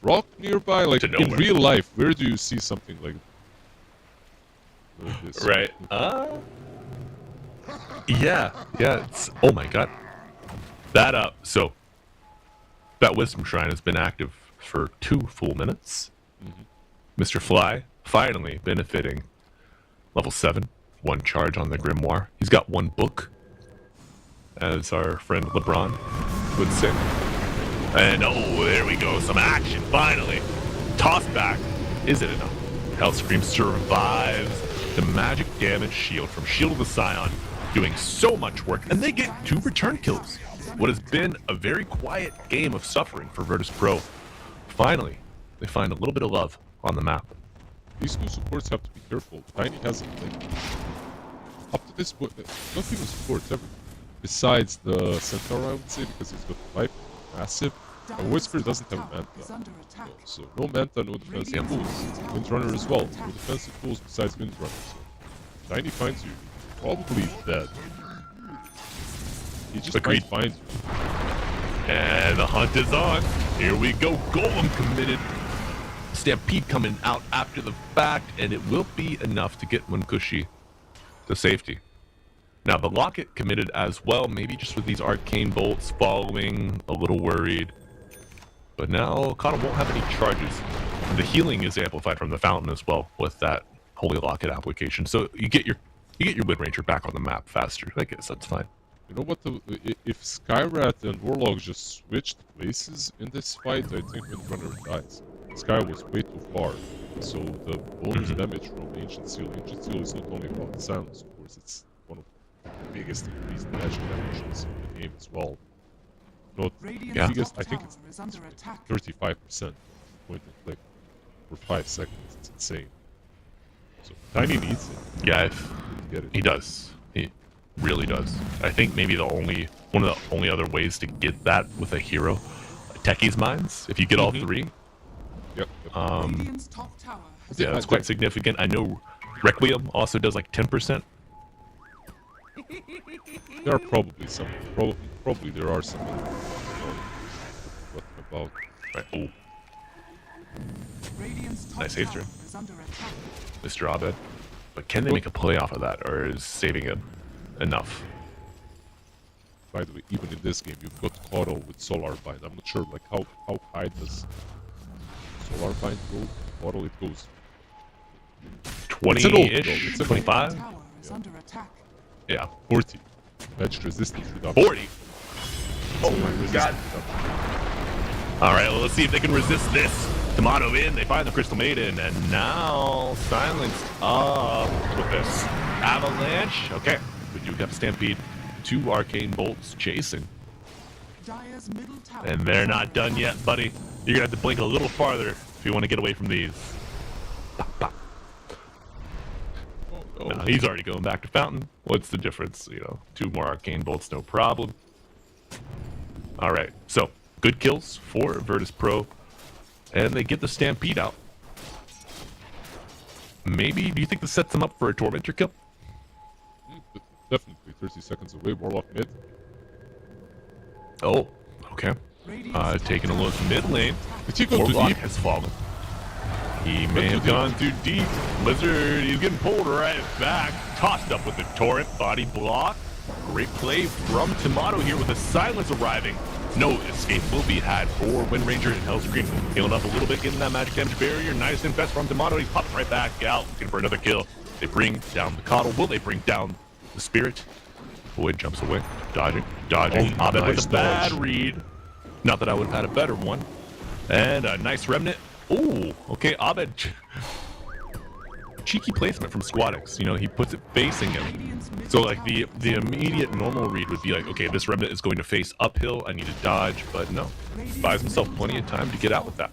rock nearby. Like in real life, where do you see something like this? Right. Yeah. It's, oh my god. So that Wisdom Shrine has been active for 2 full minutes. Mr. Fly finally benefiting. Level 7, 1 charge on the Grimoire. He's got 1 book, as our friend LeBron would say. And oh, there we go, some action finally. Toss back. Is it enough? Hellscream survives the magic damage shield from Shield of the Scion, doing so much work, and they get 2 return kills. What has been a very quiet game of suffering for Virtus Pro. Finally, they find a little bit of love on the map. These 2 supports have to be careful. Tiny hasn't, like, up to this point, not even supports ever. Besides the Centaur, I would say, because he's got Pipe, Massive. And Whisper doesn't have Manta. So no Manta, no defensive tools. Windrunner as well. No defensive tools besides Windrunner. So Tiny finds you probably dead. He just might find you. And the hunt is on. Here we go. Golem committed. Stampede coming out after the fact, and it will be enough to get Munkushi to safety. Now the Locket committed as well, maybe just with these arcane bolts following, a little worried. But now Kata won't have any charges. The healing is amplified from the fountain as well with that Holy Locket application. So you get your Wind Ranger back on the map faster. I guess that's fine. You know what? If Skyrat and Warlock just switched places in this fight, I think Windrunner dies. Sky was way too far, so the bonus damage from Ancient Seal. Ancient Seal is not only about the silence, of course, it's one of the biggest increased magic damages in the game as well. Not Yeah. biggest, I think it's 35% point and click for 5 seconds. It's insane. So Tiny needs it. Yeah, Get it. he does. He really does. I think maybe one of the only other ways to get that with a hero, Techie's Mines. If you get all three, Yep. Radiant's top tower has yeah, that's quite significant. I know Requiem also does like 10%. There are probably some. Probably there are some. What about? Right. Oh, Radiant's top Nice save tower throw. is under attack. Mr. Abed. But can they make a play off of that, or is saving it enough? By the way, even in this game, you've got Coddle with Solar Bind. I'm not sure like how high does Solar Bind go? Coddle it goes. It's an old goal. 20-ish? It's an old 25? Tower is under attack. Yeah. 40. Magic resistance reduction. 40? Oh my god. Alright, well, let's see if they can resist this. Tomato in, they find the Crystal Maiden, and now silenced up with this avalanche. Okay, we do have Stampede. 2 arcane bolts chasing. Dire's middle tower And they're is not under done yet, buddy. You're gonna have to blink a little farther if you want to get away from these. Pop, pop. Oh, No, he's already going back to Fountain. What's the difference? 2 more arcane bolts, no problem. Alright, so good kills for Virtus Pro. And they get the Stampede out. Maybe, do you think this sets them up for a Tormentor kill? Definitely 30 seconds away. Warlock mid. Oh, okay. Taking a look mid lane. Did he go too Warlock deep? has fallen. He may Went have too gone too deep. Blizzard, he's getting pulled right back. Tossed up with the torrent body block. Great play from Tomato here with the silence arriving. No escape will be had for Wind Ranger and Hellscream. Healing up a little bit, getting that magic damage barrier. Nice infest from Tomato. He pops right back out, looking for another kill. They bring down the Coddle. Will they bring down the Spirit? Boyd jumps away. Dodging. Oh, Abed nice with a bad dodge. read. Not that I would have had a better one. And a nice remnant. Oh, okay, Abed. Cheeky placement from Squadix. He puts it facing him. So like the immediate normal read would be like, okay, this remnant is going to face uphill. I need to dodge, but no. Buys himself plenty of time to get out with that.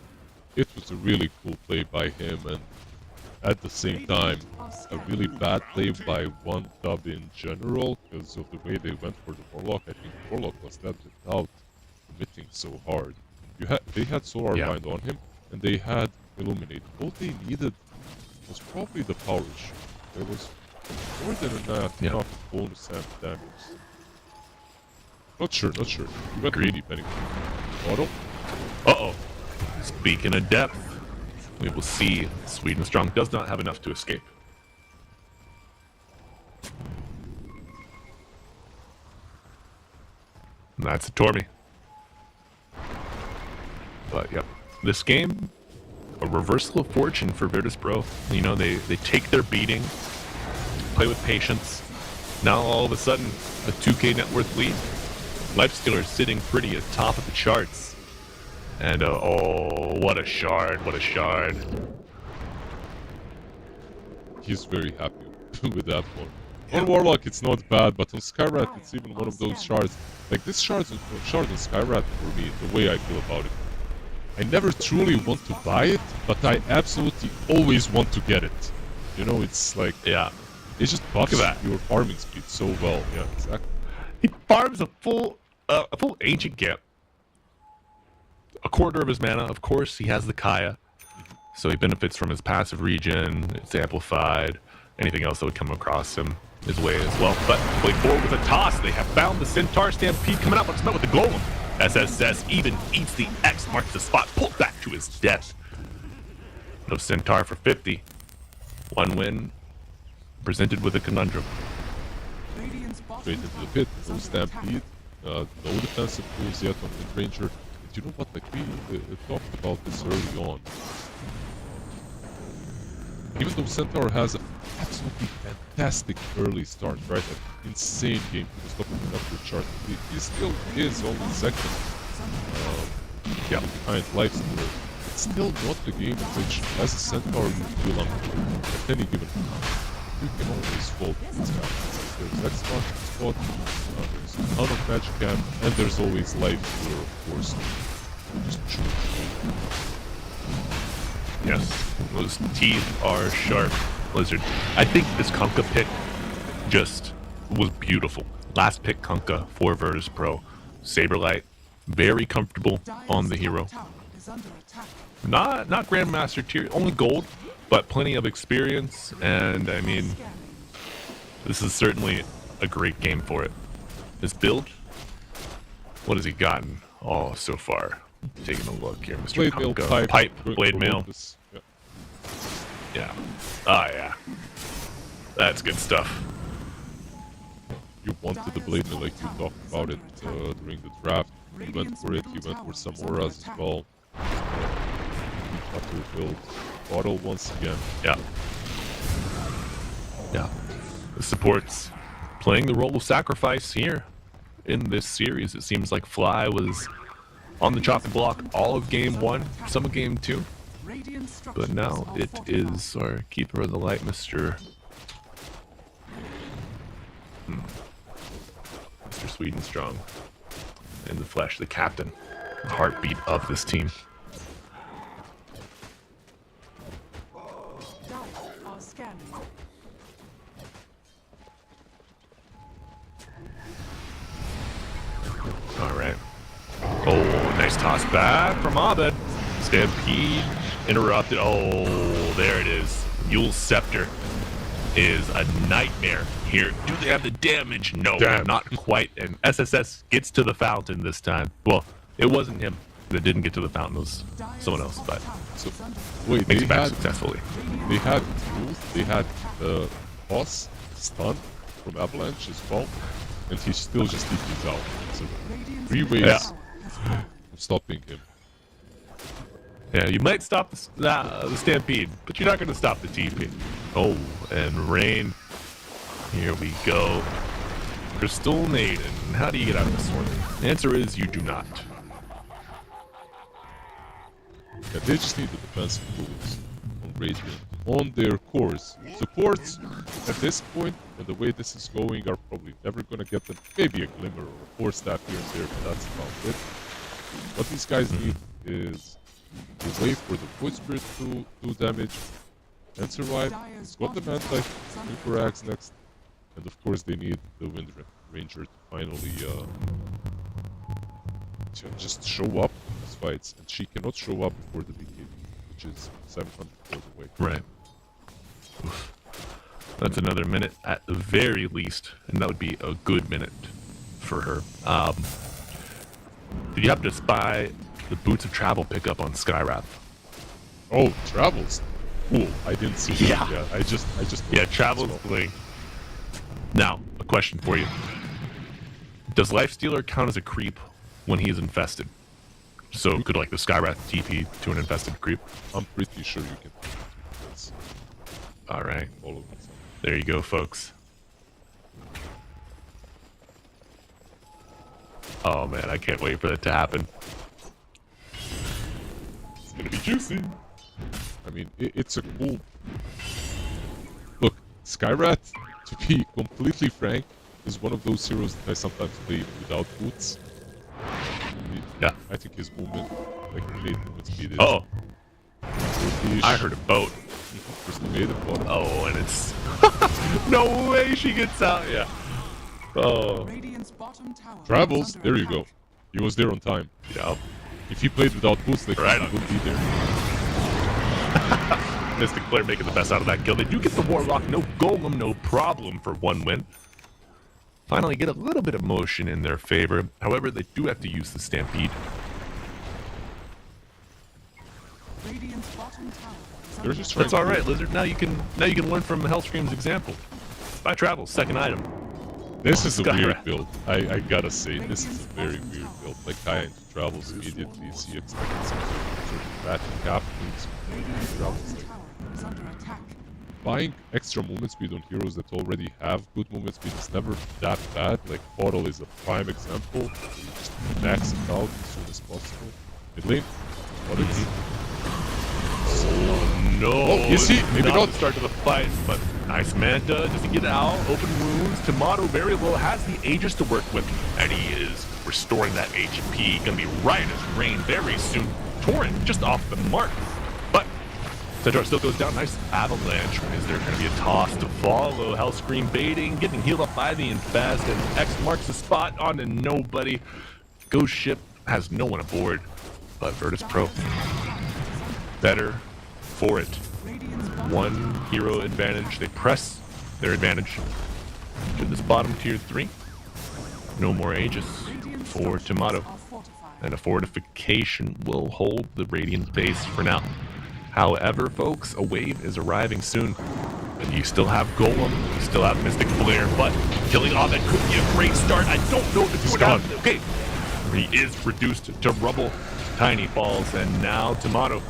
It was a really cool play by him, and at the same time, a really bad play by one dub in general because of the way they went for the Warlock. I think Warlock was that without committing so hard. They had Solar Bind on him, and they had Illuminate. All they needed was probably the Polish. There was more than enough bonus and damage. Not sure. You went really anyway. Auto? Uh-oh. Speaking of depth, we will see Sweden Strong does not have enough to escape. And that's a Torby. But yep, this game, a reversal of fortune for Virtus Pro. They take their beating, play with patience. Now all of a sudden, a 2K net worth lead. Lifestealer sitting pretty at top of the charts. And oh, what a shard, He's very happy with that one. On Warlock, it's not bad, but on Skyrat, it's even one of those shards. Like this shard on Skyrat, for me, the way I feel about it. I never truly want to buy it, but I absolutely always want to get it. It's like, Yeah. it just buffs Look at that. your farming speed so well. Yeah, exactly. He farms a full ancient camp. A quarter of his mana, of course, he has the Kaya. So he benefits from his passive regen, it's amplified, anything else that would come across his way as well. But going forward with a toss, they have found the Centaur Stampede coming out, but it's met with the Golem. SSS even eats the X, marks the spot, pulled back to his death. No Centaur for 50. One win, presented with a conundrum. Straight into the pit, no stampede, no defensive tools yet on the Ranger. But you know what, like we talked about this early on. Even though Centaur has an absolutely fantastic early start, right? An insane game to the top of the number chart. He still is only second behind Lifestealer. It's still not the game in which, as a Centaur, you feel unprepared at any given time. You can always fault these guys. There's X-Mark spot, there's a ton of magic camp, and there's always Lifestealer, of course. Just choose. Yes, those teeth are sharp, Blizzard. I think this Kunkka pick just was beautiful. Last pick Kunkka for Virtus Pro. Saberlight, very comfortable on the hero. Not Grandmaster tier, only gold, but plenty of experience, and I mean, this is certainly a great game for it. His build, what has he gotten all so far? Taking a look here, Mr. Blade mail, Kunkka. Pipe, blade mail. Yeah. Yeah. Ah, yeah. That's good stuff. You wanted the blade mail like you talked about it during the draft. You went for it, you went for some auras as well. Butter build bottle once again. Yeah. Yeah. The support's playing the role of sacrifice here in this series. It seems like Fly was on the chopping block all of game 1, some of game 2. But now it is our Keeper of the Light, Mr. Sweden Strong. In the flesh, the captain, the heartbeat of this team. Alright. Oh, nice toss back from Abed. Stampede interrupted. Oh, there it is. Yule's Scepter is a nightmare here. Do they have the damage? No, not quite. And SSS gets to the fountain this time. Well, it wasn't him that didn't get to the fountain. It was someone else, but So, wait, makes it back successfully. They had Ruth, they had Boss, stun from Avalanche as well, and he still just TP'd out. So, 3 ways of stopping him. Yeah, you might stop the Stampede, but you're not going to stop the TP. Oh, and Rain. Here we go. Crystal Maiden. How do you get out of this one? The answer is you do not. Yeah, they just need the defensive tools on Radiant, on their cores. Supports, at this point, and the way this is going, are probably never going to get them. Maybe a glimmer or a 4-staff here and there, but that's about it. What these guys need is to wait for the Void Spirit to do damage and survive. It's got the Manta, Super Axe next, and of course they need the Wind Ranger to finally to just show up in these fights, and she cannot show up before the BKB, which is 700 gold away. Right. Oof. That's another minute at the very least, and that would be a good minute for her. Did you happen to spy the Boots of Travel pickup on Skywrath? Oh, Travels. Cool. I didn't see that. Yeah. I just Yeah, Travel's Blink. Now, a question for you. Does Lifestealer count as a creep when he is infested? So could like the Skywrath TP to an infested creep? I'm pretty sure you can. Yes. Alright. All of it. There you go, folks. Oh man, I can't wait for that to happen. It's gonna be juicy. I mean, it's a cool... Look, Skywrath, to be completely frank, is one of those heroes that I sometimes play without boots. Yeah. I think his movement, like, related with speed is... Oh, British. I heard a boat. Crystal Maiden bought it. Oh, and it's... No way she gets out, yeah. Oh. Travels, there you go. He was there on time. Yeah. If he played without boots, they Right. would be there. Mystic Player making the best out of that kill. They do get the Warlock, no Golem, no problem for 1 win. finally get a little bit of motion in their favor. However, they do have to use the Stampede. Radiant's bottom tower is They're under just That's trying all to- right, Lizard. Now you can learn from Hellscream's example. Buy travel, second item. This is a Skyrim. weird build. I gotta say, this is a very weird build. Like, Kayan travels immediately, see expected some sort of ratchet captains, Radiant's travels bottom like tower is under attack. buying extra movement speed on heroes that already have good movement speed is never that bad. Like, Portal is a prime example. You just max it out as soon as possible. Mid lane, what is Oh no! you see, maybe not not. the start of the fight, but nice Manta. Does he get out? Open wounds. Tomato very low, has the Aegis to work with, and he is restoring that HP. Gonna be right in his rain very soon. Torrent just off the mark, but Centaur still goes down. Nice avalanche. Is there going to be a toss to follow? Hellscream baiting, getting healed up by the Infest, and X marks the spot onto nobody. Ghost ship has no one aboard, but Virtus Pro better for it. Radiant's bottom One hero advantage. They press their advantage to this bottom tier 3. No more Aegis for Tomato. are fortified. And a fortification will hold the Radiant base for now. However, folks, a wave is arriving soon. And you still have Golem, you still have Mystic Flare, but killing off that could be a great start. I don't know if it's gone. Okay. He is reduced to rubble. Tiny falls, and now Tomato.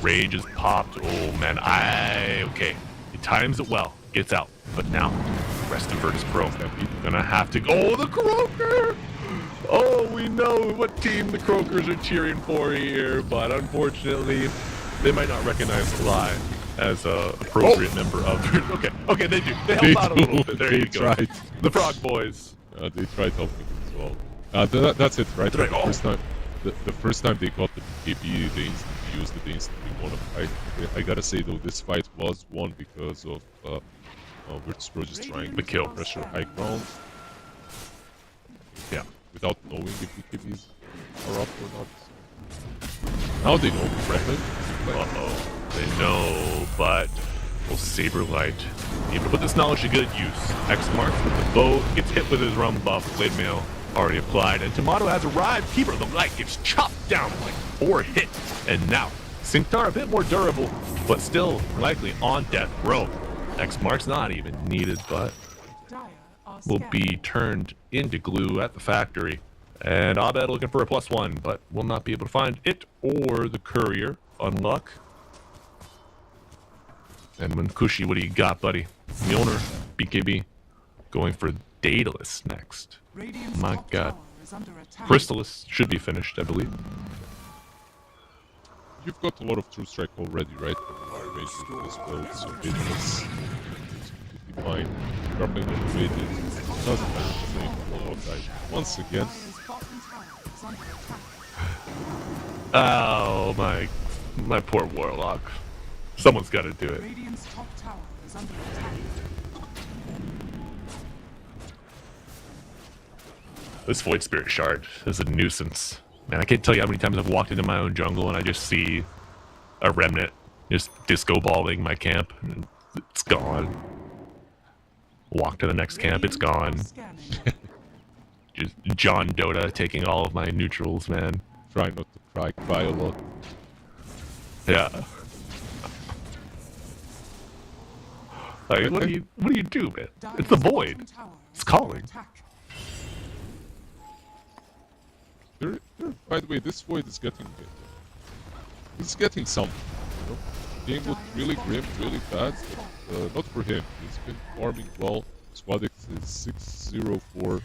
Rage is popped. Oh man, okay. He times it well, gets out, but now rest of Virtus Pro. Gonna have to. Oh, the Croaker! Oh, we know what team the Croakers are cheering for here, but unfortunately, they might not recognize Sly as a appropriate member of. Okay, they do. They help out a little bit. There They you go. tried. The Frog Boys. They tried helping as well. That's it, right? Right. The first time, the first time they got the BKB, they instantly used it, they instantly won a fight. I gotta say though, this fight was won because of Virtus Pro just trying The kill. to pressure high ground. Yeah, without knowing if BKBs are up or not. Now they know, right? Uh-oh. They know, but will Saberlight be able to put this knowledge to good use? X marks with the bow, gets hit with his rum buff, blade mail already applied, and Tomato has arrived. Keeper of the Light gets chopped down with like 4 hits, and now Cinctar a bit more durable, but still likely on death row. X marks not even needed, but Dire are will scanning. be turned into glue at the factory. And Abed looking for a +1, but will not be able to find it or the courier. Unluck. And when Kushi, what do you got, buddy? Mjolnir, BKB, going for Daedalus next. Radiant's My top God. tower is under attack. Crystallis should be finished, I believe. You've got a lot of True Strike already, right? Basically, this build, so Daedalus is fine. Dropping the mid doesn't matter the same for all guys. Once again, Dire's bottom tower is under attack. Oh, my poor Warlock. Someone's got to do it. Radiant's top tower is under attack. This Void Spirit Shard is a nuisance. Man, I can't tell you how many times I've walked into my own jungle and I just see a remnant just disco balling my camp. And it's gone. Walk to the next camp, it's gone. Radiant are scanning. Just John Dota taking all of my neutrals, man. try not to cry a lot. Yeah. Like, what do you do, man? It's the void. It's calling. By the way, this void is getting something. You know? Game looked really grim, really bad, but not for him. He's been farming well. Squadix is 604.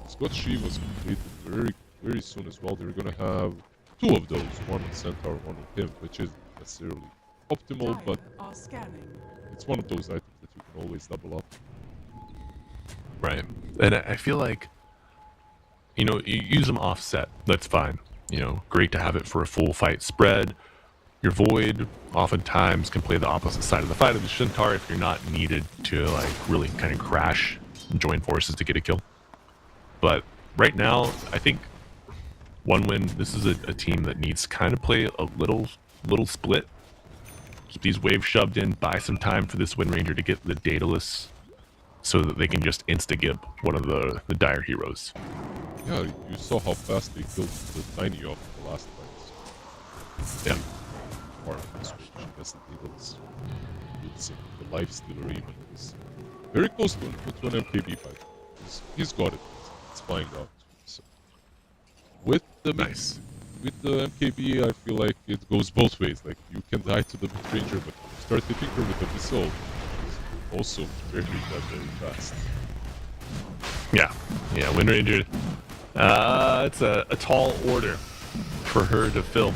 Scott She was completed very soon as well. They're gonna have two of those, one on Centaur, one on him, which isn't necessarily optimal, but it's one of those items that you can always double up. Right. And I feel like, you know, you use them offset. That's fine. You know, great to have it for a full fight spread. Your Void oftentimes can play the opposite side of the fight of the Centaur if you're not needed to, like, really kind of crash and join forces to get a kill. But right now, I think one win, this is a team that needs to kind of play a little split. Keep these waves shoved in, buy some time for this Wind Ranger to get the Daedalus so that they can just insta-gib one of the dire heroes. Yeah, you saw how fast they killed the tiny off the last fight. Yeah. Or switch. She doesn't need us. The life stealer even is very close to an MKB fight. He's got it. It's flying out. So. With the Nice. With the MKB, I feel like it goes both ways. Like you can die to the Ranger, but you start hitting her with the missile. Also very fast. Yeah, Wind Ranger. It's a tall order for her to fill.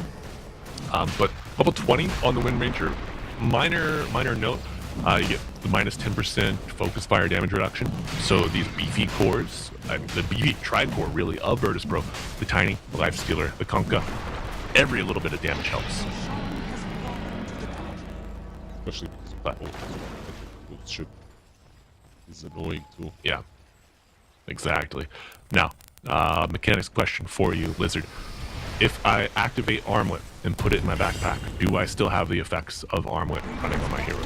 But level 20 on the Wind Ranger. Minor note. You get the minus 10% focus fire damage reduction. So these beefy cores, the beefy tri-core really of Virtus Pro, the Tiny, the Life Stealer, the Kunkka, every little bit of damage helps. Especially because the ship is annoying too. Yeah, exactly. Now, mechanics question for you, Lizard. If I activate Armlet and put it in my backpack, do I still have the effects of Armlet running on my hero?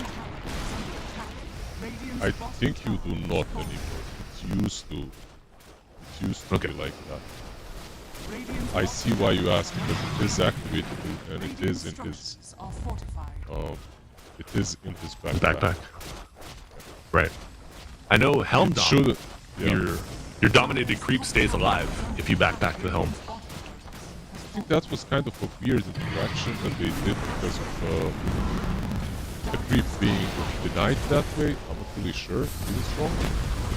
I think you do not anymore. It used to Okay. be like that. I see why you ask, because it is activatable and it is in his backpack. Right. I know Helm It Dom, should, yeah. your dominated creep stays alive if you backpack the Helm. I think that was kind of a weird interaction that they did because of the creep being denied that way. I'm not really sure. Is it wrong?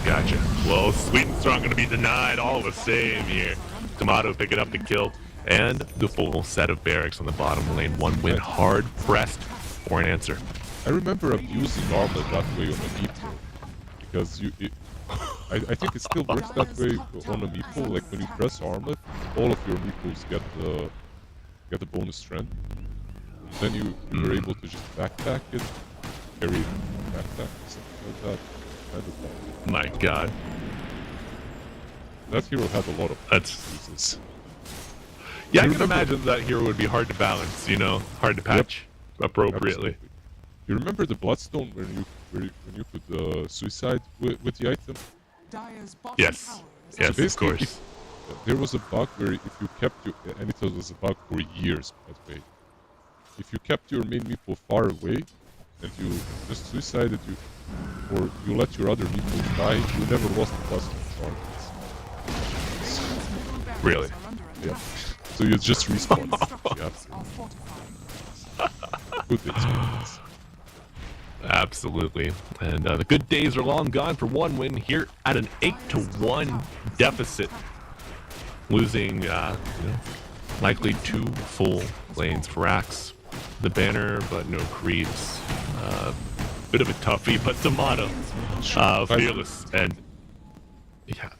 Gotcha. Well, Sweet and Strong going to be denied all the same here. Tomato picking up the kill. And the full set of barracks on the bottom lane. One win hard pressed for an answer. I remember abusing Armlet that way on a meeple. Because I think it still works that way on a meeple. Like when you press Armlet, all of your meeples get the bonus strength. And then you were able to just backpack it, carry it backpack, something like that. Kind of fun. My god. That hero had a lot of uses. Yeah, I can imagine that hero would be hard to balance, hard to patch appropriately. Absolutely. You remember the Bloodstone when you could suicide with the item? Yes. So Yes, of basically, course. There was a bug where if you kept your, and it was a bug for years, by the way. If you kept your main meeple far away, and you just suicided or you let your other meeples die, you never lost the Bloodstone charges. Really? Yeah. So you just respawn. Yeah. Good experience. Absolutely. And the good days are long gone for one win here at an 8-1 deficit. Losing, likely 2 full lanes for Axe. The banner, but no creeps. Bit of a toughie, but Tomato. Fearless. And yeah,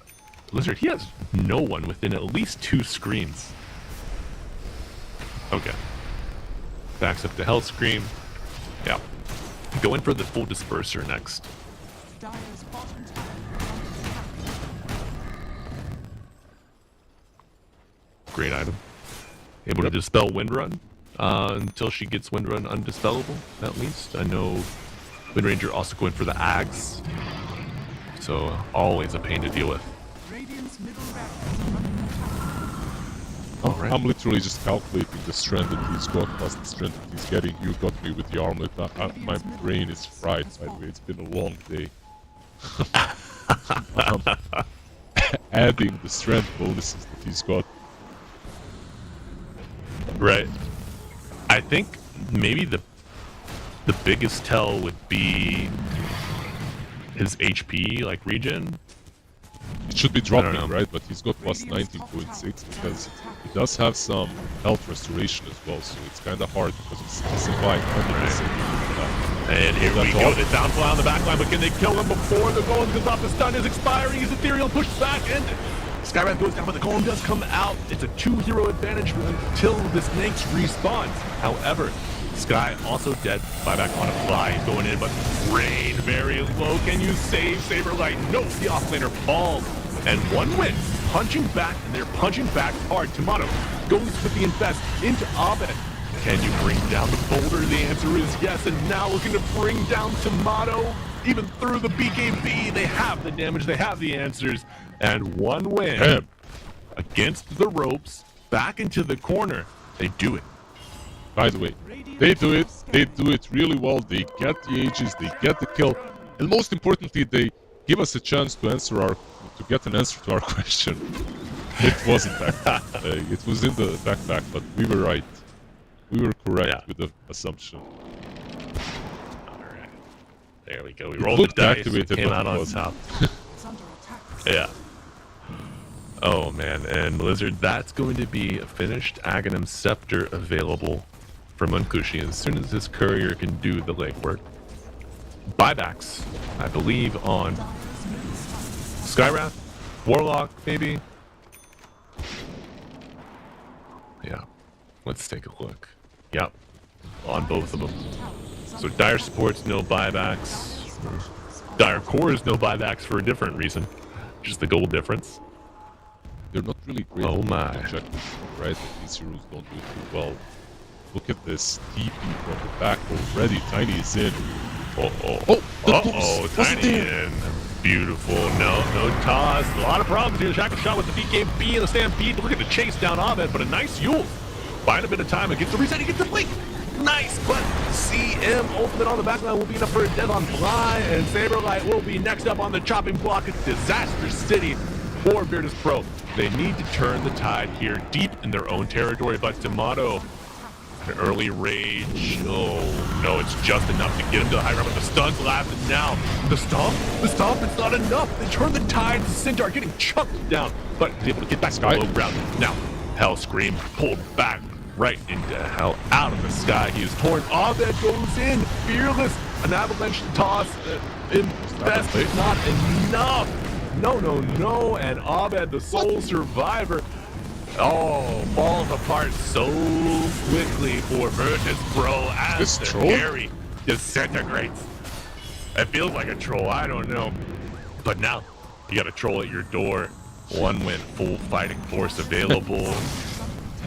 Lizard, he has no one within at least 2 screens. Okay. Backs up to Hell Scream. Yeah. Going for the full disperser next. Great item. Able to dispel Windrun until she gets Windrun undispellable, at least. I know Wind Ranger also going for the Ags. So always a pain to deal with. Alright. I'm literally just calculating the strength that he's got plus the strength that he's getting. You got me with the armlet. My brain is fried, by the way. It's been a long day. Adding the strength bonuses that he's got. Right. I think maybe the biggest tell would be his HP, like regen. It should be dropping, right? But he's got plus 19.6 because he does have some health restoration as well, so it's kind of hard because it's specified 100%. And here we go, the downfly on the back line, but can they kill him before the golem goes off? The stun is expiring, his ethereal pushed back, and Skywrath goes down, but the golem does come out. It's a 2-hero advantage until this Nyx respawns. However, Sky also dead. Buyback on a fly. He's going in, but Rain very low. Can you save Saberlight? No, the offlaner falls. And one win. Punching back, and they're punching back hard. Tomato goes with the invest into Abed. Can you bring down the boulder? The answer is yes, and now looking to bring down Tomato. Even through the BKB, they have the damage, they have the answers, and one win against the ropes, back into the corner. They do it. By the way, they do it. They do it really well. They get the ages, they get the kill, and most importantly, they give us a chance to get an answer to our question. It wasn't backpack. It was in the backpack, but we were right. We were correct with the assumption. Alright. There we go. We rolled the dice. It came out on top. Yeah. Oh man, and Blizzard, that's going to be a finished Aghanim Scepter available for Munkushi as soon as this courier can do the legwork. Buybacks, I believe, on Skywrath, Warlock, maybe. Yeah, let's take a look. Yep, on both of them. So Dire Support's no buybacks. Dire Core's no buybacks for a different reason, just the gold difference. They're not really great objectives, right? These heroes don't do it too well. Look at this TP from the back already. Tiny is in. Tiny in. Beautiful. No toss. A lot of problems here. Shaka shot with the BKB and the Stampede. Look at the chase down Abed, but a nice Yule. Buying a bit of time. It gets the reset. He gets the blink. Nice, but CM ultimate on the backline will be enough for a death on Fly, and Saberlight will be next up on the chopping block. It's Disaster City for Virtus Pro. They need to turn the tide here deep in their own territory, but Tomato, an early rage. Oh no, it's just enough to get him to the high ground, but the stun's last, and now the stomp, it's not enough. They turn the tide. Centaur getting chucked down, but he's able to get back to the low ground. Now, Hell Scream pulled back right into hell, out of the sky. He is torn. Abed goes in, fearless. An avalanche toss, best, but not enough. No, and Abed, the sole survivor, falls apart so quickly for Virtus Pro as the carry disintegrates. It feels like a troll, I don't know. But now, you got a troll at your door. One win, full fighting force available.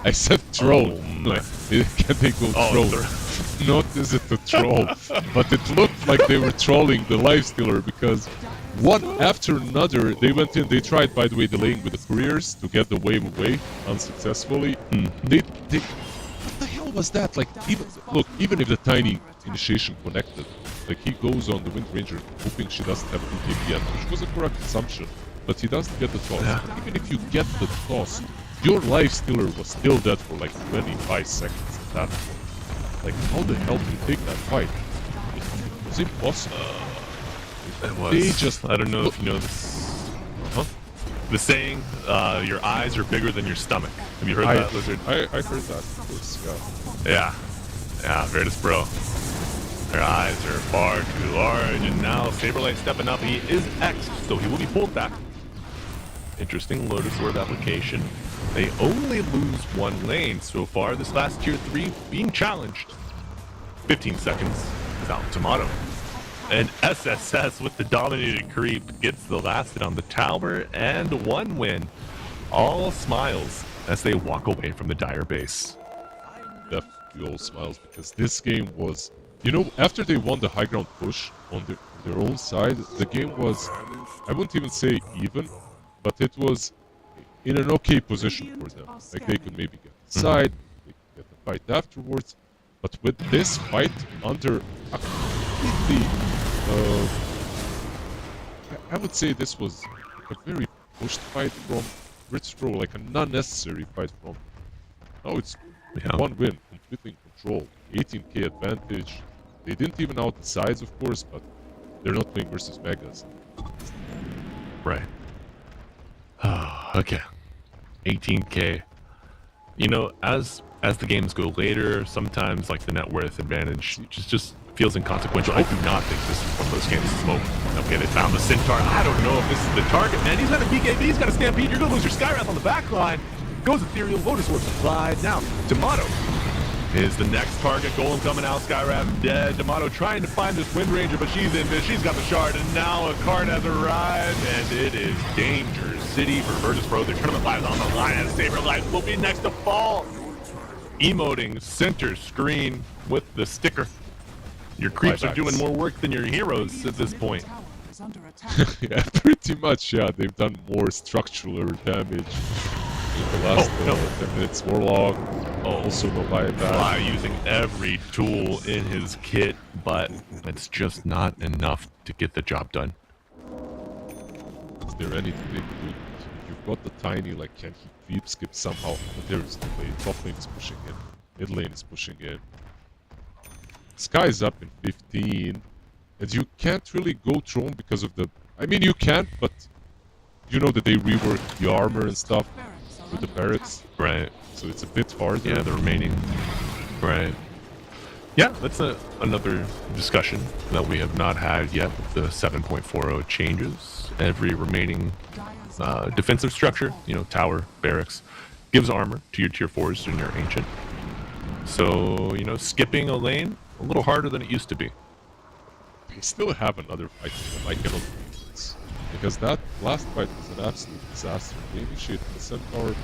I said troll. Can they go troll? Not is it a troll, but it looked like they were trolling the lifestealer because one after another they went in. They tried, by the way, delaying with the couriers to get the wave away unsuccessfully. What the hell was that? Like, even if the Tiny initiation connected, like he goes on the Wind Ranger hoping she doesn't have a BKB yet, which was a correct assumption, but he doesn't get the toss. Yeah. Even if you get the toss, your lifestealer was still dead for like 25 seconds at that point. Like, how the hell do you take that fight? It was impossible. It was. They just... I don't know if you know this. Huh? The saying, your eyes are bigger than your stomach. Have you heard that, Lizard? I heard that, of course, yeah. Yeah, Virtus Pro. Their eyes are far too large, and now Saberlight stepping up. He is X, so he will be pulled back. Interesting Lotus Orb application. They only lose one lane so far, this last tier 3 being challenged. 15 seconds without Tomato. And SSS with the dominated creep gets the last hit on the tower and one win. All smiles as they walk away from the Dire base. Definitely all smiles, because this game was, you know, after they won the high ground push on their own side, the game was, I wouldn't even say even, but it was in an okay position for them. Like, they could maybe get inside, they could get the fight afterwards, but with this fight under a completely, I would say this was a very pushed fight from Virtus Pro, like an unnecessary fight from. Now it's one win, completely in control, 18k advantage. They didn't even out the sides, of course, but they're not playing versus Megas. Right. Okay. 18k. You know, as the games go later, sometimes like the net worth advantage just feels inconsequential. I do not think this is one of those games to smoke. Okay, they found the Centaur. I don't know if this is the target, man. He's got a BKB, he's got a Stampede. You're gonna lose your Skywrath on the back line. Goes Ethereal, Lotus Orb supplied. Now, Tomato is the next target. Golem coming out, Skywrath dead. Tomato trying to find this Wind Ranger, but she's in this. She's got the shard, and now a card has arrived, and it is Danger City for Virtus Pro. Their tournament lives on the line, and Saberlight will be next to fall. emoting center screen with the sticker. Your creeps are doing more work than your heroes at this point. Tower is under attack. Yeah, pretty much. Yeah, they've done more structural damage in the last 10 minutes. Warlock, also no buyback. Using every tool in his kit, but it's just not enough to get the job done. Is there anything they can do? You've got the tiny, like, can he creep skip somehow? But there's no way. Top lane is pushing in. Mid lane is pushing in. Sky's up in 15. And you can't really go Throne because of the... I mean, you can, but you know that they reworked the armor and stuff Barracks are with the under barracks. Right. So it's a bit harder. Yeah, the remaining. Right. Yeah, that's another discussion that we have not had yet with the 7.40 changes. Every remaining defensive structure, tower, barracks, gives armor to your tier 4s and your ancient. So, skipping a lane, a little harder than it used to be. They still have another fight. I cannot believe this. Because that last fight was an absolute disaster. They initiated the Centaur.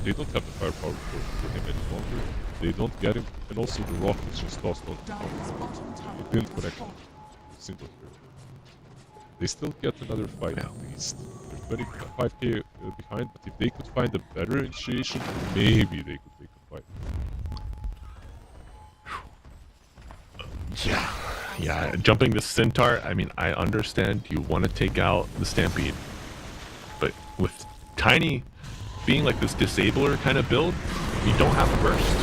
They don't have the firepower for him any longer. They don't get him. And also the rock is just lost on the Dire's bottom tower It didn't is connect falling. single player. They still get another fight at least. They're 25k behind, but if they could find a better initiation, maybe they could take a fight. Yeah, jumping the Centaur, I mean, I understand you want to take out the Stampede. But with Tiny being like this disabler kind of build, you don't have a burst.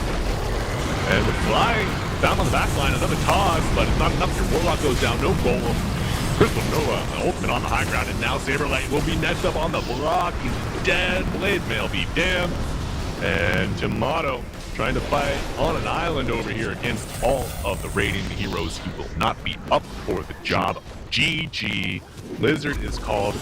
And with Fly found on the back line, another toss, but it's not enough. Your Warlock goes down, no Golem. Crystal Nova, an ultimate on the high ground, and now Saberlight will be next up on the block. He's dead. Blade Mail be damned. And Tomato trying to fight on an island over here against all of the raiding heroes. He will not be up for the job. GG. Lizard is called.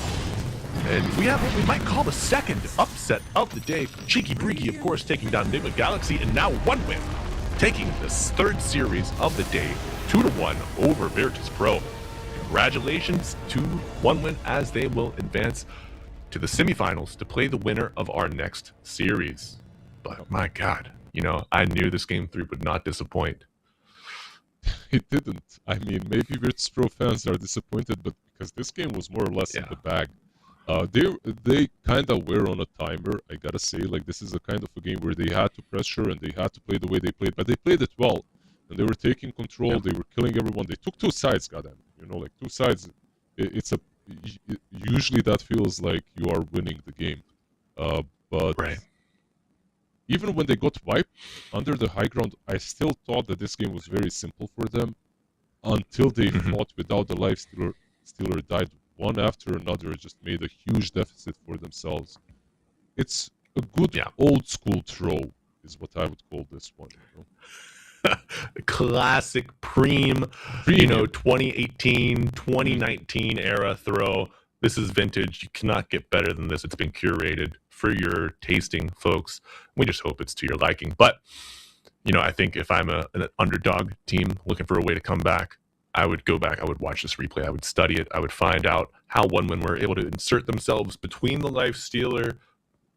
And we have what we might call the second upset of the day. Cheeky Breeky, of course, taking down Enigma Galaxy, and now one win, taking this third series of the day, 2-1 over Virtus Pro. Congratulations to one win as they will advance to the semifinals to play the winner of our next series. But my God, I knew this game 3 would not disappoint. It didn't. I mean, maybe Virtus Pro fans are disappointed, but because this game was more or less in the bag. They kind of were on a timer, I gotta say. Like, this is a kind of a game where they had to pressure and they had to play the way they played, but they played it well. And they were taking control, they were killing everyone. They took two sides, goddamn. Like two sides. Usually that feels like you are winning the game. But even when they got wiped under the high ground, I still thought that this game was very simple for them until they fought without the life stealer died one after another, just made a huge deficit for themselves. It's a good old school throw, is what I would call this one. Classic Premium. 2018, 2019 era throw. This is vintage. You cannot get better than this. It's been curated for your tasting, folks. We just hope it's to your liking. But, I think if I'm an underdog team looking for a way to come back, I would go back, I would watch this replay, I would study it, I would find out how one when were able to insert themselves between the life stealer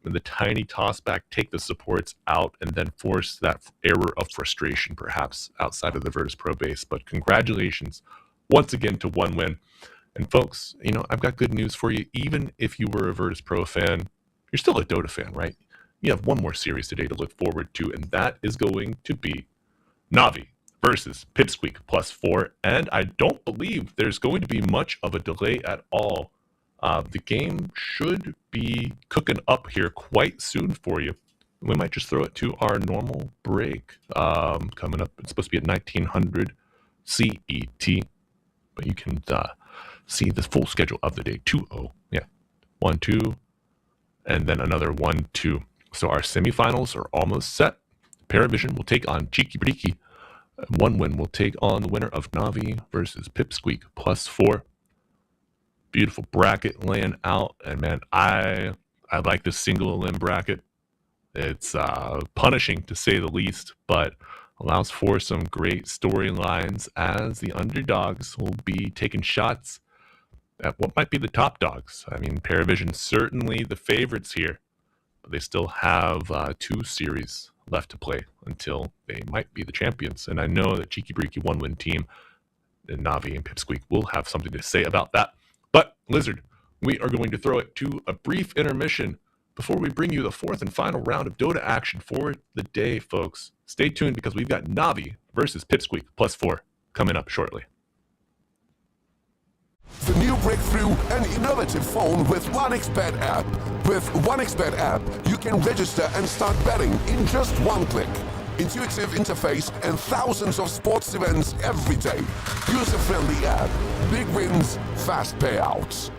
and the tiny toss back, take the supports out, and then force that error of frustration perhaps outside of the Virtus Pro base. But congratulations once again to one win. And folks, I've got good news for you. Even if you were a Virtus Pro fan, you're still a Dota fan, right? You have one more series today to look forward to, and that is going to be Navi versus Pipsqueak +4, and I don't believe there's going to be much of a delay at all. The game should be cooking up here quite soon for you. We might just throw it to our normal break coming up. It's supposed to be at 1900 CET, but you can see the full schedule of the day. 2-0, 1-2, and then another 1-2. So our semifinals are almost set. Paravision will take on Cheeky Breeky. One win will take on the winner of Navi versus Pipsqueak +4. Beautiful bracket laying out, and man, I like this single elim bracket. It's punishing to say the least, but allows for some great storylines as the underdogs will be taking shots at what might be the top dogs. I mean, Paravision certainly the favorites here, but they still have 2 series left to play until they might be the champions. And I know that Cheeky Breaky one-win team, and Navi and Pipsqueak will have something to say about that. But Lizard, we are going to throw it to a brief intermission before we bring you the fourth and final round of Dota action for the day, folks. Stay tuned because we've got Navi versus Pipsqueak +4 coming up shortly. The new breakthrough and innovative phone with 1xBet app. With 1xBet app, you can register and start betting in just one click. Intuitive interface and thousands of sports events every day. User-friendly app. Big wins, fast payouts.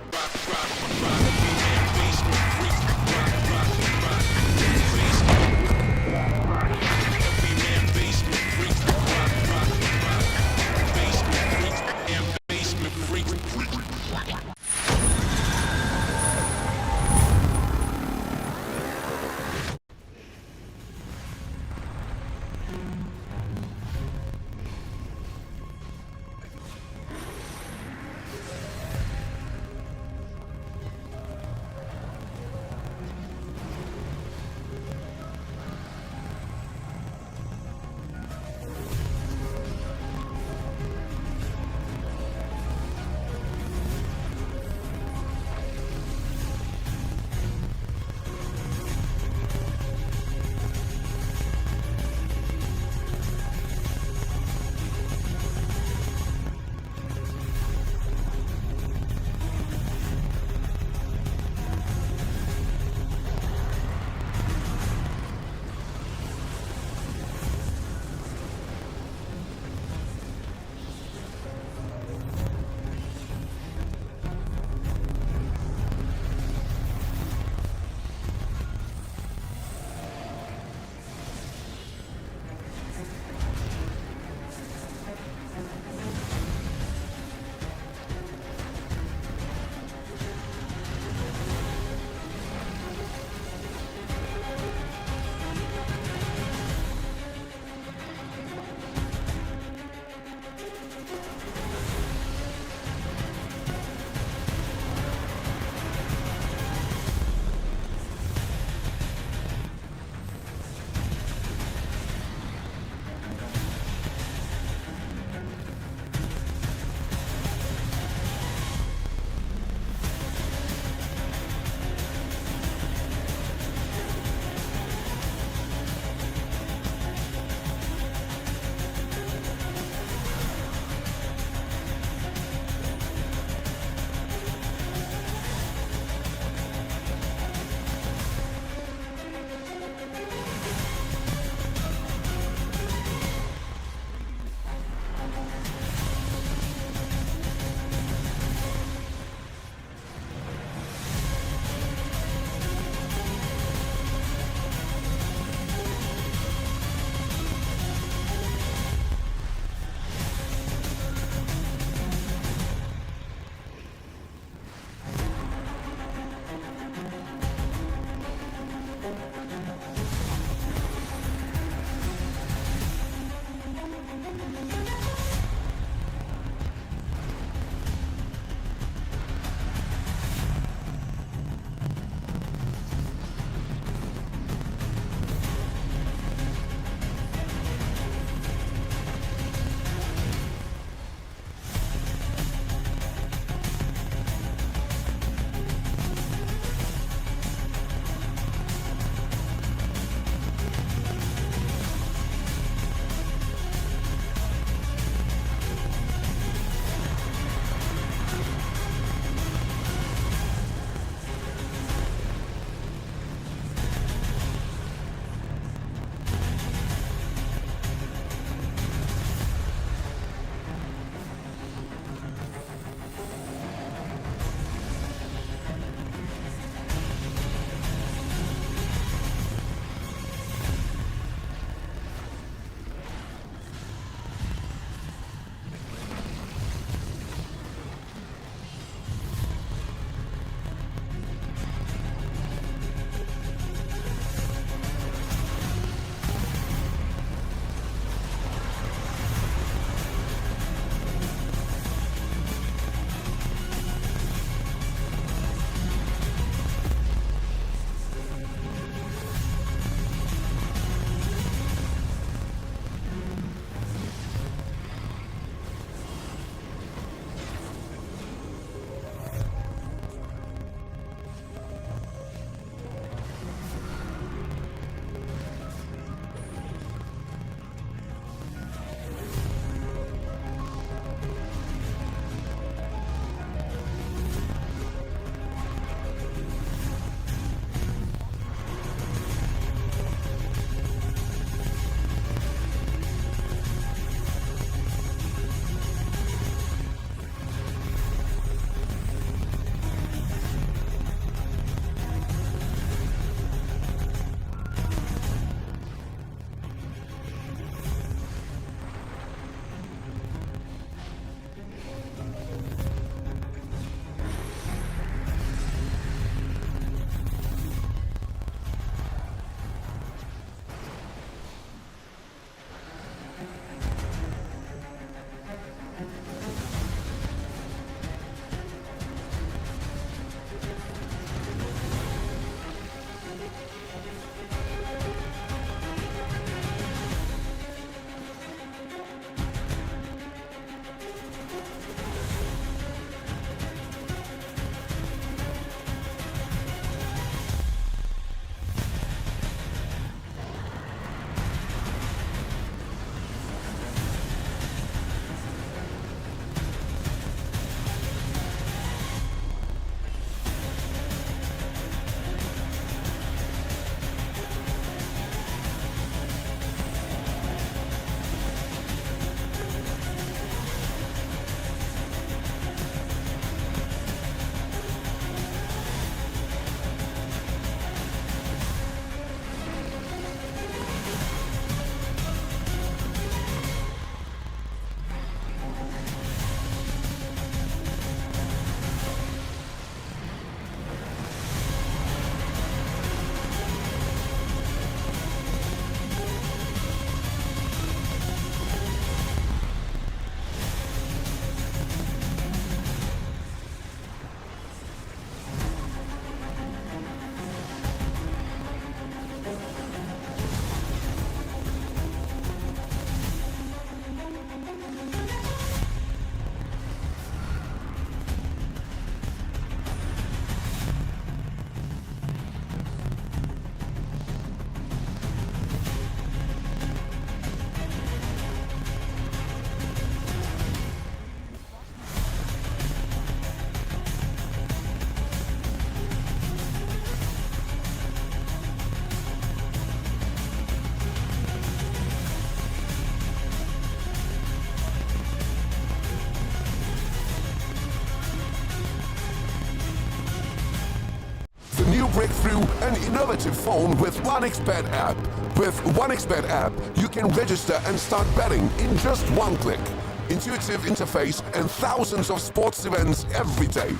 break through an innovative phone with 1xBet app. With 1xBet app, you can register and start betting in just one click. Intuitive interface and thousands of sports events every day.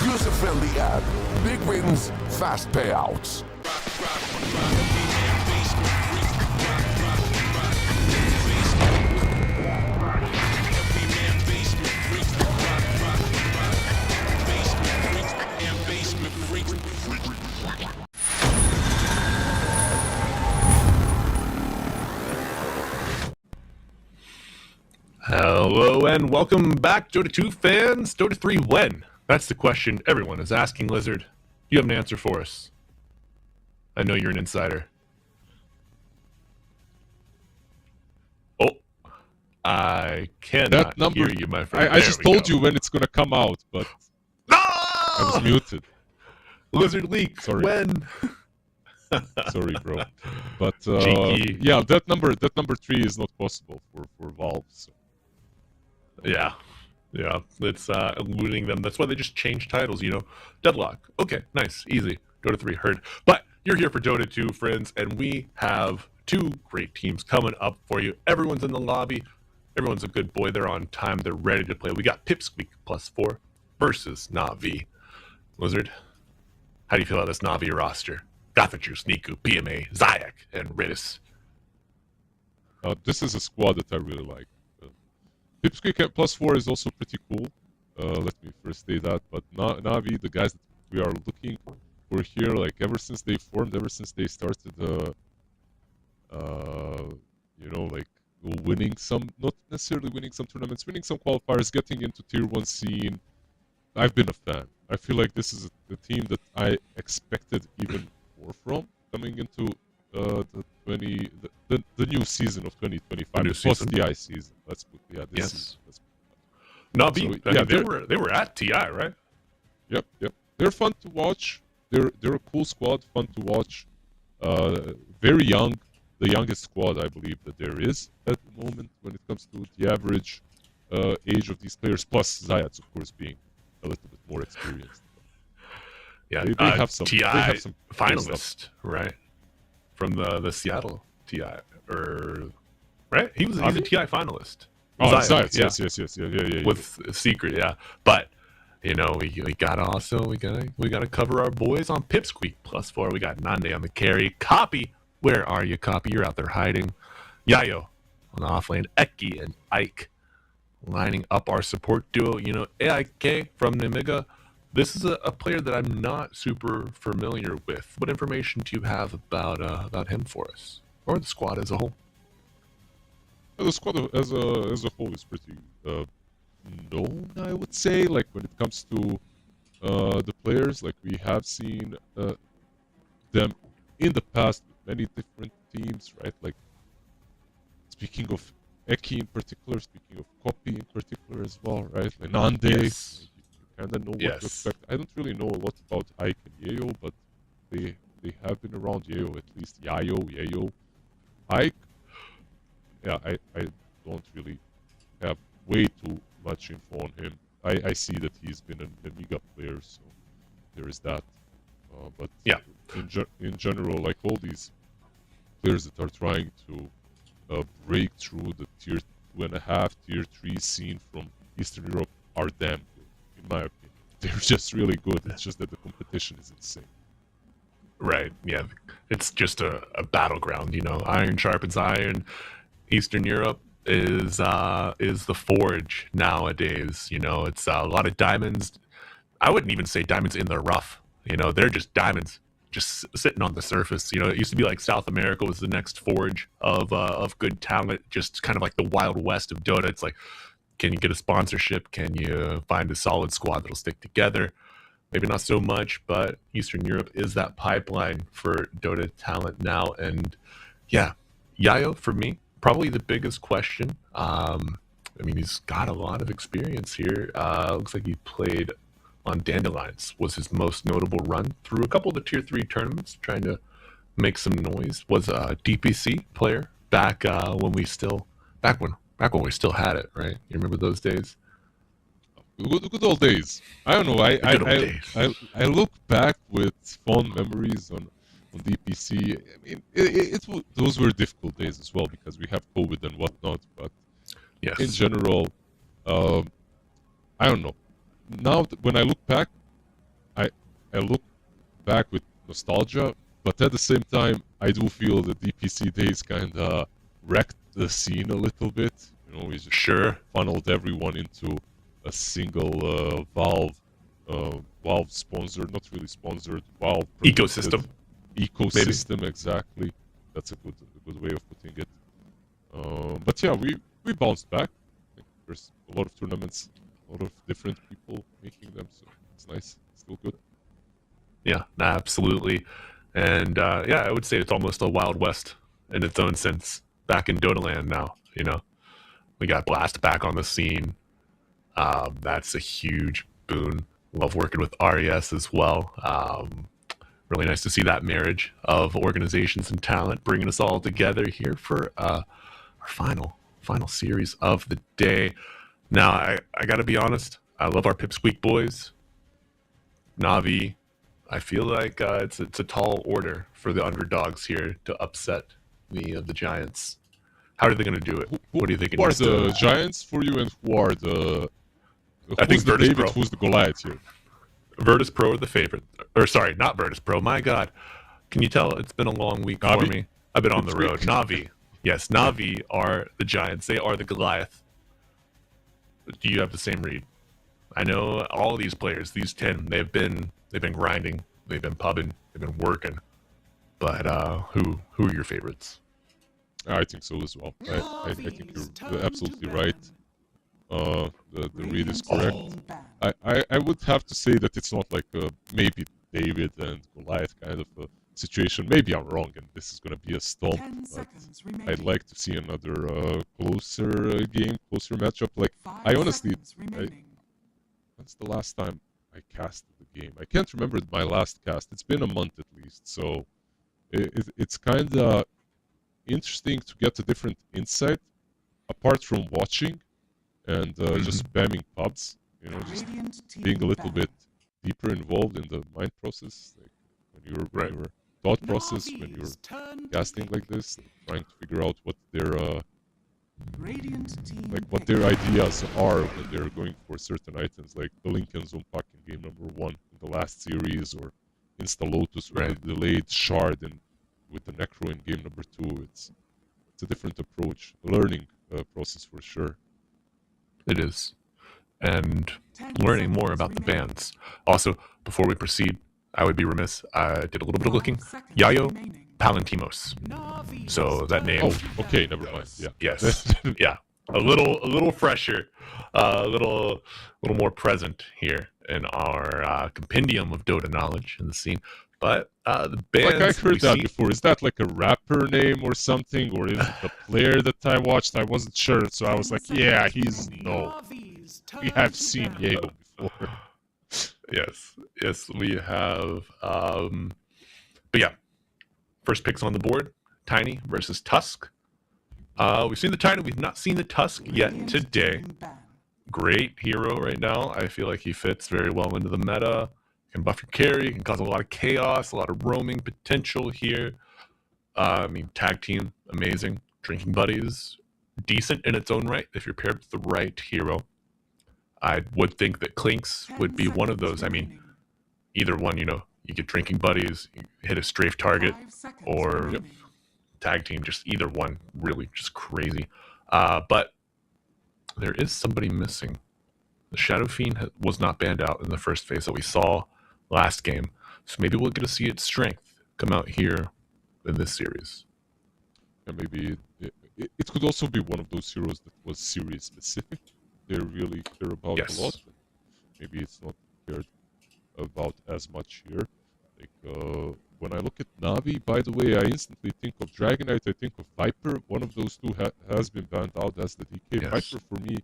User-friendly app. Big wins, fast payouts. Hello and welcome back, DOTA2 fans. Dota 3 when? That's the question everyone is asking, Lizard. You have an answer for us. I know you're an insider. Oh, I cannot hear you, my friend. I just told you when it's gonna come out, but no! I was muted. Lizard leak. Sorry. When? Sorry, bro. But Cheeky. yeah, that number 3 is not possible for Valve. So. Yeah, it's eluding them. That's why they just changed titles, you know. Deadlock. Okay, nice, easy. Dota 3 heard. But you're here for Dota 2, friends, and we have two great teams coming up for you. Everyone's in the lobby. Everyone's a good boy. They're on time. They're ready to play. We got Pipsqueak +4 versus Na'Vi. Lizard, how do you feel about this Na'Vi roster? Gothajuice, Niku, PMA, Zayak, and Ritis. This is a squad that I really like. Pipsqueak at +4 is also pretty cool. Let me first say that. But Na'Vi, the guys that we are looking for here, like ever since they formed, ever since they started, you know, like winning some, not necessarily winning some tournaments, winning some qualifiers, getting into tier 1 scene. I've been a fan. I feel like this is a team that I expected even more from coming into the new season of 2025, post TI season. Let's put this season. Na'Vi, So, yeah, they were at TI, right? Yep. They're fun to watch. They're a cool squad, fun to watch. Very young, the youngest squad I believe that there is at the moment when it comes to the average age of these players. Plus Zayats, of course, being a little bit more experienced. Yeah, they have some TI finalist, stuff. right? From the Seattle TI, right? He's a TI finalist. Oh, Zayats, yes, yeah. With Secret, yeah. But you know, we gotta cover our boys on Pipsqueak +4. We got Nande on the carry. Copy, where are you, Copy? You're out there hiding. Yayo on the offlane. Eki and Ike lining up our support duo. You know, AIK from Nemiga. This is a player that I'm not super familiar with. What information do you have about him for us, or the squad as a whole? The squad as a whole is pretty known, I would say. Like when it comes to the players, like we have seen them in the past with many different teams, right? Like speaking of Eki in particular, speaking of Copy in particular as well, right? Like Nande. Yes. And I know what to expect. I don't really know a lot about Ike and Yayo, but they have been around Yayo at least. Yayo. Ike, yeah, I don't really have way too much info on him. I see that he's been an Amiga player, so there is that. But yeah, in general, like all these players that are trying to break through the tier 2.5, tier 3 scene from Eastern Europe are damn good. In my opinion, they're just really good. It's just that the competition is insane. Right. Yeah. It's just a battleground. You know, iron sharpens iron. Eastern Europe is the forge nowadays. You know, it's a lot of diamonds. I wouldn't even say diamonds in the rough. You know, they're just diamonds, just sitting on the surface. You know, it used to be like South America was the next forge of good talent. Just kind of like the Wild West of Dota. It's like, can you get a sponsorship? Can you find a solid squad that'll stick together? Maybe not so much, but Eastern Europe is that pipeline for Dota talent now. And yeah, Yayo, for me, probably the biggest question. I mean, he's got a lot of experience here. Looks like he played on Dandelions, was his most notable run through a couple of the tier 3 tournaments, trying to make some noise. Was a DPC player back when we still had it, right? You remember those days? good old days. I don't know. good old days. I look back with fond memories on DPC. I mean, those were difficult days as well because we have COVID and whatnot. But Yes. in general, I don't know. Now when I look back, I look back with nostalgia, but at the same time, I do feel the DPC days kind of wrecked the scene a little bit. You know, we just Sure. funneled everyone into a single Valve sponsored, not really sponsored, Valve Ecosystem. ecosystem. Exactly. That's a good way of putting it. But yeah, we bounced back. I think there's a lot of tournaments, a lot of different people making them, so it's nice. Still good. Yeah, absolutely. And yeah, I would say it's almost a Wild West in its own sense back in Dota land now. You know, we got Blast back on the scene. That's a huge boon. Love working with RES as well. Really nice to see that marriage of organizations and talent bringing us all together here for our final series of the day. Now, I got to be honest. I love our Pipsqueak boys. Navi, I feel like it's a tall order for the underdogs here to upset the Giants. How are they going to do it? What do you think? Who are the Giants for you, and who are the? I think who's the Virtus David? Pro. Who's the Goliath here? Virtus Pro are the favorite. Or sorry, not Virtus Pro. My God, can you tell it's been a long week Navi? for me? I've been on the Pipsqueak? road. Navi, yes, Navi are the Giants. They are the Goliath. Do you have the same read? I know all these players, these 10, they've been grinding, they've been pubbing, they've been working. But who are your favorites? I think so as well. I think you're absolutely right. The read is correct. I would have to say that it's not like maybe David and Goliath kind of a situation. Maybe I'm wrong, and this is going to be a stomp. 10 But seconds remaining. I'd like to see another closer game, closer matchup. Like 5 I honestly, seconds remaining. when's the last time I casted the game? I can't remember my last cast. It's been a month at least, so it's kind of interesting to get a different insight apart from watching and just spamming pubs. You know, just Radiant team being a little battle. bit deeper involved in the mind process, like when your thought process, when you're Navi's turn to casting like this, trying to figure out what their Radiant team like what pick. their ideas are when they're going for certain items, like the Lincoln Zone Pack in game number 1 in the last series, or Insta Lotus with the delayed shard and with the Necro in game number 2. It's a different approach, learning process for sure. It is. And 10 learning more seconds about the remaining. bands. Also, before we proceed, I would be remiss. I did a little bit of 5 looking. seconds Yayo remaining. Palantimos. Navi's So that turn name. Oh, to okay, battle. never mind. Yeah. Yes. Yeah. A little fresher, a little more present here in our compendium of Dota knowledge in the scene. But the bands Like I heard we that see- before. Is that like a rapper name or something, or is it a player that I watched? I wasn't sure, so I was like, yeah, he's no. Navi's We turn have to seen battle. Diego before. Yes, we have. But yeah, first picks on the board: Tiny versus Tusk. We've seen the Tiny, we've not seen the Tusk yet Radiant today. team ban. Great hero right now. I feel like he fits very well into the meta. Can buff your carry, can cause a lot of chaos, a lot of roaming potential here. I mean, tag team, amazing. Drinking buddies, decent in its own right if you're paired with the right hero. I would think that Clinks 10 would be one of seconds those. I mean, remaining. either one, you know, you get drinking buddies, you hit a strafe target, 5 seconds or remaining. tag team, just either one, really just crazy. But there is somebody missing. The Shadow Fiend was not banned out in the first phase that we saw last game, so maybe we'll get to see its strength come out here in this series. And maybe it could also be one of those heroes that was series specific. They really care about Yes. a lot. Maybe it's not cared about as much here. Like when I look at Navi, by the way, I instantly think of Dragonite. I think of Viper. One of those two has been banned out as the DK. Yes. Viper for me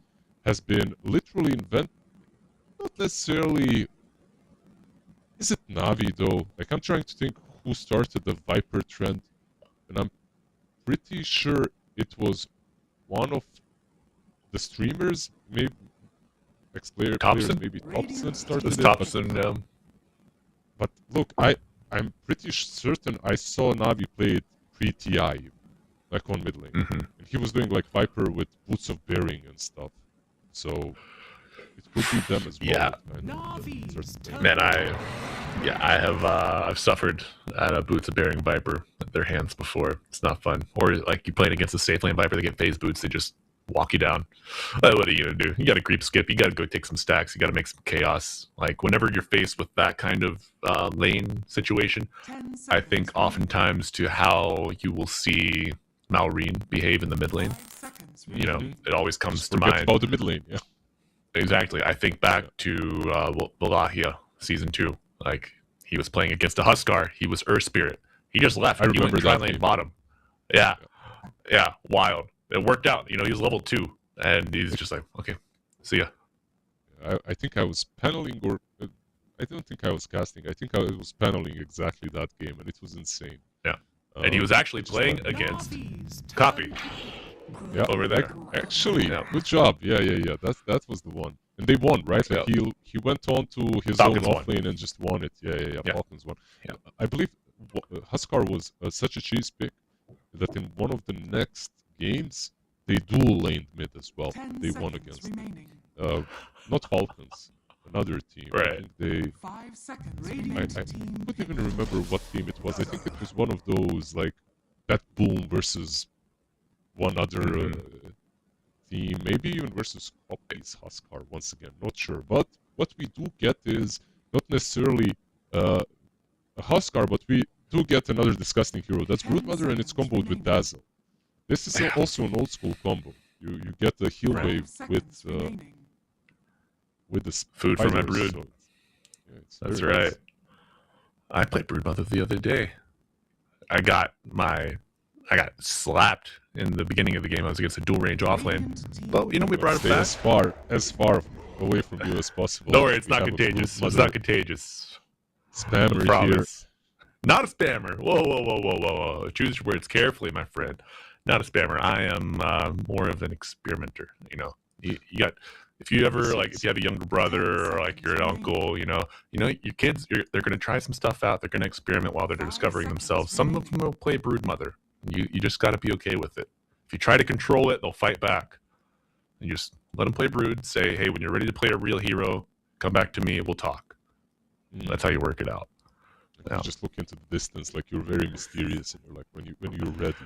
has been literally invented. Not necessarily. Is it Navi though? Like I'm trying to think who started the Viper trend, and I'm pretty sure it was one of the streamers. Maybe ex-player Thompson? players, maybe Thompson started This it. Thompson, But look, I'm pretty certain I saw Navi play it pre-TI, like on mid lane. mhm. And he was doing like Viper with Boots of Bearing and stuff. So it could be them as well. Yeah. Navi's turn. Man, I have I've suffered at a Boots of Bearing Viper at their hands before. It's not fun. Or like you playing against a safe lane Viper, they get phase boots, they just walk you down. What are you gonna do? You gotta creep skip, you gotta go take some stacks, you gotta make some chaos. Like whenever you're faced with that kind of lane situation, 10 seconds I think oftentimes to how you will see Malrine behave in the mid lane, 5 seconds you know, it always comes Just to forget mind. about the mid lane, yeah. Exactly. I think back to Valahia season 2. Like he was playing against a Huskar. He was Earth Spirit. He just left. I He went remember that tri-lane game. bottom. Yeah. Yeah. Wild. It worked out. You know, he was level 2. And he's just like, okay, see ya. I think I was paneling, or I don't think I was casting. I think I was paneling exactly that game, and it was insane. Yeah. And he was actually playing against Navi's turn. Copy Yeah, over there. Actually, Yeah. good job. Yeah. That was the one, and they won, right? Like he went on to his Falcons own won. offlane and just won it. Yeah. Yeah. Falcons won. Yeah. I believe Huskar was such a cheese pick that in one of the next games they dual laned mid as well. 10 They won seconds against remaining. not Falcons, another team. I Right. think they. 5 seconds. I Radiant team couldn't even remember what team it was. I think it was one of those like that Boom versus one other team, maybe even versus Copy's Huskar. Once again, not sure. But what we do get is not necessarily a Huskar, but we do get another disgusting hero. That's Broodmother, and it's comboed with Dazzle. This is also an old school combo. You get a heal Right. wave 5 with seconds remaining. the Food for my spiders, brood. so it's That's very right. nice. I played Broodmother the other day. I got slapped in the beginning of the game. I was against a dual range offlane. But you know, we brought it Stay back. as far away from you as possible. Don't worry, it's We not have a contagious. It's Broodmother not contagious. Spammer here. Promise. Not a spammer. Whoa. Choose your words carefully, my friend. Not a spammer. I am more of an experimenter. You know, you got. If you ever if you have a younger brother or like you're an uncle, you know, your kids, they're gonna try some stuff out. They're gonna experiment while they're discovering themselves. Some of them will play Broodmother. You just got to be okay with it. If you try to control it, they'll fight back. And you just let them play Brood. Say, hey, when you're ready to play a real hero, come back to me. We'll talk. That's how you work it out. Like, you just look into the distance, like you're very mysterious, and you're like, when you're ready,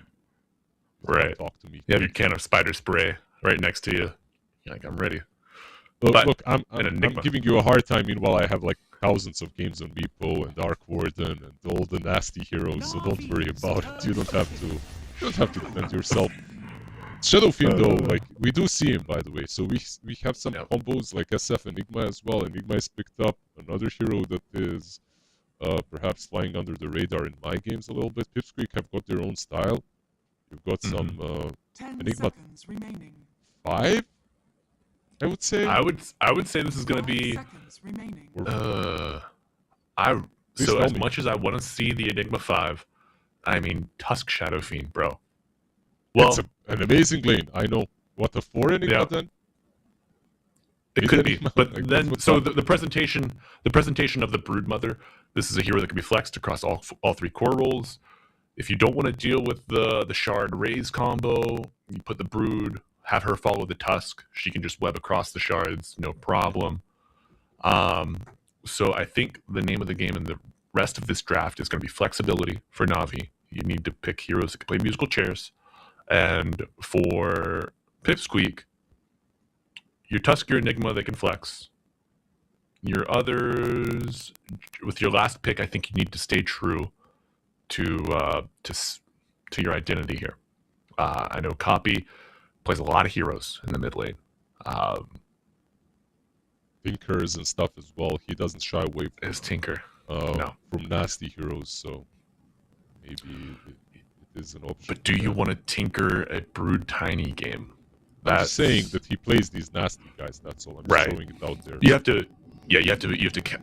Right. talk to me. You have your can of spider spray right next to you. You're like, I'm ready. Look, I'm an enigma. giving you a hard time. Meanwhile, I have like thousands of games on Meepo and Dark Warden and all the nasty heroes. So don't worry about it. You don't have to defend yourself. Shadow Fiend though, like we do see him, by the way. So we have some combos like SF Enigma as well. Enigma is picked up, another hero that is perhaps flying under the radar in my games a little bit. Pipsqueak have got their own style. You've got some 10 Enigma seconds remaining. 5, I would say. I would say this is gonna 5 be. seconds remaining. Please So tell as me. much as I want to see the Enigma 5, I mean Tusk Shadow Fiend, bro. Well, It's an amazing lane. I know. What, a 4 Enigma Yeah. then? it Is could it be, Enigma? but Like, then what's so up? the presentation of the Broodmother. This is a hero that can be flexed across all 3 core roles. If you don't want to deal with the Shard Raise combo, you put the Brood, have her follow the Tusk. She can just web across the shards, no problem. So I think the name of the game in the rest of this draft is going to be flexibility for Navi. You need to pick heroes that can play musical chairs. And for Pipsqueak, your Tusk, your Enigma, they can flex. Your others, with your last pick, I think you need to stay true to your identity here. I know Copy plays a lot of heroes in the mid lane. Thinkers and stuff as well. He doesn't shy away Is Tinker. from nasty heroes, so maybe it is an option. But do you want to tinker a Brood Tiny game? I'm just saying that he plays these nasty guys. That's all. I'm just Right. throwing it out there. you have to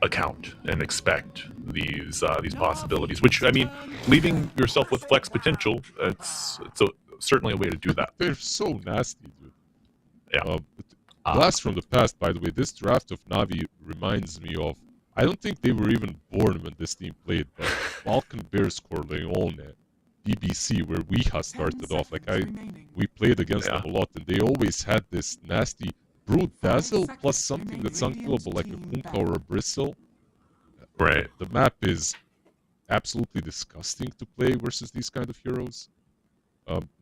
account and expect these possibilities. Which I mean, leaving yourself with flex potential. It's certainly a way to do that. They're so nasty, dude. Yeah. But Blast from the past, by the way, this draft of Navi reminds me of, I don't think they were even born when this team played, but Balkan Bears Corleone, BBC, where we had started off. Like we played against them a lot, and they always had this nasty Brood Dazzle plus something that's unkillable, like a Kunkka or a Bristle. Right. The map is absolutely disgusting to play versus these kind of heroes.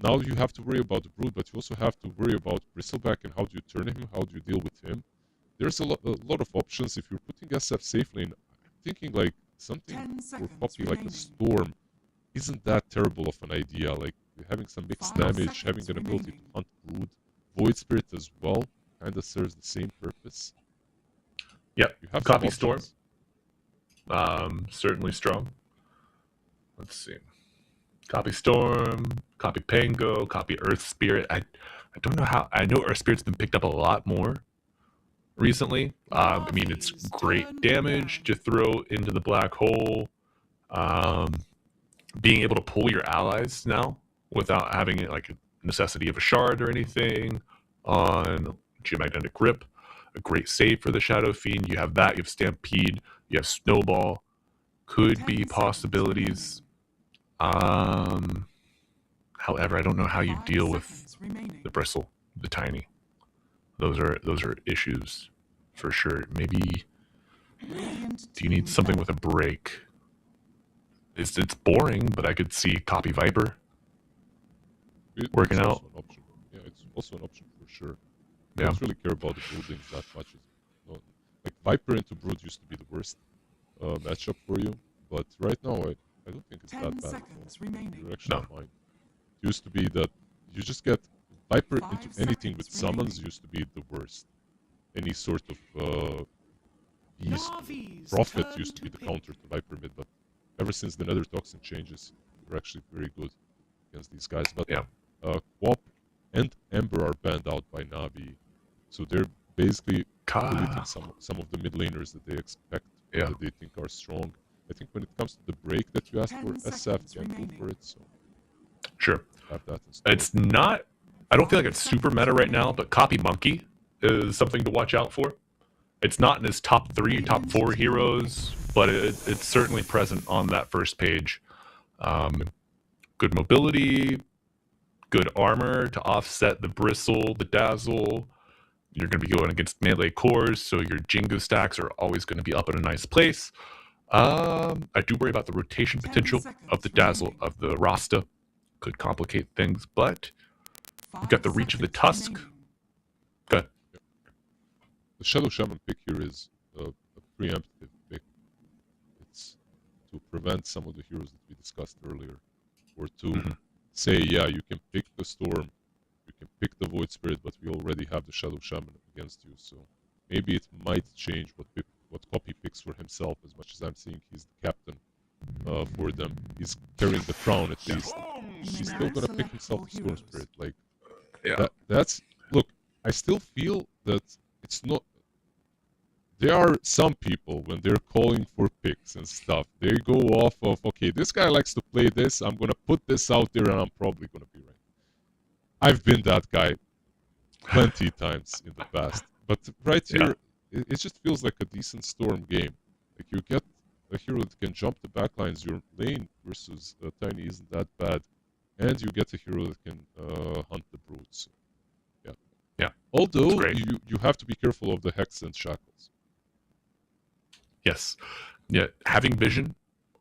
Now you have to worry about the Brood, but you also have to worry about Bristleback and how do you turn him, how do you deal with him. There's a lot of options. If you're putting SF safe lane, I'm thinking like something for Poppy like a Storm isn't that terrible of an idea. Like having some mixed damage, having an ability to hunt Brood, Void Spirit as well, kind of serves the same purpose. Yep. You have Copy Storm. Certainly strong. Let's see. Copy Storm, copy Pango, copy Earth Spirit. I don't know how. I know Earth Spirit's been picked up a lot more recently. I mean, it's great damage to throw into the black hole. Being able to pull your allies now without having it like a necessity of a shard or anything on Geomagnetic Grip. A great save for the Shadow Fiend. You have that. You have Stampede. You have Snowball. Could be possibilities. However, I don't know how you deal with the Bristle, the Tiny. Those are issues for sure. Maybe do you need something with a break? It's boring, but I could see copy Viper working out. Yeah, it's also an option for sure. I Yeah. don't really care about the brooding that much. Like Viper into Brood used to be the worst matchup for you, but right now I don't think it's that bad. You're actually fine. It used to be that you just get Viper into anything with summons used to be the worst. Any sort of beast, Prophet used to be the counter to Viper mid, but ever since the Nether Toxin changes, we're actually very good against these guys. But Quap and Ember are banned out by Navi, so they're basically deleting some of the mid laners that they expect, that they think are strong. I think when it comes to the break that you asked for, SF can go for it. So sure, have that it's not. I don't feel like it's super meta right now, but Copy Monkey is something to watch out for. It's not in his top 3, top 4 heroes, but it's certainly present on that first page. Good mobility, good armor to offset the Bristle, the Dazzle. You're going to be going against melee cores, so your Jingo stacks are always going to be up in a nice place. I do worry about the rotation potential of the Dazzle, of the Rasta. Could complicate things, but you've got the reach of the Tusk. Good. The Shadow Shaman pick here is a preemptive pick. It's to prevent some of the heroes that we discussed earlier, or to say, yeah, you can pick the Storm, you can pick the Void Spirit, but we already have the Shadow Shaman against you, so maybe it might change what Copy picks for himself. As much as I'm seeing he's the captain for them, he's carrying the crown at least. He's still gonna pick himself the Storm Spirit. Like, that's look. I still feel that it's not. There are some people when they're calling for picks and stuff, they go off of, okay, this guy likes to play this. I'm gonna put this out there, and I'm probably gonna be right. I've been that guy plenty times in the past, but right here, it just feels like a decent Storm game. Like you get a hero that can jump the backlines. Your lane versus Tiny isn't that bad, and you get a hero that can hunt the brutes. Yeah. Although you have to be careful of the Hex and Shackles. Yes. Yeah. Having vision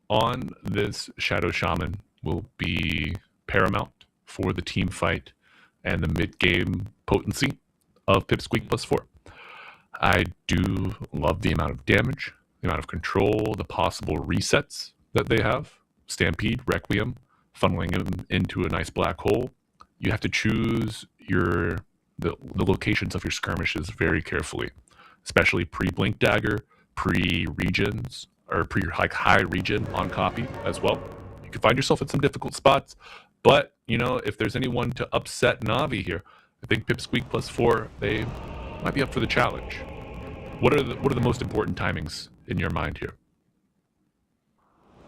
on this Shadow Shaman will be paramount for the team fight and the mid-game potency of Pipsqueak +4. I do love the amount of damage, the amount of control, the possible resets that they have. Stampede, Requiem, funneling him into a nice black hole. You have to choose the locations of your skirmishes very carefully, especially pre-Blink Dagger, pre-regions, or high region on copy as well. You can find yourself at some difficult spots, but if there's anyone to upset Navi here, I think Pipsqueak +4, they might be up for the challenge. What are the most important timings in your mind here?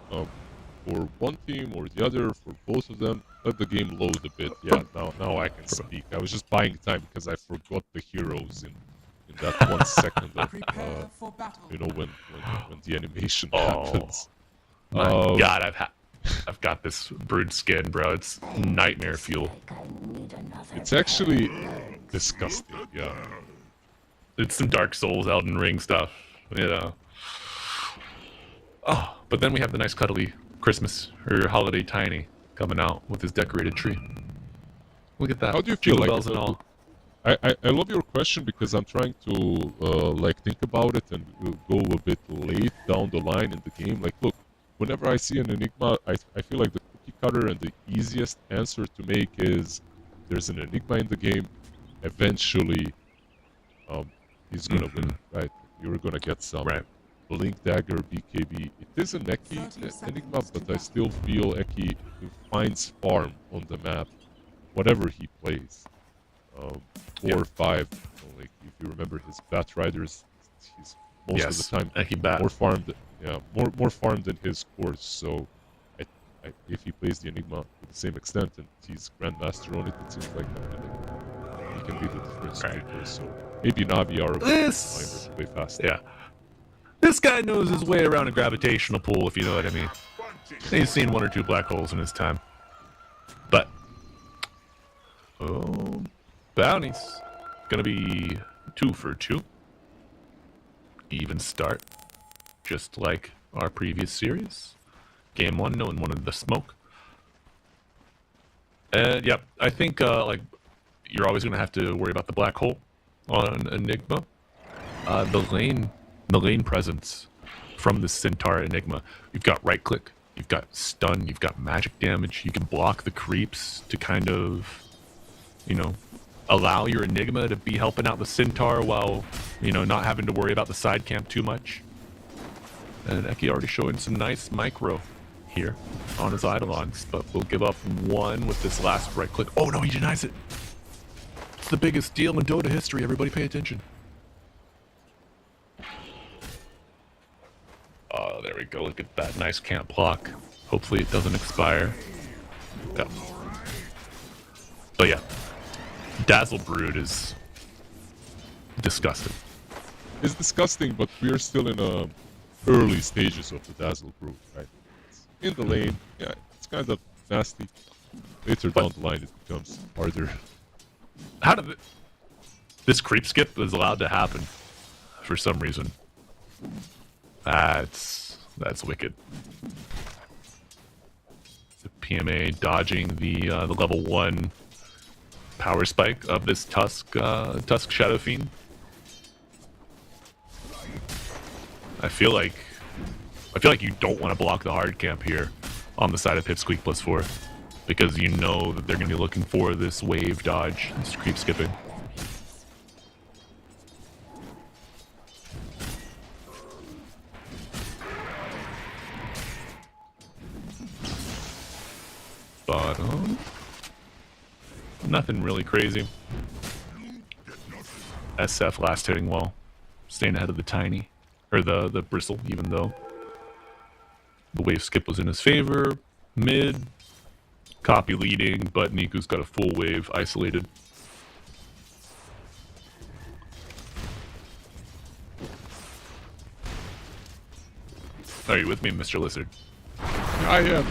For one team or the other, for both of them, let the game load a bit. Yeah, now I can speak. I was just buying time because I forgot the heroes in in that 1 second of, Prepare for battle. you know, when the animation Oh. happens. My God, I've got this brood skin, bro. It's nightmare fuel. It's actually disgusting, yeah. It's some Dark Souls, Elden Ring stuff, you know. Oh, but then we have the nice cuddly Christmas or holiday Tiny coming out with his decorated tree. Look at that. How do you feel Jingle like bells and all? I love your question because I'm trying to like think about it and go a bit late down the line in the game. Like, look, whenever I see an enigma, I feel like the cookie cutter and the easiest answer to make is there's an enigma in the game. Eventually, he's gonna win, right? You're gonna get some Blink Dagger BKB. It is a Neki enigma, but I still feel Eki finds farm on the map, whatever he plays. 4 or 5. Like if you remember his Bat Riders, he's most of the time Eki Bat. more farmed. Yeah, more farmed than his course. So, if he plays the Enigma to the same extent and he's Grandmaster on it, it seems like he can be the difference maker. So maybe Navi are a bit to play faster. Yeah. This guy knows his way around a gravitational pull, if you know what I mean. He's seen 1 or 2 black holes in his time. But bounties. Gonna be 2 for 2. Even start. Just like our previous series. Game 1, no one wanted the smoke. And yep, I think like you're always gonna have to worry about the black hole on Enigma. The lane presence from the Centaur Enigma. You've got right click, you've got stun, you've got magic damage. You can block the creeps to kind of, you know, allow your Enigma to be helping out the Centaur while, you know, not having to worry about the side camp too much. And Eki already showing some nice micro here on his Eidolons, but we'll give up 1 with this last right click. Oh no, he denies it! It's the biggest deal in Dota history, everybody pay attention. Oh, there we go, look at that nice camp block. Hopefully it doesn't expire. Yeah. But yeah, Dazzle Brood is disgusting. It's disgusting, but we are still in early stages of the Dazzle Brood, right? It's in the lane, yeah, it's kind of nasty. Later down the line, it becomes harder. How did this creep skip is allowed to happen for some reason? That's wicked. The PMA dodging the level 1 power spike of this Tusk Shadow Fiend. I feel like you don't want to block the hard camp here on the side of Pipsqueak +4 because you know that they're going to be looking for this wave dodge, this creep skipping. Bottom. Nothing really crazy. SF last hitting wall, staying ahead of the Tiny. Or the Bristle, even though the wave skip was in his favor. Mid, copy leading, but Niku's got a full wave isolated. Are you with me, Mr. Lizard? I am.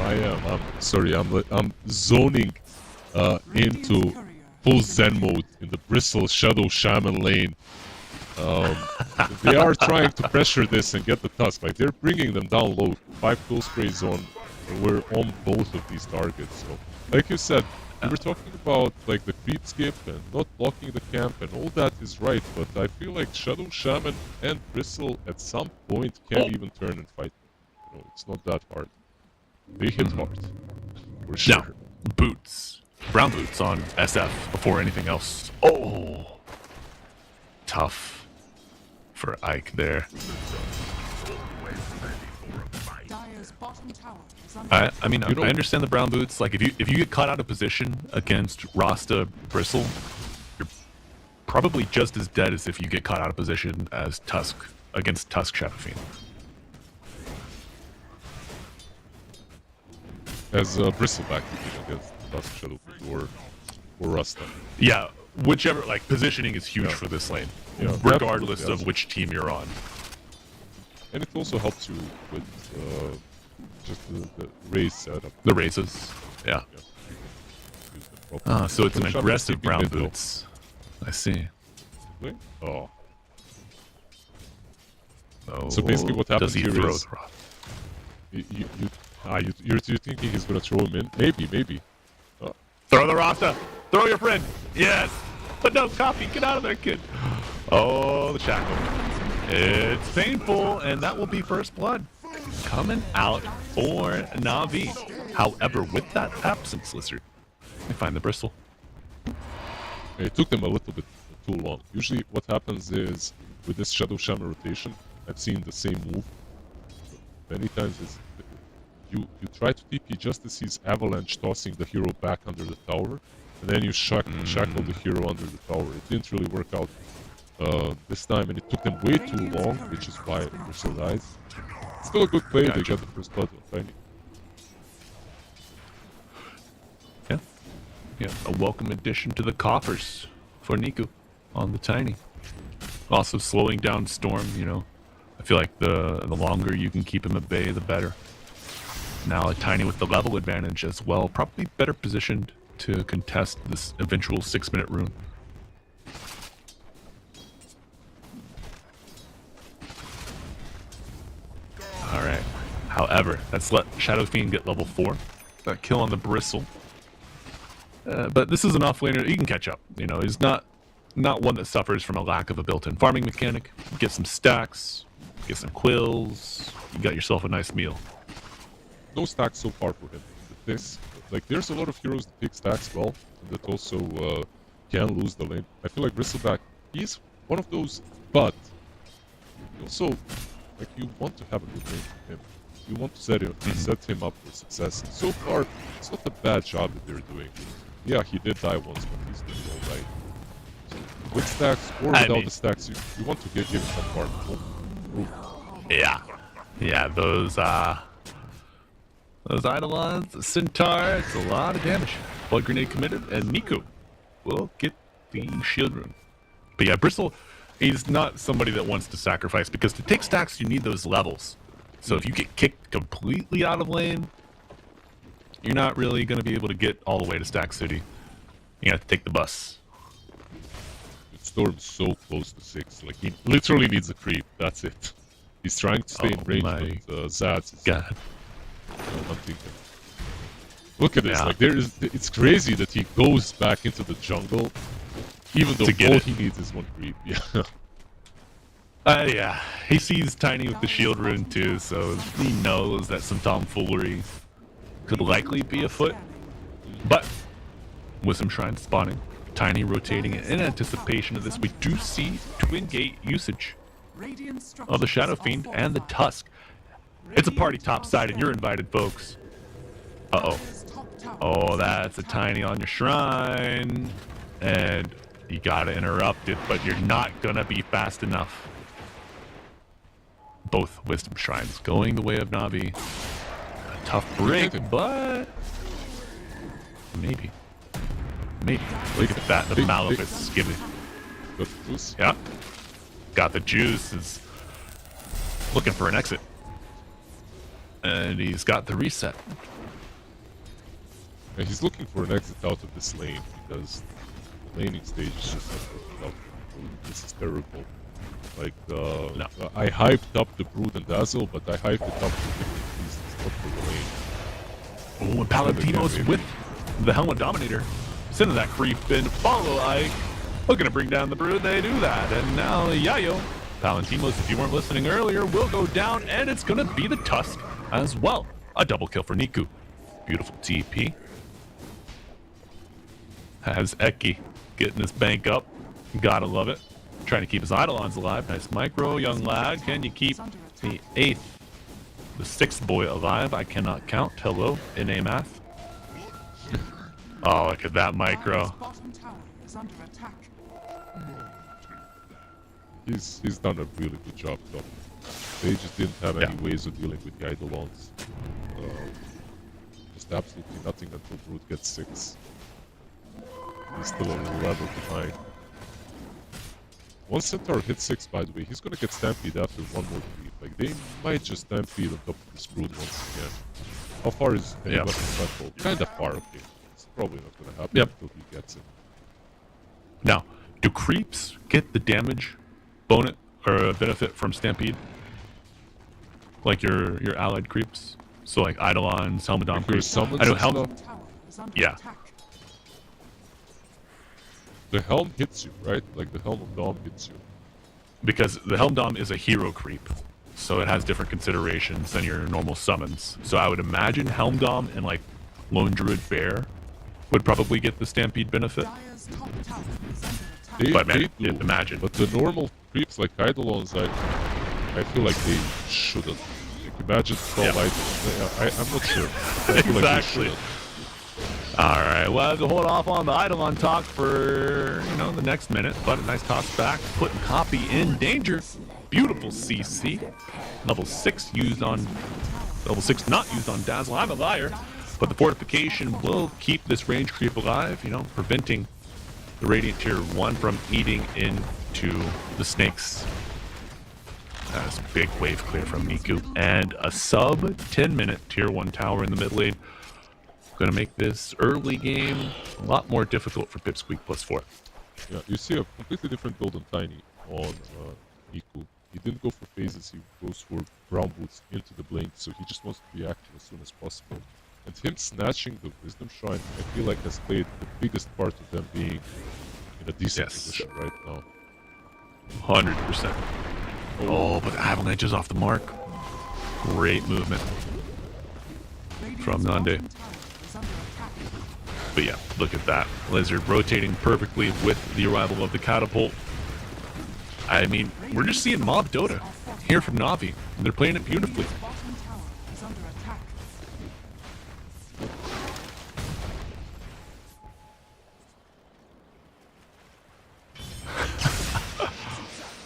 I'm sorry, I'm zoning into full Zen mode in the Bristle Shadow Shaman lane. They are trying to pressure this and get the Tusk. Like, they're bringing them down low. 5 kill sprays on. We're on both of these targets. So, like you said, we were talking about like the creep skip and not blocking the camp, and all that is right. But I feel like Shadow Shaman and Bristle at some point can even turn and fight. You know, it's not that hard. They hit hard, for sure. Now, boots, brown boots on SF before anything else. Oh, tough for Ike there. I mean, I understand the brown boots. Like, if you get caught out of position against Rasta Bristle, you're probably just as dead as if you get caught out of position as Tusk against Tusk Shadow Fiend. As Bristleback against Tusk Shadow Fiend or Rasta. Yeah, whichever, like, positioning is huge for this lane, regardless of which team you're on. And it also helps you with just the race setup. The races, yeah. So it's an aggressive brown boots. I see. Oh. So basically what happens here is... You're thinking he's gonna throw him in? Maybe. Throw the Rasta! Throw your friend! Yes! But no, Coffee, get out of there, kid! Oh, the shackle. It's painful, and that will be first blood. Coming out for Na'Vi. However, with that absence lizard, I find the bristle. It took them a little bit too long. Usually what happens is, with this Shadow Shaman rotation, I've seen the same move many times. Is you try to TP just as he's avalanche tossing the hero back under the tower, and then you shackle the hero under the tower. It didn't really work out this time, and it took them way too long, which is why Bristle dies. Still a good play, they get the first blood on Tiny. Yeah, a welcome addition to the coffers for Niku on the Tiny. Also slowing down Storm, you know. I feel like the longer you can keep him at bay, the better. Now a Tiny with the level advantage as well, probably better positioned to contest this eventual 6-minute rune. Alright. However, let's let Shadow Fiend get level 4. That kill on the Bristle. But this is an offlaner. He can catch up. You know, he's not one that suffers from a lack of a built-in farming mechanic. Get some stacks, get some quills. You got yourself a nice meal. No stacks so far for him. There's a lot of heroes that take stacks well, and that also can lose the lane. I feel like Bristleback, he's one of those, but also, like, you want to have a good lane for him. You want to set him up for success. And so far, it's not a bad job that they're doing. Yeah, he did die once, but he's doing alright. So, with stacks or without the stacks, you want to give him some part. Yeah, those Eidolons, the Centaur, it's a lot of damage. Blood Grenade committed, and Niku will get the shield rune. But yeah, Bristle, he's not somebody that wants to sacrifice, because to take stacks, you need those levels. So if you get kicked completely out of lane, you're not really going to be able to get all the way to Stack City. You have to take the bus. Storm's so close to 6, like he literally needs a creep, that's it. He's trying to stay in range, but Zaz is hunting him. Look at this, it's crazy that he goes back into the jungle, even though all he needs is one creep. Yeah, he sees Tiny with the shield rune too, so he knows that some tomfoolery could likely be afoot. But with some shrines spawning, Tiny rotating in anticipation of this, we do see Twin Gate usage of the Shadow Fiend and the Tusk. It's a party topside, and you're invited, folks. Oh, that's a Tiny on your shrine, and you gotta interrupt it, but you're not gonna be fast enough. Both Wisdom Shrines going the way of Na'Vi. A tough break, but maybe. Look at that, the Malefus giving. Yeah. Got the juice, is looking for an exit. And he's got the reset. Yeah, he's looking for an exit out of this lane, because the laning stage is just not working out. This is terrible. Like, I hyped up the Brood and Dazzle, but I hyped it up for different reasons, not for the lane. Oh, and Palatinos with the Helmet Dominator. Sending that creep in to follow Ike. Looking to bring down the Brood, they do that. And now Yayo, Palantimos, if you weren't listening earlier, will go down, and it's going to be the Tusk as well. A double kill for Niku. Beautiful TP. Has Eki getting his bank up. Gotta love it. Trying to keep his Eidolons alive. Nice micro, young lad. Can you keep the 8th, the 6th boy alive? I cannot count. Hello, NA math. Oh, look at that micro. He's done a really good job, though. They just didn't have any ways of dealing with the Eidolons. Just absolutely nothing until Brood gets 6. He's still a level behind. Once Centaur hits 6, by the way, he's gonna get Stampede after one more creep. Like, they might just Stampede on top of this Brood once again. How far is any weapon platform? Kinda far, okay. It's probably not gonna happen until he gets it. Now, do creeps get the damage bonus or benefit from Stampede? Like your allied creeps? So like Eidolons, Helmadon creeps. I know Yeah. The Helm hits you, right? Like the Helm of Dom hits you. Because the Helmdom is a hero creep. So it has different considerations than your normal summons. So I would imagine Helmdom and like Lone Druid Bear would probably get the Stampede benefit. They do, imagine. But the normal creeps like Eidolons, I feel like they shouldn't. Like imagine 12 Eidolons. I'm not sure. I feel Exactly. Like Alright, well, I have to hold off on the Eidolon talk for, the next minute. But a nice toss back, putting Copy in danger. Beautiful CC. Level 6 used on... Level 6 not used on Dazzle. I'm a liar. But the fortification will keep this range creep alive, preventing the Radiant Tier 1 from eating into the snakes. That's a big wave clear from Niku. And a sub 10-minute Tier 1 tower in the mid lane. Gonna make this early game a lot more difficult for Pipsqueak +4. Yeah, you see a completely different build on Tiny on Niku. He didn't go for phases, he goes for brown boots into the blink, so he just wants to be active as soon as possible. And him snatching the Wisdom Shrine, I feel like has played the biggest part of them being in a decent position right now. 100%. Oh, but the Avalanche is off the mark. Great movement from Nande. But yeah, look at that. Lizard rotating perfectly with the arrival of the catapult. I mean, we're just seeing mob Dota here from Na'Vi. They're playing it beautifully.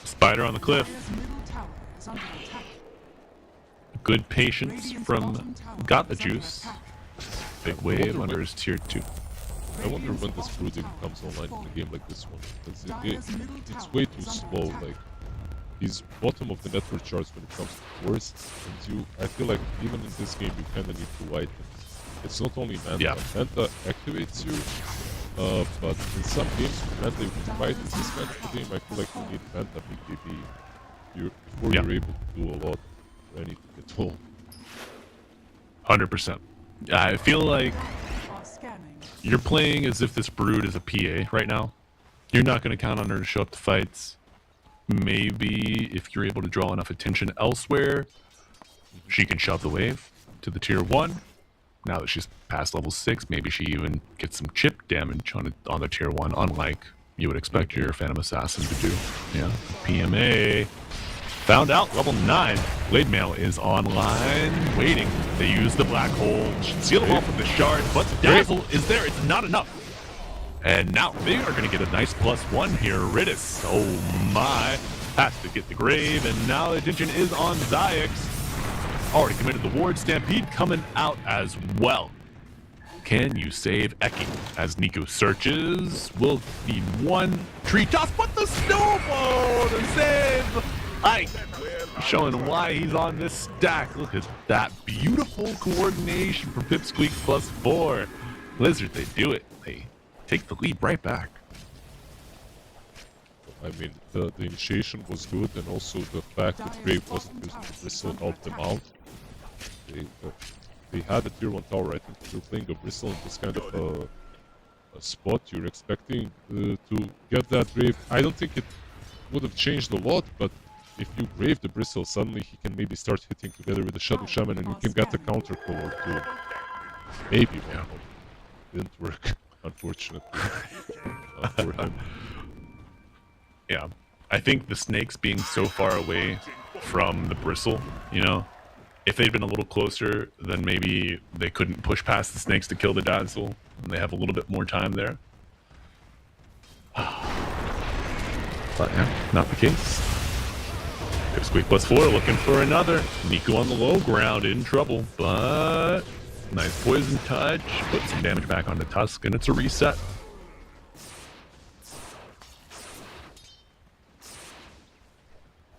Spider on the cliff. Good patience from Got the Juice. Big wave under his tier 2. I wonder when this Brooding comes online in a game like this one. Because it's way too slow. Like, he's bottom of the network charts when it comes to force. And I feel like even in this game, you kind of need two items. It's not only Manta. Yeah. Manta activates you, but in some games, Manta you can fight. In this kind of game, I feel like you need Manta BKB before you're able to do a lot or anything at all. 100%. I feel like you're playing as if this Brood is a PA right now. You're not going to count on her to show up to fights. Maybe if you're able to draw enough attention elsewhere, she can shove the wave to the tier 1. Now that she's past level 6, maybe she even gets some chip damage on the tier 1, unlike you would expect your Phantom Assassin to do. Yeah, PMA. Found out, level 9. Blade Mail is online, waiting. They use the black hole, seal them off with the shard, but the Dazzle is there. It's not enough. And now they are going to get a nice +1 here. Ridis, oh my, has to get the grave, and now the attention is on Zayix. Already committed the ward. Stampede coming out as well. Can you save Eki? As Niku searches, will need one tree toss, but the snowball to save Ike, showing why he's on this stack. Look at that beautiful coordination from Pipsqueak +4. Lizard, they do it. They take the lead right back. I mean, the initiation was good, and also the fact that Brave wasn't using the Bristle helped them out. They had a tier 1 tower. I think if you're playing a Bristle in this kind of a spot, you're expecting to get that Brave. I don't think it would have changed a lot, but if you Brave the Bristle, suddenly he can maybe start hitting together with the Shadow Shaman, and you can get the counter color too. Maybe one. Didn't work, unfortunately, for him. Yeah, I think the snakes being so far away from the Bristle, if they'd been a little closer, then maybe they couldn't push past the snakes to kill the Dazzle, and they have a little bit more time there. But yeah, not the case. Pipsqueak +4 looking for another. Niku on the low ground, in trouble, but nice poison touch. Put some damage back onto Tusk, and it's a reset.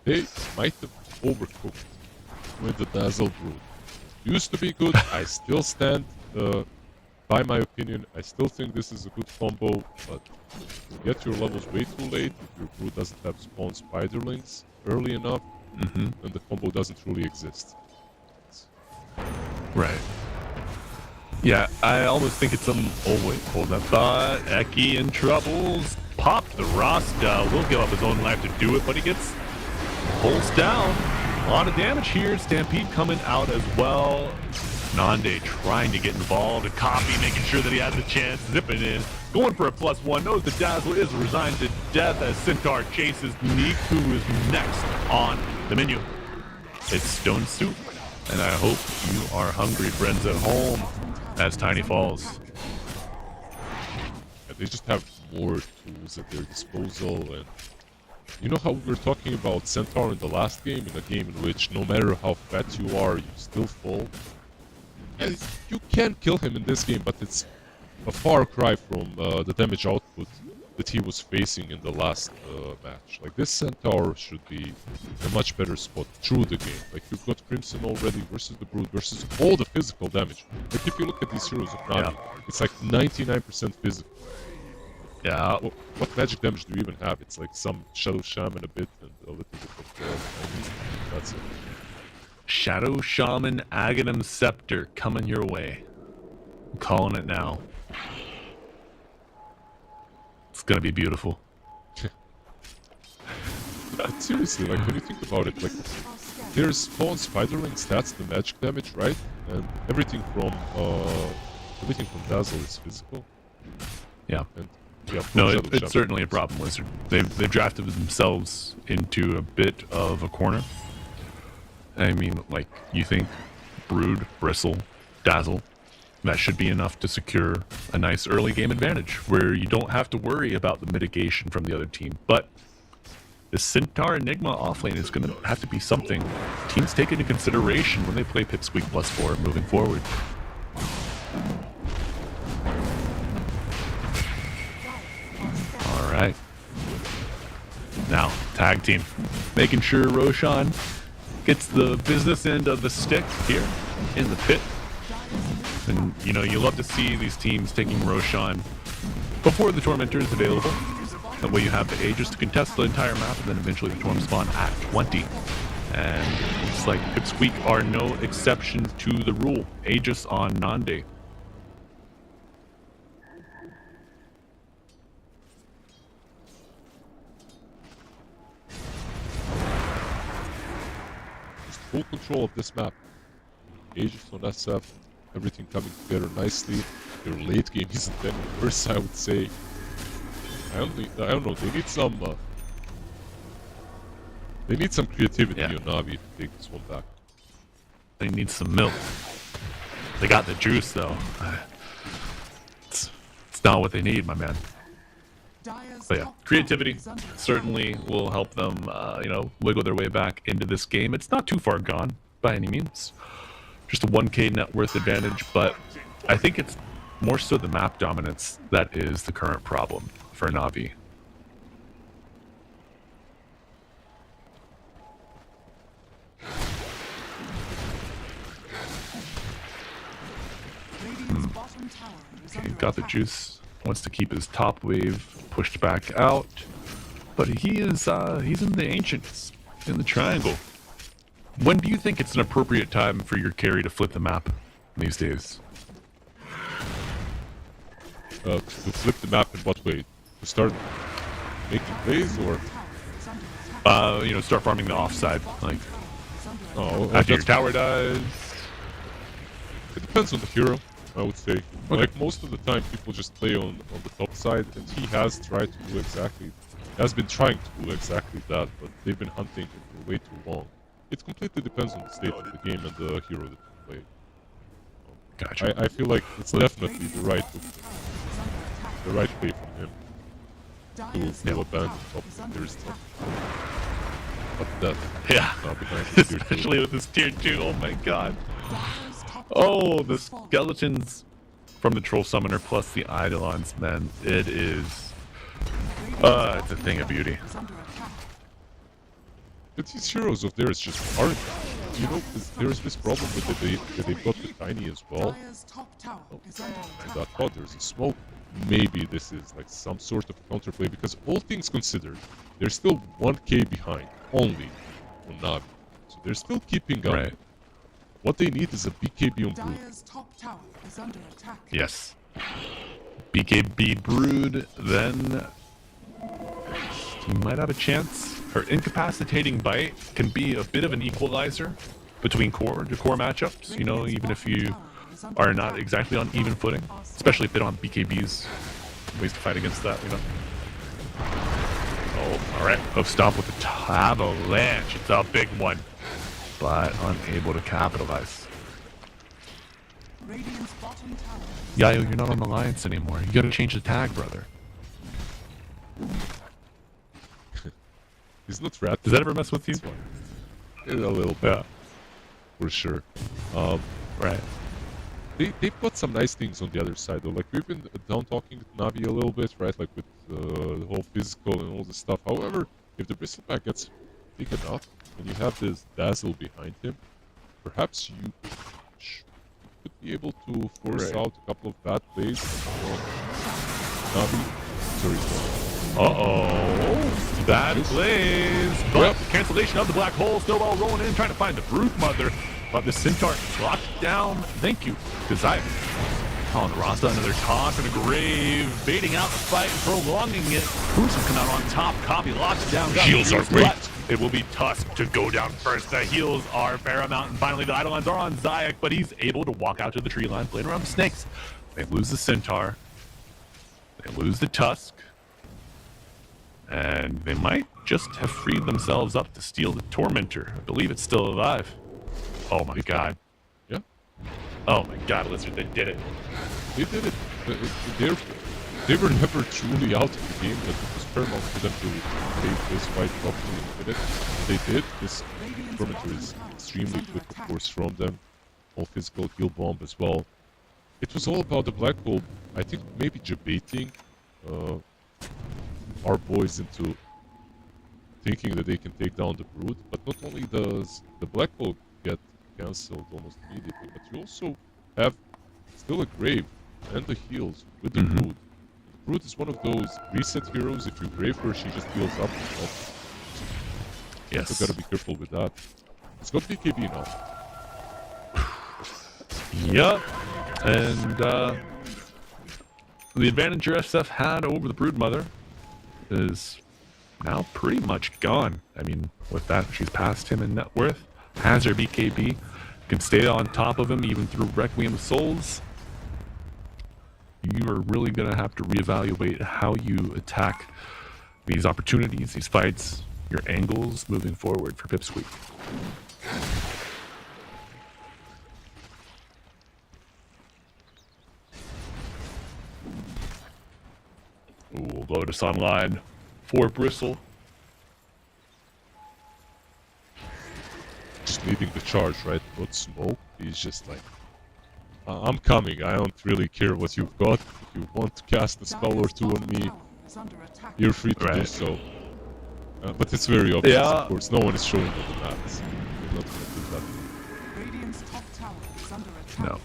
They might have overcooked with the Dazzle Brood. Used to be good. I still stand by my opinion. I still think this is a good combo, but you get your levels way too late if your Brood doesn't have spawn spiderlings early enough, and the combo doesn't really exist. Right. Yeah, I almost think it's oh wait, hold that thought. Eki in troubles. Pop the Rasta. Will give up his own life to do it, but he gets pulls down. A lot of damage here. Stampede coming out as well. Nande trying to get involved. And Copy making sure that he has a chance. Zipping in. Going for a +1. Knows the Dazzle is resigned to death as Centaur chases Neek, who is next on the menu. It's Stone Soup. And I hope you are hungry, friends at home, as Tiny falls. Yeah, they just have more tools at their disposal, and you know how we were talking about Centaur in the last game, in a game in which no matter how fat you are, you still fall? And you can kill him in this game, but it's a far cry from the damage output that he was facing in the last match. Like, this Centaur should be in a much better spot through the game. Like, you've got Crimson already versus the Brood versus all the physical damage. Like, if you look at these heroes of Na'Vi, it's like 99% physical. Yeah. What magic damage do you even have? It's like some Shadow Shaman a bit and a little bit of that's it. Shadow Shaman Aghanim Scepter coming your way. I'm calling it now. It's gonna be beautiful. But seriously, like, when you think about it, like, there's spawn spiderlings, that's the magic damage, right? And everything from Dazzle is physical. Yeah. And yeah, No, Shadow it's Shaman certainly a is- problem, Wizard. They've drafted themselves into a bit of a corner. I mean, like, you think Brood, Bristle, Dazzle, that should be enough to secure a nice early game advantage where you don't have to worry about the mitigation from the other team. But the Centaur Enigma offlane is going to have to be something teams take into consideration when they play Pipsqueak +4 moving forward. All right. Now, tag team. Making sure Roshan gets the business end of the stick here in the pit. And, you know, you love to see these teams taking Roshan before the Tormentor is available. That way you have the Aegis to contest the entire map, and then eventually the Torm spawn at 20. And it's like Pipsqueak are no exception to the rule. Aegis on Nande. Just full control of this map. Aegis on SF, everything coming together nicely. Their late game isn't any worse, I would say. I don't know. They need some creativity on Na'Vi to take this one back. They need some milk. They got the juice, though. It's not what they need, my man. But yeah, creativity certainly will help them, you know, wiggle their way back into this game. It's not too far gone by any means. Just a 1k net worth advantage, but I think it's more so the map dominance that is the current problem for Na'Vi. Okay, got the juice. Wants to keep his top wave pushed back out, but he's in the Ancients, in the triangle. When do you think it's an appropriate time for your carry to flip the map these days? To flip the map in what way? To start making plays, or You know, start farming the offside, like after your that's- tower dies. It depends on the hero, I would say. Like, most of the time, people just play on the top side, and he has tried to do exactly, has been trying to do exactly that, but they've been hunting him for way too long. It completely depends on the state of the game and the hero that you play. Gotcha. I feel like it's definitely the right play from him to abandon top tiers. But that, Yeah, not behind the tier two. especially with this tier 2. Oh my god. Oh, the skeletons from the Troll Summoner plus the Eidolons, man. It is... it's a thing of beauty. But these heroes of theirs just aren't. You know, there's this problem with that they've got the tiny as well. Dire's top tower is under And attack. that thought there's a smoke. Maybe this is like some sort of counterplay because all things considered, they're still 1k behind only on Navi. So they're still keeping up. Right. What they need is a BKB on Brood. Dire's top tower is under attack. Yes. BKB Brood, then you might have a chance. Her incapacitating bite can be a bit of an equalizer between core to core matchups. You know, even if you are not exactly on even footing, especially if they don't have BKBs. Ways to fight against that, you know. Oh, all right. Hoof stomp with the avalanche. It's a big one, but unable to capitalize. Radiant's bottom tower. Yayo, you're not on Alliance anymore. You gotta change the tag, brother. He's not rat. Does that ever mess with you? A little bit, Yeah. for sure. Right. They've got some nice things on the other side though. Like we've been down talking with Navi a little bit, right? Like with the whole physical and all this stuff. However, if the bristleback gets big enough and you have this dazzle behind him, perhaps you could be able to force Right. out a couple of bad plays on Navi. Sorry. Uh-oh. Bad plays. But cancellation of the black hole. Snowball rolling in, trying to find the Brute Mother. But the Centaur locked down. Thank you, Decisive. On the Rasta, another toss in a grave. Baiting out the fight, prolonging it. Who's come out on top? Copy locked down. Heals are great. But it will be Tusk to go down first. The heals are paramount. And finally, the Eidolons are on Zayak, but he's able to walk out to the tree line, playing around the snakes. They lose the Centaur. They lose the Tusk. And they might just have freed themselves up to steal the Tormentor. I believe it's still alive. Oh my god. Yeah, Oh my god, Lizard, they did it. they did it. They were never truly out of the game, but it was paramount for them to take this fight properly and win it. They did. This Tormentor is extremely quick, of course, from them. All physical heal bomb as well. It was all about the black hole. I think maybe debating our boys into thinking that they can take down the Brood, but not only does the black hole get cancelled almost immediately, but you also have still a grave and the heals with the Brood. The Brood is one of those reset heroes. If you grave her, she just heals up. Yes. So gotta be careful with that. It's got BKB now. Yep. And the advantage your SF had over the Brood Mother is now pretty much gone. I mean, with that, she's passed him in net worth, has her BKB, can stay on top of him even through Requiem of Souls. You are really going to have to reevaluate how you attack these opportunities, these fights, your angles moving forward for Pipsqueak. Ooh, Lotus online for Bristle. Just leading the charge, right? Not smoke. He's just like, I'm coming. I don't really care what you've got. If you want to cast a spell or two on me, you're free to do Right. so. But it's very obvious, Yeah. of course. No one is showing you the maps. You're not gonna do that. Radiant's top tower is under attack. No.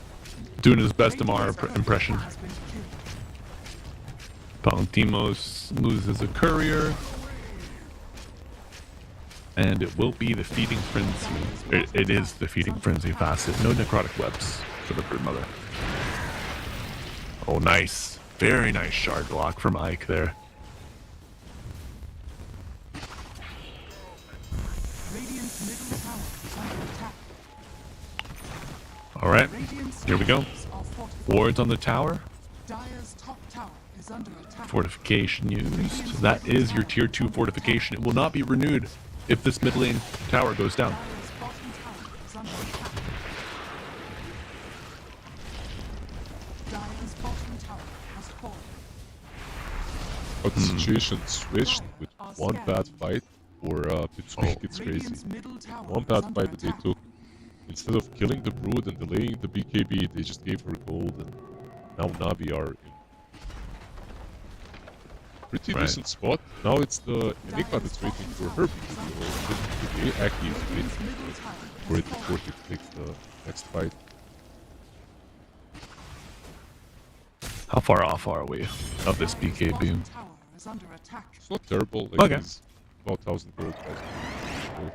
Doing his best Amara impression. Has been killed. Palantimos loses a courier. And it will be the Feeding Frenzy. It is the Feeding Frenzy facet. No necrotic webs for the Brood Mother. Oh, nice. Very nice shard block from Ike there. Radiant's middle tower is under attack. All right. Radiant's Here we go. structures are fortified. Wards on the tower. Dire's top tower is under attack. Fortification used. That is your tier 2 fortification. It will not be renewed if this mid lane tower goes down. Dire's bottom tower is under attack. Dire's bottom tower has fallen. But the situation switched with one bad fight, or Pipsqueak, it's crazy. Radiant's middle tower One is bad under fight that they attack. took, instead of killing the Brood and delaying the BKB, they just gave her gold, and now Navi are in pretty Right. decent spot. Now it's the Enigma that's waiting for her BKB, or Aki is waiting for it before he takes the next fight. How far off are we of this BKB? Bottom tower is under attack. It's not terrible, like Okay. it's about 1,000 gold. 1,000 gold.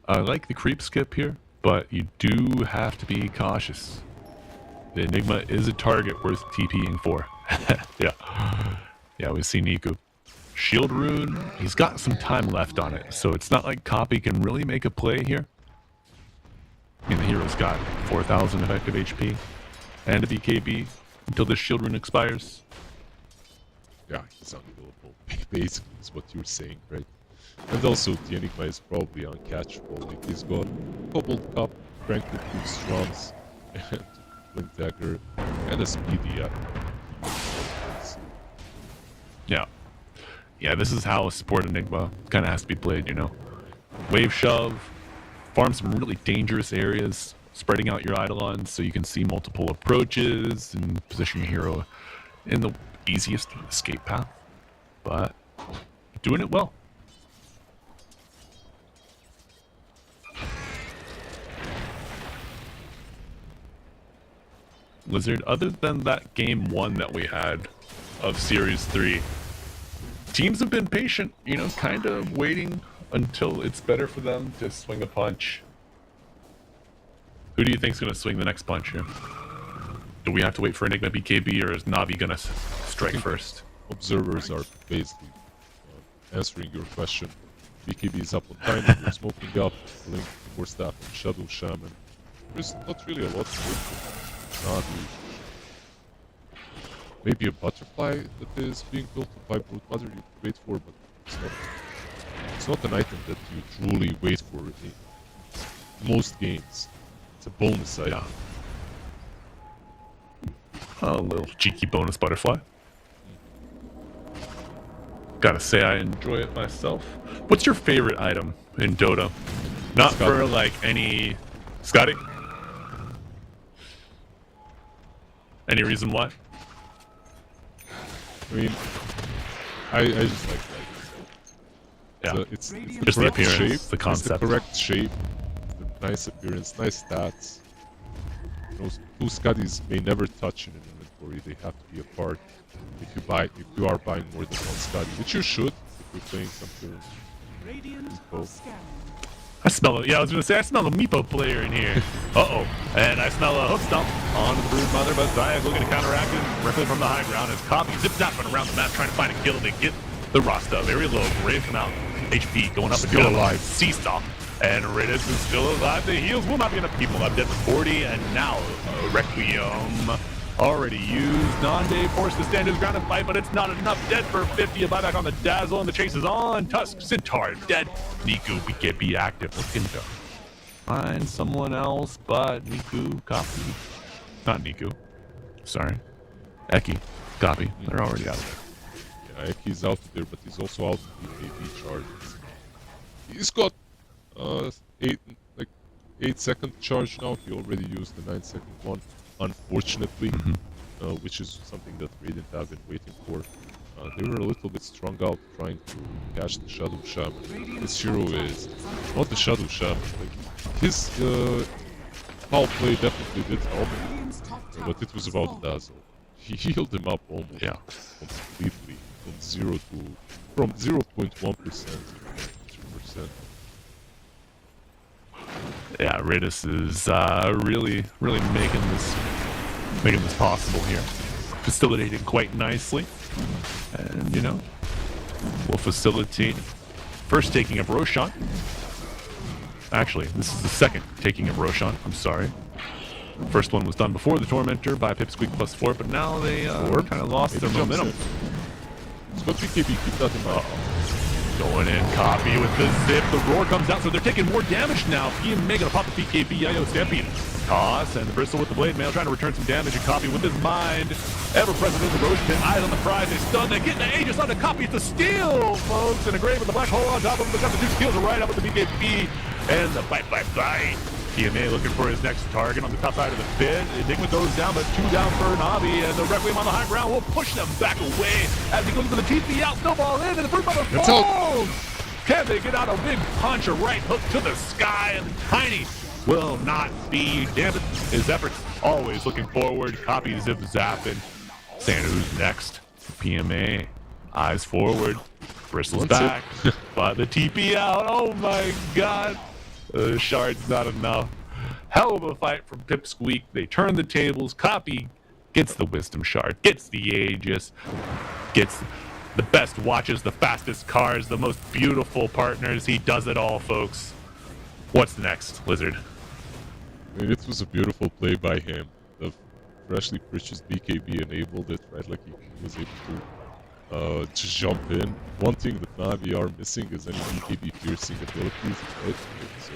I like the creep skip here, but you do have to be cautious. The Enigma is a target worth TPing for. Yeah, we see Niku. Shield Rune, he's got some time left on it, so it's not like Copy can really make a play here. I mean, the hero's got 4,000 effective HP and a BKB until this Shield Rune expires. Yeah, he's unkillable. Basically, is what you're saying, right? And also, the Enigma is probably uncatchable. Like, he's got Cobalt Cup, Cranked with 2 Strums, and Flint Dagger, and a Speedy up. Yeah, this is how a support Enigma kind of has to be played, you know? Wave shove, farm some really dangerous areas, spreading out your Eidolons so you can see multiple approaches and position your hero in the easiest escape path. But doing it well. Lizard, other than that game 1 that we had of Series 3, teams have been patient, you know, kind of waiting until it's better for them to swing a punch. Who do you think's going to swing the next punch here? Do we have to wait for Enigma BKB, or is Navi going to strike first? Observers are basically answering your question. BKB is up on time, we're smoking up, Link, Force Staff, and Shadow Shaman. There's not really a lot to wait for. Navi. Maybe a butterfly that is being built by Brute Mother you wait for, but it's not an item that you truly wait for in most games. It's a bonus item. A little cheeky bonus butterfly. Gotta say, I enjoy it myself. What's your favorite item in Dota? Not Scotty. for like any... Scotty? Any reason why? I mean, I just like that. Yeah. It's the Just the correct appearance, shape, the it's the concept. correct shape, the nice appearance, nice stats. Those two Scuddies may never touch in an inventory, they have to be apart. If you are buying more than one Scuddy, which you should if you're playing some turn. Radiant Both. scanning. I smell it. Yeah, I was gonna say I smell a Meepo player in here. Uh-oh. And I smell a hook stomp on the Brood Mother, but Zayag looking to counteract it directly from the high ground as Copy zip-zapping around the map trying to find a kill to get the Rasta. Very low. Raid come out. HP going up Still again. alive. Seesaw. And Radis is still alive. The heals will not be enough. People have dead for 40, and now Requiem already used. Nande forced to stand his ground and fight, but it's not enough. Dead for 50. A buyback on the Dazzle, and the chase is on. Tusk, Centaur, dead. Niku, we can't be active. Looking to find someone else, but Niku, Copy. Not Niku. Sorry. Eki, Copy. They're already out there. Yeah, he's out there, but he's also out of the AV charges. He's got 8-second charge now. He already used the 9-second one, unfortunately, which is something that Radiant have been waiting for. They were a little bit strung out trying to catch the Shadow Shaman. This hero is not the Shadow Shaman. Like, his foul play definitely did help, but it was about the Dazzle. He healed him up almost completely from 0.1% to 2%. Yeah, Radis is really making this possible here. Facilitating quite nicely. And, you know, we'll facilitate first taking of Roshan. Actually, this is the second taking of Roshan. I'm sorry. First one was done before the Tormentor by Pipsqueak +4, but now they kind of lost their momentum. It's got BKB, keep that in mind. Going in, Copy with the zip. The roar comes out, so they're taking more damage now. He and Mega to pop the BKB. Yayo Stampede. Toss, and the Bristle with the Blade Mail trying to return some damage. And Copy with his mind. Ever-present in the Roach Pit. Eyes on the prize. They stun. They get the Aegis on the Copy. It's a steal, folks. And a grave with the black hole on top of him. They got the two skills right up with the BKB. And the bite. PMA looking for his next target on the top side of the pit. Enigma goes down, but 2 down for Navi, and the Requiem on the high ground will push them back away as he goes for the TP out, snowball in, and the Brood Mother falls! Can they get out a big punch, a right hook to the sky, and Tiny will not be damaged. His efforts always looking forward, copy zip zap, and saying who's next. PMA, eyes forward, bristles back, but the TP out, oh my god! Shard's not enough. Hell of a fight from Pipsqueak. They turn the tables. Copy gets the Wisdom Shard, gets the Aegis, gets the best watches, the fastest cars, the most beautiful partners. He does it all, folks. What's next, Lizard? I mean, it was a beautiful play by him. The freshly purchased BKB enabled it, right? Like he was able to jump in. One thing that Navi are missing is any BKB piercing abilities, right? So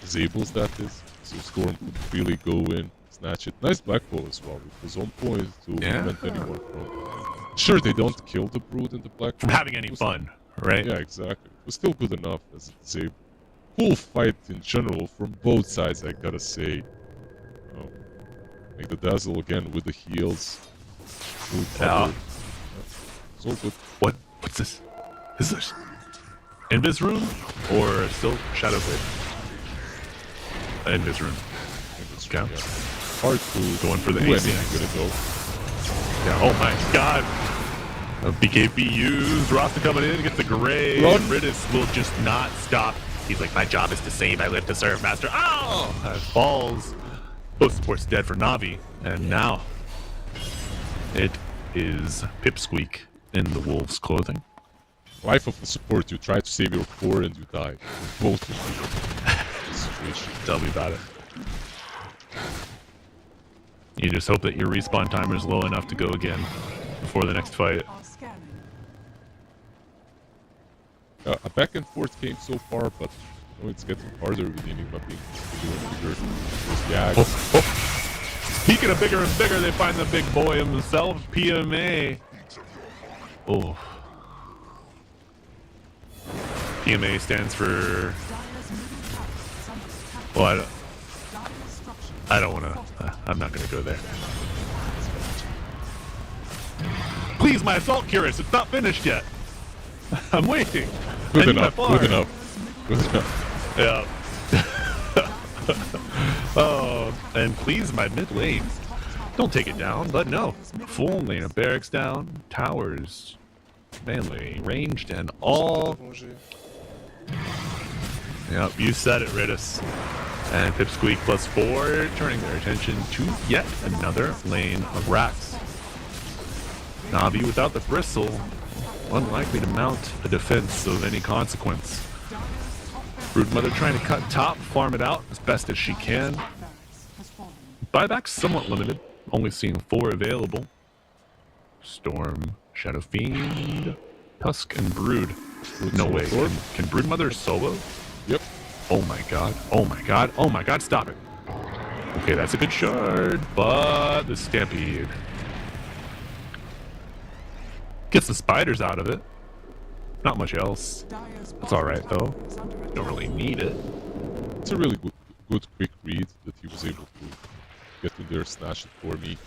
disables that is. So Storm could really go in, snatch it. Nice Black Hole as well. It was on point to prevent anyone from. Sure, they don't kill the Brood in the Black Hole. From having any fun, right? Yeah, exactly. It was still good enough as a disable. Cool fight in general from both sides, I gotta say. Like the Dazzle again with the heals. Yeah. It's all good. What's this? Is this Invis Rune or still Shadow Blade? Invis Rune. Okay. Yeah. Hard to Going for the do AC. anything with it though. Yeah, oh my god. BKB used. Rasta coming in, gets the gray. Run. And Ridis will just not stop. He's like, my job is to save, I live to serve, master. Oh! That falls. Both supports dead for Navi. And now it is Pipsqueak in the wolf's clothing. Life of the support, you try to save your core and you die. Both of situation. Tell me about it. You just hope that your respawn timer is low enough to go again before the next fight. Are scanning. A back and forth game so far, but you know, it's getting harder with Enigma being bigger and bigger. There's Yag. Speaking of bigger and bigger, they find the big boy himself, PMA. Oh. PMA stands for... Well, I don't want to... I'm not going to go there. Please, my assault curious. It's not finished yet. I'm waiting. Good enough. Good enough. Good enough. Yeah. Oh, and please, my mid lane. Don't take it down, but no. Full lane of barracks down, towers, melee, ranged, and all. Yep, you said it, Ridis. And Pipsqueak +4, turning their attention to yet another lane of racks. Navi without the bristle, unlikely to mount a defense of any consequence. Brood Mother trying to cut top, farm it out as best as she can. Buyback's somewhat limited, only seeing 4 available. Storm, Shadow Fiend, Tusk, and Brood. No way. Can Brood Mother solo? Yep. Oh my god. Oh my god. Oh my god, stop it. Okay, that's a good shard, but the Stampede gets the spiders out of it. Not much else. It's alright though. Don't really need it. It's a really good quick read that he was able to get in there, snatch it for me.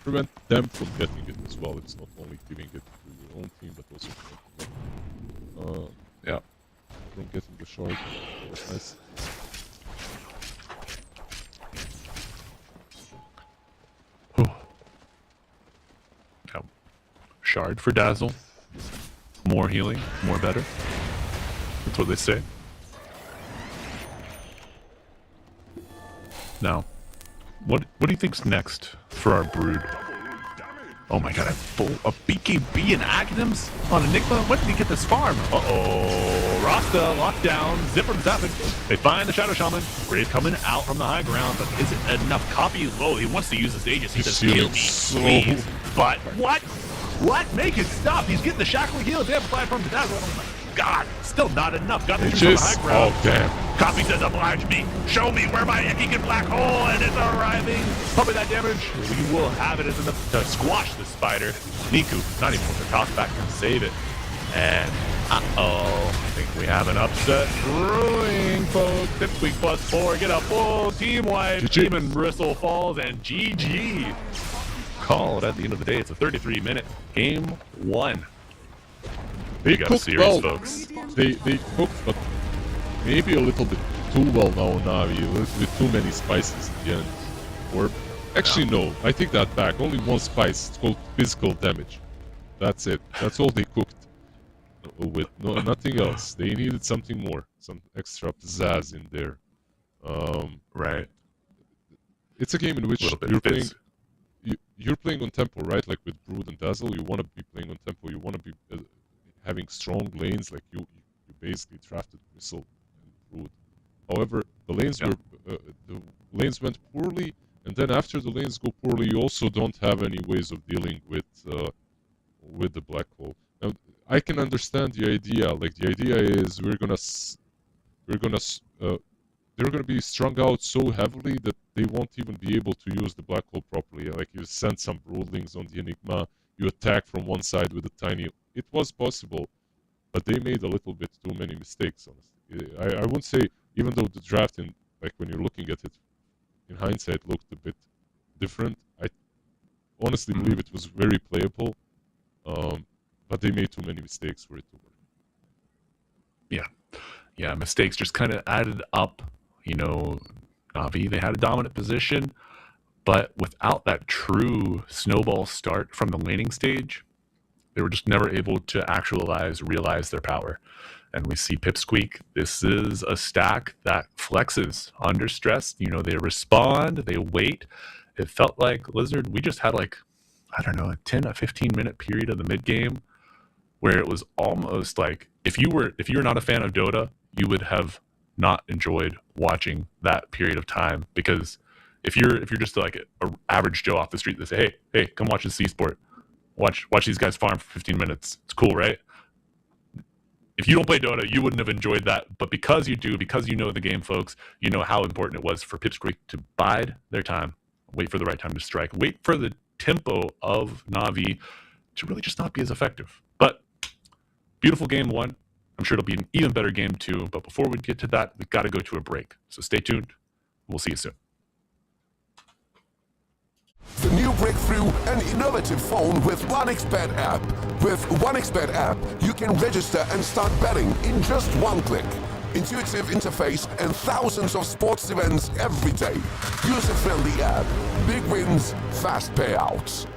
Prevent them from getting it as well. It's not only giving it to your own team, but also Yeah. from getting the shard. That's nice. Shard for Dazzle. More healing, more better. That's what they say. Now, what do you think's next for our Brood? Oh my god, a BKB and Aghanims on Enigma? When did he get this farm? Uh-oh. Rasta, locked down, Zipper zapping. They find the Shadow Shaman. Brave coming out from the high ground, but is it enough? Copy low. He wants to use his Aegis. He says, heal me, please. But what? What? Make it stop. He's getting the shackling heal. It's amplified from the Dazzle. Oh my god. Still not enough. Got the from the high ground. Oh, damn. Copy says, oblige me. Show me where my Eking black hole and it's arriving. Probably that damage. We will have it as enough to squash the spider. Niku, not even with the toss back, can save it. And, uh-oh. I think We have an upset brewing, folks. Pipsqueak +4 get a full team wipe. GG. Demon Bristle falls and GG. Called at the end of the day. It's a 33-minute game 1. They got a cooked series, well. folks. They cooked, but maybe a little bit too well now, Navi. A little bit too many spices at the end. Or actually, no. I take that back. Only one spice. It's called physical damage. That's it. That's all they cooked with. No, nothing else. They needed something more, some extra pizzazz in there. Right. It's a game in which Little bit you're of playing. fizz. You're playing on tempo, right? Like with Brood and Dazzle, you want to be playing on tempo. You want to be having strong lanes. Like you basically drafted Whistle and Brood. However, the lanes went poorly, and then after the lanes go poorly, you also don't have any ways of dealing with the black hole. Now, I can understand the idea. Like the idea is they're gonna be strung out so heavily that they won't even be able to use the black hole properly. Like you send some broodlings on the Enigma, you attack from one side with a tiny. It was possible, but they made a little bit too many mistakes. Honestly, I wouldn't say, even though the draft like when you're looking at it in hindsight looked a bit different. I honestly believe it was very playable, but they made too many mistakes for it to work. Yeah, mistakes just kind of added up. You know, Navi, they had a dominant position, but without that true snowball start from the laning stage, they were just never able to realize their power. And we see Pipsqueak. This is a stack that flexes under stress. You know, they respond, they wait. It felt like Lizard, we just had like, I don't know, a 10, a 15-minute period of the mid game where it was almost like if you're not a fan of Dota, you would have not enjoyed watching that period of time, because if you're just like a average Joe off the street that say, hey, come watch the C-Sport, watch these guys farm for 15 minutes. It's cool, right? If you don't play Dota, you wouldn't have enjoyed that. But because you do, because you know the game, folks, you know how important it was for Pipsqueak to bide their time, wait for the right time to strike, wait for the tempo of Navi to really just not be as effective. But beautiful game 1. I'm sure it'll be an even better game 2. But before we get to that, we've got to go to a break. So stay tuned. We'll see you soon. The new breakthrough, an innovative phone with 1xBet app. With 1xBet app, you can register and start betting in just one click. Intuitive interface and thousands of sports events every day. User-friendly app. Big wins, fast payouts.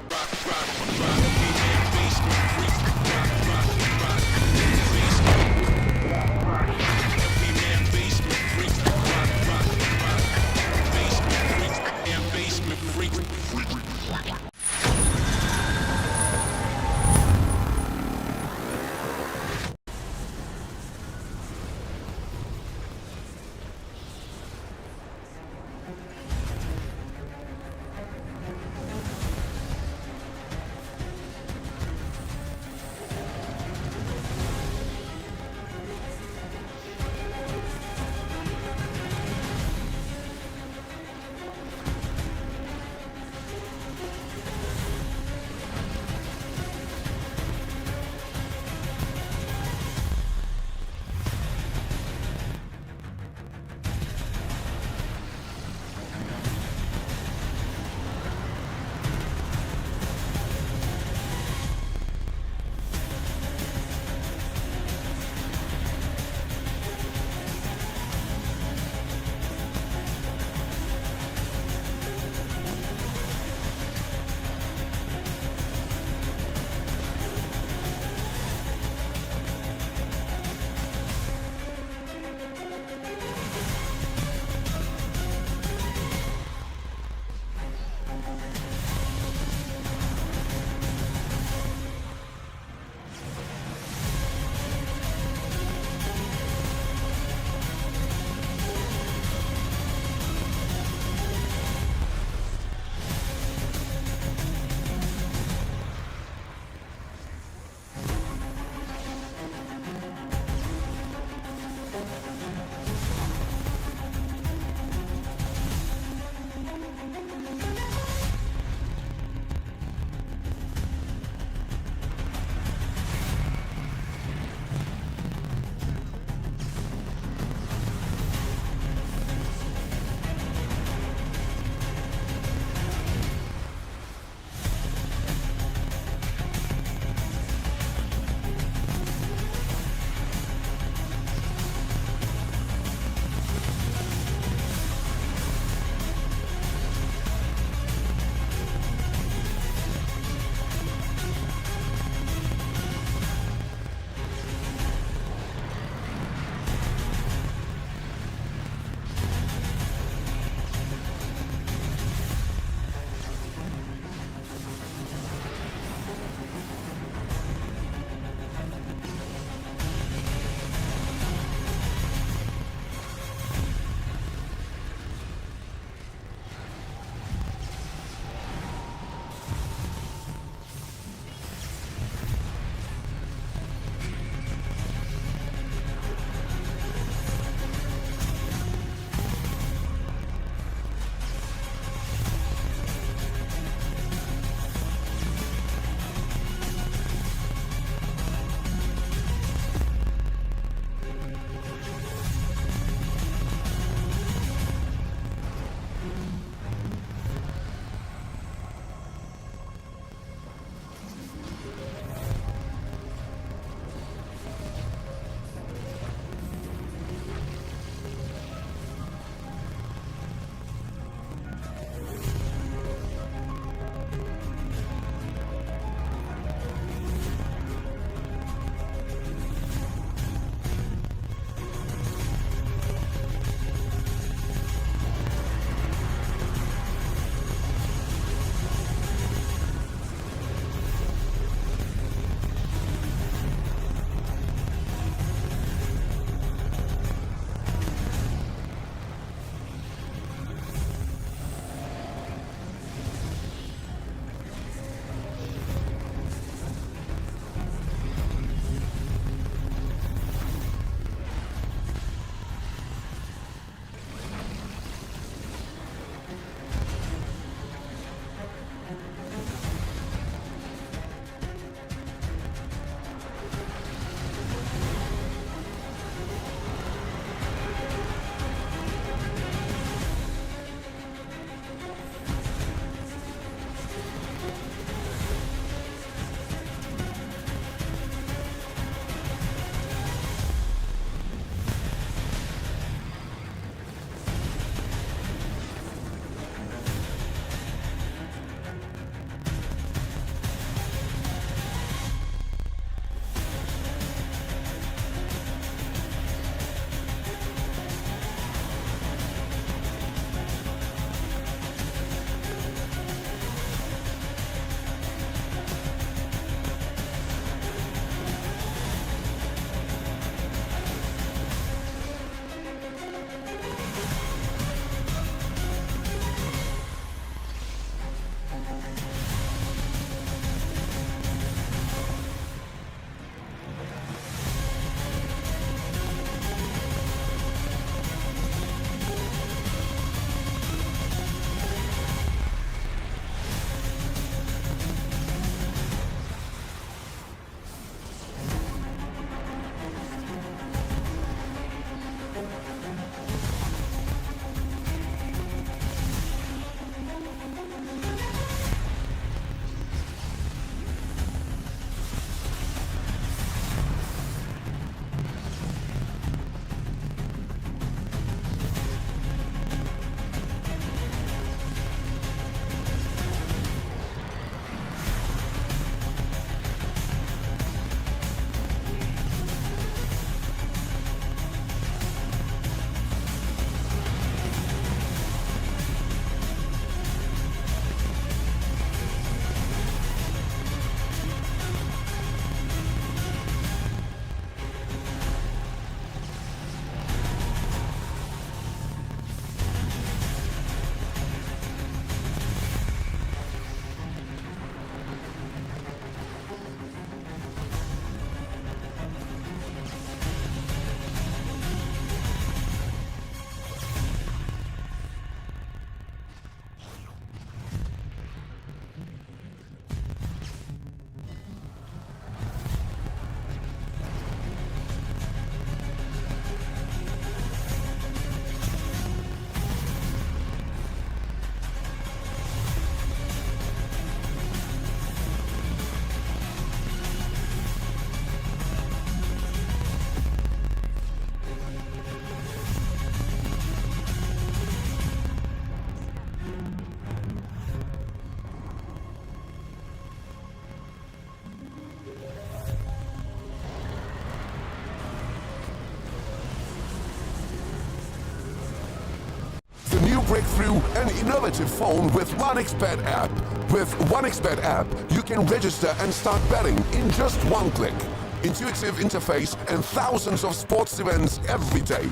break through an innovative phone with 1xBet app. With 1xBet app, you can register and start betting in just one click. Intuitive interface and thousands of sports events every day.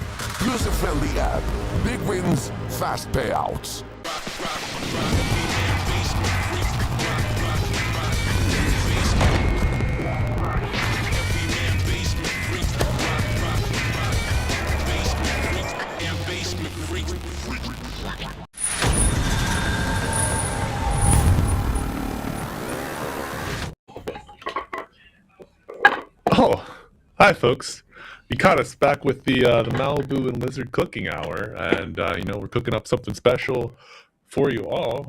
User-friendly app. Big wins, fast payouts. Oh, hi, folks. You caught us back with the Malibu and Lizard cooking hour, and we're cooking up something special for you all.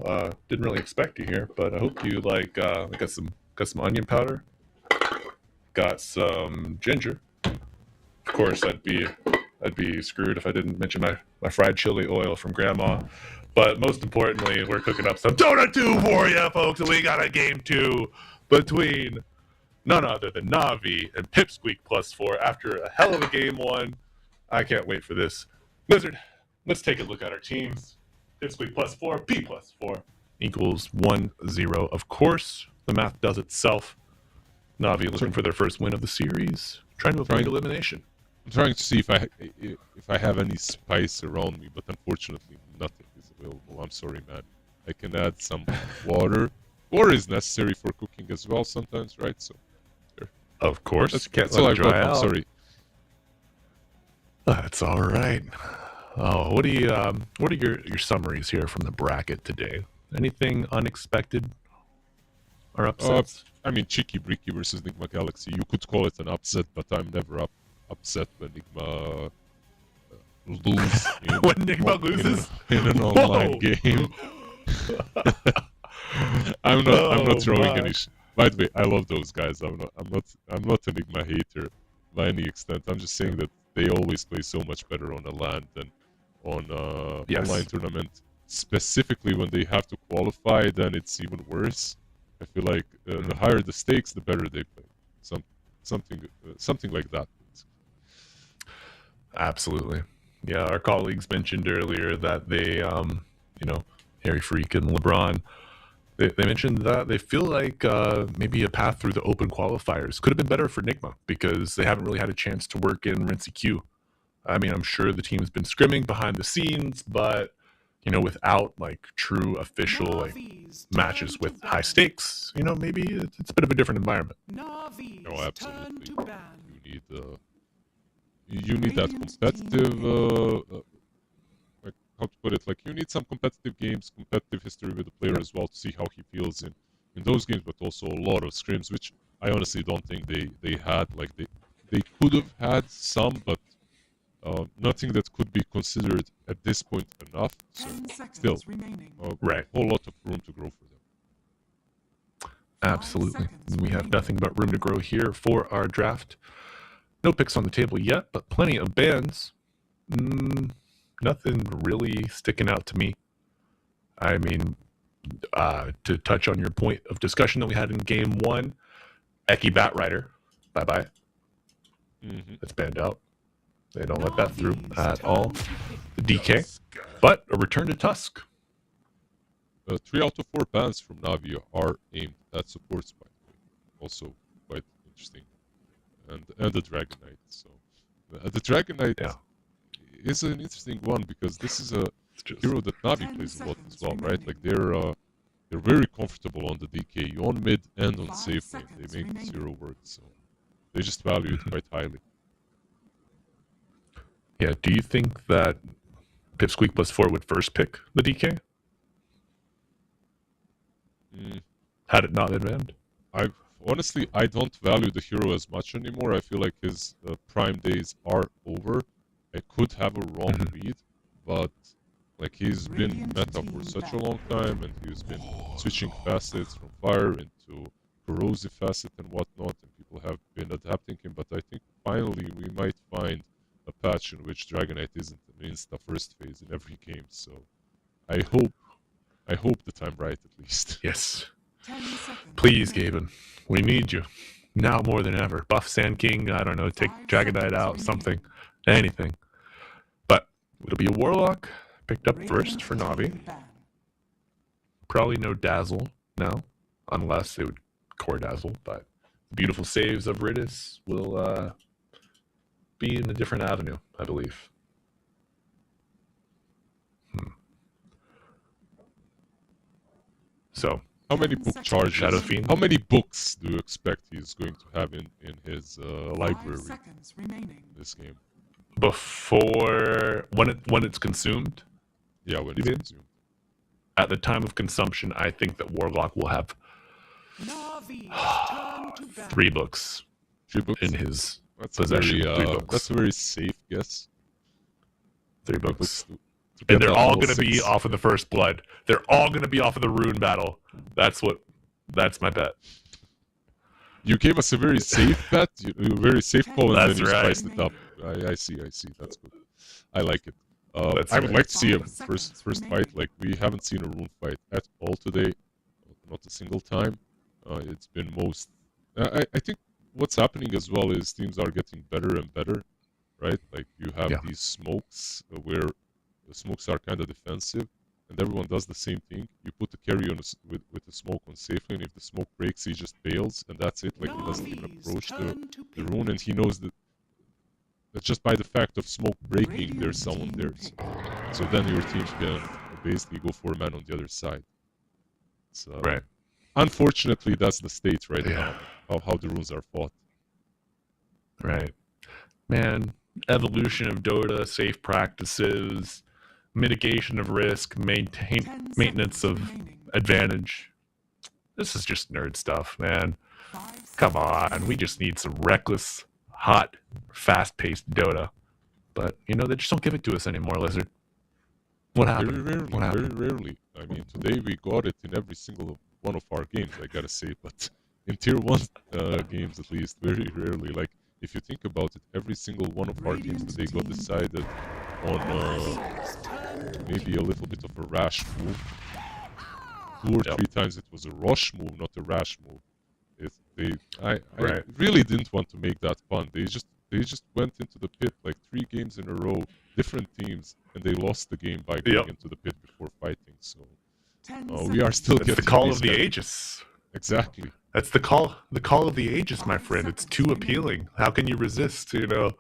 Didn't really expect you here, but I hope you like. I got some onion powder, got some ginger. Of course, I'd be screwed if I didn't mention my fried chili oil from Grandma. But most importantly, we're cooking up some DOTA2 for you, folks, and we got a game 2 between none other than Navi and Pipsqueak +4 after a hell of a game 1. I can't wait for this. Lizard, let's take a look at our teams. Pipsqueak +4, P +4 equals 1-0. Of course, the math does itself. Navi looking for their first win of the series, trying to avoid elimination. I'm trying to see if I have any spice around me, but unfortunately nothing is available. I'm sorry, man. I can add some water. Water is necessary for cooking as well sometimes, right? So, there. Of course, that's all I've got. I'm sorry. That's all right. Oh, what are your summaries here from the bracket today? Anything unexpected or upsets? I mean, Cheeky Bricky versus Nigma Galaxy. You could call it an upset, but I'm never upset when Nigma lose. When Nigma loses in an online game. I'm not throwing any. By the way, I love those guys. I'm not an Enigma hater by any extent. I'm just saying that they always play so much better on a LAN than on online tournament. Specifically when they have to qualify, then it's even worse. I feel like the higher the stakes, the better they play. Something like that. Absolutely. Yeah, our colleagues mentioned earlier that they, Harry Freak and LeBron, they mentioned that they feel like maybe a path through the open qualifiers could have been better for Nigma because they haven't really had a chance to work in ResCircuit. I mean, I'm sure the team's been scrimming behind the scenes, but without like true official matches with high stakes, maybe it's a bit of a different environment. Oh, absolutely. You need that competitive. How to put it? Like you need some competitive games, competitive history with the player as well to see how he feels in those games, but also a lot of scrims, which I honestly don't think they had. Like they could have had some, but nothing that could be considered at this point enough. So still, a whole lot of room to grow for them. Absolutely. We have nothing but room to grow here for our draft. No picks on the table yet, but plenty of bans. Nothing really sticking out to me. I mean, to touch on your point of discussion that we had in game 1, Eki Batrider, bye-bye. That's banned out. They don't let that through at all. The DK, but a return to Tusk. 3 out of 4 bans from Navi are aimed at supports, by the way. Also quite interesting. And the Dragon Knight. So the Dragon Knight is an interesting one because this is a hero that Navi plays a lot as well, right? Like they're very comfortable on the DK, on mid and on safe lane. They make 0 work, so they just value it quite highly. Yeah, do you think that Pipsqueak +4 would first pick the DK? Had it not been banned? Honestly, I don't value the hero as much anymore. I feel like his prime days are over. I could have a wrong read, but like he's been meta for such a long time, and he's been switching facets from fire into corrosive facet and whatnot, and people have been adapting him. But I think finally we might find a patch in which Dragon Knight isn't an insta first phase in every game. So I hope that I'm right at least. Yes. Please, Gaben. We need you. Now more than ever. Buff Sand King, I don't know, take Dragon Knight out, something. Anything. But it'll be a Warlock, picked up first for Navi. Probably no Dazzle now, unless they would core Dazzle, but the beautiful saves of Ridis will be in a different avenue, I believe. So, How many book charges? Shadow Fiend? How many books do you expect he's going to have in his library this game? Before when it's consumed, Yeah, when You it's mean? consumed. at the time of consumption, I think that Warlock will have Navi's turn to battle. 3 books 3 books. in his That's possession. A very, 3 books. That's a very safe guess. 3 3 books. to And get they're that all level going to be 6. off of the First Blood. They're all going to be off of the Rune battle. That's my bet. You gave us a very safe bet, a very safe call, and That's then you right. spiced it up. I see. That's good. I like it. That's I would right. like to see a first fight. Like, we haven't seen a rune fight at all today, not a single time. It's been most. I think what's happening as well is teams are getting better and better, right? Like, you have Yeah. these smokes where the smokes are kind of defensive, and everyone does the same thing. You put the carry on with the smoke on safely, and if the smoke breaks, he just bails, and that's it. Like, he doesn't even Navi's approach turn to the pick. rune, and he knows that just by the fact of smoke breaking, there's someone there. So then your team can basically go for a man on the other side. So, Right. unfortunately, that's the state right Yeah. now of how the runes are fought. Right. Man, evolution of Dota, safe practices, mitigation of risk, maintenance of advantage. This is just nerd stuff, man. Come on, we just need some reckless, hot, fast-paced Dota. But, they just don't give it to us anymore, Lizard. What happened? Very rarely, What happened? very rarely. I mean, today we got it in every single one of our games, I gotta say, but in tier 1 games at least, very rarely. Like, if you think about it, every single one of our games today got decided on maybe a little bit of a rash move. 2 or 3 times it was a rush move, not a rash move. I Right. really didn't want to make that pun. They just went into the pit like 3 games in a row, different teams, and they lost the game by going into the pit before fighting. So we are still It's the getting call these of the guys. Aegis. Exactly. That's the call of the Aegis, my friend. It's too appealing. How can you resist, When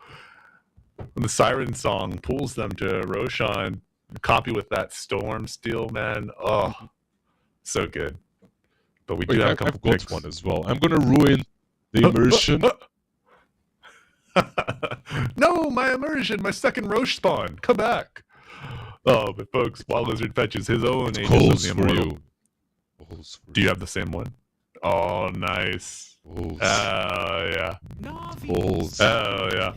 the Siren song pulls them to Roshan, copy with that Storm Steel, man. Oh, so good. But we do Wait, have a I've couple got picks. one as well. I'm gonna ruin the immersion. No, my immersion, my second Roche spawn. Come back. Oh, but folks, Wild Lizard fetches his own Aegis of Calls the for Immortal. you. Calls for Do you have the same one? Oh, nice. Calls. Oh, yeah. Balls. Oh, yeah.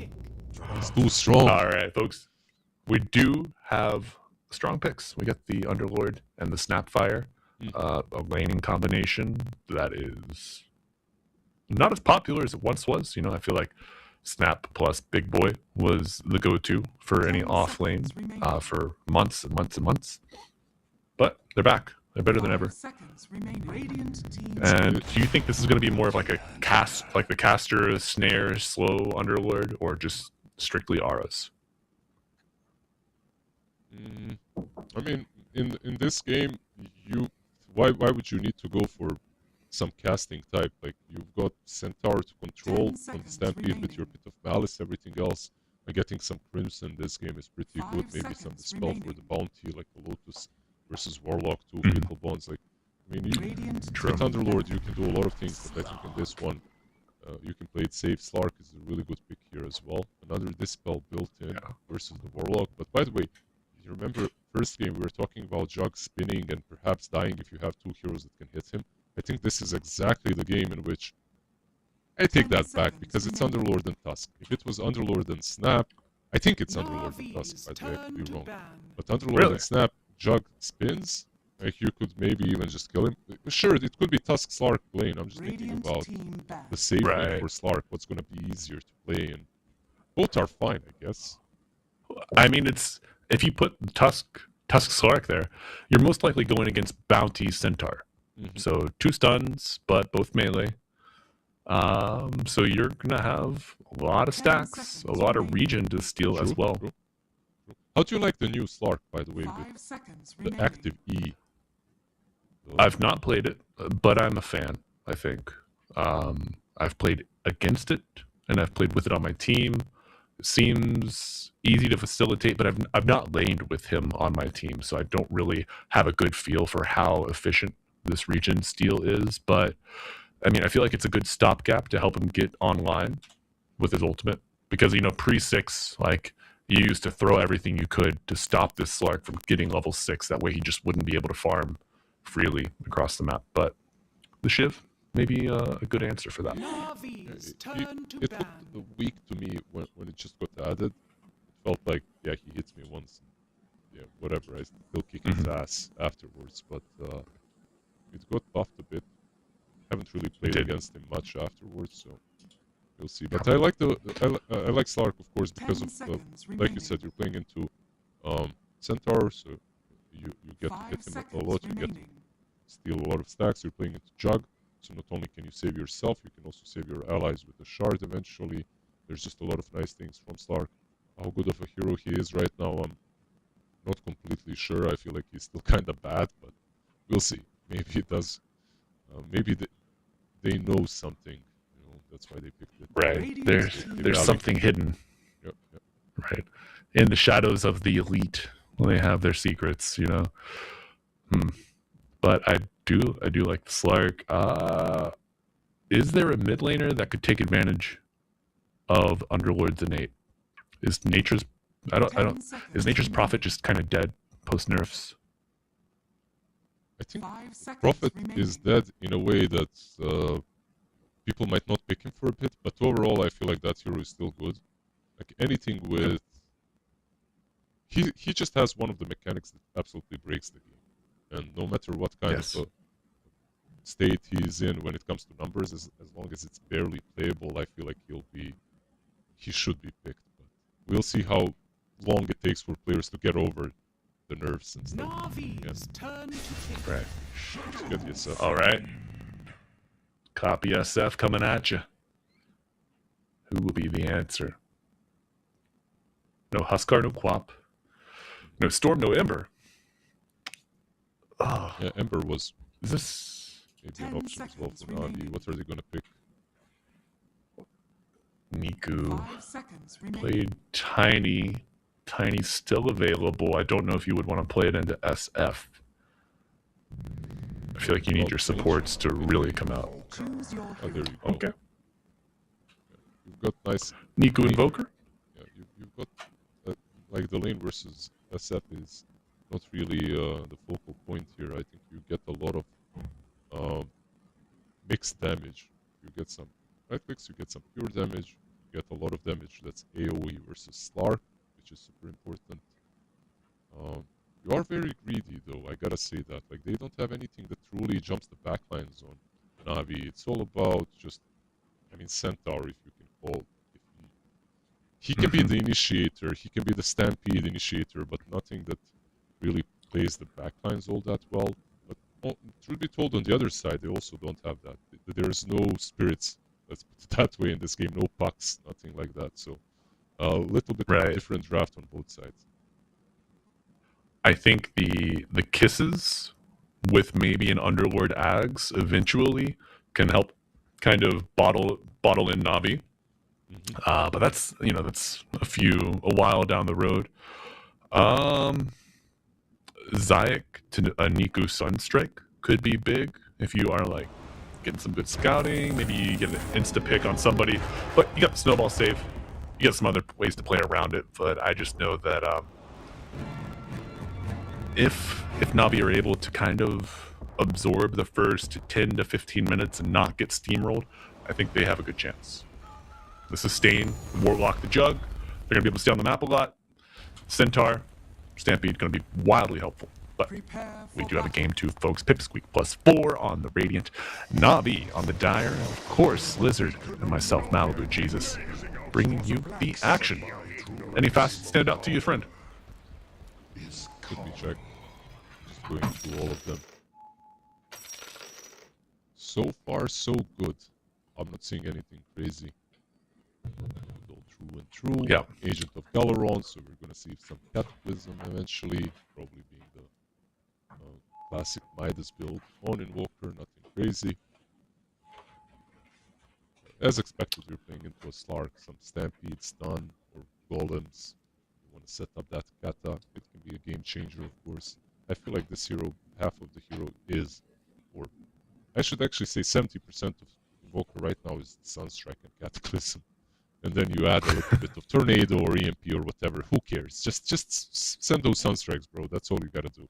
It's too strong. All right, folks. We do have strong picks. We got the Underlord and the Snapfire, a laning combination that is not as popular as it once was. I feel like Snap plus Big Boy was the go-to for any off lane for months and months and months. But they're back. They're better than ever. And do you think this is going to be more of like a cast, like the caster, snare, slow Underlord, or just strictly auras? I mean, in this game, why would you need to go for some casting type? Like, you've got Centaur to control on the Stampede with your Pit of Malice, everything else. Getting some Crimson this game is pretty good. Maybe some Dispel for the Bounty, like the Lotus versus Warlock, 2 critical bonds. Like, I mean, with Underlord, you can do a lot of things, but I think in this one, you can play it safe. Slark is a really good pick here as well. Another Dispel built in versus the Warlock. But by the way, you remember first game we were talking about Jug spinning and perhaps dying if you have 2 heroes that can hit him. I think this is exactly the game in which I take that back, because it's Underlord and Tusk. If it was Underlord and Snap, I think it's Underlord and Tusk, by the way, I could be wrong. But Underlord and Snap, Jug spins, like, you could maybe even just kill him. Sure, it could be Tusk Slark lane. I'm just thinking about the safe lane for Slark, what's going to be easier to play, and both are fine, I guess. I mean, if you put Tusk Slark there, you're most likely going against Bounty Centaur. So 2 stuns, but both melee. So you're gonna have a lot of stacks, a lot of region to steal as well. How do you like the new Slark, by the way, 5 with seconds the remaining. active E? I've not played it, but I'm a fan, I think. I've played against it, and I've played with it on my team. It seems easy to facilitate, but I've not laned with him on my team, so I don't really have a good feel for how efficient this regen steal is. But, I mean, I feel like it's a good stopgap to help him get online with his ultimate. Because, you know, pre-6, like, you used to throw everything you could to stop this Slark from getting level 6. That way he just wouldn't be able to farm freely across the map. But the Shiv may be a good answer for that. Navi's turn to It ban. looked weak to me when it just got added. It felt like, yeah, he hits me once. Yeah, whatever. I still kick his ass afterwards, but it got buffed a bit. Haven't really played did. against him much afterwards, so we'll see. But I like I like Slark, of course, because 10 of seconds like you remaining. said, you're playing into Centaur, so you get to 5 hit him a seconds lot. You get to remaining. steal a lot of stacks. You're playing into Jug, so not only can you save yourself, you can also save your allies with the shard eventually. There's just a lot of nice things from Slark. How good of a hero he is right now, I'm not completely sure. I feel like he's still kind of bad, but we'll see. Maybe it does. Maybe they know something. You know, that's why they picked it. Right. There's something hidden, Yep, yep. right? In the shadows of the elite, they have their secrets, you know. But I do like the Slark. Is there a mid laner that could take advantage of Underlord's innate? Is nature's is nature's prophet just kind of dead post nerfs? I think 5 seconds Prophet remaining. is dead in a way that people might not pick him for a bit, but overall I feel like that hero is still good. Like anything with... He just has one of the mechanics that absolutely breaks the game. And no matter what kind Yes. of state he's in when it comes to numbers, as long as it's barely playable, I feel like he should be picked. But we'll see how long it takes for players to get over the nerfs and stuff. Navi's turn to kick. Right. Just get yourself. All right. Copy SF coming at you. Who will be the answer? No Huskar, no Quap. No Storm, no Ember. Oh, Yeah, Ember was is this maybe an 10 option as well seconds for Navi. remaining. What are they gonna pick? Niku? 5 seconds remaining. Played Tiny. Tiny's still available. I don't know if you would want to play it into SF. I feel like you need your supports to really come out. Choose your Oh, there hero. you go. Okay. You've got nice. Niku Invoker? Yeah, you've got like the lane versus SF is not really the focal point here. I think you get a lot of mixed damage. You get some right clicks, you get some pure damage, you get a lot of damage that's AoE versus Slark, which is super important. You are very greedy though, I gotta say that. Like they don't have anything that truly jumps the backlines on Navi. It's all about just, I mean, Centaur, if you can call. If he can be the initiator, he can be the Stampede initiator, but nothing that really plays the backlines all that well. But truth be told, on the other side, they also don't have that. There's no spirits, let's put it that way, in this game. No pucks, nothing like that. So a little bit of a Right. different draft on both sides. I think the kisses with maybe an Underlord Ags eventually can help kind of bottle in Navi. But that's that's a while down the road. Zayak to a Niku Sunstrike could be big if you are like getting some good scouting. Maybe you get an insta pick on somebody, but you got the snowball save. You got some other ways to play around it. But I just know that if Navi are able to kind of absorb the first 10 to 15 minutes and not get steamrolled, I think they have a good chance. The Sustain, the Warlock, the Jug, they're going to be able to stay on the map a lot. Centaur, Stampede, going to be wildly helpful. But Prepare we for do have a battle. game 2, folks. Pipsqueak +4 on the Radiant. Navi on the Dire. And of course, Lizard and myself, Malibu Jesus, bringing you the action. Any facets stand out to you, friend? Let me check. Just going through all of them. So far, so good. I'm not seeing anything crazy. All true. and through. Yeah. Agent of Galaron, so we're gonna see some Cataclysm eventually, probably being the classic Midas build on Invoker, nothing crazy. As expected, we're playing into a Slark, some Stampede, Stun, or Golems. You want to set up that Kata, it can be a game changer, of course. I feel like this hero, half of the hero is, or I should actually say 70% of Invoker right now is Sunstrike and Cataclysm. And then you add a little bit of Tornado or EMP or whatever, who cares? Just send those Sunstrikes, bro, that's all you gotta do.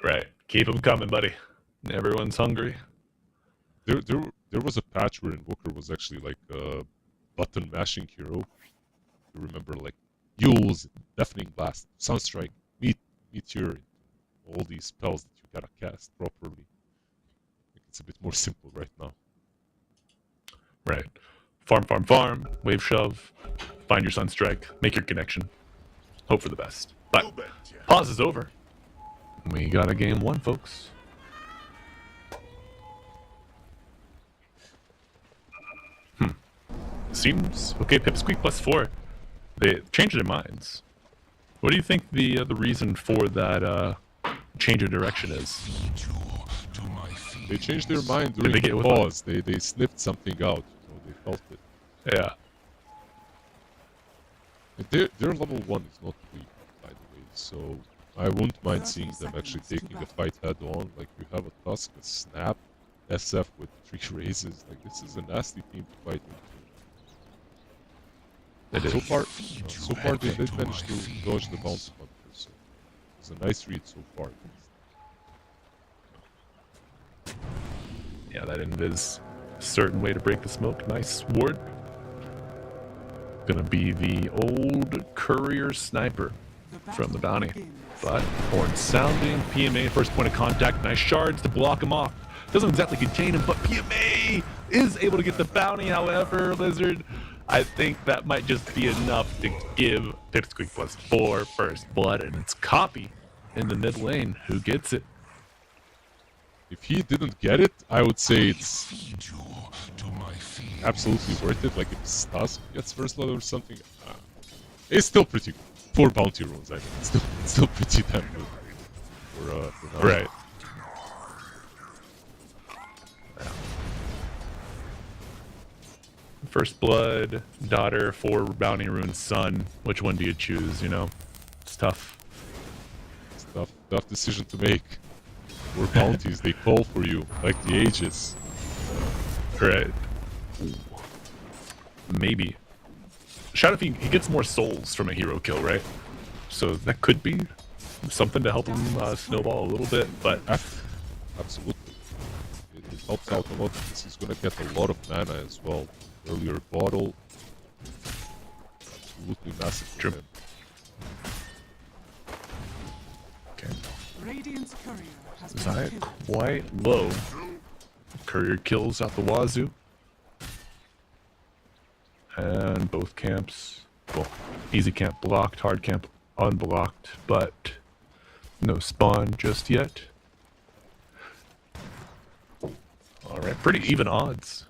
Right. Keep them coming, buddy. Everyone's hungry. There was a patch where Invoker was actually like a button mashing hero. You remember like Yules, Deafening Blast, Sunstrike, Meteor, all these spells that you gotta cast properly. I think it's a bit more simple right now. Right. Farm, farm, farm. Wave shove. Find your Sunstrike. Make your connection. Hope for the best. But pause is over. We got a game 1, folks. Seems okay. Pipsqueak +4. They changed their minds. What do you think the reason for that change of direction is? They changed their mind during they get the with pause. They sniffed something out. So they felt it. Yeah. Their level 1 is not weak, by the way. So I wouldn't mind seeing them actually taking a fight head on. Like you have a Tusk, a Snap, SF with 3 raises. Like this is a nasty team to fight into. So far they did manage to dodge the bounce hunter, so it's a nice read so far. Yeah, that invis. Certain way to break the smoke. Nice ward. Gonna be the old courier sniper from the bounty. But horn sounding, PMA first point of contact, nice shards to block him off. Doesn't exactly contain him, but PMA is able to get the bounty. However, Lizard, I think that might just be enough to give Pipsqueak +4 first blood, and it's Copy in the mid lane who gets it. If he didn't get it, I would say it's absolutely worth it. Like if Stas gets first blood or something, it's still pretty good. 4 bounty runes, I mean, it's still pretty damn good for now. Right. First blood, daughter, 4 bounty runes, son. Which one do you choose? You know, it's tough. It's tough decision to make. 4 bounties, they call for you like the Aegis. Right. Maybe. Shout if he gets more souls from a hero kill, right? So that could be something to help him snowball a little bit, but Absolutely. It helps out a lot because he's gonna get a lot of mana as well. Earlier bottle. Absolutely massive for him. okay. Radiant's courier has been Zaya killed. quite low. Courier kills out the wazoo. And both camps, well, easy camp blocked, hard camp unblocked, but no spawn just yet. Alright, pretty even odds.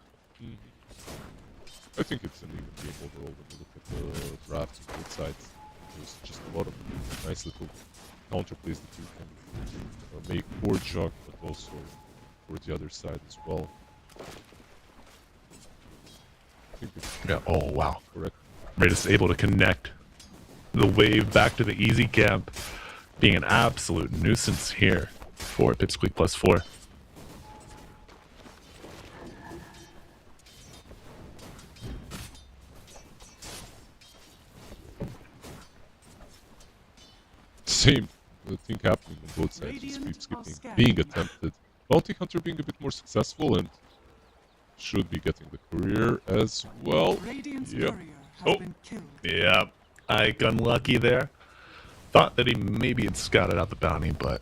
I think it's an even game overall when you look at the drafts on both sides. There's just a lot of nice little counterplays that you can make for Jug, but also for the other side as well. I think it's Yeah, oh wow. correct. Raidus able to connect the wave back to the easy camp, being an absolute nuisance here for Pipsqueak +4. Same thing happening on both sides, just sweep skipping being attempted. Bounty Hunter being a bit more successful and should be getting the career as well. Radiant's Yep. courier has Oh. been killed. Yeah, Ike unlucky there. Thought that he maybe had scouted out the bounty, but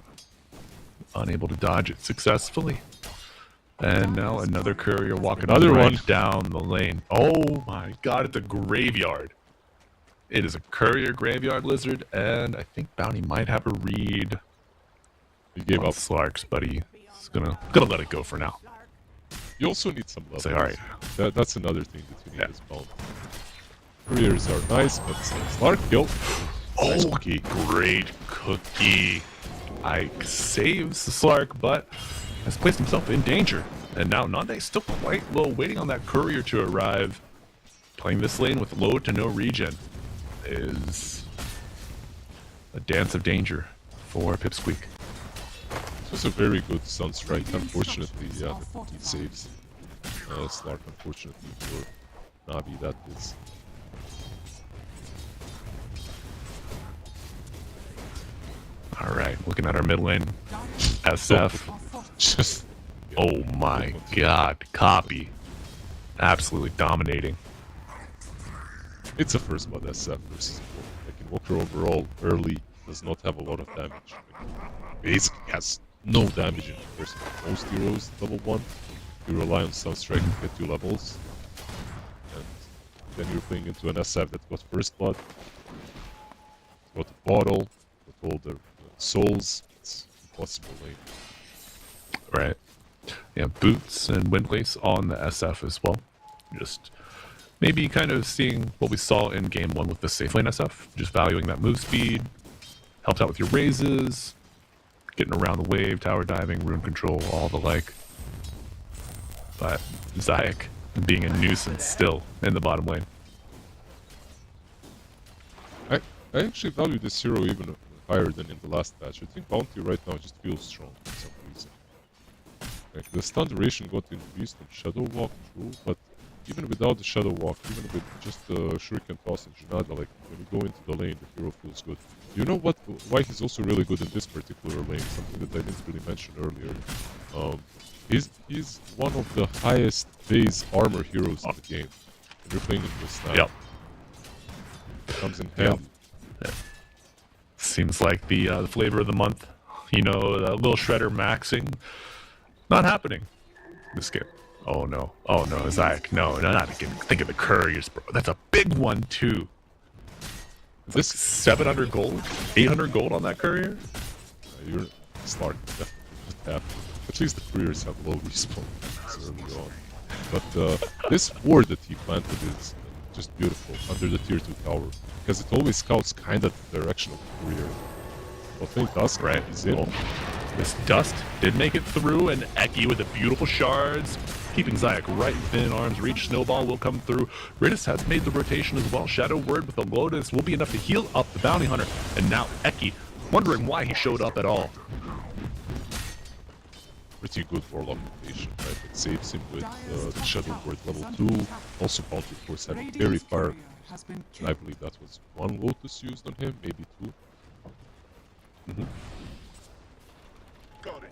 unable to dodge it successfully. And now another courier walking Another right one. down the lane. Oh my god, it's a graveyard. It is a courier graveyard lizard, and I think bounty might have a read. He gave on up. Slarks, but he's gonna let it go for now. You also need some levels. Say, alright. That's another thing that you need Yeah. as bounty. Couriers are nice, but Slark kill. Nice cookie. Great cookie. Ike saves the Slark, but has placed himself in danger. And now Nande still quite low, waiting on that courier to arrive. Playing this lane with low to no regen is a dance of danger for Pipsqueak. It was a very good Sunstrike. Unfortunately, yeah, he saves Slark. Unfortunately for Navi, that is. Alright, looking at our mid lane. SF. Just. Oh my god. Copy. Absolutely dominating. It's a first blood SF versus Walker. Walker overall early does not have a lot of damage. Basically has no damage in comparison to most heroes level 1. You rely on Sunstrike to get 2 levels. And then you're playing into an SF that got first blood. It's got a bottle, got all the souls. It's impossible lane. Right. Yeah, boots and windlace on the SF as well. Just maybe kind of seeing what we saw in game 1 with the safe lane SF. Just valuing that move speed. Helps out with your raises. Getting around the wave, tower diving, rune control, all the like. But Zayak being a nuisance still in the bottom lane. I actually value this hero even higher than in the last patch. I think Bounty right now just feels strong for some reason. Like the stun duration got increased on Shadow Walk, true, but even without the Shadow Walk, even with just the Shuriken Toss and Junada, like when you go into the lane, the hero feels good. You know what? Why he's also really good in this particular lane? Something that I didn't really mention earlier. He's one of the highest base armor heroes in the game. When you're playing in this now. Yep. Comes in handy. Yep. Seems like the flavor of the month. You know, the little shredder maxing. Not happening this game. Oh no. Oh no, Zayak. No, not again. Think of the couriers, bro. That's a big one too. It's like 700 gold? 800 gold on that courier? You're smart. Definitely. At least the couriers have low respawn early on. But this ward that he planted is just beautiful under the tier 2 tower. Because it always scouts kind of the direction of the courier. But when it does, Right. he's in. This dust did make it through, and Eki with the beautiful shards, keeping Zayak right within arm's reach. Snowball will come through. Ritus has made the rotation as well. Shadow Word with a Lotus will be enough to heal up the Bounty Hunter. And now Eki, wondering why he showed up at all. Pretty good Warlock rotation, right? It saves him with the Shadow Word level 2. Also Bounty, of course, having very fire. And I believe that was 1 Lotus used on him, maybe 2. Mm-hmm. Got it.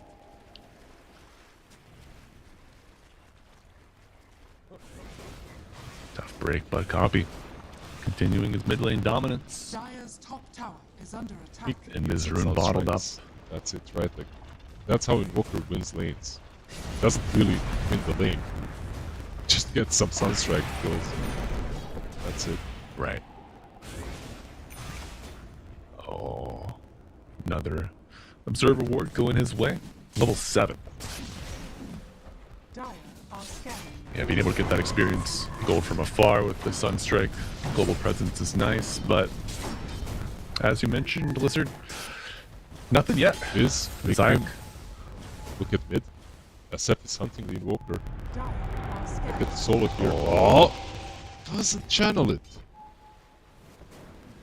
Tough break, but Copy continuing his mid lane dominance. Dire's top tower is under attack. And Mizrune bottled up. That's it, right? Like, that's how Invoker wins lanes. Doesn't really win the lane. Just get some Sunstrike kills. That's it. Right. Oh, another Observer Ward going his way. Level 7. Dire are scanning. Yeah, being able to get that experience, gold from afar with the Sunstrike, global presence is nice, but as you mentioned, Blizzard, nothing yet. Is Zayak. Look at mid. SF is hunting the Invoker. Dire are scanning. Get the solo here. Oh! Doesn't channel it.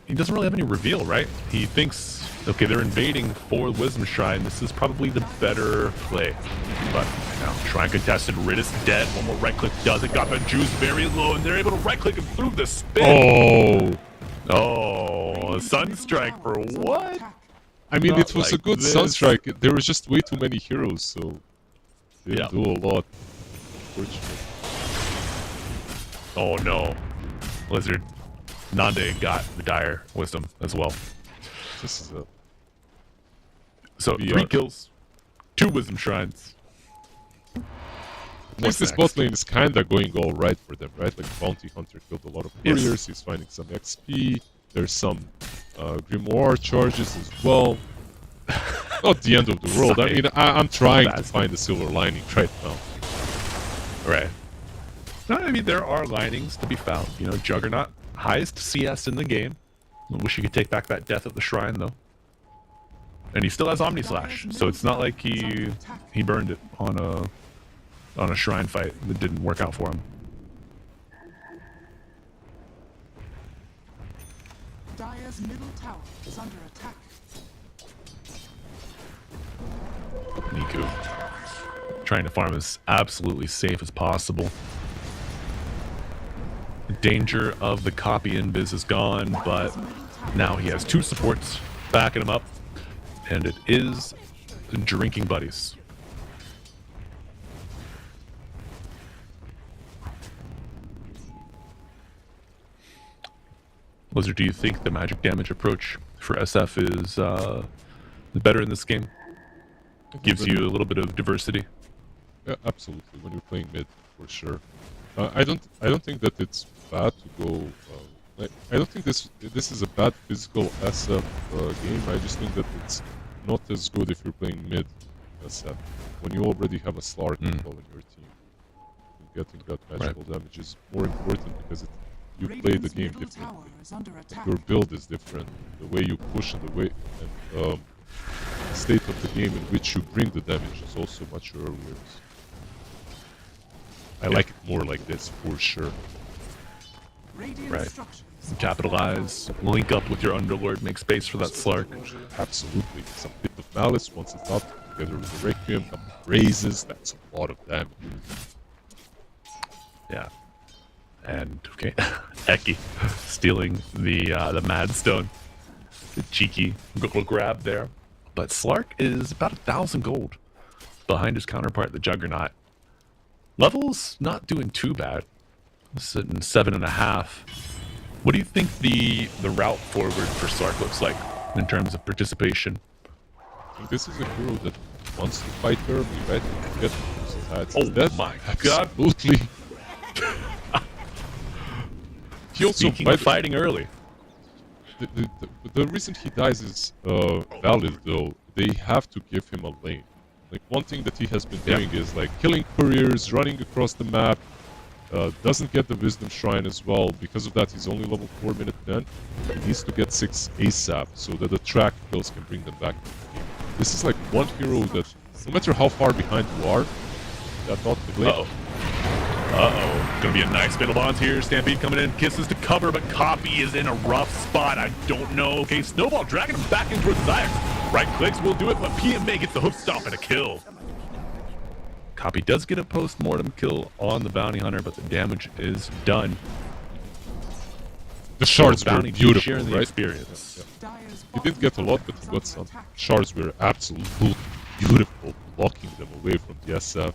He doesn't really have any reveal, right? He thinks, okay, they're invading for Wisdom Shrine. This is probably the better play. But now, Shrine contested. Ritus dead. One more right click does it. Got the juice very low, and they're able to right click him through the spin. Oh, Sunstrike for what? I mean, Not it was a like good this. Sunstrike. There was just way too many heroes, so they didn't Yeah. do a lot. Unfortunately. Oh no. Blizzard. Nande got the Dire Wisdom as well. This is a So, VR. 3 kills, 2 Wisdom Shrines. At What's least this next? bot lane is kinda going all right for them, right? Like Bounty Hunter killed a lot of Yes. couriers, he's finding some XP, there's some Grimoire charges as well. Not the end of the world, I mean, I'm trying to find the silver lining right now. Right. No, I mean, there are linings to be found. You know, Juggernaut highest CS in the game. I wish he could take back that death at the shrine though. And he still has Omni Slash, so it's not like he burned it on a shrine fight that didn't work out for him. Dire's middle tower is under attack. Niku trying to farm as absolutely safe as possible. The danger of the copy invis is gone, but now he has 2 supports backing him up, and it is drinking buddies. Blizzard, do you think the magic damage approach for SF is better in this game? Gives you a little bit of diversity. Yeah, absolutely. When you're playing mid, for sure. I don't think that it's bad to go. I don't think this is a bad physical SF game. I just think that it's not as good if you're playing mid SF when you already have a Slark control in your team. Getting that magical damage is more important because you play the game differently. Your build is different. The way you push and the way and state of the game in which you bring the damage is also much earlier. I like it more like this, for sure. Right. Capitalize, link up with your Underlord, make space for that Slark. Absolutely. Some bit of Malice once it's up, together with the Requiem, some raises, that's a lot of damage. Yeah. And, okay, Eki stealing the Madstone. The cheeky little grab there. But Slark is about 1,000 gold behind his counterpart, the Juggernaut. Level's not doing too bad. Sitting 7.5. What do you think the route forward for Slark looks like in terms of participation? I think this is a hero that wants to fight early, right? Get oh my god! Absolutely. He also Speaking of fighting early. The reason he dies is valid though. They have to give him a lane. Like one thing that he has been doing is like killing couriers, running across the map. Doesn't get the Wisdom Shrine as well. Because of that, he's only level 4 minute 10. He needs to get 6 ASAP so that the track kills can bring them back to the game. This is like one hero that, no matter how far behind you are, that's not the lane. Uh-oh. Gonna be a nice middle bonds here. Stampede coming in, kisses to cover, but Copy is in a rough spot. I don't know. Okay, Snowball dragging him back in towards Zyx. Right clicks will do it, but PMA gets the hook stop and a kill. Copy does get a post-mortem kill on the Bounty Hunter, but the damage is done. The shards were beautiful, sharing the right? experience. Yeah. He didn't get a lot, but he got some. Shards were absolutely beautiful, blocking them away from the SF.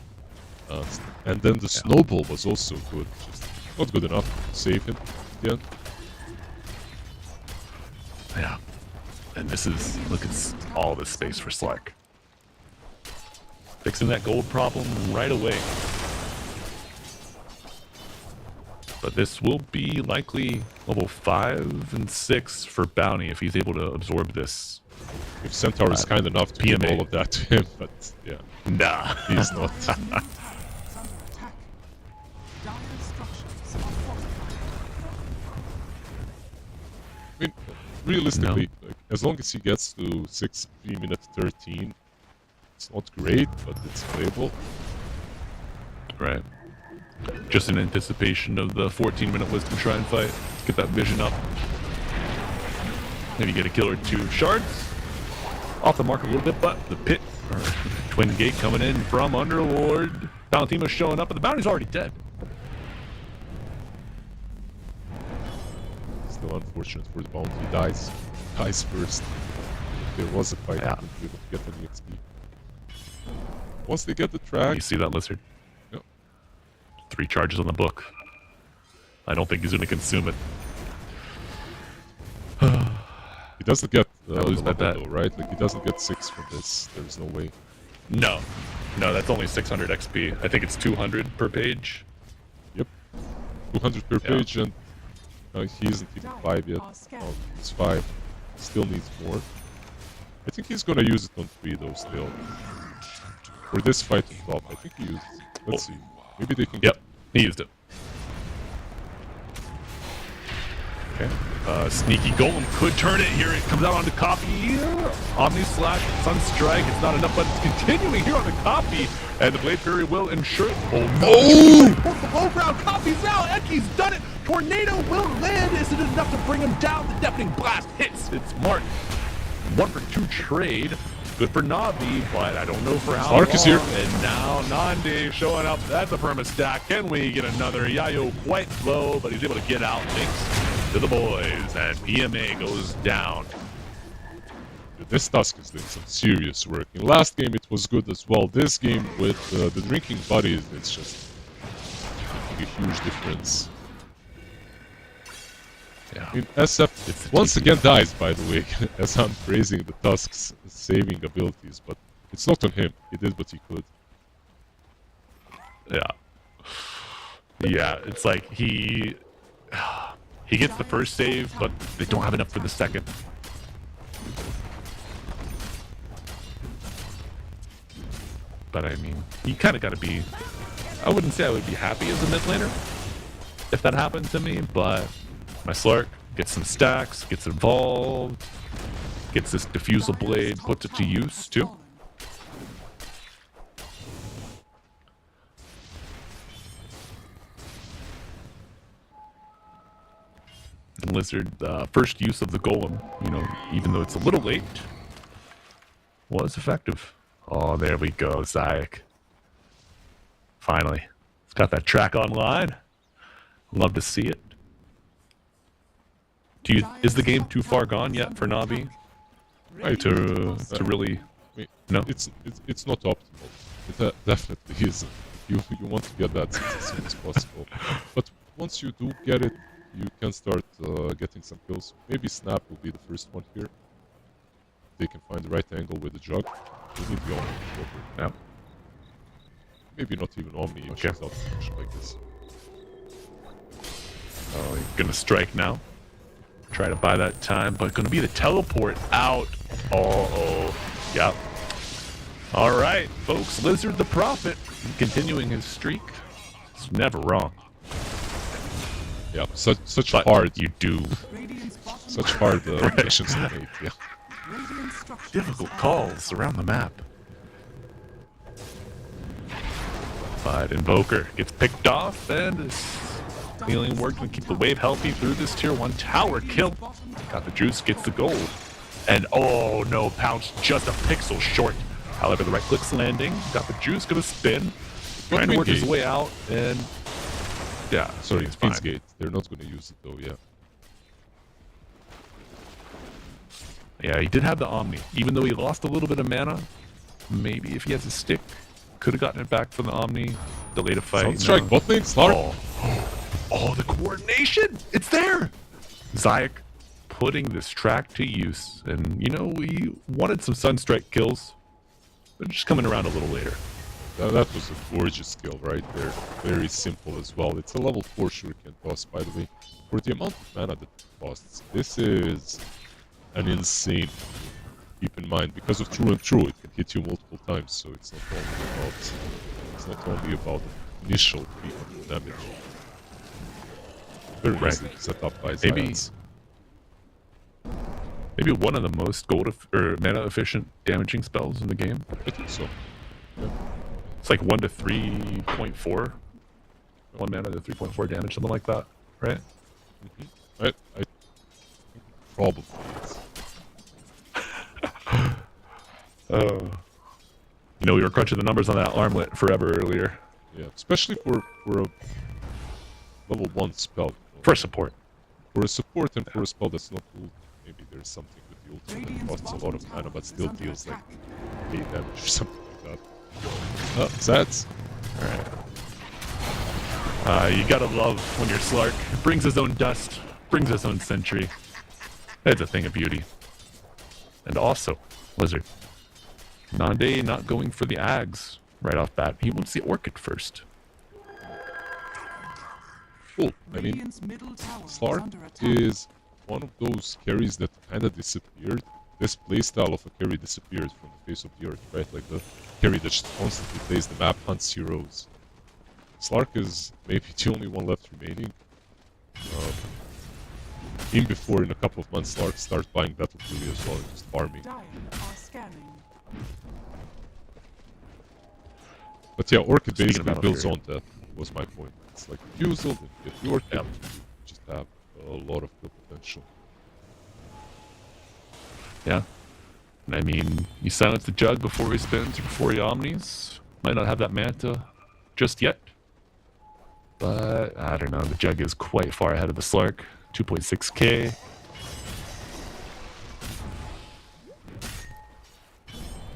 And then the snowball was also good, just not good enough to save him at the end. Yeah. And this is, look at all this space for Slark. Fixing that gold problem right away. But this will be likely level 5 and 6 for Bounty if he's able to absorb this. If Centaur is kind enough to give all of that to him, but yeah. Nah. He's not. I mean, realistically, like, as long as he gets to 3 minutes 13, it's not great, but it's playable. Right. Just in anticipation of the 14-minute Wisdom Shrine fight. Let's get that vision up. Maybe get a kill or 2. Shards off the mark a little bit, but the pit, or Twin Gate coming in from Underlord. Valentima showing up, but the Bounty's already dead. Still unfortunate for the Bounty. He dies first. If there was a fight, he would get any XP. Once they get the track... You see that, Lizard? Yep. 3 charges on the book. I don't think he's going to consume it. He doesn't get I lose my bet. though, right? Like, he doesn't get 6 from this. There's no way. No. No, that's only 600 XP. I think it's 200 per page. Yep. 200 per page, and he isn't even 5 yet. Oh, he's 5. Still needs more. I think he's gonna use it on 3 though, still. For this fight on top, I think he used it. Let's see. Maybe they can Yep, he used it. Okay. Sneaky Golem could turn it. Here it comes out on the copy. Omni slash Sunstrike. It's not enough, but it's continuing here on the copy. And the Blade Fury will ensure. Oh no! The low ground copies out. Eki's done it. Tornado will land. Is it enough to bring him down? The Deafening Blast hits. It's marked 1 for 2 trade. Good for Navi, but I don't know for how long. Is here. And now Nandi showing up. That's a perma stack. Can we get another? Yayo quite low, but he's able to get out thanks to the boys. And PMA goes down. This Tusk is doing some serious work. In last game it was good as well. This game with the drinking buddies, it's just making a huge difference. Yeah. I mean, SF once again dies, by the way, as I'm praising the Tusk's saving abilities, but it's not on him. He did what he could. Yeah. Yeah, it's like he gets the first save, but they don't have enough for the second. But I mean, you kind of got to be. I wouldn't say I would be happy as a mid laner if that happened to me, but my Slark gets some stacks, gets involved, gets this diffusal blade, puts it to use too. And Lizard, first use of the golem, you know, even though it's a little late, was effective. Oh, there we go, Zayak. Finally. It's got that track online. Love to see it. Is the game too far gone yet for Navi? Right. To really... I mean, No? it's not optimal. It definitely isn't. You want to get that as soon as possible. But once you do get it, you can start getting some kills. Maybe Snap will be the first one here. They can find the right angle with the jug. We need the Omni. Yeah. Maybe not even Omni if Okay. she's out like this. Oh, you're gonna strike now. Try to buy that time, but gonna be the teleport out. Oh, yep. All right, folks. Lizard the Prophet continuing his streak. It's never wrong. Yeah, such But hard, you do Radiant's bottom such hard missions to make. Yeah. Radiant structures difficult calls around the map. But Invoker gets picked off and is healing work to keep the wave healthy through this tier 1 tower kill. Got the juice, gets the gold. And oh no, Pounce just a pixel short. However, the right click's landing. Got the juice, gonna spin. Trying to work his way out, and yeah, Sorry, it's fine. Gate. They're not going to use it though, yeah. Yeah, he did have the Omni. Even though he lost a little bit of mana, maybe if he has a stick, could have gotten it back from the Omni. Delayed a fight. Sunstrike bot lane, Slark. Oh, the coordination! It's there! Zayak putting this track to use. And, you know, we wanted some Sunstrike kills. They're just coming around a little later. That was a gorgeous kill right there. Very simple as well. It's a level 4 shuriken toss, by the way. For the amount of mana that it costs, this is an insane move. Keep in mind, because of True and True, it can hit you multiple times, so it's not only about the initial peak of the damage. Very Right. easily set up by Maybe- Zayats. Maybe one of the most or mana efficient damaging spells in the game. I think so. It's like 1 to 3.4. 1 mana to 3.4 damage, something like that, right? I think probably is. You know, we were crunching the numbers on that armlet forever earlier. Yeah, especially for a level 1 spell. For support. For a support and for a spell that's not ult, maybe there's something with the ult that costs a lot of mana but still deals like 8 damage or something like that. Zats. You gotta love when your Slark brings his own dust, brings his own sentry. That's a thing of beauty. And also, Lizard. Nande not going for the Ags right off bat. He wants the Orchid first. Cool. I mean, Radiant's middle tower is Slark under attack. is one of those carries that kinda disappeared. This playstyle of a carry disappeared from the face of the earth, right? Like the carry that just constantly plays the map, hunts heroes. Slark is maybe the only one left remaining. in before in a couple of months start buying Battle Fury as well and just farming. Dire are scanning. But yeah, Orchid Speaking basically of builds Battlefield. on that, was my point. It's like refusal, then get the Orchid, you just have a lot of kill potential. Yeah. And I mean, you silence the Jug before he spins or before he omnis. Might not have that Manta just yet. But, I don't know, the Jug is quite far ahead of the Slark. 2.6k.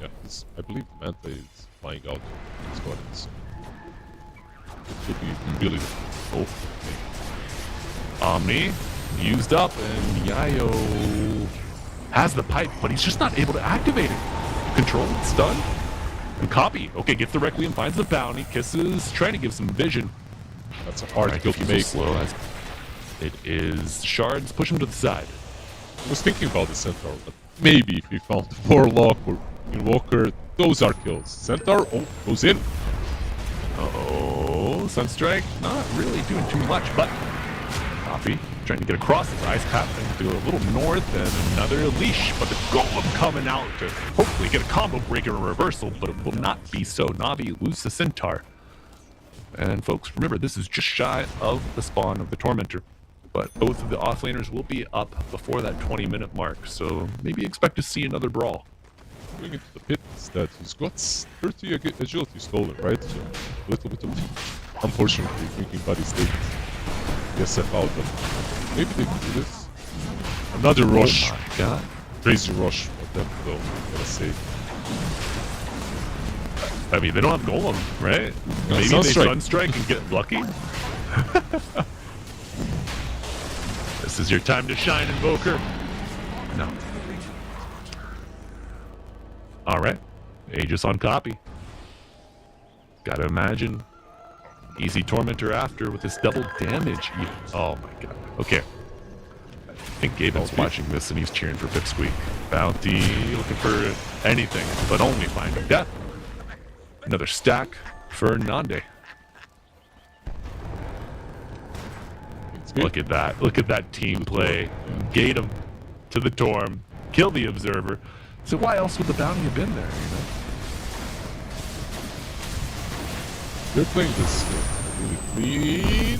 Yeah, I believe the Manta is flying out of his gardens. It would be really Oh. Omni used up, and Yayo has the pipe, but he's just not able to activate it. Control, stun, and copy. Okay, gets the Requiem, finds the bounty, kisses, trying to give some vision. That's a hard kill to He's so make. slow as it is shards. Push him to the side. I was thinking about the Centaur, but maybe if we found Warlock or Invoker, those are kills. Centaur, oh, goes in. Uh-oh, Sunstrike, not really doing too much, but copy, trying to get across his ice path and do a little north and another leash, but the Golem coming out to hopefully get a combo breaker or reversal, but it will not be so. Navi loses the Centaur. And folks, remember, this is just shy of the spawn of the Tormentor, but both of the offlaners will be up before that 20-minute mark, so maybe expect to see another brawl. Going into the pit is that he's got 30 agility stolen, right? So a little bit of, unfortunately, drinking buddies take the SF out, but maybe they can do this. Another rush. Oh my god. Crazy rush for them, though, I gotta say. I mean, they don't have Golem, right? No, Maybe they Sunstrike. Sunstrike and get lucky? This is your time to shine, Invoker. No. Alright. Aegis on copy. Gotta imagine. Easy Tormentor after with this double damage. Oh my god. Okay. I think Gaben's watching this and he's cheering for Pipsqueak. Bounty, looking for anything, but only finding death. Another stack for Nande. Look at that. Look at that team play. Gate him to the Torm. Kill the Observer. So why else would the bounty have been there, you know? They're playing this really clean.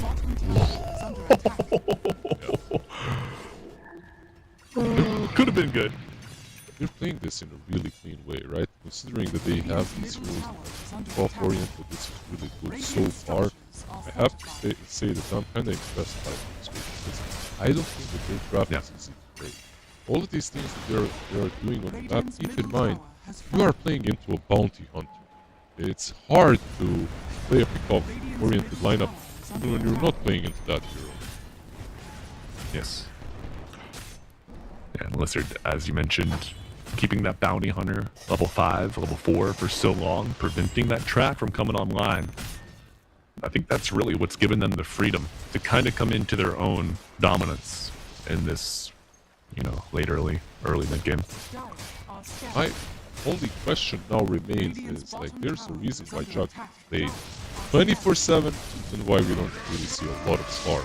Could have been good. They're playing this in a really clean way, right? Considering that they have these rules off oriented, it's really good so far. I have to say that I'm kind of impressed by this because I don't think that their draft is easy to play. All of these things that they are doing on the map, keep in mind, you are playing into a bounty hunter. It's hard to play a pick-off oriented lineup even when you're not playing into that hero. Yes. And Lizard, as you mentioned, keeping that bounty hunter level 5, level 4 for so long, preventing that trap from coming online. I think that's really what's given them the freedom to kind of come into their own dominance in this, you know, late early mid-game. My only question now remains is, like, there's a reason why Jug played 24/7 and why we don't really see a lot of Scar.